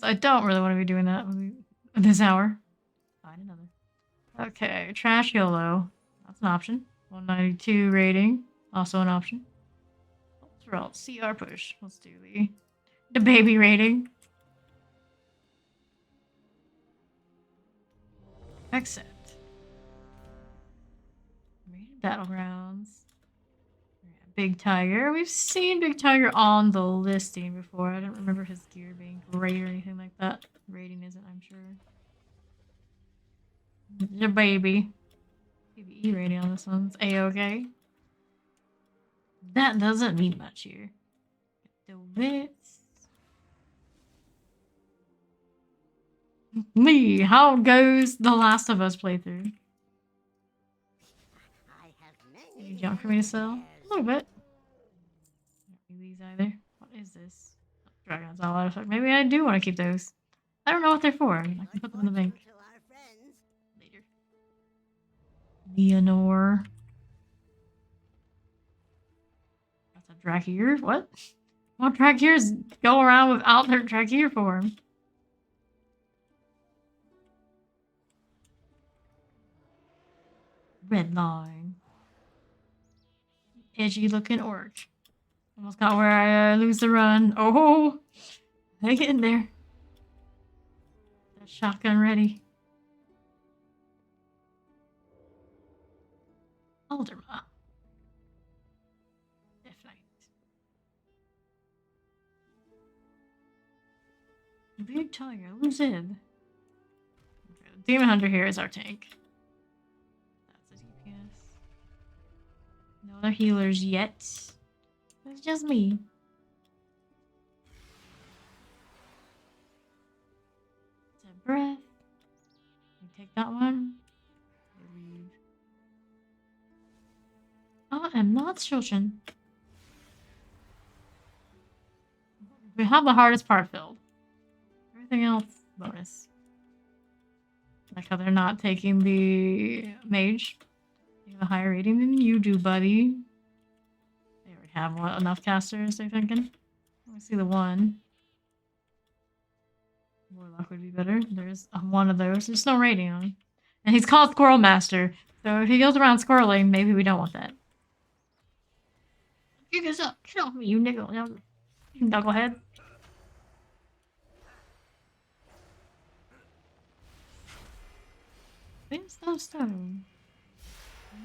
I don't really want to be doing that this hour. Find another. Okay, trash Yolo. That's an option. 192 rating. Also an option. Let's roll CR push. Let's do the baby rating. Accept. Rated Battlegrounds. Big Tiger. We've seen Big Tiger on the listing before. I don't remember his gear being great or anything like that. Rating isn't, I'm sure. The baby. PvE rating on this one's A-okay. That doesn't mean much here. The bits. Me, how goes the Last of Us playthrough? I have Any many junk for me to sell? A little bit. any of these either. What is this? Dragons all out of effect. Maybe I do want to keep those. I don't know what they're for. I can put them in the bank To our friends. later. Leonore. That's a Drakier? What? What Drakiers go around without their Drakier form? Red line. Edgy looking orc. Almost got where I lose the run. Oh! I get in there. That shotgun ready. Alderma. Death Knight. Big Tiger. Who's in? Okay, the Demon Hunter here is our tank. That's a DPS. No other healers yet. It's just me. It's a breath. We take that one. We leave. I am not children. We have the hardest part filled. Everything else, bonus. Like how they're not taking the mage. You have a higher rating than you do, buddy. They already have enough casters, they're thinking. Let me see the one. Warlock would be better. There's one of those. There's no rating on him. And he's called Squirrel Master. So if he goes around squirreling, maybe we don't want that. You guys up. Get off me, you niggle. You knucklehead. Where's stone?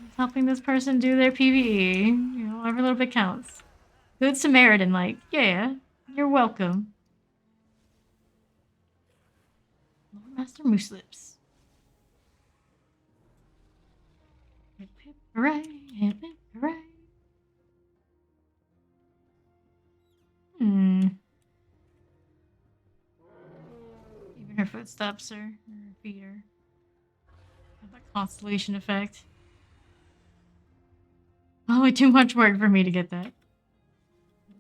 It's helping this person do their PvE. You know, every little bit counts. Good Samaritan, like, yeah, you're welcome. Lord Master Moose Lips. Hip hip hooray, hip hip hooray. Even her footsteps or her feet are have that constellation effect. Probably too much work for me to get that.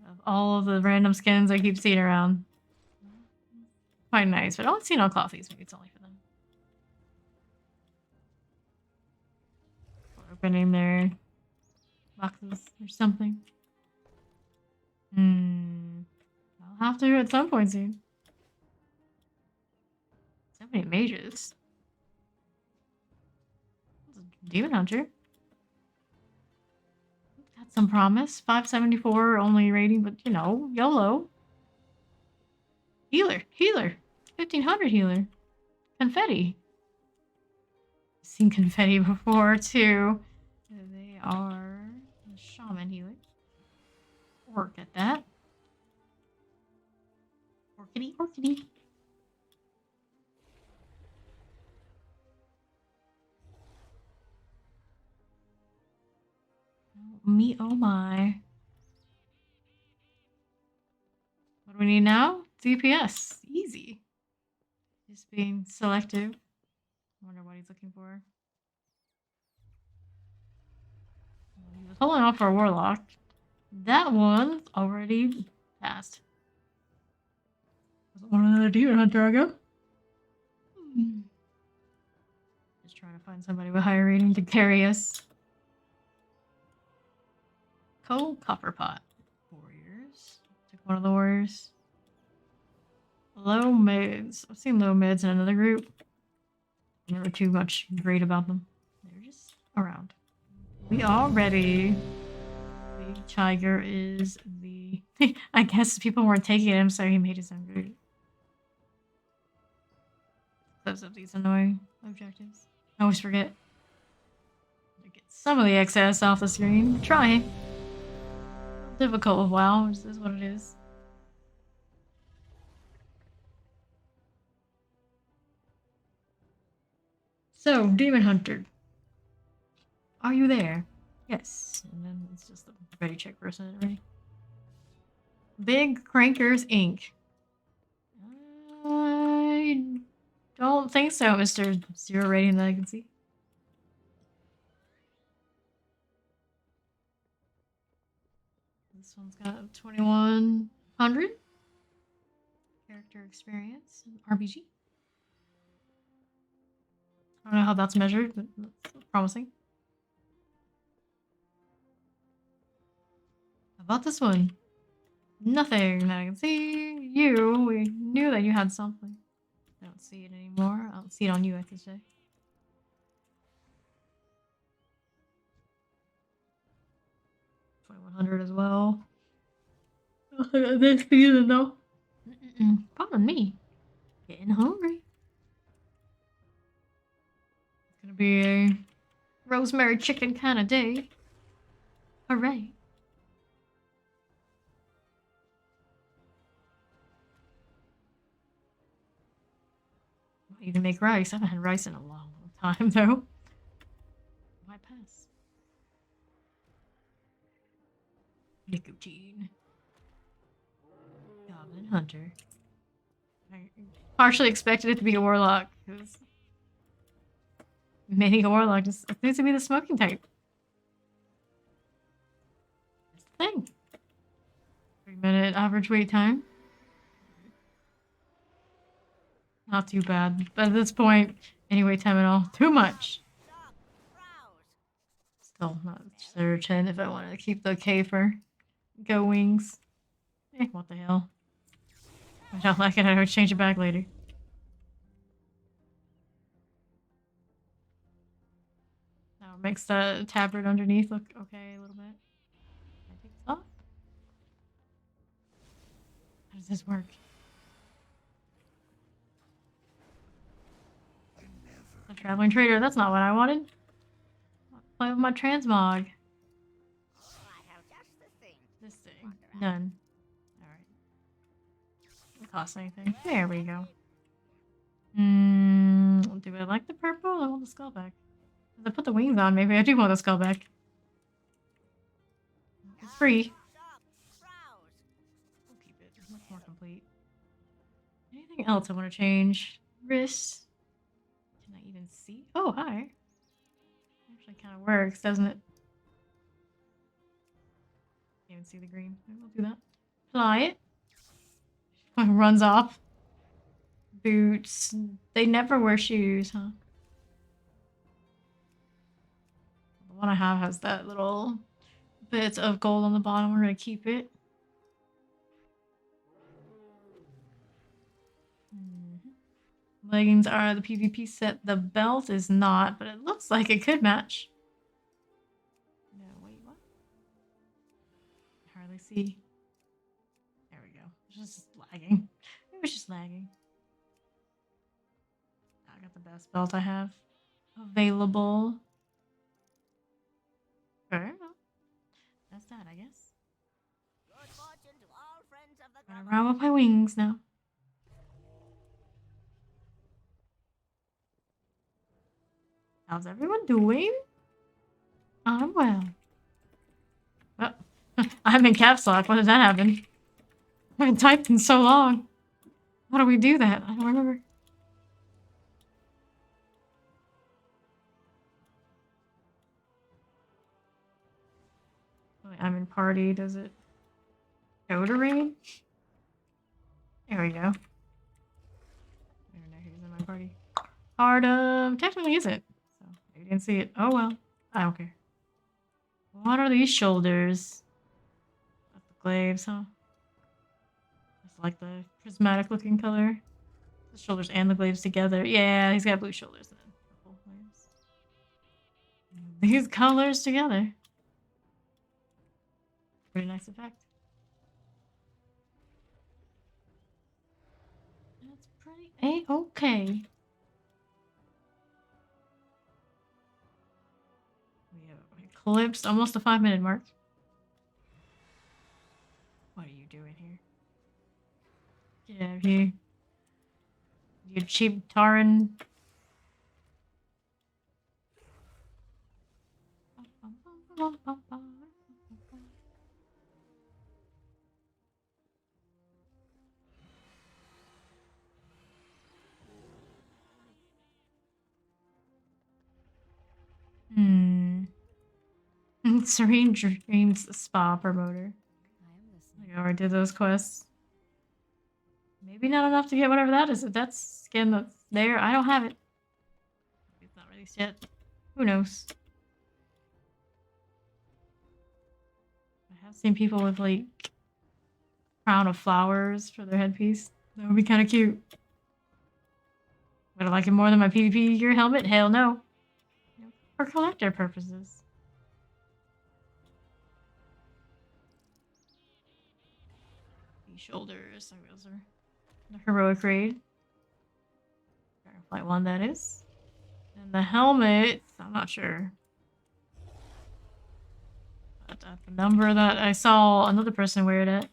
Of all of the random skins I keep seeing around. Quite nice, but I don't see no coffees. Maybe it's only for them. Or opening their boxes or something. I'll have to at some point soon. So many mages. Demon Hunter. Got some promise. 574 only rating, but you know, YOLO. Healer. 1500 healer. Confetti. I've seen confetti before too. They are a shaman healer. Work at that. Orchiddy. Me, oh my. What do we need now? DPS. Easy. Just being selective. Wonder what he's looking for. He was holding off for a warlock. That one already passed. Doesn't want another demon hunter, I go. Just trying to find somebody with higher rating to carry us. Coal Copperpot. Warriors. Took one of the warriors. Low mids. I've seen low mids in another group. Never too much great about them. They're just around. We all ready. The tiger is the... I guess people weren't taking him, so he made his own group. Those of these annoying objectives. I always forget to get some of the excess off the screen. Try. Difficult with WoW, which is what it is. So, Demon Hunter. Are you there? Yes. And then it's just the ready check person, ready? Big Crankers Inc. I don't think so, Mr. Zero rating that I can see. This one's got 2100 character experience and RPG. I don't know how that's measured, but that's promising. How about this one? Nothing that I can see. You, we knew that you had something. I don't see it anymore. I don't see it on you, I should say. 2100 as well. This season though. Pardon me. Getting hungry. It's gonna be a rosemary chicken kind of day. Hooray. Might even make rice. I haven't had rice in a long time though. Might pass. Nicotine. Goblin Hunter. I partially expected it to be a warlock, because mini warlock just seems to be the smoking type. That's the thing. 3-minute average wait time. Not too bad. But at this point, any wait time at all. Too much. Still not certain if I want to keep the K for Go Wings. What the hell. I don't like it, I would change it back later. Now it makes the tabard underneath look okay a little bit. Can I take this off? How does this work? A traveling trader, that's not what I wanted. Play with my transmog. I have just the thing. This thing. None. Alright. Doesn't cost anything. There we go. Do I like the purple? I want the skull back. If I put the wings on, maybe I do want the skull back. It's free. We'll keep it. It's much more complete. Anything else I want to change? Wrist. Can I even see? Oh, hi. Actually kind of works, doesn't it? Can't even see the green. Maybe we'll do that. Apply it. Runs off. Boots. They never wear shoes, huh? The one I have has that little bit of gold on the bottom. We're gonna keep it. Leggings are the PvP set. The belt is not, but it looks like it could match. No, wait, what? I hardly see. There we go. It's just lagging. It was just lagging. I got the best belt I have available. Fair enough. That's that, I guess. Good fortune to all friends of the Gonna round up my wings now. How's everyone doing? I'm well. Oh, I'm in caps lock. When did that happen? I haven't typed in so long. How do we do that? I don't remember. Wait, I'm in party. Does it go to rain? There we go. I don't know who's in my party. Artem technically isn't. So you didn't see it. Oh well. I don't care. What are these shoulders? That's the glaives, huh? It's like the prismatic looking color. The shoulders and the glaives together. Yeah, he's got blue shoulders and then purple glaives. These colors together. Pretty nice effect. That's pretty A-okay. We have eclipsed almost the 5-minute mark. What are you doing here? Get out of here. You cheap Taran. Serene Dreams Spa promoter. I already did those quests. Maybe not enough to get whatever that is. If that's skin that's there, I don't have it. It's not released yet. Who knows? I have seen people with like crown of flowers for their headpiece. That would be kind of cute. Would I like it more than my PvP gear helmet? Hell no. For collector purposes. These shoulders, those are the heroic raid. Dragonflight one, that is. And the helmet, I'm not sure. But at the number that I saw another person wear it at,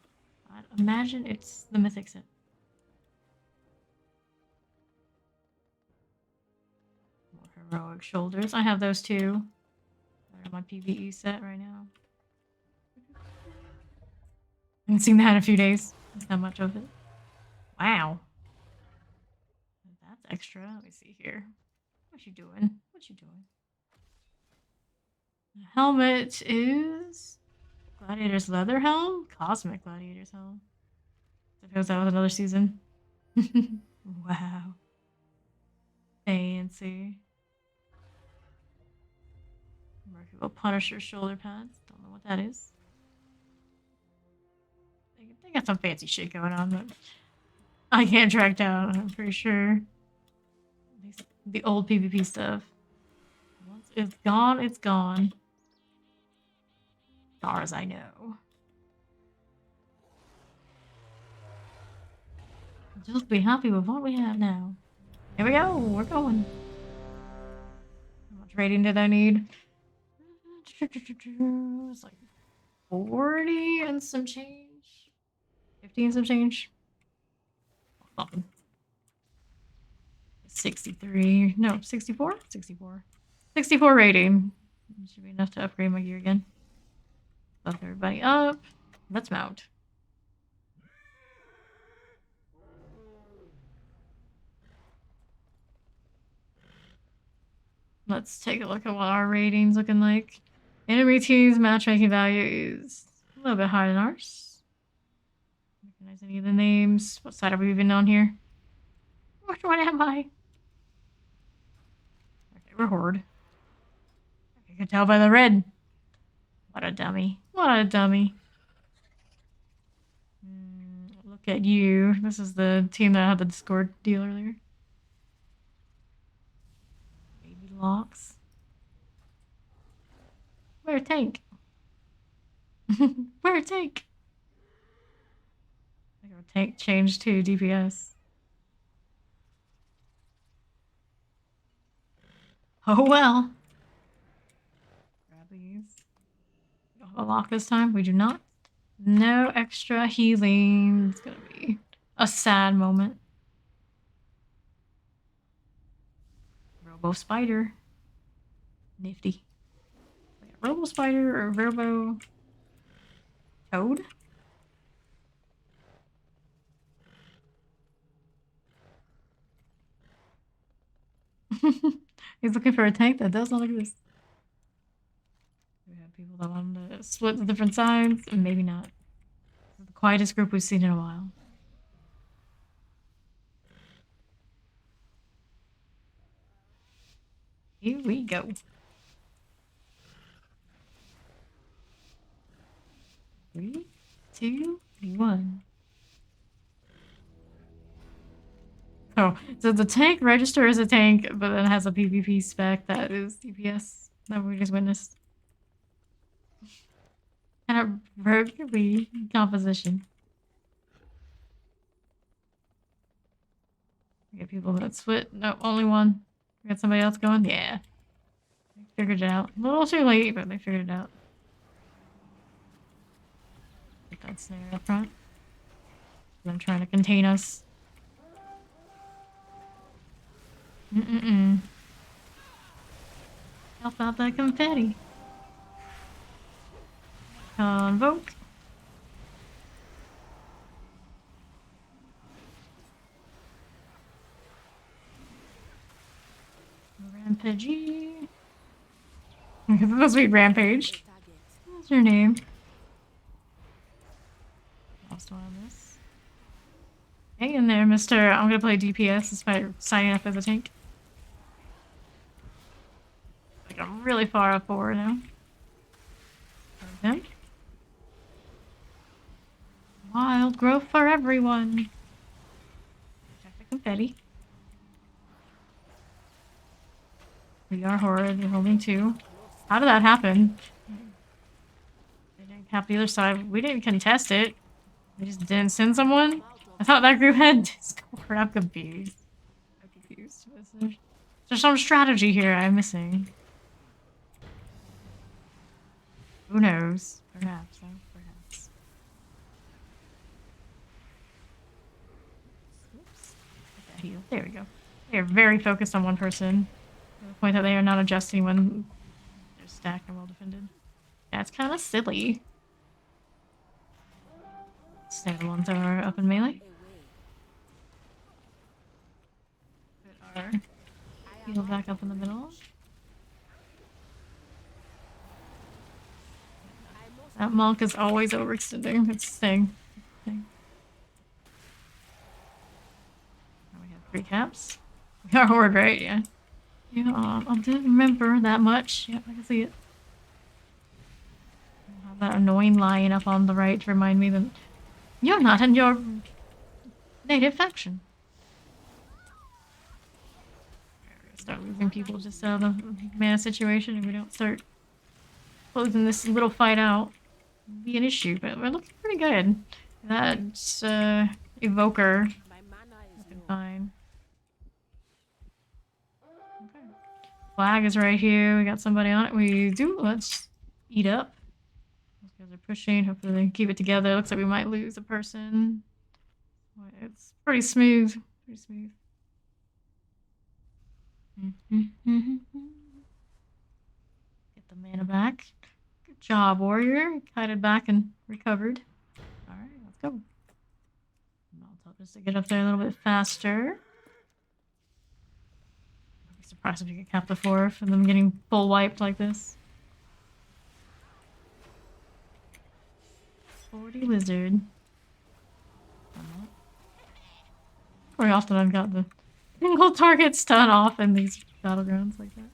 I'd imagine it's the mythic set. More heroic shoulders. I have those too. They're on my PvE set right now. I haven't seen that in a few days. There's not much of it. Wow. That's extra. Let me see here. What you doing? What you doing? The helmet is Gladiator's leather helm? Cosmic Gladiator's helm. Suppose that was another season. Wow. Fancy. Merciful Punisher shoulder pads. Don't know what that is. They got some fancy shit going on, but I can't track down, I'm pretty sure. The old PvP stuff. Once it's gone, it's gone. As far as I know. Just be happy with what we have now. Here we go, we're going. How much rating did I need? It's like 40 and some change. 50 and some change. Nothing. 63. No, 64? 64. 64 rating. Should be enough to upgrade my gear again. Buff everybody up. Let's mount. Let's take a look at what our rating's looking like. Enemy team's matchmaking value is a little bit higher than ours. Recognize any of the names? What side are we even on here? Which one am I? Okay, we're Horde. You can tell by the red. What a dummy. What a dummy. Look at you. This is the team that had the Discord deal earlier. Baby locks. We're a tank. We're a tank. I think our tank changed to DPS. Oh well. Grab these. We don't have a lock this time. We do not. No extra healing. It's gonna be a sad moment. Robo Spider. Nifty. Robo Spider or Robo Toad? He's looking for a tank that does not exist. We have people that want to split the different sides. Maybe not. This is the quietest group we've seen in a while. Here we go. 3, 2, 1. Oh, so the tank register is a tank, but then it has a PvP spec that is DPS that we just witnessed. Kind of roguely composition. We get people that split. No, only one. We got somebody else going? Yeah. They figured it out. A little too late, but they figured it out. Put that snare up front. I'm trying to contain us. How about that confetti? Convoke. Rampage. Supposed to be Rampage. What's your name? Lost one on this. Hang in there, mister. I'm gonna play DPS despite signing up as a tank. Like, I'm really far up forward now. Okay. Wild growth for everyone. Check the confetti. We are horrid. We're holding 2. How did that happen? They didn't cap the other side. We didn't contest it. We just didn't send someone? I thought that group had Discord. I'm confused. There's some strategy here I'm missing. Who knows? Perhaps, though. Perhaps. Oops. Get that heal. There we go. They are very focused on one person. To the point that they are not adjusting when they're stacked and well defended. Yeah, it's kind of silly. Stay the ones that are up in melee. Put our heal back up in the middle. That monk is always overextending. It's the thing. Now we have 3 caps. We are horde, right? Yeah. Yeah, I didn't remember that much. Yep, I can see it. I'll have that annoying lion up on the right to remind me that you're not in your native faction. We're gonna start losing people just out of the mana situation if we don't start closing this little fight out. It'll be an issue, but we're looking pretty good. That's evoker. Looking fine. Okay. Flag is right here. We got somebody on it. We do. Let's eat up. Those guys are pushing. Hopefully they keep it together. Looks like we might lose a person. It's pretty smooth. Pretty smooth. Get the mana back. Good job, warrior. Kited back and recovered. Alright, let's go. I'll just to get up there a little bit faster. I'd be surprised if we could cap the 4 from them getting full wiped like this. 40 lizard. Very often I've got the single target stun off in these battlegrounds like that.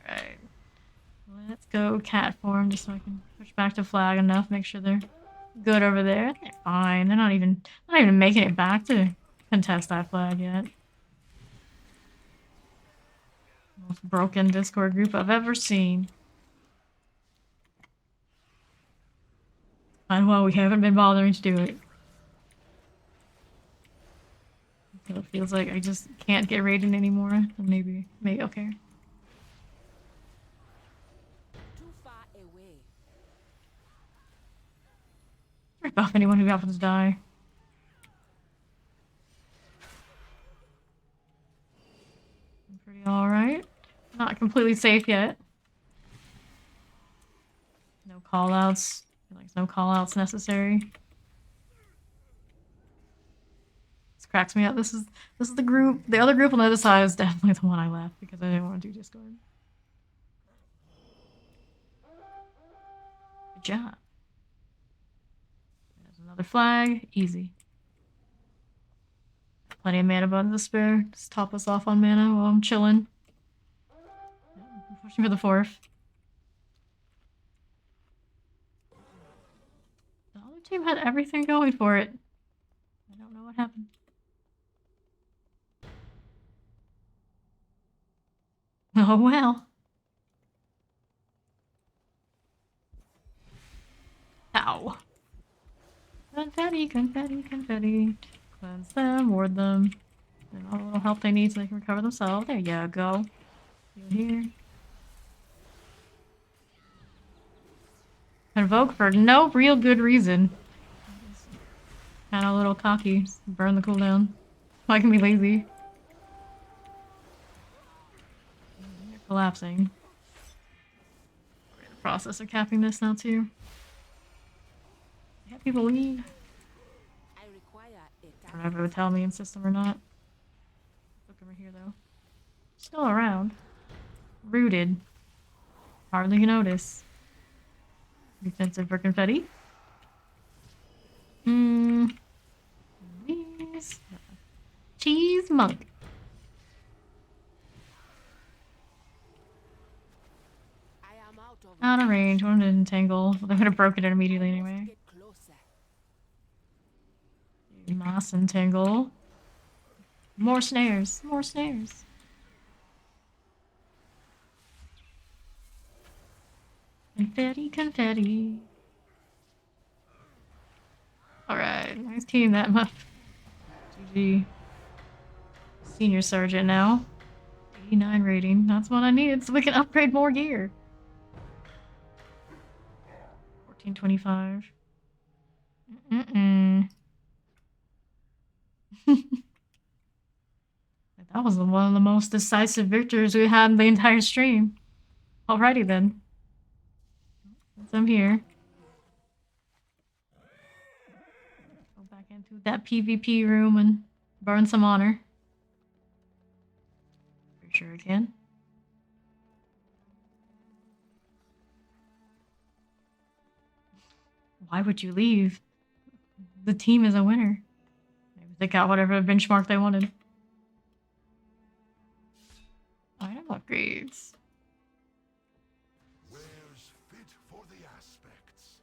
Alright. Let's go cat form just so I can push back to flag enough, make sure they're good over there. They're fine. They're not even making it back to contest that flag yet. Most broken Discord group I've ever seen. And well, we haven't been bothering to do it. So it feels like I just can't get raided anymore. And maybe I'll care. Too far away. Rip off anyone who happens to die. I'm pretty alright. Not completely safe yet. No callouts. Like no callouts necessary. This cracks me up. This is the group. The other group on the other side is definitely the one I left because I didn't want to do Discord. Good job. There's another flag. Easy. Plenty of mana buttons to spare. Just top us off on mana while I'm chilling. I'm pushing for the 4th. The other team had everything going for it. I don't know what happened. Oh well. Ow. Confetti, confetti, confetti. Cleanse them, ward them. And all the little help they need so they can recover themselves. There you go. You here. Invoke for no real good reason. Kinda a little cocky. Burn the cooldown. I can be lazy. They're collapsing. We're in the process of capping this now too. Yeah, people leave. I require a I don't know if it would tell me in system or not. Look over here though. Still around. Rooted. Hardly notice. Defensive for confetti. Please. Cheese monk. I am out of Out of range. Wanted to entangle. Well, they would have broken it immediately I must anyway. get closer. Moss entangle. More snares. More snares. Confetti, confetti. Alright, nice team that much. GG. Senior Sergeant now. 89 rating. That's what I needed so we can upgrade more gear. 1425. That was one of the most decisive victories we had in the entire stream. Alrighty then. Since I'm here. Go back into that PvP room and burn some honor. For sure I can. Why would you leave? The team is a winner. Maybe they got whatever benchmark they wanted. Item upgrades. Where's fit for the aspects?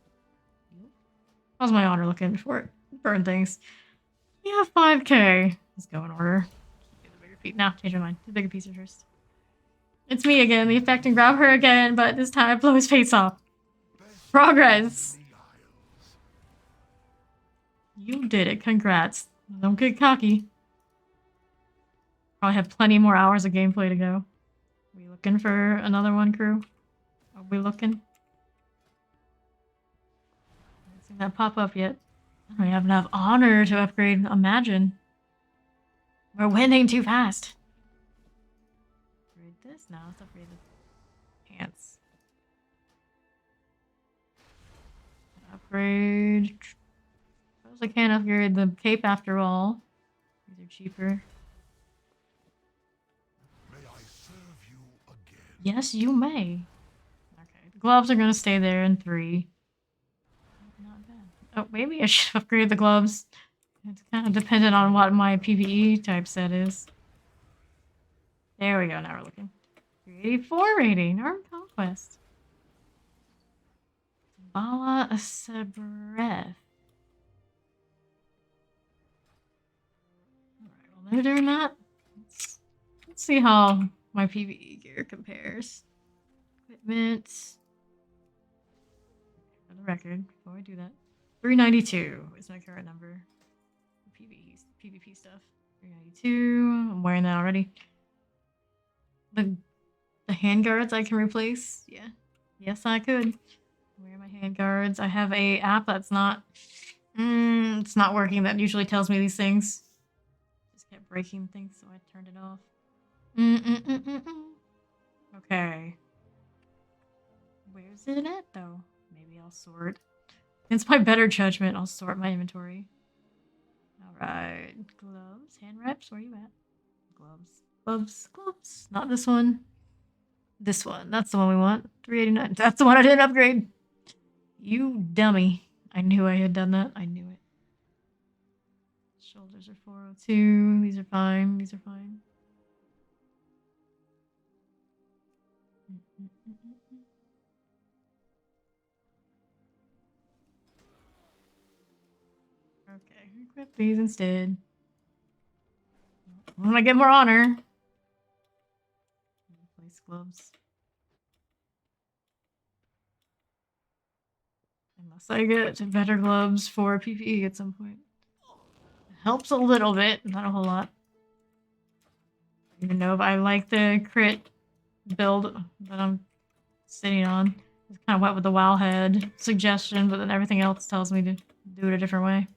How's my honor looking before it burn things? Yeah, 5k. Let's go in order. Get the bigger piece. Nah, change my mind. The bigger pieces first. It's me again, the effect and grab her again, but this time I blow his face off. Progress! The Isles. You did it, congrats. Don't get cocky. Probably have plenty more hours of gameplay to go. We looking for another one, crew? Are we looking? Haven't seen that pop up yet. I don't have enough honor to upgrade. Imagine. We're winning too fast. Upgrade this? No, let's upgrade the pants. Upgrade. Suppose I can't upgrade the cape after all. These are cheaper. May I serve you again? Yes, you may. Okay, the gloves are gonna stay there in 3. Not bad. Oh, maybe I should upgrade the gloves. It's kind of dependent on what my PvE type set is. There we go, now we're looking. 384 rating, Armed Conquest. Bala Sebreth. Alright, while they're doing that, let's see how my PvE gear compares. Equipment. For the record, before I do that. 392 is my current number. PvP stuff. 392. I'm wearing that already. The handguards I can replace. Yeah. Yes, I could. Wear my handguards. I have a app that's not it's not working. That usually tells me these things. Just kept breaking things, so I turned it off. Okay. Where's it at though? Maybe I'll sort. Against my better judgment, I'll sort my inventory. Alright. Gloves. Hand reps, where are you at? Gloves. Gloves. Gloves. Not this one. This one. That's the one we want. 389. That's the one I didn't upgrade. You dummy. I knew I had done that. I knew it. Shoulders are 402. These are fine. These are fine. Okay, equip these instead. I want to get more honor. Replace gloves. Unless I get better gloves for PvE at some point. It helps a little bit, not a whole lot. I don't even know if I like the crit build that I'm sitting on. It's kind of went with the WoW head suggestion, but then everything else tells me to do it a different way.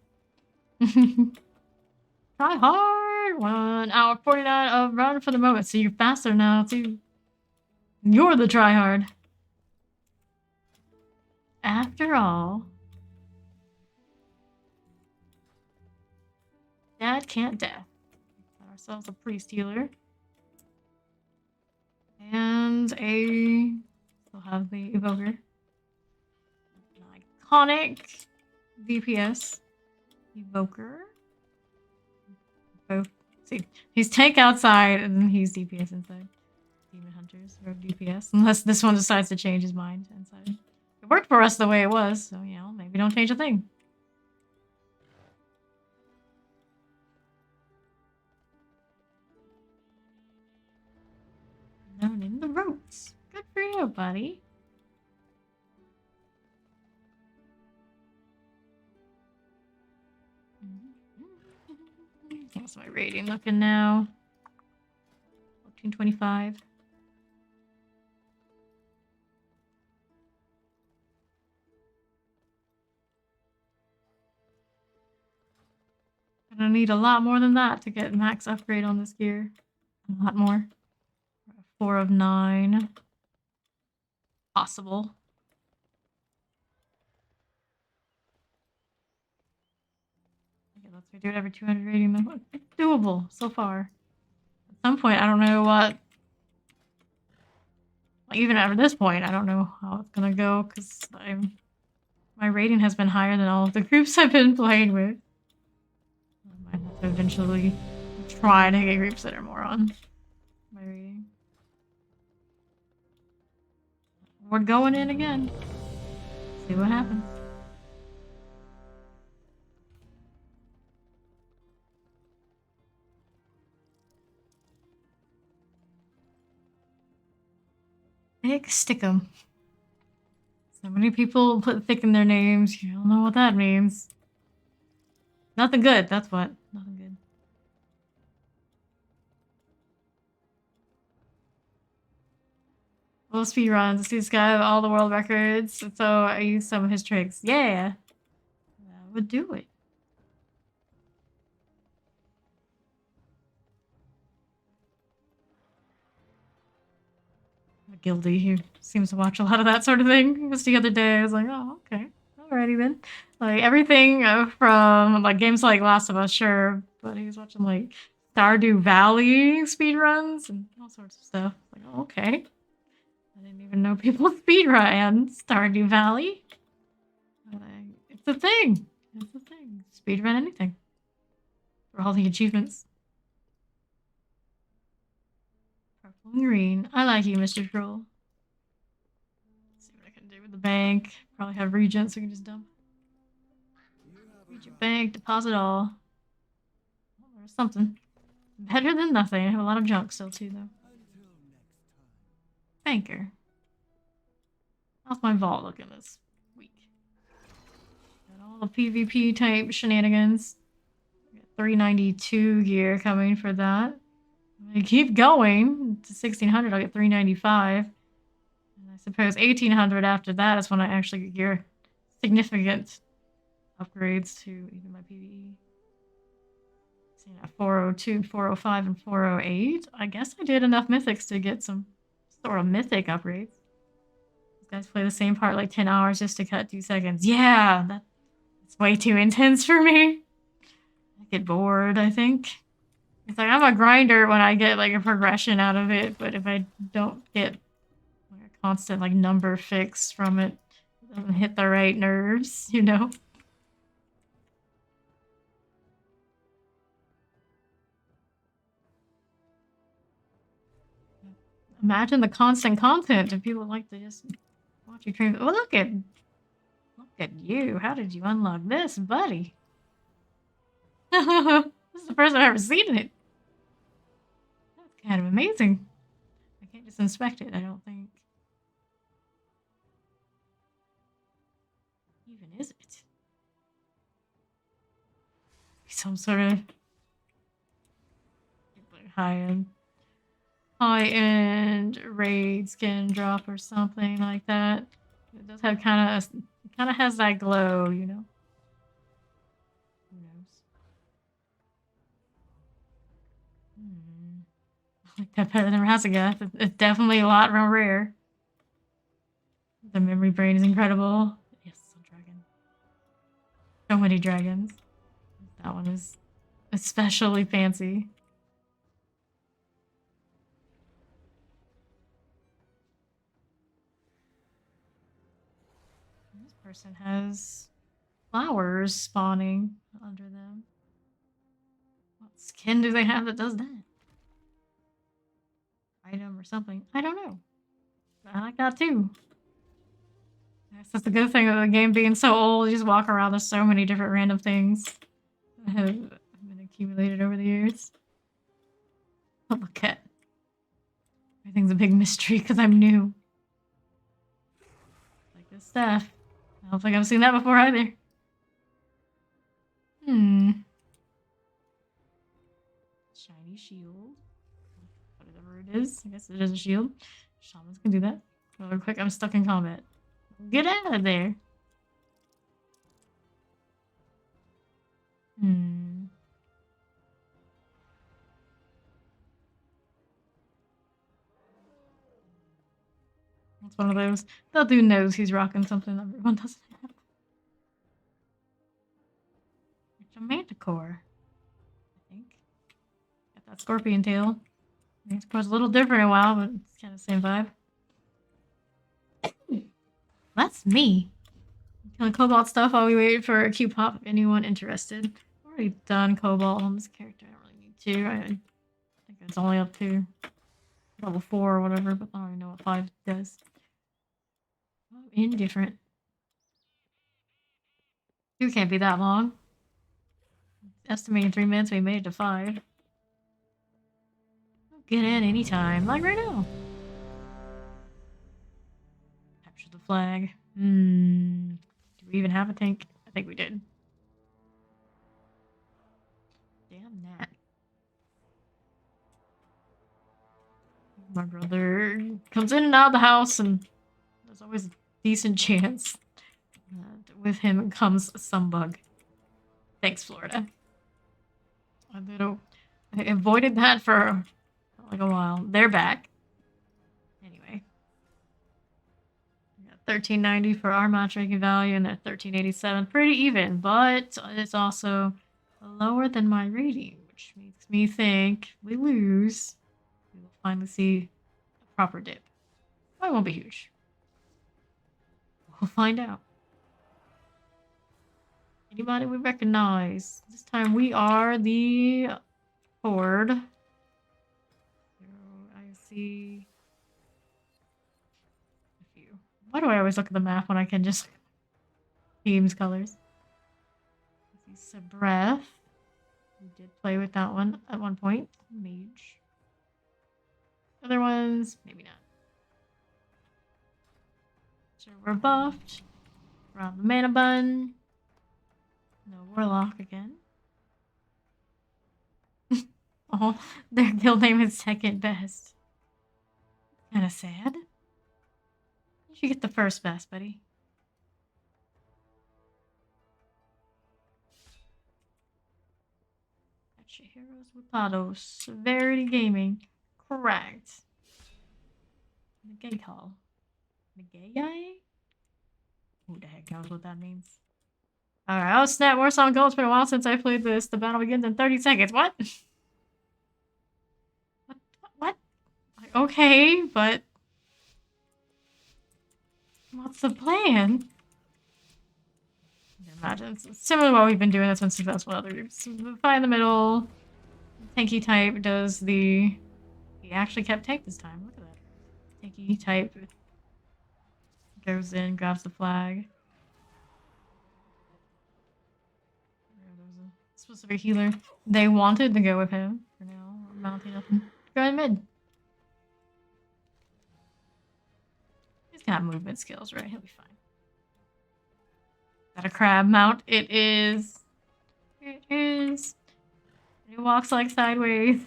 Try hard! 1 hour 49 of run for the moment, so you're faster now too. You're the tryhard. After all, Dad can't death. Got ourselves a priest healer. And a... Still have the evoker. An iconic DPS. Evoker. Both. See, he's tank outside and then he's DPS inside. Demon Hunters or DPS. Unless this one decides to change his mind inside. It worked for us the way it was, so you know, maybe don't change a thing. Known in the ropes. Good for you, buddy. How's my rating looking now? 1425. Gonna need a lot more than that to get max upgrade on this gear. A lot more. 4 of 9. Possible. Okay, let's do it every 200 rating though. It's doable so far. At some point, I don't know what. Even at this point, I don't know how it's gonna go because my rating has been higher than all of the groups I've been playing with. I might have to eventually try to get groups that are more on my rating. We're going in again. See what happens. Big stickum. So many people put thick in their names. You don't know what that means. Nothing good, that's what. Nothing good. Well, speedruns. This guy have all the world records, so I use some of his tricks. Yeah. That would do it. Guilty who seems to watch a lot of that sort of thing. Just the other day, I was like, oh, okay. Alrighty then. Like, everything from, like, games like Last of Us, sure, but he was watching, like, Stardew Valley speedruns and all sorts of stuff. Like, oh, okay. I didn't even know people speedrun Stardew Valley. Like, it's a thing. It's a thing. Speedrun anything. For all the achievements. Purple and green. I like you, Mr. Troll. Let's see what I can do with the bank. Probably have regents so we can just dump. Regent bank, deposit all. Oh, there's something. Better than nothing. I have a lot of junk still too, though. Banker. How's my vault looking this week? Got all the PvP type shenanigans. Got 392 gear coming for that. I keep going to 1600. I'll get 395. And I suppose 1800 after that is when I actually get gear significant upgrades to even my PvE. Seeing at 402, 405, and 408. I guess I did enough mythics to get some sort of mythic upgrades. These guys play the same part like 10 hours just to cut 2 seconds. Yeah, that's way too intense for me. I get bored, I think. It's like I'm a grinder when I get like a progression out of it, but if I don't get like a constant like number fix from it, it doesn't hit the right nerves, you know? Imagine the constant content if people like to just watch you train. Oh, look at you. How did you unlock this, buddy? This is the first I've ever seen it. That's kind of amazing. I can't just inspect it, I don't think. Even is it? Some sort of high-end raid skin drop or something like that. It does have kind of has that glow, you know. Who knows? I like that better than Razaga. It's definitely a lot more rare. The memory brain is incredible. Yes, a dragon. So many dragons. That one is especially fancy. This person has flowers spawning under them. What skin do they have that does that? Item or something. I don't know. I like that too. That's the good thing of the game being so old. You just walk around, there's so many different random things that have been accumulated over the years. Oh, look at. Everything's a big mystery because I'm new. Like this stuff. I don't think I've seen that before either. Shiny shield. Whatever it is. I guess it is a shield. Shamans can do that. Real quick, I'm stuck in combat. Get out of there. It's one of those. That dude knows he's rocking something everyone doesn't have. It's a manticore, I think. Got that scorpion tail. Manticore's a little different in a while, but it's kind of the same vibe. That's me. Killing Cobalt stuff while we wait for a Q pop if anyone interested. I've already done Cobalt on this character. I don't really need to. I think it's only up to level 4 or whatever, but I don't even know what 5 does. Oh, indifferent. 2 can't be that long. Estimating 3 minutes, we made it to 5. Get in anytime, like right now. Capture the flag. Do we even have a tank? I think we did. Damn that. My brother comes in and out of the house, and there's always a decent chance that with him comes some bug. Thanks, Florida. I avoided that for like a while. They're back. Anyway. We got 1390 for our matchmaking value, and they're 1387. Pretty even, but it's also lower than my rating, which makes me think we lose. We will finally see a proper dip. It won't be huge. We'll find out. Anybody we recognize? This time we are the Horde. So I see a few. Why do I always look at the map when I can just teams colors? I see Sabreth. We did play with that one at one point. Mage. Other ones, maybe not. So we're buffed. We're on the mana bun. No Warlock again. Oh, their guild name is second best. Kinda sad. You should get the first best, buddy. Heroes Wipados. Severity Gaming. Correct. Negay call. Negay? Who the heck knows what that means? Alright, oh snap, Warsaw Gold. It's been a while since I played this. The battle begins in 30 seconds. What? What? Okay, but what's the plan? Imagine it's similar to what we've been doing that's been successful in other groups. Fight in the middle. Tanky type does the... He actually kept tank this time. Look at that. Tanky type goes in, grabs the flag. There's a specific healer. They wanted to go with him. For now, we're mounting up and going mid. He's got movement skills, right? He'll be fine. Is that a crab mount? It is. It is. It walks like sideways.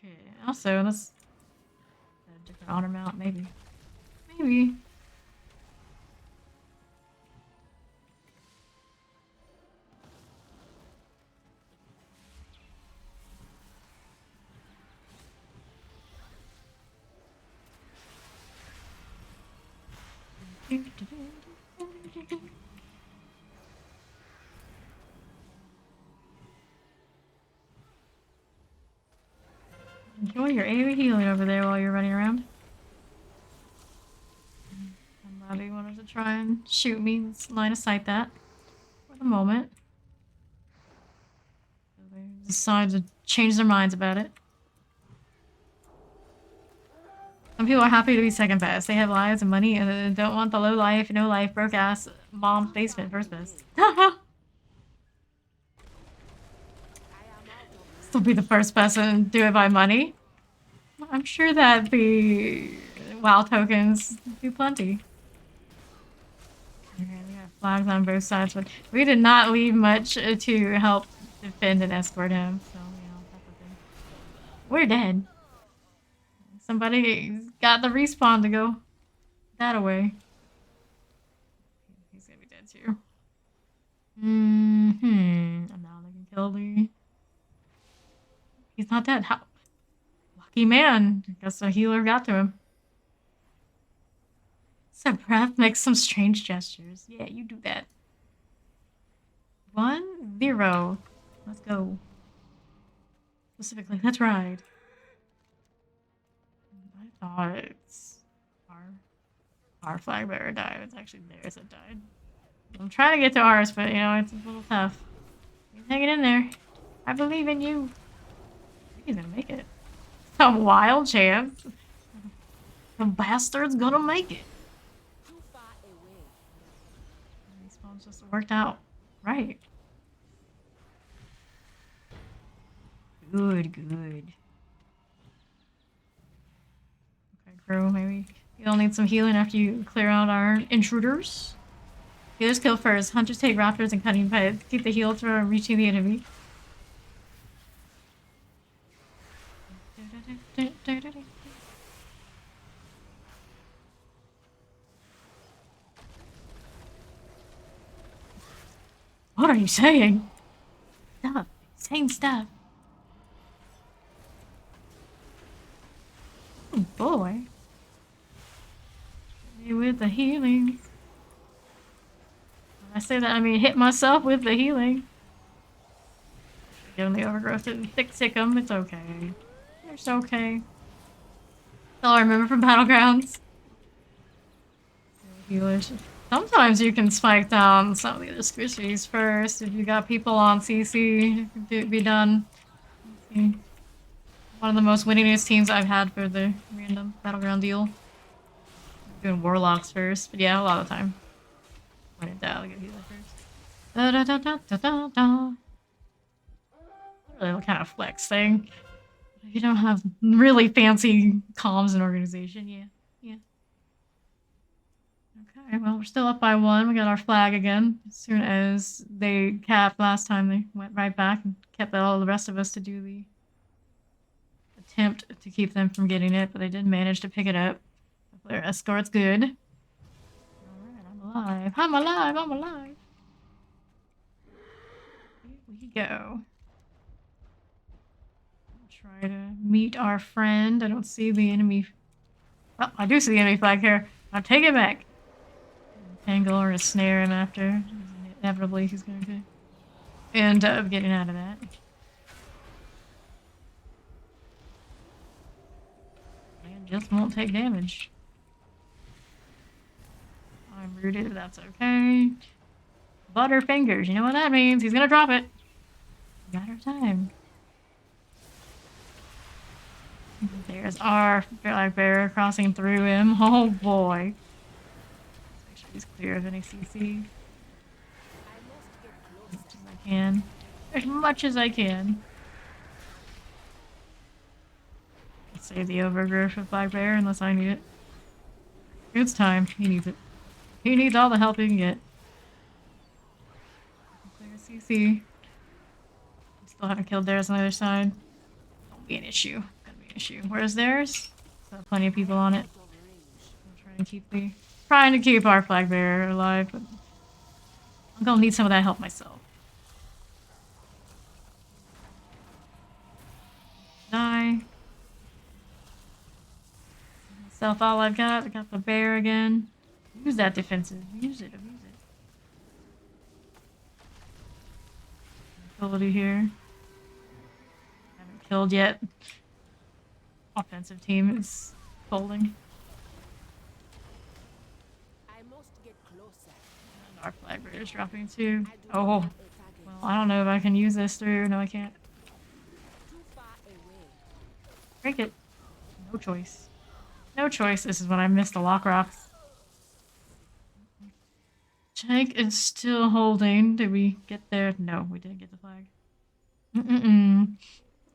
Okay. Also, that's a different honor mount, maybe. Maybe. Enjoy your AoE healing over there while you're running around. gonna try and shoot me. Let's line of sight that for the moment. They decide to change their minds about it. Some people are happy to be second best. They have lives and money and they don't want the low life, no life, broke ass mom's basement first best. Still be the first person, do it by money. I'm sure that the WoW tokens do plenty. Okay, we have flags on both sides, but we did not leave much to help defend and escort him, so you know, that's okay. We're dead. Somebody got the respawn to go that away. He's gonna be dead too. I'm now looking kill Lee. He's not dead. How? Lucky man. I guess the healer got to him. So breath makes some strange gestures. Yeah, you do that. 1, 0. Let's go. Specifically, let's ride. I thought it's our flag bearer died. It's actually theirs that died. I'm trying to get to ours, but you know, it's a little tough. He's hanging in there. I believe in you. He's gonna make it. Some wild chance. The bastard's gonna make it. Too far away. These spawns just worked out. Right. Good. Okay, Crow, maybe you'll need some healing after you clear out our intruders. Healers kill first. Hunters take raptors and cutting pipes. Keep the heal from reaching the enemy. What are you saying? Stop. Saying stuff. Oh boy. Me with the healing. When I say that, I mean hit myself with the healing. Give him the overgrowth to tick him. It's okay. It's okay. That's all I remember from Battlegrounds. Healers. Sometimes you can spike down some of the other squishies first if you got people on CC. It could be done. One of the most winningest teams I've had for the random Battleground deal. Doing Warlocks first, but yeah, a lot of the time. When in doubt, I'll get healer first. Da da da da da da da. Really kind of flex thing. You don't have really fancy comms and organization, yeah. Okay, well, we're still up by 1. We got our flag again. As soon as they capped last time, they went right back and kept all the rest of us to do the attempt to keep them from getting it, but they did manage to pick it up. Their escort's good. Alright, I'm alive. I'm alive. Here we go. Try to meet our friend. I don't see the enemy. Oh, I do see the enemy flag here. I'll take it back. Tangle or a snare him after. Inevitably, he's going to end up getting out of that. And just won't take damage. I'm rooted, that's okay. Butterfingers, you know what that means. He's gonna drop it. Got our time. There's our flag bearer crossing through him. Oh boy. Make sure he's clear of any CC. As much as I can. As much as I can. Save the overgrowth for flag bearer unless I need it. It's time. He needs it. He needs all the help he can get. Clear CC. Still haven't killed theirs on the other side. Won't be an issue. Where's theirs? So plenty of people on it. I'm trying to keep our flag bearer alive, but I'm gonna need some of that help myself. Die. Self all I've got. I got the bear again. Use that defensive. Use it. Abuse it. Ability here. Haven't killed yet. Offensive team is folding. I must get Our flag bearer's dropping too. Oh, well, I don't know if I can use this through. No, I can't. Too far away. Break it. No choice. No choice. This is when I missed the lock rocks. Jake is still holding. Did we get there? No, we didn't get the flag.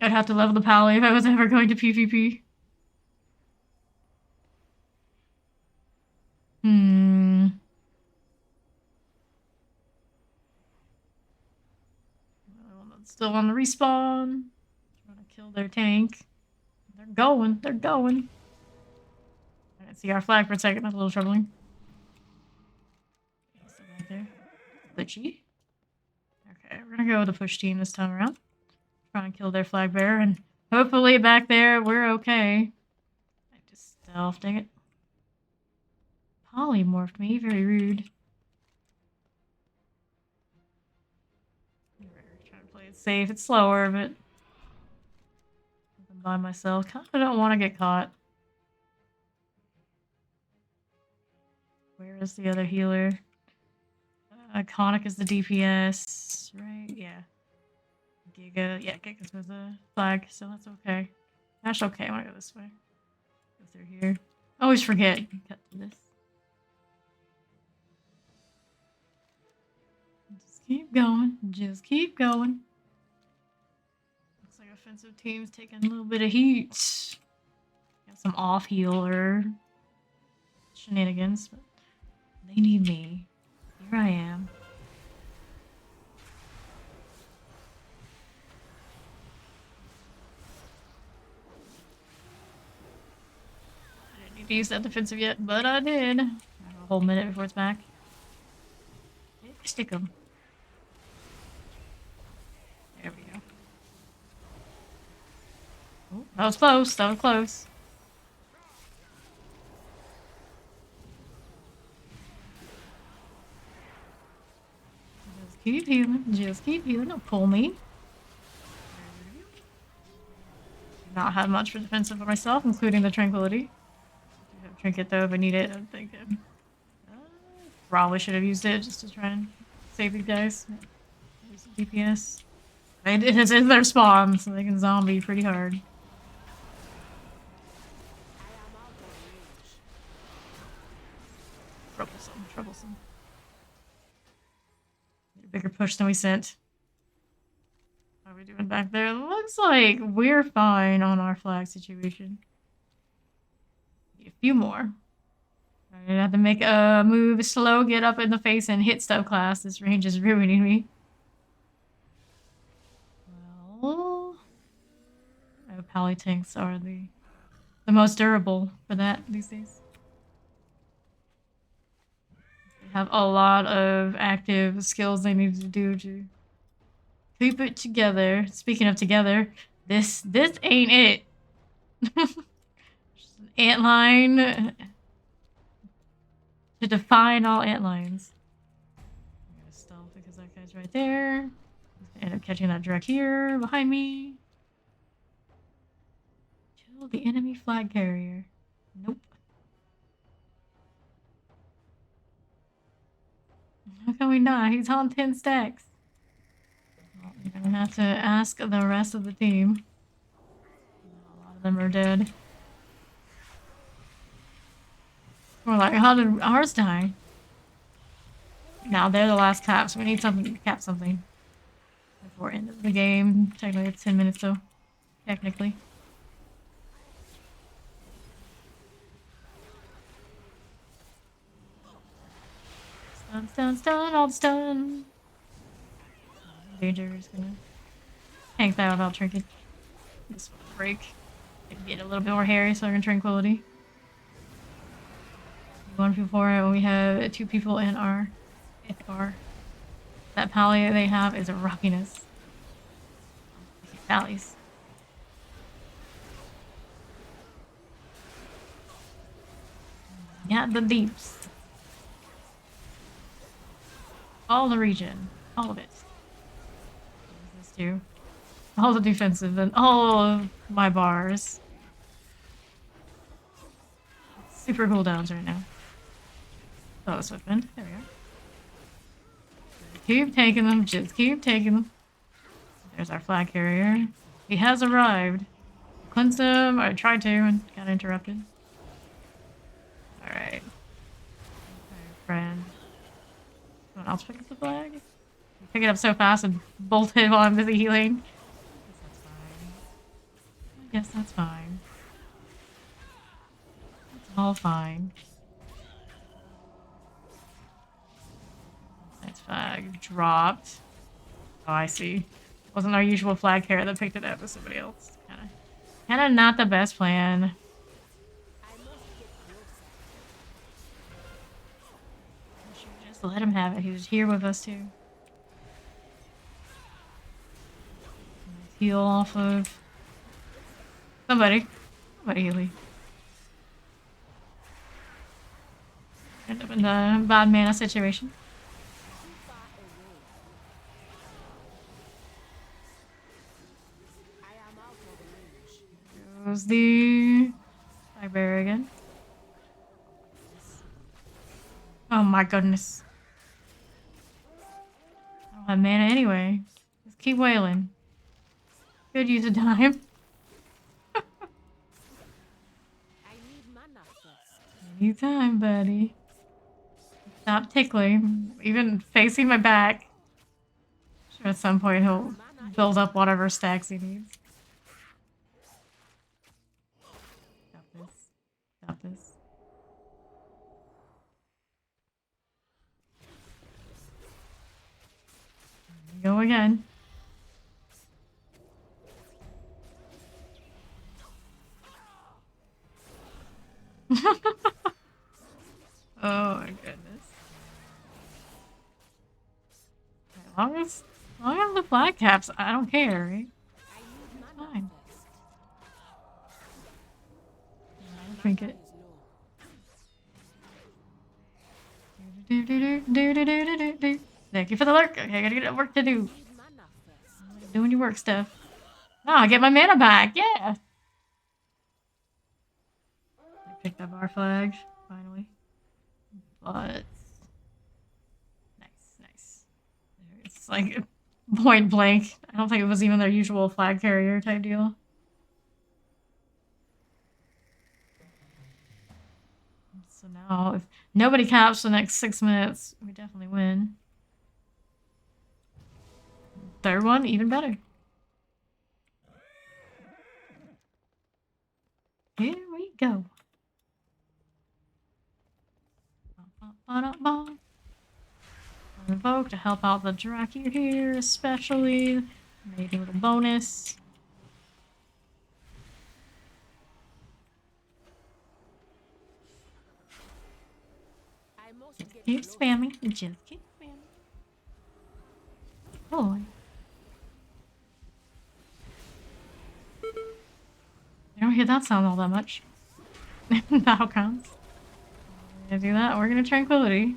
I'd have to level the pally if I was ever going to PvP. Still on the respawn. Trying to kill their tank. They're going. They're going. I didn't see our flag for a second. That's a little troubling. Still right there. Glitchy. Okay, we're gonna go with the push team this time around. Try and kill their flag bearer, and hopefully back there we're okay. I just stealth, dang it. Polymorphed me, very rude. Trying to play it safe. It's slower, but I'm by myself. Kind of don't want to get caught. Where is the other healer? Iconic is the DPS, right? Yeah. Giga, yeah, Giga's with the flag, so that's okay. That's okay. I want to go this way. Go through here. Always forget. Cut through this. Just keep going. Just keep going. Looks like offensive team's taking a little bit of heat. Got some off healer shenanigans, but they need me. Here I am. I didn't need to use that defensive yet, but I did. I have a whole minute before it's back. Stick them. There we go. Oh, that was close. That was close. Just keep healing. Just keep healing. Don't pull me. Not have much for defensive for myself, including the tranquility. I have trinket though if I need it. I'm thinking. Probably should have used it just to try and save these guys. Use the DPS. It is in their spawn, so they can zombie pretty hard. I am out of range. Troublesome, troublesome. Need a bigger push than we sent. How are we doing back there? Looks like we're fine on our flag situation. Need a few more. I'm gonna have to make a move slow, get up in the face, and hit stuff class. This range is ruining me. Well, pally tanks are the most durable for that these days. They have a lot of active skills they need to do to keep it together. Speaking of together, this ain't it. Just an antline to define all antlines. I'm gonna stealth because that guy's right there. End up catching that direct here behind me. Kill the enemy flag carrier. Nope. How can we not? He's on 10 stacks. Well, you're gonna have to ask the rest of the team. A lot of them are dead. We're like, how did ours die? Now they're the last caps. We need something to cap something. Before end of the game. Technically it's 10 minutes though. Technically. Stun, stun, stun, all the stun. Danger is gonna tank that without trinket. This will break. Get a little bit more hairy so I can tranquility. One people for it when we have 2 people in our Ithgar. That pally they have is a rockiness. Pallies. Yeah, the deeps. All the region. All of it. This too. All the defensive and all of my bars. Super cooldowns right now. Oh, Swiftwind. There we go. Keep taking them. Just keep taking them. There's our flag carrier. He has arrived. Cleanse him. I tried to and got interrupted. Alright. Friend. Someone else pick up the flag? You pick it up so fast and bolt it while I'm busy healing. Yes, that's fine. It's all fine. Nice flag dropped. Oh, I see. Wasn't our usual flag carrier that picked it up, with somebody else. Kinda not the best plan. Just let him have it. He was here with us too. Heal off of somebody. Somebody heal. End up in a bad mana situation. Goes the library again. Oh my goodness. I don't have mana anyway. Just keep wailing. Could use a dime. I need mana first. Anytime, buddy. Stop tickling. Even facing my back. Sure, at some point he'll build up whatever stacks he needs. Stop this. Stop this. Here we go again. Oh my goodness. As long as the flag caps, I don't care, right? I need mana Fine. first. I drink it. Is low. Thank you for the lurk. Okay, I gotta get work to do. Need mana first. Doing your work stuff. Oh, I get my mana back. Yeah. I picked up our flag finally. But nice. It's like point blank. I don't think it was even their usual flag carrier type deal. So now, if nobody caps the next 6 minutes, we definitely win. Third one, even better. Here we go. Invoke to help out the Draki here, especially. Maybe a little bonus. I must get Keep close. spamming. Just keep spamming. Boy. I don't hear that sound all that much. Battlegrounds. We're gonna do that. We're gonna Tranquility.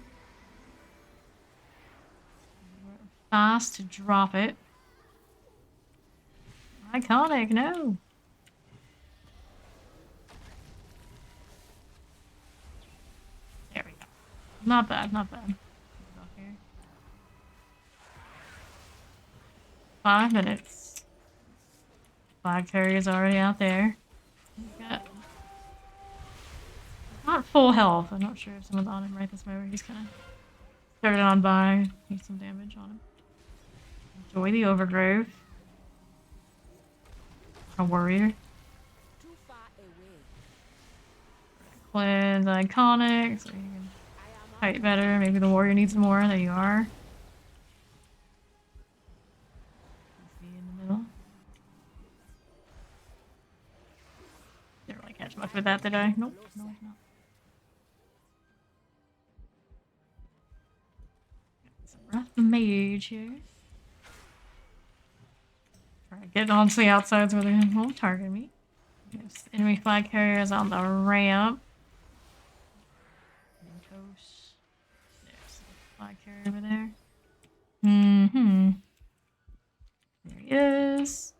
We're fast to drop it. Iconic, no. There we go. Not bad, not bad. Up here. 5 minutes. Flag carrier's already out there. Got not full health. I'm not sure if someone's on him right this moment. He's kind of started on by. Needs some damage on him. Enjoy the overgrowth. A warrior. Too far away. Cleanse iconic. So you can I am fight better. Maybe the warrior needs more. There you are. See in the middle. Didn't really catch much with that, did I? Nope. No, not. Some rough mage here. Try to get onto the outsides where they won't target me. There's enemy flag carriers on the ramp. There's the flag carrier over there. There he is.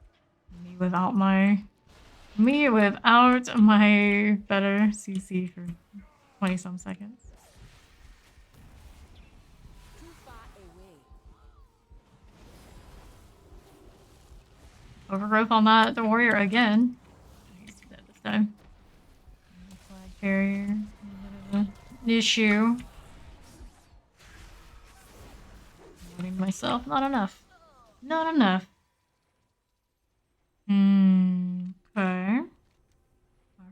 Me without my better CC for 20 some seconds. too far away. overgrowth on that warrior again. He's dead this time. Flag carrier. A bit of an issue. Loading myself. Not enough. Not enough. Okay. Our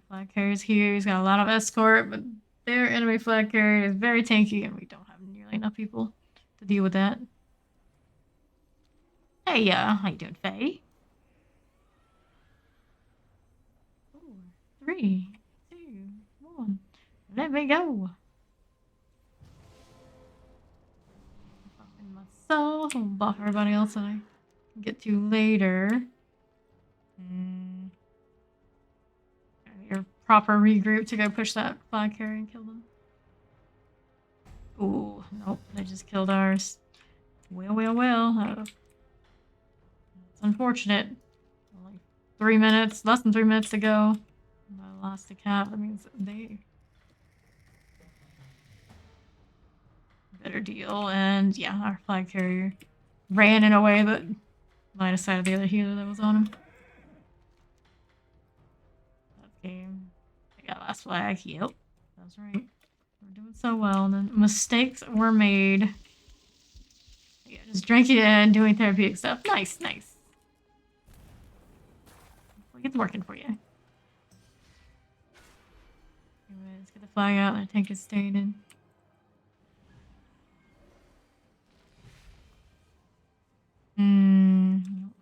flag carrier's here. He's got a lot of escort, but their enemy flag carrier is very tanky, and we don't have nearly enough people to deal with that. Hey, how you doing, Faye? 4, 3, 2, 1. Let me go. Buffing myself. I'll buff everybody else that I can get to later. Your proper regroup to go push that flag carrier and kill them. Ooh, nope, they just killed ours. Well. It's unfortunate. Only 3 minutes, less than 3 minutes to go. I lost the cap. That means they better deal. And yeah, our flag carrier ran in a way that line of sight of the other healer that was on him. That game. I got last flag. Yep, that's right. We're doing so well. And then mistakes were made. Yeah, just drinking and doing therapeutic stuff. Nice. Hopefully it's working for you. Anyway, let's get the flag out. Our tank is staying in.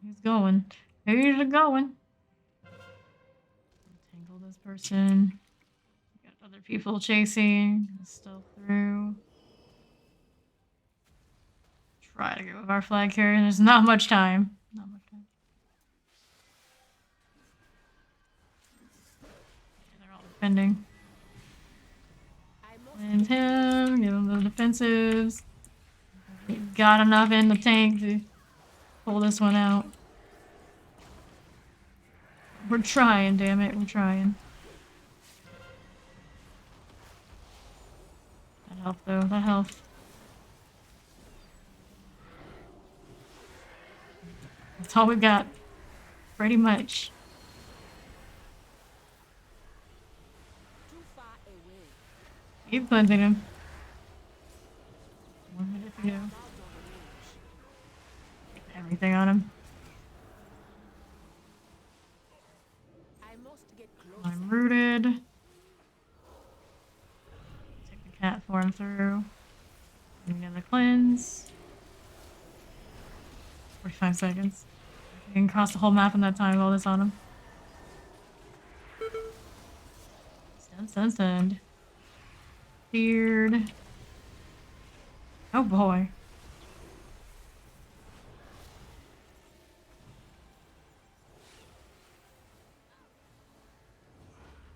He's going. He's going. Tangle this person. Got other people chasing. Stealth through. Try to go with our flag carrier. There's not much time. Yeah, they're all defending. And him. Give him the defensives. We've got enough in the tank to pull this one out. We're trying, damn it. We're trying. That health, though. That health. That's all we've got. Pretty much. Too far away. Keep cleansing him. 1 minute to go. Out of range. Everything on him. I must get close. I'm rooted. Take the cat form through. Another cleanse. 45 seconds. You can cross the whole map in that time with all this on him. Stunned. Feared. Oh boy.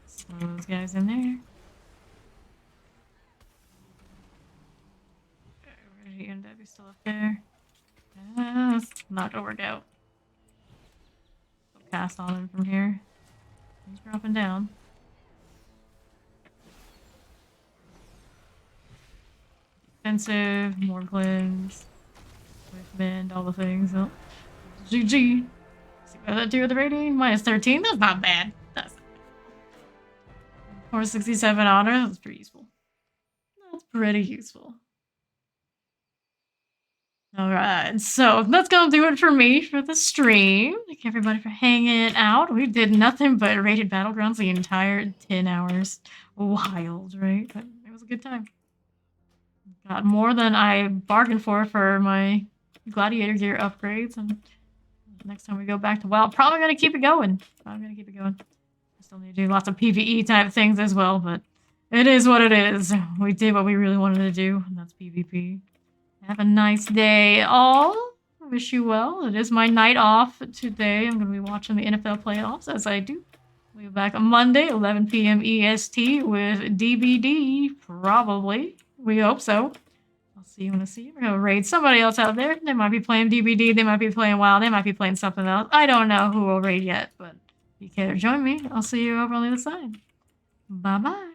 Some of those guys in there. Where's he end up? He's still up there. It's not gonna work out. Cast on him from here. He's dropping down. Defensive, more cleanse, swift bend, all the things. Oh. GG. See what that do with the rating? -13. That's not bad. That's 467 honor. That's pretty useful. That's pretty useful. Alright, so that's gonna do it for me for the stream. Thank everybody for hanging out. We did nothing but rated Battlegrounds the entire 10 hours. Wild, right? But it was a good time. Got more than I bargained for my gladiator gear upgrades. And next time we go back to WoW, probably gonna keep it going. I still need to do lots of PvE type things as well, but it is what it is. We did what we really wanted to do, and that's PvP. Have a nice day, all. I wish you well. It is my night off today. I'm going to be watching the NFL playoffs, as I do. We'll be back on Monday, 11 p.m. EST with DBD, probably. We hope so. I'll see you when I see you. We're going to raid somebody else out there. They might be playing DBD. They might be playing WoW. They might be playing something else. I don't know who will raid yet, but if you care to join me, I'll see you over on the other side. Bye-bye.